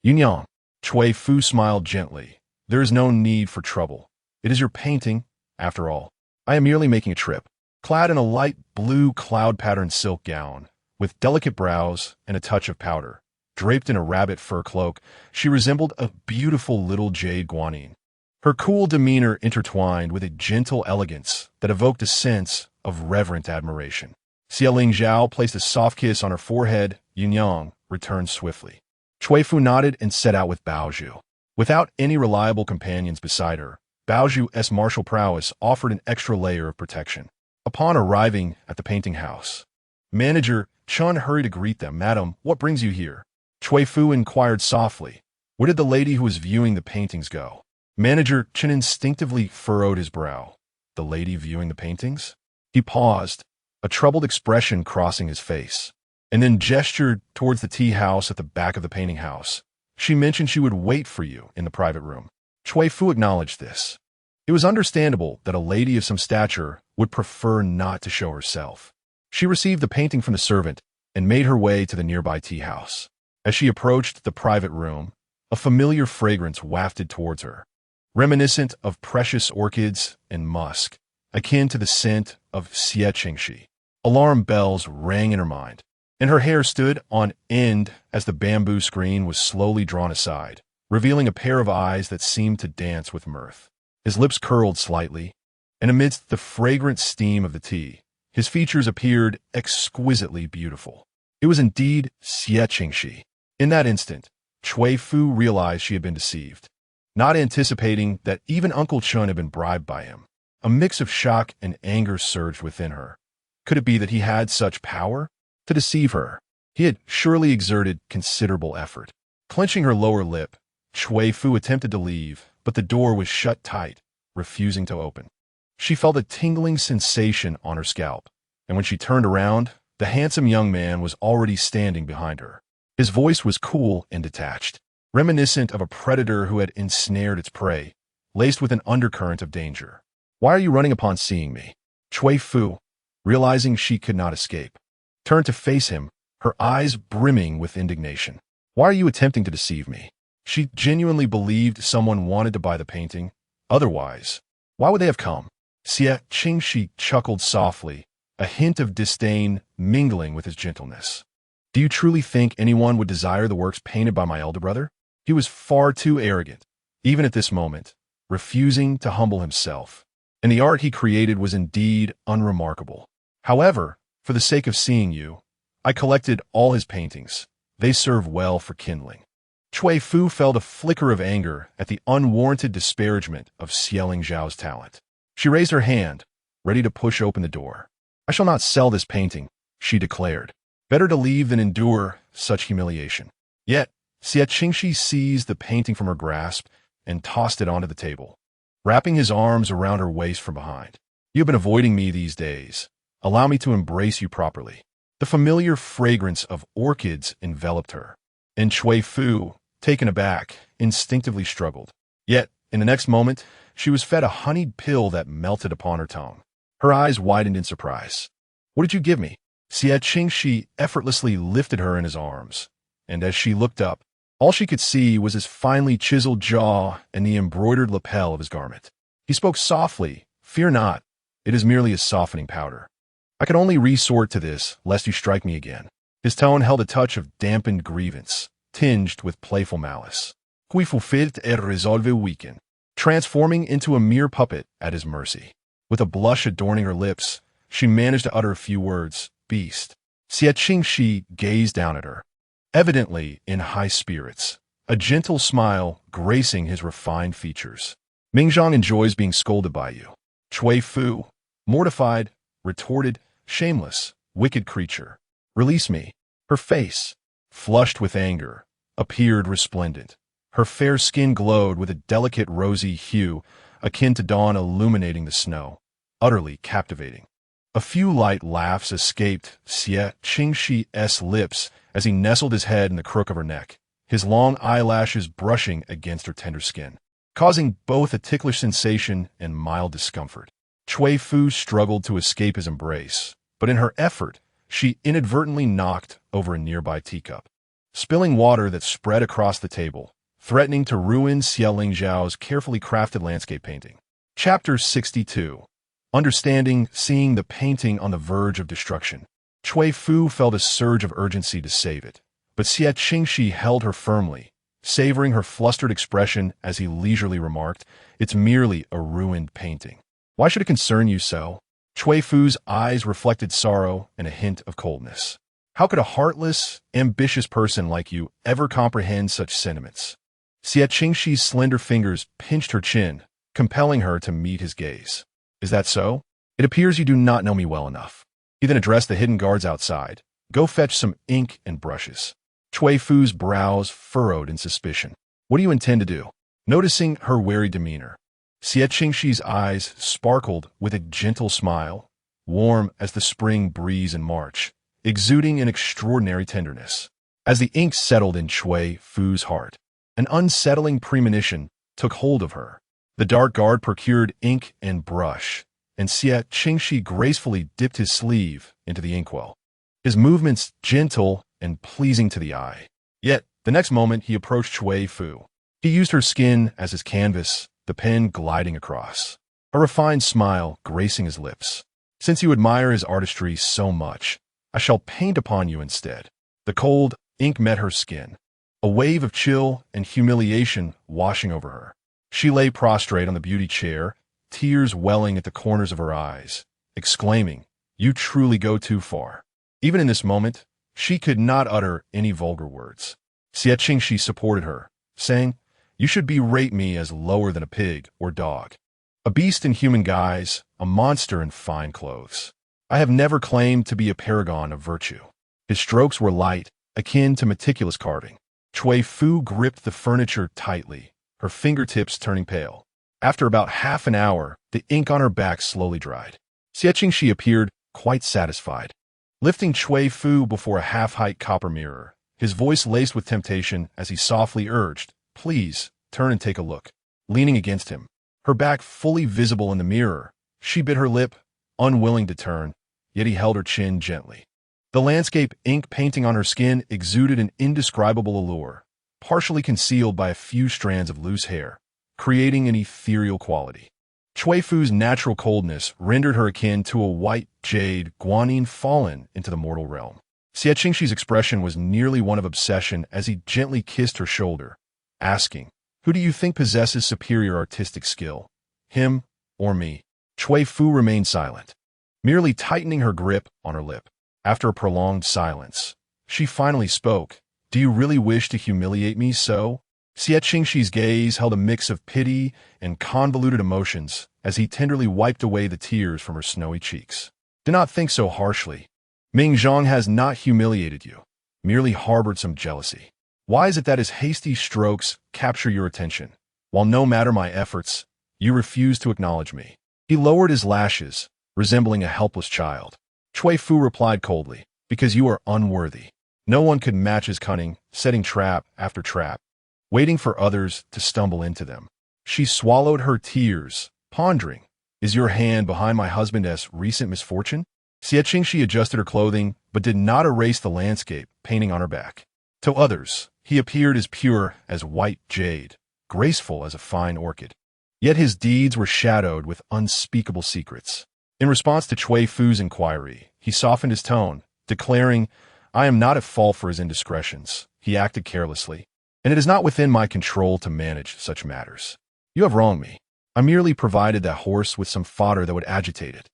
"Yunyang." Cui Fu smiled gently. "There is no need for trouble. It is your painting, after all. I am merely making a trip." Clad in a light blue cloud-patterned silk gown, with delicate brows and a touch of powder, draped in a rabbit fur cloak, she resembled a beautiful little jade guanyin. Her cool demeanor intertwined with a gentle elegance that evoked a sense of reverent admiration. Xie Qingxi placed a soft kiss on her forehead. Yunyang returned swiftly. Cui Fu nodded and set out with Baozhu. Without any reliable companions beside her, Baozhu's martial prowess offered an extra layer of protection. Upon arriving at the painting house, Manager Chun hurried to greet them. "Madam, what brings you here?" Cui Fu inquired softly. "Where did the lady who was viewing the paintings go?" Manager Chun instinctively furrowed his brow. "The lady viewing the paintings?" He paused, a troubled expression crossing his face, and then gestured towards the tea house at the back of the painting house. "She mentioned she would wait for you in the private room." Cui Fu acknowledged this. It was understandable that a lady of some stature would prefer not to show herself. She received the painting from the servant and made her way to the nearby tea house. As she approached the private room, a familiar fragrance wafted towards her, reminiscent of precious orchids and musk, akin to the scent of Xie Qingxi. Alarm bells rang in her mind, and her hair stood on end as the bamboo screen was slowly drawn aside, revealing a pair of eyes that seemed to dance with mirth. His lips curled slightly, and amidst the fragrant steam of the tea, his features appeared exquisitely beautiful. It was indeed Xie Qingxi. In that instant, Cui Fu realized she had been deceived, not anticipating that even Uncle Chun had been bribed by him. A mix of shock and anger surged within her. Could it be that he had such power to deceive her? He had surely exerted considerable effort. Clenching her lower lip, Cui Fu attempted to leave, but the door was shut tight, refusing to open. She felt a tingling sensation on her scalp, and when she turned around, the handsome young man was already standing behind her. His voice was cool and detached, reminiscent of a predator who had ensnared its prey, laced with an undercurrent of danger. "Why are you running upon seeing me?" Cui Fu, realizing she could not escape, turned to face him, her eyes brimming with indignation. "Why are you attempting to deceive me?" She genuinely believed someone wanted to buy the painting. Otherwise, why would they have come? Xie Qingxi chuckled softly, a hint of disdain mingling with his gentleness. Do you truly think anyone would desire the works painted by my elder brother? He was far too arrogant, even at this moment, refusing to humble himself. And the art he created was indeed unremarkable. However, for the sake of seeing you, I collected all his paintings. They serve well for kindling. Cui Fu felt a flicker of anger at the unwarranted disparagement of Xie Qingxi's talent. She raised her hand, ready to push open the door. I shall not sell this painting, she declared. Better to leave than endure such humiliation. Yet, Xie Qingxi seized the painting from her grasp and tossed it onto the table, wrapping his arms around her waist from behind. You have been avoiding me these days. Allow me to embrace you properly. The familiar fragrance of orchids enveloped her, and Cui Fu, taken aback, instinctively struggled. Yet, in the next moment, she was fed a honeyed pill that melted upon her tongue. Her eyes widened in surprise. What did you give me? Xie Qingxi effortlessly lifted her in his arms, and as she looked up, all she could see was his finely chiseled jaw and the embroidered lapel of his garment. He spoke softly, "Fear not, it is merely a softening powder. I can only resort to this lest you strike me again." His tone held a touch of dampened grievance, tinged with playful malice. Cui Fu fit et resolve weaken, transforming into a mere puppet at his mercy. With a blush adorning her lips, she managed to utter a few words. Beast. Xie Qingxi gazed down at her, evidently in high spirits, a gentle smile gracing his refined features. Mingzhang enjoys being scolded by you. Cui Fu, mortified, retorted, shameless, wicked creature. Release me. Her face, flushed with anger, appeared resplendent. Her fair skin glowed with a delicate rosy hue akin to dawn illuminating the snow, utterly captivating. A few light laughs escaped Xie Qingxi's lips as he nestled his head in the crook of her neck, his long eyelashes brushing against her tender skin, causing both a ticklish sensation and mild discomfort. Cui Fu struggled to escape his embrace, but in her effort, she inadvertently knocked over a nearby teacup, spilling water that spread across the table, threatening to ruin Xie Qingxi's carefully crafted landscape painting. Chapter 62. Understanding, seeing the painting on the verge of destruction. Cui Fu felt a surge of urgency to save it, but Xie Qingxi held her firmly, savoring her flustered expression as he leisurely remarked, "It's merely a ruined painting. Why should it concern you so?" Cui Fu's eyes reflected sorrow and a hint of coldness. How could a heartless, ambitious person like you ever comprehend such sentiments? Xie Qingxi's slender fingers pinched her chin, compelling her to meet his gaze. Is that so? It appears you do not know me well enough. He then addressed the hidden guards outside. Go fetch some ink and brushes. Cui Fu's brows furrowed in suspicion. What do you intend to do? Noticing her wary demeanor, Xie Qingxi's eyes sparkled with a gentle smile, warm as the spring breeze in March, exuding an extraordinary tenderness. As the ink settled in Cui Fu's heart, an unsettling premonition took hold of her. The dark guard procured ink and brush, and Xie Qingxi gracefully dipped his sleeve into the inkwell, his movements gentle and pleasing to the eye. Yet, the next moment he approached Cui Fu. He used her skin as his canvas, the pen gliding across, a refined smile gracing his lips. "Since you admire his artistry so much, I shall paint upon you instead." The cold ink met her skin, a wave of chill and humiliation washing over her. She lay prostrate on the beauty chair, tears welling at the corners of her eyes, exclaiming, "You truly go too far." Even in this moment, she could not utter any vulgar words. Xie Qingxi supported her, saying, "You should berate me as lower than a pig or dog, a beast in human guise, a monster in fine clothes. I have never claimed to be a paragon of virtue." His strokes were light, akin to meticulous carving. Cui Fu gripped the furniture tightly, her fingertips turning pale. After about half an hour, the ink on her back slowly dried. Xie Qingxi appeared quite satisfied. Lifting Cui Fu before a half-height copper mirror, his voice laced with temptation as he softly urged, "Please, turn and take a look." Leaning against him, her back fully visible in the mirror, she bit her lip, unwilling to turn, yet he held her chin gently. The landscape ink painting on her skin exuded an indescribable allure, partially concealed by a few strands of loose hair, creating an ethereal quality. Cui Fu's natural coldness rendered her akin to a white jade guanine fallen into the mortal realm. Xie Qingxi's expression was nearly one of obsession as he gently kissed her shoulder, asking, "Who do you think possesses superior artistic skill? Him or me?" Cui Fu remained silent, merely tightening her grip on her lip. After a prolonged silence, she finally spoke, "Do you really wish to humiliate me so?" Xie Qingxi's gaze held a mix of pity and convoluted emotions as he tenderly wiped away the tears from her snowy cheeks. "Do not think so harshly. Ming Zhang has not humiliated you, merely harbored some jealousy. Why is it that his hasty strokes capture your attention, while no matter my efforts, you refuse to acknowledge me?" He lowered his lashes, resembling a helpless child. Cui Fu replied coldly, "Because you are unworthy. No one could match his cunning, setting trap after trap, waiting for others to stumble into them." She swallowed her tears, pondering, "Is your hand behind my husband's recent misfortune?" Xie Qingxi adjusted her clothing, but did not erase the landscape painting on her back. To others, he appeared as pure as white jade, graceful as a fine orchid. Yet his deeds were shadowed with unspeakable secrets. In response to Cui Fu's inquiry, he softened his tone, declaring, "I am not at fault for his indiscretions. He acted carelessly, and it is not within my control to manage such matters. You have wronged me. I merely provided that horse with some fodder that would agitate it.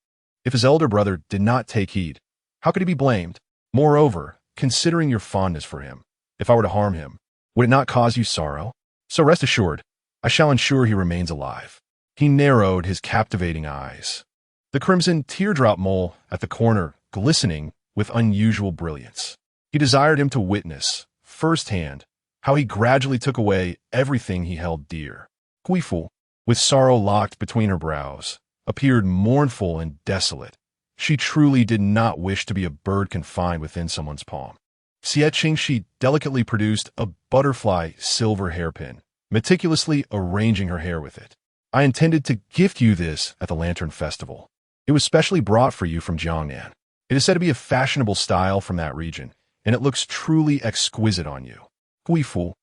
If his elder brother did not take heed, how could he be blamed? Moreover, considering your fondness for him, if I were to harm him, would it not cause you sorrow? So rest assured, I shall ensure he remains alive." He narrowed his captivating eyes, the crimson teardrop mole at the corner glistening with unusual brilliance. He desired him to witness, firsthand, how he gradually took away everything he held dear. Cui Fu, with sorrow locked between her brows, appeared mournful and desolate. She truly did not wish to be a bird confined within someone's palm. Xie Qingxi delicately produced a butterfly silver hairpin, meticulously arranging her hair with it. "I intended to gift you this at the Lantern Festival. It was specially brought for you from Jiangnan. It is said to be a fashionable style from that region, and it looks truly exquisite on you." Cui Fu,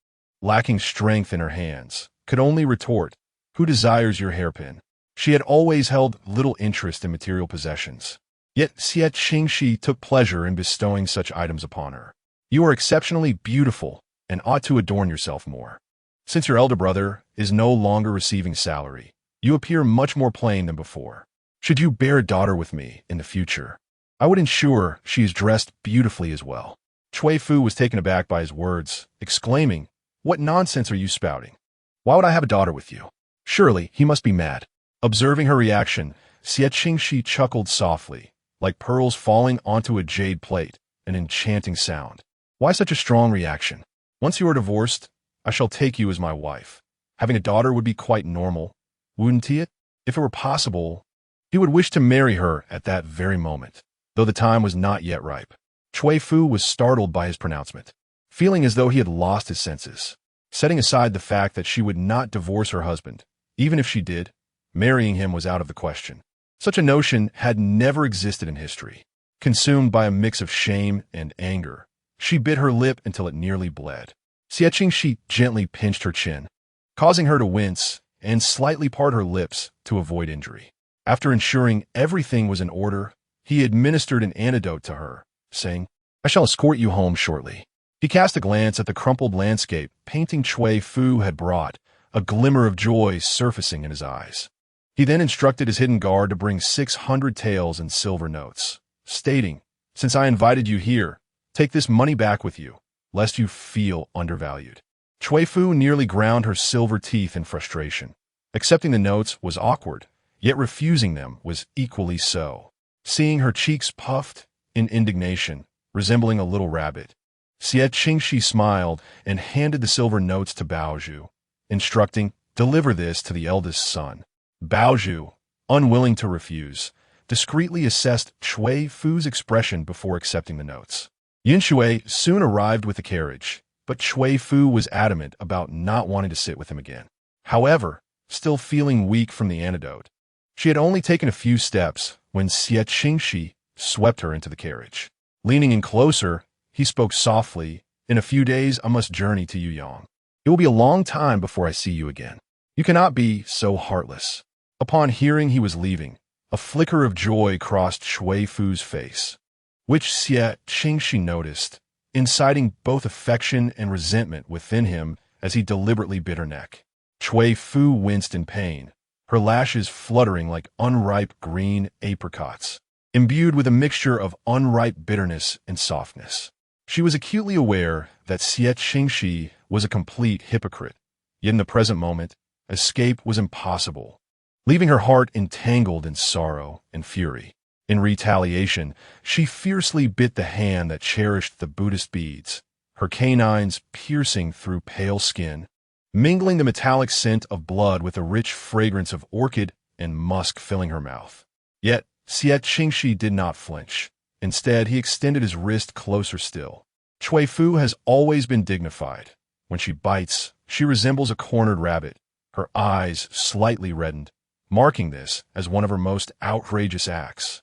lacking strength in her hands, could only retort, "Who desires your hairpin?" She had always held little interest in material possessions. Yet Xie Qingxi took pleasure in bestowing such items upon her. "You are exceptionally beautiful and ought to adorn yourself more. Since your elder brother is no longer receiving salary, you appear much more plain than before. Should you bear a daughter with me in the future, I would ensure she is dressed beautifully as well." Cui Fu was taken aback by his words, exclaiming, "What nonsense are you spouting? Why would I have a daughter with you? Surely he must be mad." Observing her reaction, Xie Qingxi chuckled softly, like pearls falling onto a jade plate, an enchanting sound. "Why such a strong reaction? Once you are divorced, I shall take you as my wife. Having a daughter would be quite normal, wouldn't it? If it were possible, he would wish to marry her at that very moment, though the time was not yet ripe." Cui Fu was startled by his pronouncement, feeling as though he had lost his senses. Setting aside the fact that she would not divorce her husband, even if she did, marrying him was out of the question. Such a notion had never existed in history. Consumed by a mix of shame and anger, she bit her lip until it nearly bled. Xie Qingxi gently pinched her chin, causing her to wince and slightly part her lips to avoid injury. After ensuring everything was in order, he administered an antidote to her, saying, "I shall escort you home shortly." He cast a glance at the crumpled landscape painting Cui Fu had brought, a glimmer of joy surfacing in his eyes. He then instructed his hidden guard to bring 600 taels in silver notes, stating, "Since I invited you here, take this money back with you, lest you feel undervalued." Cui Fu nearly ground her silver teeth in frustration. Accepting the notes was awkward, yet refusing them was equally so. Seeing her cheeks puffed in indignation, resembling a little rabbit, Xie Qingxi smiled and handed the silver notes to Baozhu, instructing, "Deliver this to the eldest son." Baozhu, unwilling to refuse, discreetly assessed Cui Fu's expression before accepting the notes. Yinshui soon arrived with the carriage, but Cui Fu was adamant about not wanting to sit with him again. However, still feeling weak from the antidote, she had only taken a few steps when Xie Qingxi swept her into the carriage. Leaning in closer, he spoke softly, "In a few days I must journey to Yuyang. It will be a long time before I see you again. You cannot be so heartless." Upon hearing he was leaving, a flicker of joy crossed Cui Fu's face. which Xie Qingxi noticed, inciting both affection and resentment within him as he deliberately bit her neck. Cui Fu winced in pain, her lashes fluttering like unripe green apricots, imbued with a mixture of unripe bitterness and softness. She was acutely aware that Xie Qingxi was a complete hypocrite, yet in the present moment, escape was impossible, leaving her heart entangled in sorrow and fury. In retaliation, she fiercely bit the hand that cherished the Buddhist beads, her canines piercing through pale skin, mingling the metallic scent of blood with a rich fragrance of orchid and musk filling her mouth. Yet, Xie Qingxi did not flinch. Instead, he extended his wrist closer still. Cui Fu has always been dignified. When she bites, she resembles a cornered rabbit, her eyes slightly reddened, marking this as one of her most outrageous acts.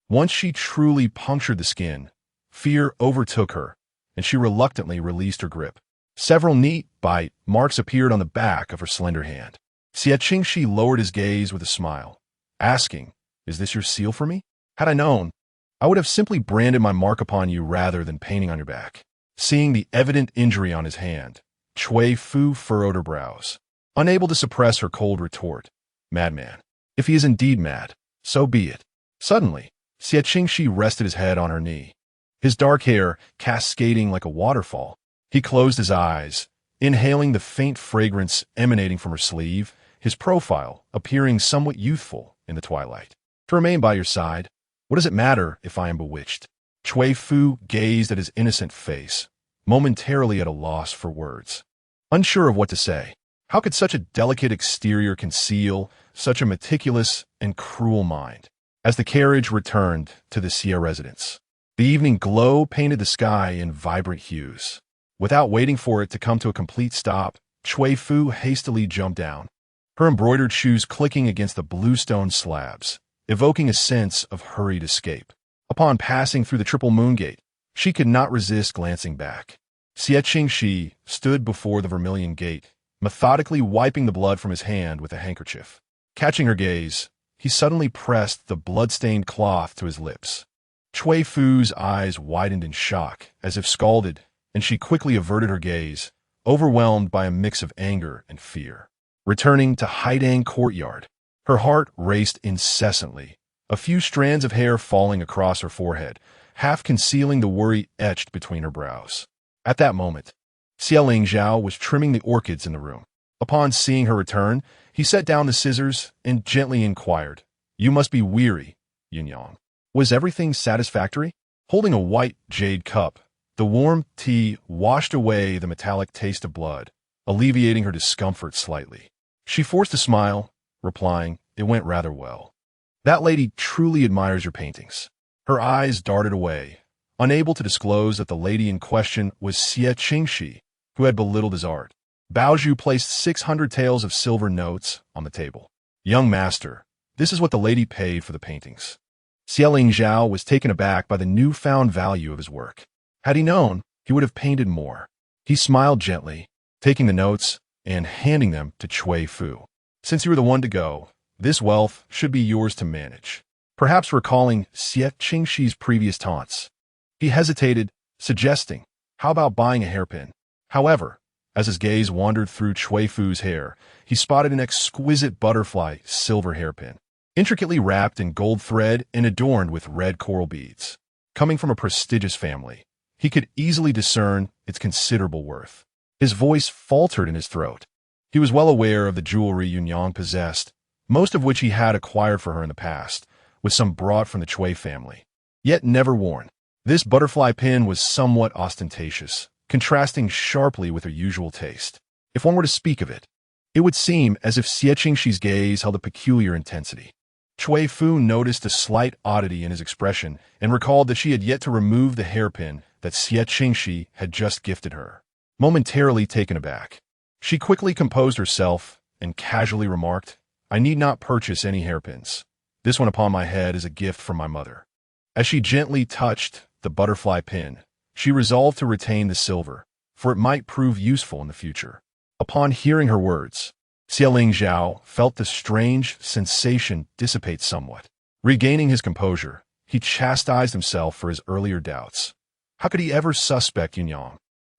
Once she truly punctured the skin, fear overtook her, and she reluctantly released her grip. Several neat bite marks appeared on the back of her slender hand. Xie Qingxi lowered his gaze with a smile, asking, "Is this your seal for me? Had I known, I would have simply branded my mark upon you rather than painting on your back." Seeing the evident injury on his hand, Cui Fu furrowed her brows, unable to suppress her cold retort. "Madman. If he is indeed mad, so be it." Suddenly, Xie Qingxi rested his head on her knee, his dark hair cascading like a waterfall. He closed his eyes, inhaling the faint fragrance emanating from her sleeve, his profile appearing somewhat youthful in the twilight. "To remain by your side, what does it matter if I am bewitched?" Cui Fu gazed at his innocent face, momentarily at a loss for words. Unsure of what to say, how could such a delicate exterior conceal such a meticulous and cruel mind? As the carriage returned to the Xie residence, the evening glow painted the sky in vibrant hues. Without waiting for it to come to a complete stop, Cui Fu hastily jumped down, her embroidered shoes clicking against the bluestone slabs, evoking a sense of hurried escape. Upon passing through the Triple Moon Gate, she could not resist glancing back. Xie Qingxi stood before the Vermilion Gate, methodically wiping the blood from his hand with a handkerchief. Catching her gaze, he suddenly pressed the blood-stained cloth to his lips. Cui Fu's eyes widened in shock, as if scalded, and she quickly averted her gaze, overwhelmed by a mix of anger and fear. Returning to Haidang Courtyard, her heart raced incessantly, a few strands of hair falling across her forehead, half concealing the worry etched between her brows. At that moment, Xie Lingzhao was trimming the orchids in the room. Upon seeing her return, he set down the scissors and gently inquired, "You must be weary, Yin-Yang. Was everything satisfactory?" Holding a white jade cup, the warm tea washed away the metallic taste of blood, alleviating her discomfort slightly. She forced a smile, replying, "It went rather well. That lady truly admires your paintings." Her eyes darted away, unable to disclose that the lady in question was Xie Qingxi, who had belittled his art. Baozhu placed 600 taels of silver notes on the table. "Young master, this is what the lady paid for the paintings." Xie Lingzhao was taken aback by the newfound value of his work. Had he known, he would have painted more. He smiled gently, taking the notes and handing them to Cui Fu. "Since you are the one to go, this wealth should be yours to manage." Perhaps recalling Xie Qingxi's previous taunts, he hesitated, suggesting, "How about buying a hairpin?" However, as his gaze wandered through Cui Fu's hair, he spotted an exquisite butterfly silver hairpin, intricately wrapped in gold thread and adorned with red coral beads. Coming from a prestigious family, he could easily discern its considerable worth. His voice faltered in his throat. He was well aware of the jewelry Yunyang possessed, most of which he had acquired for her in the past, with some brought from the Cui family, yet never worn. This butterfly pin was somewhat ostentatious, contrasting sharply with her usual taste. If one were to speak of it, it would seem as if Xie Qingxi's gaze held a peculiar intensity. Cui Fu noticed a slight oddity in his expression and recalled that she had yet to remove the hairpin that Xie Qingxi had just gifted her. Momentarily taken aback, she quickly composed herself and casually remarked, "I need not purchase any hairpins. This one upon my head is a gift from my mother." As she gently touched the butterfly pin, she resolved to retain the silver, for it might prove useful in the future. Upon hearing her words, Xie Lingzhao felt the strange sensation dissipate somewhat. Regaining his composure, He chastised himself for his earlier doubts. How could he ever suspect Yunyang?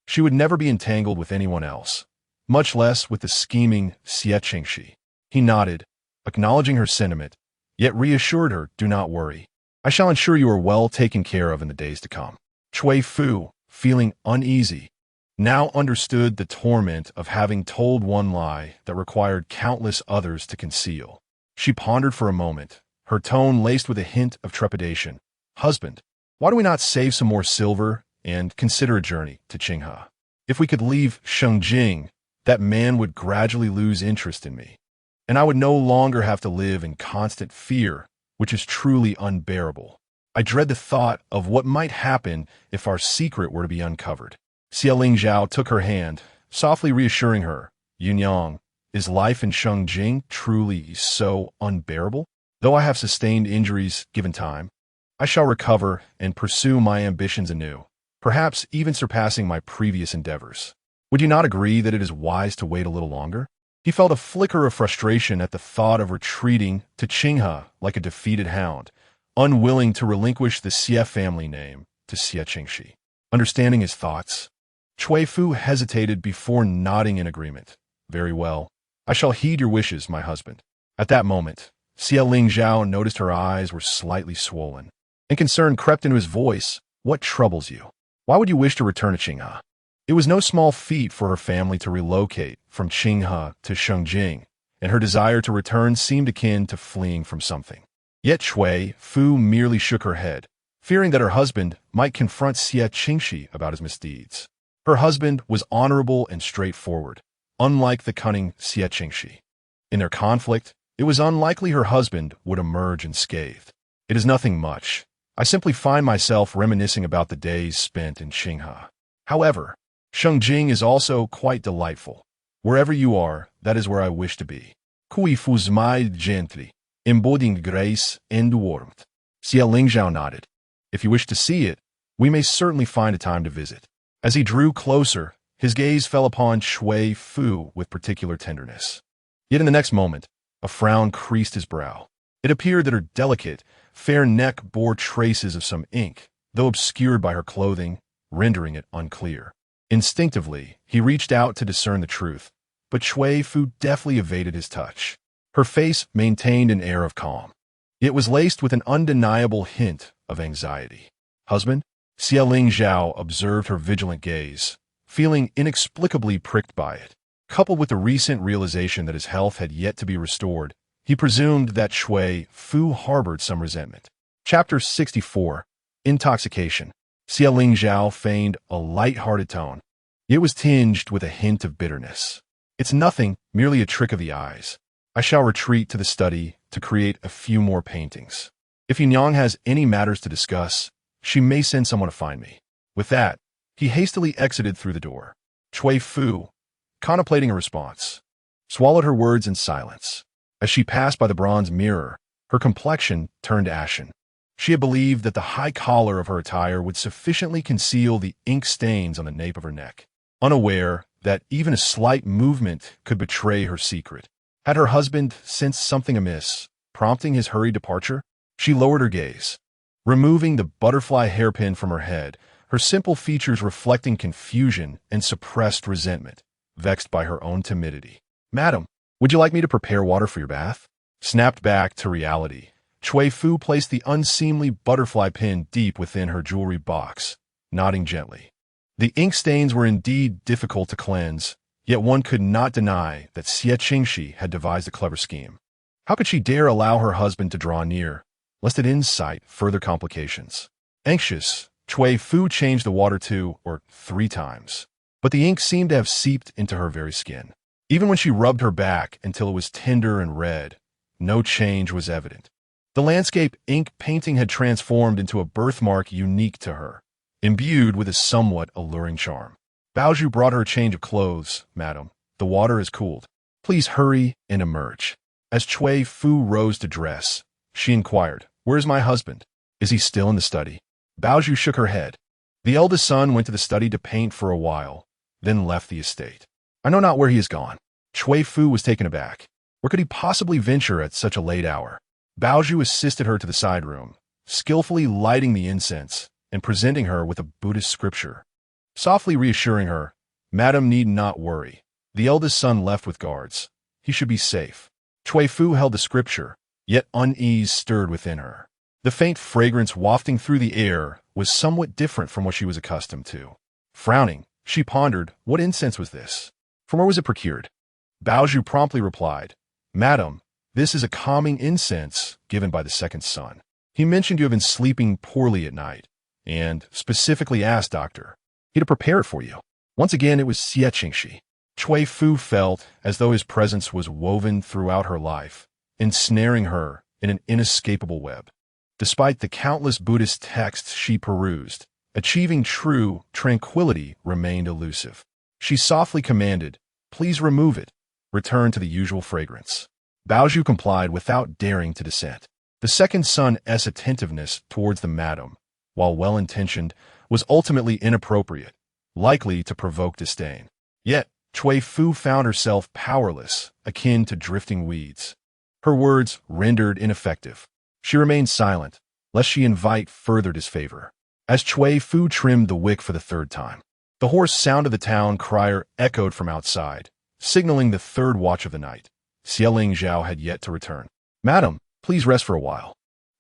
She would never be entangled with anyone else, much less with the scheming Xie Qingxi. He nodded, acknowledging her sentiment, yet reassured her, "Do not worry. I shall ensure you are well taken care of in the days to come." Cui Fu, feeling uneasy, now understood the torment of having told one lie that required countless others to conceal. She pondered for a moment, her tone laced with a hint of trepidation. "Husband, why do we not save some more silver and consider a journey to Qinghe? If we could leave Shengjing, that man would gradually lose interest in me, and I would no longer have to live in constant fear, which is truly unbearable. I dread the thought of what might happen if our secret were to be uncovered." Xie Lingzhao took her hand, softly reassuring her. "Yunyang, is life in Shengjing truly so unbearable? Though I have sustained injuries given time, I shall recover and pursue my ambitions anew, perhaps even surpassing my previous endeavors. Would you not agree that it is wise to wait a little longer?" He felt a flicker of frustration at the thought of retreating to Qinghe like a defeated hound, unwilling to relinquish the Xie family name to Xie Qingxi. Understanding his thoughts, Cui Fu hesitated before nodding in agreement. "Very well. I shall heed your wishes, my husband." At that moment, Xie Lingzhao noticed her eyes were slightly swollen, and concern crept into his voice. "What troubles you? Why would you wish to return to Qinghe?" It was no small feat for her family to relocate from Qinghe to Shengjing, and her desire to return seemed akin to fleeing from something. Yet Cui Fu merely shook her head, fearing that her husband might confront Xie Qingxi about his misdeeds. Her husband was honorable and straightforward, unlike the cunning Xie Qingxi. In their conflict, it was unlikely her husband would emerge unscathed. "It is nothing much. I simply find myself reminiscing about the days spent in Qinghe. However, Shengjing is also quite delightful. Wherever you are, that is where I wish to be." Cui Fu smiled gently, embodying grace and warmth. Xie Lingzhao nodded. "If you wish to see it, we may certainly find a time to visit." As he drew closer, his gaze fell upon Cui Fu with particular tenderness. Yet in the next moment, a frown creased his brow. It appeared that her delicate, fair neck bore traces of some ink, though obscured by her clothing, rendering it unclear. Instinctively, he reached out to discern the truth, but Cui Fu deftly evaded his touch. Her face maintained an air of calm. It was laced with an undeniable hint of anxiety. "Husband?" Xie Lingzhao observed her vigilant gaze, feeling inexplicably pricked by it. Coupled with the recent realization that his health had yet to be restored, he presumed that Cui Fu harbored some resentment. Chapter 64. Intoxication. Xie Lingzhao feigned a light-hearted tone. It was tinged with a hint of bitterness. "It's nothing, merely a trick of the eyes. I shall retreat to the study to create a few more paintings. If Yunyang has any matters to discuss, she may send someone to find me." With that, he hastily exited through the door. Cui Fu, contemplating a response, swallowed her words in silence. As she passed by the bronze mirror, her complexion turned ashen. She had believed that the high collar of her attire would sufficiently conceal the ink stains on the nape of her neck, unaware that even a slight movement could betray her secret. Had her husband sensed something amiss, prompting his hurried departure? She lowered her gaze, removing the butterfly hairpin from her head, her simple features reflecting confusion and suppressed resentment, vexed by her own timidity. "Madam, would you like me to prepare water for your bath?" Snapped back to reality, Cui Fu placed the unseemly butterfly pin deep within her jewelry box, nodding gently. The ink stains were indeed difficult to cleanse, yet one could not deny that Xie Qingxi had devised a clever scheme. How could she dare allow her husband to draw near, lest it incite further complications? Anxious, Cui Fu changed the water 2 or 3 times, but the ink seemed to have seeped into her very skin. Even when she rubbed her back until it was tender and red, no change was evident. The landscape ink painting had transformed into a birthmark unique to her, imbued with a somewhat alluring charm. "Baozhu brought her a change of clothes, madam. The water is cooled. Please hurry and emerge." As Cui Fu rose to dress, she inquired, "Where is my husband? Is he still in the study?" Baozhu shook her head. "The eldest son went to the study to paint for a while, then left the estate. I know not where he has gone." Cui Fu was taken aback. Where could he possibly venture at such a late hour? Baozhu assisted her to the side room, skillfully lighting the incense and presenting her with a Buddhist scripture. Softly reassuring her, "Madam need not worry. The eldest son left with guards. He should be safe." Cui Fu held the scripture, yet unease stirred within her. The faint fragrance wafting through the air was somewhat different from what she was accustomed to. Frowning, she pondered, what incense was this? From where was it procured? Baozhu promptly replied, "Madam, this is a calming incense given by the second son. He mentioned you have been sleeping poorly at night, and specifically asked Doctor he to prepare it for you." Once again, it was Xie Qingxi. Cui Fu felt as though his presence was woven throughout her life, ensnaring her in an inescapable web. Despite the countless Buddhist texts she perused, achieving true tranquility remained elusive. She softly commanded, "Please remove it. Return to the usual fragrance." Baozhu complied without daring to dissent. The second son's attentiveness towards the madam, while well-intentioned, was ultimately inappropriate, likely to provoke disdain. Yet, Cui Fu found herself powerless, akin to drifting weeds. Her words rendered ineffective. She remained silent, lest she invite further disfavor. As Cui Fu trimmed the wick for the third time, the hoarse sound of the town crier echoed from outside, signaling the third watch of the night. Xie Qingxi had yet to return. "Madam, please rest for a while."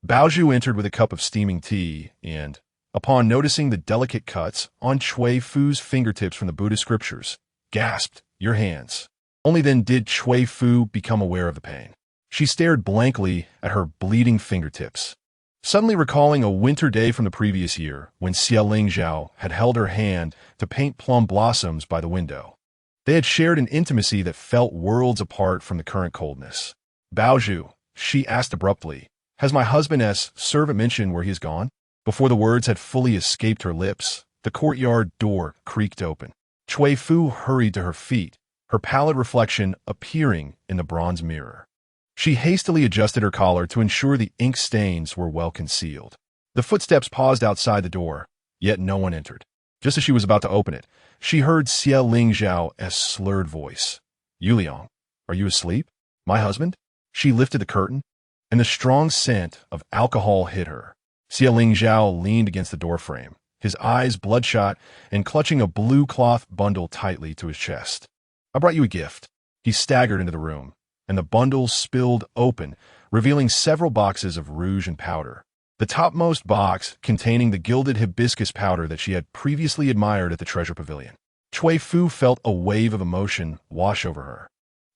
Baozhu entered with a cup of steaming tea and, upon noticing the delicate cuts on Cui Fu's fingertips from the Buddhist scriptures, gasped, "Your hands." Only then did Cui Fu become aware of the pain. She stared blankly at her bleeding fingertips, suddenly recalling a winter day from the previous year when Xie Qingxi had held her hand to paint plum blossoms by the window. They had shared an intimacy that felt worlds apart from the current coldness. "Baozhu," she asked abruptly, "has my husband's servant mentioned where he has gone?" Before the words had fully escaped her lips, the courtyard door creaked open. Cui Fu hurried to her feet, her pallid reflection appearing in the bronze mirror. She hastily adjusted her collar to ensure the ink stains were well concealed. The footsteps paused outside the door, yet no one entered. Just as she was about to open it, she heard Xie Qingxi's slurred voice. "Yuliang, are you asleep? My husband?" She lifted the curtain, and the strong scent of alcohol hit her. Xie Qingxi leaned against the doorframe, his eyes bloodshot and clutching a blue cloth bundle tightly to his chest. "I brought you a gift." He staggered into the room, and the bundle spilled open, revealing several boxes of rouge and powder. The topmost box containing the gilded hibiscus powder that she had previously admired at the treasure pavilion. Cui Fu felt a wave of emotion wash over her.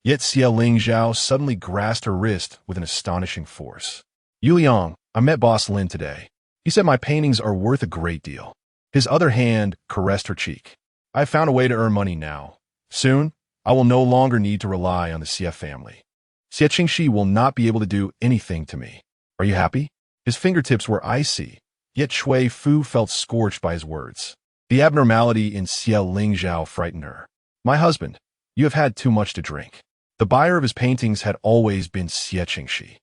Yet Xie Qingxi suddenly grasped her wrist with an astonishing force. "Yuliang, I met Boss Lin today. He said my paintings are worth a great deal." His other hand caressed her cheek. "I have found a way to earn money now. Soon, I will no longer need to rely on the Xie family. Xie Qingxi will not be able to do anything to me. Are you happy?" His fingertips were icy, yet Cui Fu felt scorched by his words. The abnormality in Xie Qingxi frightened her. "My husband, you have had too much to drink." The buyer of his paintings had always been Xie Qingxi.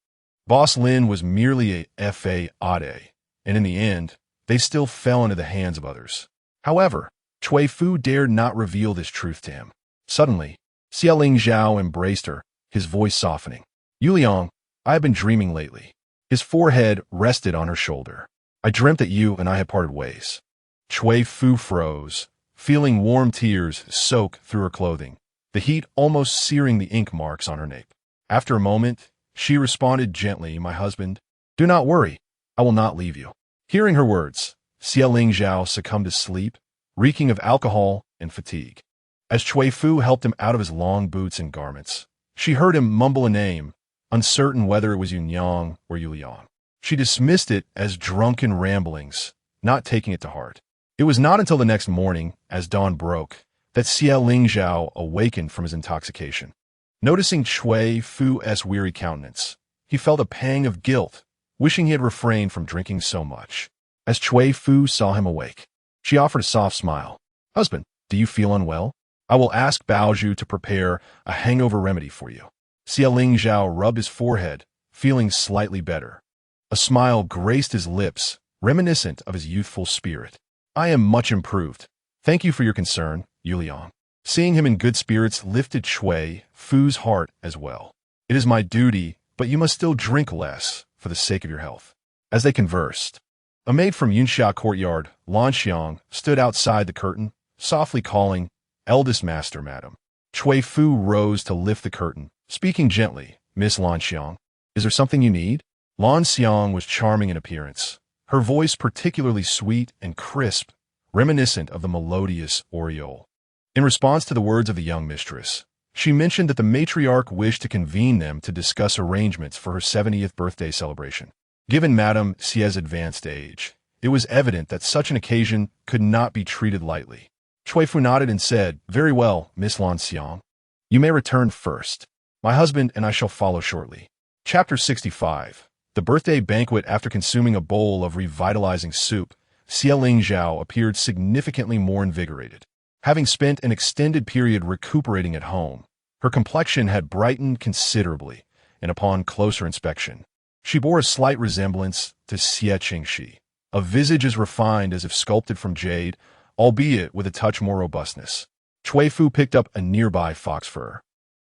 Boss Lin was merely a fa ade, and in the end, they still fell into the hands of others. However, Cui Fu dared not reveal this truth to him. Suddenly, Xie Qingxi embraced her, his voice softening. "Yuliang, I have been dreaming lately." His forehead rested on her shoulder. "I dreamt that you and I had parted ways." Cui Fu froze, feeling warm tears soak through her clothing, the heat almost searing the ink marks on her nape. After a moment, she responded gently, "My husband, do not worry, I will not leave you." Hearing her words, Xie Qingxi succumbed to sleep, reeking of alcohol and fatigue. As Cui Fu helped him out of his long boots and garments, she heard him mumble a name, uncertain whether it was Yunyang or Yuliang. She dismissed it as drunken ramblings, not taking it to heart. It was not until the next morning, as dawn broke, that Xie Qingxi awakened from his intoxication. Noticing Cui Fu's weary countenance, he felt a pang of guilt, wishing he had refrained from drinking so much. As Cui Fu saw him awake, she offered a soft smile. "Husband, do you feel unwell? I will ask Baozhu to prepare a hangover remedy for you." Xie Qingxi rubbed his forehead, feeling slightly better. A smile graced his lips, reminiscent of his youthful spirit. "I am much improved. Thank you for your concern, Yuliang." Seeing him in good spirits lifted Cui Fu's heart as well. "It is my duty, but you must still drink less for the sake of your health." As they conversed, a maid from Yunxia courtyard, Lan Xiang, stood outside the curtain, softly calling, "Eldest master, madam." Cui Fu rose to lift the curtain, speaking gently, "Miss Lan Xiang, is there something you need?" Lan Xiang was charming in appearance, her voice particularly sweet and crisp, reminiscent of the melodious Oriole. In response to the words of the young mistress, she mentioned that the matriarch wished to convene them to discuss arrangements for her 70th birthday celebration. Given Madame Xie's advanced age, it was evident that such an occasion could not be treated lightly. Cui Fu nodded and said, "Very well, Miss Lan Xiang. You may return first. My husband and I shall follow shortly." Chapter 65. The birthday banquet. After consuming a bowl of revitalizing soup, Xie Qingxi appeared significantly more invigorated. Having spent an extended period recuperating at home, her complexion had brightened considerably, and upon closer inspection, she bore a slight resemblance to Xie Qingxi, a visage as refined as if sculpted from jade, albeit with a touch more robustness. Cui Fu picked up a nearby fox fur,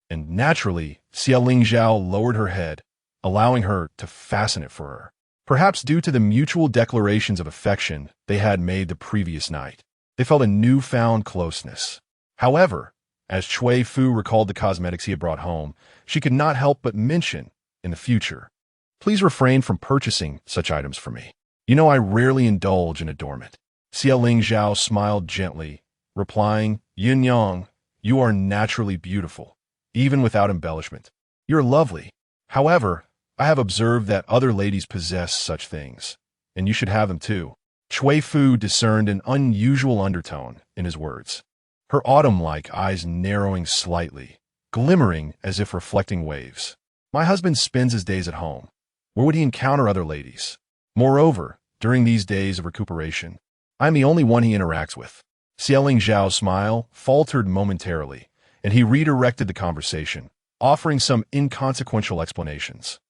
and naturally, Xie Qingxi lowered her head, allowing her to fasten it for her. Perhaps due to the mutual declarations of affection they had made the previous night, they felt a newfound closeness. However, as Cui Fu recalled the cosmetics he had brought home, she could not help but mention, in the future, "Please refrain from purchasing such items for me. You know I rarely indulge in adornment." Xie Qingxi smiled gently, replying, "Yin Yang, you are naturally beautiful, even without embellishment. You're lovely. However, I have observed that other ladies possess such things, and you should have them too." Cui Fu discerned an unusual undertone in his words, her autumn-like eyes narrowing slightly, glimmering as if reflecting waves. "My husband spends his days at home. Where would he encounter other ladies? Moreover, during these days of recuperation, I am the only one he interacts with." Xie Qingxi's smile faltered momentarily, and he redirected the conversation, offering some inconsequential explanations.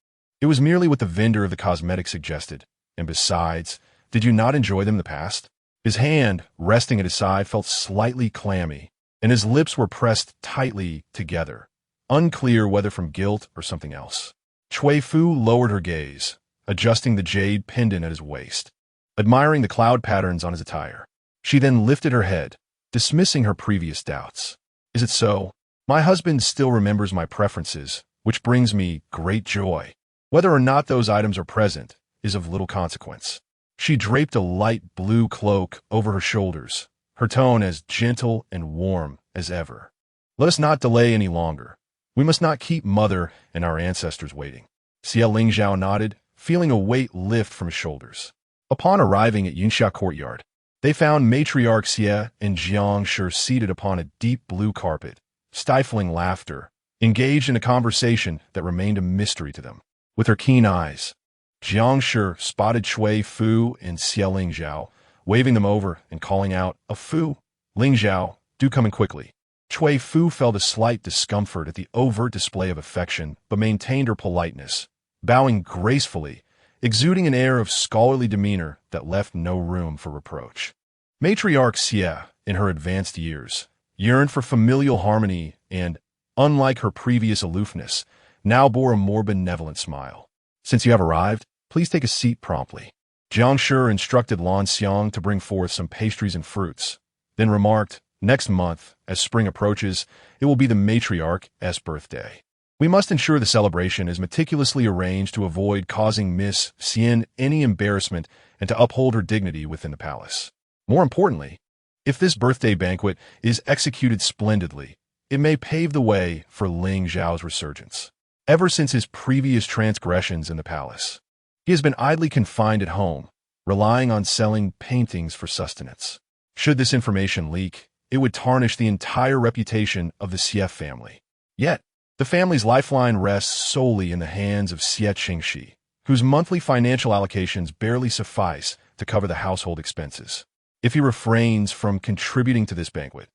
"It was merely what the vendor of the cosmetics suggested, and besides, did you not enjoy them in the past?" His hand, resting at his side, felt slightly clammy, and his lips were pressed tightly together, unclear whether from guilt or something else. Cui Fu lowered her gaze, adjusting the jade pendant at his waist, admiring the cloud patterns on his attire. She then lifted her head, dismissing her previous doubts. "Is it so? My husband still remembers my preferences, which brings me great joy. Whether or not those items are present is of little consequence." She draped a light blue cloak over her shoulders, her tone as gentle and warm as ever. "Let us not delay any longer. We must not keep Mother and our ancestors waiting." Xie Qingxi nodded, feeling a weight lift from his shoulders. Upon arriving at Yunxia courtyard, they found Matriarch Xie and Jiang Shi seated upon a deep blue carpet, stifling laughter, engaged in a conversation that remained a mystery to them. With her keen eyes, Jiang Shi spotted Cui Fu and Xie Qingxi, waving them over and calling out, "A Fu, Qingxi, do come in quickly." Cui Fu felt a slight discomfort at the overt display of affection, but maintained her politeness, bowing gracefully, exuding an air of scholarly demeanor that left no room for reproach. Matriarch Xie, in her advanced years, yearned for familial harmony and, unlike her previous aloofness, now bore a more benevolent smile. "Since you have arrived, please take a seat promptly." Jiang Shi instructed Lan Xiang to bring forth some pastries and fruits, then remarked, "Next month, as spring approaches, it will be the matriarch's birthday. We must ensure the celebration is meticulously arranged to avoid causing Miss Xian any embarrassment and to uphold her dignity within the palace. More importantly, if this birthday banquet is executed splendidly, it may pave the way for Ling Zhao's resurgence. Ever since his previous transgressions in the palace, he has been idly confined at home, relying on selling paintings for sustenance. Should this information leak, it would tarnish the entire reputation of the Xie family. Yet, the family's lifeline rests solely in the hands of Xie Qingxi, whose monthly financial allocations barely suffice to cover the household expenses. If he refrains from contributing to this banquet,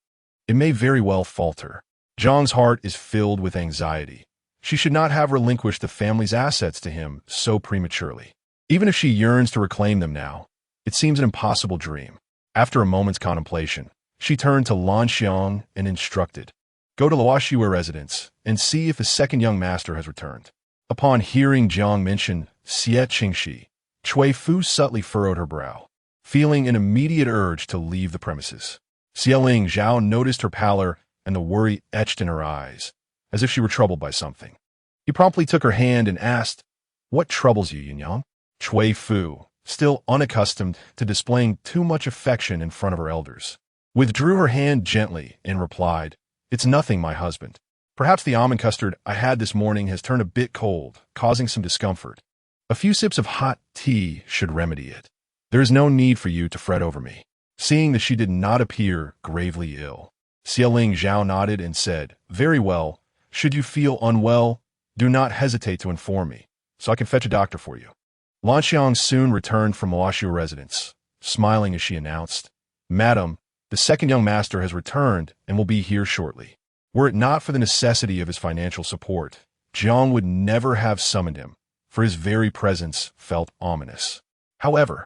it may very well falter. Zhang's heart is filled with anxiety. She should not have relinquished the family's assets to him so prematurely. Even if she yearns to reclaim them now, it seems an impossible dream. After a moment's contemplation, she turned to Lan Xiang and instructed, "Go to Luoxue residence and see if the second young master has returned." Upon hearing Jiang mention Xie Qingxi, Cui Fu subtly furrowed her brow, feeling an immediate urge to leave the premises. Xie Qingxi noticed her pallor and the worry etched in her eyes, as if she were troubled by something. He promptly took her hand and asked, "What troubles you, Yunyang?" Cui Fu, still unaccustomed to displaying too much affection in front of her elders, withdrew her hand gently and replied, "It's nothing, my husband. Perhaps the almond custard I had this morning has turned a bit cold, causing some discomfort. A few sips of hot tea should remedy it. There is no need for you to fret over me." Seeing that she did not appear gravely ill, Xie Qingxi nodded and said, "Very well. Should you feel unwell, do not hesitate to inform me, so I can fetch a doctor for you." Lanxiang soon returned from Moashu residence, smiling as she announced, "Madam, the second young master has returned and will be here shortly. Were it not for the necessity of his financial support, Jiang would never have summoned him, for his very presence felt ominous. However,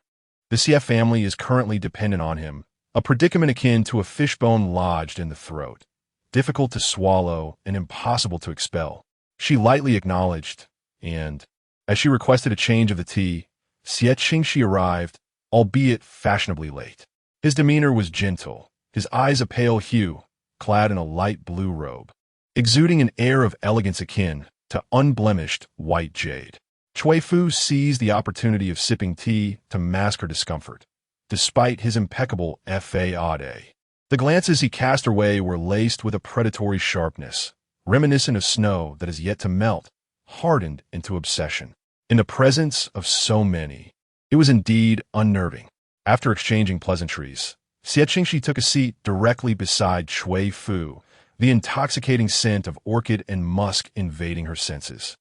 the Xie family is currently dependent on him, a predicament akin to a fishbone lodged in the throat, difficult to swallow and impossible to expel." She lightly acknowledged, and, as she requested a change of the tea, Xie Qingxi arrived, albeit fashionably late. His demeanor was gentle, his eyes a pale hue, clad in a light blue robe, exuding an air of elegance akin to unblemished white jade. Cui Fu seized the opportunity of sipping tea to mask her discomfort, despite his impeccable fade. The glances he cast her way were laced with a predatory sharpness, reminiscent of snow that is yet to melt, hardened into obsession. In the presence of so many, it was indeed unnerving. After exchanging pleasantries, Xie Qingxi took a seat directly beside Cui Fu, the intoxicating scent of orchid and musk invading her senses,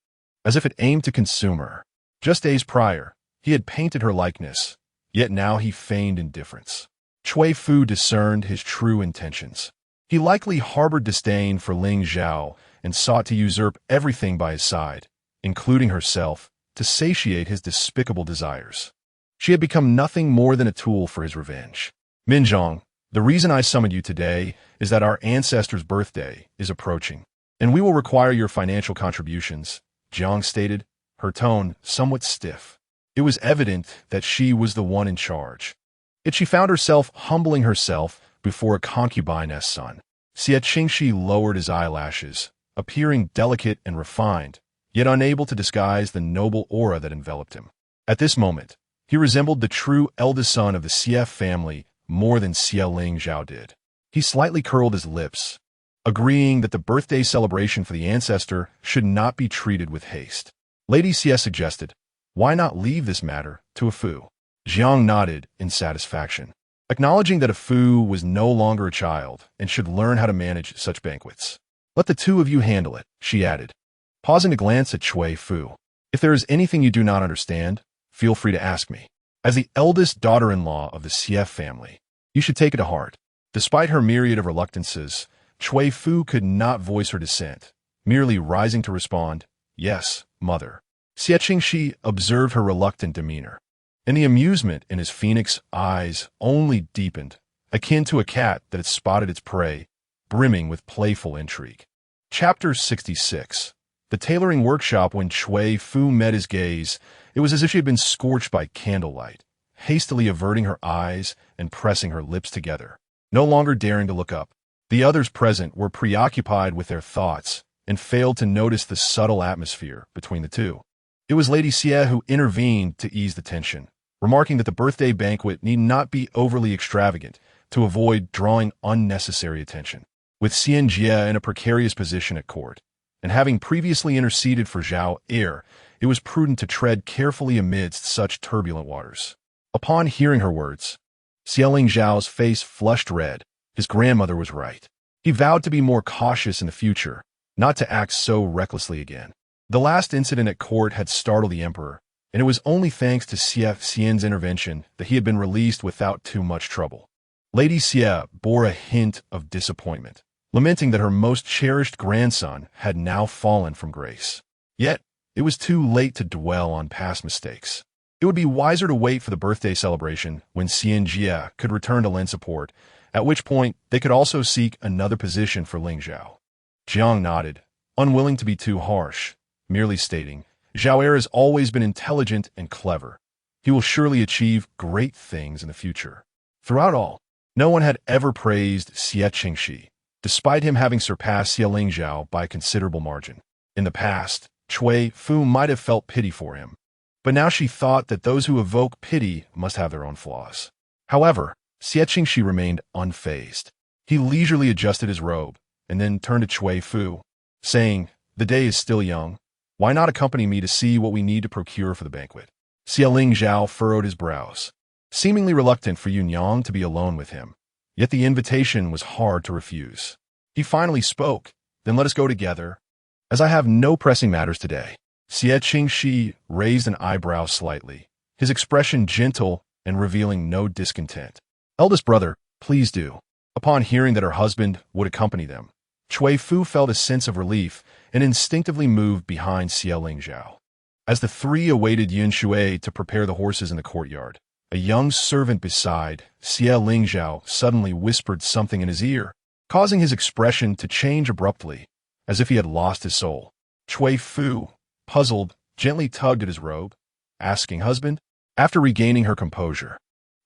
as if it aimed to consume her. Just days prior, he had painted her likeness, yet now he feigned indifference. Cui Fu discerned his true intentions. He likely harbored disdain for Ling Zhao and sought to usurp everything by his side, including herself, to satiate his despicable desires. She had become nothing more than a tool for his revenge. "Minzhong, the reason I summoned you today is that our ancestor's birthday is approaching, and we will require your financial contributions," Jiang stated, her tone somewhat stiff. It was evident that she was the one in charge. Yet she found herself humbling herself before a concubine's son. Xie Qingxi lowered his eyelashes, appearing delicate and refined, yet unable to disguise the noble aura that enveloped him. At this moment, he resembled the true eldest son of the Xie family more than Xie Qingxi did. He slightly curled his lips, agreeing that the birthday celebration for the ancestor should not be treated with haste. Lady Xie suggested, "Why not leave this matter to a Fu?" Jiang nodded in satisfaction, acknowledging that a Fu was no longer a child and should learn how to manage such banquets. "Let the two of you handle it," she added, pausing to glance at Cui Fu. "If there is anything you do not understand, feel free to ask me. As the eldest daughter-in-law of the Xie family, you should take it to heart." Despite her myriad of reluctances, Cui Fu could not voice her dissent, merely rising to respond, "Yes, mother." Xie Qingxi observed her reluctant demeanor, and the amusement in his phoenix eyes only deepened, akin to a cat that had spotted its prey, brimming with playful intrigue. Chapter 66. The tailoring workshop. When Cui Fu met his gaze, it was as if she had been scorched by candlelight, hastily averting her eyes and pressing her lips together, no longer daring to look up. The others present were preoccupied with their thoughts and failed to notice the subtle atmosphere between the two. It was Lady Xie who intervened to ease the tension, remarking that the birthday banquet need not be overly extravagant to avoid drawing unnecessary attention. With Xian Jie in a precarious position at court, and having previously interceded for Zhao heir, it was prudent to tread carefully amidst such turbulent waters. Upon hearing her words, Xie Zhao's face flushed red. His grandmother was right. He vowed to be more cautious in the future, not to act so recklessly again. The last incident at court had startled the emperor, and it was only thanks to Xian's intervention that he had been released without too much trouble. Lady Xie bore a hint of disappointment, lamenting that her most cherished grandson had now fallen from grace. Yet, it was too late to dwell on past mistakes. It would be wiser to wait for the birthday celebration when Xian Jie could return to lend support, at which point they could also seek another position for Ling Zhao. Jiang nodded, unwilling to be too harsh, merely stating, "Zhao heir has always been intelligent and clever. He will surely achieve great things in the future. Throughout all, no one had ever praised Xie Qingxi, despite him having surpassed Xie Lingzhao by a considerable margin. In the past, Cui Fu might have felt pity for him, but now she thought that those who evoke pity must have their own flaws. However, Xie Qingxi remained unfazed. He leisurely adjusted his robe, and then turned to Cui Fu, saying, "The day is still young. Why not accompany me to see what we need to procure for the banquet?" Xie Lingzhao furrowed his brows, seemingly reluctant for Yunyang to be alone with him. Yet the invitation was hard to refuse. He finally spoke, "Then let us go together, as I have no pressing matters today." Xie Qingxi raised an eyebrow slightly, his expression gentle and revealing no discontent. "Eldest brother, please do." Upon hearing that her husband would accompany them, Cui Fu felt a sense of relief and instinctively moved behind Xie Lingzhao. As the three awaited Yun Shui to prepare the horses in the courtyard, a young servant beside Xie Lingzhao suddenly whispered something in his ear, causing his expression to change abruptly, as if he had lost his soul. Cui Fu, puzzled, gently tugged at his robe, asking, "Husband?" After regaining her composure,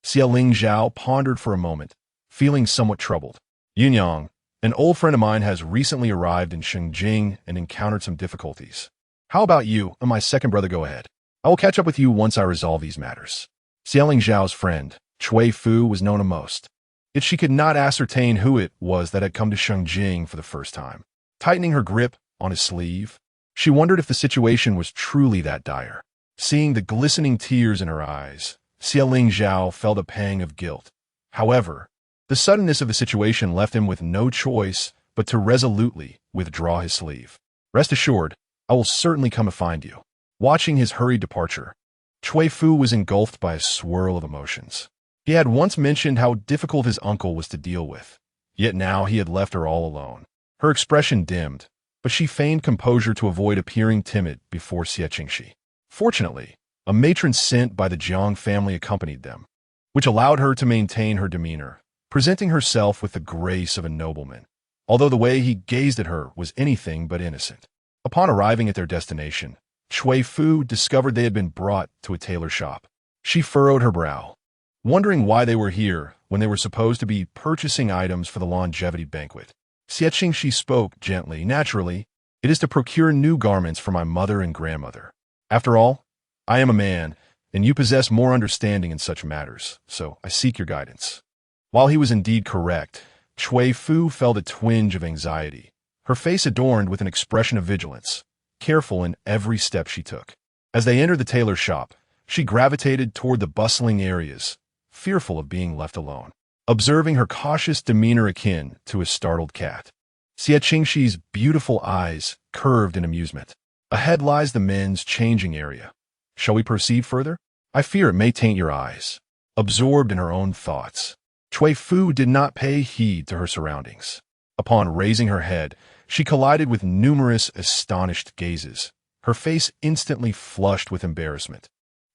Xie Lingzhao pondered for a moment, feeling somewhat troubled. "Yunyang, an old friend of mine has recently arrived in Shengjing and encountered some difficulties. How about you and my second brother go ahead? I will catch up with you once I resolve these matters." Xie Lingzhao's friend, Cui Fu, was known to most, yet she could not ascertain who it was that had come to Shengjing for the first time. Tightening her grip on his sleeve, she wondered if the situation was truly that dire. Seeing the glistening tears in her eyes, Xie Lingzhao felt a pang of guilt. However, the suddenness of the situation left him with no choice but to resolutely withdraw his sleeve. "Rest assured, I will certainly come and find you." Watching his hurried departure, Cui Fu was engulfed by a swirl of emotions. He had once mentioned how difficult his uncle was to deal with, yet now he had left her all alone. Her expression dimmed, but she feigned composure to avoid appearing timid before Xie Qingxi. Fortunately, a matron sent by the Jiang family accompanied them, which allowed her to maintain her demeanor, presenting herself with the grace of a nobleman, although the way he gazed at her was anything but innocent. Upon arriving at their destination, Cui Fu discovered they had been brought to a tailor shop. She furrowed her brow, wondering why they were here when they were supposed to be purchasing items for the longevity banquet. Xie Qingxi spoke gently, "Naturally, it is to procure new garments for my mother and grandmother. After all, I am a man, and you possess more understanding in such matters, so I seek your guidance." While he was indeed correct, Cui Fu felt a twinge of anxiety, her face adorned with an expression of vigilance, careful in every step she took. As they entered the tailor shop, she gravitated toward the bustling areas, fearful of being left alone, observing her cautious demeanor akin to a startled cat. Xie Qingxi's beautiful eyes curved in amusement. "Ahead lies the men's changing area. Shall we proceed further? I fear it may taint your eyes." Absorbed in her own thoughts, Cui Fu did not pay heed to her surroundings. Upon raising her head, she collided with numerous astonished gazes, her face instantly flushed with embarrassment,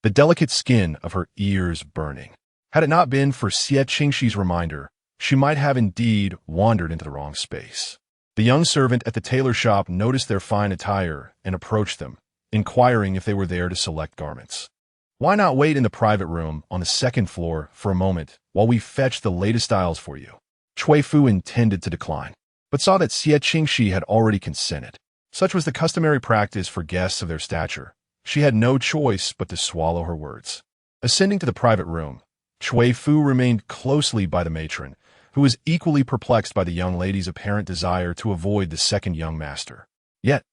the delicate skin of her ears burning. Had it not been for Xie Qingxi's reminder, she might have indeed wandered into the wrong space. The young servant at the tailor shop noticed their fine attire and approached them, inquiring if they were there to select garments. "Why not wait in the private room on the second floor for a moment while we fetch the latest styles for you?" Cui Fu intended to decline, but saw that Xie Qingxi had already consented. Such was the customary practice for guests of their stature. She had no choice but to swallow her words. Ascending to the private room, Cui Fu remained closely by the matron, who was equally perplexed by the young lady's apparent desire to avoid the second young master. Yet,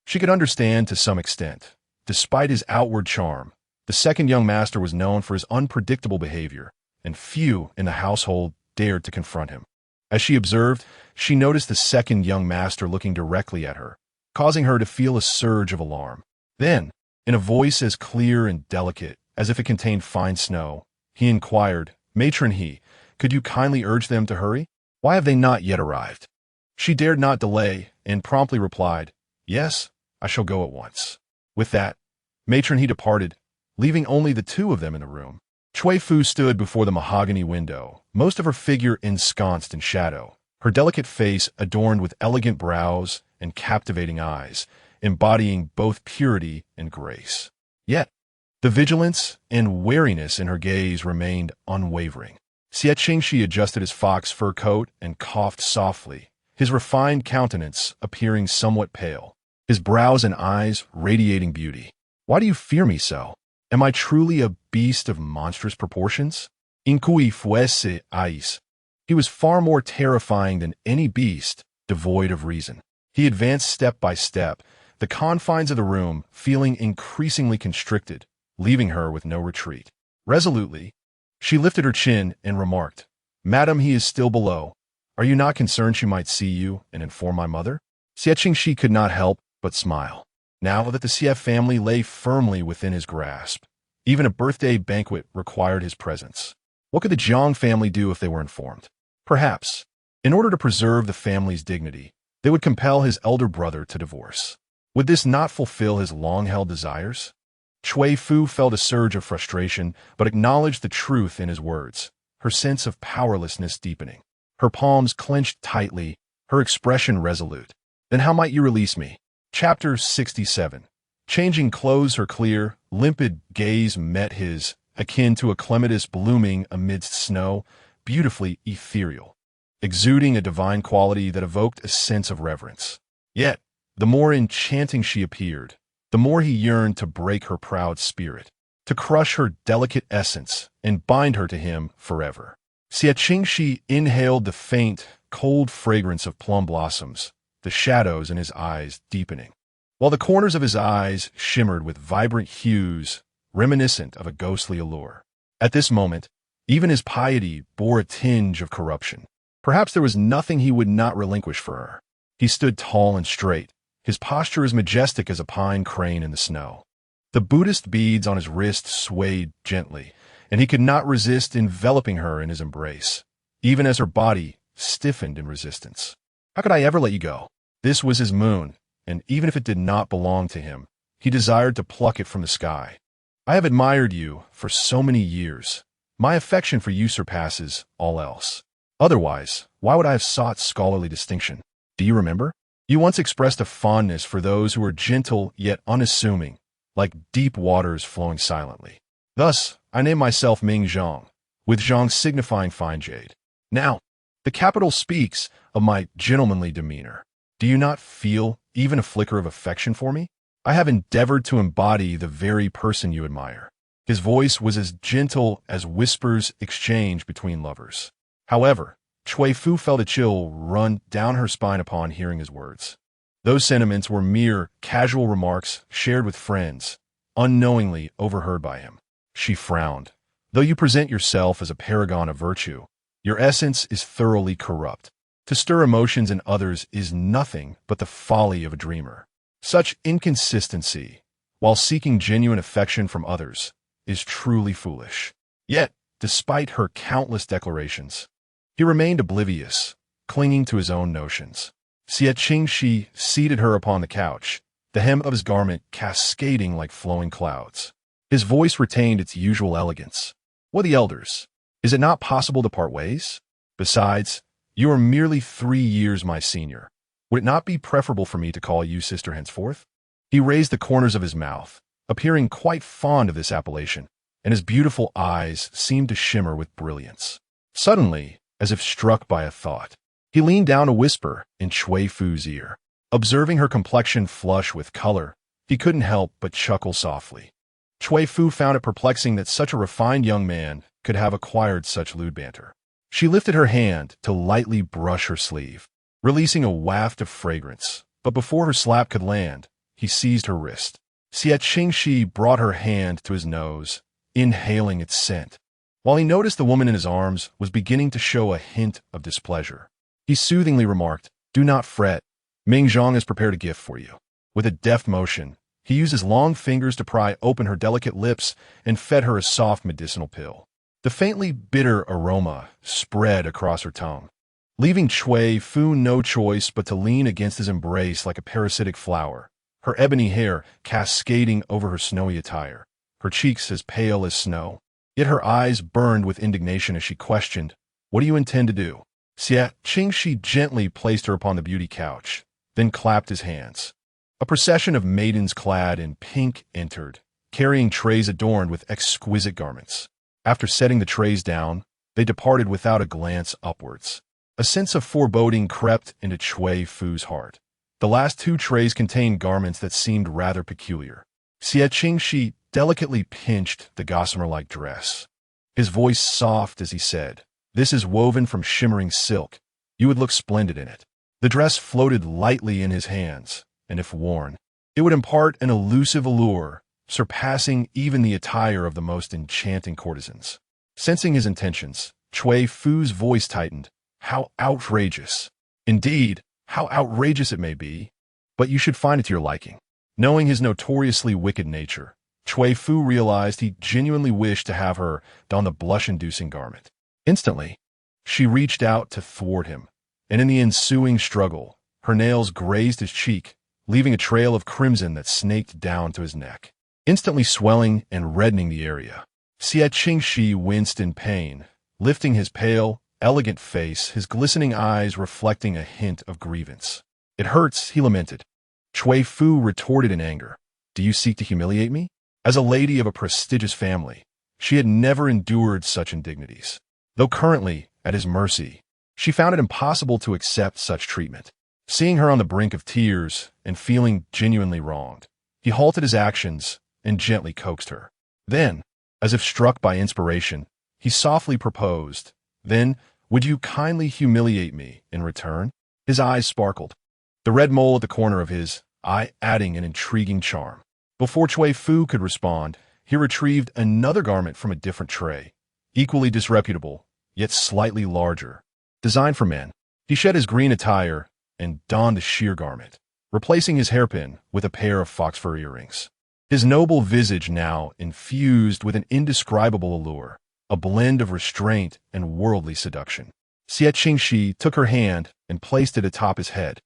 she could understand to some extent. Despite his outward charm, the second young master was known for his unpredictable behavior, and few in the household dared to confront him. As she observed, she noticed the second young master looking directly at her, causing her to feel a surge of alarm. Then, in a voice as clear and delicate as if it contained fine snow, he inquired, "Matron He, could you kindly urge them to hurry? Why have they not yet arrived?" She dared not delay and promptly replied, "Yes, I shall go at once." With that, Matron He departed, leaving only the two of them in the room. Cui Fu stood before the mahogany window, most of her figure ensconced in shadow, her delicate face adorned with elegant brows and captivating eyes, embodying both purity and grace. Yet, The vigilance and wariness in her gaze remained unwavering. Xie Qingxi adjusted his fox fur coat and coughed softly, his refined countenance appearing somewhat pale, his brows and eyes radiating beauty. "Why do you fear me so? Am I truly a beast of monstrous proportions? In cui fuese ais." He was far more terrifying than any beast, devoid of reason. He advanced step by step, the confines of the room feeling increasingly constricted, leaving her with no retreat. Resolutely, she lifted her chin and remarked, "Madam, he is still below. Are you not concerned she might see you and inform my mother?" Xie Qingxi could not help but smile. Now that the Xie family lay firmly within his grasp, even a birthday banquet required his presence. What could the Jiang family do if they were informed? Perhaps, in order to preserve the family's dignity, they would compel his elder brother to divorce. Would this not fulfill his long-held desires? Cui Fu felt a surge of frustration, but acknowledged the truth in his words, her sense of powerlessness deepening. Her palms clenched tightly, her expression resolute. "Then how might you release me?" Chapter 67. Changing clothes, her clear, limpid gaze met his, akin to a clematis blooming amidst snow, beautifully ethereal, exuding a divine quality that evoked a sense of reverence. Yet, the more enchanting she appeared, the more he yearned to break her proud spirit, to crush her delicate essence and bind her to him forever. Xie Qingxi inhaled the faint, cold fragrance of plum blossoms, the shadows in his eyes deepening, while the corners of his eyes shimmered with vibrant hues reminiscent of a ghostly allure. At this moment, even his piety bore a tinge of corruption. Perhaps there was nothing he would not relinquish for her. He stood tall and straight, his posture as majestic as a pine crane in the snow. The Buddhist beads on his wrist swayed gently, and he could not resist enveloping her in his embrace, even as her body stiffened in resistance. How could I ever let you go? This was his moon, and even if it did not belong to him, he desired to pluck it from the sky. I have admired you for so many years. My affection for you surpasses all else. Otherwise, why would I have sought scholarly distinction? Do you remember? You once expressed a fondness for those who were gentle yet unassuming, like deep waters flowing silently. Thus, I named myself Ming Zhang, with Zhang signifying fine jade. Now, the capital speaks of my gentlemanly demeanor. Do you not feel even a flicker of affection for me? I have endeavored to embody the very person you admire. His voice was as gentle as whispers exchanged between lovers. However, Cui Fu felt a chill run down her spine upon hearing his words. Those sentiments were mere casual remarks shared with friends, unknowingly overheard by him. She frowned. Though you present yourself as a paragon of virtue, your essence is thoroughly corrupt. To stir emotions in others is nothing but the folly of a dreamer. Such inconsistency, while seeking genuine affection from others, is truly foolish. Yet, despite her countless declarations, he remained oblivious, clinging to his own notions. Xie Qingxi seated her upon the couch, the hem of his garment cascading like flowing clouds. His voice retained its usual elegance. "What the elders? Is it not possible to part ways? Besides, you are merely 3 years my senior. Would it not be preferable for me to call you sister henceforth?" He raised the corners of his mouth, appearing quite fond of this appellation, and his beautiful eyes seemed to shimmer with brilliance. Suddenly, as if struck by a thought, he leaned down to whisper in Cui Fu's ear. Observing her complexion flush with color, he couldn't help but chuckle softly. Cui Fu found it perplexing that such a refined young man could have acquired such lewd banter. She lifted her hand to lightly brush her sleeve, releasing a waft of fragrance, but before her slap could land, he seized her wrist. Xie Qingxi brought her hand to his nose, inhaling its scent, while he noticed the woman in his arms was beginning to show a hint of displeasure. He soothingly remarked, "Do not fret. Ming Zhang has prepared a gift for you." With a deft motion, he used his long fingers to pry open her delicate lips and fed her a soft medicinal pill. The faintly bitter aroma spread across her tongue, leaving Cui Fu no choice but to lean against his embrace like a parasitic flower, her ebony hair cascading over her snowy attire, her cheeks as pale as snow. Yet her eyes burned with indignation as she questioned, "What do you intend to do?" Xie Qingxi gently placed her upon the beauty couch, then clapped his hands. A procession of maidens clad in pink entered, carrying trays adorned with exquisite garments. After setting the trays down, they departed without a glance upwards. A sense of foreboding crept into Cui Fu's heart. The last 2 trays contained garments that seemed rather peculiar. Xie Qingxi delicately pinched the gossamer-like dress. His voice soft as he said, "This is woven from shimmering silk. You would look splendid in it." The dress floated lightly in his hands, and if worn, it would impart an elusive allure, surpassing even the attire of the most enchanting courtesans. Sensing his intentions, Cui Fu's voice tightened. "How outrageous! Indeed, how outrageous it may be, but you should find it to your liking." Knowing his notoriously wicked nature, Cui Fu realized he genuinely wished to have her don the blush-inducing garment. Instantly, she reached out to thwart him, and in the ensuing struggle, her nails grazed his cheek, leaving a trail of crimson that snaked down to his neck, instantly swelling and reddening the area. Xie Qingxi winced in pain, lifting his pale, elegant face, his glistening eyes reflecting a hint of grievance. "It hurts," he lamented. Cui Fu retorted in anger. "Do you seek to humiliate me?" As a lady of a prestigious family, she had never endured such indignities. Though currently at his mercy, she found it impossible to accept such treatment. Seeing her on the brink of tears and feeling genuinely wronged, he halted his actions and gently coaxed her. Then, as if struck by inspiration, he softly proposed, "Then, would you kindly humiliate me in return?" His eyes sparkled, the red mole at the corner of his eye adding an intriguing charm. Before Cui Fu could respond, he retrieved another garment from a different tray, equally disreputable, yet slightly larger. Designed for men, he shed his green attire and donned a sheer garment, replacing his hairpin with a pair of fox fur earrings. His noble visage now infused with an indescribable allure, a blend of restraint and worldly seduction. Xie Qingxi took her hand and placed it atop his head,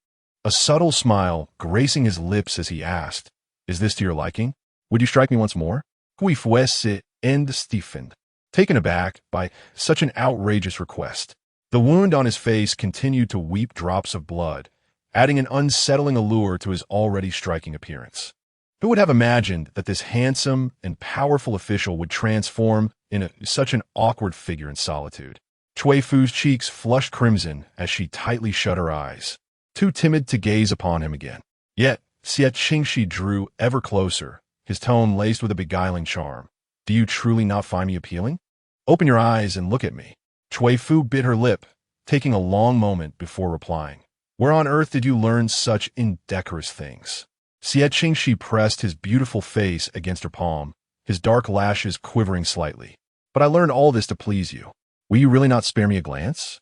a subtle smile gracing his lips as he asked, "Is this to your liking? Would you strike me once more?" Cui fuese end stiffened, taken aback by such an outrageous request. The wound on his face continued to weep drops of blood, adding an unsettling allure to his already striking appearance. Who would have imagined that this handsome and powerful official would transform into such an awkward figure in solitude? Cui Fu's cheeks flushed crimson as she tightly shut her eyes, too timid to gaze upon him again. Yet, Xie Qingxi drew ever closer, his tone laced with a beguiling charm. "Do you truly not find me appealing? Open your eyes and look at me." Cui Fu bit her lip, taking a long moment before replying. "Where on earth did you learn such indecorous things?" Xie Qingxi pressed his beautiful face against her palm, his dark lashes quivering slightly. "But I learned all this to please you. Will you really not spare me a glance?"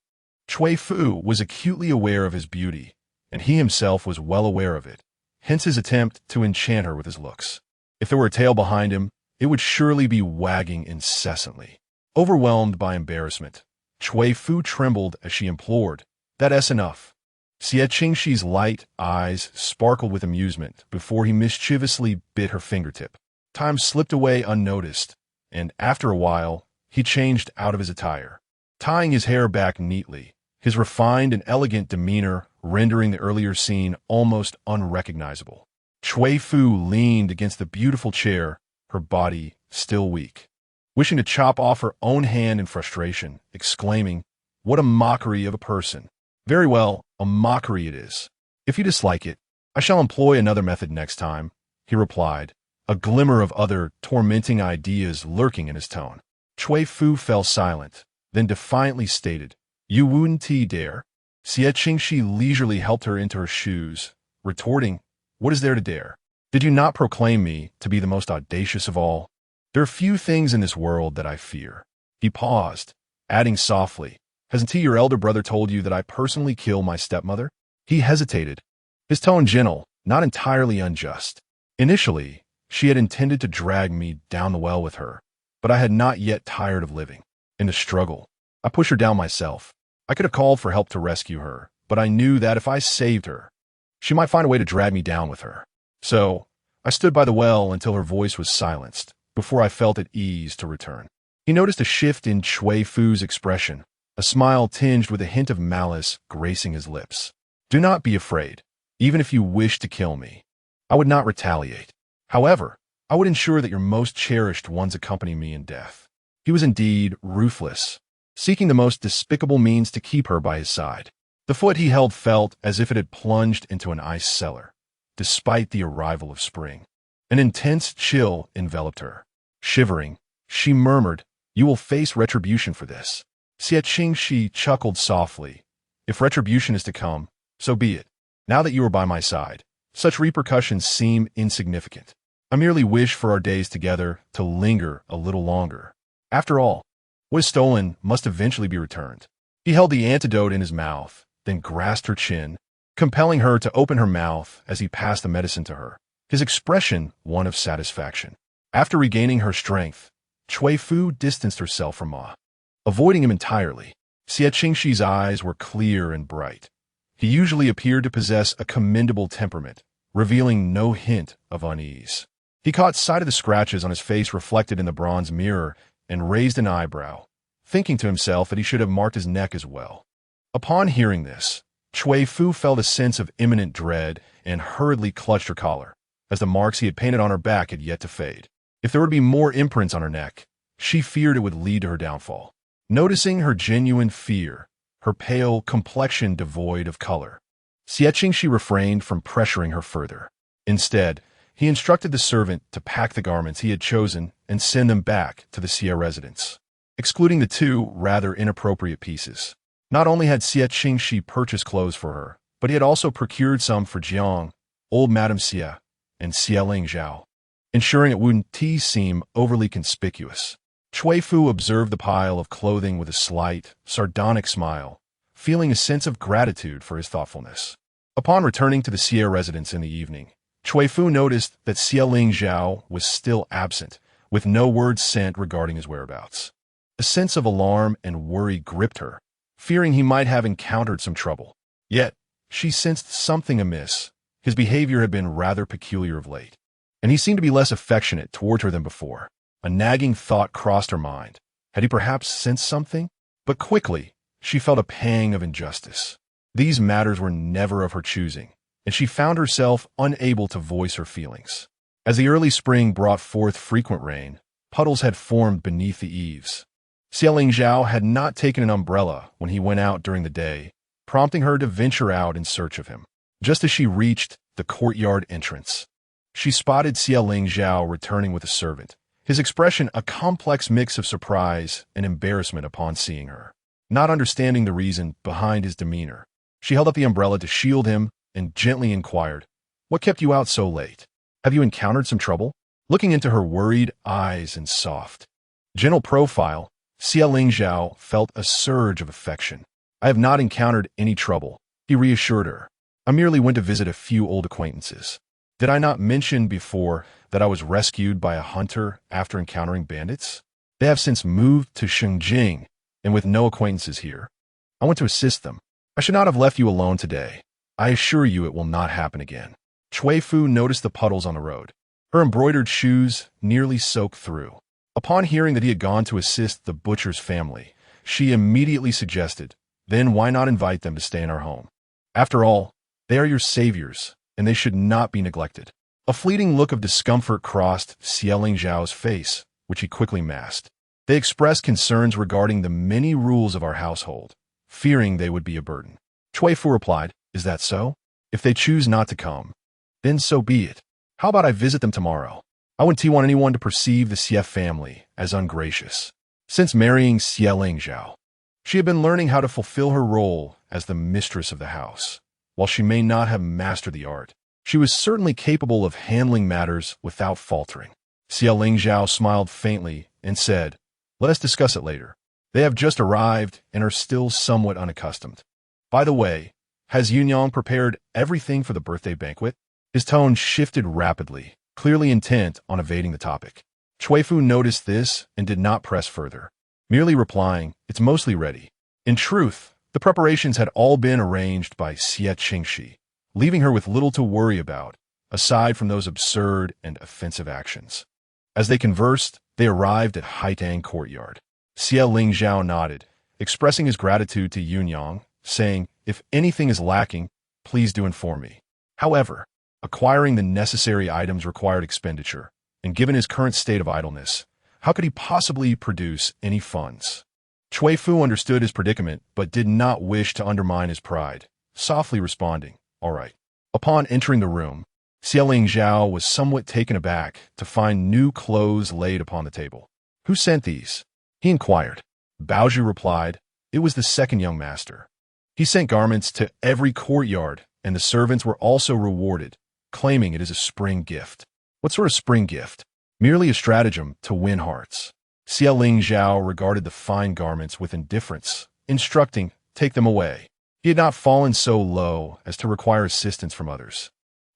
Cui Fu was acutely aware of his beauty, and he himself was well aware of it, hence his attempt to enchant her with his looks. If there were a tail behind him, it would surely be wagging incessantly. Overwhelmed by embarrassment, Cui Fu trembled as she implored, "That's enough." Xie Qingxi's light eyes sparkled with amusement before he mischievously bit her fingertip. Time slipped away unnoticed, and after a while, he changed out of his attire, tying his hair back neatly, his refined and elegant demeanor rendering the earlier scene almost unrecognizable. Cui Fu leaned against the beautiful chair, her body still weak, wishing to chop off her own hand in frustration, exclaiming, "What a mockery of a person! Very well, a mockery it is. If you dislike it, I shall employ another method next time," he replied, a glimmer of other tormenting ideas lurking in his tone. Cui Fu fell silent, then defiantly stated, "You wouldn't dare?" Xie Qingxi leisurely helped her into her shoes, retorting, "What is there to dare? Did you not proclaim me to be the most audacious of all? There are few things in this world that I fear." He paused, adding softly, "Hasn't your elder brother told you that I personally kill my stepmother?" He hesitated, his tone gentle, not entirely unjust. "Initially, she had intended to drag me down the well with her, but I had not yet tired of living. In the struggle, I pushed her down myself. I could have called for help to rescue her, but I knew that if I saved her, she might find a way to drag me down with her. So, I stood by the well until her voice was silenced, before I felt at ease to return." He noticed a shift in Cui Fu's expression, a smile tinged with a hint of malice gracing his lips. "Do not be afraid. Even if you wish to kill me, I would not retaliate. However, I would ensure that your most cherished ones accompany me in death. He was indeed ruthless, seeking the most despicable means to keep her by his side. The foot he held felt as if it had plunged into an ice cellar, despite the arrival of spring. An intense chill enveloped her. Shivering, she murmured, "You will face retribution for this." Xie Qingxi chuckled softly. "If retribution is to come, so be it. Now that you are by my side, such repercussions seem insignificant. I merely wish for our days together to linger a little longer. After all, what is stolen must eventually be returned." He held the antidote in his mouth, then grasped her chin, compelling her to open her mouth as he passed the medicine to her, his expression one of satisfaction. After regaining her strength, Cui Fu distanced herself from Ma, avoiding him entirely. Xie Qingxi's eyes were clear and bright. He usually appeared to possess a commendable temperament, revealing no hint of unease. He caught sight of the scratches on his face reflected in the bronze mirror and raised an eyebrow, thinking to himself that he should have marked his neck as well. Upon hearing this, Cui Fu felt a sense of imminent dread and hurriedly clutched her collar, as the marks he had painted on her back had yet to fade. If there would be more imprints on her neck, she feared it would lead to her downfall. Noticing her genuine fear, her pale complexion devoid of color, Xie Qingxi refrained from pressuring her further. Instead, he instructed the servant to pack the garments he had chosen and send them back to the Xie residence, excluding the two rather inappropriate pieces. Not only had Xie Qingxi purchased clothes for her, but he had also procured some for Jiang, old Madame Xie, and Xie Lingzhao, ensuring it wouldn't seem overly conspicuous. Cui Fu observed the pile of clothing with a slight, sardonic smile, feeling a sense of gratitude for his thoughtfulness. Upon returning to the Xie residence in the evening, Cui Fu noticed that Xie Lingzhao was still absent, with no word sent regarding his whereabouts. A sense of alarm and worry gripped her, fearing he might have encountered some trouble. Yet, she sensed something amiss. His behavior had been rather peculiar of late, and he seemed to be less affectionate toward her than before. A nagging thought crossed her mind. Had he perhaps sensed something? But quickly, she felt a pang of injustice. These matters were never of her choosing, and she found herself unable to voice her feelings. As the early spring brought forth frequent rain, puddles had formed beneath the eaves. Xie Lingzhao had not taken an umbrella when he went out during the day, prompting her to venture out in search of him. Just as she reached the courtyard entrance, she spotted Xie Lingzhao returning with a servant, his expression a complex mix of surprise and embarrassment upon seeing her. Not understanding the reason behind his demeanor, she held up the umbrella to shield him and gently inquired, "What kept you out so late? Have you encountered some trouble?" Looking into her worried eyes and soft, gentle profile, Xie Lingzhao felt a surge of affection. "I have not encountered any trouble," he reassured her. "I merely went to visit a few old acquaintances. Did I not mention before that I was rescued by a hunter after encountering bandits? They have since moved to Shengjing, and with no acquaintances here, I went to assist them. I should not have left you alone today. I assure you it will not happen again." Cui Fu noticed the puddles on the road. Her embroidered shoes nearly soaked through. Upon hearing that he had gone to assist the butcher's family, she immediately suggested, "Then why not invite them to stay in our home? After all, they are your saviors, and they should not be neglected." A fleeting look of discomfort crossed Xie Lingzhao's face, which he quickly masked. They expressed concerns regarding the many rules of our household, fearing they would be a burden. Cui Fu replied, "Is that so? If they choose not to come, then so be it. How about I visit them tomorrow? I wouldn't want anyone to perceive the Xie family as ungracious." Since marrying Xie Lingzhao, she had been learning how to fulfill her role as the mistress of the house. While she may not have mastered the art, she was certainly capable of handling matters without faltering. Xie Lingzhao smiled faintly and said, "Let us discuss it later. They have just arrived and are still somewhat unaccustomed. By the way, has Yunyang prepared everything for the birthday banquet?" His tone shifted rapidly, clearly intent on evading the topic. Cui Fu noticed this and did not press further, merely replying, "It's mostly ready." In truth, the preparations had all been arranged by Xie Qingxi, leaving her with little to worry about, aside from those absurd and offensive actions. As they conversed, they arrived at Haitang Courtyard. Xie Lingzhao nodded, expressing his gratitude to Yunyang, saying, "If anything is lacking, please do inform me." However, acquiring the necessary items required expenditure, and given his current state of idleness, how could he possibly produce any funds? Cui Fu understood his predicament, but did not wish to undermine his pride, softly responding, "All right." Upon entering the room, Xie Qingxi was somewhat taken aback to find new clothes laid upon the table. "Who sent these?" he inquired. Baozhu replied, "It was the second young master. He sent garments to every courtyard, and the servants were also rewarded, claiming it is a spring gift." "What sort of spring gift?" "Merely a stratagem to win hearts." Xie Qingxi regarded the fine garments with indifference, instructing, "Take them away." He had not fallen so low as to require assistance from others.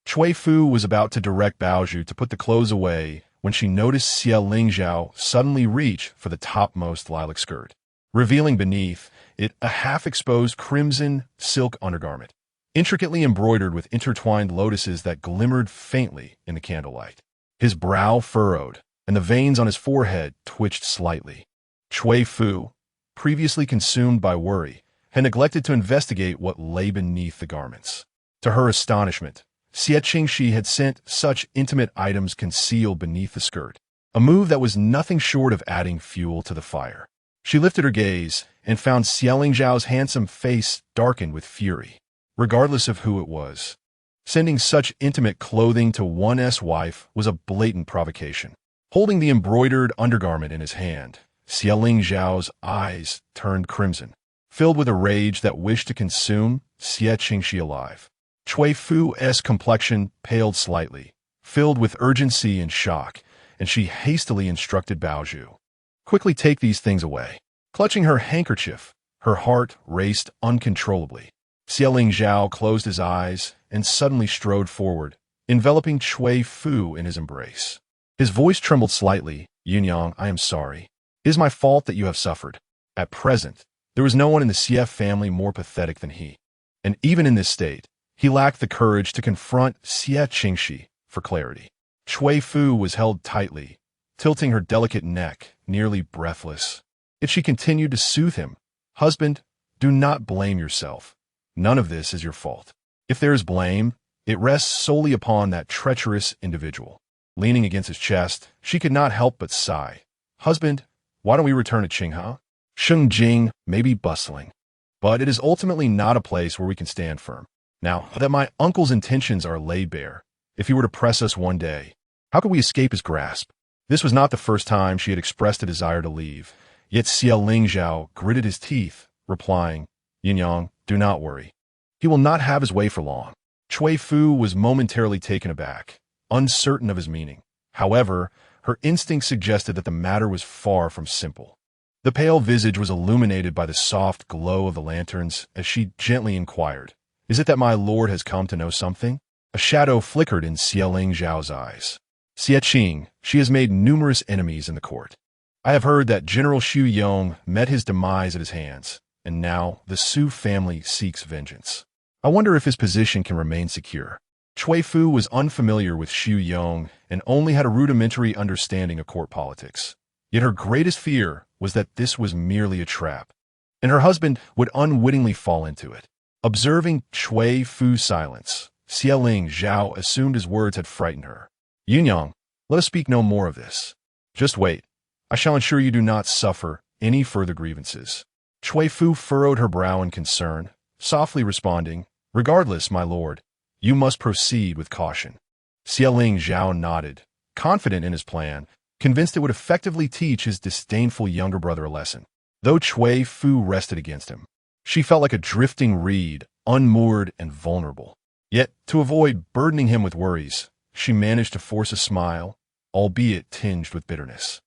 Cui Fu was about to direct Baozhu to put the clothes away when she noticed Xie Qingxi suddenly reach for the topmost lilac skirt, revealing beneath it a half-exposed crimson silk undergarment, intricately embroidered with intertwined lotuses that glimmered faintly in the candlelight. His brow furrowed, and the veins on his forehead twitched slightly. Cui Fu, previously consumed by worry, had neglected to investigate what lay beneath the garments. To her astonishment, Xie Qingxi had sent such intimate items concealed beneath the skirt, a move that was nothing short of adding fuel to the fire. She lifted her gaze and found Xie Qingxi's handsome face darkened with fury. Regardless of who it was, sending such intimate clothing to one's wife was a blatant provocation. Holding the embroidered undergarment in his hand, Xie Qingxi's eyes turned crimson, filled with a rage that wished to consume Xie Qingxi alive. Cui Fu's complexion paled slightly, filled with urgency and shock, and she hastily instructed Baozhu, "Quickly take these things away." Clutching her handkerchief, her heart raced uncontrollably. Xie Qingxi closed his eyes and suddenly strode forward, enveloping Cui Fu in his embrace. His voice trembled slightly. "Yunyang, I am sorry. It is my fault that you have suffered." At present, there was no one in the Xie family more pathetic than he. And even in this state, he lacked the courage to confront Xie Qingxi for clarity. Cui Fu was held tightly, tilting her delicate neck, nearly breathless. Yet she continued to soothe him. "Husband, do not blame yourself. None of this is your fault. If there is blame, it rests solely upon that treacherous individual." Leaning against his chest, she could not help but sigh. "Husband, why don't we return to Qinghe? Shengjing may be bustling, but it is ultimately not a place where we can stand firm. Now that my uncle's intentions are laid bare, if he were to press us one day, how could we escape his grasp?" This was not the first time she had expressed a desire to leave, yet Xie Qingxi gritted his teeth, replying, "Yunyang, do not worry. He will not have his way for long." Cui Fu was momentarily taken aback, uncertain of his meaning. However, her instinct suggested that the matter was far from simple. The pale visage was illuminated by the soft glow of the lanterns as she gently inquired, "Is it that my lord has come to know something?" A shadow flickered in Xie Qingxi's eyes. "Xie Qing, she has made numerous enemies in the court. I have heard that General Xu Yong met his demise at his hands, and now the Su family seeks vengeance. I wonder if his position can remain secure." Cui Fu was unfamiliar with Xu Yong and only had a rudimentary understanding of court politics. Yet her greatest fear was that this was merely a trap, and her husband would unwittingly fall into it. Observing Cui Fu's silence, Xie Qingxi assumed his words had frightened her. "Yunyang, let us speak no more of this. Just wait. I shall ensure you do not suffer any further grievances." Cui Fu furrowed her brow in concern, softly responding, "Regardless, my lord, you must proceed with caution." Xie Qingxi nodded, confident in his plan, convinced it would effectively teach his disdainful younger brother a lesson. Though Cui Fu rested against him, she felt like a drifting reed, unmoored and vulnerable. Yet, to avoid burdening him with worries, she managed to force a smile, albeit tinged with bitterness.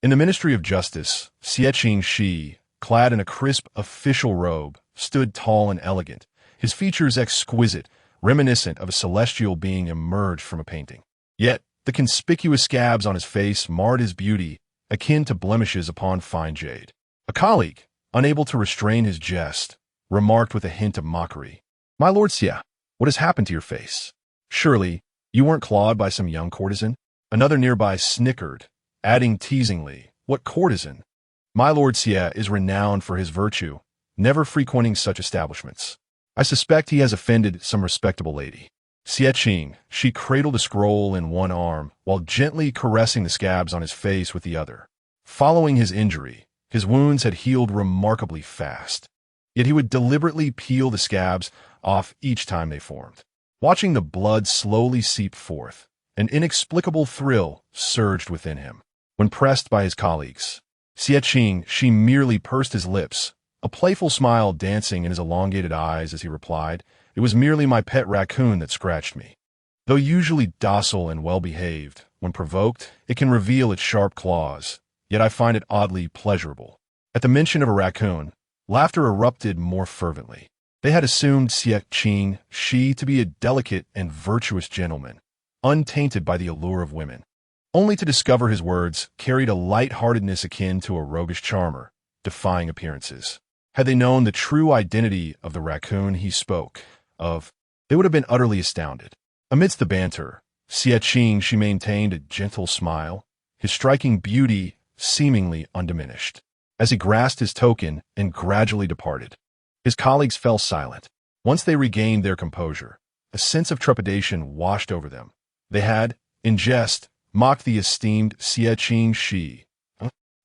In the Ministry of Justice, Xie Qingxi, clad in a crisp official robe, stood tall and elegant, his features exquisite, reminiscent of a celestial being emerged from a painting. Yet, the conspicuous scabs on his face marred his beauty, akin to blemishes upon fine jade. A colleague, unable to restrain his jest, remarked with a hint of mockery, "My lord Xie, what has happened to your face? Surely, you weren't clawed by some young courtesan?" Another nearby snickered, adding teasingly, "What courtesan? My lord Xie is renowned for his virtue, never frequenting such establishments. I suspect he has offended some respectable lady." Xie Qingxi cradled a scroll in one arm while gently caressing the scabs on his face with the other. Following his injury, his wounds had healed remarkably fast. Yet he would deliberately peel the scabs off each time they formed. Watching the blood slowly seep forth, an inexplicable thrill surged within him. When pressed by his colleagues, Xie Qingxi merely pursed his lips, a playful smile dancing in his elongated eyes as he replied, "It was merely my pet raccoon that scratched me. Though usually docile and well-behaved, when provoked, it can reveal its sharp claws, yet I find it oddly pleasurable." At the mention of a raccoon, laughter erupted more fervently. They had assumed Xie Qingxi to be a delicate and virtuous gentleman, untainted by the allure of women, only to discover his words carried a light-heartedness akin to a roguish charmer, defying appearances. Had they known the true identity of the raccoon he spoke of, they would have been utterly astounded. Amidst the banter, Xie Qingxi maintained a gentle smile, his striking beauty seemingly undiminished. As he grasped his token and gradually departed, his colleagues fell silent. Once they regained their composure, a sense of trepidation washed over them. They had, in jest, mocked the esteemed Xie Qingxi.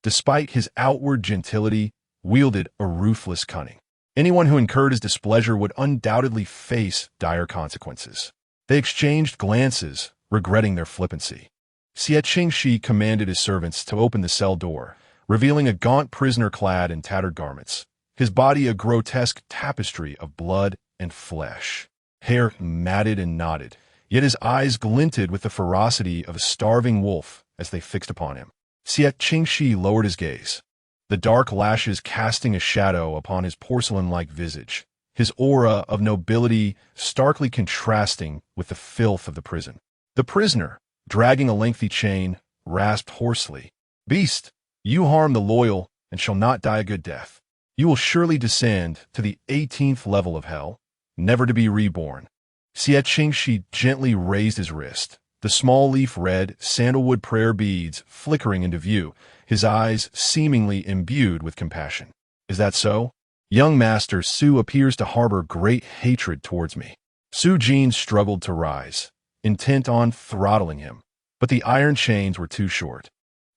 Despite his outward gentility, wielded a ruthless cunning. Anyone who incurred his displeasure would undoubtedly face dire consequences. They exchanged glances, regretting their flippancy. Xie Qingxi commanded his servants to open the cell door, revealing a gaunt prisoner clad in tattered garments, his body a grotesque tapestry of blood and flesh. Hair matted and knotted, yet his eyes glinted with the ferocity of a starving wolf as they fixed upon him. Xie Qingxi lowered his gaze, the dark lashes casting a shadow upon his porcelain-like visage, his aura of nobility starkly contrasting with the filth of the prison. The prisoner, dragging a lengthy chain, rasped hoarsely, "Beast, you harm the loyal and shall not die a good death. You will surely descend to the 18th level of hell, never to be reborn." Xie Qingxi gently raised his wrist, the small leaf red sandalwood prayer beads flickering into view, his eyes seemingly imbued with compassion. "Is that so? Young Master Su appears to harbor great hatred towards me." Su Jin struggled to rise, intent on throttling him, but the iron chains were too short.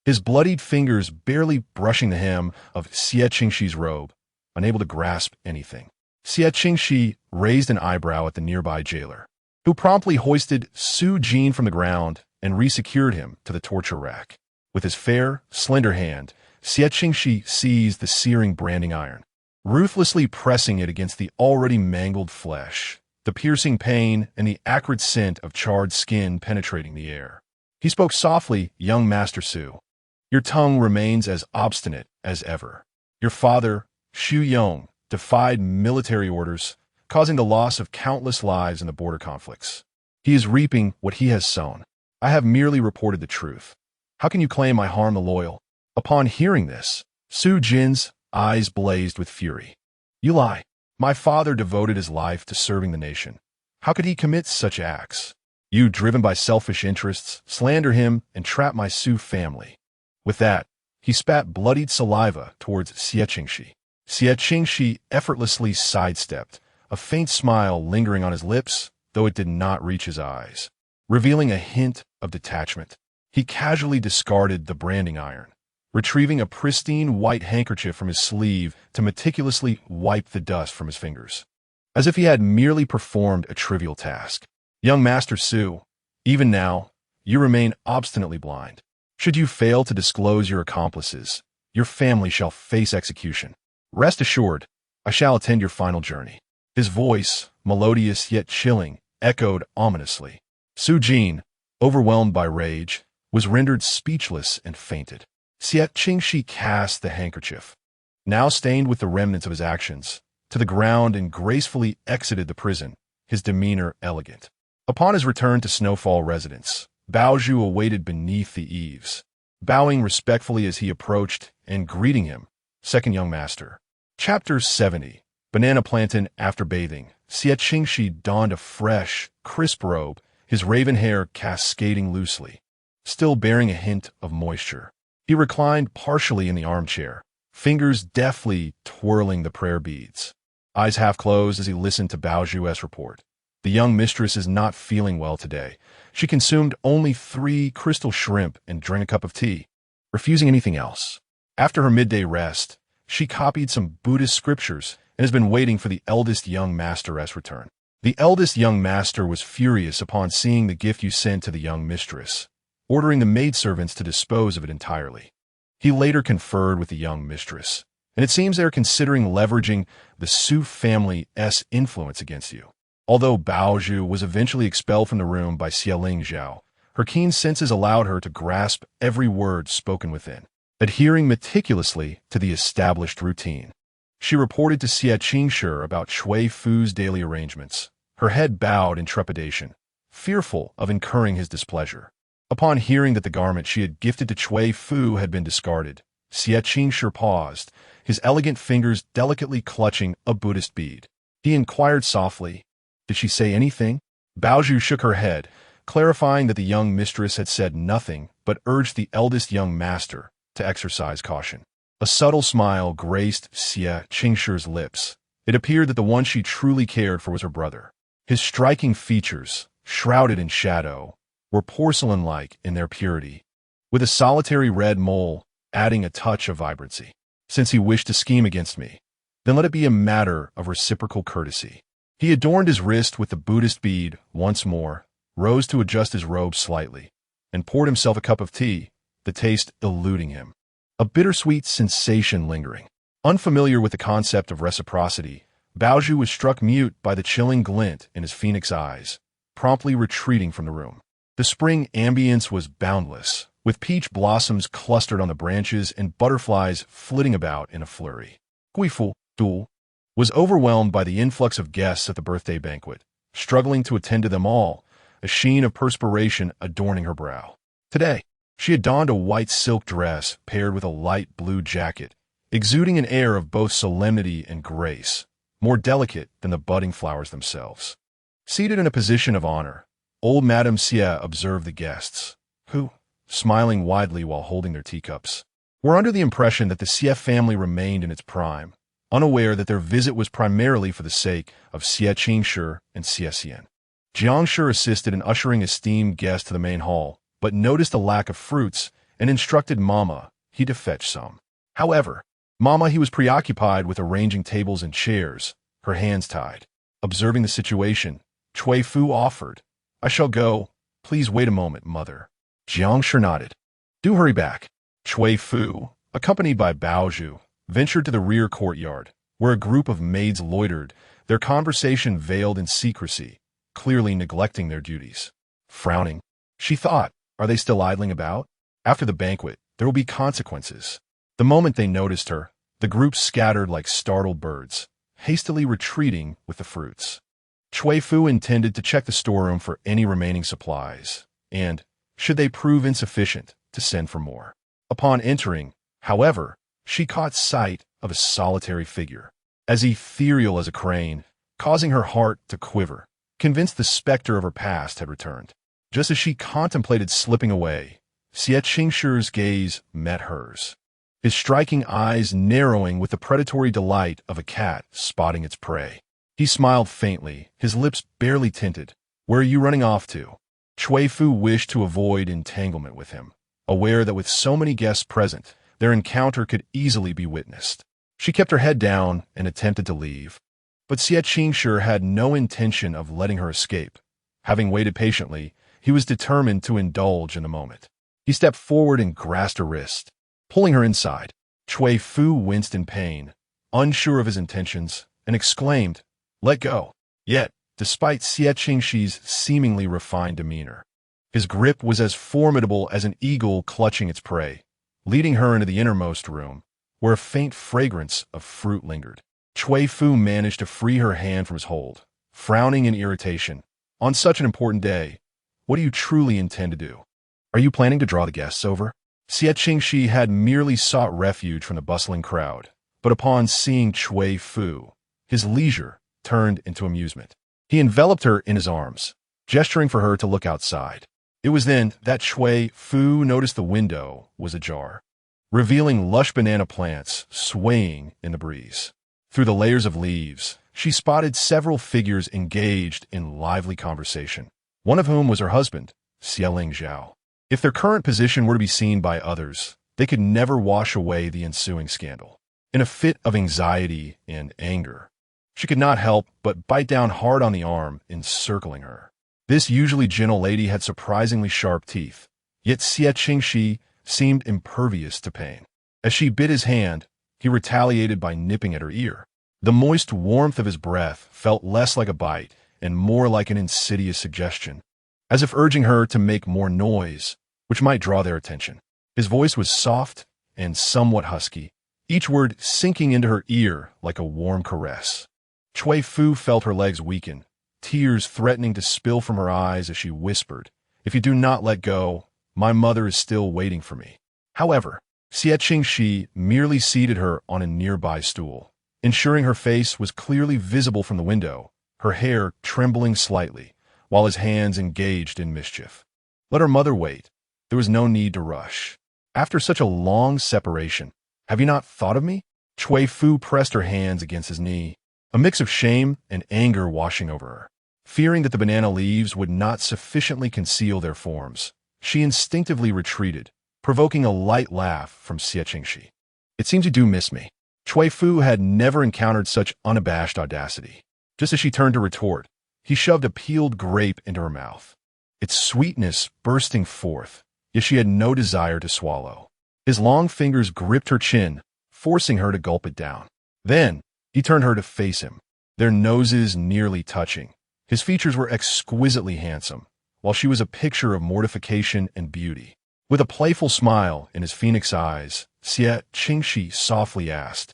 His bloodied fingers barely brushing the hem of Xie Qingxi's robe, unable to grasp anything. Xie Qingxi raised an eyebrow at the nearby jailer, who promptly hoisted Su Jin from the ground and resecured him to the torture rack. With his fair, slender hand, Xie Qingxi seized the searing branding iron, ruthlessly pressing it against the already mangled flesh, the piercing pain and the acrid scent of charred skin penetrating the air. He spoke softly, "Young Master Su, your tongue remains as obstinate as ever. Your father, Xu Yong, defied military orders, causing the loss of countless lives in the border conflicts. He is reaping what he has sown. I have merely reported the truth. How can you claim I harm the loyal?" Upon hearing this, Su Jin's eyes blazed with fury. "You lie. My father devoted his life to serving the nation. How could he commit such acts? You, driven by selfish interests, slander him and trap my Su family." With that, he spat bloodied saliva towards Xie Qingxi. Xie Qingxi effortlessly sidestepped, a faint smile lingering on his lips, though it did not reach his eyes, revealing a hint of detachment. He casually discarded the branding iron, retrieving a pristine white handkerchief from his sleeve to meticulously wipe the dust from his fingers, as if he had merely performed a trivial task. "Young Master Su, even now, you remain obstinately blind. Should you fail to disclose your accomplices, your family shall face execution. Rest assured, I shall attend your final journey." His voice, melodious yet chilling, echoed ominously. Su Jin, overwhelmed by rage, was rendered speechless and fainted. Xie Qingxi cast the handkerchief, now stained with the remnants of his actions, to the ground and gracefully exited the prison, his demeanor elegant. Upon his return to Snowfall residence, Baozhu awaited beneath the eaves, bowing respectfully as he approached and greeting him, "Second young master." Chapter 70. Banana Plantain After bathing, Xie Qingxi donned a fresh, crisp robe, his raven hair cascading loosely, still bearing a hint of moisture. He reclined partially in the armchair, fingers deftly twirling the prayer beads, eyes half closed as he listened to Baozhu's report. The young mistress is not feeling well today. She consumed only 3 crystal shrimp and drank a cup of tea, refusing anything else. After her midday rest, she copied some Buddhist scriptures and has been waiting for the eldest young master's return. The eldest young master was furious upon seeing the gift you sent to the young mistress, ordering the maidservants to dispose of it entirely. He later conferred with the young mistress, and it seems they are considering leveraging the Su family's influence against you. Although Bao Zhu was eventually expelled from the room by Xie Qingxi, her keen senses allowed her to grasp every word spoken within, adhering meticulously to the established routine. She reported to Xie Qingxi about Cui Fu's daily arrangements, her head bowed in trepidation, fearful of incurring his displeasure. Upon hearing that the garment she had gifted to Cui Fu had been discarded, Xie Qingxi paused, his elegant fingers delicately clutching a Buddhist bead. He inquired softly, "Did she say anything?" Bao Zhu shook her head, clarifying that the young mistress had said nothing, but urged the eldest young master to exercise caution. A subtle smile graced Xie Qingxi's lips. It appeared that the one she truly cared for was her brother. His striking features, shrouded in shadow, were porcelain-like in their purity, with a solitary red mole adding a touch of vibrancy. Since he wished to scheme against me, then let it be a matter of reciprocal courtesy. He adorned his wrist with the Buddhist bead once more, rose to adjust his robe slightly, and poured himself a cup of tea, the taste eluding him. A bittersweet sensation lingering. Unfamiliar with the concept of reciprocity, Bao Zhu was struck mute by the chilling glint in his phoenix eyes, promptly retreating from the room. The spring ambience was boundless, with peach blossoms clustered on the branches and butterflies flitting about in a flurry. Cui Fu was overwhelmed by the influx of guests at the birthday banquet, struggling to attend to them all, a sheen of perspiration adorning her brow. Today, she had donned a white silk dress paired with a light blue jacket, exuding an air of both solemnity and grace, more delicate than the budding flowers themselves. Seated in a position of honor, old Madame Xie observed the guests, who, smiling widely while holding their teacups, were under the impression that the Xie family remained in its prime, unaware that their visit was primarily for the sake of Xie Qingxi and Xie Xian. Jiangshi assisted in ushering esteemed guests to the main hall, but noticed a lack of fruits and instructed Mama he to fetch some. However, Mama he was preoccupied with arranging tables and chairs, her hands tied. Observing the situation, Cui Fu offered, "I shall go. Please wait a moment, Mother." Jiangshi nodded. "Do hurry back." Cui Fu, accompanied by Bao Zhu, ventured to the rear courtyard, where a group of maids loitered, their conversation veiled in secrecy, clearly neglecting their duties. Frowning, she thought, are they still idling about? After the banquet, there will be consequences. The moment they noticed her, the group scattered like startled birds, hastily retreating with the fruits. Cui Fu intended to check the storeroom for any remaining supplies, and, should they prove insufficient, to send for more. Upon entering, however, she caught sight of a solitary figure, as ethereal as a crane, causing her heart to quiver, convinced the specter of her past had returned. Just as she contemplated slipping away, Xie Qingxi's gaze met hers, his striking eyes narrowing with the predatory delight of a cat spotting its prey. He smiled faintly, his lips barely tinted. "Where are you running off to?" Cui Fu wished to avoid entanglement with him, aware that with so many guests present, their encounter could easily be witnessed. She kept her head down and attempted to leave. But Xie Qingxi had no intention of letting her escape. Having waited patiently, he was determined to indulge in the moment. He stepped forward and grasped her wrist, pulling her inside. Cui Fu winced in pain, unsure of his intentions, and exclaimed, "Let go." Yet, despite Xie Qingxi's seemingly refined demeanor, his grip was as formidable as an eagle clutching its prey, leading her into the innermost room, where a faint fragrance of fruit lingered. Cui Fu managed to free her hand from his hold, frowning in irritation. "On such an important day, what do you truly intend to do? Are you planning to draw the guests over?" Xie Qingxi had merely sought refuge from the bustling crowd, but upon seeing Cui Fu, his leisure turned into amusement. He enveloped her in his arms, gesturing for her to look outside. It was then that Cui Fu noticed the window was ajar, revealing lush banana plants swaying in the breeze. Through the layers of leaves, she spotted several figures engaged in lively conversation, one of whom was her husband, Xie Qingxi. If their current position were to be seen by others, they could never wash away the ensuing scandal. In a fit of anxiety and anger, she could not help but bite down hard on the arm encircling her. This usually gentle lady had surprisingly sharp teeth, yet Xie Qingxi seemed impervious to pain. As she bit his hand, he retaliated by nipping at her ear. The moist warmth of his breath felt less like a bite and more like an insidious suggestion, as if urging her to make more noise, which might draw their attention. His voice was soft and somewhat husky, each word sinking into her ear like a warm caress. Cui Fu felt her legs weaken, tears threatening to spill from her eyes as she whispered, "If you do not let go, my mother is still waiting for me." However, Xie Qingxi merely seated her on a nearby stool, ensuring her face was clearly visible from the window, her hair trembling slightly, while his hands engaged in mischief. Let her mother wait. There was no need to rush. After such a long separation, have you not thought of me? Cui Fu pressed her hands against his knee, a mix of shame and anger washing over her. Fearing that the banana leaves would not sufficiently conceal their forms, she instinctively retreated, provoking a light laugh from Xie Qingxi. "It seems you do miss me." Cui Fu had never encountered such unabashed audacity. Just as she turned to retort, he shoved a peeled grape into her mouth, its sweetness bursting forth, yet she had no desire to swallow. His long fingers gripped her chin, forcing her to gulp it down. Then, he turned her to face him, their noses nearly touching. His features were exquisitely handsome, while she was a picture of mortification and beauty. With a playful smile in his phoenix eyes, Xie Qingxi softly asked,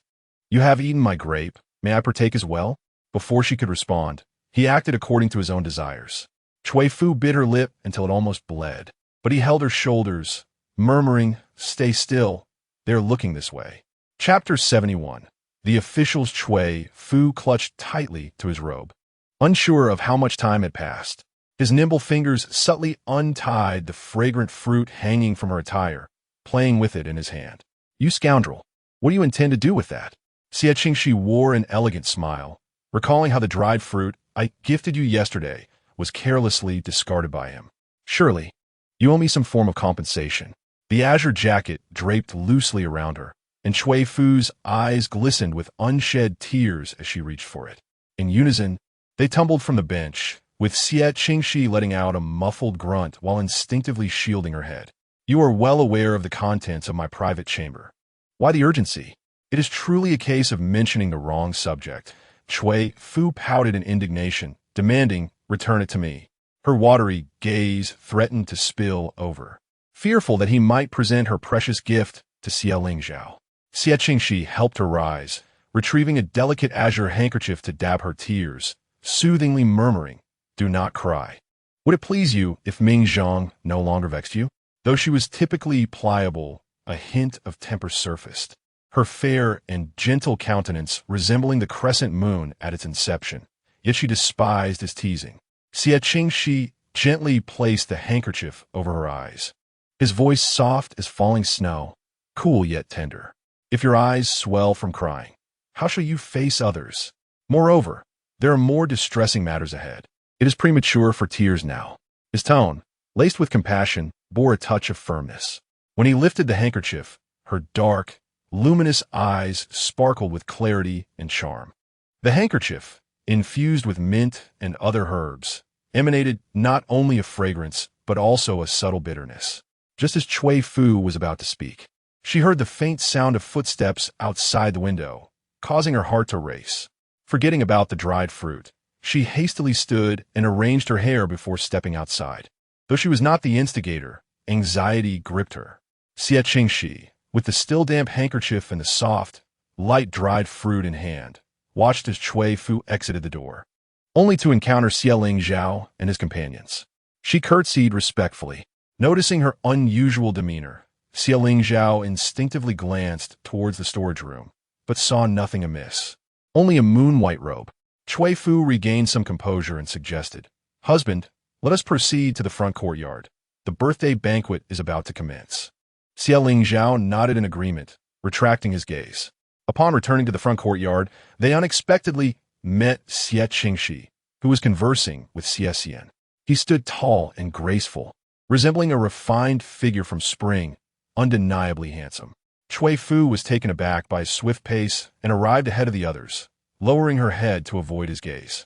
"You have eaten my grape. May I partake as well?" Before she could respond, he acted according to his own desires. Cui Fu bit her lip until it almost bled, but he held her shoulders, murmuring, "Stay still. They're looking this way." Chapter 71. The official's Cui Fu clutched tightly to his robe, unsure of how much time had passed. His nimble fingers subtly untied the fragrant fruit hanging from her attire, playing with it in his hand. "You scoundrel, what do you intend to do with that?" Xie Qingxi wore an elegant smile, recalling how the dried fruit I gifted you yesterday was carelessly discarded by him. "Surely, you owe me some form of compensation." The azure jacket draped loosely around her, and Cui Fu's eyes glistened with unshed tears as she reached for it. In unison, they tumbled from the bench, with Xie Qingxi letting out a muffled grunt while instinctively shielding her head. "You are well aware of the contents of my private chamber. Why the urgency? It is truly a case of mentioning the wrong subject." Cui Fu pouted in indignation, demanding, "Return it to me." Her watery gaze threatened to spill over, fearful that he might present her precious gift to Xie Qingxi. Xie Qingxi helped her rise, retrieving a delicate azure handkerchief to dab her tears, soothingly murmuring, "Do not cry. Would it please you if Ming Zhang no longer vexed you?" Though she was typically pliable, a hint of temper surfaced, her fair and gentle countenance resembling the crescent moon at its inception, yet she despised his teasing. Xie Qingxi gently placed the handkerchief over her eyes, his voice soft as falling snow, cool yet tender. "If your eyes swell from crying, how shall you face others? Moreover, there are more distressing matters ahead. It is premature for tears now." His tone, laced with compassion, bore a touch of firmness. When he lifted the handkerchief, her dark, luminous eyes sparkled with clarity and charm. The handkerchief, infused with mint and other herbs, emanated not only a fragrance, but also a subtle bitterness. Just as Cui Fu was about to speak, she heard the faint sound of footsteps outside the window, causing her heart to race. Forgetting about the dried fruit, she hastily stood and arranged her hair before stepping outside. Though she was not the instigator, anxiety gripped her. Xie Qingxi, with the still damp handkerchief and the soft, light dried fruit in hand, watched as Cui Fu exited the door, only to encounter Xie Qingxi and his companions. She curtsied respectfully. Noticing her unusual demeanor, Xie Qingxi instinctively glanced towards the storage room, but saw nothing amiss. Only a moon-white robe. Cui Fu regained some composure and suggested, "Husband, let us proceed to the front courtyard. The birthday banquet is about to commence." Xie Qingxi nodded in agreement, retracting his gaze. Upon returning to the front courtyard, they unexpectedly met Xie Qingxi, who was conversing with Xie Xian. He stood tall and graceful, resembling a refined figure from spring, undeniably handsome. Cui Fu was taken aback by his swift pace and arrived ahead of the others, lowering her head to avoid his gaze.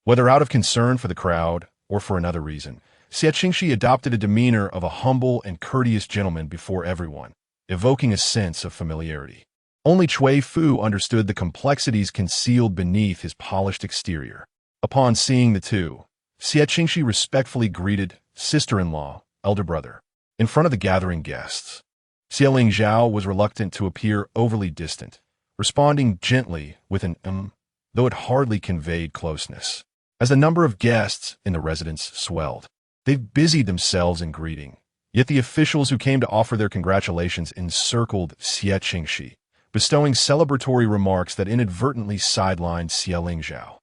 Whether out of concern for the crowd or for another reason, Xie Qingxi adopted a demeanor of a humble and courteous gentleman before everyone, evoking a sense of familiarity. Only Cui Fu understood the complexities concealed beneath his polished exterior. Upon seeing the two, Xie Qingxi respectfully greeted sister-in-law, elder brother, in front of the gathering guests. Xie Lingzhao was reluctant to appear overly distant, responding gently with an though it hardly conveyed closeness. As the number of guests in the residence swelled, they busied themselves in greeting, yet the officials who came to offer their congratulations encircled Xie Qingxi, bestowing celebratory remarks that inadvertently sidelined Xie Lingzhao.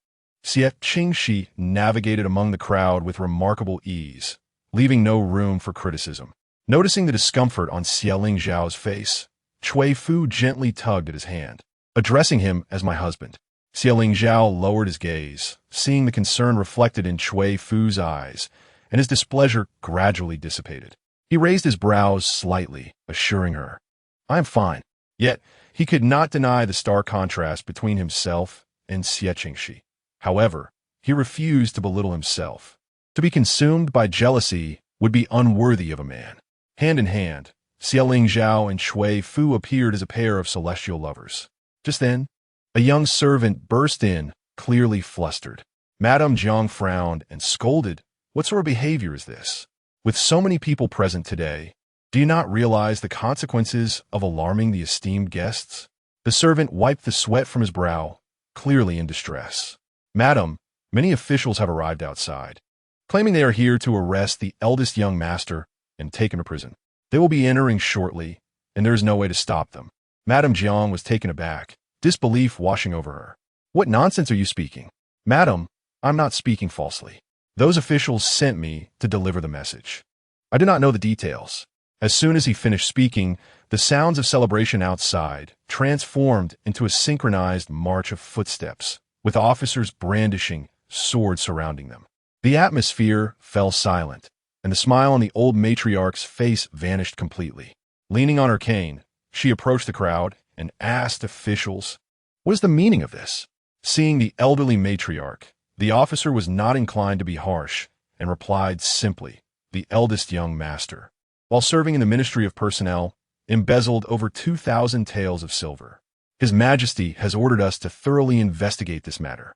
Xie Qingxi navigated among the crowd with remarkable ease, leaving no room for criticism. Noticing the discomfort on Xie Lingzhao's face, Cui Fu gently tugged at his hand, addressing him as my husband. Xie Lingzhao lowered his gaze, seeing the concern reflected in Cui Fu's eyes, and his displeasure gradually dissipated. He raised his brows slightly, assuring her, "I am fine." Yet, he could not deny the stark contrast between himself and Xie Qingxi. However, he refused to belittle himself. To be consumed by jealousy would be unworthy of a man. Hand in hand, Xie Lingzhao and Cui Fu appeared as a pair of celestial lovers. Just then, a young servant burst in, clearly flustered. Madame Jiang frowned and scolded, "What sort of behavior is this? With so many people present today, do you not realize the consequences of alarming the esteemed guests?" The servant wiped the sweat from his brow, clearly in distress. "Madam, many officials have arrived outside, claiming they are here to arrest the eldest young master and take him to prison. They will be entering shortly, and there is no way to stop them." Madame Jiang was taken aback, disbelief washing over her. "What nonsense are you speaking?" "Madam, I'm not speaking falsely. Those officials sent me to deliver the message. I do not know the details." As soon as he finished speaking, the sounds of celebration outside transformed into a synchronized march of footsteps, with officers brandishing swords surrounding them. The atmosphere fell silent, and the smile on the old matriarch's face vanished completely. Leaning on her cane, she approached the crowd and asked officials, "What is the meaning of this?" Seeing the elderly matriarch, the officer was not inclined to be harsh and replied simply, "The eldest young master, while serving in the Ministry of Personnel, embezzled over 2,000 taels of silver. His Majesty has ordered us to thoroughly investigate this matter.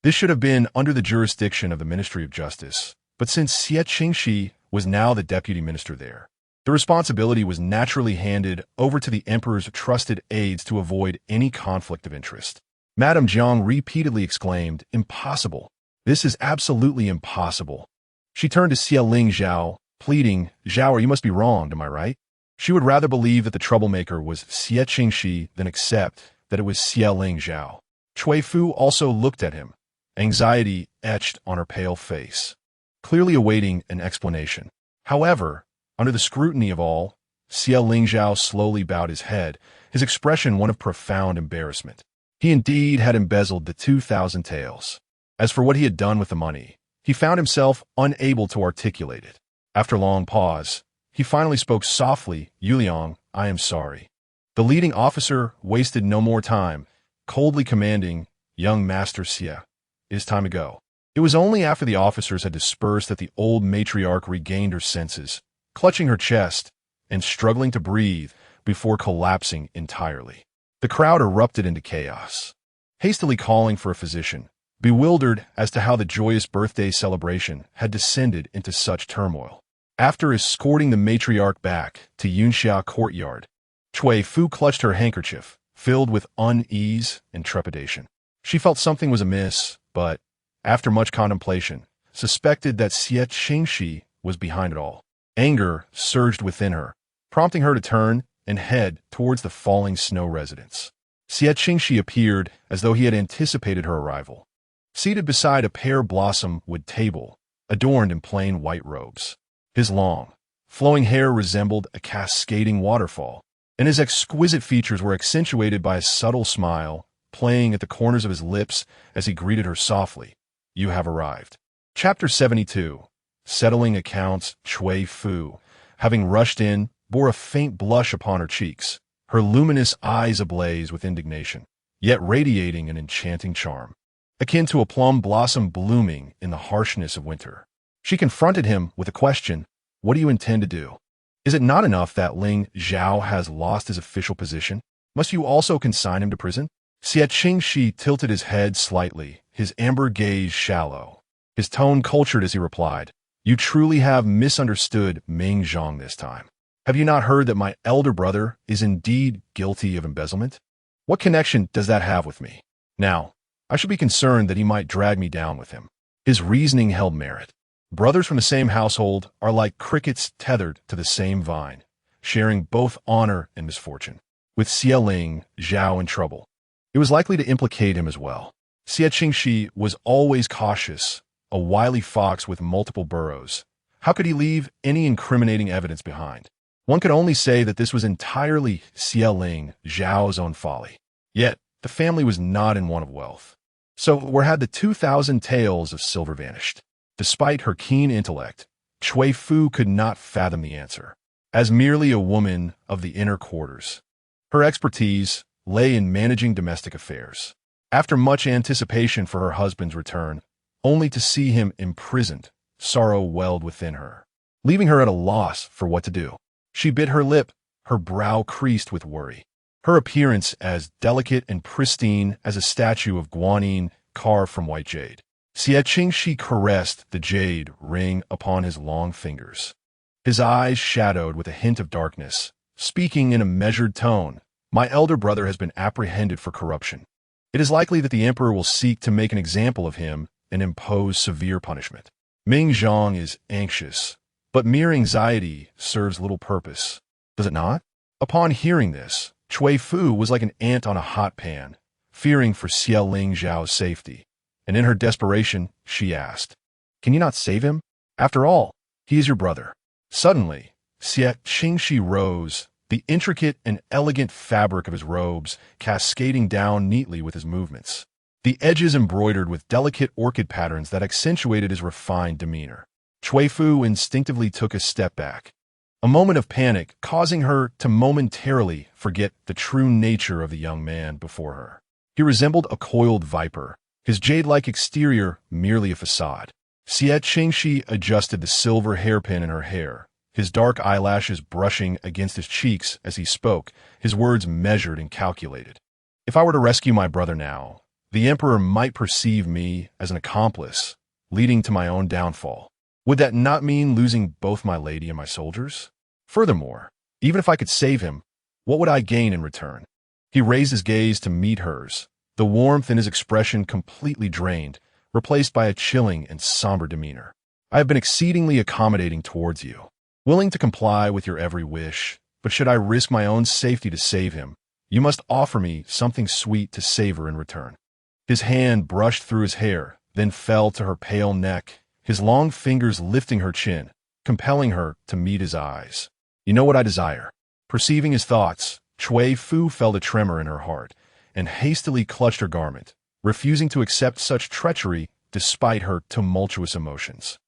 This should have been under the jurisdiction of the Ministry of Justice, but since Xie Qingxi was now the deputy minister there, the responsibility was naturally handed over to the emperor's trusted aides to avoid any conflict of interest." Madame Jiang repeatedly exclaimed, "Impossible. This is absolutely impossible." She turned to Xie Lingzhao, pleading, "Zhao, you must be wronged, am I right?" She would rather believe that the troublemaker was Xie Qingxi than accept that it was Xie Lingzhao. Cui Fu also looked at him, anxiety etched on her pale face, clearly awaiting an explanation. However, under the scrutiny of all, Xie Lingzhao slowly bowed his head, his expression one of profound embarrassment. He indeed had embezzled the 2,000 taels. As for what he had done with the money, he found himself unable to articulate it. After a long pause, he finally spoke softly, "Yuliang, I am sorry." The leading officer wasted no more time, coldly commanding, "Young Master Xie, it is time to go." It was only after the officers had dispersed that the old matriarch regained her senses, clutching her chest and struggling to breathe before collapsing entirely. The crowd erupted into chaos, hastily calling for a physician, bewildered as to how the joyous birthday celebration had descended into such turmoil. After escorting the matriarch back to Yunxia courtyard, Cui Fu clutched her handkerchief, filled with unease and trepidation. She felt something was amiss, but, after much contemplation, suspected that Xie Qingxi was behind it all. Anger surged within her, prompting her to turn and head towards the falling snow residence. Xie Qingxi appeared as though he had anticipated her arrival, seated beside a pear blossom wood table, adorned in plain white robes. His long, flowing hair resembled a cascading waterfall, and his exquisite features were accentuated by a subtle smile playing at the corners of his lips as he greeted her softly. "You have arrived." Chapter 72. Settling accounts. Cui Fu, having rushed in, bore a faint blush upon her cheeks, her luminous eyes ablaze with indignation, yet radiating an enchanting charm, akin to a plum blossom blooming in the harshness of winter. She confronted him with a question: "What do you intend to do? Is it not enough that Ling Zhao has lost his official position? Must you also consign him to prison?" Xie Qingxi tilted his head slightly, his amber gaze shallow, his tone cultured as he replied, "You truly have misunderstood Ming Zhang this time. Have you not heard that my elder brother is indeed guilty of embezzlement? What connection does that have with me? Now, I should be concerned that he might drag me down with him." His reasoning held merit. Brothers from the same household are like crickets tethered to the same vine, sharing both honor and misfortune. With Xie Ling Zhao in trouble, it was likely to implicate him as well. Xie Qingxi was always cautious, a wily fox with multiple burrows. How could he leave any incriminating evidence behind? One could only say that this was entirely Xie Ling Zhao's own folly. Yet, the family was not in want of wealth. So where had the 2,000 taels of silver vanished? Despite her keen intellect, Cui Fu could not fathom the answer. As merely a woman of the inner quarters, her expertise lay in managing domestic affairs. After much anticipation for her husband's return, only to see him imprisoned, sorrow welled within her, leaving her at a loss for what to do. She bit her lip, her brow creased with worry, her appearance as delicate and pristine as a statue of guanine carved from white jade. Xie Qingxi caressed the jade ring upon his long fingers, his eyes shadowed with a hint of darkness, speaking in a measured tone. "My elder brother has been apprehended for corruption. It is likely that the emperor will seek to make an example of him and impose severe punishment. Ming Zhang is anxious, but mere anxiety serves little purpose, does it not?" Upon hearing this, Cui Fu was like an ant on a hot pan, fearing for Xie Ling Zhao's safety, and in her desperation, she asked, "Can you not save him? After all, he is your brother." Suddenly, Xie Qingxi rose, the intricate and elegant fabric of his robes cascading down neatly with his movements, the edges embroidered with delicate orchid patterns that accentuated his refined demeanor. Cui Fu instinctively took a step back, a moment of panic causing her to momentarily forget the true nature of the young man before her. He resembled a coiled viper, his jade-like exterior merely a facade. Xie Qingxi adjusted the silver hairpin in her hair, his dark eyelashes brushing against his cheeks as he spoke, his words measured and calculated. "If I were to rescue my brother now, the emperor might perceive me as an accomplice, leading to my own downfall. Would that not mean losing both my lady and my soldiers? Furthermore, even if I could save him, what would I gain in return?" He raised his gaze to meet hers, the warmth in his expression completely drained, replaced by a chilling and somber demeanor. "I have been exceedingly accommodating towards you, willing to comply with your every wish, but should I risk my own safety to save him, you must offer me something sweet to savor in return." His hand brushed through his hair, then fell to her pale neck, his long fingers lifting her chin, compelling her to meet his eyes. "You know what I desire." Perceiving his thoughts, Cui Fu felt a tremor in her heart, and hastily clutched her garment, refusing to accept such treachery despite her tumultuous emotions.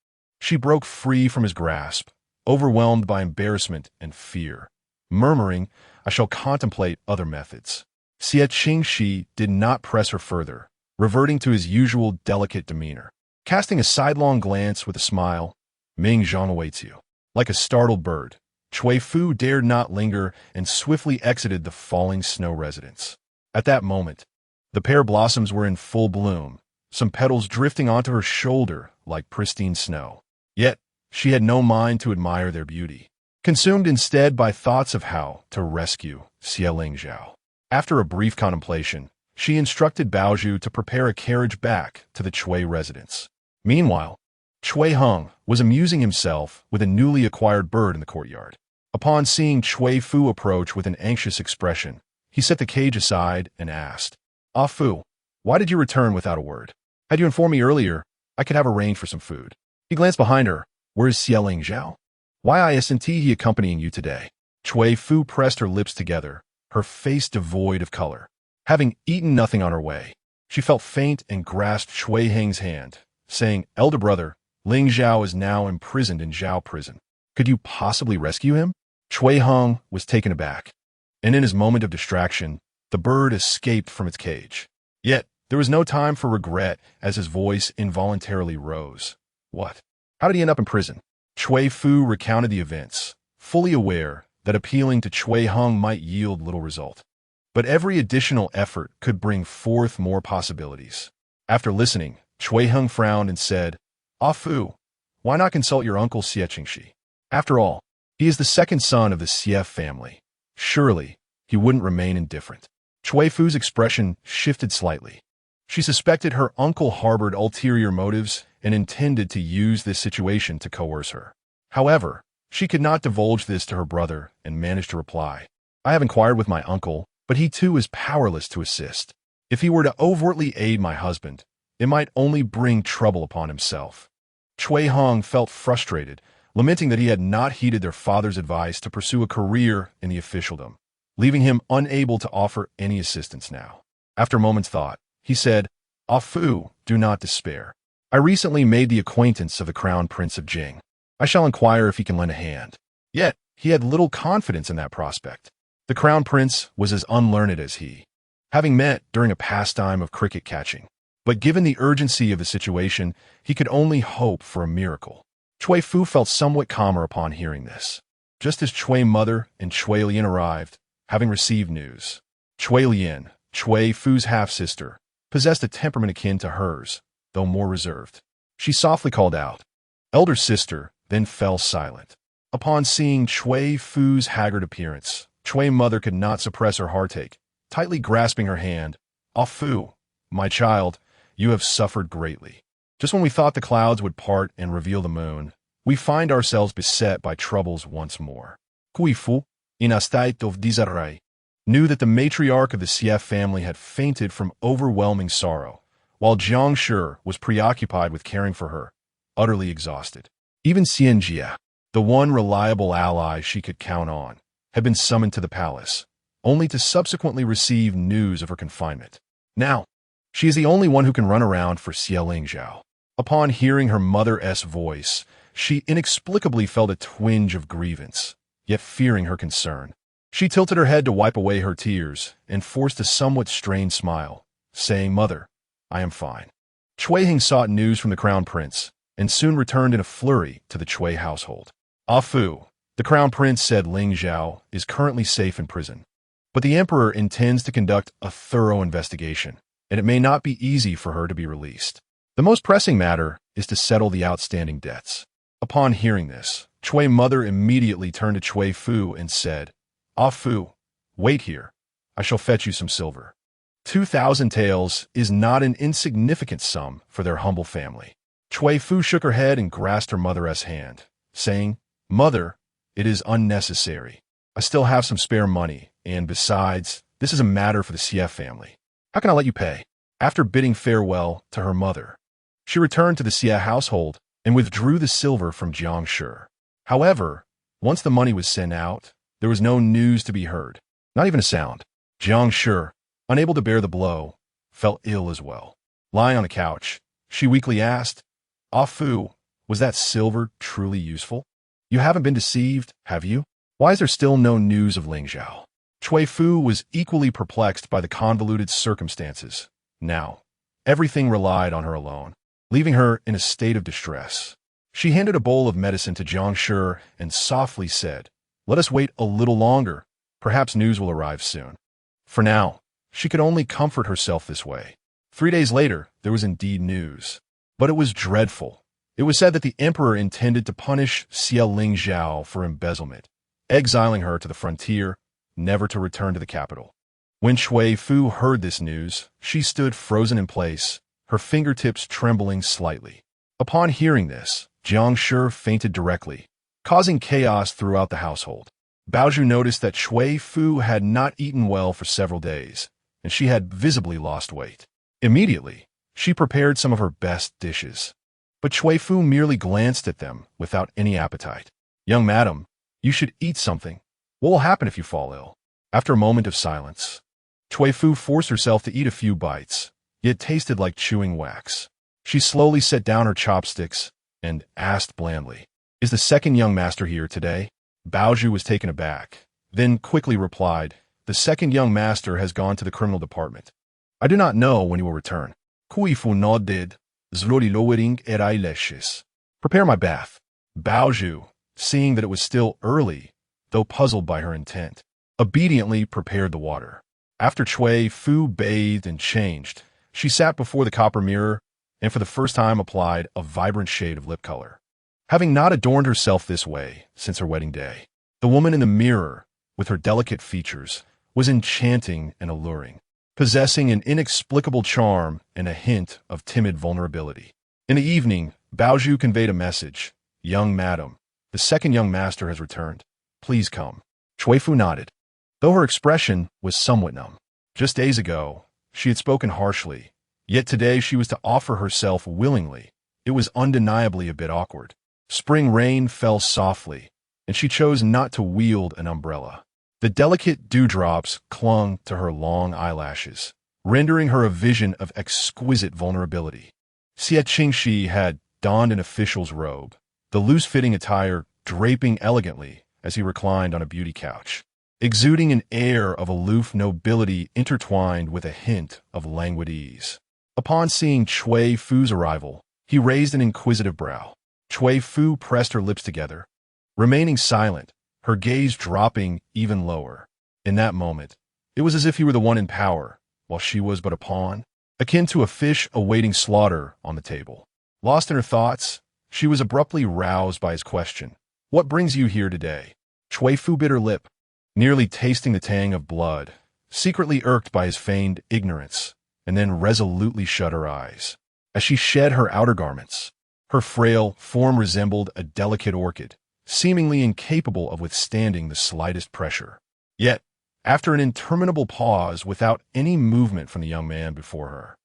She broke free from his grasp, overwhelmed by embarrassment and fear, murmuring, "I shall contemplate other methods." Xie Qingxi did not press her further, reverting to his usual delicate demeanor. Casting a sidelong glance with a smile, "Ming Zhang awaits you." Like a startled bird, Cui Fu dared not linger and swiftly exited the falling snow residence. At that moment, the pear blossoms were in full bloom, some petals drifting onto her shoulder like pristine snow. Yet, she had no mind to admire their beauty, consumed instead by thoughts of how to rescue Xie Ling Zhao. After a brief contemplation, she instructed Baozhu to prepare a carriage back to the Cui residence. Meanwhile, Cui Heng was amusing himself with a newly acquired bird in the courtyard. Upon seeing Cui Fu approach with an anxious expression, he set the cage aside and asked, "Ah Fu, why did you return without a word? Had you informed me earlier, I could have arranged for some food." He glanced behind her. "Where is Xie Ling Zhao? Why isn't he accompanying you today?" Cui Fu pressed her lips together, her face devoid of color. Having eaten nothing on her way, she felt faint and grasped Cui Heng's hand, saying, "Elder brother, Ling Zhao is now imprisoned in Zhao prison. Could you possibly rescue him?" Cui Heng was taken aback, and in his moment of distraction, the bird escaped from its cage. Yet, there was no time for regret as his voice involuntarily rose. "What? How did he end up in prison?" Cui Fu recounted the events, fully aware that appealing to Cui Heng might yield little result. But every additional effort could bring forth more possibilities. After listening, Cui Heng frowned and said, "Ah Fu, why not consult your uncle Xie Qingxi? After all, he is the second son of the Xie family. Surely, he wouldn't remain indifferent." Cui Fu's expression shifted slightly. She suspected her uncle harbored ulterior motives and intended to use this situation to coerce her. However, she could not divulge this to her brother and managed to reply, "I have inquired with my uncle, but he too is powerless to assist. If he were to overtly aid my husband, it might only bring trouble upon himself." Cui Heng felt frustrated, lamenting that he had not heeded their father's advice to pursue a career in the officialdom, leaving him unable to offer any assistance now. After a moment's thought, he said, "Ah Fu, do not despair. I recently made the acquaintance of the Crown Prince of Jing. I shall inquire if he can lend a hand." Yet, he had little confidence in that prospect. The Crown Prince was as unlearned as he, having met during a pastime of cricket catching. But given the urgency of the situation, he could only hope for a miracle. Cui Fu felt somewhat calmer upon hearing this. Just as Cui mother and Cui Lian arrived, having received news. Cui Lian, Cui Fu's half-sister, possessed a temperament akin to hers, though more reserved. She softly called out, "Elder sister," then fell silent. Upon seeing Cui Fu's haggard appearance, Cui mother could not suppress her heartache, tightly grasping her hand. "Ah Fu, my child, you have suffered greatly. Just when we thought the clouds would part and reveal the moon, we find ourselves beset by troubles once more." Cui Fu, in a state of disarray, knew that the matriarch of the Xie family had fainted from overwhelming sorrow, while Jiang Shi was preoccupied with caring for her, utterly exhausted. Even Xianjia, the one reliable ally she could count on, had been summoned to the palace, only to subsequently receive news of her confinement. Now, she is the only one who can run around for Xie Lingzhao. Upon hearing her mother's voice, she inexplicably felt a twinge of grievance, yet fearing her concern. She tilted her head to wipe away her tears and forced a somewhat strained smile, saying, "Mother, I am fine." Cui Heng sought news from the Crown Prince and soon returned in a flurry to the Cui household. "Ah Fu, the Crown Prince said Ling Zhao is currently safe in prison, but the Emperor intends to conduct a thorough investigation, and it may not be easy for her to be released. The most pressing matter is to settle the outstanding debts." Upon hearing this, Cui mother immediately turned to Cui Fu and said, "Ah Fu, wait here. I shall fetch you some silver." 2,000 taels is not an insignificant sum for their humble family. Cui Fu shook her head and grasped her mother's hand, saying, "Mother, it is unnecessary. I still have some spare money, and besides, this is a matter for the Xie family. How can I let you pay?" After bidding farewell to her mother, she returned to the Xie household and withdrew the silver from Jiang Shi. However, once the money was sent out, there was no news to be heard, not even a sound. Jiang Shi, unable to bear the blow, fell ill as well. Lying on the couch, she weakly asked, "Ah Fu, was that silver truly useful? You haven't been deceived, have you? Why is there still no news of Ling Zhao?" Cui Fu was equally perplexed by the convoluted circumstances. Now, everything relied on her alone, leaving her in a state of distress. She handed a bowl of medicine to Jiang Shi and softly said, "Let us wait a little longer. Perhaps news will arrive soon." For now, she could only comfort herself this way. 3 days later, there was indeed news. But it was dreadful. It was said that the emperor intended to punish Xie Lingzhao for embezzlement, exiling her to the frontier, never to return to the capital. When Cui Fu heard this news, she stood frozen in place, her fingertips trembling slightly. Upon hearing this, Jiang Shi fainted directly, causing chaos throughout the household. Baozhu noticed that Cui Fu had not eaten well for several days, and she had visibly lost weight. Immediately, she prepared some of her best dishes. But Cui Fu merely glanced at them without any appetite. "Young madam, you should eat something. What will happen if you fall ill?" After a moment of silence, Cui Fu forced herself to eat a few bites, yet it tasted like chewing wax. She slowly set down her chopsticks and asked blandly, "Is the second young master here today?" Baozhu was taken aback, then quickly replied, "The second young master has gone to the criminal department. I do not know when he will return." Cui Fu nodded, slowly lowering her eyelashes. "Prepare my bath." Baozhu, seeing that it was still early, though puzzled by her intent, obediently prepared the water. After Cui Fu bathed and changed, she sat before the copper mirror and for the first time applied a vibrant shade of lip color. Having not adorned herself this way since her wedding day, the woman in the mirror, with her delicate features, was enchanting and alluring, possessing an inexplicable charm and a hint of timid vulnerability. In the evening, Baozhu conveyed a message. "Young madam, the second young master has returned. Please come." Cui Fu nodded, though her expression was somewhat numb. Just days ago, she had spoken harshly, yet today she was to offer herself willingly. It was undeniably a bit awkward. Spring rain fell softly, and she chose not to wield an umbrella. The delicate dewdrops clung to her long eyelashes, rendering her a vision of exquisite vulnerability. Xie Qingxi had donned an official's robe, the loose-fitting attire draping elegantly as he reclined on a beauty couch, exuding an air of aloof nobility intertwined with a hint of languid ease. Upon seeing Cui Fu's arrival, he raised an inquisitive brow. Cui Fu pressed her lips together, remaining silent, her gaze dropping even lower. In that moment, it was as if he were the one in power, while she was but a pawn, akin to a fish awaiting slaughter on the table. Lost in her thoughts, she was abruptly roused by his question. "What brings you here today?" Cui Fu bit her lip, nearly tasting the tang of blood, secretly irked by his feigned ignorance, and then resolutely shut her eyes. As she shed her outer garments, her frail form resembled a delicate orchid, seemingly incapable of withstanding the slightest pressure. Yet, after an interminable pause without any movement from the young man before her,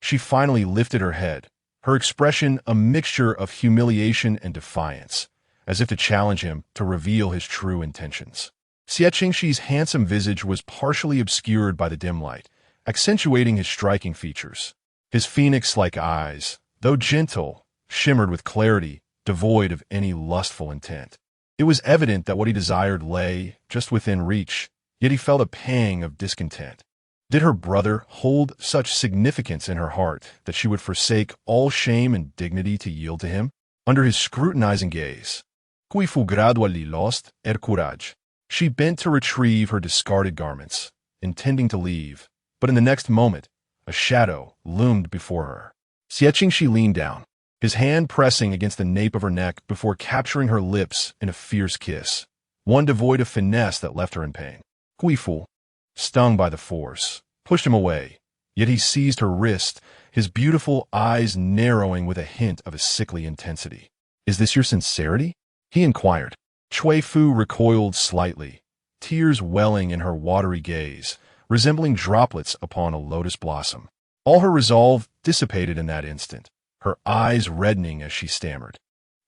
she finally lifted her head, her expression a mixture of humiliation and defiance, as if to challenge him to reveal his true intentions. Xie Qingxi's handsome visage was partially obscured by the dim light, accentuating his striking features. His phoenix-like eyes, though gentle, shimmered with clarity, devoid of any lustful intent. It was evident that what he desired lay just within reach, yet he felt a pang of discontent. Did her brother hold such significance in her heart that she would forsake all shame and dignity to yield to him? Under his scrutinizing gaze, Cui Fu gradually lost her courage. She bent to retrieve her discarded garments, intending to leave, but in the next moment, a shadow loomed before her. Xie Qingxi leaned down, his hand pressing against the nape of her neck before capturing her lips in a fierce kiss, one devoid of finesse that left her in pain. Cui Fu, stung by the force, pushed him away, yet he seized her wrist, his beautiful eyes narrowing with a hint of a sickly intensity. "Is this your sincerity?" he inquired. Cui Fu recoiled slightly, tears welling in her watery gaze, resembling droplets upon a lotus blossom. All her resolve dissipated in that instant, her eyes reddening as she stammered,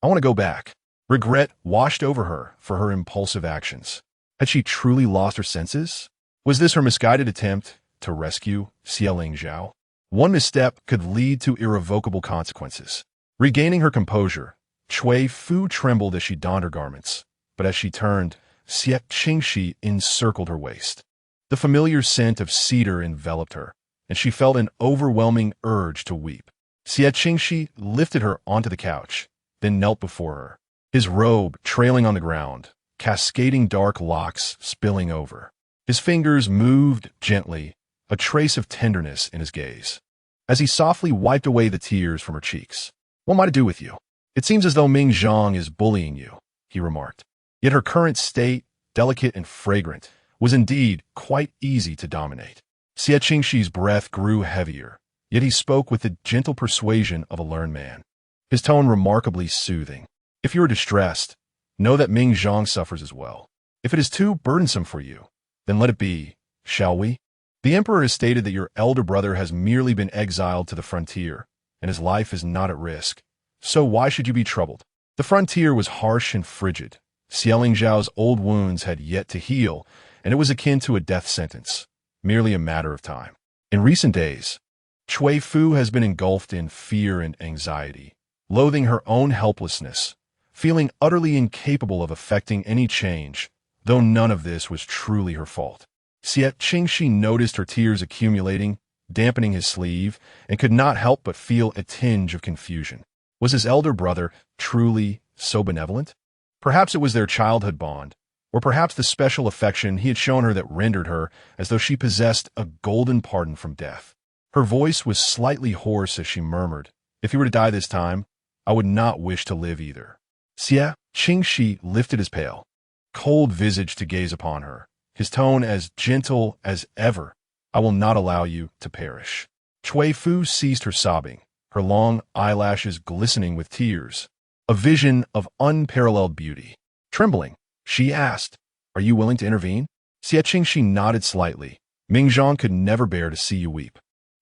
"I want to go back." Regret washed over her for her impulsive actions. Had she truly lost her senses? Was this her misguided attempt to rescue Xie Qingxi? One misstep could lead to irrevocable consequences. Regaining her composure, Cui Fu trembled as she donned her garments, but as she turned, Xie Qingxi encircled her waist. The familiar scent of cedar enveloped her, and she felt an overwhelming urge to weep. Xie Qingxi lifted her onto the couch, then knelt before her, his robe trailing on the ground, cascading dark locks spilling over. His fingers moved gently, a trace of tenderness in his gaze, as he softly wiped away the tears from her cheeks. "What am I to do with you? It seems as though Ming Zhang is bullying you," he remarked. Yet her current state, delicate and fragrant, was indeed quite easy to dominate. Xie Qingxi's breath grew heavier, yet he spoke with the gentle persuasion of a learned man, his tone remarkably soothing. "If you are distressed, know that Ming Zhang suffers as well. If it is too burdensome for you, then let it be, shall we? The emperor has stated that your elder brother has merely been exiled to the frontier, and his life is not at risk. So why should you be troubled?" The frontier was harsh and frigid. Xie Qingxi's old wounds had yet to heal, and it was akin to a death sentence. merely a matter of time. In recent days, Cui Fu has been engulfed in fear and anxiety, loathing her own helplessness, feeling utterly incapable of effecting any change, though none of this was truly her fault. Xie Qingxi noticed her tears accumulating, dampening his sleeve, and could not help but feel a tinge of confusion. Was his elder brother truly so benevolent? Perhaps it was their childhood bond, or perhaps the special affection he had shown her that rendered her as though she possessed a golden pardon from death. Her voice was slightly hoarse as she murmured, "If he were to die this time, I would not wish to live either." Xie Qingxi lifted his pale, cold visage to gaze upon her, his tone as gentle as ever. "I will not allow you to perish." Cui Fu ceased her sobbing, her long eyelashes glistening with tears, a vision of unparalleled beauty. Trembling, she asked, "Are you willing to intervene?" Xie Qingxi nodded slightly. "Mingzhang could never bear to see you weep."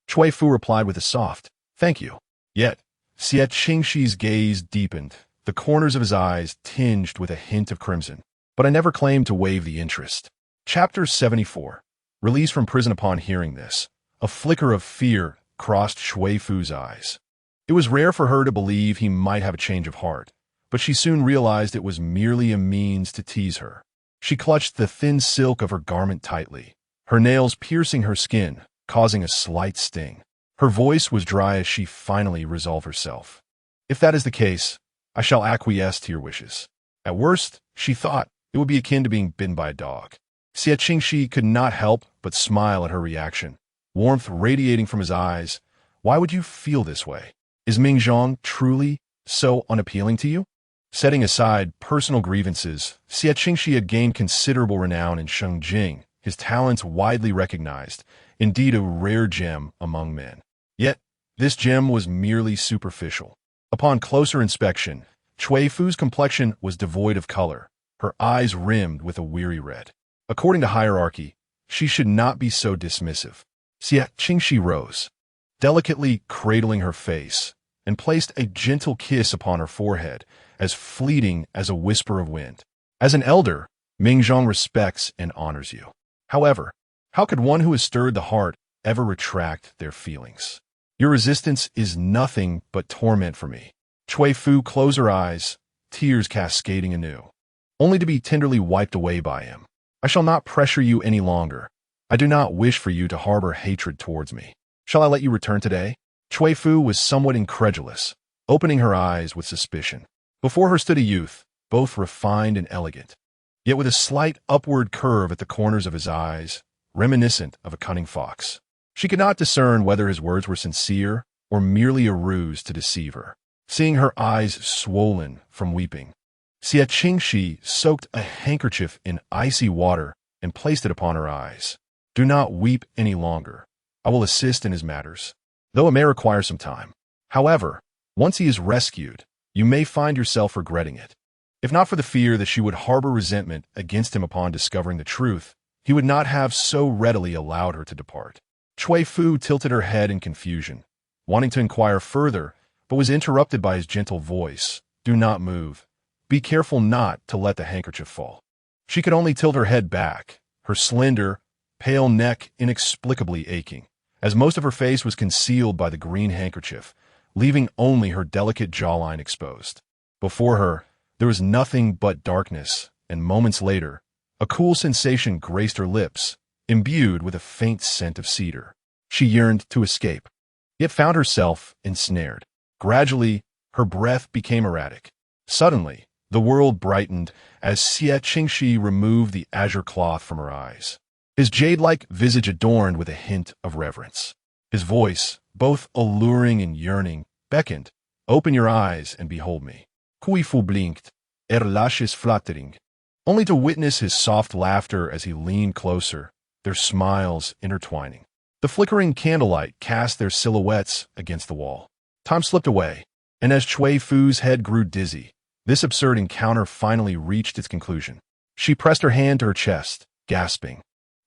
Cui Fu replied with a soft, "Thank you." Yet, Xie Qingxi's gaze deepened, the corners of his eyes tinged with a hint of crimson. "But I never claimed to waive the interest." Chapter 74. Released from prison upon hearing this, a flicker of fear crossed Cui Fu's eyes. It was rare for her to believe he might have a change of heart, but she soon realized it was merely a means to tease her. She clutched the thin silk of her garment tightly, her nails piercing her skin, causing a slight sting. Her voice was dry as she finally resolved herself. "If that is the case, I shall acquiesce to your wishes." At worst, she thought, it would be akin to being bitten by a dog. Xie Qingxi could not help but smile at her reaction, warmth radiating from his eyes. "Why would you feel this way? Is Mingzhang truly so unappealing to you?" Setting aside personal grievances, Xie Qingxi had gained considerable renown in Shengjing, his talents widely recognized, indeed a rare gem among men. Yet, this gem was merely superficial. Upon closer inspection, Cui Fu's complexion was devoid of color, her eyes rimmed with a weary red. According to hierarchy, she should not be so dismissive. Xie Qingxi rose, delicately cradling her face, and placed a gentle kiss upon her forehead, as fleeting as a whisper of wind. "As an elder, Mingzhang respects and honors you. However, how could one who has stirred the heart ever retract their feelings? Your resistance is nothing but torment for me." Cui Fu closed her eyes, tears cascading anew, only to be tenderly wiped away by him. "I shall not pressure you any longer. I do not wish for you to harbor hatred towards me. Shall I let you return today?" Cui Fu was somewhat incredulous, opening her eyes with suspicion. Before her stood a youth, both refined and elegant, yet with a slight upward curve at the corners of his eyes, reminiscent of a cunning fox. She could not discern whether his words were sincere or merely a ruse to deceive her. Seeing her eyes swollen from weeping, Xie Qingxi soaked a handkerchief in icy water and placed it upon her eyes. "Do not weep any longer. I will assist in his matters, though it may require some time. However, once he is rescued, you may find yourself regretting it. If not for the fear that she would harbor resentment against him upon discovering the truth, he would not have so readily allowed her to depart." Cui Fu tilted her head in confusion, wanting to inquire further, but was interrupted by his gentle voice. "Do not move. Be careful not to let the handkerchief fall." She could only tilt her head back, her slender, pale neck inexplicably aching, as most of her face was concealed by the green handkerchief, leaving only her delicate jawline exposed. Before her, there was nothing but darkness, and moments later, a cool sensation graced her lips, imbued with a faint scent of cedar. She yearned to escape, yet found herself ensnared. Gradually, her breath became erratic. Suddenly, the world brightened as Xie Qingxi removed the azure cloth from her eyes, his jade-like visage adorned with a hint of reverence. His voice, both alluring and yearning, beckoned, "Open your eyes and behold me." Cui Fu blinked, lashes fluttering, only to witness his soft laughter as he leaned closer, their smiles intertwining. The flickering candlelight cast their silhouettes against the wall. Time slipped away, and as Cui Fu's head grew dizzy, this absurd encounter finally reached its conclusion. She pressed her hand to her chest, gasping,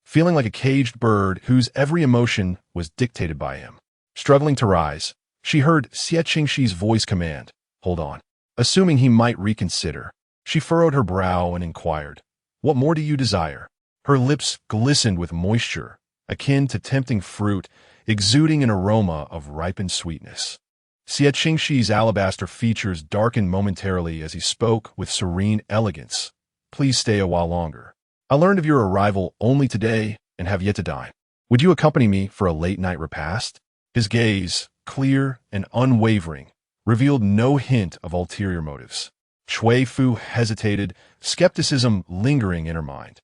feeling like a caged bird whose every emotion was dictated by him. Struggling to rise, she heard Xie Qingxi's voice command, "Hold on." Assuming he might reconsider, she furrowed her brow and inquired, "What more do you desire?" Her lips glistened with moisture, akin to tempting fruit, exuding an aroma of ripened sweetness. Xie Qingxi's alabaster features darkened momentarily as he spoke with serene elegance. Please stay a while longer. I learned of your arrival only today and have yet to dine. Would you accompany me for a late-night repast? His gaze, clear and unwavering, revealed no hint of ulterior motives. Cui Fu hesitated, skepticism lingering in her mind.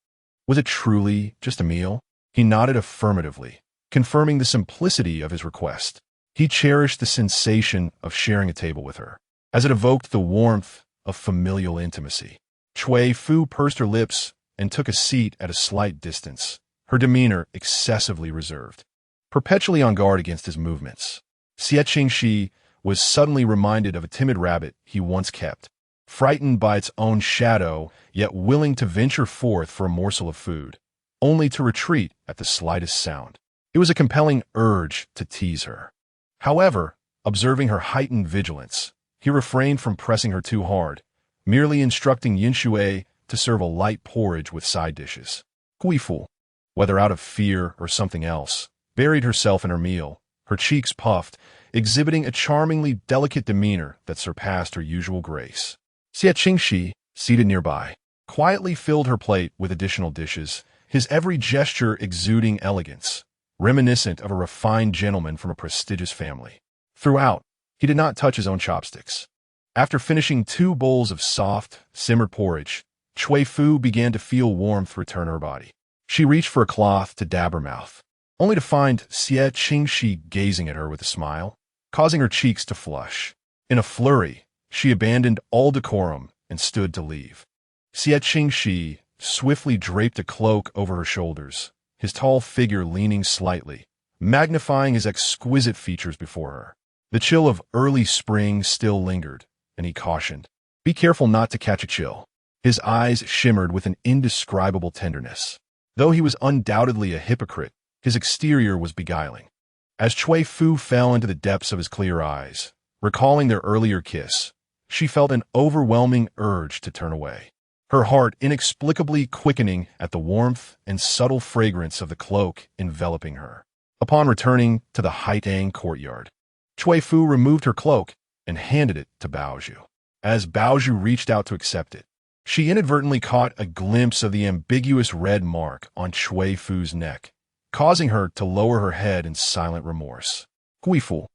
Was it truly just a meal? He nodded affirmatively, confirming the simplicity of his request. He cherished the sensation of sharing a table with her, as it evoked the warmth of familial intimacy. Cui Fu pursed her lips and took a seat at a slight distance, her demeanor excessively reserved, perpetually on guard against his movements. Xie Qingxi was suddenly reminded of a timid rabbit he once kept, frightened by its own shadow, yet willing to venture forth for a morsel of food, only to retreat at the slightest sound. It was a compelling urge to tease her. However, observing her heightened vigilance, he refrained from pressing her too hard, merely instructing Yin Shui to serve a light porridge with side dishes. Cui Fu, whether out of fear or something else, buried herself in her meal, her cheeks puffed, exhibiting a charmingly delicate demeanor that surpassed her usual grace. Xie Qingxi, seated nearby, quietly filled her plate with additional dishes, his every gesture exuding elegance, reminiscent of a refined gentleman from a prestigious family. Throughout, he did not touch his own chopsticks. After finishing 2 bowls of soft, simmered porridge, Cui Fu began to feel warmth return to her body. She reached for a cloth to dab her mouth, only to find Xie Qingxi gazing at her with a smile, causing her cheeks to flush. In a flurry, she abandoned all decorum and stood to leave. Xie Qingxi swiftly draped a cloak over her shoulders, his tall figure leaning slightly, magnifying his exquisite features before her. The chill of early spring still lingered, and he cautioned, "Be careful not to catch a chill." His eyes shimmered with an indescribable tenderness. Though he was undoubtedly a hypocrite, his exterior was beguiling. As Cui Fu fell into the depths of his clear eyes, recalling their earlier kiss, she felt an overwhelming urge to turn away, her heart inexplicably quickening at the warmth and subtle fragrance of the cloak enveloping her. Upon returning to the Haitang courtyard, Cui Fu removed her cloak and handed it to Baozhu. As Baozhu reached out to accept it, she inadvertently caught a glimpse of the ambiguous red mark on Cui Fu's neck, causing her to lower her head in silent remorse. Cui Fu,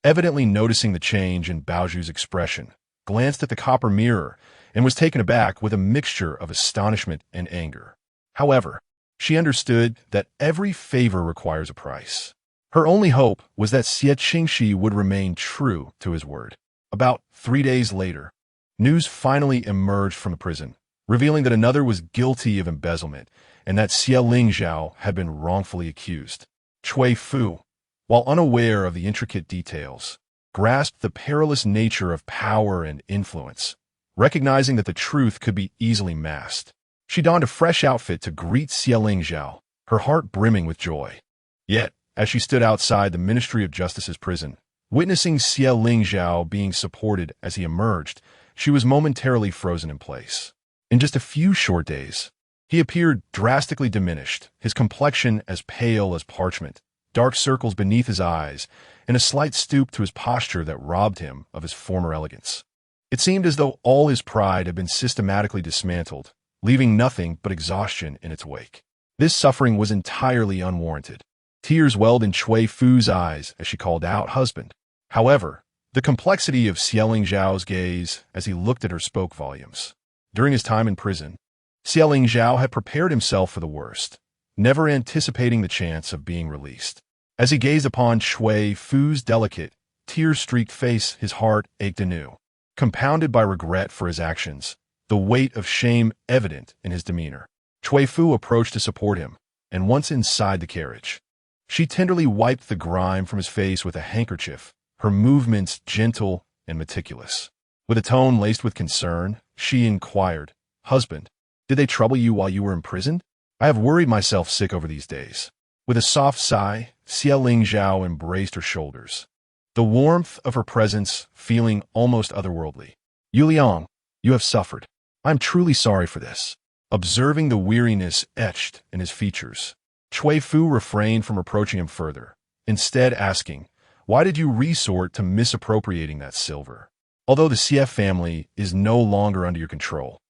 evidently noticing the change in Baozhu's expression, glanced at the copper mirror and was taken aback with a mixture of astonishment and anger. However, she understood that every favor requires a price. Her only hope was that Xie Qingxi would remain true to his word. About 3 days later, news finally emerged from the prison, revealing that another was guilty of embezzlement and that Xie Lingzhao had been wrongfully accused. Cui Fu, while unaware of the intricate details, grasped the perilous nature of power and influence, recognizing that the truth could be easily masked. She donned a fresh outfit to greet Xie Lingzhao, her heart brimming with joy. Yet, as she stood outside the Ministry of Justice's prison, witnessing Xie Lingzhao being supported as he emerged, she was momentarily frozen in place. In just a few short days, he appeared drastically diminished, his complexion as pale as parchment, dark circles beneath his eyes, and a slight stoop to his posture that robbed him of his former elegance. It seemed as though all his pride had been systematically dismantled, leaving nothing but exhaustion in its wake. This suffering was entirely unwarranted. Tears welled in Cui Fu's eyes as she called out, "Husband." However, the complexity of Xie Lingzhao's gaze as he looked at her spoke volumes. During his time in prison, Xie Lingzhao had prepared himself for the worst, never anticipating the chance of being released. As he gazed upon Cui Fu's delicate, tear-streaked face, his heart ached anew, compounded by regret for his actions, the weight of shame evident in his demeanor. Cui Fu approached to support him, and once inside the carriage, she tenderly wiped the grime from his face with a handkerchief, her movements gentle and meticulous. With a tone laced with concern, she inquired, "Husband, did they trouble you while you were imprisoned? I have worried myself sick over these days." With a soft sigh, Xie Lingzhao embraced her shoulders, the warmth of her presence feeling almost otherworldly. "Yu Liang, you have suffered. I am truly sorry for this." Observing the weariness etched in his features, Cui Fu refrained from reproaching him further, instead asking, "Why did you resort to misappropriating that silver? Although the Xie family is no longer under your control,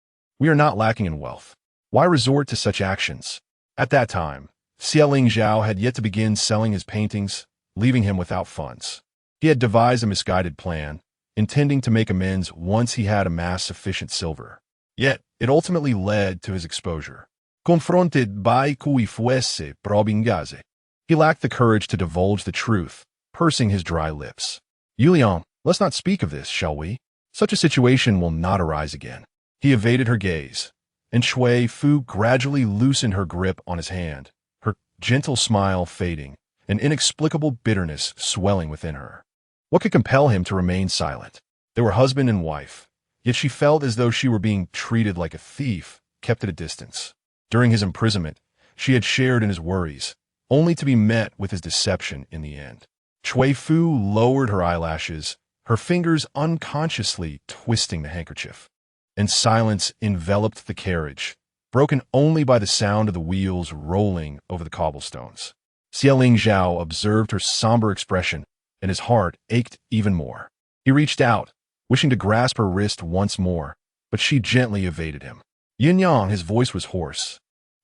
we are not lacking in wealth. Why resort to such actions?" At that time, Xie Qingxi had yet to begin selling his paintings, leaving him without funds. He had devised a misguided plan, intending to make amends once he had amassed sufficient silver. Yet, it ultimately led to his exposure. Confronted by Cui Fuesse probingase, he lacked the courage to divulge the truth, pursing his dry lips. "Yulian, let's not speak of this, shall we? Such a situation will not arise again." He evaded her gaze, and Cui Fu gradually loosened her grip on his hand, her gentle smile fading, an inexplicable bitterness swelling within her. What could compel him to remain silent? They were husband and wife, yet she felt as though she were being treated like a thief, kept at a distance. During his imprisonment, she had shared in his worries, only to be met with his deception in the end. Cui Fu lowered her eyelashes, her fingers unconsciously twisting the handkerchief, and silence enveloped the carriage, broken only by the sound of the wheels rolling over the cobblestones. Xie Qingxi observed her somber expression, and his heart ached even more. He reached out, wishing to grasp her wrist once more, but she gently evaded him. Yin Yang, his voice was hoarse,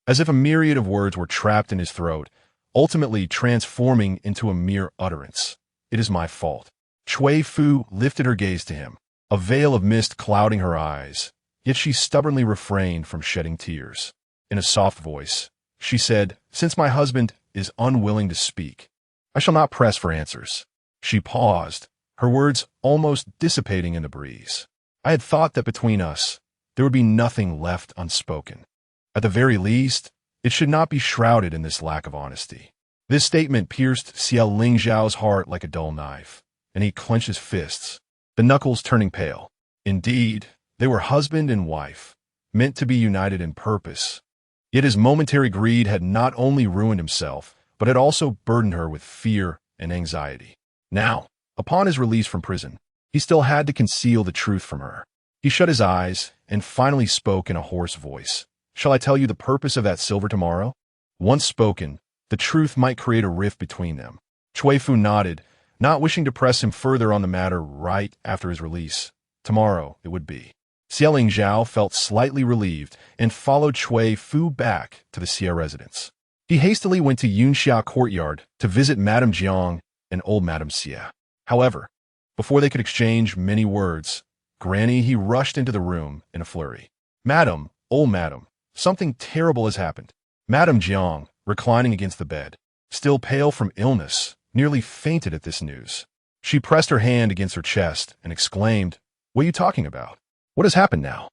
as if a myriad of words were trapped in his throat, ultimately transforming into a mere utterance. "It is my fault." Cui Fu lifted her gaze to him, a veil of mist clouding her eyes, yet she stubbornly refrained from shedding tears. In a soft voice, she said, "Since my husband is unwilling to speak, I shall not press for answers." She paused, her words almost dissipating in the breeze. "I had thought that between us, there would be nothing left unspoken. At the very least, it should not be shrouded in this lack of honesty." This statement pierced Xie Qingxi's heart like a dull knife, and he clenched his fists, the knuckles turning pale. Indeed, they were husband and wife, meant to be united in purpose. Yet his momentary greed had not only ruined himself, but had also burdened her with fear and anxiety. Now, upon his release from prison, he still had to conceal the truth from her. He shut his eyes and finally spoke in a hoarse voice. "Shall I tell you the purpose of that silver tomorrow?" Once spoken, the truth might create a rift between them. Cui Fu nodded, not wishing to press him further on the matter right after his release. Tomorrow it would be. Xie Qingxi felt slightly relieved and followed Cui Fu back to the Xie residence. He hastily went to Yunxia courtyard to visit Madame Jiang and old Madame Xie. However, before they could exchange many words, Granny, he rushed into the room in a flurry. "Madam, old Madam, something terrible has happened." Madame Jiang, reclining against the bed, still pale from illness, nearly fainted at this news. She pressed her hand against her chest and exclaimed, "What are you talking about? What has happened now?"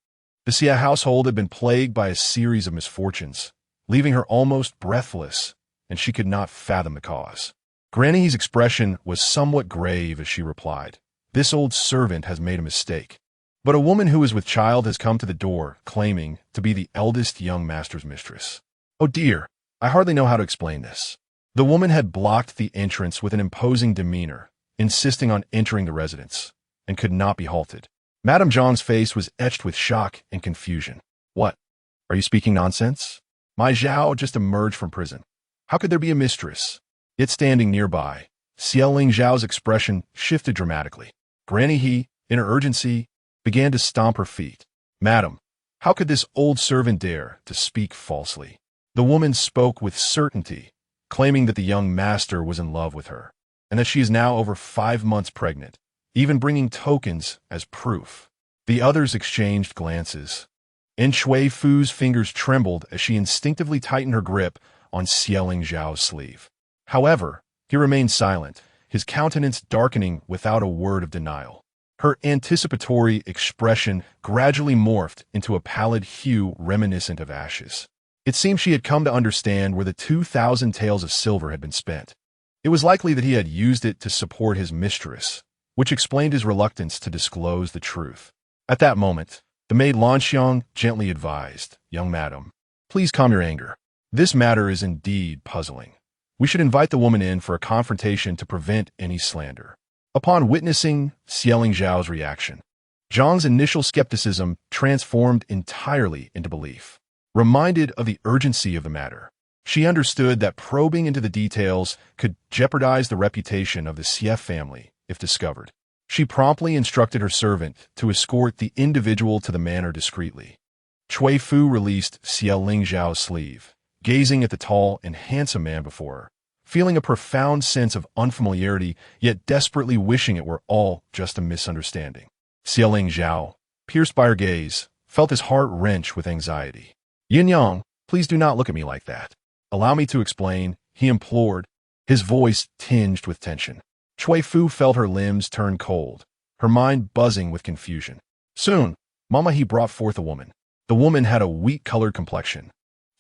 The Xie household had been plagued by a series of misfortunes, leaving her almost breathless, and she could not fathom the cause. Granny's expression was somewhat grave as she replied, "This old servant has made a mistake. But a woman who is with child has come to the door, claiming to be the eldest young master's mistress. Oh dear, I hardly know how to explain this." The woman had blocked the entrance with an imposing demeanor, insisting on entering the residence, and could not be halted. Madame Zhang's face was etched with shock and confusion. "What? Are you speaking nonsense? My Zhao just emerged from prison. How could there be a mistress?" Yet standing nearby, Xie Qingxi's expression shifted dramatically. Granny He, in her urgency, began to stomp her feet. "Madam, how could this old servant dare to speak falsely?" The woman spoke with certainty, claiming that the young master was in love with her, and that she is now over 5 months pregnant, even bringing tokens as proof. The others exchanged glances, and Cui Fu's fingers trembled as she instinctively tightened her grip on Xie Qingxi's sleeve. However, he remained silent, his countenance darkening without a word of denial. Her anticipatory expression gradually morphed into a pallid hue reminiscent of ashes. It seemed she had come to understand where the 2,000 taels of silver had been spent. It was likely that he had used it to support his mistress, which explained his reluctance to disclose the truth. At that moment, the maid Lanxiang gently advised, "Young madam, please calm your anger. This matter is indeed puzzling. We should invite the woman in for a confrontation to prevent any slander." Upon witnessing Xie Qingxi's reaction, Zhang's initial skepticism transformed entirely into belief. Reminded of the urgency of the matter, She understood that probing into the details could jeopardize the reputation of the Xie family if discovered. She promptly instructed her servant to escort the individual to the manor discreetly. Cui Fu released Xie Qingxi's sleeve, gazing at the tall and handsome man before her, feeling a profound sense of unfamiliarity, yet desperately wishing it were all just a misunderstanding. Xie Qingxi, pierced by her gaze, felt his heart wrench with anxiety. "Yin Yang, please do not look at me like that. Allow me to explain," he implored, his voice tinged with tension. Cui Fu felt her limbs turn cold, her mind buzzing with confusion. Soon, Mama he brought forth a woman. The woman had a wheat-colored complexion,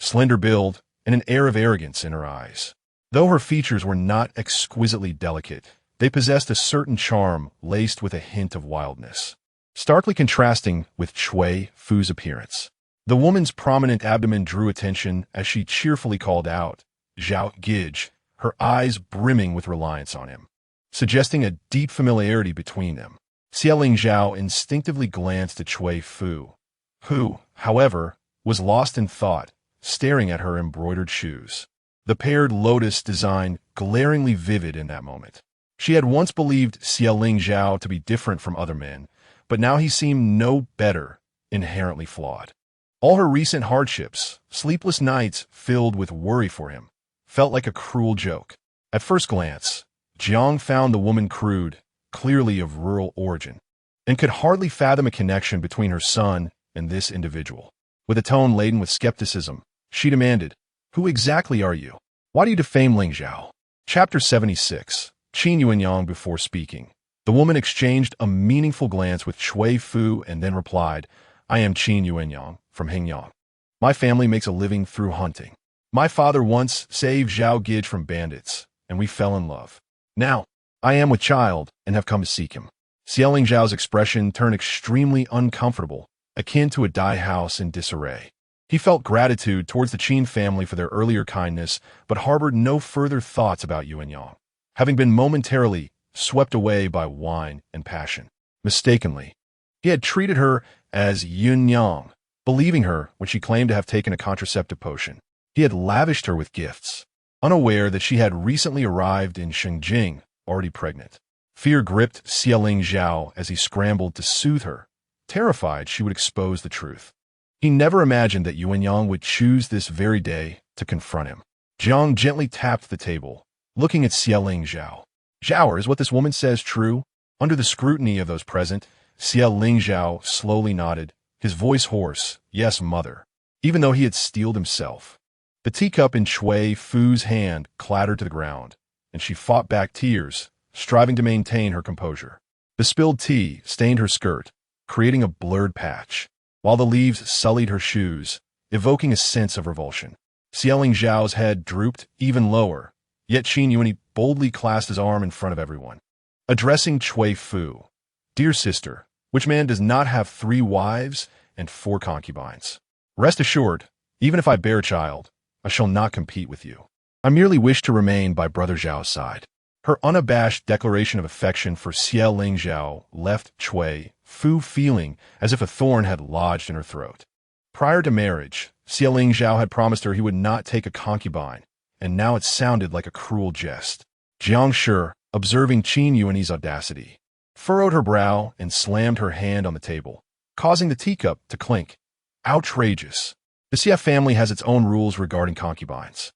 slender build, and an air of arrogance in her eyes. Though her features were not exquisitely delicate, they possessed a certain charm laced with a hint of wildness, starkly contrasting with Cui Fu's appearance. The woman's prominent abdomen drew attention as she cheerfully called out, "Zhao Gij," her eyes brimming with reliance on him, suggesting a deep familiarity between them. Xie Qingxi instinctively glanced at Cui Fu, who, however, was lost in thought, staring at her embroidered shoes, the paired lotus design glaringly vivid in that moment. She had once believed Xie Qingxi to be different from other men, but now he seemed no better, inherently flawed. All her recent hardships, sleepless nights filled with worry for him, felt like a cruel joke. At first glance, Jiang found the woman crude, clearly of rural origin, and could hardly fathom a connection between her son and this individual. With a tone laden with skepticism, she demanded, "Who exactly are you? Why do you defame Lingzhao?" Chapter 76. Qin Yuanyang before speaking. The woman exchanged a meaningful glance with Cui Fu and then replied, "I am Qin Yuanyang from Hingyang. My family makes a living through hunting. My father once saved Zhao Gij from bandits, and we fell in love. Now, I am with child and have come to seek him." Xie Qingxi's expression turned extremely uncomfortable, akin to a dye house in disarray. He felt gratitude towards the Qin family for their earlier kindness, but harbored no further thoughts about Yuanyang, having been momentarily swept away by wine and passion. Mistakenly, he had treated her as Yuanyang, believing her when she claimed to have taken a contraceptive potion. He had lavished her with gifts, unaware that she had recently arrived in Shengjing, already pregnant. Fear gripped Xie Qingxi as he scrambled to soothe her, terrified she would expose the truth. He never imagined that Yuanyang would choose this very day to confront him. Jiang gently tapped the table, looking at Xie Qingxi. "Zhao, is what this woman says true?" Under the scrutiny of those present, Xie Qingxi slowly nodded, his voice hoarse, "Yes, mother," even though he had steeled himself. The teacup in Cui Fu's hand clattered to the ground, and she fought back tears, striving to maintain her composure. The spilled tea stained her skirt, creating a blurred patch, while the leaves sullied her shoes, evoking a sense of revulsion. Xie Qingxi's head drooped even lower, yet Qin Yuani boldly clasped his arm in front of everyone. Addressing Cui Fu, "Dear sister, which man does not have 3 wives and 4 concubines? Rest assured, even if I bear a child, I shall not compete with you. I merely wish to remain by Brother Zhao's side." Her unabashed declaration of affection for Xie Qingxi left Cui Fu feeling as if a thorn had lodged in her throat. Prior to marriage, Xie Qingxi had promised her he would not take a concubine, and now it sounded like a cruel jest. Jiang Shi, observing Qin Yuani's audacity, furrowed her brow and slammed her hand on the table, causing the teacup to clink. "Outrageous. The Xie family has its own rules regarding concubines.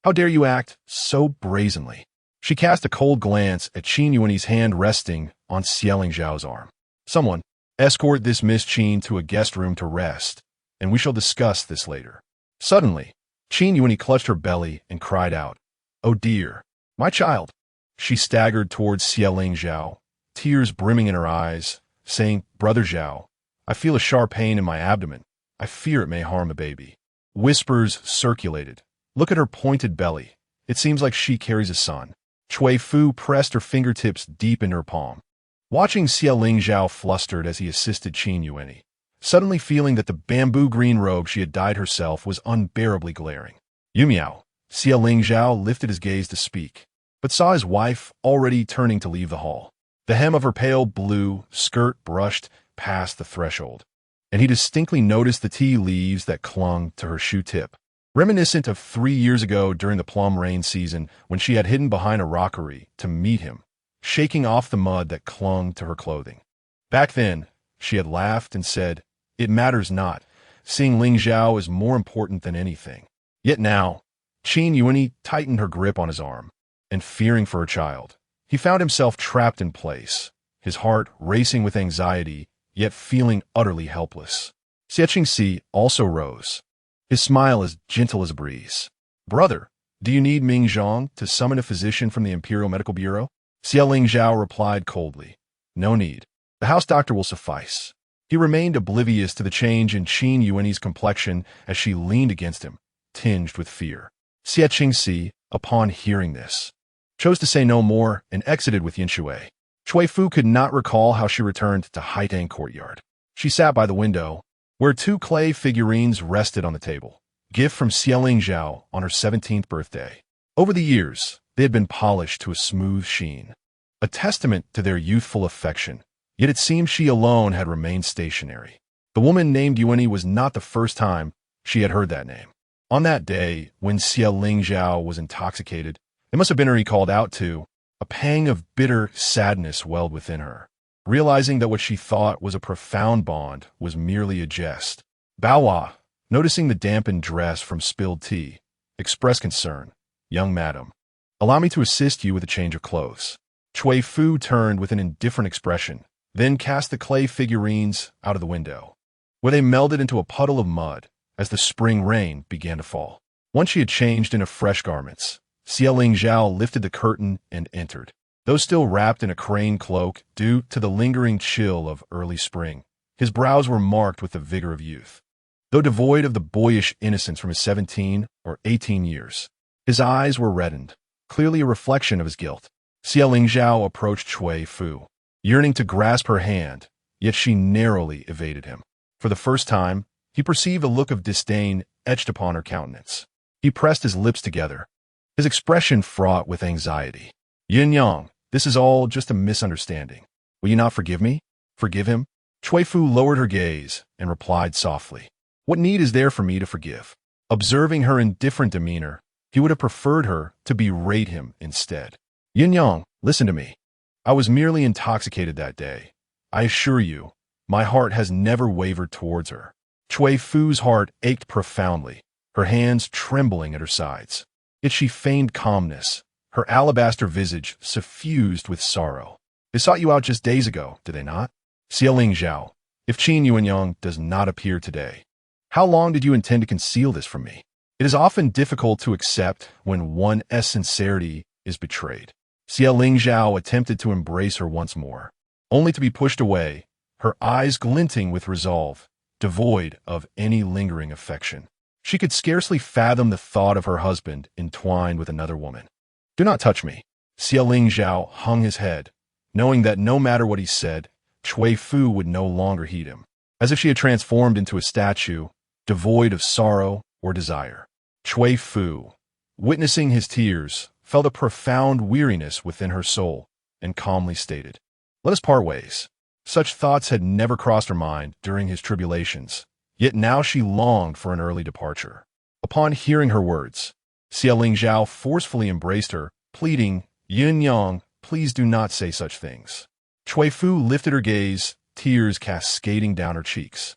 How dare you act so brazenly?" She cast a cold glance at Qin Yuani's hand resting on Xie Qingxi's arm. "Someone, escort this Miss Qin to a guest room to rest, and we shall discuss this later." Suddenly, Qin Yuani clutched her belly and cried out, "Oh dear, my child." She staggered towards Xie Qingxi, tears brimming in her eyes, saying, "Brother Zhao, I feel a sharp pain in my abdomen. I fear it may harm the baby." Whispers circulated. "Look at her pointed belly. It seems like she carries a son." Cui Fu pressed her fingertips deep into her palm, watching Xie Qingxi flustered as he assisted Qin Yuani, suddenly feeling that the bamboo green robe she had dyed herself was unbearably glaring. "Yumiao." Xie Qingxi lifted his gaze to speak, but saw his wife already turning to leave the hall. The hem of her pale blue skirt brushed past the threshold, and he distinctly noticed the tea leaves that clung to her shoe tip. reminiscent of 3 years ago during the plum rain season when she had hidden behind a rockery to meet him, shaking off the mud that clung to her clothing. Back then, she had laughed and said, "It matters not. Seeing Ling Zhao is more important than anything." Yet now, Qinghe Cui tightened her grip on his arm, and fearing for her child, he found himself trapped in place, his heart racing with anxiety, yet feeling utterly helpless. Xie Qingxi also rose, his smile as gentle as a breeze. "Brother, do you need Ming Zhang to summon a physician from the Imperial Medical Bureau?" Xie Ling Zhao replied coldly, "No need. The house doctor will suffice." He remained oblivious to the change in Qinghe Cui's complexion as she leaned against him, tinged with fear. Xie Qingxi, upon hearing this, chose to say no more and exited with Yin Shui. Cui Fu could not recall how she returned to Haitang Courtyard. She sat by the window, where 2 clay figurines rested on the table, gift from Xie Ling Zhao on her 17th birthday. Over the years, they had been polished to a smooth sheen, a testament to their youthful affection, yet it seemed she alone had remained stationary. The woman named Yuani was not the first time she had heard that name. On that day, when Xie Ling Zhao was intoxicated, it must have been her he called out to. A pang of bitter sadness welled within her, realizing that what she thought was a profound bond was merely a jest. Baowa, noticing the dampened dress from spilled tea, expressed concern. "Young madam, allow me to assist you with a change of clothes." Cui Fu turned with an indifferent expression, then cast the clay figurines out of the window, where they melded into a puddle of mud as the spring rain began to fall. Once she had changed into fresh garments, Xie Ling Zhao lifted the curtain and entered. Though still wrapped in a crane cloak due to the lingering chill of early spring, his brows were marked with the vigor of youth. Though devoid of the boyish innocence from his 17 or 18 years, his eyes were reddened, clearly a reflection of his guilt. Xie Ling Zhao approached Cui Fu, yearning to grasp her hand, yet she narrowly evaded him. For the first time, he perceived a look of disdain etched upon her countenance. He pressed his lips together, his expression fraught with anxiety. "Yin Yang, this is all just a misunderstanding. Will you not forgive me? Forgive him?" Cui Fu lowered her gaze and replied softly, "What need is there for me to forgive?" Observing her indifferent demeanor, he would have preferred her to berate him instead. "Yin Yang, listen to me. I was merely intoxicated that day. I assure you, my heart has never wavered towards her." Cui Fu's heart ached profoundly, her hands trembling at her sides. Yet she feigned calmness, her alabaster visage suffused with sorrow. "They sought you out just days ago, did they not?" Xie Ling Zhao, "If Qinghe Cui does not appear today, how long did you intend to conceal this from me?" It is often difficult to accept when one's sincerity is betrayed. Xie Ling Zhao attempted to embrace her once more, only to be pushed away, her eyes glinting with resolve, devoid of any lingering affection. She could scarcely fathom the thought of her husband entwined with another woman. "Do not touch me." Xie Ling Zhao hung his head, knowing that no matter what he said, Cui Fu would no longer heed him, as if she had transformed into a statue, devoid of sorrow or desire. Cui Fu, witnessing his tears, felt a profound weariness within her soul and calmly stated, "Let us part ways." Such thoughts had never crossed her mind during his tribulations, yet now she longed for an early departure. Upon hearing her words, Xie Ling Zhao forcefully embraced her, pleading, "Yin Yang, please do not say such things." Cui Fu lifted her gaze, tears cascading down her cheeks.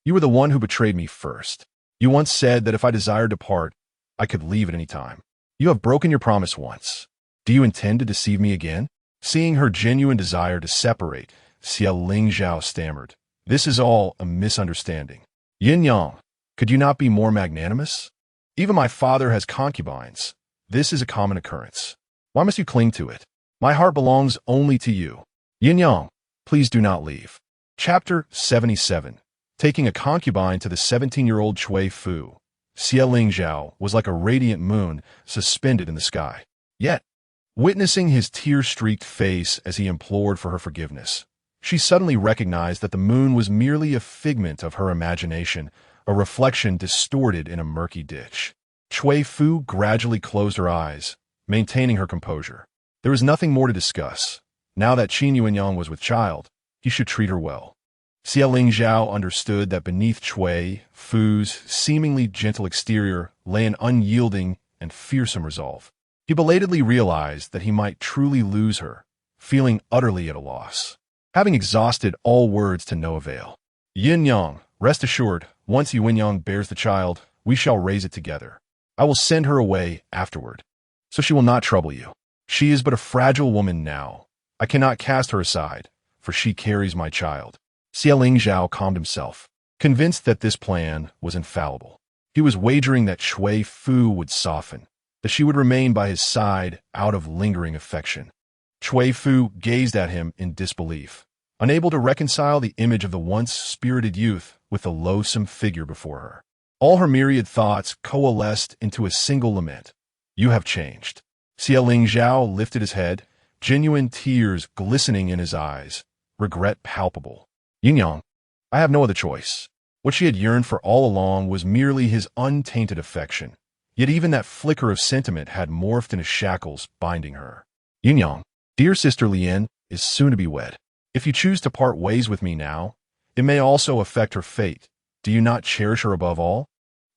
"You were the one who betrayed me first. You once said that if I desired to part, I could leave at any time. You have broken your promise once. Do you intend to deceive me again?" Seeing her genuine desire to separate, Xie Ling Zhao stammered, "This is all a misunderstanding. Yin Yang, could you not be more magnanimous? Even my father has concubines. This is a common occurrence. Why must you cling to it? My heart belongs only to you. Yin Yang, please do not leave." Chapter 77. Taking a concubine to the 17-year-old Cui Fu, Xie Ling Zhao was like a radiant moon suspended in the sky. Yet, witnessing his tear-streaked face as he implored for her forgiveness, she suddenly recognized that the moon was merely a figment of her imagination, a reflection distorted in a murky ditch. Cui Fu gradually closed her eyes, maintaining her composure. There was nothing more to discuss. Now that Qinghe Cui was with child, he should treat her well. Xie Qingxi understood that beneath Cui Fu's seemingly gentle exterior lay an unyielding and fearsome resolve. He belatedly realized that he might truly lose her, feeling utterly at a loss. Having exhausted all words to no avail. Yin Yang, rest assured, once Yin Yang bears the child, we shall raise it together. I will send her away afterward, so she will not trouble you. She is but a fragile woman now. I cannot cast her aside, for she carries my child. Xie Qingxi calmed himself, convinced that this plan was infallible. He was wagering that Cui Fu would soften, that she would remain by his side out of lingering affection. Cui Fu gazed at him in disbelief, unable to reconcile the image of the once spirited youth with the loathsome figure before her. All her myriad thoughts coalesced into a single lament. You have changed. Xie Qingxi lifted his head, genuine tears glistening in his eyes, regret palpable. Yin Yang, I have no other choice. What she had yearned for all along was merely his untainted affection, yet even that flicker of sentiment had morphed into shackles binding her. Yin Yang, dear sister Lian is soon to be wed. If you choose to part ways with me now, it may also affect her fate. Do you not cherish her above all?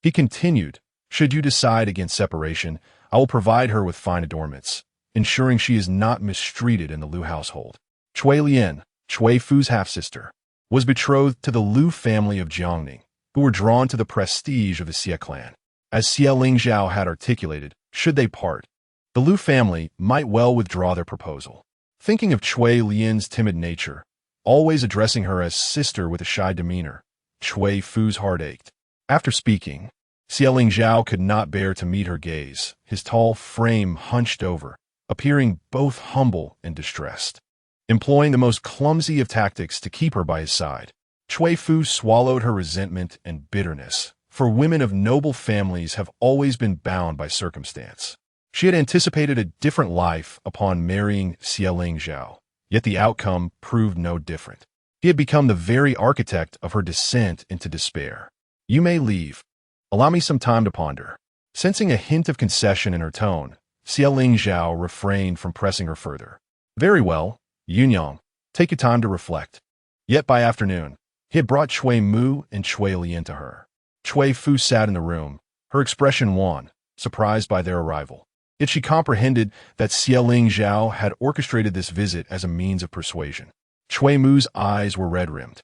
He continued, should you decide against separation, I will provide her with fine adornments, ensuring she is not mistreated in the Liu household. Cui Lian, Cui Fu's half-sister, was betrothed to the Liu family of Jiangning, who were drawn to the prestige of the Xie clan. As Xie Qingxi had articulated, should they part, the Liu family might well withdraw their proposal. Thinking of Cui Lian's timid nature, always addressing her as sister with a shy demeanor, Cui Fu's heart ached. After speaking, Xie Qingxi could not bear to meet her gaze, his tall frame hunched over, appearing both humble and distressed. Employing the most clumsy of tactics to keep her by his side, Cui Fu swallowed her resentment and bitterness, for women of noble families have always been bound by circumstance. She had anticipated a different life upon marrying Xie Qingxi, yet the outcome proved no different. He had become the very architect of her descent into despair. You may leave. Allow me some time to ponder. Sensing a hint of concession in her tone, Xie Qingxi refrained from pressing her further. Very well, Yin Yang, take your time to reflect. Yet by afternoon, he had brought Cui Mu and Cui Lian to her. Cui Fu sat in the room, her expression wan, surprised by their arrival. Yet she comprehended that Xie Qingxi had orchestrated this visit as a means of persuasion. Cui Mu's eyes were red-rimmed.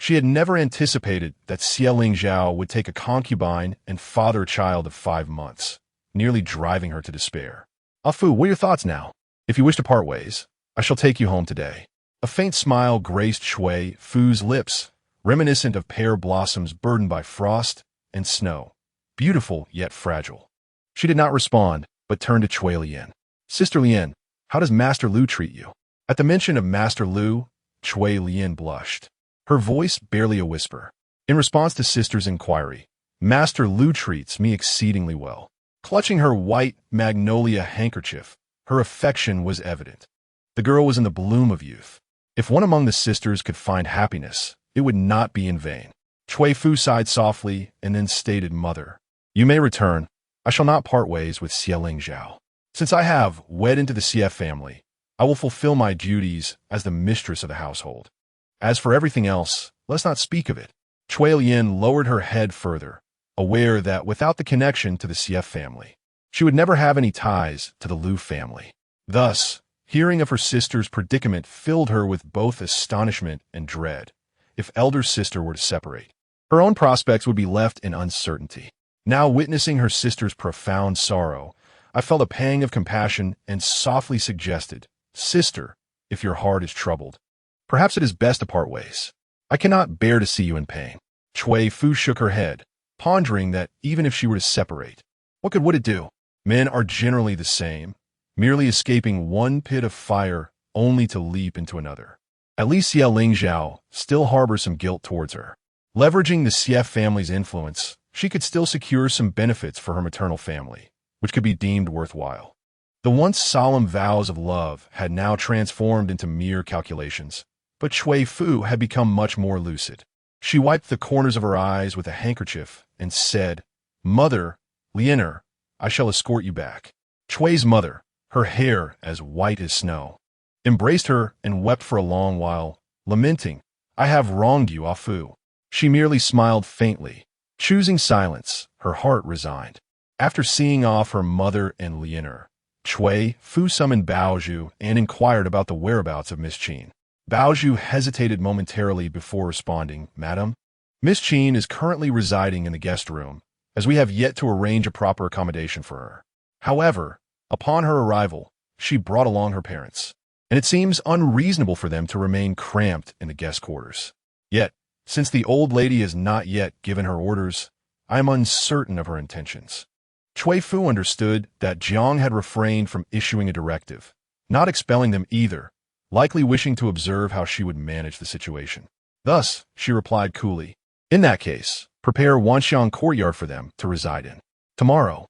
She had never anticipated that Xie Qingxi would take a concubine and father a child of 5 months, nearly driving her to despair. Ah Fu, what are your thoughts now? If you wish to part ways, I shall take you home today. A faint smile graced Cui Fu's lips, reminiscent of pear blossoms burdened by frost and snow, beautiful yet fragile. She did not respond, but turned to Cui Lian. Sister Lian, how does Master Liu treat you? At the mention of Master Liu, Cui Lian blushed, her voice barely a whisper. In response to sister's inquiry, Master Liu treats me exceedingly well. Clutching her white magnolia handkerchief, her affection was evident. The girl was in the bloom of youth. If one among the sisters could find happiness, it would not be in vain. Cui Fu sighed softly and then stated, Mother, you may return. I shall not part ways with Xie Qingxi. Since I have wed into the Xie family, I will fulfill my duties as the mistress of the household. As for everything else, let's not speak of it. Cui Lian lowered her head further, aware that without the connection to the Xie family, she would never have any ties to the Liu family. Thus, hearing of her sister's predicament filled her with both astonishment and dread. If elder sister were to separate, her own prospects would be left in uncertainty. Now witnessing her sister's profound sorrow, I felt a pang of compassion and softly suggested, Sister, if your heart is troubled, perhaps it is best to part ways. I cannot bear to see you in pain. Cui Fu shook her head, pondering that even if she were to separate, what would it do? Men are generally the same, merely escaping one pit of fire only to leap into another. At least Xie Qingxi still harbors some guilt towards her. Leveraging the Xie family's influence, she could still secure some benefits for her maternal family, which could be deemed worthwhile. The once solemn vows of love had now transformed into mere calculations, but Cui Fu had become much more lucid. She wiped the corners of her eyes with a handkerchief and said, Mother, Lianer, I shall escort you back. Cui's mother, her hair as white as snow, embraced her and wept for a long while, lamenting, I have wronged you, Ah Fu. She merely smiled faintly. Choosing silence, her heart resigned. After seeing off her mother and Lianer, Cui Fu summoned Baozhu and inquired about the whereabouts of Miss Qin. Baozhu hesitated momentarily before responding, Madam, Miss Qin is currently residing in the guest room, as we have yet to arrange a proper accommodation for her. However, upon her arrival, she brought along her parents, and it seems unreasonable for them to remain cramped in the guest quarters. Yet, since the old lady has not yet given her orders, I am uncertain of her intentions. Cui Fu understood that Jiang had refrained from issuing a directive, not expelling them either, likely wishing to observe how she would manage the situation. Thus, she replied coolly, In that case, prepare Wanxiang courtyard for them to reside in. Tomorrow,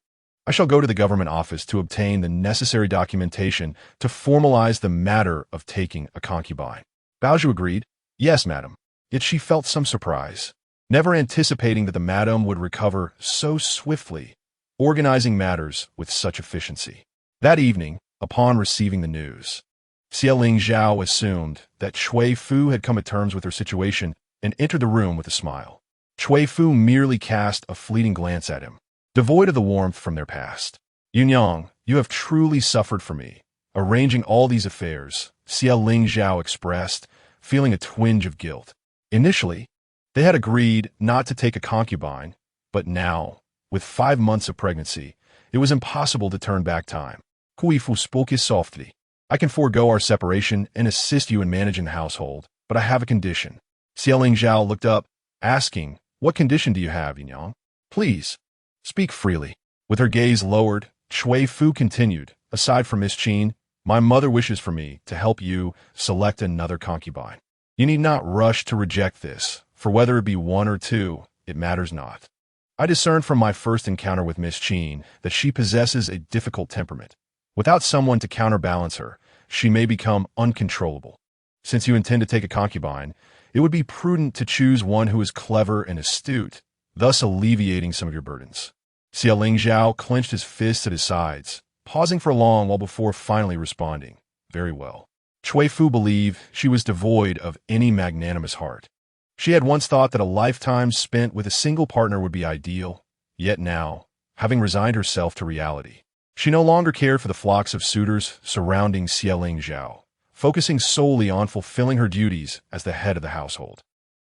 I shall go to the government office to obtain the necessary documentation to formalize the matter of taking a concubine. Baozhu agreed, Yes, madam. Yet she felt some surprise, never anticipating that the madam would recover so swiftly, organizing matters with such efficiency. That evening, upon receiving the news, Xie Qingxi assumed that Cui Fu had come to terms with her situation and entered the room with a smile. Cui Fu merely cast a fleeting glance at him, devoid of the warmth from their past. Yunyang, you have truly suffered for me. Arranging all these affairs, Xie Qingxi expressed, feeling a twinge of guilt. Initially, they had agreed not to take a concubine, but now, with 5 months of pregnancy, it was impossible to turn back time. Cui Fu spoke softly. I can forego our separation and assist you in managing the household, but I have a condition. Xie Qingxi looked up, asking, What condition do you have, Yunyang? Please, speak freely. With her gaze lowered, Cui Fu continued, Aside from Miss Qin, my mother wishes for me to help you select another concubine. You need not rush to reject this, for whether it be one or two, it matters not. I discerned from my first encounter with Miss Qin that she possesses a difficult temperament. Without someone to counterbalance her, she may become uncontrollable. Since you intend to take a concubine, it would be prudent to choose one who is clever and astute, thus alleviating some of your burdens. Xie Qingxi clenched his fists at his sides, pausing for long while before finally responding, Very well. Cui Fu believed she was devoid of any magnanimous heart. She had once thought that a lifetime spent with a single partner would be ideal, yet now, having resigned herself to reality, she no longer cared for the flocks of suitors surrounding Xie Qingxi, focusing solely on fulfilling her duties as the head of the household.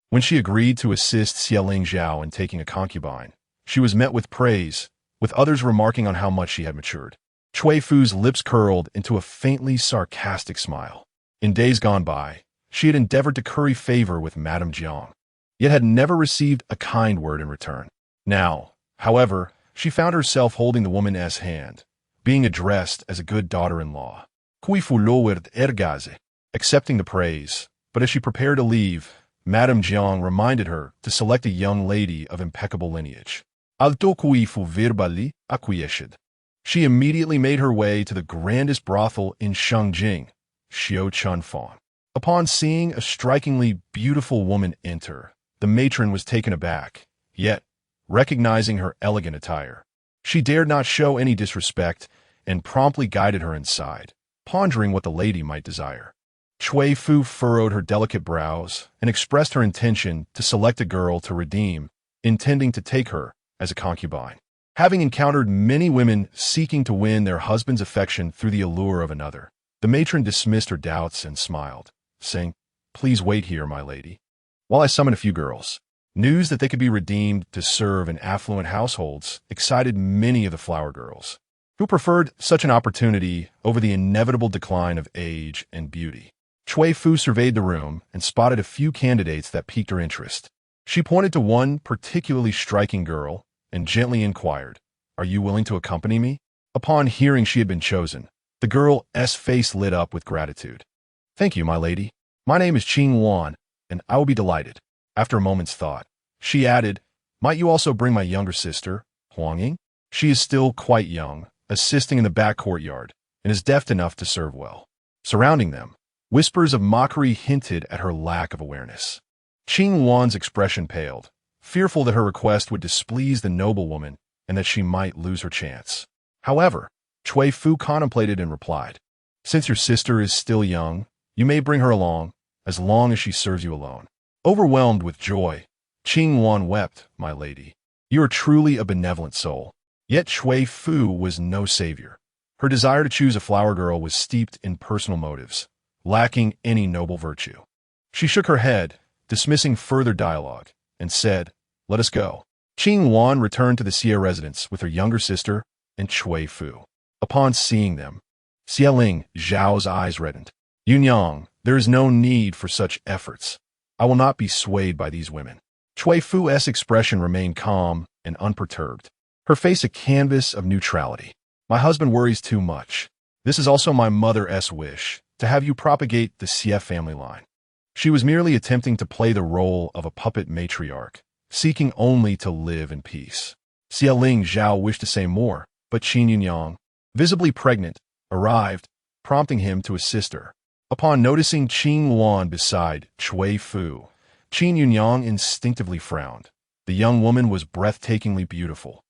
When she agreed to assist Xie Qingxi in taking a concubine, she was met with praise, with others remarking on how much she had matured. Cui Fu's lips curled into a faintly sarcastic smile. In days gone by, she had endeavored to curry favor with Madame Jiang, yet had never received a kind word in return. Now, however, she found herself holding the woman's hand, being addressed as a good daughter-in-law. Cui Fu lowered ergaze, accepting the praise, but as she prepared to leave, Madame Jiang reminded her to select a young lady of impeccable lineage. Alto Cui Fu verbally acquiesced. She immediately made her way to the grandest brothel in Shengjing, Xiao Chun Fan. Upon seeing a strikingly beautiful woman enter, the matron was taken aback, yet, recognizing her elegant attire, she dared not show any disrespect and promptly guided her inside, pondering what the lady might desire. Cui Fu furrowed her delicate brows and expressed her intention to select a girl to redeem, intending to take her as a concubine. Having encountered many women seeking to win their husband's affection through the allure of another, the matron dismissed her doubts and smiled, saying, Please wait here, my lady, while I summon a few girls. News that they could be redeemed to serve in affluent households excited many of the flower girls, who preferred such an opportunity over the inevitable decline of age and beauty. Cui Fu surveyed the room and spotted a few candidates that piqued her interest. She pointed to one particularly striking girl and gently inquired, Are you willing to accompany me? Upon hearing she had been chosen, the girl's face lit up with gratitude. Thank you, my lady. My name is Qing Wan, and I will be delighted. After a moment's thought, she added, Might you also bring my younger sister, Huangying? She is still quite young, assisting in the back courtyard, and is deft enough to serve well. Surrounding them, whispers of mockery hinted at her lack of awareness. Qing Wan's expression paled, fearful that her request would displease the noblewoman and that she might lose her chance. However, Cui Fu contemplated and replied, Since your sister is still young, you may bring her along, as long as she serves you alone. Overwhelmed with joy, Qing Wan wept, "My lady, you are truly a benevolent soul." Yet Cui Fu was no savior. Her desire to choose a flower girl was steeped in personal motives, lacking any noble virtue. She shook her head, dismissing further dialogue, and said, "Let us go." Qing Wan returned to the Xie residence with her younger sister and Cui Fu. Upon seeing them, Xie Zhao's eyes reddened. "Yunyang, there is no need for such efforts. I will not be swayed by these women." Cui Fu's expression remained calm and unperturbed, her face a canvas of neutrality. "My husband worries too much. This is also my mother's wish, to have you propagate the Xie family line." She was merely attempting to play the role of a puppet matriarch, seeking only to live in peace. Xie Zhao wished to say more, but Qin Yunyang, visibly pregnant, arrived, prompting him to assist her. Upon noticing Qing Wan beside Cui Fu, Qin Yunyang instinctively frowned. The young woman was breathtakingly beautiful,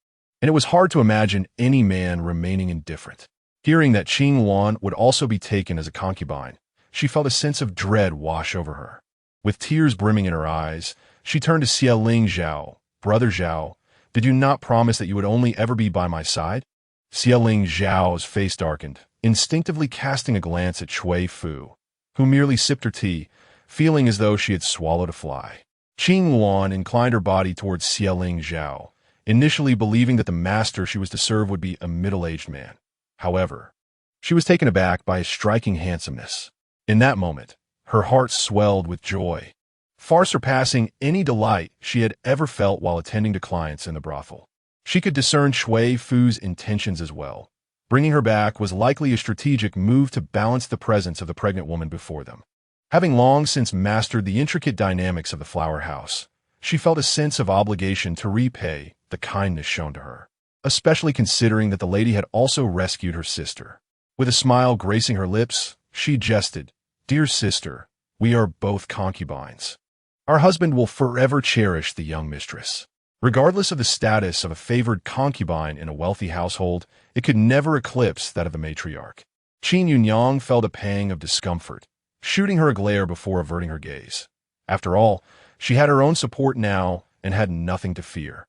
and it was hard to imagine any man remaining indifferent. Hearing that Qing Wan would also be taken as a concubine, she felt a sense of dread wash over her. With tears brimming in her eyes, she turned to Xie Zhao. "Brother Zhao, did you not promise that you would only ever be by my side?" Xie Zhao's face darkened, instinctively casting a glance at Cui Fu, who merely sipped her tea, feeling as though she had swallowed a fly. Qing Wan inclined her body towards Xie Zhao, initially believing that the master she was to serve would be a middle-aged man. However, she was taken aback by his striking handsomeness. In that moment, her heart swelled with joy, far surpassing any delight she had ever felt while attending to clients in the brothel. She could discern Cui Fu's intentions as well. Bringing her back was likely a strategic move to balance the presence of the pregnant woman before them. Having long since mastered the intricate dynamics of the flower house, she felt a sense of obligation to repay the kindness shown to her, especially considering that the lady had also rescued her sister. With a smile gracing her lips, she jested, "Dear sister, we are both concubines. Our husband will forever cherish the young mistress." Regardless of the status of a favored concubine in a wealthy household, it could never eclipse that of a matriarch. Qin Yunyang felt a pang of discomfort, shooting her a glare before averting her gaze. After all, she had her own support now and had nothing to fear.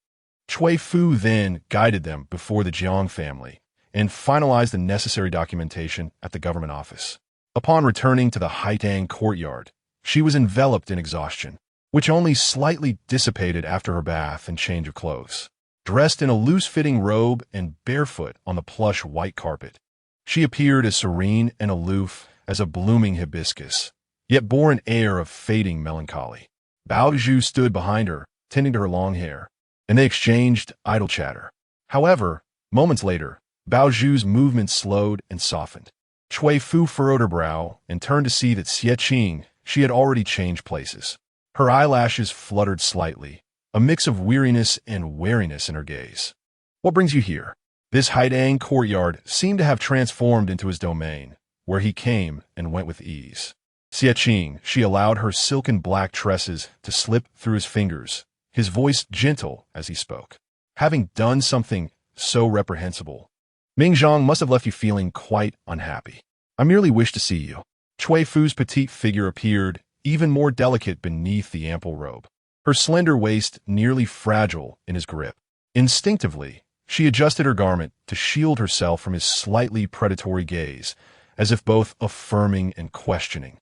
Cui Fu then guided them before the Jiang family and finalized the necessary documentation at the government office. Upon returning to the Haitang courtyard, she was enveloped in exhaustion, which only slightly dissipated after her bath and change of clothes. Dressed in a loose-fitting robe and barefoot on the plush white carpet, she appeared as serene and aloof as a blooming hibiscus, yet bore an air of fading melancholy. Bao Zhu stood behind her, tending to her long hair, and they exchanged idle chatter. However, moments later, Bao Zhu's movements slowed and softened. Cui Fu furrowed her brow and turned to see that Xie Qingxi had already changed places. Her eyelashes fluttered slightly, a mix of weariness and wariness in her gaze. "What brings you here?" This Haidang courtyard seemed to have transformed into his domain, where he came and went with ease. Xie Qingxi allowed her silken black tresses to slip through his fingers, his voice gentle as he spoke. "Having done something so reprehensible, Mingzhang must have left you feeling quite unhappy. I merely wish to see you." Cui Fu's petite figure appeared, even more delicate beneath the ample robe, her slender waist nearly fragile in his grip. Instinctively, she adjusted her garment to shield herself from his slightly predatory gaze, as if both affirming and questioning.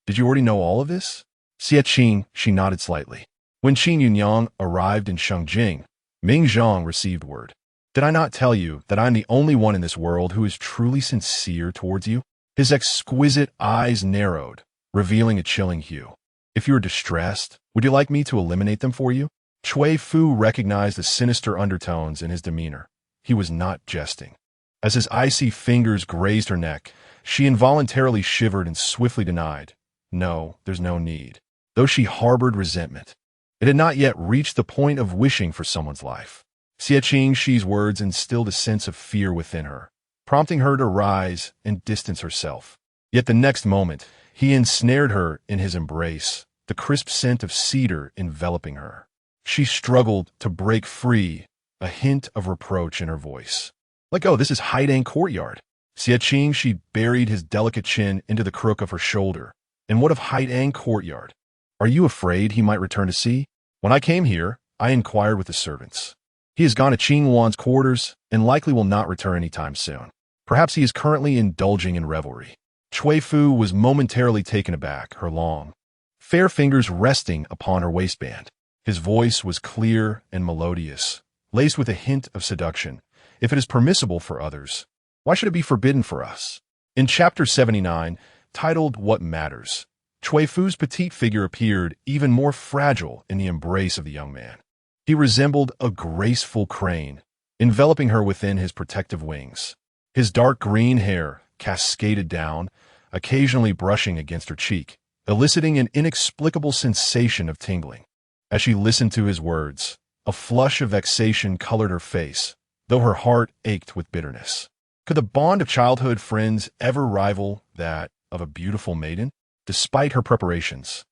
"Did you already know all of this?" Xie Qingxi nodded slightly. When Qin Yunyang arrived in Shengjing, Ming Zhang received word. "Did I not tell you that I am the only one in this world who is truly sincere towards you?" His exquisite eyes narrowed, revealing a chilling hue. "If you are distressed, would you like me to eliminate them for you?" Cui Fu recognized the sinister undertones in his demeanor. He was not jesting. As his icy fingers grazed her neck, she involuntarily shivered and swiftly denied, "No, there's no need." Though she harbored resentment, it had not yet reached the point of wishing for someone's life. Xie Qingxi's words instilled a sense of fear within her, prompting her to rise and distance herself. Yet the next moment, he ensnared her in his embrace, the crisp scent of cedar enveloping her. She struggled to break free, a hint of reproach in her voice. "Let go, this is Haidang courtyard." Xie Qingxi buried his delicate chin into the crook of her shoulder. "And what of Haidang courtyard? Are you afraid he might return to sea? When I came here, I inquired with the servants. He has gone to Qingwan's quarters and likely will not return anytime soon. Perhaps he is currently indulging in revelry. Cui Fu was momentarily taken aback, her long, fair fingers resting upon her waistband. His voice was clear and melodious, laced with a hint of seduction. If it is permissible for others, why should it be forbidden for us? In Chapter 79, titled What Matters, Cui Fu's petite figure appeared even more fragile in the embrace of the young man. He resembled a graceful crane, enveloping her within his protective wings. His dark green hair cascaded down, occasionally brushing against her cheek, eliciting an inexplicable sensation of tingling. As she listened to his words, a flush of vexation colored her face, though her heart ached with bitterness. Could the bond of childhood friends ever rival that of a beautiful maiden? Despite her preparations,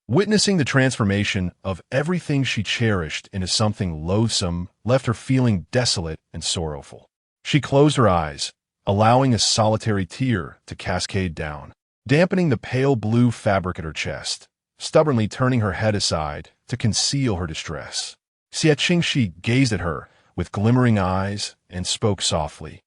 witnessing the transformation of everything she cherished into something loathsome left her feeling desolate and sorrowful. She closed her eyes, allowing a solitary tear to cascade down, dampening the pale blue fabric at her chest, stubbornly turning her head aside to conceal her distress. Xie Qingxi gazed at her with glimmering eyes and spoke softly.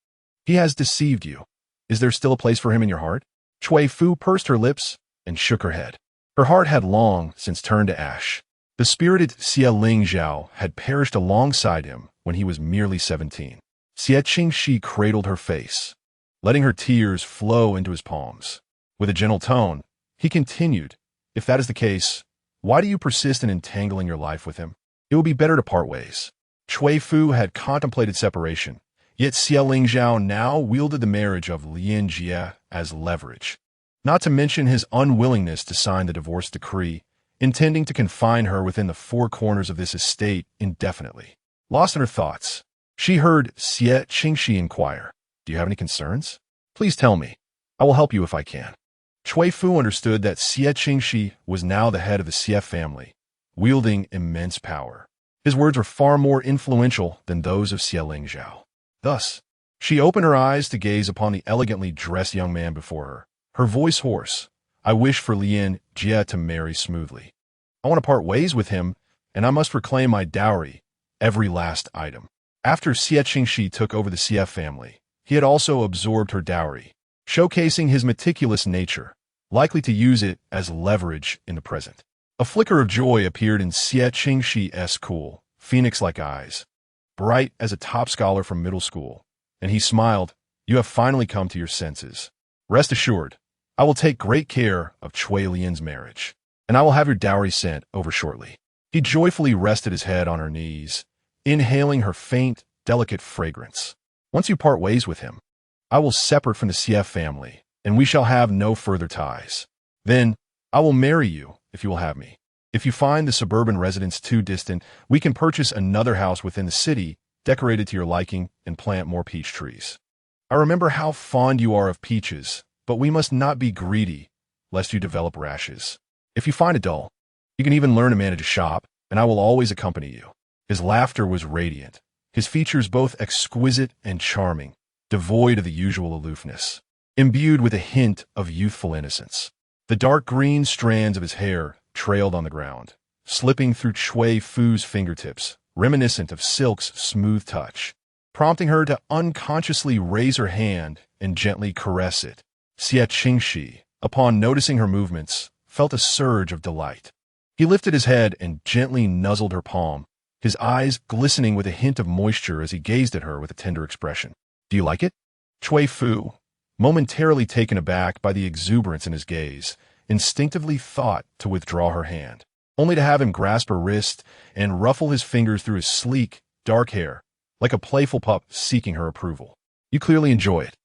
He has deceived you. Is there still a place for him in your heart? Cui Fu pursed her lips and shook her head. Her heart had long since turned to ash. The spirited Xie Lingzhao had perished alongside him when he was merely 17. Xie Qingxi cradled her face, letting her tears flow into his palms. With a gentle tone, he continued, if that is the case, why do you persist in entangling your life with him? It will be better to part ways. Cui Fu had contemplated separation, yet Xie Lingzhao now wielded the marriage of Lian Jie as leverage, not to mention his unwillingness to sign the divorce decree, intending to confine her within the four corners of this estate indefinitely. Lost in her thoughts, she heard Xie Qingxi inquire, do you have any concerns? Please tell me. I will help you if I can. Cui Fu understood that Xie Qingxi was now the head of the Xie family, wielding immense power. His words were far more influential than those of Xie Lingzhao. Thus, she opened her eyes to gaze upon the elegantly dressed young man before her, her voice hoarse. I wish for Lian Jie to marry smoothly. I want to part ways with him, and I must reclaim my dowry, every last item. After Xie Qingxi took over the Xie family, he had also absorbed her dowry, showcasing his meticulous nature, likely to use it as leverage in the present. A flicker of joy appeared in Xie Qingxi's cool, phoenix-like eyes, bright as a top scholar from middle school, and he smiled, you have finally come to your senses. Rest assured, I will take great care of Cui Lian's marriage, and I will have your dowry sent over shortly. He joyfully rested his head on her knees, inhaling her faint, delicate fragrance. Once you part ways with him, I will separate from the Xie family, and we shall have no further ties. Then, I will marry you, if you will have me. If you find the suburban residence too distant, we can purchase another house within the city, decorated to your liking, and plant more peach trees. I remember how fond you are of peaches, but we must not be greedy, lest you develop rashes. If you find it dull, you can even learn to manage a shop, and I will always accompany you. His laughter was radiant, his features both exquisite and charming, devoid of the usual aloofness, imbued with a hint of youthful innocence. The dark green strands of his hair trailed on the ground, slipping through Cui Fu's fingertips, reminiscent of silk's smooth touch, prompting her to unconsciously raise her hand and gently caress it. Xie Qingxi, upon noticing her movements, felt a surge of delight. He lifted his head and gently nuzzled her palm, his eyes glistening with a hint of moisture as he gazed at her with a tender expression. Do you like it? Cui Fu, momentarily taken aback by the exuberance in his gaze, instinctively thought to withdraw her hand, only to have him grasp her wrist and ruffle his fingers through his sleek, dark hair, like a playful pup seeking her approval. You clearly enjoy it.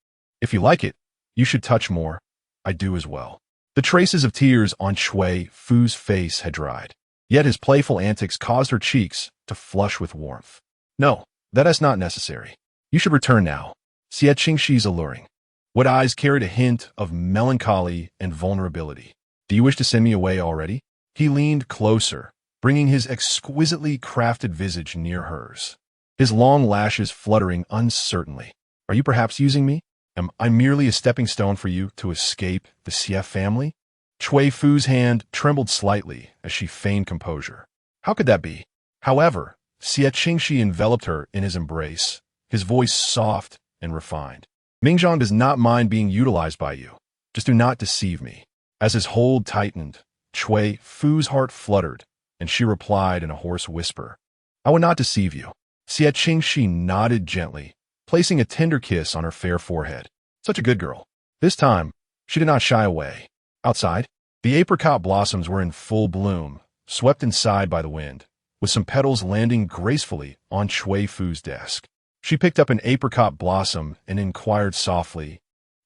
If you like it, you should touch more. I do as well. The traces of tears on Cui Fu's face had dried, yet his playful antics caused her cheeks to flush with warmth. No, that is not necessary. You should return now. Xie Qingxi's alluring. What eyes carried a hint of melancholy and vulnerability. Do you wish to send me away already? He leaned closer, bringing his exquisitely crafted visage near hers, his long lashes fluttering uncertainly. Are you perhaps using me? Am I merely a stepping stone for you to escape the Xie family? Cui Fu's hand trembled slightly as she feigned composure. How could that be? However, Xie Qingxi enveloped her in his embrace, his voice soft and refined. Mingzhang does not mind being utilized by you. Just do not deceive me. As his hold tightened, Cui Fu's heart fluttered, and she replied in a hoarse whisper, I would not deceive you. Xie Qingxi nodded gently, placing a tender kiss on her fair forehead. Such a good girl. This time, she did not shy away. Outside, the apricot blossoms were in full bloom, swept inside by the wind, with some petals landing gracefully on Cui Fu's desk. She picked up an apricot blossom and inquired softly,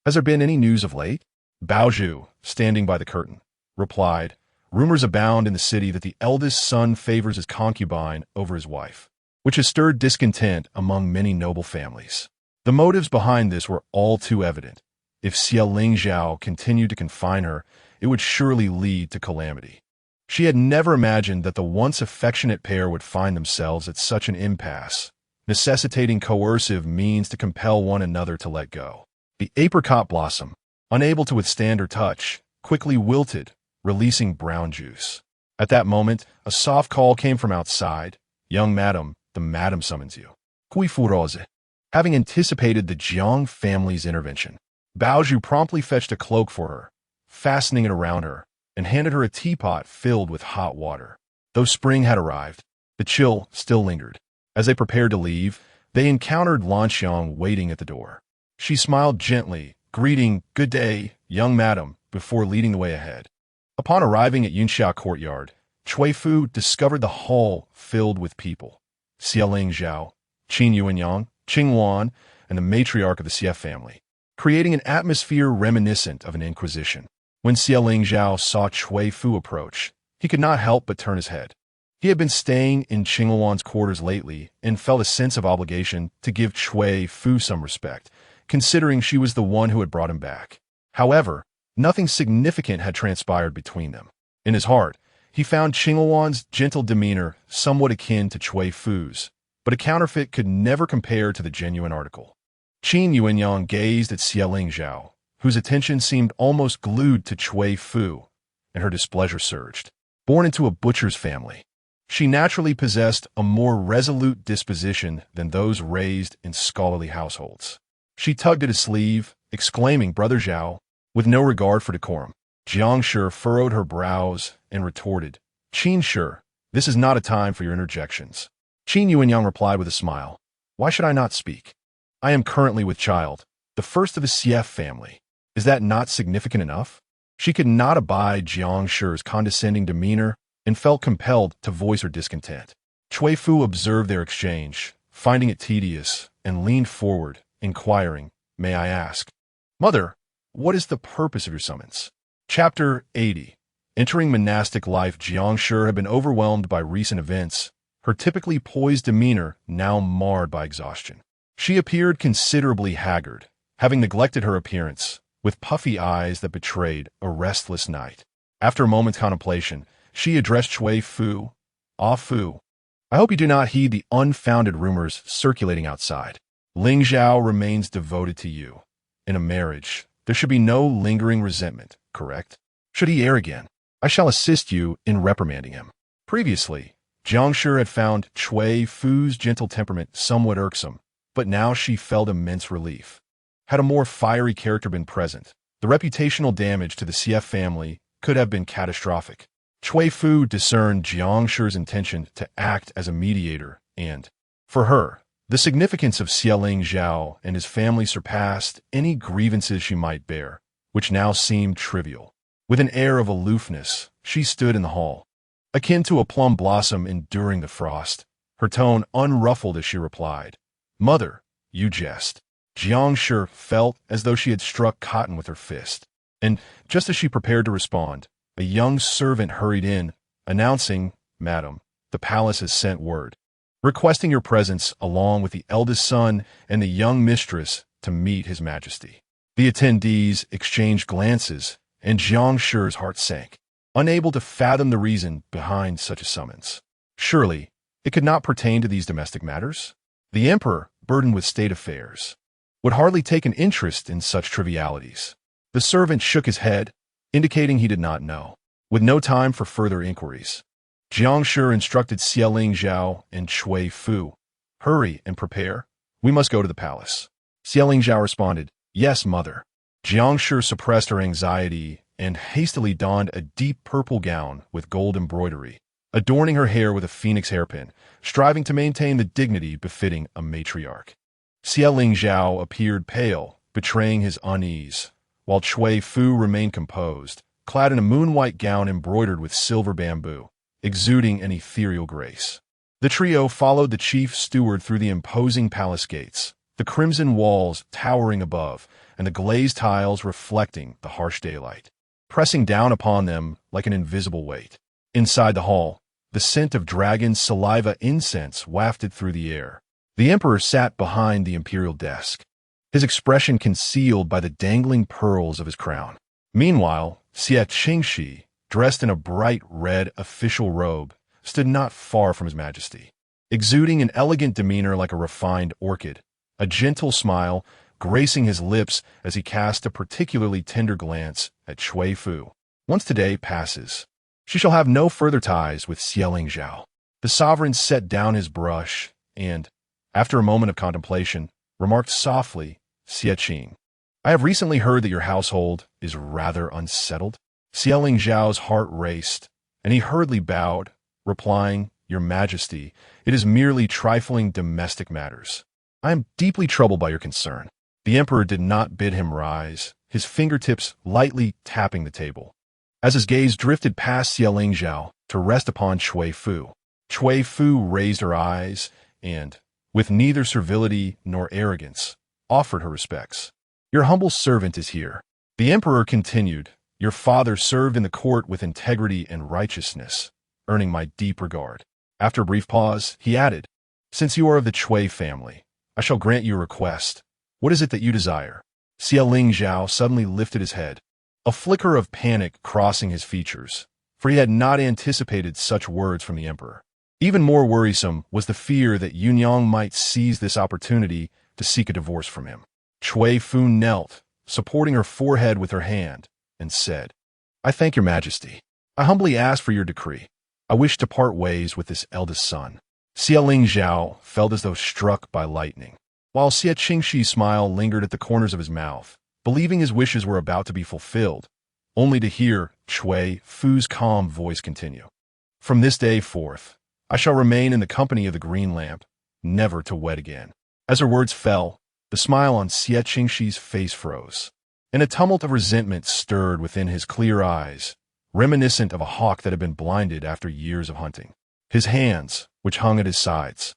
Has there been any news of late? Baozhu, standing by the curtain, replied, Rumors abound in the city that the eldest son favors his concubine over his wife, which has stirred discontent among many noble families. The motives behind this were all too evident. If Xie Lingzhao continued to confine her, it would surely lead to calamity. She had never imagined that the once affectionate pair would find themselves at such an impasse, necessitating coercive means to compel one another to let go. The apricot blossom, unable to withstand her touch, quickly wilted, releasing brown juice. At that moment, a soft call came from outside. Young madam, the madam summons you. Cui Fu rose. Having anticipated the Jiang family's intervention, Baozhu promptly fetched a cloak for her, fastening it around her, and handed her a teapot filled with hot water. Though spring had arrived, the chill still lingered. As they prepared to leave, they encountered Lanxiang waiting at the door. She smiled gently, greeting, Good day, young madam, before leading the way ahead. Upon arriving at Yunxia courtyard, Cui Fu discovered the hall filled with people. Xie Lingzhao, Qin Yuanyang, Qing Wan, and the matriarch of the Xie family, creating an atmosphere reminiscent of an inquisition. When Xie Lingzhao saw Cui Fu approach, he could not help but turn his head. He had been staying in Qing Wan's quarters lately and felt a sense of obligation to give Cui Fu some respect, considering she was the one who had brought him back. However, nothing significant had transpired between them. In his heart, he found Qing Wan's gentle demeanor somewhat akin to Cui Fu's, but a counterfeit could never compare to the genuine article. Qin Yuanyang gazed at Xie Lingzhao, whose attention seemed almost glued to Cui Fu, and her displeasure surged. Born into a butcher's family, she naturally possessed a more resolute disposition than those raised in scholarly households. She tugged at his sleeve, exclaiming, Brother Zhao, with no regard for decorum. Jiang Shi furrowed her brows and retorted, Qin Shi, this is not a time for your interjections. Qin Yuanyang replied with a smile, Why should I not speak? I am currently with child, the first of the Xie family. Is that not significant enough? She could not abide Jiang Shi's condescending demeanor and felt compelled to voice her discontent. Cui Fu observed their exchange, finding it tedious, and leaned forward, inquiring, May I ask? Mother, what is the purpose of your summons? Chapter 80. Entering monastic life, Jiang Shi had been overwhelmed by recent events, her typically poised demeanor now marred by exhaustion. She appeared considerably haggard, having neglected her appearance, with puffy eyes that betrayed a restless night. After a moment's contemplation, she addressed Cui Fu, Ah Fu, I hope you do not heed the unfounded rumors circulating outside. Ling Zhao remains devoted to you. In a marriage, there should be no lingering resentment, correct? Should he err again, I shall assist you in reprimanding him. Previously, Jiang Shi had found Cui Fu's gentle temperament somewhat irksome, but now she felt immense relief. Had a more fiery character been present, the reputational damage to the Xie family could have been catastrophic. Cui Fu discerned Jiang Shi's intention to act as a mediator, and, for her, the significance of Xie Lingzhao and his family surpassed any grievances she might bear, which now seemed trivial. With an air of aloofness, she stood in the hall, akin to a plum blossom enduring the frost, her tone unruffled as she replied, Mother, you jest. Jiang Shi felt as though she had struck cotton with her fist, and just as she prepared to respond, a young servant hurried in, announcing, Madam, the palace has sent word, requesting your presence along with the eldest son and the young mistress to meet His Majesty. The attendees exchanged glances, and Jiang Shi's heart sank, unable to fathom the reason behind such a summons. Surely, it could not pertain to these domestic matters? The emperor, burdened with state affairs, would hardly take an interest in such trivialities. The servant shook his head, indicating he did not know. With no time for further inquiries, Jiang Shi instructed Xie Qingxi and Cui Fu, "Hurry and prepare. We must go to the palace." Xie Qingxi responded, "Yes, mother." Jiang Shi suppressed her anxiety and hastily donned a deep purple gown with gold embroidery, adorning her hair with a phoenix hairpin, striving to maintain the dignity befitting a matriarch. Xie Qingxi appeared pale, betraying his unease, while Cui Fu remained composed, clad in a moon-white gown embroidered with silver bamboo, exuding an ethereal grace. The trio followed the chief steward through the imposing palace gates, the crimson walls towering above, and the glazed tiles reflecting the harsh daylight, pressing down upon them like an invisible weight. Inside the hall, the scent of dragon's saliva incense wafted through the air. The emperor sat behind the imperial desk, his expression concealed by the dangling pearls of his crown. Meanwhile, Xie Qingxi, dressed in a bright red official robe, stood not far from his majesty, exuding an elegant demeanor like a refined orchid, a gentle smile gracing his lips as he cast a particularly tender glance at Cui Fu. "Once today passes, she shall have no further ties with Xie Qingxi." The sovereign set down his brush and, after a moment of contemplation, remarked softly, "Xie Qing, I have recently heard that your household is rather unsettled." Xie Qingxi's heart raced, and he hurriedly bowed, replying, "Your Majesty, it is merely trifling domestic matters. I am deeply troubled by your concern." The emperor did not bid him rise, his fingertips lightly tapping the table, as his gaze drifted past Xie Qingxi to rest upon Cui Fu. Cui Fu raised her eyes and, with neither servility nor arrogance, offered her respects. "Your humble servant is here." The emperor continued, "Your father served in the court with integrity and righteousness, earning my deep regard." After a brief pause, he added, "Since you are of the Cui family, I shall grant you a request. What is it that you desire?" Xie Qingxi suddenly lifted his head, a flicker of panic crossing his features, for he had not anticipated such words from the emperor. Even more worrisome was the fear that Yunyang might seize this opportunity to seek a divorce from him. Cui Fu knelt, supporting her forehead with her hand, and said, "I thank your Majesty. I humbly ask for your decree. I wish to part ways with this eldest son." Xie Qingxi felt as though struck by lightning, while Xie Qingxi's smile lingered at the corners of his mouth, believing his wishes were about to be fulfilled, only to hear Cui Fu's calm voice continue. "From this day forth, I shall remain in the company of the green lamp, never to wed again." As her words fell, the smile on Xie Qingxi's face froze, and a tumult of resentment stirred within his clear eyes, reminiscent of a hawk that had been blinded after years of hunting. His hands, which hung at his sides,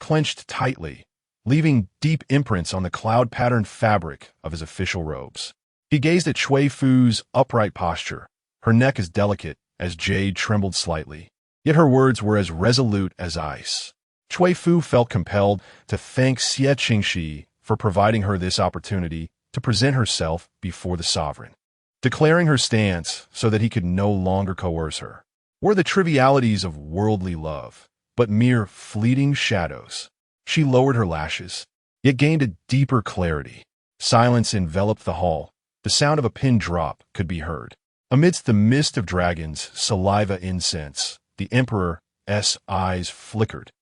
clenched tightly, leaving deep imprints on the cloud-patterned fabric of his official robes. He gazed at Cui Fu's upright posture, her neck as delicate as jade trembled slightly, yet her words were as resolute as ice. Cui Fu felt compelled to thank Xie Qingxi for providing her this opportunity to present herself before the sovereign, declaring her stance so that he could no longer coerce her. Were the trivialities of worldly love but mere fleeting shadows? She lowered her lashes, yet gained a deeper clarity. Silence enveloped the hall. The sound of a pin drop could be heard. Amidst the mist of dragons' saliva incense, the emperor's eyes flickered,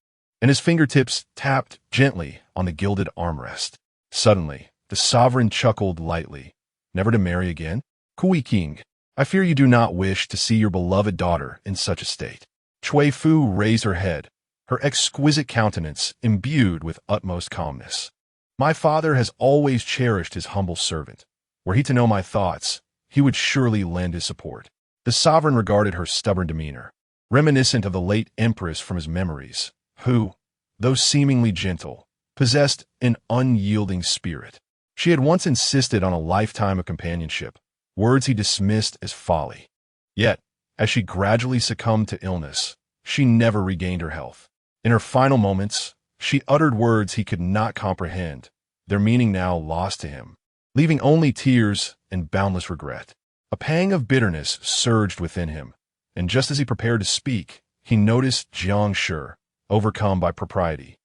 and his fingertips tapped gently on the gilded armrest. Suddenly, the sovereign chuckled lightly. "Never to marry again? Cui King, I fear you do not wish to see your beloved daughter in such a state." Cui Fu raised her head, her exquisite countenance imbued with utmost calmness. "My father has always cherished his humble servant. Were he to know my thoughts, he would surely lend his support." The sovereign regarded her stubborn demeanor, reminiscent of the late empress from his memories, who, though seemingly gentle, possessed an unyielding spirit. She had once insisted on a lifetime of companionship, words he dismissed as folly. Yet, as she gradually succumbed to illness, she never regained her health. In her final moments, she uttered words he could not comprehend, their meaning now lost to him, leaving only tears and boundless regret. A pang of bitterness surged within him, and just as he prepared to speak, he noticed Jiang Shi, overcome by propriety,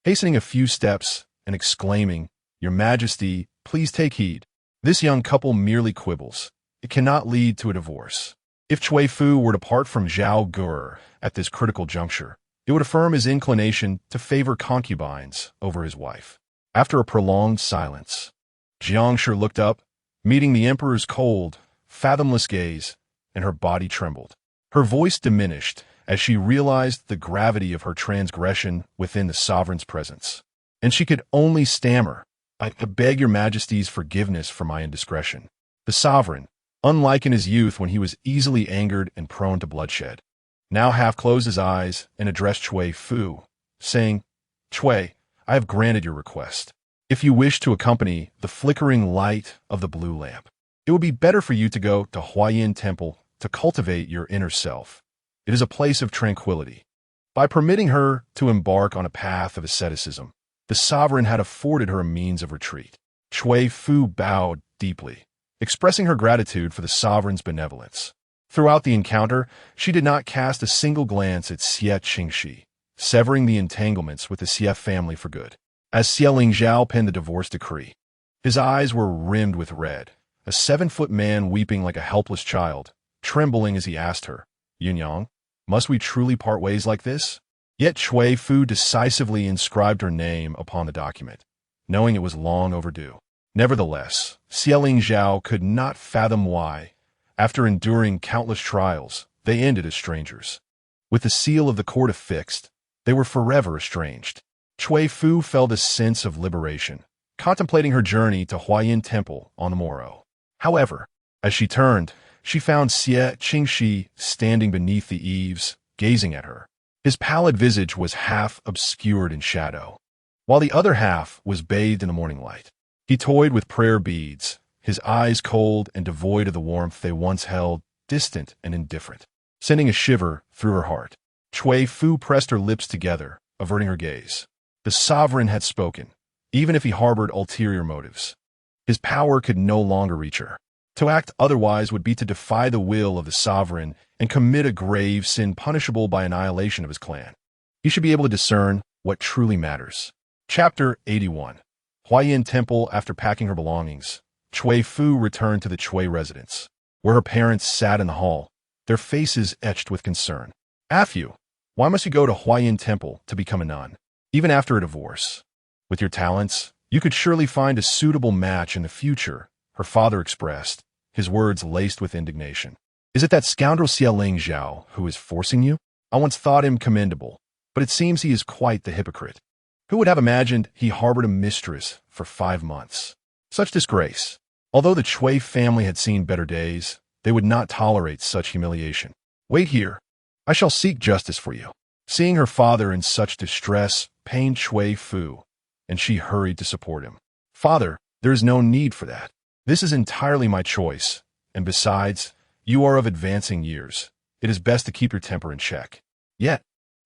hastening a few steps and exclaiming, "Your Majesty, please take heed. This young couple merely quibbles. it cannot lead to a divorce. If Cui Fu were to part from Zhao Gur at this critical juncture, it would affirm his inclination to favor concubines over his wife. After a prolonged silence, Jiangshi looked up, meeting the emperor's cold, fathomless gaze, and her body trembled. Her voice diminished as she realized the gravity of her transgression within the sovereign's presence. And she could only stammer, "I beg your majesty's forgiveness for my indiscretion." The sovereign, unlike in his youth when he was easily angered and prone to bloodshed, now half closed his eyes and addressed Cui Fu, saying, "Cui, I have granted your request. If you wish to accompany the flickering light of the blue lamp, it would be better for you to go to Huayin Temple to cultivate your inner self. It is a place of tranquility." By permitting her to embark on a path of asceticism, the sovereign had afforded her a means of retreat. Cui Fu bowed deeply, expressing her gratitude for the sovereign's benevolence. Throughout the encounter, she did not cast a single glance at Xie Qingxi, severing the entanglements with the Xie family for good. As Xie Lingzhao penned the divorce decree, his eyes were rimmed with red, a 7-foot man weeping like a helpless child, trembling as he asked her, "Yunyang, must we truly part ways like this?" Yet Cui Fu decisively inscribed her name upon the document, knowing it was long overdue. Nevertheless, Xie Lingzhao could not fathom why, after enduring countless trials, they ended as strangers. With the seal of the court affixed, they were forever estranged. Cui Fu felt a sense of liberation, contemplating her journey to Huayin Temple on the morrow. However, as she turned, she found Xie Qingxi standing beneath the eaves, gazing at her. His pallid visage was half obscured in shadow, while the other half was bathed in the morning light. He toyed with prayer beads, his eyes cold and devoid of the warmth they once held, distant and indifferent, sending a shiver through her heart. Cui Fu pressed her lips together, averting her gaze. The sovereign had spoken, even if he harbored ulterior motives. His power could no longer reach her. To act otherwise would be to defy the will of the sovereign and commit a grave sin punishable by annihilation of his clan. He should be able to discern what truly matters. Chapter 81. Huayin Temple. After packing her belongings, Cui Fu returned to the Cui residence, where her parents sat in the hall, their faces etched with concern. "Afu, why must you go to Huayin Temple to become a nun, even after a divorce? With your talents, you could surely find a suitable match in the future," her father expressed, his words laced with indignation. "Is it that scoundrel Xie Lingzhao who is forcing you? I once thought him commendable, but it seems he is quite the hypocrite. Who would have imagined he harbored a mistress for 5 months? Such disgrace." Although the Cui family had seen better days, they would not tolerate such humiliation. "Wait here. I shall seek justice for you." Seeing her father in such distress pained Cui Fu, and she hurried to support him. "Father, there is no need for that. This is entirely my choice, and besides, you are of advancing years. It is best to keep your temper in check." Yet,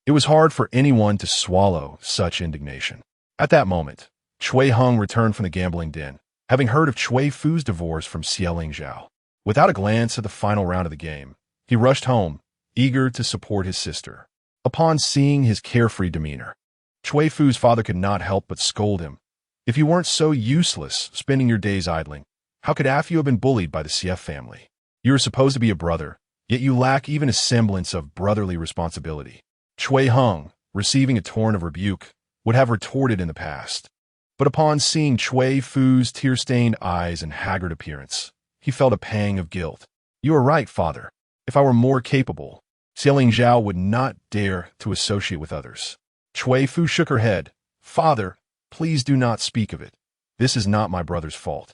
it was hard for anyone to swallow such indignation. At that moment, Cui Hung returned from the gambling den, having heard of Cui Fu's divorce from Xie Lingzhao. Without a glance at the final round of the game, he rushed home, eager to support his sister. Upon seeing his carefree demeanor, Cui Fu's father could not help but scold him. "If you weren't so useless spending your days idling, how could Afu have been bullied by the Xie family? You are supposed to be a brother, yet you lack even a semblance of brotherly responsibility." Cui Hung, receiving a torrent of rebuke, would have retorted in the past. But upon seeing Cui Fu's tear-stained eyes and haggard appearance, he felt a pang of guilt. "You are right, father. If I were more capable, Xie Lingzhao would not dare to associate with others." Cui Fu shook her head. "Father, please do not speak of it. This is not my brother's fault.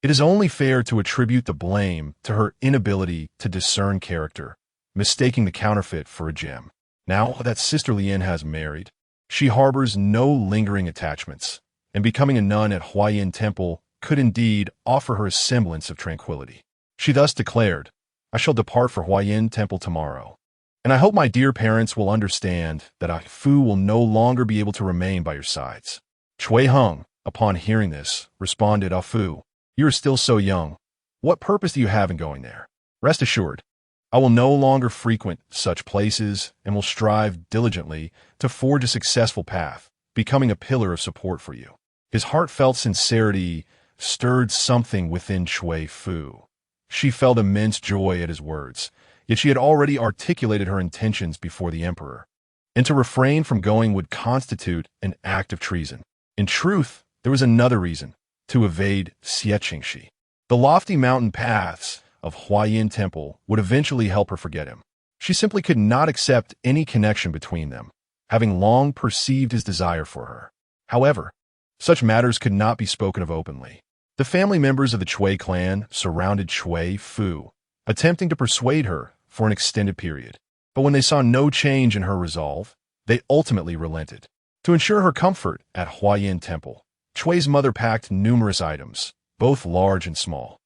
It is only fair to attribute the blame to her inability to discern character, mistaking the counterfeit for a gem. Now that Sister Lien has married, she harbors no lingering attachments, and becoming a nun at Huayin Temple could indeed offer her a semblance of tranquility." She thus declared, "I shall depart for Huayin Temple tomorrow, and I hope my dear parents will understand that I Fu will no longer be able to remain by your sides." Cui Hung, upon hearing this, responded, "Ah Fu, you are still so young. What purpose do you have in going there? Rest assured, I will no longer frequent such places and will strive diligently to forge a successful path, becoming a pillar of support for you." His heartfelt sincerity stirred something within Cui Fu, She felt immense joy at his words, yet she had already articulated her intentions before the emperor, and to refrain from going would constitute an act of treason. In truth, there was another reason: to evade Xie Qingxi. The lofty mountain paths of Huayin Temple would eventually help her forget him. She simply could not accept any connection between them, having long perceived his desire for her. However, such matters could not be spoken of openly. The family members of the Cui clan surrounded Cui Fu, attempting to persuade her for an extended period. But when they saw no change in her resolve, they ultimately relented. To ensure her comfort at Huayin Temple, Cui's mother packed numerous items, both large and small,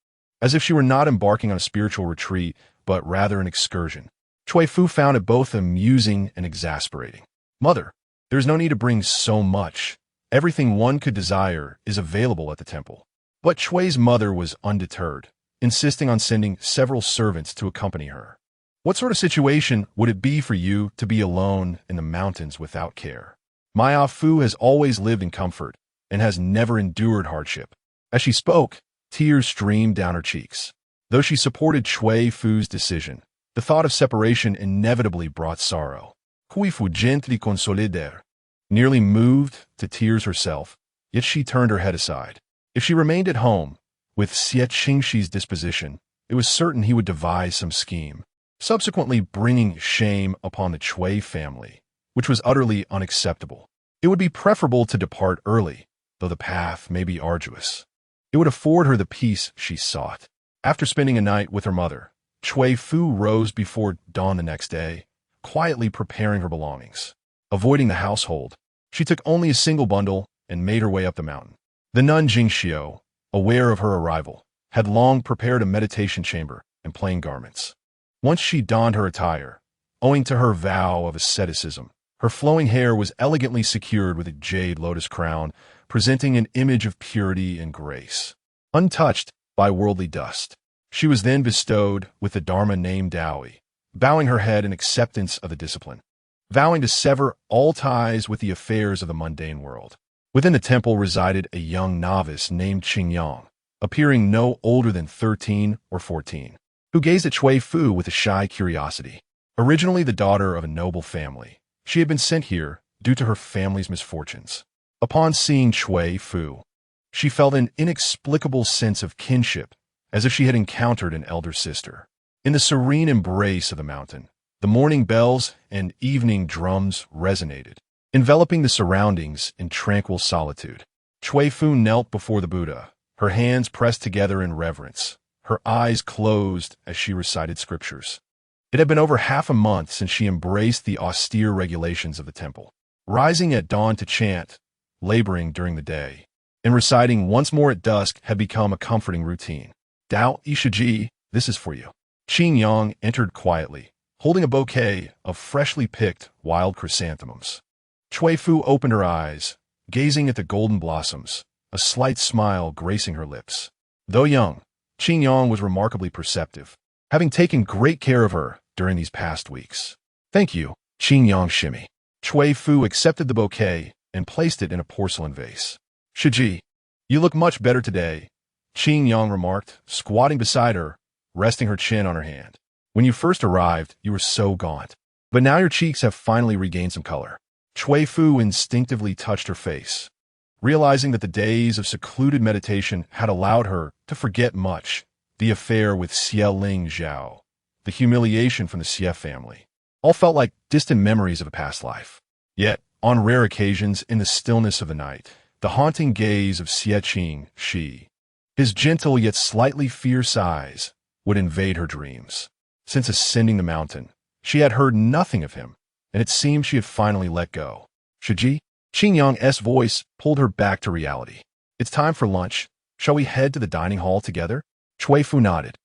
as if she were not embarking on a spiritual retreat, but rather an excursion. Cui Fu found it both amusing and exasperating. "Mother, there is no need to bring so much. Everything one could desire is available at the temple." But Cui's mother was undeterred, insisting on sending several servants to accompany her. "What sort of situation would it be for you to be alone in the mountains without care? Maya Fu has always lived in comfort and has never endured hardship." As she spoke, tears streamed down her cheeks. Though she supported Cui Fu's decision, the thought of separation inevitably brought sorrow. Cui Fu gently consoled her, nearly moved to tears herself, yet she turned her head aside. If she remained at home, with Xie Qingxi's disposition, it was certain he would devise some scheme, subsequently bringing shame upon the Cui family, which was utterly unacceptable. It would be preferable to depart early, though the path may be arduous. It would afford her the peace she sought. After spending a night with her mother, Cui Fu rose before dawn the next day, quietly preparing her belongings. Avoiding the household, she took only a single bundle and made her way up the mountain. The nun Jingxiu, aware of her arrival, had long prepared a meditation chamber and plain garments. Once she donned her attire, owing to her vow of asceticism, her flowing hair was elegantly secured with a jade lotus crown, presenting an image of purity and grace, untouched by worldly dust. She was then bestowed with the Dharma name Daoi, bowing her head in acceptance of the discipline, vowing to sever all ties with the affairs of the mundane world. Within the temple resided a young novice named Qingyang, appearing no older than 13 or 14, who gazed at Cui Fu with a shy curiosity. Originally the daughter of a noble family, she had been sent here due to her family's misfortunes. Upon seeing Cui Fu, she felt an inexplicable sense of kinship, as if she had encountered an elder sister. In the serene embrace of the mountain, the morning bells and evening drums resonated, enveloping the surroundings in tranquil solitude. Cui Fu knelt before the Buddha, her hands pressed together in reverence, her eyes closed as she recited scriptures. It had been over half a month since she embraced the austere regulations of the temple, rising at dawn to chant, laboring during the day, and reciting once more at dusk had become a comforting routine. "Dao Yishiji, this is for you." Qingyang entered quietly, holding a bouquet of freshly picked wild chrysanthemums. Cui Fu opened her eyes, gazing at the golden blossoms, a slight smile gracing her lips. Though young, Qingyang was remarkably perceptive, having taken great care of her during these past weeks. "Thank you, Qingyang shimmy." Cui Fu accepted the bouquet and placed it in a porcelain vase. "Shiji, you look much better today," Qingyang remarked, squatting beside her, resting her chin on her hand. "When you first arrived, you were so gaunt, but now your cheeks have finally regained some color." Cui Fu instinctively touched her face, realizing that the days of secluded meditation had allowed her to forget much: the affair with Xie Ling Zhao, the humiliation from the Xie family, all felt like distant memories of a past life. Yet, on rare occasions, in the stillness of the night, the haunting gaze of Xie Qingxi, his gentle yet slightly fierce eyes, would invade her dreams. Since ascending the mountain, she had heard nothing of him, and it seemed she had finally let go. "Shiji?" Qingyang's voice pulled her back to reality. "It's time for lunch. Shall we head to the dining hall together?" Cui Fu nodded,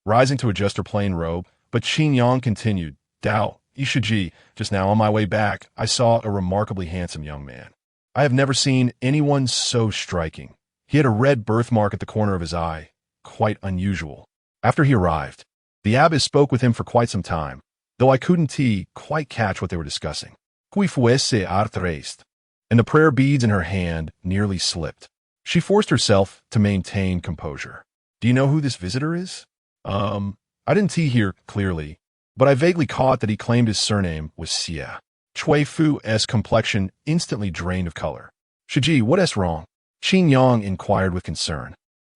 rising to adjust her plain robe, but Qingyang continued, "Dao Yishiji, just now on my way back, I saw a remarkably handsome young man. I have never seen anyone so striking. He had a red birthmark at the corner of his eye, quite unusual. After he arrived, the abbess spoke with him for quite some time, though I couldn't quite catch what they were discussing. Cui fuese artrest, and the prayer beads in her hand nearly slipped. She forced herself to maintain composure. "Do you know who this visitor is?" I didn't hear clearly, but I vaguely caught that he claimed his surname was Xie. Cui Fu's complexion instantly drained of color. Shiji, what is wrong? Qin Yang inquired with concern,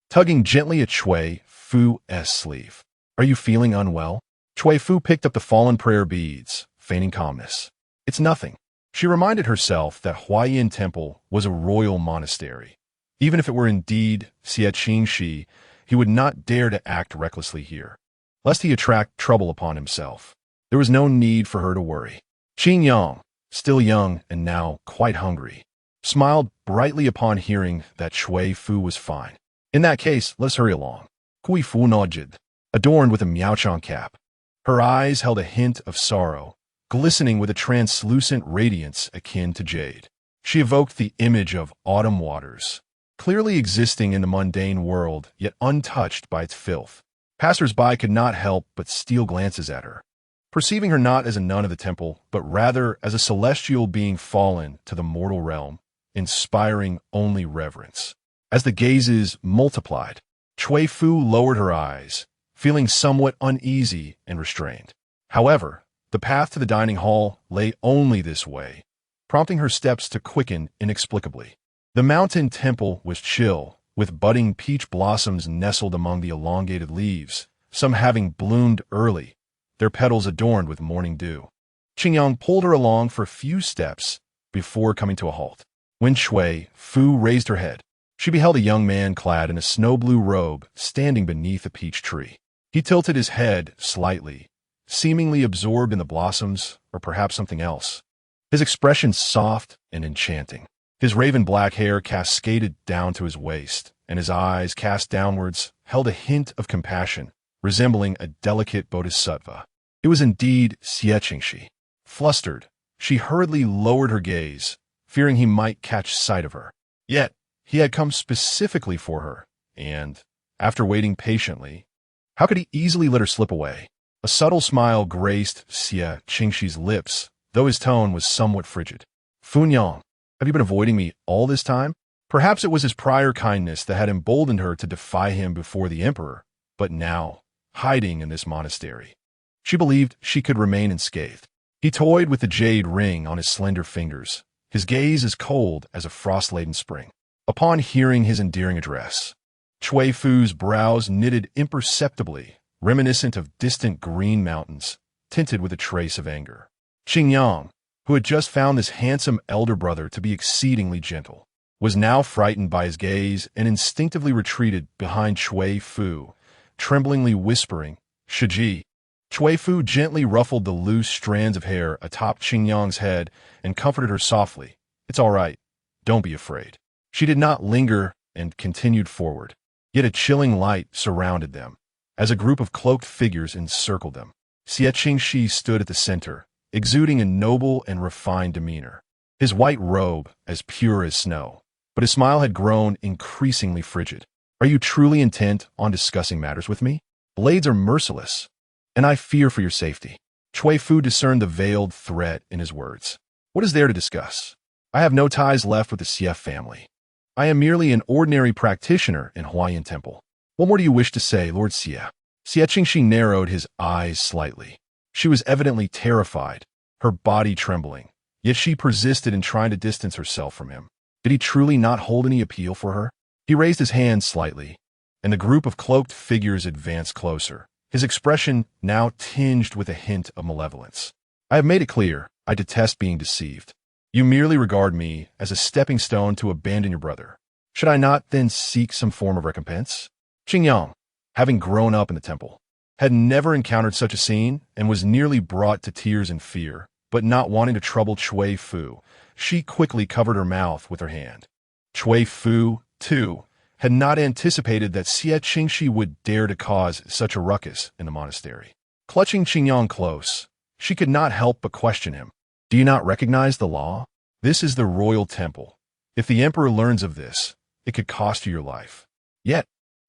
tugging gently at Cui Fu's sleeve. Are you feeling unwell? Cui Fu picked up the fallen prayer beads, feigning calmness. It's nothing. She reminded herself that Huayin Temple was a royal monastery. Even if it were indeed Xie Qingxi, he would not dare to act recklessly here, lest he attract trouble upon himself. There was no need for her to worry. Qin Yang, still young and now quite hungry, smiled brightly upon hearing that Cui Fu was fine. In that case, let's hurry along. Cui Fu nodded, adorned with a Miaochang cap. Her eyes held a hint of sorrow, glistening with a translucent radiance akin to jade. She evoked the image of autumn waters, clearly existing in the mundane world, yet untouched by its filth. Passers-by could not help but steal glances at her, perceiving her not as a nun of the temple, but rather as a celestial being fallen to the mortal realm, inspiring only reverence. As the gazes multiplied, Cui Fu lowered her eyes, feeling somewhat uneasy and restrained. However, the path to the dining hall lay only this way, prompting her steps to quicken inexplicably. The mountain temple was chill, with budding peach blossoms nestled among the elongated leaves, some having bloomed early, their petals adorned with morning dew. Qingyang pulled her along for a few steps before coming to a halt. When Cui Fu raised her head, she beheld a young man clad in a snow-blue robe standing beneath a peach tree. He tilted his head slightly, seemingly absorbed in the blossoms or perhaps something else. His expression soft and enchanting. His raven-black hair cascaded down to his waist, and his eyes, cast downwards, held a hint of compassion, resembling a delicate bodhisattva. It was indeed Xie Qingxi. Flustered, she hurriedly lowered her gaze, fearing he might catch sight of her. Yet, he had come specifically for her, and, after waiting patiently, how could he easily let her slip away? A subtle smile graced Xie Qingxi's lips, though his tone was somewhat frigid. Funyang, have you been avoiding me all this time? Perhaps it was his prior kindness that had emboldened her to defy him before the emperor, but now, hiding in this monastery, she believed she could remain unscathed. He toyed with the jade ring on his slender fingers, his gaze as cold as a frost-laden spring. Upon hearing his endearing address, Cui Fu's brows knitted imperceptibly, reminiscent of distant green mountains, tinted with a trace of anger. Qingyang, who had just found this handsome elder brother to be exceedingly gentle, was now frightened by his gaze and instinctively retreated behind Cui Fu, tremblingly whispering, Shiji. Cui Fu gently ruffled the loose strands of hair atop Qingyang's head and comforted her softly. It's all right. Don't be afraid. She did not linger and continued forward, yet a chilling light surrounded them, as a group of cloaked figures encircled them. Xie Qingxi stood at the center, exuding a noble and refined demeanor, his white robe as pure as snow, but his smile had grown increasingly frigid. Are you truly intent on discussing matters with me? Blades are merciless, and I fear for your safety. Cui Fu discerned the veiled threat in his words. What is there to discuss? I have no ties left with the Xie family. I am merely an ordinary practitioner in Huayan Temple. What more do you wish to say, Lord Xie? Xie Qingxi narrowed his eyes slightly. She was evidently terrified, her body trembling, yet she persisted in trying to distance herself from him. Did he truly not hold any appeal for her? He raised his hand slightly, and the group of cloaked figures advanced closer, his expression now tinged with a hint of malevolence. I have made it clear, I detest being deceived. You merely regard me as a stepping stone to abandon your brother. Should I not then seek some form of recompense? Qingyang, having grown up in the temple, had never encountered such a scene and was nearly brought to tears in fear, but not wanting to trouble Cui Fu, she quickly covered her mouth with her hand. Cui Fu, too, had not anticipated that Xie Qingxi would dare to cause such a ruckus in the monastery. Clutching Qingyang close, she could not help but question him. Do you not recognize the law? This is the royal temple. If the emperor learns of this, it could cost you your life. Yet,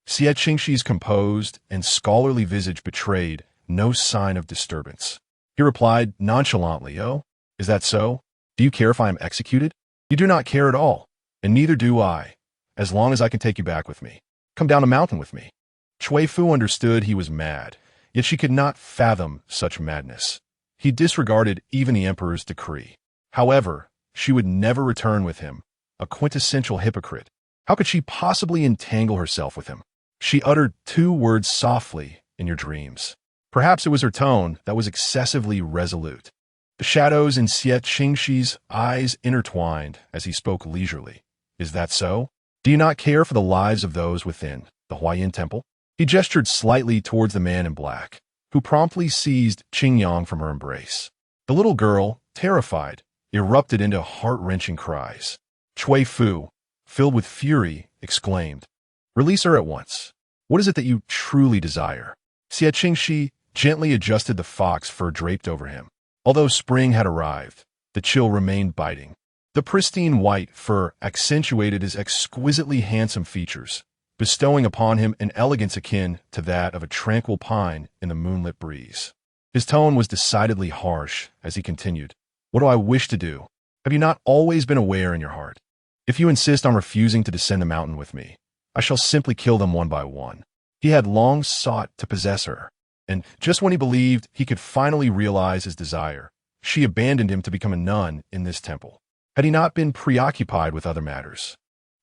Xie Qingxi's composed and scholarly visage betrayed no sign of disturbance. He replied nonchalantly, Oh, is that so? Do you care if I am executed? You do not care at all, and neither do I, as long as I can take you back with me. Come down a mountain with me. Cui Fu understood he was mad, yet she could not fathom such madness. He disregarded even the emperor's decree. However, she would never return with him, a quintessential hypocrite. How could she possibly entangle herself with him? She uttered 2 words softly in your dreams. Perhaps it was her tone that was excessively resolute. The shadows in Xie Qingxi's eyes intertwined as he spoke leisurely. Is that so? Do you not care for the lives of those within the Huayan temple? He gestured slightly towards the man in black, who promptly seized Qingyang from her embrace. The little girl, terrified, erupted into heart-wrenching cries. Cui Fu, filled with fury, exclaimed, "Release her at once. What is it that you truly desire?" Xie Qingxi gently adjusted the fox fur draped over him. Although spring had arrived, the chill remained biting. The pristine white fur accentuated his exquisitely handsome features, bestowing upon him an elegance akin to that of a tranquil pine in the moonlit breeze. His tone was decidedly harsh as he continued, "What do I wish to do? Have you not always been aware in your heart? If you insist on refusing to descend the mountain with me, I shall simply kill them one by one." He had long sought to possess her, and just when he believed he could finally realize his desire, she abandoned him to become a nun in this temple. Had he not been preoccupied with other matters,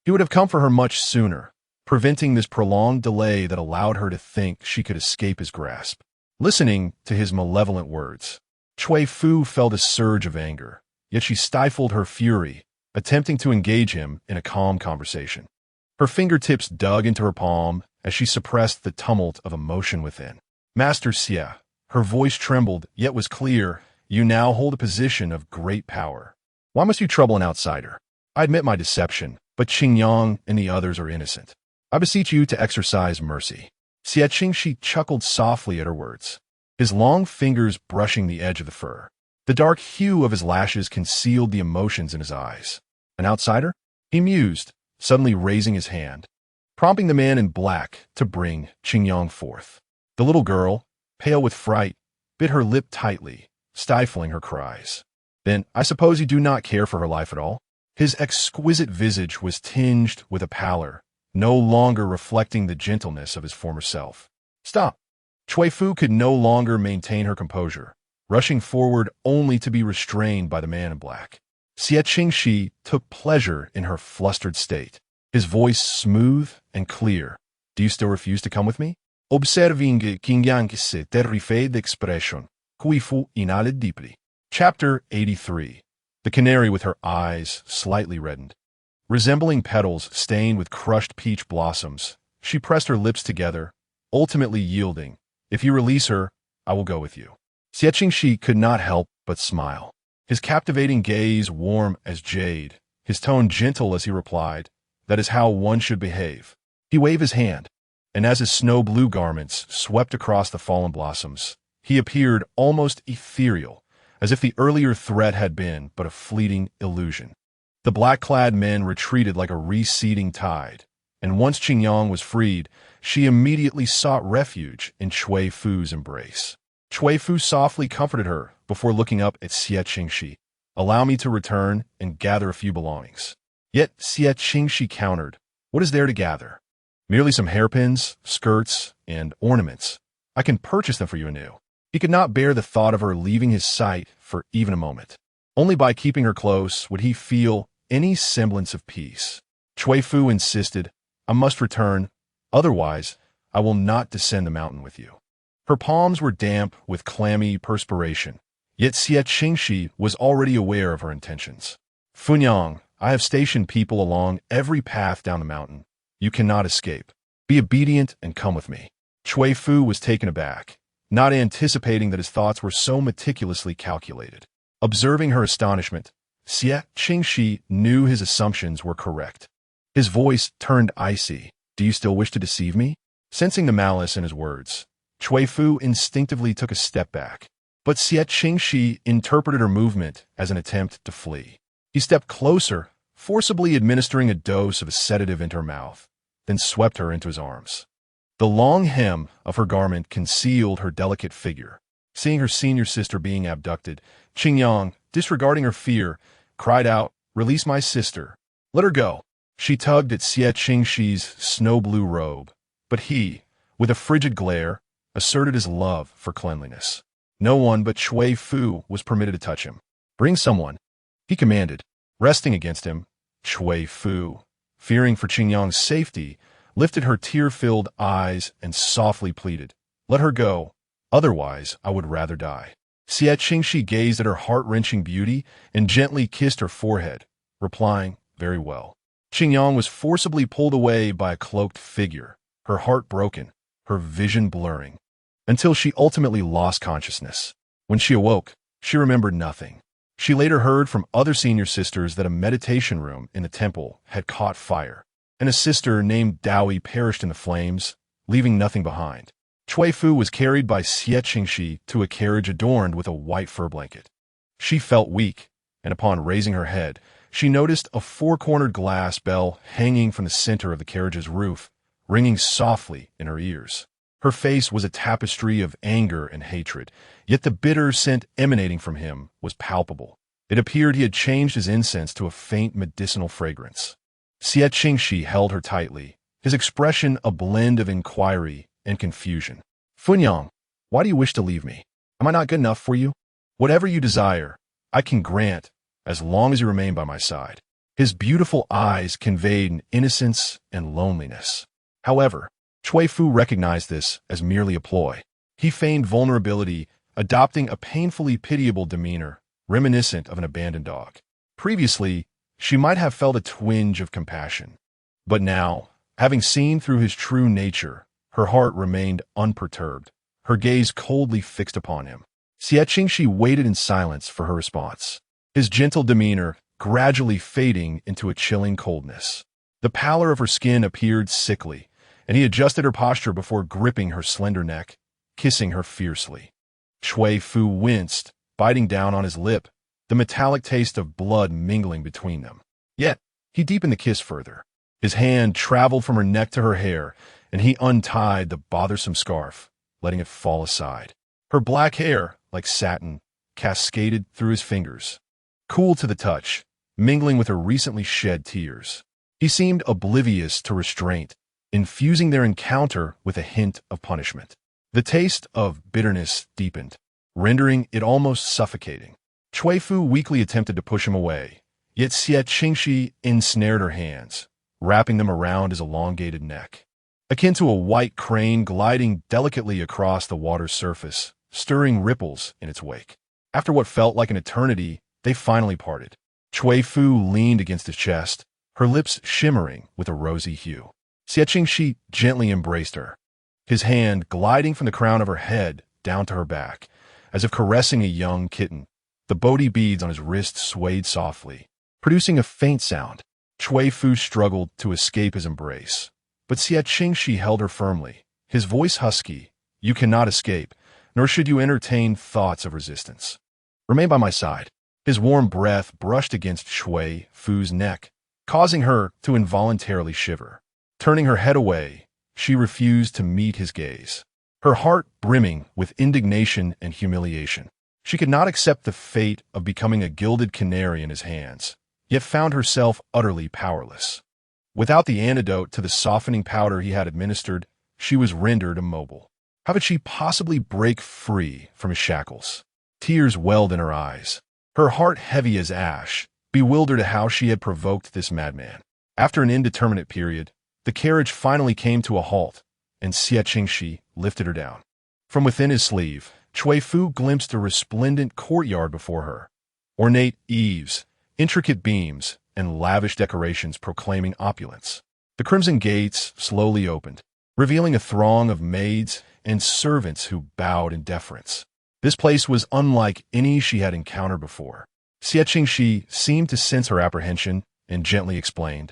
he would have come for her much sooner, preventing this prolonged delay that allowed her to think she could escape his grasp. Listening to his malevolent words, Cui Fu felt a surge of anger, yet she stifled her fury, attempting to engage him in a calm conversation. Her fingertips dug into her palm as she suppressed the tumult of emotion within. "Master Xie," her voice trembled yet was clear, "you now hold a position of great power. Why must you trouble an outsider? I admit my deception, but Qingyang and the others are innocent. I beseech you to exercise mercy." Xie Qingxi chuckled softly at her words, his long fingers brushing the edge of the fur. The dark hue of his lashes concealed the emotions in his eyes. "An outsider?" he mused, suddenly raising his hand, prompting the man in black to bring Qingyang forth. The little girl, pale with fright, bit her lip tightly, stifling her cries. "Then I suppose you do not care for her life at all?" His exquisite visage was tinged with a pallor, no longer reflecting the gentleness of his former self. "Stop!" Cui Fu could no longer maintain her composure, rushing forward only to be restrained by the man in black. Xie Qingxi took pleasure in her flustered state, his voice smooth and clear. "Do you still refuse to come with me?" Observing Qinghe se terrified d'expression, Cui Fu inhaled deeply. Chapter 83. The canary with her eyes slightly reddened. Resembling petals stained with crushed peach blossoms, she pressed her lips together, ultimately yielding. "If you release her, I will go with you." Xie Qingxi could not help but smile, his captivating gaze warm as jade, his tone gentle as he replied, "That is how one should behave." He waved his hand, and as his snow-blue garments swept across the fallen blossoms, he appeared almost ethereal, as if the earlier threat had been but a fleeting illusion. The black-clad men retreated like a receding tide, and once Qingyang was freed, she immediately sought refuge in Cui Fu's embrace. Cui Fu softly comforted her before looking up at Xie Qingxi. "Allow me to return and gather a few belongings." Yet Xie Qingxi countered, "What is there to gather? Merely some hairpins, skirts, and ornaments. I can purchase them for you anew." He could not bear the thought of her leaving his sight for even a moment. Only by keeping her close would he feel any semblance of peace. Cui Fu insisted, "I must return, otherwise I will not descend the mountain with you." Her palms were damp with clammy perspiration, yet Xie Qingxi was already aware of her intentions. "Funyang, I have stationed people along every path down the mountain. You cannot escape. Be obedient and come with me." Cui Fu was taken aback, not anticipating that his thoughts were so meticulously calculated. Observing her astonishment, Xie Qingxi knew his assumptions were correct. His voice turned icy. "Do you still wish to deceive me?" Sensing the malice in his words, Cui Fu instinctively took a step back, but Xie Qingxi interpreted her movement as an attempt to flee. He stepped closer, forcibly administering a dose of a sedative into her mouth, then swept her into his arms. The long hem of her garment concealed her delicate figure. Seeing her senior sister being abducted, Qingyang, disregarding her fear, cried out, "Release my sister. Let her go." She tugged at Xie Qingxi's snow-blue robe, but he, with a frigid glare, asserted his love for cleanliness. No one but Cui Fu was permitted to touch him. "Bring someone," he commanded. Resting against him, Cui Fu, fearing for Qingyang's safety, lifted her tear-filled eyes and softly pleaded, "Let her go, otherwise I would rather die." Xie Qingxi gazed at her heart-wrenching beauty and gently kissed her forehead, replying, "Very well." Qingyang was forcibly pulled away by a cloaked figure, her heart broken, her vision blurring, until she ultimately lost consciousness. When she awoke, she remembered nothing. She later heard from other senior sisters that a meditation room in the temple had caught fire, and a sister named Daoi perished in the flames, leaving nothing behind. Cui Fu was carried by Xie Qingxi to a carriage adorned with a white fur blanket. She felt weak, and upon raising her head, she noticed a four-cornered glass bell hanging from the center of the carriage's roof, ringing softly in her ears. Her face was a tapestry of anger and hatred, yet the bitter scent emanating from him was palpable. It appeared he had changed his incense to a faint medicinal fragrance. Xie Qingxi held her tightly, his expression a blend of inquiry and confusion. "Funyang, why do you wish to leave me? Am I not good enough for you? Whatever you desire, I can grant, as long as you remain by my side." His beautiful eyes conveyed an innocence and loneliness. However, Cui Fu recognized this as merely a ploy. He feigned vulnerability, adopting a painfully pitiable demeanor, reminiscent of an abandoned dog. Previously, she might have felt a twinge of compassion. But now, having seen through his true nature, her heart remained unperturbed, her gaze coldly fixed upon him. Xie Qingxi waited in silence for her response, his gentle demeanor gradually fading into a chilling coldness. The pallor of her skin appeared sickly, and he adjusted her posture before gripping her slender neck, kissing her fiercely. Cui Fu winced, biting down on his lip, the metallic taste of blood mingling between them. Yet, he deepened the kiss further. His hand traveled from her neck to her hair, and he untied the bothersome scarf, letting it fall aside. Her black hair, like satin, cascaded through his fingers, cool to the touch, mingling with her recently shed tears. He seemed oblivious to restraint, infusing their encounter with a hint of punishment. The taste of bitterness deepened, rendering it almost suffocating. Cui Fu weakly attempted to push him away, yet Xie Qingxi ensnared her hands, wrapping them around his elongated neck. Akin to a white crane gliding delicately across the water's surface, stirring ripples in its wake. After what felt like an eternity, they finally parted. Cui Fu leaned against his chest, her lips shimmering with a rosy hue. Xie Qingxi gently embraced her, his hand gliding from the crown of her head down to her back, as if caressing a young kitten. The Bodhi beads on his wrist swayed softly, producing a faint sound. Cui Fu struggled to escape his embrace, but Xie Qingxi held her firmly, his voice husky. "You cannot escape, nor should you entertain thoughts of resistance. Remain by my side." His warm breath brushed against Cui Fu's neck, causing her to involuntarily shiver. Turning her head away, she refused to meet his gaze, her heart brimming with indignation and humiliation. She could not accept the fate of becoming a gilded canary in his hands, yet found herself utterly powerless. Without the antidote to the softening powder he had administered, she was rendered immobile. How could she possibly break free from his shackles? Tears welled in her eyes, her heart heavy as ash, bewildered at how she had provoked this madman. After an indeterminate period, the carriage finally came to a halt, and Xie Qingxi lifted her down. From within his sleeve, Cui Fu glimpsed a resplendent courtyard before her, ornate eaves, intricate beams, and lavish decorations proclaiming opulence. The crimson gates slowly opened, revealing a throng of maids and servants who bowed in deference. This place was unlike any she had encountered before. Xie Qingxi seemed to sense her apprehension and gently explained,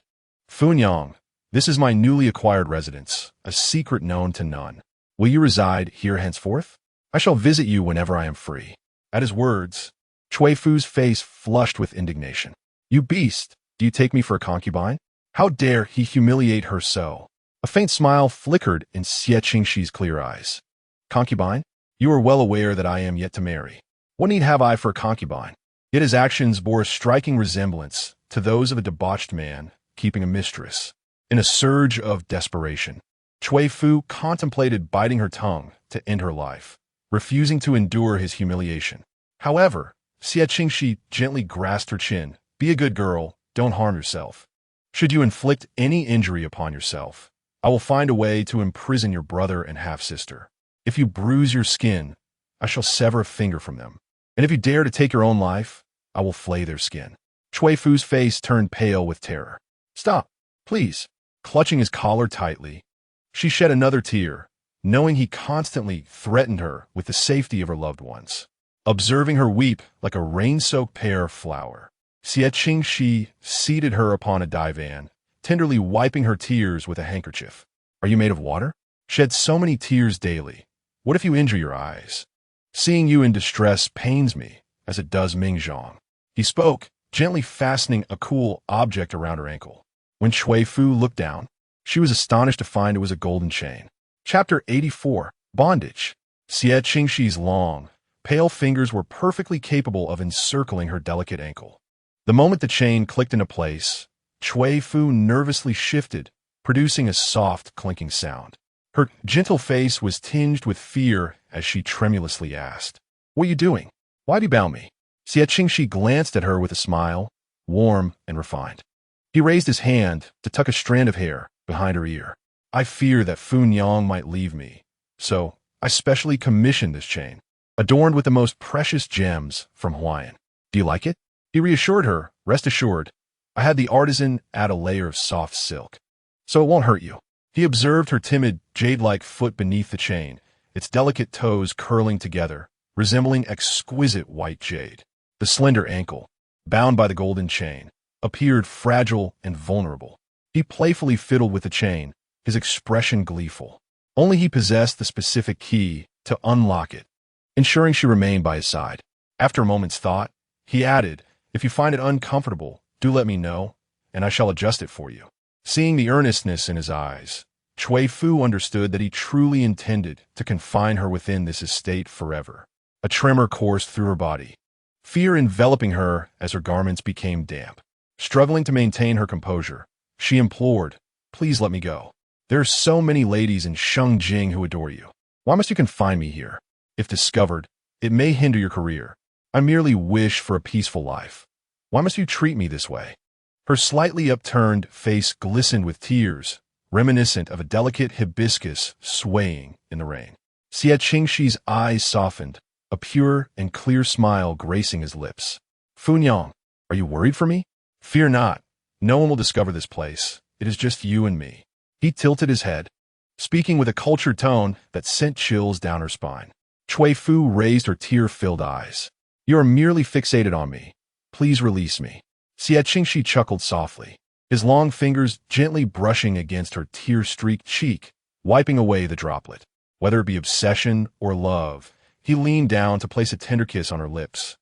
"Funyang, this is my newly acquired residence, a secret known to none. Will you reside here henceforth? I shall visit you whenever I am free." At his words, Cui Fu's face flushed with indignation. "You beast, do you take me for a concubine? How dare he humiliate her so?" A faint smile flickered in Xie Qingxi's clear eyes. "Concubine? You are well aware that I am yet to marry. What need have I for a concubine?" Yet his actions bore a striking resemblance to those of a debauched man keeping a mistress. In a surge of desperation, Cui Fu contemplated biting her tongue to end her life, refusing to endure his humiliation. However, Xie Qingxi gently grasped her chin. Be a good girl, don't harm yourself. Should you inflict any injury upon yourself, I will find a way to imprison your brother and half-sister. If you bruise your skin, I shall sever a finger from them. And if you dare to take your own life, I will flay their skin. Cui Fu's face turned pale with terror. Stop, please. Clutching his collar tightly, she shed another tear, knowing he constantly threatened her with the safety of her loved ones. Observing her weep like a rain-soaked pear flower, Xie Qingxi seated her upon a divan, tenderly wiping her tears with a handkerchief. Are you made of water? Shed so many tears daily. What if you injure your eyes? Seeing you in distress pains me, as it does Mingzhong. He spoke, gently fastening a cool object around her ankle. When Cui Fu looked down, she was astonished to find it was a golden chain. Chapter 84. Bondage. Xie Qingxi's long, pale fingers were perfectly capable of encircling her delicate ankle. The moment the chain clicked into place, Cui Fu nervously shifted, producing a soft, clinking sound. Her gentle face was tinged with fear as she tremulously asked, What are you doing? Why do you bound me? Xie Qingxi glanced at her with a smile, warm and refined. He raised his hand to tuck a strand of hair behind her ear. I fear that Fu Yang might leave me, so I specially commissioned this chain, adorned with the most precious gems from Hawaiian. Do you like it? He reassured her, rest assured, I had the artisan add a layer of soft silk, so it won't hurt you. He observed her timid, jade-like foot beneath the chain, its delicate toes curling together, resembling exquisite white jade. The slender ankle, bound by the golden chain, appeared fragile and vulnerable. He playfully fiddled with the chain, his expression gleeful. Only he possessed the specific key to unlock it, ensuring she remained by his side. After a moment's thought, he added, If you find it uncomfortable, do let me know, and I shall adjust it for you. Seeing the earnestness in his eyes, Cui Fu understood that he truly intended to confine her within this estate forever. A tremor coursed through her body, fear enveloping her as her garments became damp. Struggling to maintain her composure, she implored, Please let me go. There are so many ladies in Shengjing who adore you. Why must you confine me here? If discovered, it may hinder your career. I merely wish for a peaceful life. Why must you treat me this way? Her slightly upturned face glistened with tears, reminiscent of a delicate hibiscus swaying in the rain. Xie Qingxi's eyes softened, a pure and clear smile gracing his lips. Fu Yang, are you worried for me? Fear not. No one will discover this place. It is just you and me. He tilted his head, speaking with a cultured tone that sent chills down her spine. Cui Fu raised her tear-filled eyes. You are merely fixated on me. Please release me. Xie Qingxi chuckled softly, his long fingers gently brushing against her tear-streaked cheek, wiping away the droplet. Whether it be obsession or love, he leaned down to place a tender kiss on her lips,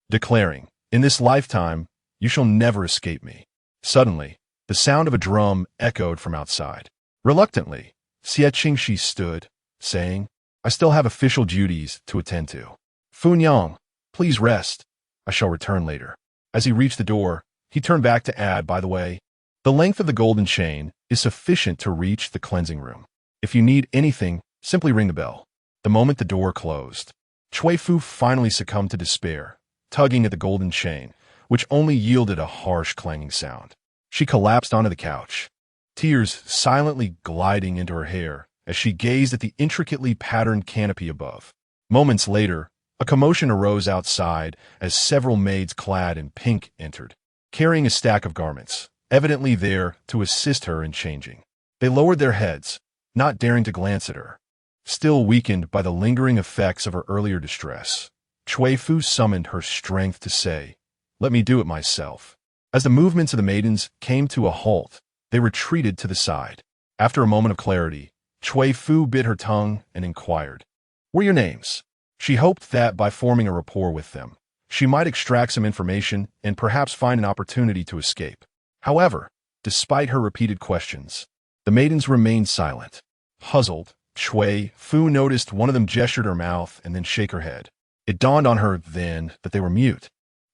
declaring, In this lifetime, you shall never escape me. Suddenly, the sound of a drum echoed from outside. Reluctantly, Xie Qingxi stood, saying, I still have official duties to attend to. Fu Yang, please rest. I shall return later. As he reached the door, he turned back to add, By the way, the length of the golden chain is sufficient to reach the cleansing room. If you need anything, simply ring the bell. The moment the door closed, Cui Fu finally succumbed to despair, tugging at the golden chain, which only yielded a harsh clanging sound. She collapsed onto the couch, tears silently gliding into her hair as she gazed at the intricately patterned canopy above. Moments later, a commotion arose outside as several maids clad in pink entered, carrying a stack of garments, evidently there to assist her in changing. They lowered their heads, not daring to glance at her. Still weakened by the lingering effects of her earlier distress, Cui Fu summoned her strength to say, Let me do it myself. As the movements of the maidens came to a halt, they retreated to the side. After a moment of clarity, Cui Fu bit her tongue and inquired, What are your names? She hoped that by forming a rapport with them, she might extract some information and perhaps find an opportunity to escape. However, despite her repeated questions, the maidens remained silent. Puzzled, Cui Fu noticed one of them gestured her mouth and then shake her head. It dawned on her then that they were mute,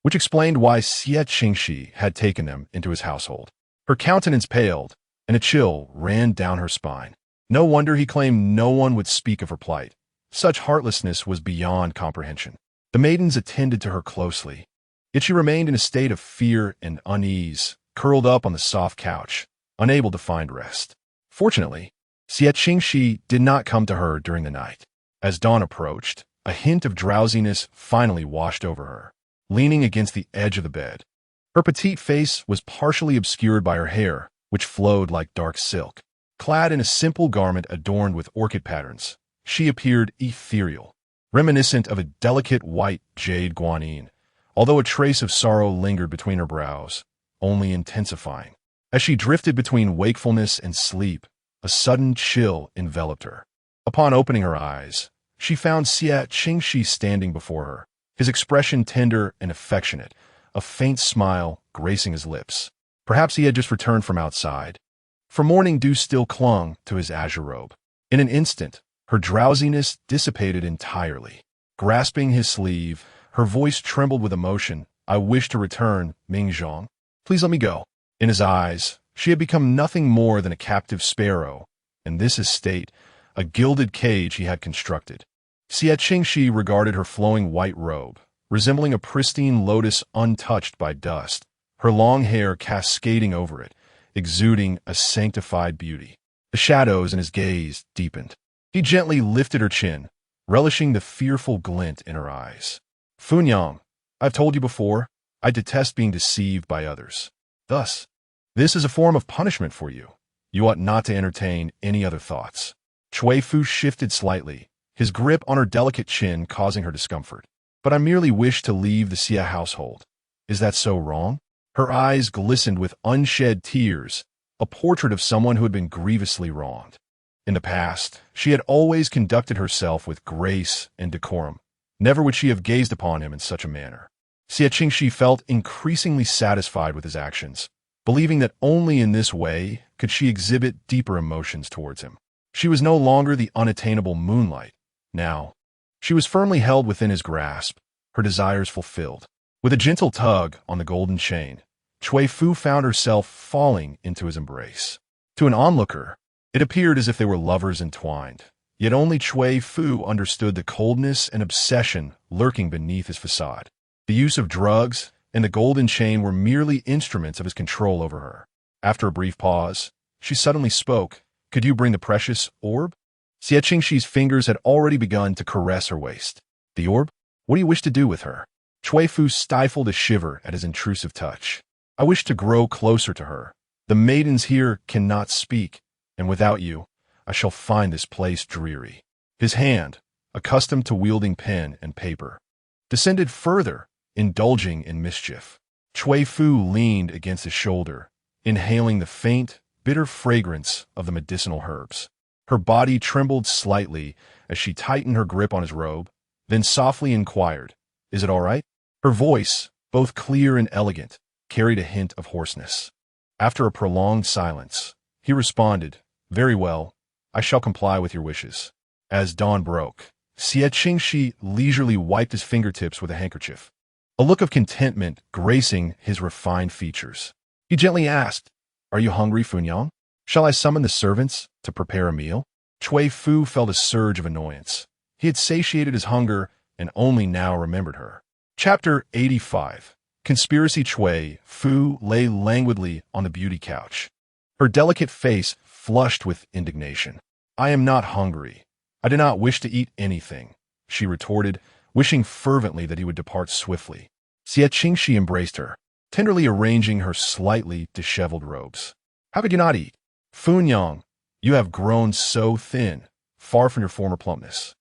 which explained why Xie Qingxi had taken them into his household. Her countenance paled, and a chill ran down her spine. No wonder he claimed no one would speak of her plight. Such heartlessness was beyond comprehension. The maidens attended to her closely, yet she remained in a state of fear and unease, curled up on the soft couch, unable to find rest. Fortunately, Xie Qingxi did not come to her during the night. As dawn approached, a hint of drowsiness finally washed over her. Leaning against the edge of the bed, her petite face was partially obscured by her hair, which flowed like dark silk. Clad in a simple garment adorned with orchid patterns, she appeared ethereal, reminiscent of a delicate white jade guanine, although a trace of sorrow lingered between her brows, only intensifying. As she drifted between wakefulness and sleep, a sudden chill enveloped her. Upon opening her eyes, she found Xie Qingxi standing before her, his expression tender and affectionate, a faint smile gracing his lips. Perhaps he had just returned from outside, for morning dew still clung to his azure robe. In an instant, her drowsiness dissipated entirely. Grasping his sleeve, her voice trembled with emotion. "I wish to return, Mingzhong. Please let me go." In his eyes, she had become nothing more than a captive sparrow, and this estate, a gilded cage he had constructed. Xie Qingxi regarded her flowing white robe, resembling a pristine lotus untouched by dust, her long hair cascading over it, exuding a sanctified beauty. The shadows in his gaze deepened. He gently lifted her chin, relishing the fearful glint in her eyes. "Funyang, I've told you before, I detest being deceived by others. Thus, this is a form of punishment for you. You ought not to entertain any other thoughts." Cui Fu shifted slightly, his grip on her delicate chin causing her discomfort. "But I merely wish to leave the Xie household. Is that so wrong?" Her eyes glistened with unshed tears, a portrait of someone who had been grievously wronged. In the past, she had always conducted herself with grace and decorum. Never would she have gazed upon him in such a manner. Xie Qingxi felt increasingly satisfied with his actions, believing that only in this way could she exhibit deeper emotions towards him. She was no longer the unattainable moonlight. Now, she was firmly held within his grasp, her desires fulfilled. With a gentle tug on the golden chain, Cui Fu found herself falling into his embrace. To an onlooker, it appeared as if they were lovers entwined, yet only Cui Fu understood the coldness and obsession lurking beneath his facade. The use of drugs and the golden chain were merely instruments of his control over her. After a brief pause, she suddenly spoke. "Could you bring the precious orb?" Xie Qingxi's fingers had already begun to caress her waist. "The orb? What do you wish to do with her?" Cui Fu stifled a shiver at his intrusive touch. "I wish to grow closer to her. The maidens here cannot speak, and without you, I shall find this place dreary." His hand, accustomed to wielding pen and paper, descended further, indulging in mischief. Cui Fu leaned against his shoulder, inhaling the faint, bitter fragrance of the medicinal herbs. Her body trembled slightly as she tightened her grip on his robe, then softly inquired, "Is it all right?" Her voice, both clear and elegant, carried a hint of hoarseness. After a prolonged silence, he responded, "Very well, I shall comply with your wishes." As dawn broke, Xie Qingxi leisurely wiped his fingertips with a handkerchief, a look of contentment gracing his refined features. He gently asked, "Are you hungry, Funyang? Shall I summon the servants to prepare a meal?" Cui Fu felt a surge of annoyance. He had satiated his hunger and only now remembered her. Chapter 85. Conspiracy. Cui Fu lay languidly on the beauty couch, her delicate face flushed with indignation. "I am not hungry. I do not wish to eat anything," she retorted, wishing fervently that he would depart swiftly. Xie Qingxi embraced her, tenderly arranging her slightly disheveled robes. "How could you not eat? Funyang, you have grown so thin, far from your former plumpness.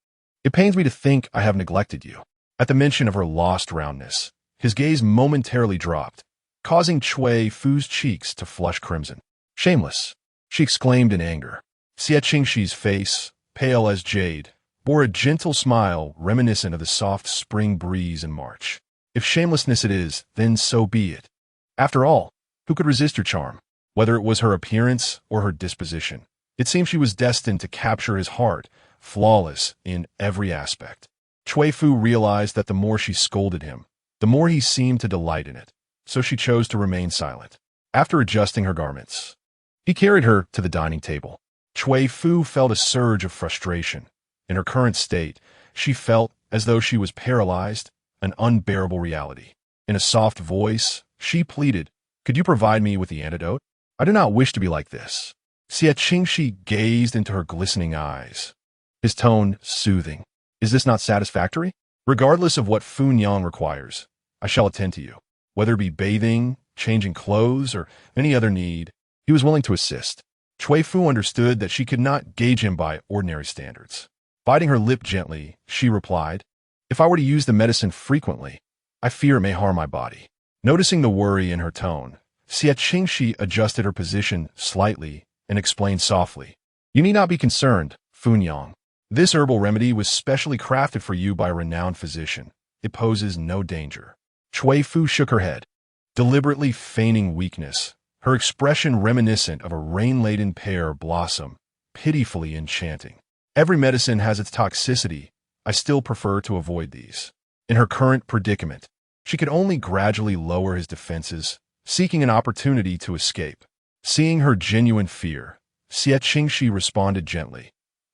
It pains me to think I have neglected you." At the mention of her lost roundness, his gaze momentarily dropped, causing Cui Fu's cheeks to flush crimson. "Shameless!" she exclaimed in anger. Xie Qingxi's face, pale as jade, bore a gentle smile reminiscent of the soft spring breeze in March. "If shamelessness it is, then so be it. After all, who could resist your charm? Whether it was her appearance or her disposition, it seemed she was destined to capture his heart, flawless in every aspect." Cui Fu realized that the more she scolded him, the more he seemed to delight in it, so she chose to remain silent. After adjusting her garments, he carried her to the dining table. Cui Fu felt a surge of frustration. In her current state, she felt as though she was paralyzed, an unbearable reality. In a soft voice, she pleaded, "Could you provide me with the antidote? I do not wish to be like this." Xie Qingxi gazed into her glistening eyes, his tone soothing. "Is this not satisfactory? Regardless of what Fu Yang requires, I shall attend to you. Whether it be bathing, changing clothes, or any other need, he was willing to assist." Cui Fu understood that she could not gauge him by ordinary standards. Biting her lip gently, she replied, "If I were to use the medicine frequently, I fear it may harm my body." Noticing the worry in her tone, Xie Qingxi adjusted her position slightly and explained softly, "You need not be concerned, Fu Yang. This herbal remedy was specially crafted for you by a renowned physician. It poses no danger." Cui Fu shook her head, deliberately feigning weakness, her expression reminiscent of a rain-laden pear blossom, pitifully enchanting. "Every medicine has its toxicity. I still prefer to avoid these." In her current predicament, she could only gradually lower his defenses, seeking an opportunity to escape. Seeing her genuine fear, Xie Qingxi responded gently,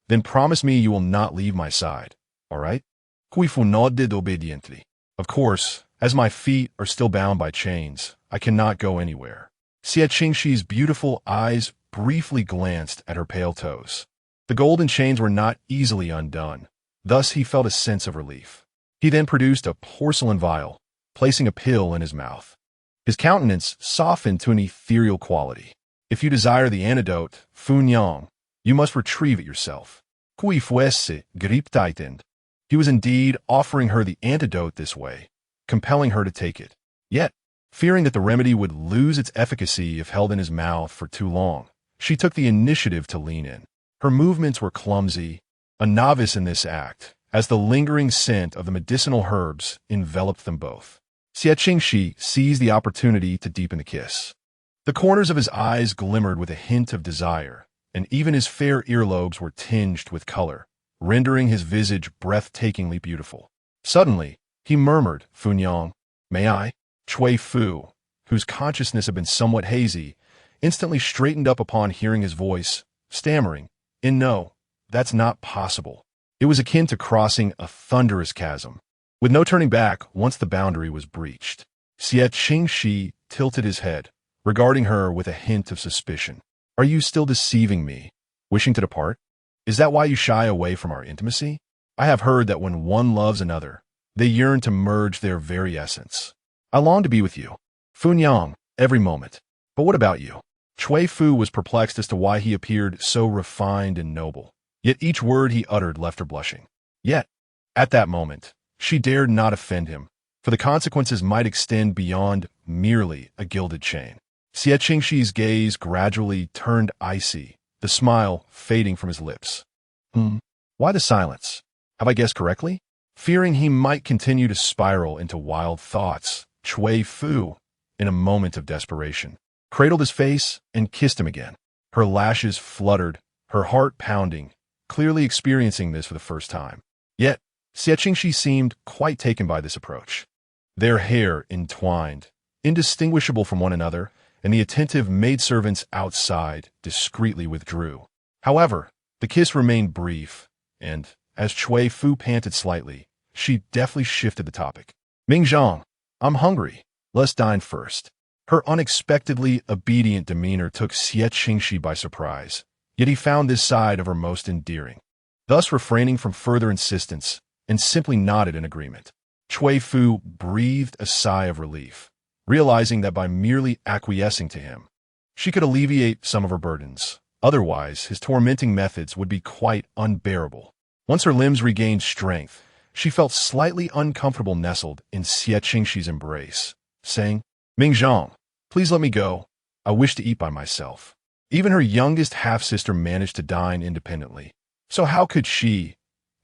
"Then promise me you will not leave my side, all right?" Cui Fu nodded obediently. "Of course, as my feet are still bound by chains, I cannot go anywhere." Xie Qingxi's beautiful eyes briefly glanced at her pale toes. The golden chains were not easily undone, thus he felt a sense of relief. He then produced a porcelain vial, placing a pill in his mouth. His countenance softened to an ethereal quality. "If you desire the antidote, Fu Yang, you must retrieve it yourself." Cui fuese griptightened. He was indeed offering her the antidote this way, compelling her to take it. Yet, fearing that the remedy would lose its efficacy if held in his mouth for too long, she took the initiative to lean in. Her movements were clumsy, a novice in this act, as the lingering scent of the medicinal herbs enveloped them both. Xie Qingxi seized the opportunity to deepen the kiss. The corners of his eyes glimmered with a hint of desire, and even his fair earlobes were tinged with color, rendering his visage breathtakingly beautiful. Suddenly, he murmured, "Fu Yang, may I?" Cui Fu, whose consciousness had been somewhat hazy, instantly straightened up upon hearing his voice, stammering, No, that's not possible." It was akin to crossing a thunderous chasm, with no turning back once the boundary was breached. Xie Qingxi tilted his head, regarding her with a hint of suspicion. "Are you still deceiving me, wishing to depart? Is that why you shy away from our intimacy? I have heard that when one loves another, they yearn to merge their very essence. I long to be with you, Fu Yang, every moment. But what about you?" Cui Fu was perplexed as to why he appeared so refined and noble, yet each word he uttered left her blushing. Yet, at that moment, she dared not offend him, for the consequences might extend beyond merely a gilded chain. Xie Qingxi's gaze gradually turned icy, the smile fading from his lips. Why the silence? Have I guessed correctly?" Fearing he might continue to spiral into wild thoughts, Cui Fu, in a moment of desperation, cradled his face and kissed him again. Her lashes fluttered, her heart pounding, clearly experiencing this for the first time. Yet, Xie Qingxi seemed quite taken by this approach. Their hair entwined, indistinguishable from one another, and the attentive maidservants outside discreetly withdrew. However, the kiss remained brief, and, as Cui Fu panted slightly, she deftly shifted the topic. "Mingzhang, I'm hungry. Let's dine first." Her unexpectedly obedient demeanor took Xie Qingxi by surprise, yet he found this side of her most endearing. Thus refraining from further insistence, and simply nodded in agreement. Cui Fu breathed a sigh of relief, realizing that by merely acquiescing to him, she could alleviate some of her burdens. Otherwise, his tormenting methods would be quite unbearable. Once her limbs regained strength, she felt slightly uncomfortable nestled in Xie Qingxi's embrace, saying, "Mingzhang, please let me go. I wish to eat by myself." Even her youngest half-sister managed to dine independently, so how could she,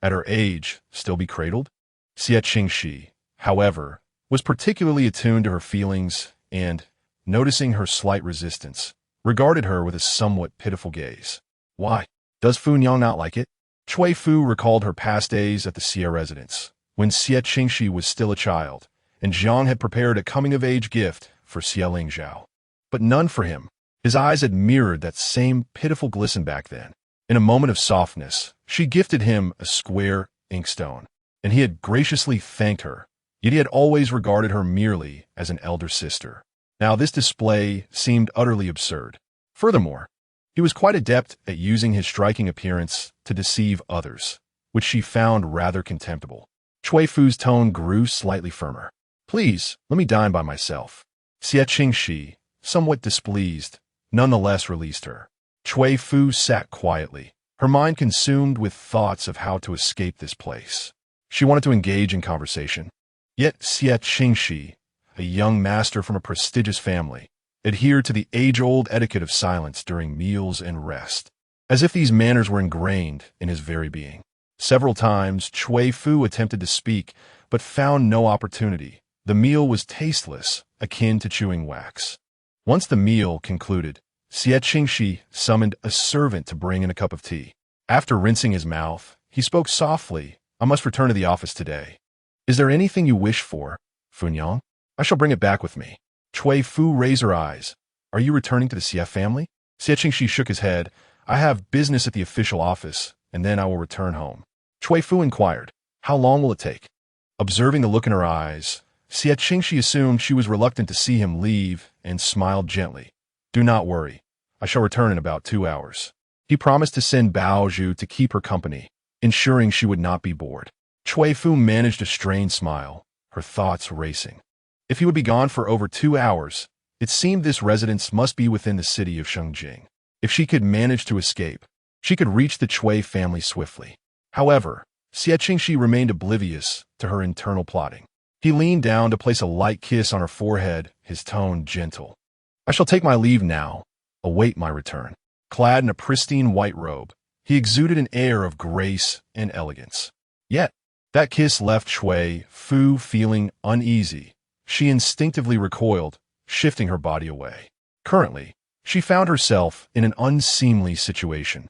at her age, still be cradled? Xie Qingxi, however, was particularly attuned to her feelings and, noticing her slight resistance, regarded her with a somewhat pitiful gaze. "Why, does Fu Yang not like it?" Cui Fu recalled her past days at the Xie residence, when Xie Qingxi was still a child, and Zhang had prepared a coming-of-age gift for Xie Lingzhao. But none for him. His eyes had mirrored that same pitiful glisten back then. In a moment of softness, she gifted him a square inkstone, and he had graciously thanked her, yet he had always regarded her merely as an elder sister. Now this display seemed utterly absurd. Furthermore, he was quite adept at using his striking appearance to deceive others, which she found rather contemptible. Cui Fu's tone grew slightly firmer. "Please, let me dine by myself." Xie Qingxi, somewhat displeased, nonetheless released her. Cui Fu sat quietly, her mind consumed with thoughts of how to escape this place. She wanted to engage in conversation. Yet Xie Qingxi, a young master from a prestigious family, adhered to the age-old etiquette of silence during meals and rest, as if these manners were ingrained in his very being. Several times, Cui Fu attempted to speak, but found no opportunity. The meal was tasteless, akin to chewing wax. Once the meal concluded, Xie Qingxi summoned a servant to bring in a cup of tea. After rinsing his mouth, he spoke softly, "I must return to the office today. Is there anything you wish for, Funyang? I shall bring it back with me." Cui Fu raised her eyes. "Are you returning to the Xie family?" Xie Qingxi shook his head. "I have business at the official office, and then I will return home." Cui Fu inquired, "How long will it take?" Observing the look in her eyes, Xie Qingxi assumed she was reluctant to see him leave and smiled gently. "Do not worry. I shall return in about 2 hours." He promised to send Bao Zhu to keep her company, ensuring she would not be bored. Cui Fu managed a strained smile, her thoughts racing. If he would be gone for over 2 hours, it seemed this residence must be within the city of Shengjing. If she could manage to escape, she could reach the Cui family swiftly. However, Xie Qingxi remained oblivious to her internal plotting. He leaned down to place a light kiss on her forehead, his tone gentle. "I shall take my leave now. Await my return." Clad in a pristine white robe, he exuded an air of grace and elegance. Yet, that kiss left Cui Fu feeling uneasy. She instinctively recoiled, shifting her body away. Currently, she found herself in an unseemly situation,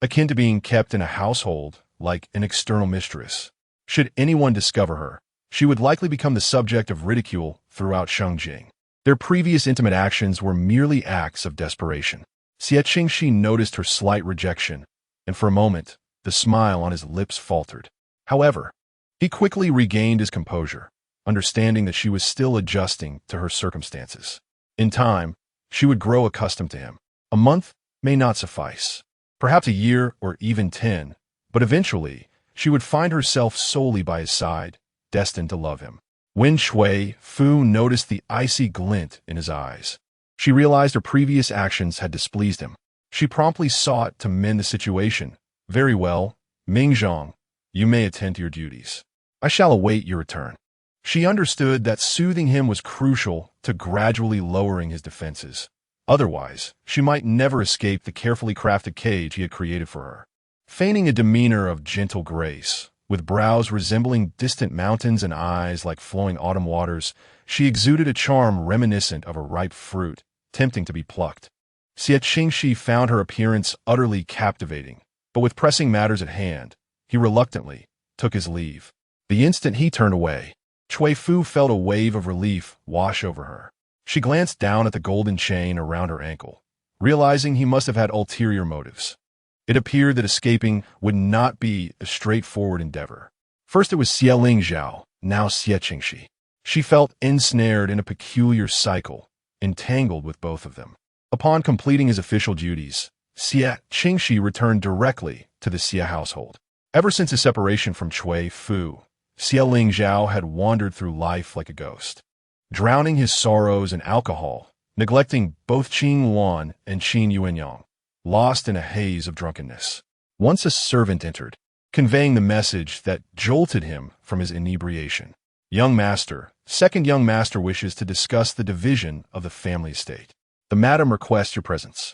akin to being kept in a household like an external mistress. Should anyone discover her, she would likely become the subject of ridicule throughout Shengjing. Their previous intimate actions were merely acts of desperation. Xie Qingxi noticed her slight rejection, and for a moment, the smile on his lips faltered. However, he quickly regained his composure, understanding that she was still adjusting to her circumstances. In time, she would grow accustomed to him. A month may not suffice, perhaps a year or even 10, but eventually, she would find herself solely by his side, destined to love him. When Cui Fu noticed the icy glint in his eyes, she realized her previous actions had displeased him. She promptly sought to mend the situation. "Very well, Mingzhong, you may attend to your duties. I shall await your return." She understood that soothing him was crucial to gradually lowering his defenses. Otherwise, she might never escape the carefully crafted cage he had created for her. Feigning a demeanor of gentle grace, with brows resembling distant mountains and eyes like flowing autumn waters, she exuded a charm reminiscent of a ripe fruit, tempting to be plucked. Xie Qingxi found her appearance utterly captivating, but with pressing matters at hand, he reluctantly took his leave. The instant he turned away, Cui Fu felt a wave of relief wash over her. She glanced down at the golden chain around her ankle, realizing he must have had ulterior motives. It appeared that escaping would not be a straightforward endeavor. First it was Xie Lingzhao, now Xie Qingxi. She felt ensnared in a peculiar cycle, entangled with both of them. Upon completing his official duties, Xie Qingxi returned directly to the Xie household. Ever since his separation from Cui Fu, Xie Lingzhao had wandered through life like a ghost, drowning his sorrows in alcohol, neglecting both Qing Wan and Qin Yuanyang, lost in a haze of drunkenness. Once a servant entered, conveying the message that jolted him from his inebriation. "Young master, second young master wishes to discuss the division of the family estate. The madam requests your presence."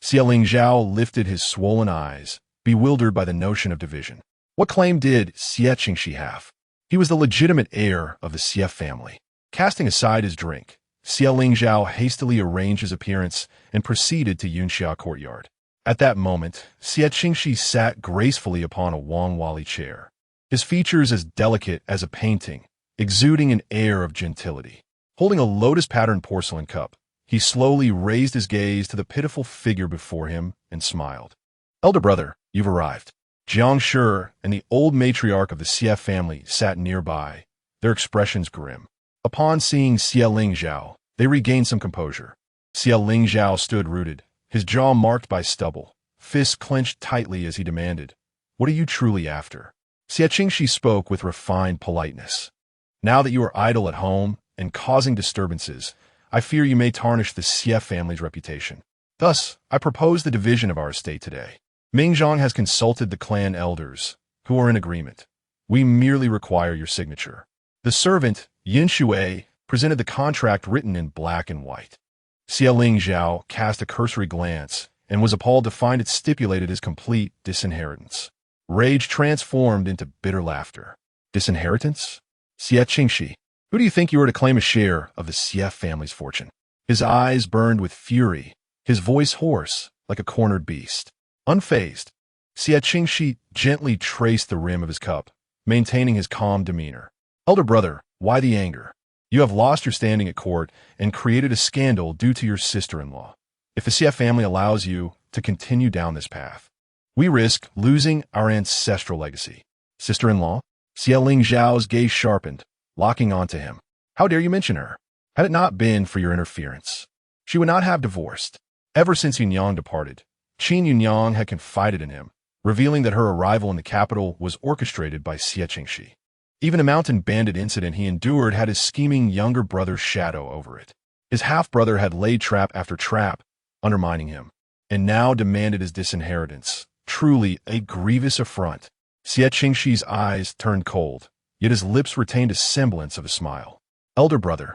Xie Lingzhao lifted his swollen eyes, bewildered by the notion of division. What claim did Xie Qingxi have? He was the legitimate heir of the Xie family. Casting aside his drink, Xie Lingzhao hastily arranged his appearance and proceeded to Yunxia courtyard. At that moment, Xie Qingxi sat gracefully upon a Wangwali chair, his features as delicate as a painting, exuding an air of gentility. Holding a lotus-patterned porcelain cup, he slowly raised his gaze to the pitiful figure before him and smiled. Elder brother, you've arrived. Jiang Shi and the old matriarch of the Xie family sat nearby, their expressions grim. Upon seeing Xie Lingzhao, they regained some composure. Xie Lingzhao stood rooted, his jaw marked by stubble, fists clenched tightly as he demanded, "What are you truly after?" Xie Qingxi spoke with refined politeness. "Now that you are idle at home and causing disturbances, I fear you may tarnish the Xie family's reputation. Thus, I propose the division of our estate today. Mingzhang has consulted the clan elders, who are in agreement. We merely require your signature." The servant, Yin Shui, presented the contract written in black and white. Xie Lingzhao cast a cursory glance and was appalled to find it stipulated as complete disinheritance. Rage transformed into bitter laughter. Disinheritance? Xie Qingxi, who do you think you are to claim a share of the Xie family's fortune? His eyes burned with fury, his voice hoarse, like a cornered beast. Unfazed, Xie Qingxi gently traced the rim of his cup, maintaining his calm demeanor. "Elder brother, why the anger? You have lost your standing at court and created a scandal due to your sister-in-law. If the Xie family allows you to continue down this path, we risk losing our ancestral legacy." Sister-in-law? Xie Lingzhao's gaze sharpened, locking onto him. "How dare you mention her? Had it not been for your interference, she would not have divorced." Ever since Yunyang departed, Qin Yunyang had confided in him, revealing that her arrival in the capital was orchestrated by Xie Qingxi. Even a mountain bandit incident he endured had his scheming younger brother's shadow over it. His half-brother had laid trap after trap, undermining him, and now demanded his disinheritance. Truly a grievous affront. Xie Qingxi's eyes turned cold, yet his lips retained a semblance of a smile. "Elder brother,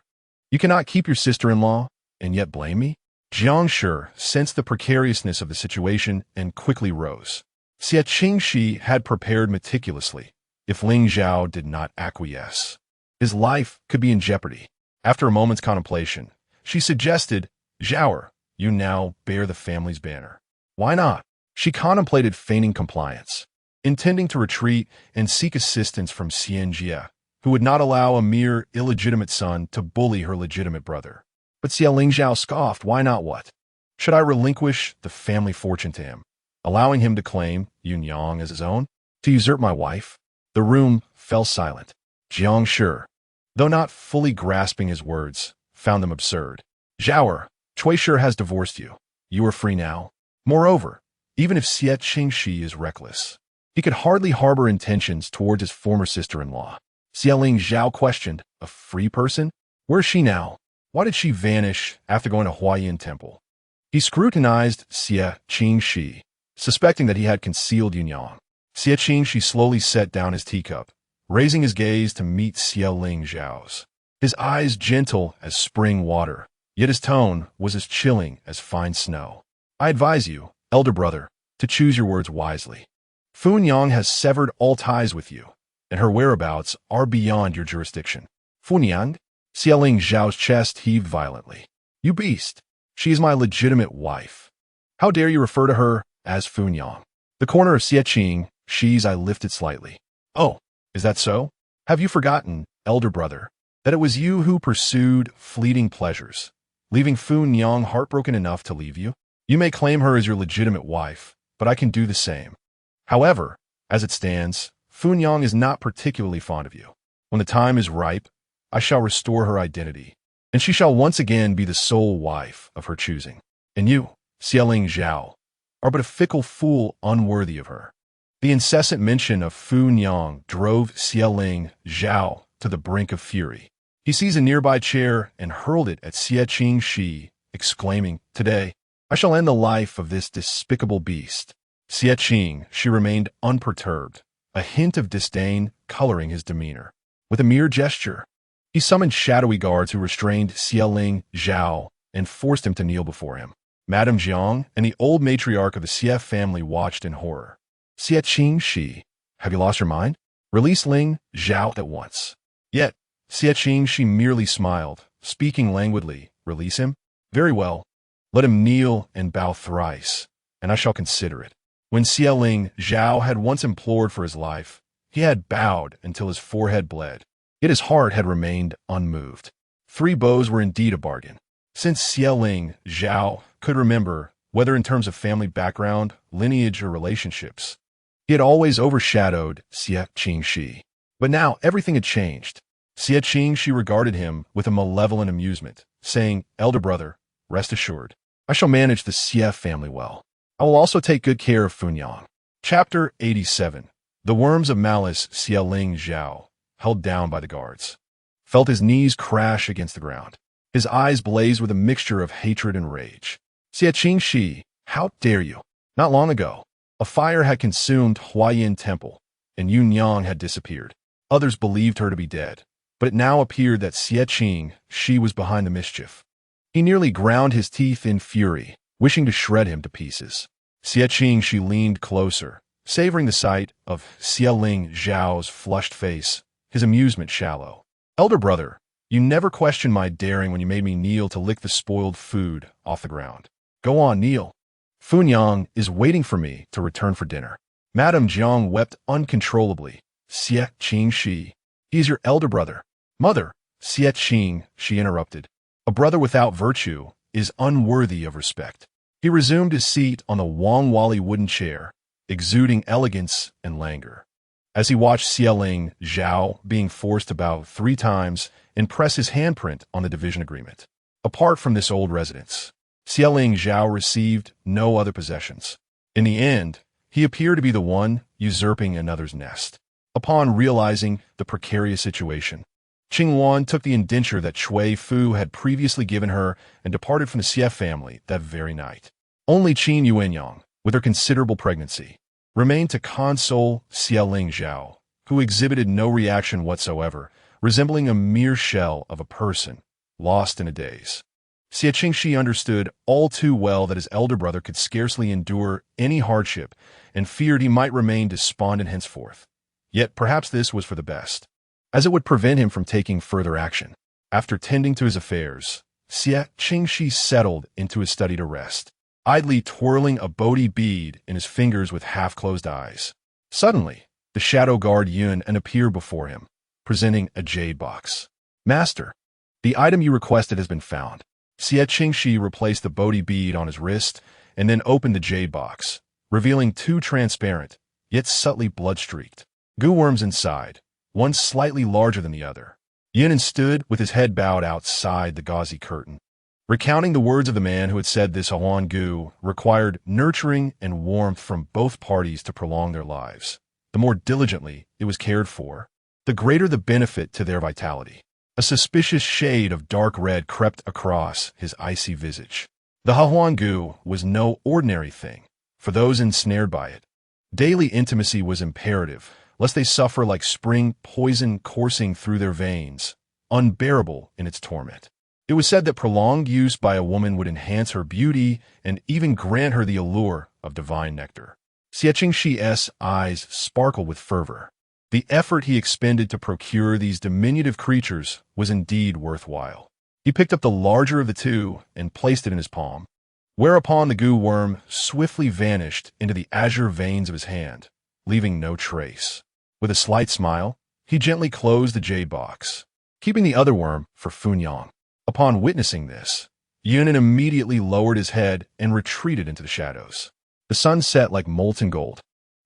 you cannot keep your sister-in-law, and yet blame me?" Jiang Shi sensed the precariousness of the situation and quickly rose. Xie Qingxi had prepared meticulously. If Ling Zhao did not acquiesce, his life could be in jeopardy. After a moment's contemplation, she suggested, "Zhao, you now bear the family's banner." "Why not?" She contemplated feigning compliance, intending to retreat and seek assistance from Xianjie, who would not allow a mere illegitimate son to bully her legitimate brother. But Xie Lingzhao scoffed, "Why not what? Should I relinquish the family fortune to him, allowing him to claim Yunyang as his own? To usurp my wife?" The room fell silent. Jiang Shi, though not fully grasping his words, found them absurd. "Zhao, Cui Shi has divorced you. You are free now. Moreover, even if Xie Qingxi is reckless, he could hardly harbor intentions towards his former sister-in-law." Xie Lingzhao questioned, "A free person? Where is she now? Why did she vanish after going to Huayin Temple?" He scrutinized Xie Qingxi, suspecting that he had concealed Yunyang. Xie Qingxi slowly set down his teacup, raising his gaze to meet Xie Lingzhao's. His eyes gentle as spring water, yet his tone was as chilling as fine snow. "I advise you, elder brother, to choose your words wisely. Fun Yang has severed all ties with you, and her whereabouts are beyond your jurisdiction." "Fun Yang?" Xie Lingzhao's chest heaved violently. "You beast! She is my legitimate wife. How dare you refer to her as Fun Yang?" The corner of Xie Qingxi's eye lifted slightly. "Oh, is that so? Have you forgotten, elder brother, that it was you who pursued fleeting pleasures, leaving Fun Yang heartbroken enough to leave you? You may claim her as your legitimate wife, but I can do the same. However, as it stands, Fun Yang is not particularly fond of you. When the time is ripe, I shall restore her identity, and she shall once again be the sole wife of her choosing. And you, Xie Lingzhao, are but a fickle fool unworthy of her." The incessant mention of Fun Yang drove Xie Lingzhao to the brink of fury. He seized a nearby chair and hurled it at Xie Qingxi, exclaiming, "Today, I shall end the life of this despicable beast." Xie Qingxi remained unperturbed, a hint of disdain coloring his demeanor. With a mere gesture, he summoned shadowy guards who restrained Xie Lingzhao and forced him to kneel before him. Madame Jiang and the old matriarch of the Xie family watched in horror. "Xie Qingxi, have you lost your mind? Release Ling Zhao at once." Yet, Xie Qingxi merely smiled, speaking languidly. "Release him? Very well. Let him kneel and bow thrice, and I shall consider it." When Xie Lingzhao had once implored for his life, he had bowed until his forehead bled, yet his heart had remained unmoved. 3 bows were indeed a bargain. Since Xie Lingzhao could remember, whether in terms of family background, lineage, or relationships. He had always overshadowed Xie Qingxi. But now everything had changed. Xie Qingxi regarded him with a malevolent amusement, saying, "Elder brother, rest assured, I shall manage the Xie family well. I will also take good care of Funyang." Chapter 87. The worms of malice. Xie Ling Zhao, held down by the guards, felt his knees crash against the ground. His eyes blazed with a mixture of hatred and rage. "Xie Qingxi, how dare you?" Not long ago, a fire had consumed Huayin Temple, and Yunyang had disappeared. Others believed her to be dead, but it now appeared that Xie Qingxi was behind the mischief. He nearly ground his teeth in fury, wishing to shred him to pieces. Xie Qingxi leaned closer, savoring the sight of Xie Ling Zhao's flushed face, his amusement shallow. "Elder brother, you never questioned my daring when you made me kneel to lick the spoiled food off the ground. Go on, kneel. Funyang is waiting for me to return for dinner." Madame Jiang wept uncontrollably. "Xie Qingxi, he is your elder brother." "Mother," Xie Qingxi interrupted, "a brother without virtue is unworthy of respect." He resumed his seat on the Wangwali wooden chair, exuding elegance and languor. As he watched Xie Ling Zhao being forced to bow 3 times and press his handprint on the division agreement. Apart from this old residence, Xie Ling Zhao received no other possessions. In the end, he appeared to be the one usurping another's nest. Upon realizing the precarious situation, Qingwan took the indenture that Cui Fu had previously given her and departed from the Xie family that very night. Only Qin Yuanyang, with her considerable pregnancy, remained to console Xie Ling Zhao, who exhibited no reaction whatsoever, resembling a mere shell of a person lost in a daze. Xie Qingxi understood all too well that his elder brother could scarcely endure any hardship and feared he might remain despondent henceforth. Yet perhaps this was for the best, as it would prevent him from taking further action. After tending to his affairs, Xie Qingxi settled into his study to rest, idly twirling a Bodhi bead in his fingers with half-closed eyes. Suddenly, the shadow guard Yun appeared before him, presenting a jade box. "Master, the item you requested has been found." Xie Qingxi replaced the Bodhi bead on his wrist and then opened the jade box, revealing 2 transparent, yet subtly blood-streaked goo worms inside, one slightly larger than the other. Yun stood with his head bowed outside the gauzy curtain, recounting the words of the man who had said this Huan goo required nurturing and warmth from both parties to prolong their lives. The more diligently it was cared for, the greater the benefit to their vitality. A suspicious shade of dark red crept across his icy visage. The Huan goo was no ordinary thing for those ensnared by it. Daily intimacy was imperative, lest they suffer like spring poison coursing through their veins, unbearable in its torment. It was said that prolonged use by a woman would enhance her beauty and even grant her the allure of divine nectar. Xie Qingxi's eyes sparkled with fervor. The effort he expended to procure these diminutive creatures was indeed worthwhile. He picked up the larger of the 2 and placed it in his palm, whereupon the goo worm swiftly vanished into the azure veins of his hand, leaving no trace. With a slight smile, he gently closed the jade box, keeping the other worm for Funyang. Upon witnessing this, Yun immediately lowered his head and retreated into the shadows. The sun set like molten gold.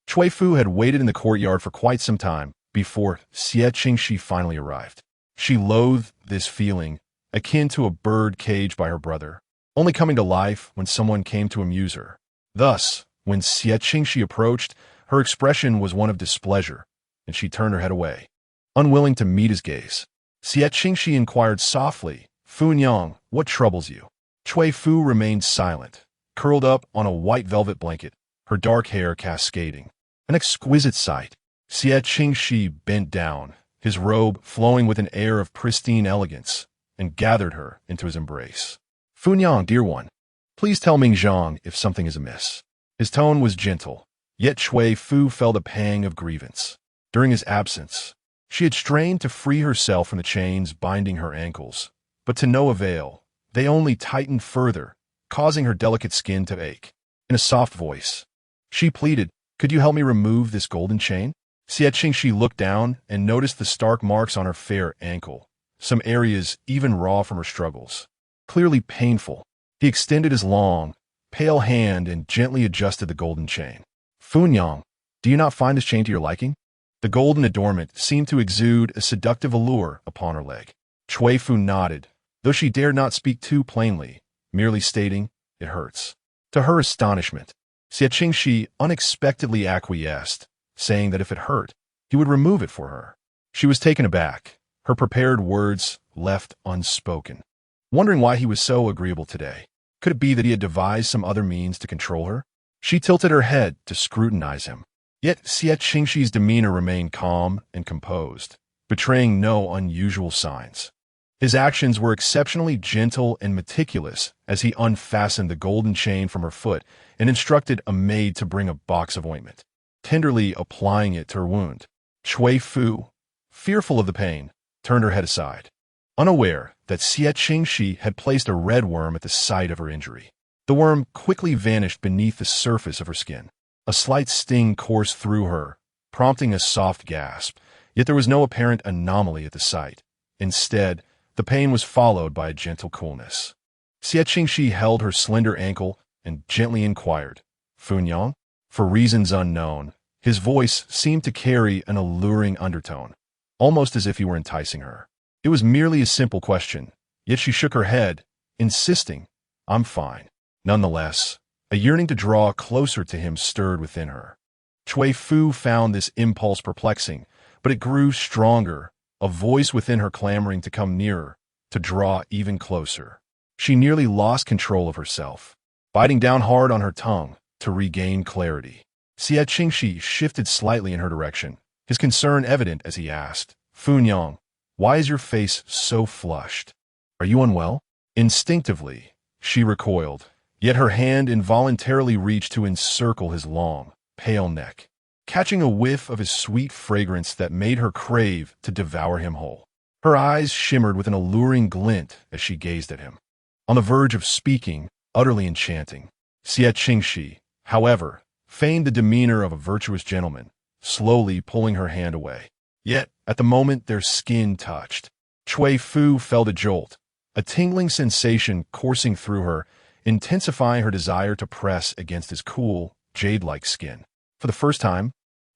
Cui Fu had waited in the courtyard for quite some time before Xie Qingxi finally arrived. She loathed this feeling, akin to a bird caged by her brother, only coming to life when someone came to amuse her. Thus, when Xie Qingxi approached, her expression was one of displeasure, and she turned her head away, unwilling to meet his gaze. Xie Qingxi inquired softly, "Funyang, what troubles you?" Cui Fu remained silent, curled up on a white velvet blanket, her dark hair cascading. An exquisite sight. Xie Qingxi bent down, his robe flowing with an air of pristine elegance, and gathered her into his embrace. "Funyang, dear one, please tell Mingzhang if something is amiss." His tone was gentle, yet Cui Fu felt a pang of grievance. During his absence, she had strained to free herself from the chains binding her ankles, but to no avail. They only tightened further, causing her delicate skin to ache. In a soft voice, she pleaded, "Could you help me remove this golden chain?" Xie Qingxi looked down and noticed the stark marks on her fair ankle, some areas even raw from her struggles. Clearly painful. He extended his long, pale hand and gently adjusted the golden chain. "Funyang, do you not find this chain to your liking?" The golden adornment seemed to exude a seductive allure upon her leg. Cui Fu nodded, though she dared not speak too plainly, merely stating, "It hurts." To her astonishment, Xie Qingxi unexpectedly acquiesced, saying that if it hurt, he would remove it for her. She was taken aback, her prepared words left unspoken. Wondering why he was so agreeable today. Could it be that he had devised some other means to control her? She tilted her head to scrutinize him. Yet Xie Qingxi's demeanor remained calm and composed, betraying no unusual signs. His actions were exceptionally gentle and meticulous as he unfastened the golden chain from her foot and instructed a maid to bring a box of ointment, tenderly applying it to her wound. Cui Fu, fearful of the pain, turned her head aside, unaware that Xie Qingxi had placed a red worm at the site of her injury. The worm quickly vanished beneath the surface of her skin. A slight sting coursed through her, prompting a soft gasp, yet there was no apparent anomaly at the site. Instead, the pain was followed by a gentle coolness. Xie Qingxi held her slender ankle and gently inquired, "Funyang?" For reasons unknown, his voice seemed to carry an alluring undertone, almost as if he were enticing her. It was merely a simple question, yet she shook her head, insisting, "I'm fine." Nonetheless, a yearning to draw closer to him stirred within her. Cui Fu found this impulse perplexing, but it grew stronger, a voice within her clamoring to come nearer, to draw even closer. She nearly lost control of herself, biting down hard on her tongue to regain clarity. Xie Qingxi shifted slightly in her direction, his concern evident as he asked, "Funyang, why is your face so flushed? Are you unwell?" Instinctively, she recoiled, yet her hand involuntarily reached to encircle his long, pale neck, catching a whiff of his sweet fragrance that made her crave to devour him whole. Her eyes shimmered with an alluring glint as she gazed at him, on the verge of speaking, utterly enchanting. Xie Qingxi, however, feigned the demeanor of a virtuous gentleman, slowly pulling her hand away. Yet, at the moment their skin touched, Cui Fu felt a jolt, a tingling sensation coursing through her, intensifying her desire to press against his cool, jade-like skin. For the first time,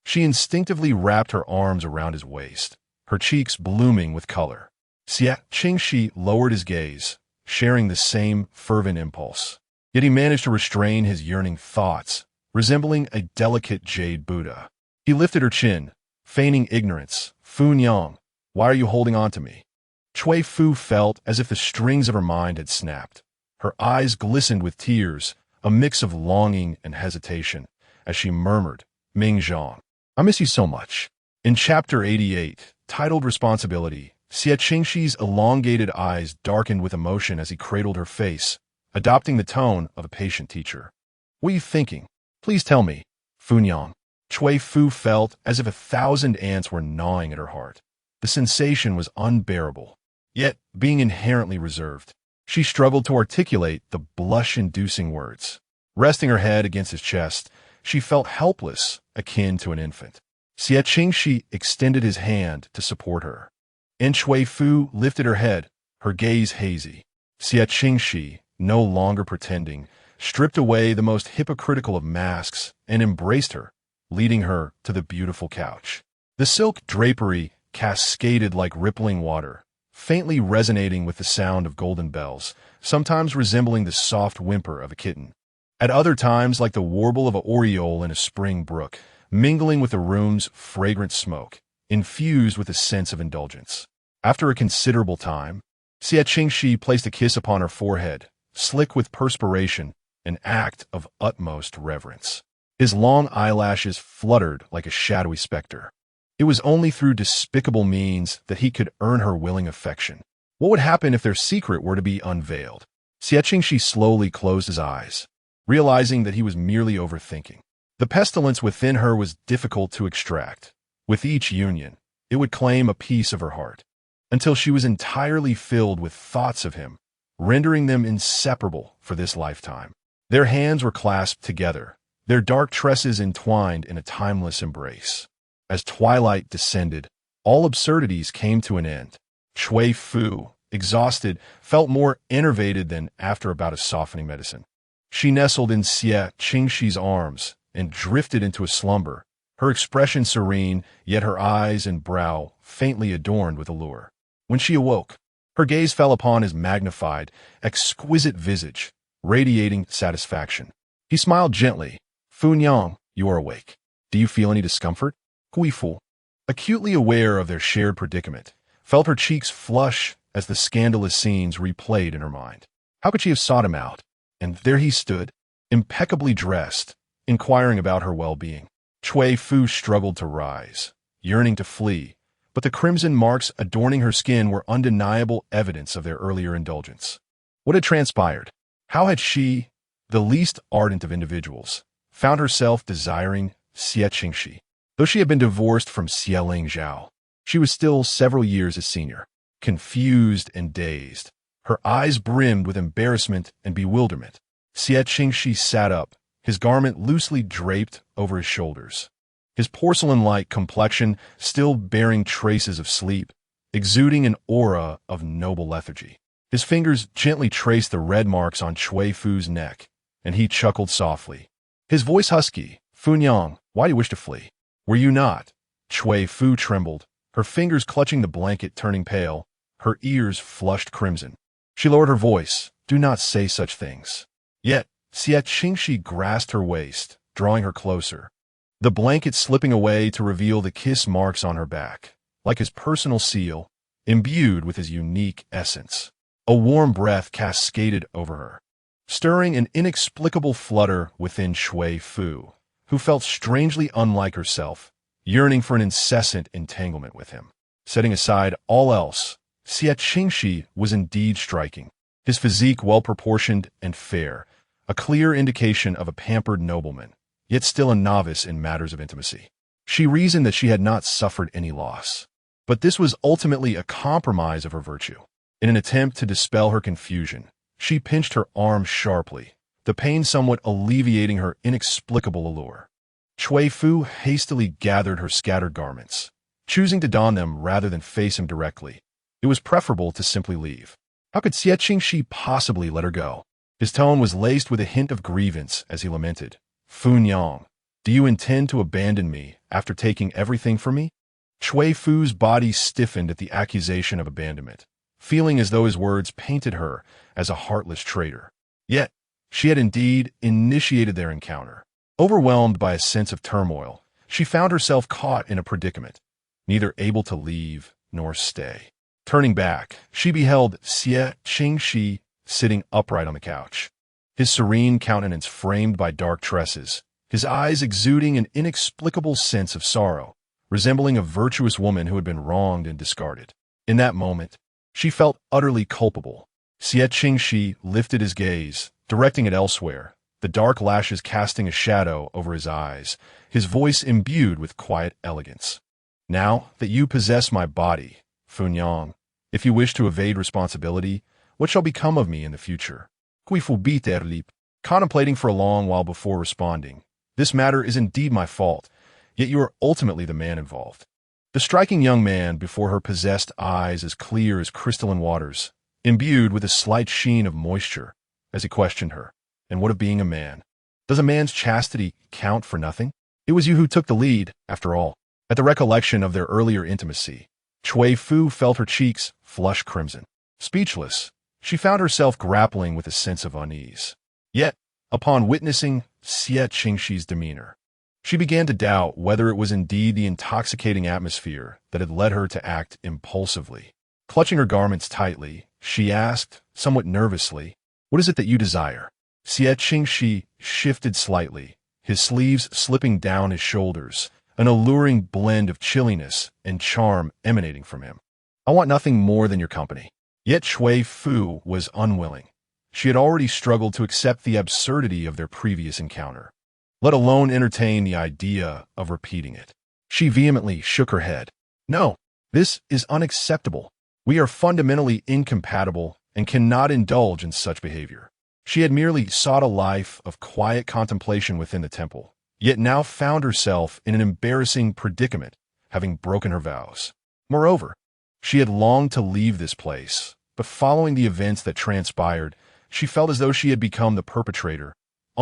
she instinctively wrapped her arms around his waist, her cheeks blooming with color. Xie Qingxi lowered his gaze, sharing the same fervent impulse. Yet he managed to restrain his yearning thoughts, resembling a delicate jade Buddha. He lifted her chin, feigning ignorance. "Funyang, why are you holding on to me?" Cui Fu felt as if the strings of her mind had snapped. Her eyes glistened with tears, a mix of longing and hesitation, as she murmured, "Mingzhong, I miss you so much." In Chapter 88, titled Responsibility, Xie Qingxi's elongated eyes darkened with emotion as he cradled her face, adopting the tone of a patient teacher. "What are you thinking? Please tell me." "Funyang." Cui Fu felt as if 1,000 ants were gnawing at her heart. The sensation was unbearable, yet being inherently reserved. She struggled to articulate the blush-inducing words. Resting her head against his chest, she felt helpless, akin to an infant. Xie Qingxi extended his hand to support her. And Cui Fu lifted her head, her gaze hazy. Xie Qingxi, no longer pretending, stripped away the most hypocritical of masks and embraced her, leading her to the beautiful couch. The silk drapery cascaded like rippling water, faintly resonating with the sound of golden bells, sometimes resembling the soft whimper of a kitten. At other times like the warble of an oriole in a spring brook, mingling with the room's fragrant smoke, infused with a sense of indulgence. After a considerable time, Xie Qingxi placed a kiss upon her forehead, slick with perspiration, an act of utmost reverence. His long eyelashes fluttered like a shadowy specter. It was only through despicable means that he could earn her willing affection. What would happen if their secret were to be unveiled? Xie Qingxi slowly closed his eyes, realizing that he was merely overthinking. The pestilence within her was difficult to extract. With each union, it would claim a piece of her heart, until she was entirely filled with thoughts of him, rendering them inseparable for this lifetime. Their hands were clasped together, their dark tresses entwined in a timeless embrace. As twilight descended, all absurdities came to an end. Cui Fu, exhausted, felt more enervated than after a bout of softening medicine. She nestled in Xie Qingxi's arms and drifted into a slumber, her expression serene, yet her eyes and brow faintly adorned with allure. When she awoke, her gaze fell upon his magnified, exquisite visage, radiating satisfaction. He smiled gently. "Fu Nyang, you are awake. Do you feel any discomfort?" Cui Fu, acutely aware of their shared predicament, felt her cheeks flush as the scandalous scenes replayed in her mind. How could she have sought him out? And there he stood, impeccably dressed, inquiring about her well-being. Cui Fu struggled to rise, yearning to flee, but the crimson marks adorning her skin were undeniable evidence of their earlier indulgence. What had transpired? How had she, the least ardent of individuals, found herself desiring Xie Qingxi? Though she had been divorced from Xie Zhao, she was still several years his senior. Confused and dazed, her eyes brimmed with embarrassment and bewilderment, Xie Qingxi sat up, his garment loosely draped over his shoulders. His porcelain-like complexion still bearing traces of sleep, exuding an aura of noble lethargy. His fingers gently traced the red marks on Cui Fu's neck, and he chuckled softly. His voice husky. "Fu Nyang, why do you wish to flee?" "Were you not?" Cui Fu trembled, her fingers clutching the blanket turning pale, her ears flushed crimson. She lowered her voice. "Do not say such things." Yet, Xie Qingxi grasped her waist, drawing her closer, the blanket slipping away to reveal the kiss marks on her back, like his personal seal, imbued with his unique essence. A warm breath cascaded over her, stirring an inexplicable flutter within Cui Fu, who felt strangely unlike herself, yearning for an incessant entanglement with him. Setting aside all else, Xie Qingxi was indeed striking, his physique well-proportioned and fair, a clear indication of a pampered nobleman, yet still a novice in matters of intimacy. She reasoned that she had not suffered any loss, but this was ultimately a compromise of her virtue. In an attempt to dispel her confusion, she pinched her arm sharply, the pain somewhat alleviating her inexplicable allure. Cui Fu hastily gathered her scattered garments, choosing to don them rather than face him directly. It was preferable to simply leave. How could Xie Qingxi possibly let her go? His tone was laced with a hint of grievance as he lamented. "Fu Nyang, do you intend to abandon me after taking everything from me?" Cui Fu's body stiffened at the accusation of abandonment, feeling as though his words painted her as a heartless traitor. Yet, she had indeed initiated their encounter. Overwhelmed by a sense of turmoil, she found herself caught in a predicament, neither able to leave nor stay. Turning back, she beheld Xie Qingxi sitting upright on the couch, his serene countenance framed by dark tresses, his eyes exuding an inexplicable sense of sorrow, resembling a virtuous woman who had been wronged and discarded. In that moment, she felt utterly culpable. Xie Qingxi lifted his gaze, directing it elsewhere, the dark lashes casting a shadow over his eyes, his voice imbued with quiet elegance. "Now that you possess my body, Fu Nyang, if you wish to evade responsibility, what shall become of me in the future?" Cui Fu beat their lip, contemplating for a long while before responding. "This matter is indeed my fault, yet you are ultimately the man involved." The striking young man before her possessed eyes as clear as crystalline waters, imbued with a slight sheen of moisture, as he questioned her. "And what of being a man? Does a man's chastity count for nothing? It was you who took the lead, after all." At the recollection of their earlier intimacy, Cui Fu felt her cheeks flush crimson. Speechless, she found herself grappling with a sense of unease. Yet, upon witnessing Xie Qingxi's demeanor, she began to doubt whether it was indeed the intoxicating atmosphere that had led her to act impulsively. Clutching her garments tightly, she asked, somewhat nervously, "What is it that you desire?" Xie Qingxi shifted slightly, his sleeves slipping down his shoulders, an alluring blend of chilliness and charm emanating from him. "I want nothing more than your company." Yet Cui Fu was unwilling. She had already struggled to accept the absurdity of their previous encounter, let alone entertain the idea of repeating it. She vehemently shook her head. "No, this is unacceptable. We are fundamentally incompatible and cannot indulge in such behavior." She had merely sought a life of quiet contemplation within the temple, yet now found herself in an embarrassing predicament, having broken her vows. Moreover, she had longed to leave this place, but following the events that transpired, she felt as though she had become the perpetrator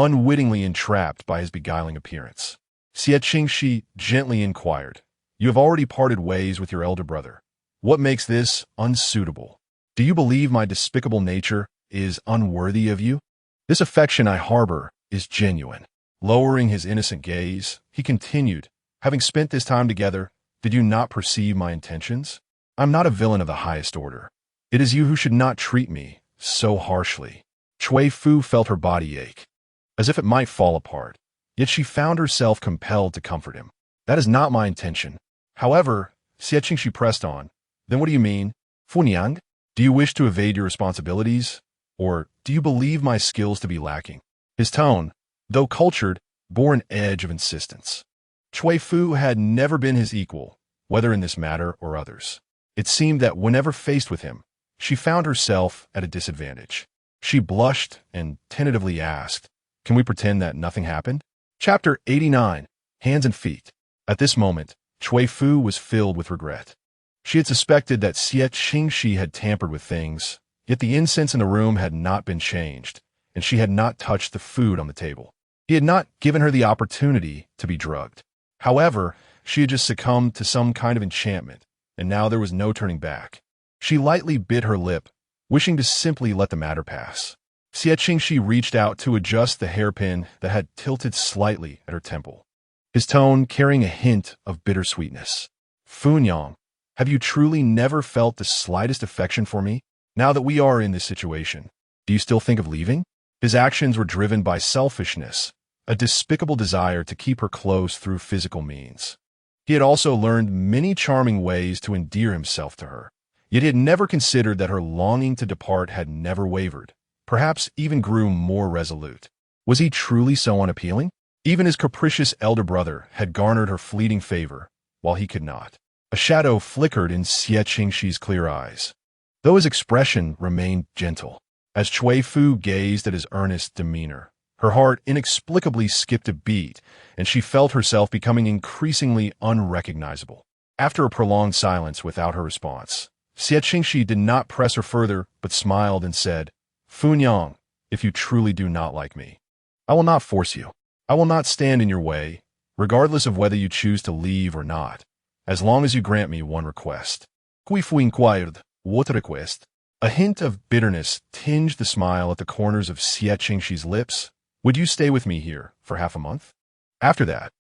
unwittingly entrapped by his beguiling appearance. Xie Qingxi gently inquired, "You have already parted ways with your elder brother. What makes this unsuitable? Do you believe my despicable nature is unworthy of you? This affection I harbor is genuine." Lowering his innocent gaze, he continued, "Having spent this time together, did you not perceive my intentions? I'm not a villain of the highest order. It is you who should not treat me so harshly." Cui Fu felt her body ache, as if it might fall apart, yet she found herself compelled to comfort him. "That is not my intention." However, Xie Qingxi pressed on, "Then what do you mean? Funyang? Do you wish to evade your responsibilities? Or do you believe my skills to be lacking?" His tone, though cultured, bore an edge of insistence. Cui Fu had never been his equal, whether in this matter or others. It seemed that whenever faced with him, she found herself at a disadvantage. She blushed and tentatively asked, "Can we pretend that nothing happened?" Chapter 89, Hands and Feet. At this moment, Cui Fu was filled with regret. She had suspected that Xie Qingxi had tampered with things, yet the incense in the room had not been changed, and she had not touched the food on the table. He had not given her the opportunity to be drugged. However, she had just succumbed to some kind of enchantment, and now there was no turning back. She lightly bit her lip, wishing to simply let the matter pass. Xie Qingxi reached out to adjust the hairpin that had tilted slightly at her temple, his tone carrying a hint of bittersweetness. "Funyang, have you truly never felt the slightest affection for me? Now that we are in this situation, do you still think of leaving?" His actions were driven by selfishness, a despicable desire to keep her close through physical means. He had also learned many charming ways to endear himself to her, yet he had never considered that her longing to depart had never wavered, perhaps even grew more resolute. Was he truly so unappealing? Even his capricious elder brother had garnered her fleeting favor, while he could not. A shadow flickered in Xie Qingxi's clear eyes, though his expression remained gentle. As Cui Fu gazed at his earnest demeanor, her heart inexplicably skipped a beat, and she felt herself becoming increasingly unrecognizable. After a prolonged silence without her response, Xie Qingxi did not press her further, but smiled and said, "Funyang, if you truly do not like me, I will not force you. I will not stand in your way, regardless of whether you choose to leave or not, as long as you grant me one request." Cui Fu inquired, "What request?" A hint of bitterness tinged the smile at the corners of Xie Qingxi's lips. "Would you stay with me here for half a month? After that,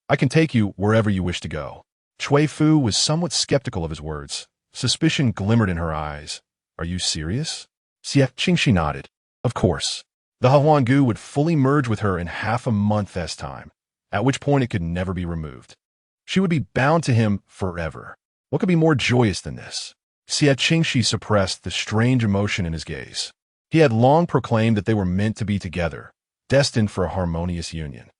I can take you wherever you wish to go." Cui Fu was somewhat skeptical of his words. Suspicion glimmered in her eyes. "Are you serious?" Xie Qingxi nodded. "Of course." The Huanggu would fully merge with her in half a month's time, at which point it could never be removed. She would be bound to him forever. What could be more joyous than this? Xie Qingxi suppressed the strange emotion in his gaze. He had long proclaimed that they were meant to be together, destined for a harmonious union.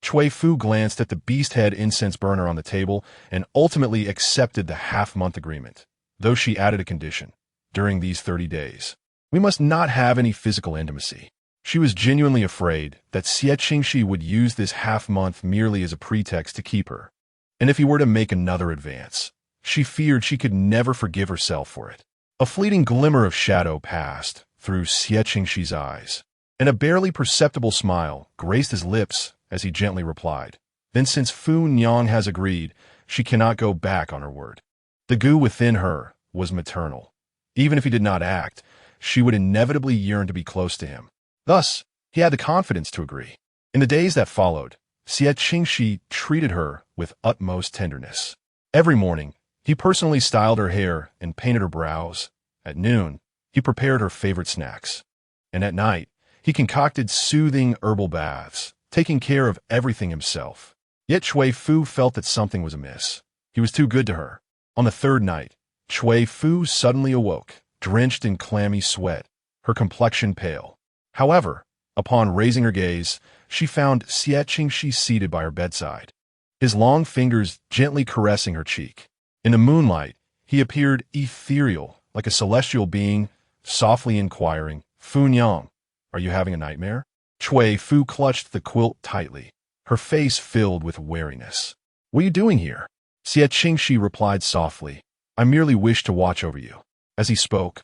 Cui Fu glanced at the beast-head incense burner on the table and ultimately accepted the half-month agreement, though she added a condition. During these 30 days, we must not have any physical intimacy. She was genuinely afraid that Xie Qingxi would use this half-month merely as a pretext to keep her, and if he were to make another advance, she feared she could never forgive herself for it. A fleeting glimmer of shadow passed through Xie Qingxi's eyes, and a barely perceptible smile graced his lips as he gently replied, "Then since Fu Nyang has agreed, she cannot go back on her word." The Gu within her was maternal. Even if he did not act, she would inevitably yearn to be close to him. Thus, he had the confidence to agree. In the days that followed, Xie Qingxi treated her with utmost tenderness. Every morning, he personally styled her hair and painted her brows. At noon, he prepared her favorite snacks. And at night, he concocted soothing herbal baths, taking care of everything himself. Yet Cui Fu felt that something was amiss. He was too good to her. On the third night, Cui Fu suddenly awoke, drenched in clammy sweat, her complexion pale. However, upon raising her gaze, she found Xie Qingxi seated by her bedside, his long fingers gently caressing her cheek. In the moonlight, he appeared ethereal, like a celestial being, softly inquiring, "Funyang, are you having a nightmare?" Cui Fu clutched the quilt tightly, her face filled with wariness. "What are you doing here?" Xie Qingxi replied softly, "I merely wish to watch over you." As he spoke,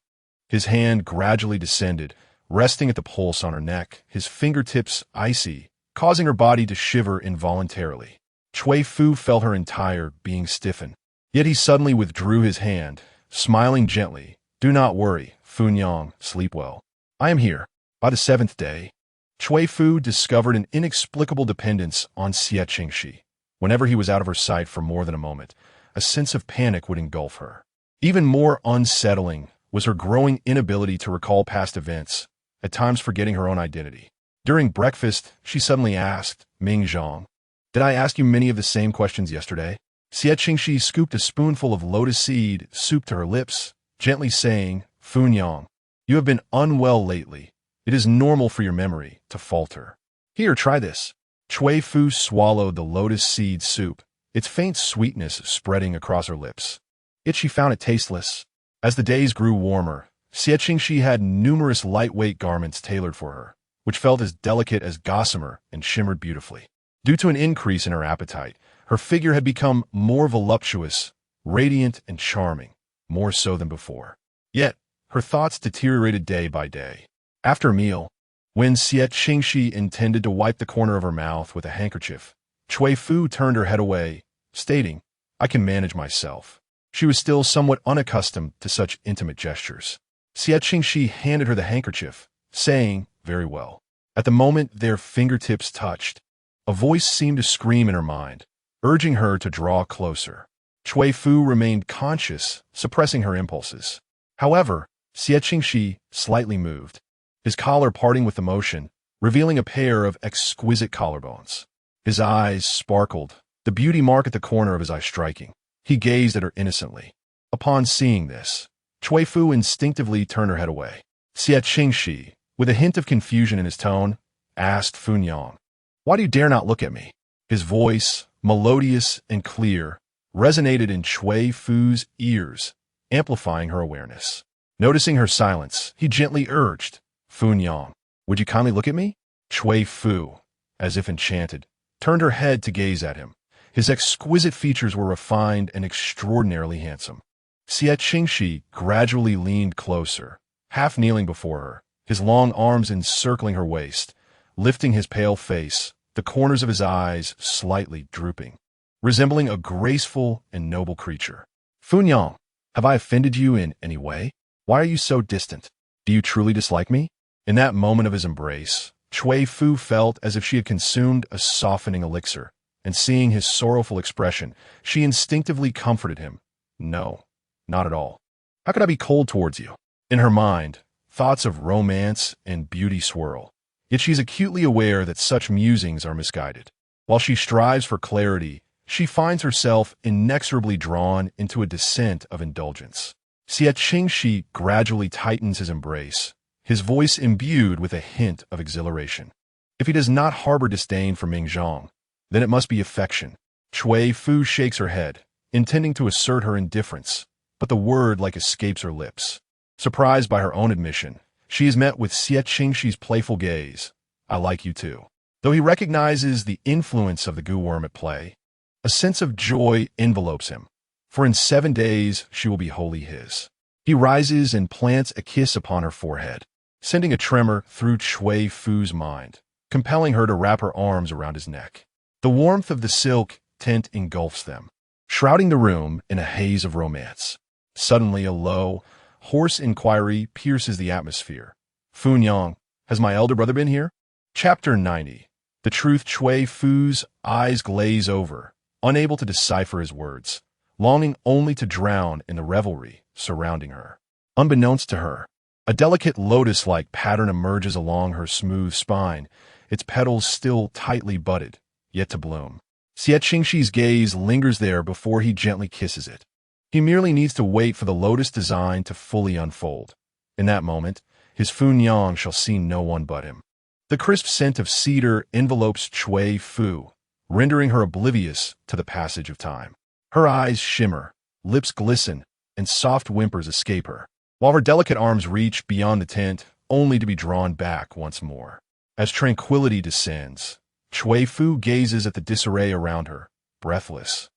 his hand gradually descended, resting at the pulse on her neck, his fingertips icy, causing her body to shiver involuntarily. Cui Fu felt her entire being stiffen. Yet he suddenly withdrew his hand, smiling gently. "Do not worry, Funyang, sleep well. I am here." By the 7th day, Cui Fu discovered an inexplicable dependence on Xie Qingxi. Whenever he was out of her sight for more than a moment, a sense of panic would engulf her. Even more unsettling was her growing inability to recall past events, at times forgetting her own identity. During breakfast, she suddenly asked, "Ming Zhang, did I ask you many of the same questions yesterday?" Xie Qingxi scooped a spoonful of lotus seed soup to her lips, gently saying, "Funyang, you have been unwell lately. It is normal for your memory to falter. Here, try this." Cui Fu swallowed the lotus seed soup, its faint sweetness spreading across her lips. Yet she found it tasteless. As the days grew warmer, Xie Qingxi had numerous lightweight garments tailored for her, which felt as delicate as gossamer and shimmered beautifully. Due to an increase in her appetite, her figure had become more voluptuous, radiant, and charming, more so than before. Yet, her thoughts deteriorated day by day. After a meal, when Xie Qingxi intended to wipe the corner of her mouth with a handkerchief, Cui Fu turned her head away, stating, "I can manage myself." She was still somewhat unaccustomed to such intimate gestures. Xie Qingxi handed her the handkerchief, saying, "Very well." At the moment their fingertips touched, a voice seemed to scream in her mind, urging her to draw closer. Cui Fu remained conscious, suppressing her impulses. However, Xie Qingxi slightly moved, his collar parting with emotion, revealing a pair of exquisite collarbones. His eyes sparkled, the beauty mark at the corner of his eye striking. He gazed at her innocently. Upon seeing this, Cui Fu instinctively turned her head away. Xie Qingxi, with a hint of confusion in his tone, asked Funyang, "Why do you dare not look at me?" His voice, melodious and clear, resonated in Cui Fu's ears, amplifying her awareness. Noticing her silence, he gently urged, "Funyang, would you kindly look at me?" Cui Fu, as if enchanted, turned her head to gaze at him. His exquisite features were refined and extraordinarily handsome. Xie Qingxi gradually leaned closer, half kneeling before her, his long arms encircling her waist, lifting his pale face, the corners of his eyes slightly drooping, resembling a graceful and noble creature. "Funyang, have I offended you in any way? Why are you so distant? Do you truly dislike me?" In that moment of his embrace, Cui Fu felt as if she had consumed a softening elixir, and seeing his sorrowful expression, she instinctively comforted him. "No, not at all. How could I be cold towards you?" In her mind, thoughts of romance and beauty swirl, yet she is acutely aware that such musings are misguided. While she strives for clarity, she finds herself inexorably drawn into a descent of indulgence. Xie Qingxi gradually tightens his embrace, his voice imbued with a hint of exhilaration. If he does not harbor disdain for Ming Zhang, then it must be affection. Cui Fu shakes her head, intending to assert her indifference, but the word like escapes her lips. Surprised by her own admission, she is met with Xie Qingxi's playful gaze. "I like you too." Though he recognizes the influence of the goo worm at play, a sense of joy envelopes him, for in 7 days she will be wholly his. He rises and plants a kiss upon her forehead, sending a tremor through Cui Fu's mind, compelling her to wrap her arms around his neck. The warmth of the silk tent engulfs them, shrouding the room in a haze of romance. Suddenly, a low, hoarse inquiry pierces the atmosphere. "Funyang, has my elder brother been here?" Chapter 90. The truth. Cui Fu's eyes glaze over, unable to decipher his words, longing only to drown in the revelry surrounding her. Unbeknownst to her, a delicate lotus-like pattern emerges along her smooth spine, its petals still tightly budded, yet to bloom. Xie Qingxi's gaze lingers there before he gently kisses it. He merely needs to wait for the lotus design to fully unfold. In that moment, his Funyang shall see no one but him. The crisp scent of cedar envelopes Cui Fu, rendering her oblivious to the passage of time. Her eyes shimmer, lips glisten, and soft whimpers escape her, while her delicate arms reach beyond the tent, only to be drawn back once more. As tranquility descends, Cui Fu gazes at the disarray around her, breathless.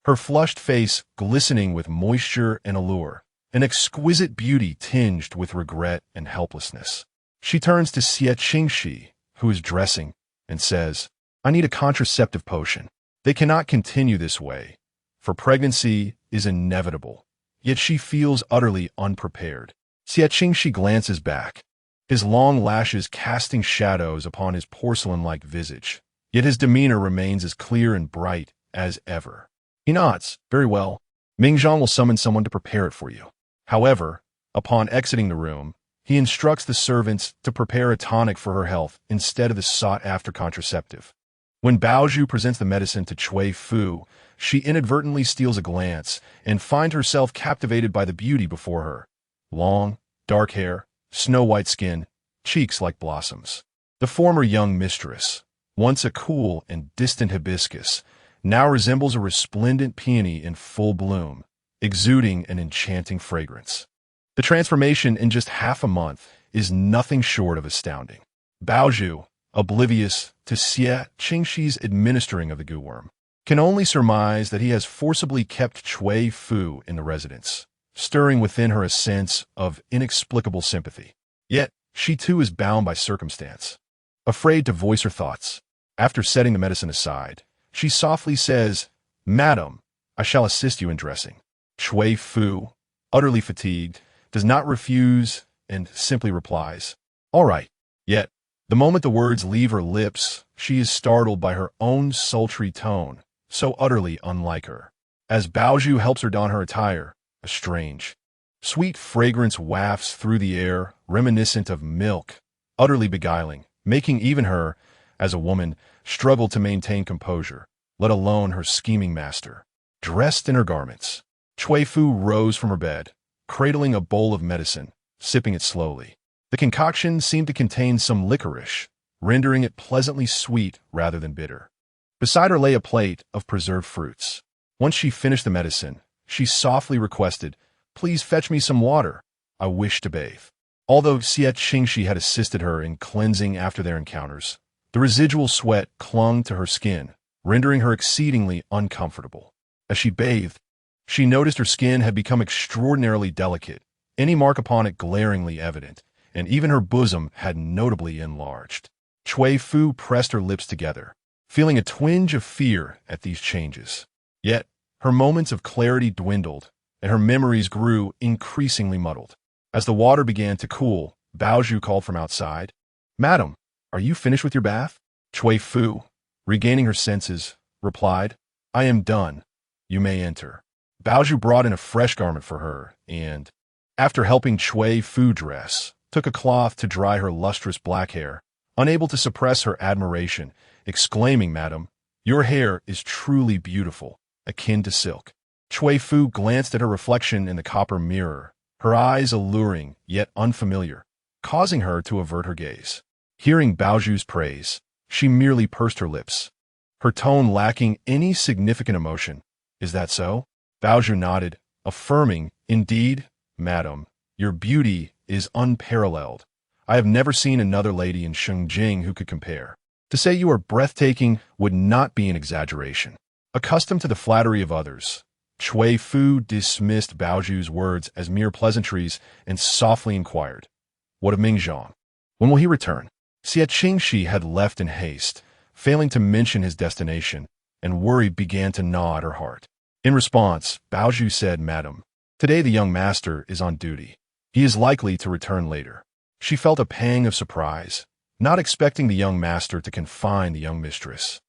Her flushed face glistening with moisture and allure, an exquisite beauty tinged with regret and helplessness. She turns to Xie Qingxi, who is dressing, and says, I need a contraceptive potion. They cannot continue this way, for pregnancy is inevitable. Yet she feels utterly unprepared. Xie Qingxi glances back, his long lashes casting shadows upon his porcelain-like visage. Yet his demeanor remains as clear and bright as ever. He nods. Very well. Mingzhang will summon someone to prepare it for you. However, upon exiting the room, he instructs the servants to prepare a tonic for her health instead of the sought-after contraceptive. When Baozhu presents the medicine to Cui Fu, she inadvertently steals a glance and finds herself captivated by the beauty before her. Long, dark hair, snow-white skin, cheeks like blossoms. The former young mistress, once a cool and distant hibiscus, now resembles a resplendent peony in full bloom, exuding an enchanting fragrance. The transformation in just half a month is nothing short of astounding. Baozhu, oblivious to Xie Qingxi's administering of the goo worm, can only surmise that he has forcibly kept Cui Fu in the residence, stirring within her a sense of inexplicable sympathy. Yet, she too is bound by circumstance. Afraid to voice her thoughts, after setting the medicine aside, she softly says, Madam, I shall assist you in dressing. Cui Fu, utterly fatigued, does not refuse and simply replies, All right. Yet, the moment the words leave her lips, she is startled by her own sultry tone, so utterly unlike her. As Baozhu helps her don her attire, a strange, sweet fragrance wafts through the air, reminiscent of milk, utterly beguiling, making even her, as a woman, struggle to maintain composure, let alone her scheming master. Dressed in her garments, Cui Fu rose from her bed, cradling a bowl of medicine, sipping it slowly. The concoction seemed to contain some licorice, rendering it pleasantly sweet rather than bitter. Beside her lay a plate of preserved fruits. Once she finished the medicine, she softly requested, Please fetch me some water. I wish to bathe. Although Xie Qingxi had assisted her in cleansing after their encounters, the residual sweat clung to her skin, rendering her exceedingly uncomfortable. As she bathed, she noticed her skin had become extraordinarily delicate, any mark upon it glaringly evident, and even her bosom had notably enlarged. Cui Fu pressed her lips together, feeling a twinge of fear at these changes. Yet, her moments of clarity dwindled, and her memories grew increasingly muddled. As the water began to cool, Baozhu called from outside, Madam, are you finished with your bath? Cui Fu, regaining her senses, replied, I am done. You may enter. Baozhu brought in a fresh garment for her, and, after helping Cui Fu dress, took a cloth to dry her lustrous black hair, unable to suppress her admiration, exclaiming, Madam, your hair is truly beautiful, akin to silk. Cui Fu glanced at her reflection in the copper mirror, her eyes alluring yet unfamiliar, causing her to avert her gaze. Hearing Baozhu's praise, she merely pursed her lips, her tone lacking any significant emotion. Is that so? Baozhu nodded, affirming, Indeed, madam, your beauty is unparalleled. I have never seen another lady in Shengjing who could compare. To say you are breathtaking would not be an exaggeration. Accustomed to the flattery of others, Cui Fu dismissed Baozhu's words as mere pleasantries and softly inquired, What of Mingzhang? When will he return? Xie Qingxi had left in haste, failing to mention his destination, and worry began to gnaw at her heart. In response, Baozhu said, Madam, today the young master is on duty. He is likely to return later. She felt a pang of surprise, not expecting the young master to confine the young mistress.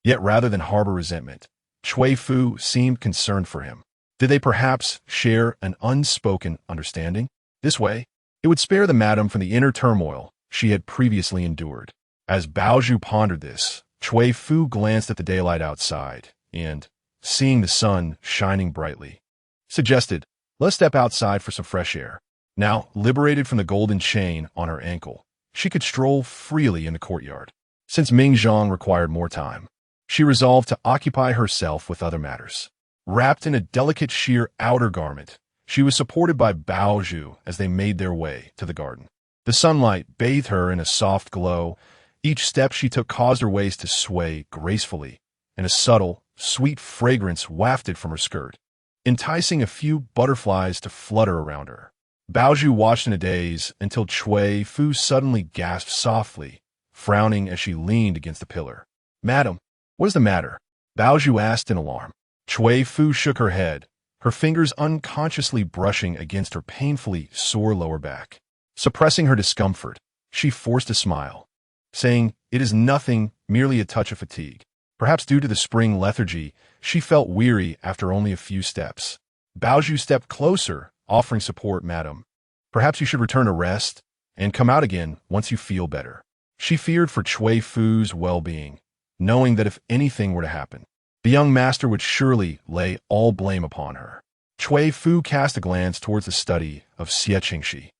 Yet rather than harbor resentment, Cui Fu seemed concerned for him. Did they perhaps share an unspoken understanding? This way, it would spare the madam from the inner turmoil she had previously endured. As Baozhu pondered this, Cui Fu glanced at the daylight outside and, seeing the sun shining brightly, suggested, Let's step outside for some fresh air. Now, liberated from the golden chain on her ankle, she could stroll freely in the courtyard. Since Mingzhang required more time, she resolved to occupy herself with other matters. Wrapped in a delicate sheer outer garment, she was supported by Baozhu as they made their way to the garden. The sunlight bathed her in a soft glow. Each step she took caused her waist to sway gracefully, and a subtle, sweet fragrance wafted from her skirt, enticing a few butterflies to flutter around her. Baoju watched in a daze until Cui Fu suddenly gasped softly, frowning as she leaned against the pillar. "Madam, what is the matter?" Baoju asked in alarm. Cui Fu shook her head, her fingers unconsciously brushing against her painfully sore lower back. Suppressing her discomfort, she forced a smile, saying, "It is nothing, merely a touch of fatigue." Perhaps due to the spring lethargy, she felt weary after only a few steps. Baoju stepped closer, offering support. "Madam, perhaps you should return to rest and come out again once you feel better." She feared for Cui Fu's well-being, knowing that if anything were to happen, the young master would surely lay all blame upon her. Cui Fu cast a glance towards the study of Xie Qingxi,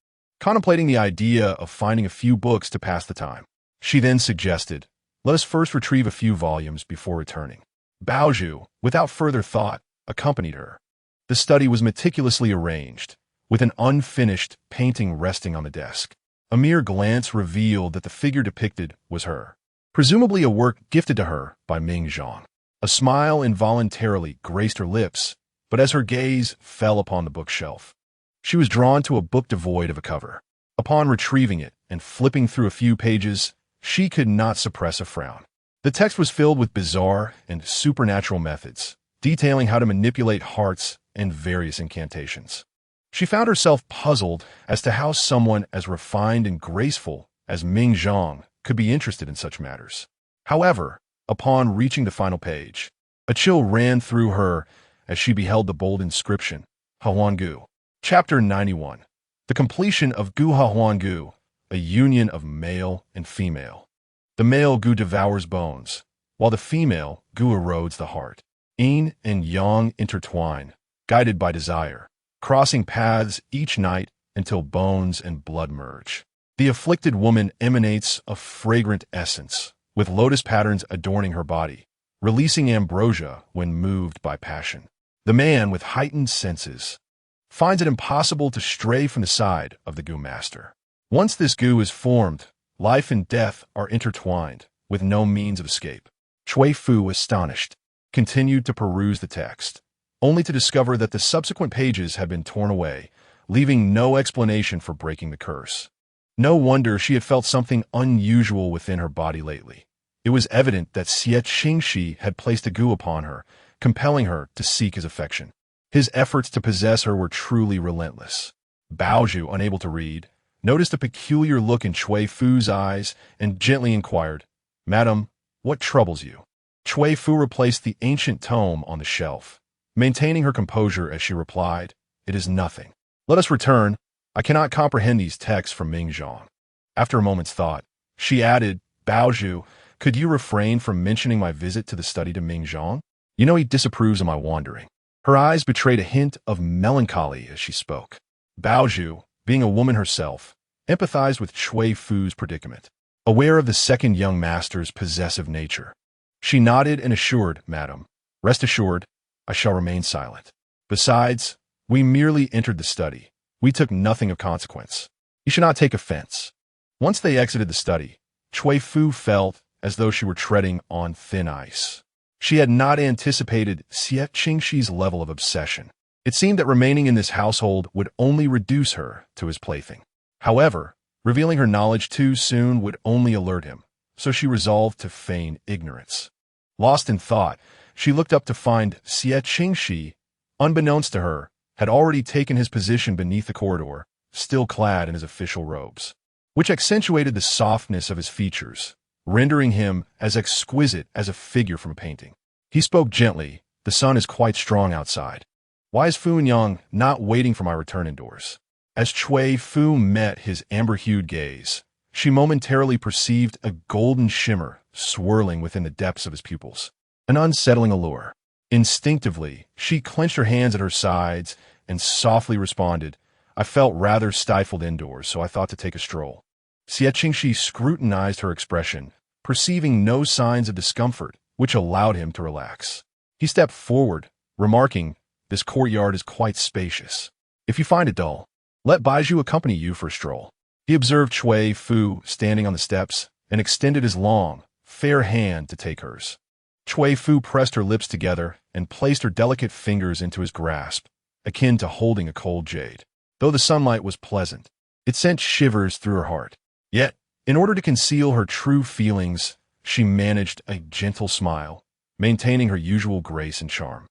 contemplating the idea of finding a few books to pass the time. She then suggested, "Let us first retrieve a few volumes before returning." Baoju, without further thought, accompanied her. The study was meticulously arranged, with an unfinished painting resting on the desk. A mere glance revealed that the figure depicted was her, presumably a work gifted to her by Ming Zhang. A smile involuntarily graced her lips, but as her gaze fell upon the bookshelf, she was drawn to a book devoid of a cover. Upon retrieving it and flipping through a few pages, she could not suppress a frown. The text was filled with bizarre and supernatural methods, detailing how to manipulate hearts and various incantations. She found herself puzzled as to how someone as refined and graceful as Ming Zhang could be interested in such matters. However, upon reaching the final page, a chill ran through her as she beheld the bold inscription, Hahuangu. Chapter 91. The completion of Gu Hahuangu, a union of male and female. The male Gu devours bones, while the female Gu erodes the heart. Yin and yang intertwine, guided by desire, crossing paths each night until bones and blood merge. The afflicted woman emanates a fragrant essence, with lotus patterns adorning her body, releasing ambrosia when moved by passion. The man with heightened senses finds it impossible to stray from the side of the Gu master. Once this Gu is formed, life and death are intertwined, with no means of escape. Cui Fu, astonished, continued to peruse the text, only to discover that the subsequent pages had been torn away, leaving no explanation for breaking the curse. No wonder she had felt something unusual within her body lately. It was evident that Xie Qingxi had placed a Gu upon her, compelling her to seek his affection. His efforts to possess her were truly relentless. Baoju, unable to read, noticed a peculiar look in Cui Fu's eyes and gently inquired, "Madam, what troubles you?" Cui Fu replaced the ancient tome on the shelf, maintaining her composure as she replied, "It is nothing. Let us return. I cannot comprehend these texts from Ming Zhang." After a moment's thought, she added, "Baoju, could you refrain from mentioning my visit to the study to Ming Zhang? You know he disapproves of my wandering." Her eyes betrayed a hint of melancholy as she spoke. Baoju, being a woman herself, empathized with Cui Fu's predicament, aware of the second young master's possessive nature. She nodded and assured, "Madam, rest assured, I shall remain silent. Besides, we merely entered the study. We took nothing of consequence. You should not take offense." Once they exited the study, Cui Fu felt as though she were treading on thin ice. She had not anticipated Xie Qingxi's level of obsession. It seemed that remaining in this household would only reduce her to his plaything. However, revealing her knowledge too soon would only alert him, so she resolved to feign ignorance. Lost in thought, she looked up to find Xie Qingxi, unbeknownst to her, had already taken his position beneath the corridor, still clad in his official robes, which accentuated the softness of his features, rendering him as exquisite as a figure from a painting. He spoke gently, "The sun is quite strong outside. Why is Fu Yang not waiting for my return indoors?" As Cui Fu met his amber-hued gaze, she momentarily perceived a golden shimmer swirling within the depths of his pupils, an unsettling allure. Instinctively, she clenched her hands at her sides and softly responded, "I felt rather stifled indoors, so I thought to take a stroll." Xie Qingxi scrutinized her expression, perceiving no signs of discomfort, which allowed him to relax. He stepped forward, remarking, "This courtyard is quite spacious. If you find it dull, let Baiju accompany you for a stroll." He observed Cui Fu standing on the steps and extended his long, fair hand to take hers. Cui Fu pressed her lips together and placed her delicate fingers into his grasp, akin to holding a cold jade. though the sunlight was pleasant. It sent shivers through her heart. Yet, in order to conceal her true feelings, she managed a gentle smile, maintaining her usual grace and charm.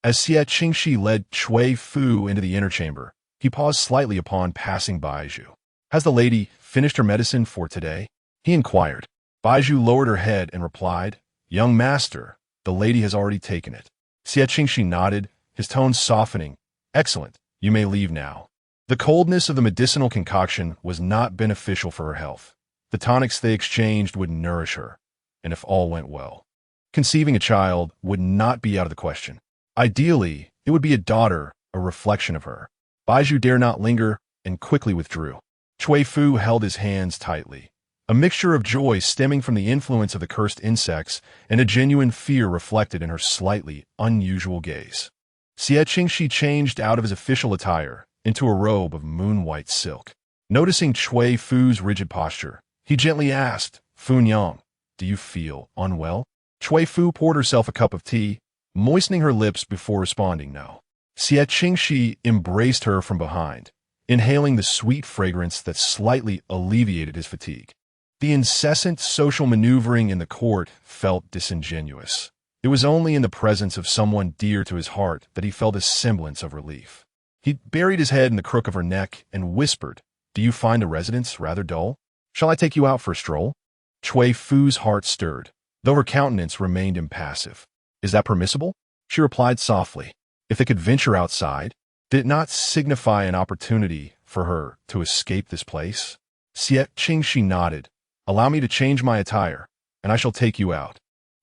As Xie Qingxi led Cui Fu into the inner chamber, he paused slightly upon passing Baizhu. "Has the lady finished her medicine for today?" he inquired. Baizhu lowered her head and replied, "Young master, the lady has already taken it." Xie Qingxi nodded, his tone softening. "Excellent, you may leave now." The coldness of the medicinal concoction was not beneficial for her health. The tonics they exchanged would nourish her, and if all went well, conceiving a child would not be out of the question. Ideally, it would be a daughter, a reflection of her. Baizhu dare not linger and quickly withdrew. Cui Fu held his hands tightly, a mixture of joy stemming from the influence of the cursed insects and a genuine fear reflected in her slightly unusual gaze. Xie Qingxi changed out of his official attire into a robe of moon-white silk. Noticing Cui Fu's rigid posture, he gently asked, "Funyang, do you feel unwell?" Cui Fu poured herself a cup of tea, moistening her lips before responding no. Xie Qingxi embraced her from behind, inhaling the sweet fragrance that slightly alleviated his fatigue. The incessant social maneuvering in the court felt disingenuous. It was only in the presence of someone dear to his heart that he felt a semblance of relief. He buried his head in the crook of her neck and whispered, "Do you find the residence rather dull? Shall I take you out for a stroll?" Cui Fu's heart stirred, though her countenance remained impassive. "Is that permissible?" she replied softly. If they could venture outside, did it not signify an opportunity for her to escape this place? Xie Qingxi nodded. "Allow me to change my attire, and I shall take you out.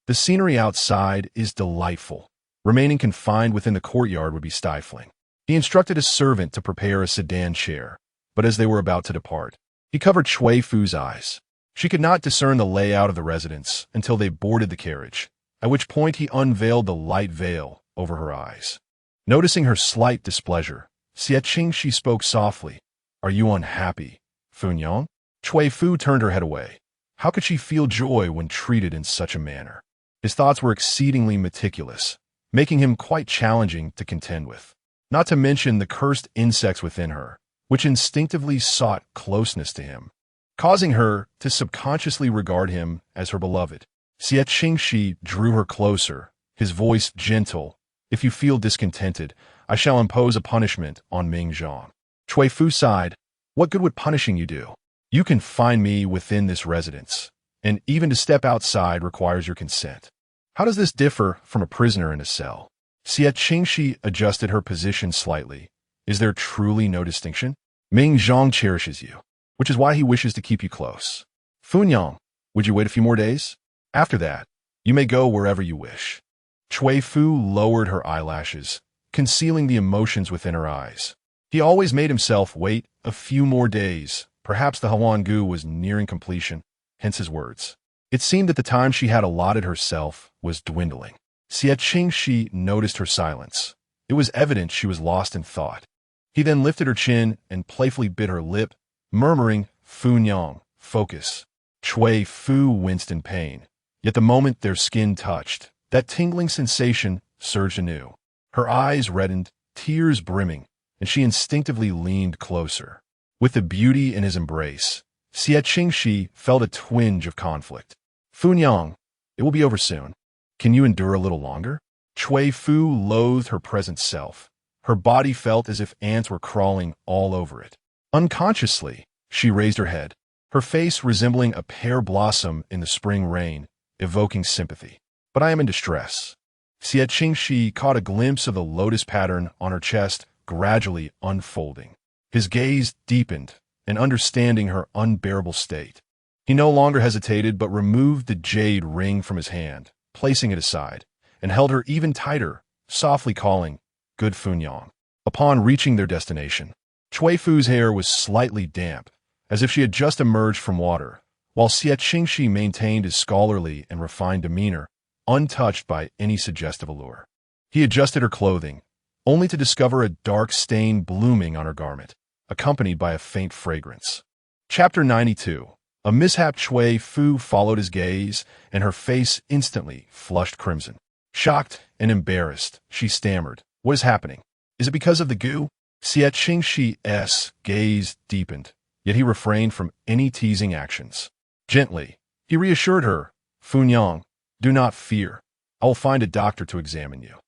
The scenery outside is delightful. Remaining confined within the courtyard would be stifling." He instructed a servant to prepare a sedan chair, but as they were about to depart, he covered Cui Fu's eyes. She could not discern the layout of the residence until they boarded the carriage, at which point he unveiled the light veil over her eyes. Noticing her slight displeasure, Xie Qingxi spoke softly, "Are you unhappy, Funyang?" Cui Fu turned her head away. How could she feel joy when treated in such a manner? His thoughts were exceedingly meticulous, making him quite challenging to contend with. Not to mention the cursed insects within her, which instinctively sought closeness to him, causing her to subconsciously regard him as her beloved. Xie Qingxi drew her closer, his voice gentle. "If you feel discontented, I shall impose a punishment on Ming Zhang." Cui Fu sighed. "What good would punishing you do? You can find me within this residence, and even to step outside requires your consent. How does this differ from a prisoner in a cell?" Xie Qingxi adjusted her position slightly. "Is there truly no distinction? Ming Zhang cherishes you, which is why he wishes to keep you close. Funyang, would you wait a few more days? After that, you may go wherever you wish." Cui Fu lowered her eyelashes, concealing the emotions within her eyes. He always made himself wait a few more days. Perhaps the Huanggu was nearing completion, hence his words. It seemed that the time she had allotted herself was dwindling. Xie Qingxi noticed her silence. It was evident she was lost in thought. He then lifted her chin and playfully bit her lip, murmuring, "Funyang, focus." Cui Fu winced in pain. Yet the moment their skin touched, that tingling sensation surged anew. Her eyes reddened, tears brimming, and she instinctively leaned closer. With the beauty in his embrace, Xie Qingxi felt a twinge of conflict. "Funyang, it will be over soon. Can you endure a little longer?" Cui Fu loathed her present self. Her body felt as if ants were crawling all over it. Unconsciously, she raised her head, her face resembling a pear blossom in the spring rain, evoking sympathy. "But I am in distress." Xie Qingxi caught a glimpse of the lotus pattern on her chest gradually unfolding. His gaze deepened, and understanding her unbearable state, he no longer hesitated but removed the jade ring from his hand, placing it aside, and held her even tighter, softly calling, "Good Funyang." Upon reaching their destination, Cui Fu's hair was slightly damp, as if she had just emerged from water, while Xie Qingxi maintained his scholarly and refined demeanor, untouched by any suggestive allure. He adjusted her clothing, only to discover a dark stain blooming on her garment, accompanied by a faint fragrance. Chapter 92. A mishap. Cui Fu followed his gaze, and her face instantly flushed crimson. Shocked and embarrassed, she stammered, "What is happening? Is it because of the goo?" Xie Qingxi's gaze deepened, yet he refrained from any teasing actions. Gently, he reassured her, "Funyang, do not fear. I will find a doctor to examine you."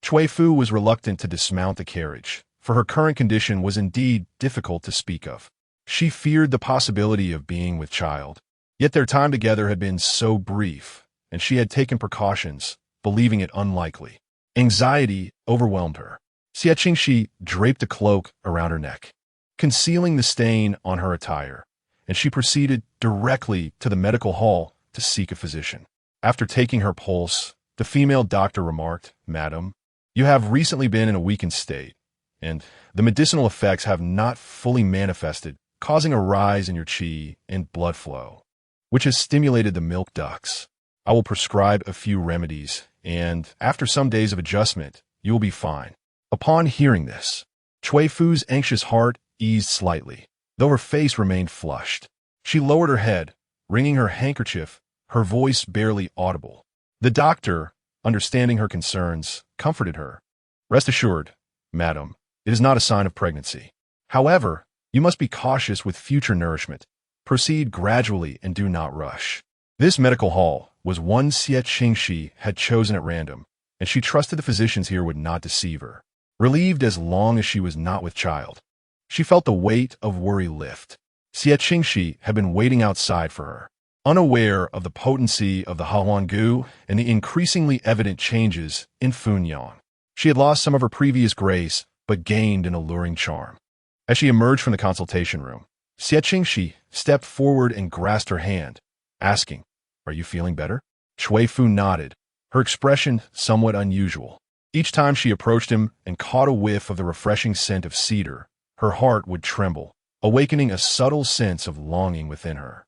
Cui Fu was reluctant to dismount the carriage, for her current condition was indeed difficult to speak of. She feared the possibility of being with child. Yet their time together had been so brief, and she had taken precautions, believing it unlikely. Anxiety overwhelmed her. Xie Qingxi draped a cloak around her neck, concealing the stain on her attire, and she proceeded directly to the medical hall to seek a physician. After taking her pulse, the female doctor remarked, "Madam, you have recently been in a weakened state, and the medicinal effects have not fully manifested, causing a rise in your qi and blood flow, which has stimulated the milk ducts. I will prescribe a few remedies, and after some days of adjustment, you will be fine." Upon hearing this, Cui Fu's anxious heart eased slightly, though her face remained flushed. She lowered her head, wringing her handkerchief, her voice barely audible. The doctor, understanding her concerns, comforted her. "Rest assured, madam, it is not a sign of pregnancy. However, you must be cautious with future nourishment. Proceed gradually and do not rush." This medical hall was one Xie Qingxi had chosen at random, and she trusted the physicians here would not deceive her. Relieved as long as she was not with child, she felt the weight of worry lift. Xie Qingxi had been waiting outside for her, unaware of the potency of the Hahuangu and the increasingly evident changes in Funyang. She had lost some of her previous grace, but gained an alluring charm. As she emerged from the consultation room, Xie Qingxi stepped forward and grasped her hand, asking, "Are you feeling better?" Cui Fu nodded, her expression somewhat unusual. Each time she approached him and caught a whiff of the refreshing scent of cedar, her heart would tremble, awakening a subtle sense of longing within her.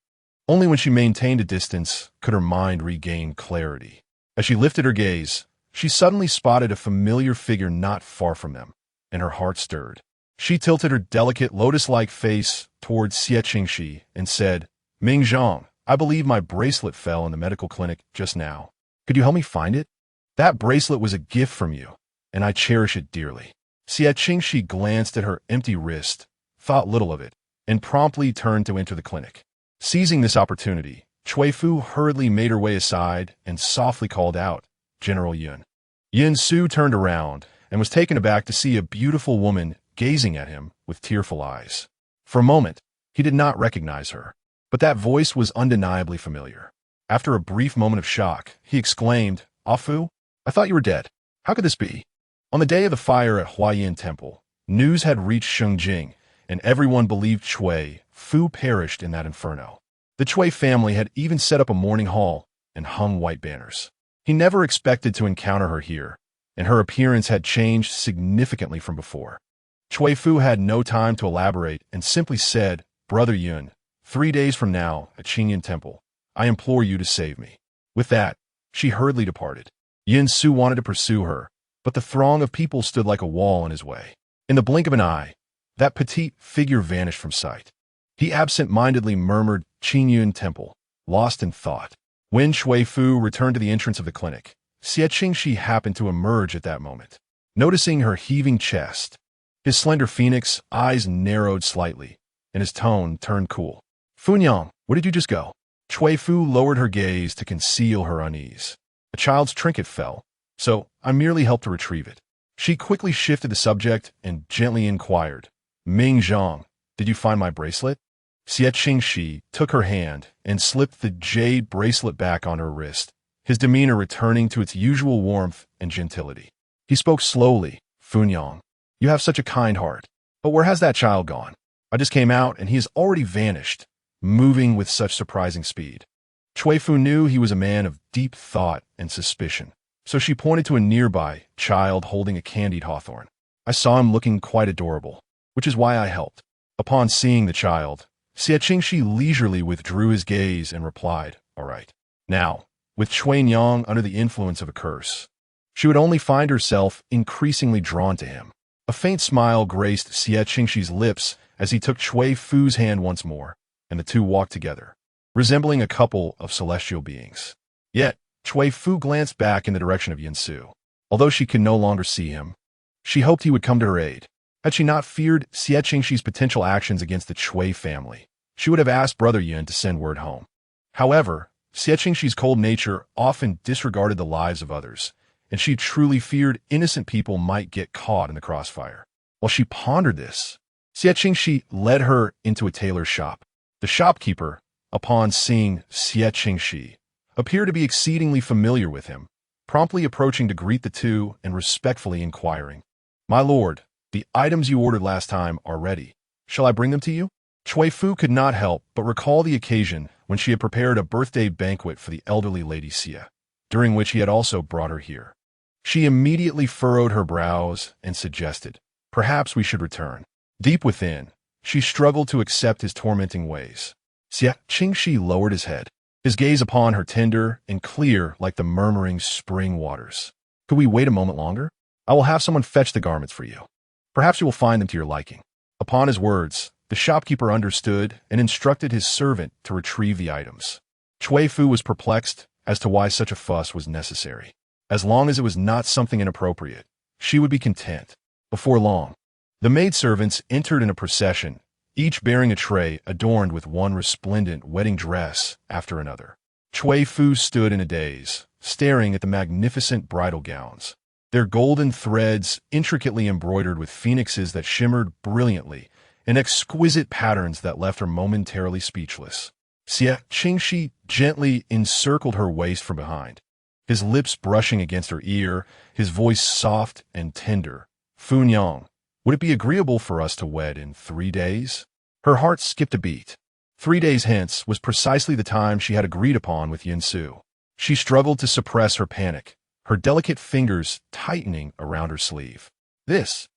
Only when she maintained a distance could her mind regain clarity. As she lifted her gaze, she suddenly spotted a familiar figure not far from them, and her heart stirred. She tilted her delicate lotus-like face towards Xie Qingxi and said, "Ming Zhang, I believe my bracelet fell in the medical clinic just now. Could you help me find it? That bracelet was a gift from you, and I cherish it dearly." Xie Qingxi glanced at her empty wrist, thought little of it, and promptly turned to enter the clinic. Seizing this opportunity, Cui Fu hurriedly made her way aside and softly called out, "General Yun." Yin Su turned around and was taken aback to see a beautiful woman gazing at him with tearful eyes. For a moment, he did not recognize her, but that voice was undeniably familiar. After a brief moment of shock, he exclaimed, "Ah Fu, I thought you were dead. How could this be?" On the day of the fire at Huayin Temple, news had reached Shengjing, and everyone believed Cui Fu perished in that inferno. The Cui family had even set up a mourning hall and hung white banners. He never expected to encounter her here, and her appearance had changed significantly from before. Cui Fu had no time to elaborate and simply said, "Brother Yun, 3 days from now at Qingyan Temple, I implore you to save me." With that, she hurriedly departed. Yin Su wanted to pursue her, but the throng of people stood like a wall in his way. In the blink of an eye, that petite figure vanished from sight. He absent-mindedly murmured Qingyan Temple, lost in thought. When Cui Fu returned to the entrance of the clinic, Xie Qingxi happened to emerge at that moment. Noticing her heaving chest, his slender phoenix eyes narrowed slightly, and his tone turned cool. "Funyang, where did you just go?" Cui Fu lowered her gaze to conceal her unease. "A child's trinket fell, so I merely helped to retrieve it." She quickly shifted the subject and gently inquired, "Ming Zhang, did you find my bracelet?" Xie Qingxi took her hand and slipped the jade bracelet back on her wrist, his demeanor returning to its usual warmth and gentility. He spoke slowly, "Funyang, you have such a kind heart, but where has that child gone? I just came out and he has already vanished, moving with such surprising speed." Cui Fu knew he was a man of deep thought and suspicion, so she pointed to a nearby child holding a candied hawthorn. "I saw him looking quite adorable, which is why I helped." Upon seeing the child, Xie Qingxi leisurely withdrew his gaze and replied, "All right." Now, with Chuanyang under the influence of a curse, she would only find herself increasingly drawn to him. A faint smile graced Xie Qingxi's lips as he took Cui Fu's hand once more, and the two walked together, resembling a couple of celestial beings. Yet, Cui Fu glanced back in the direction of Yin Su. Although she could no longer see him, she hoped he would come to her aid. Had she not feared Xie Qingxi's potential actions against the Cui family, she would have asked Brother Yun to send word home. However, Xie Qingxi's cold nature often disregarded the lives of others, and she truly feared innocent people might get caught in the crossfire. While she pondered this, Xie Qingxi led her into a tailor's shop. The shopkeeper, upon seeing Xie Qingxi, appeared to be exceedingly familiar with him, promptly approaching to greet the two and respectfully inquiring, "My lord, the items you ordered last time are ready. Shall I bring them to you?" Cui Fu could not help but recall the occasion when she had prepared a birthday banquet for the elderly Lady Xie, during which he had also brought her here. She immediately furrowed her brows and suggested, "Perhaps we should return." Deep within, she struggled to accept his tormenting ways. Xie Qingxi lowered his head, his gaze upon her tender and clear like the murmuring spring waters. "Could we wait a moment longer? I will have someone fetch the garments for you. Perhaps you will find them to your liking." Upon his words, the shopkeeper understood and instructed his servant to retrieve the items. Cui Fu was perplexed as to why such a fuss was necessary. As long as it was not something inappropriate, she would be content. Before long, the maidservants entered in a procession, each bearing a tray adorned with one resplendent wedding dress after another. Cui Fu stood in a daze, staring at the magnificent bridal gowns, their golden threads intricately embroidered with phoenixes that shimmered brilliantly, and exquisite patterns that left her momentarily speechless. Xie Qingxi gently encircled her waist from behind, his lips brushing against her ear, his voice soft and tender. "Fu Nyang, would it be agreeable for us to wed in 3 days?" Her heart skipped a beat. 3 days hence was precisely the time she had agreed upon with Yin Su. She struggled to suppress her panic, her delicate fingers tightening around her sleeve. This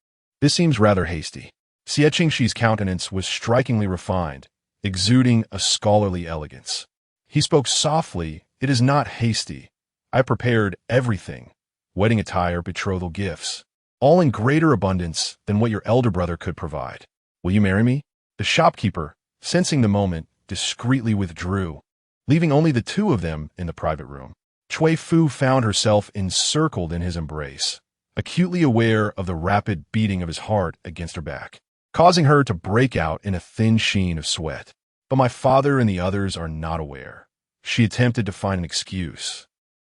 seems rather hasty." Xie Qingxi's countenance was strikingly refined, exuding a scholarly elegance. He spoke softly, "It is not hasty. I prepared everything, wedding attire, betrothal gifts, all in greater abundance than what your elder brother could provide. Will you marry me?" The shopkeeper, sensing the moment, discreetly withdrew, leaving only the two of them in the private room. Cui Fu found herself encircled in his embrace, acutely aware of the rapid beating of his heart against her back, causing her to break out in a thin sheen of sweat. "But my father and the others are not aware." She attempted to find an excuse,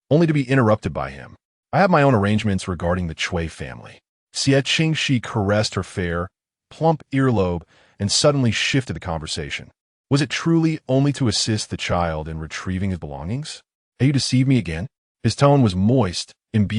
only to be interrupted by him. "I have my own arrangements regarding the Cui family." Xie Qingxi caressed her fair, plump earlobe and suddenly shifted the conversation. Was it truly only to assist the child in retrieving his belongings? "Have you deceived me again?" His tone was moist, imbued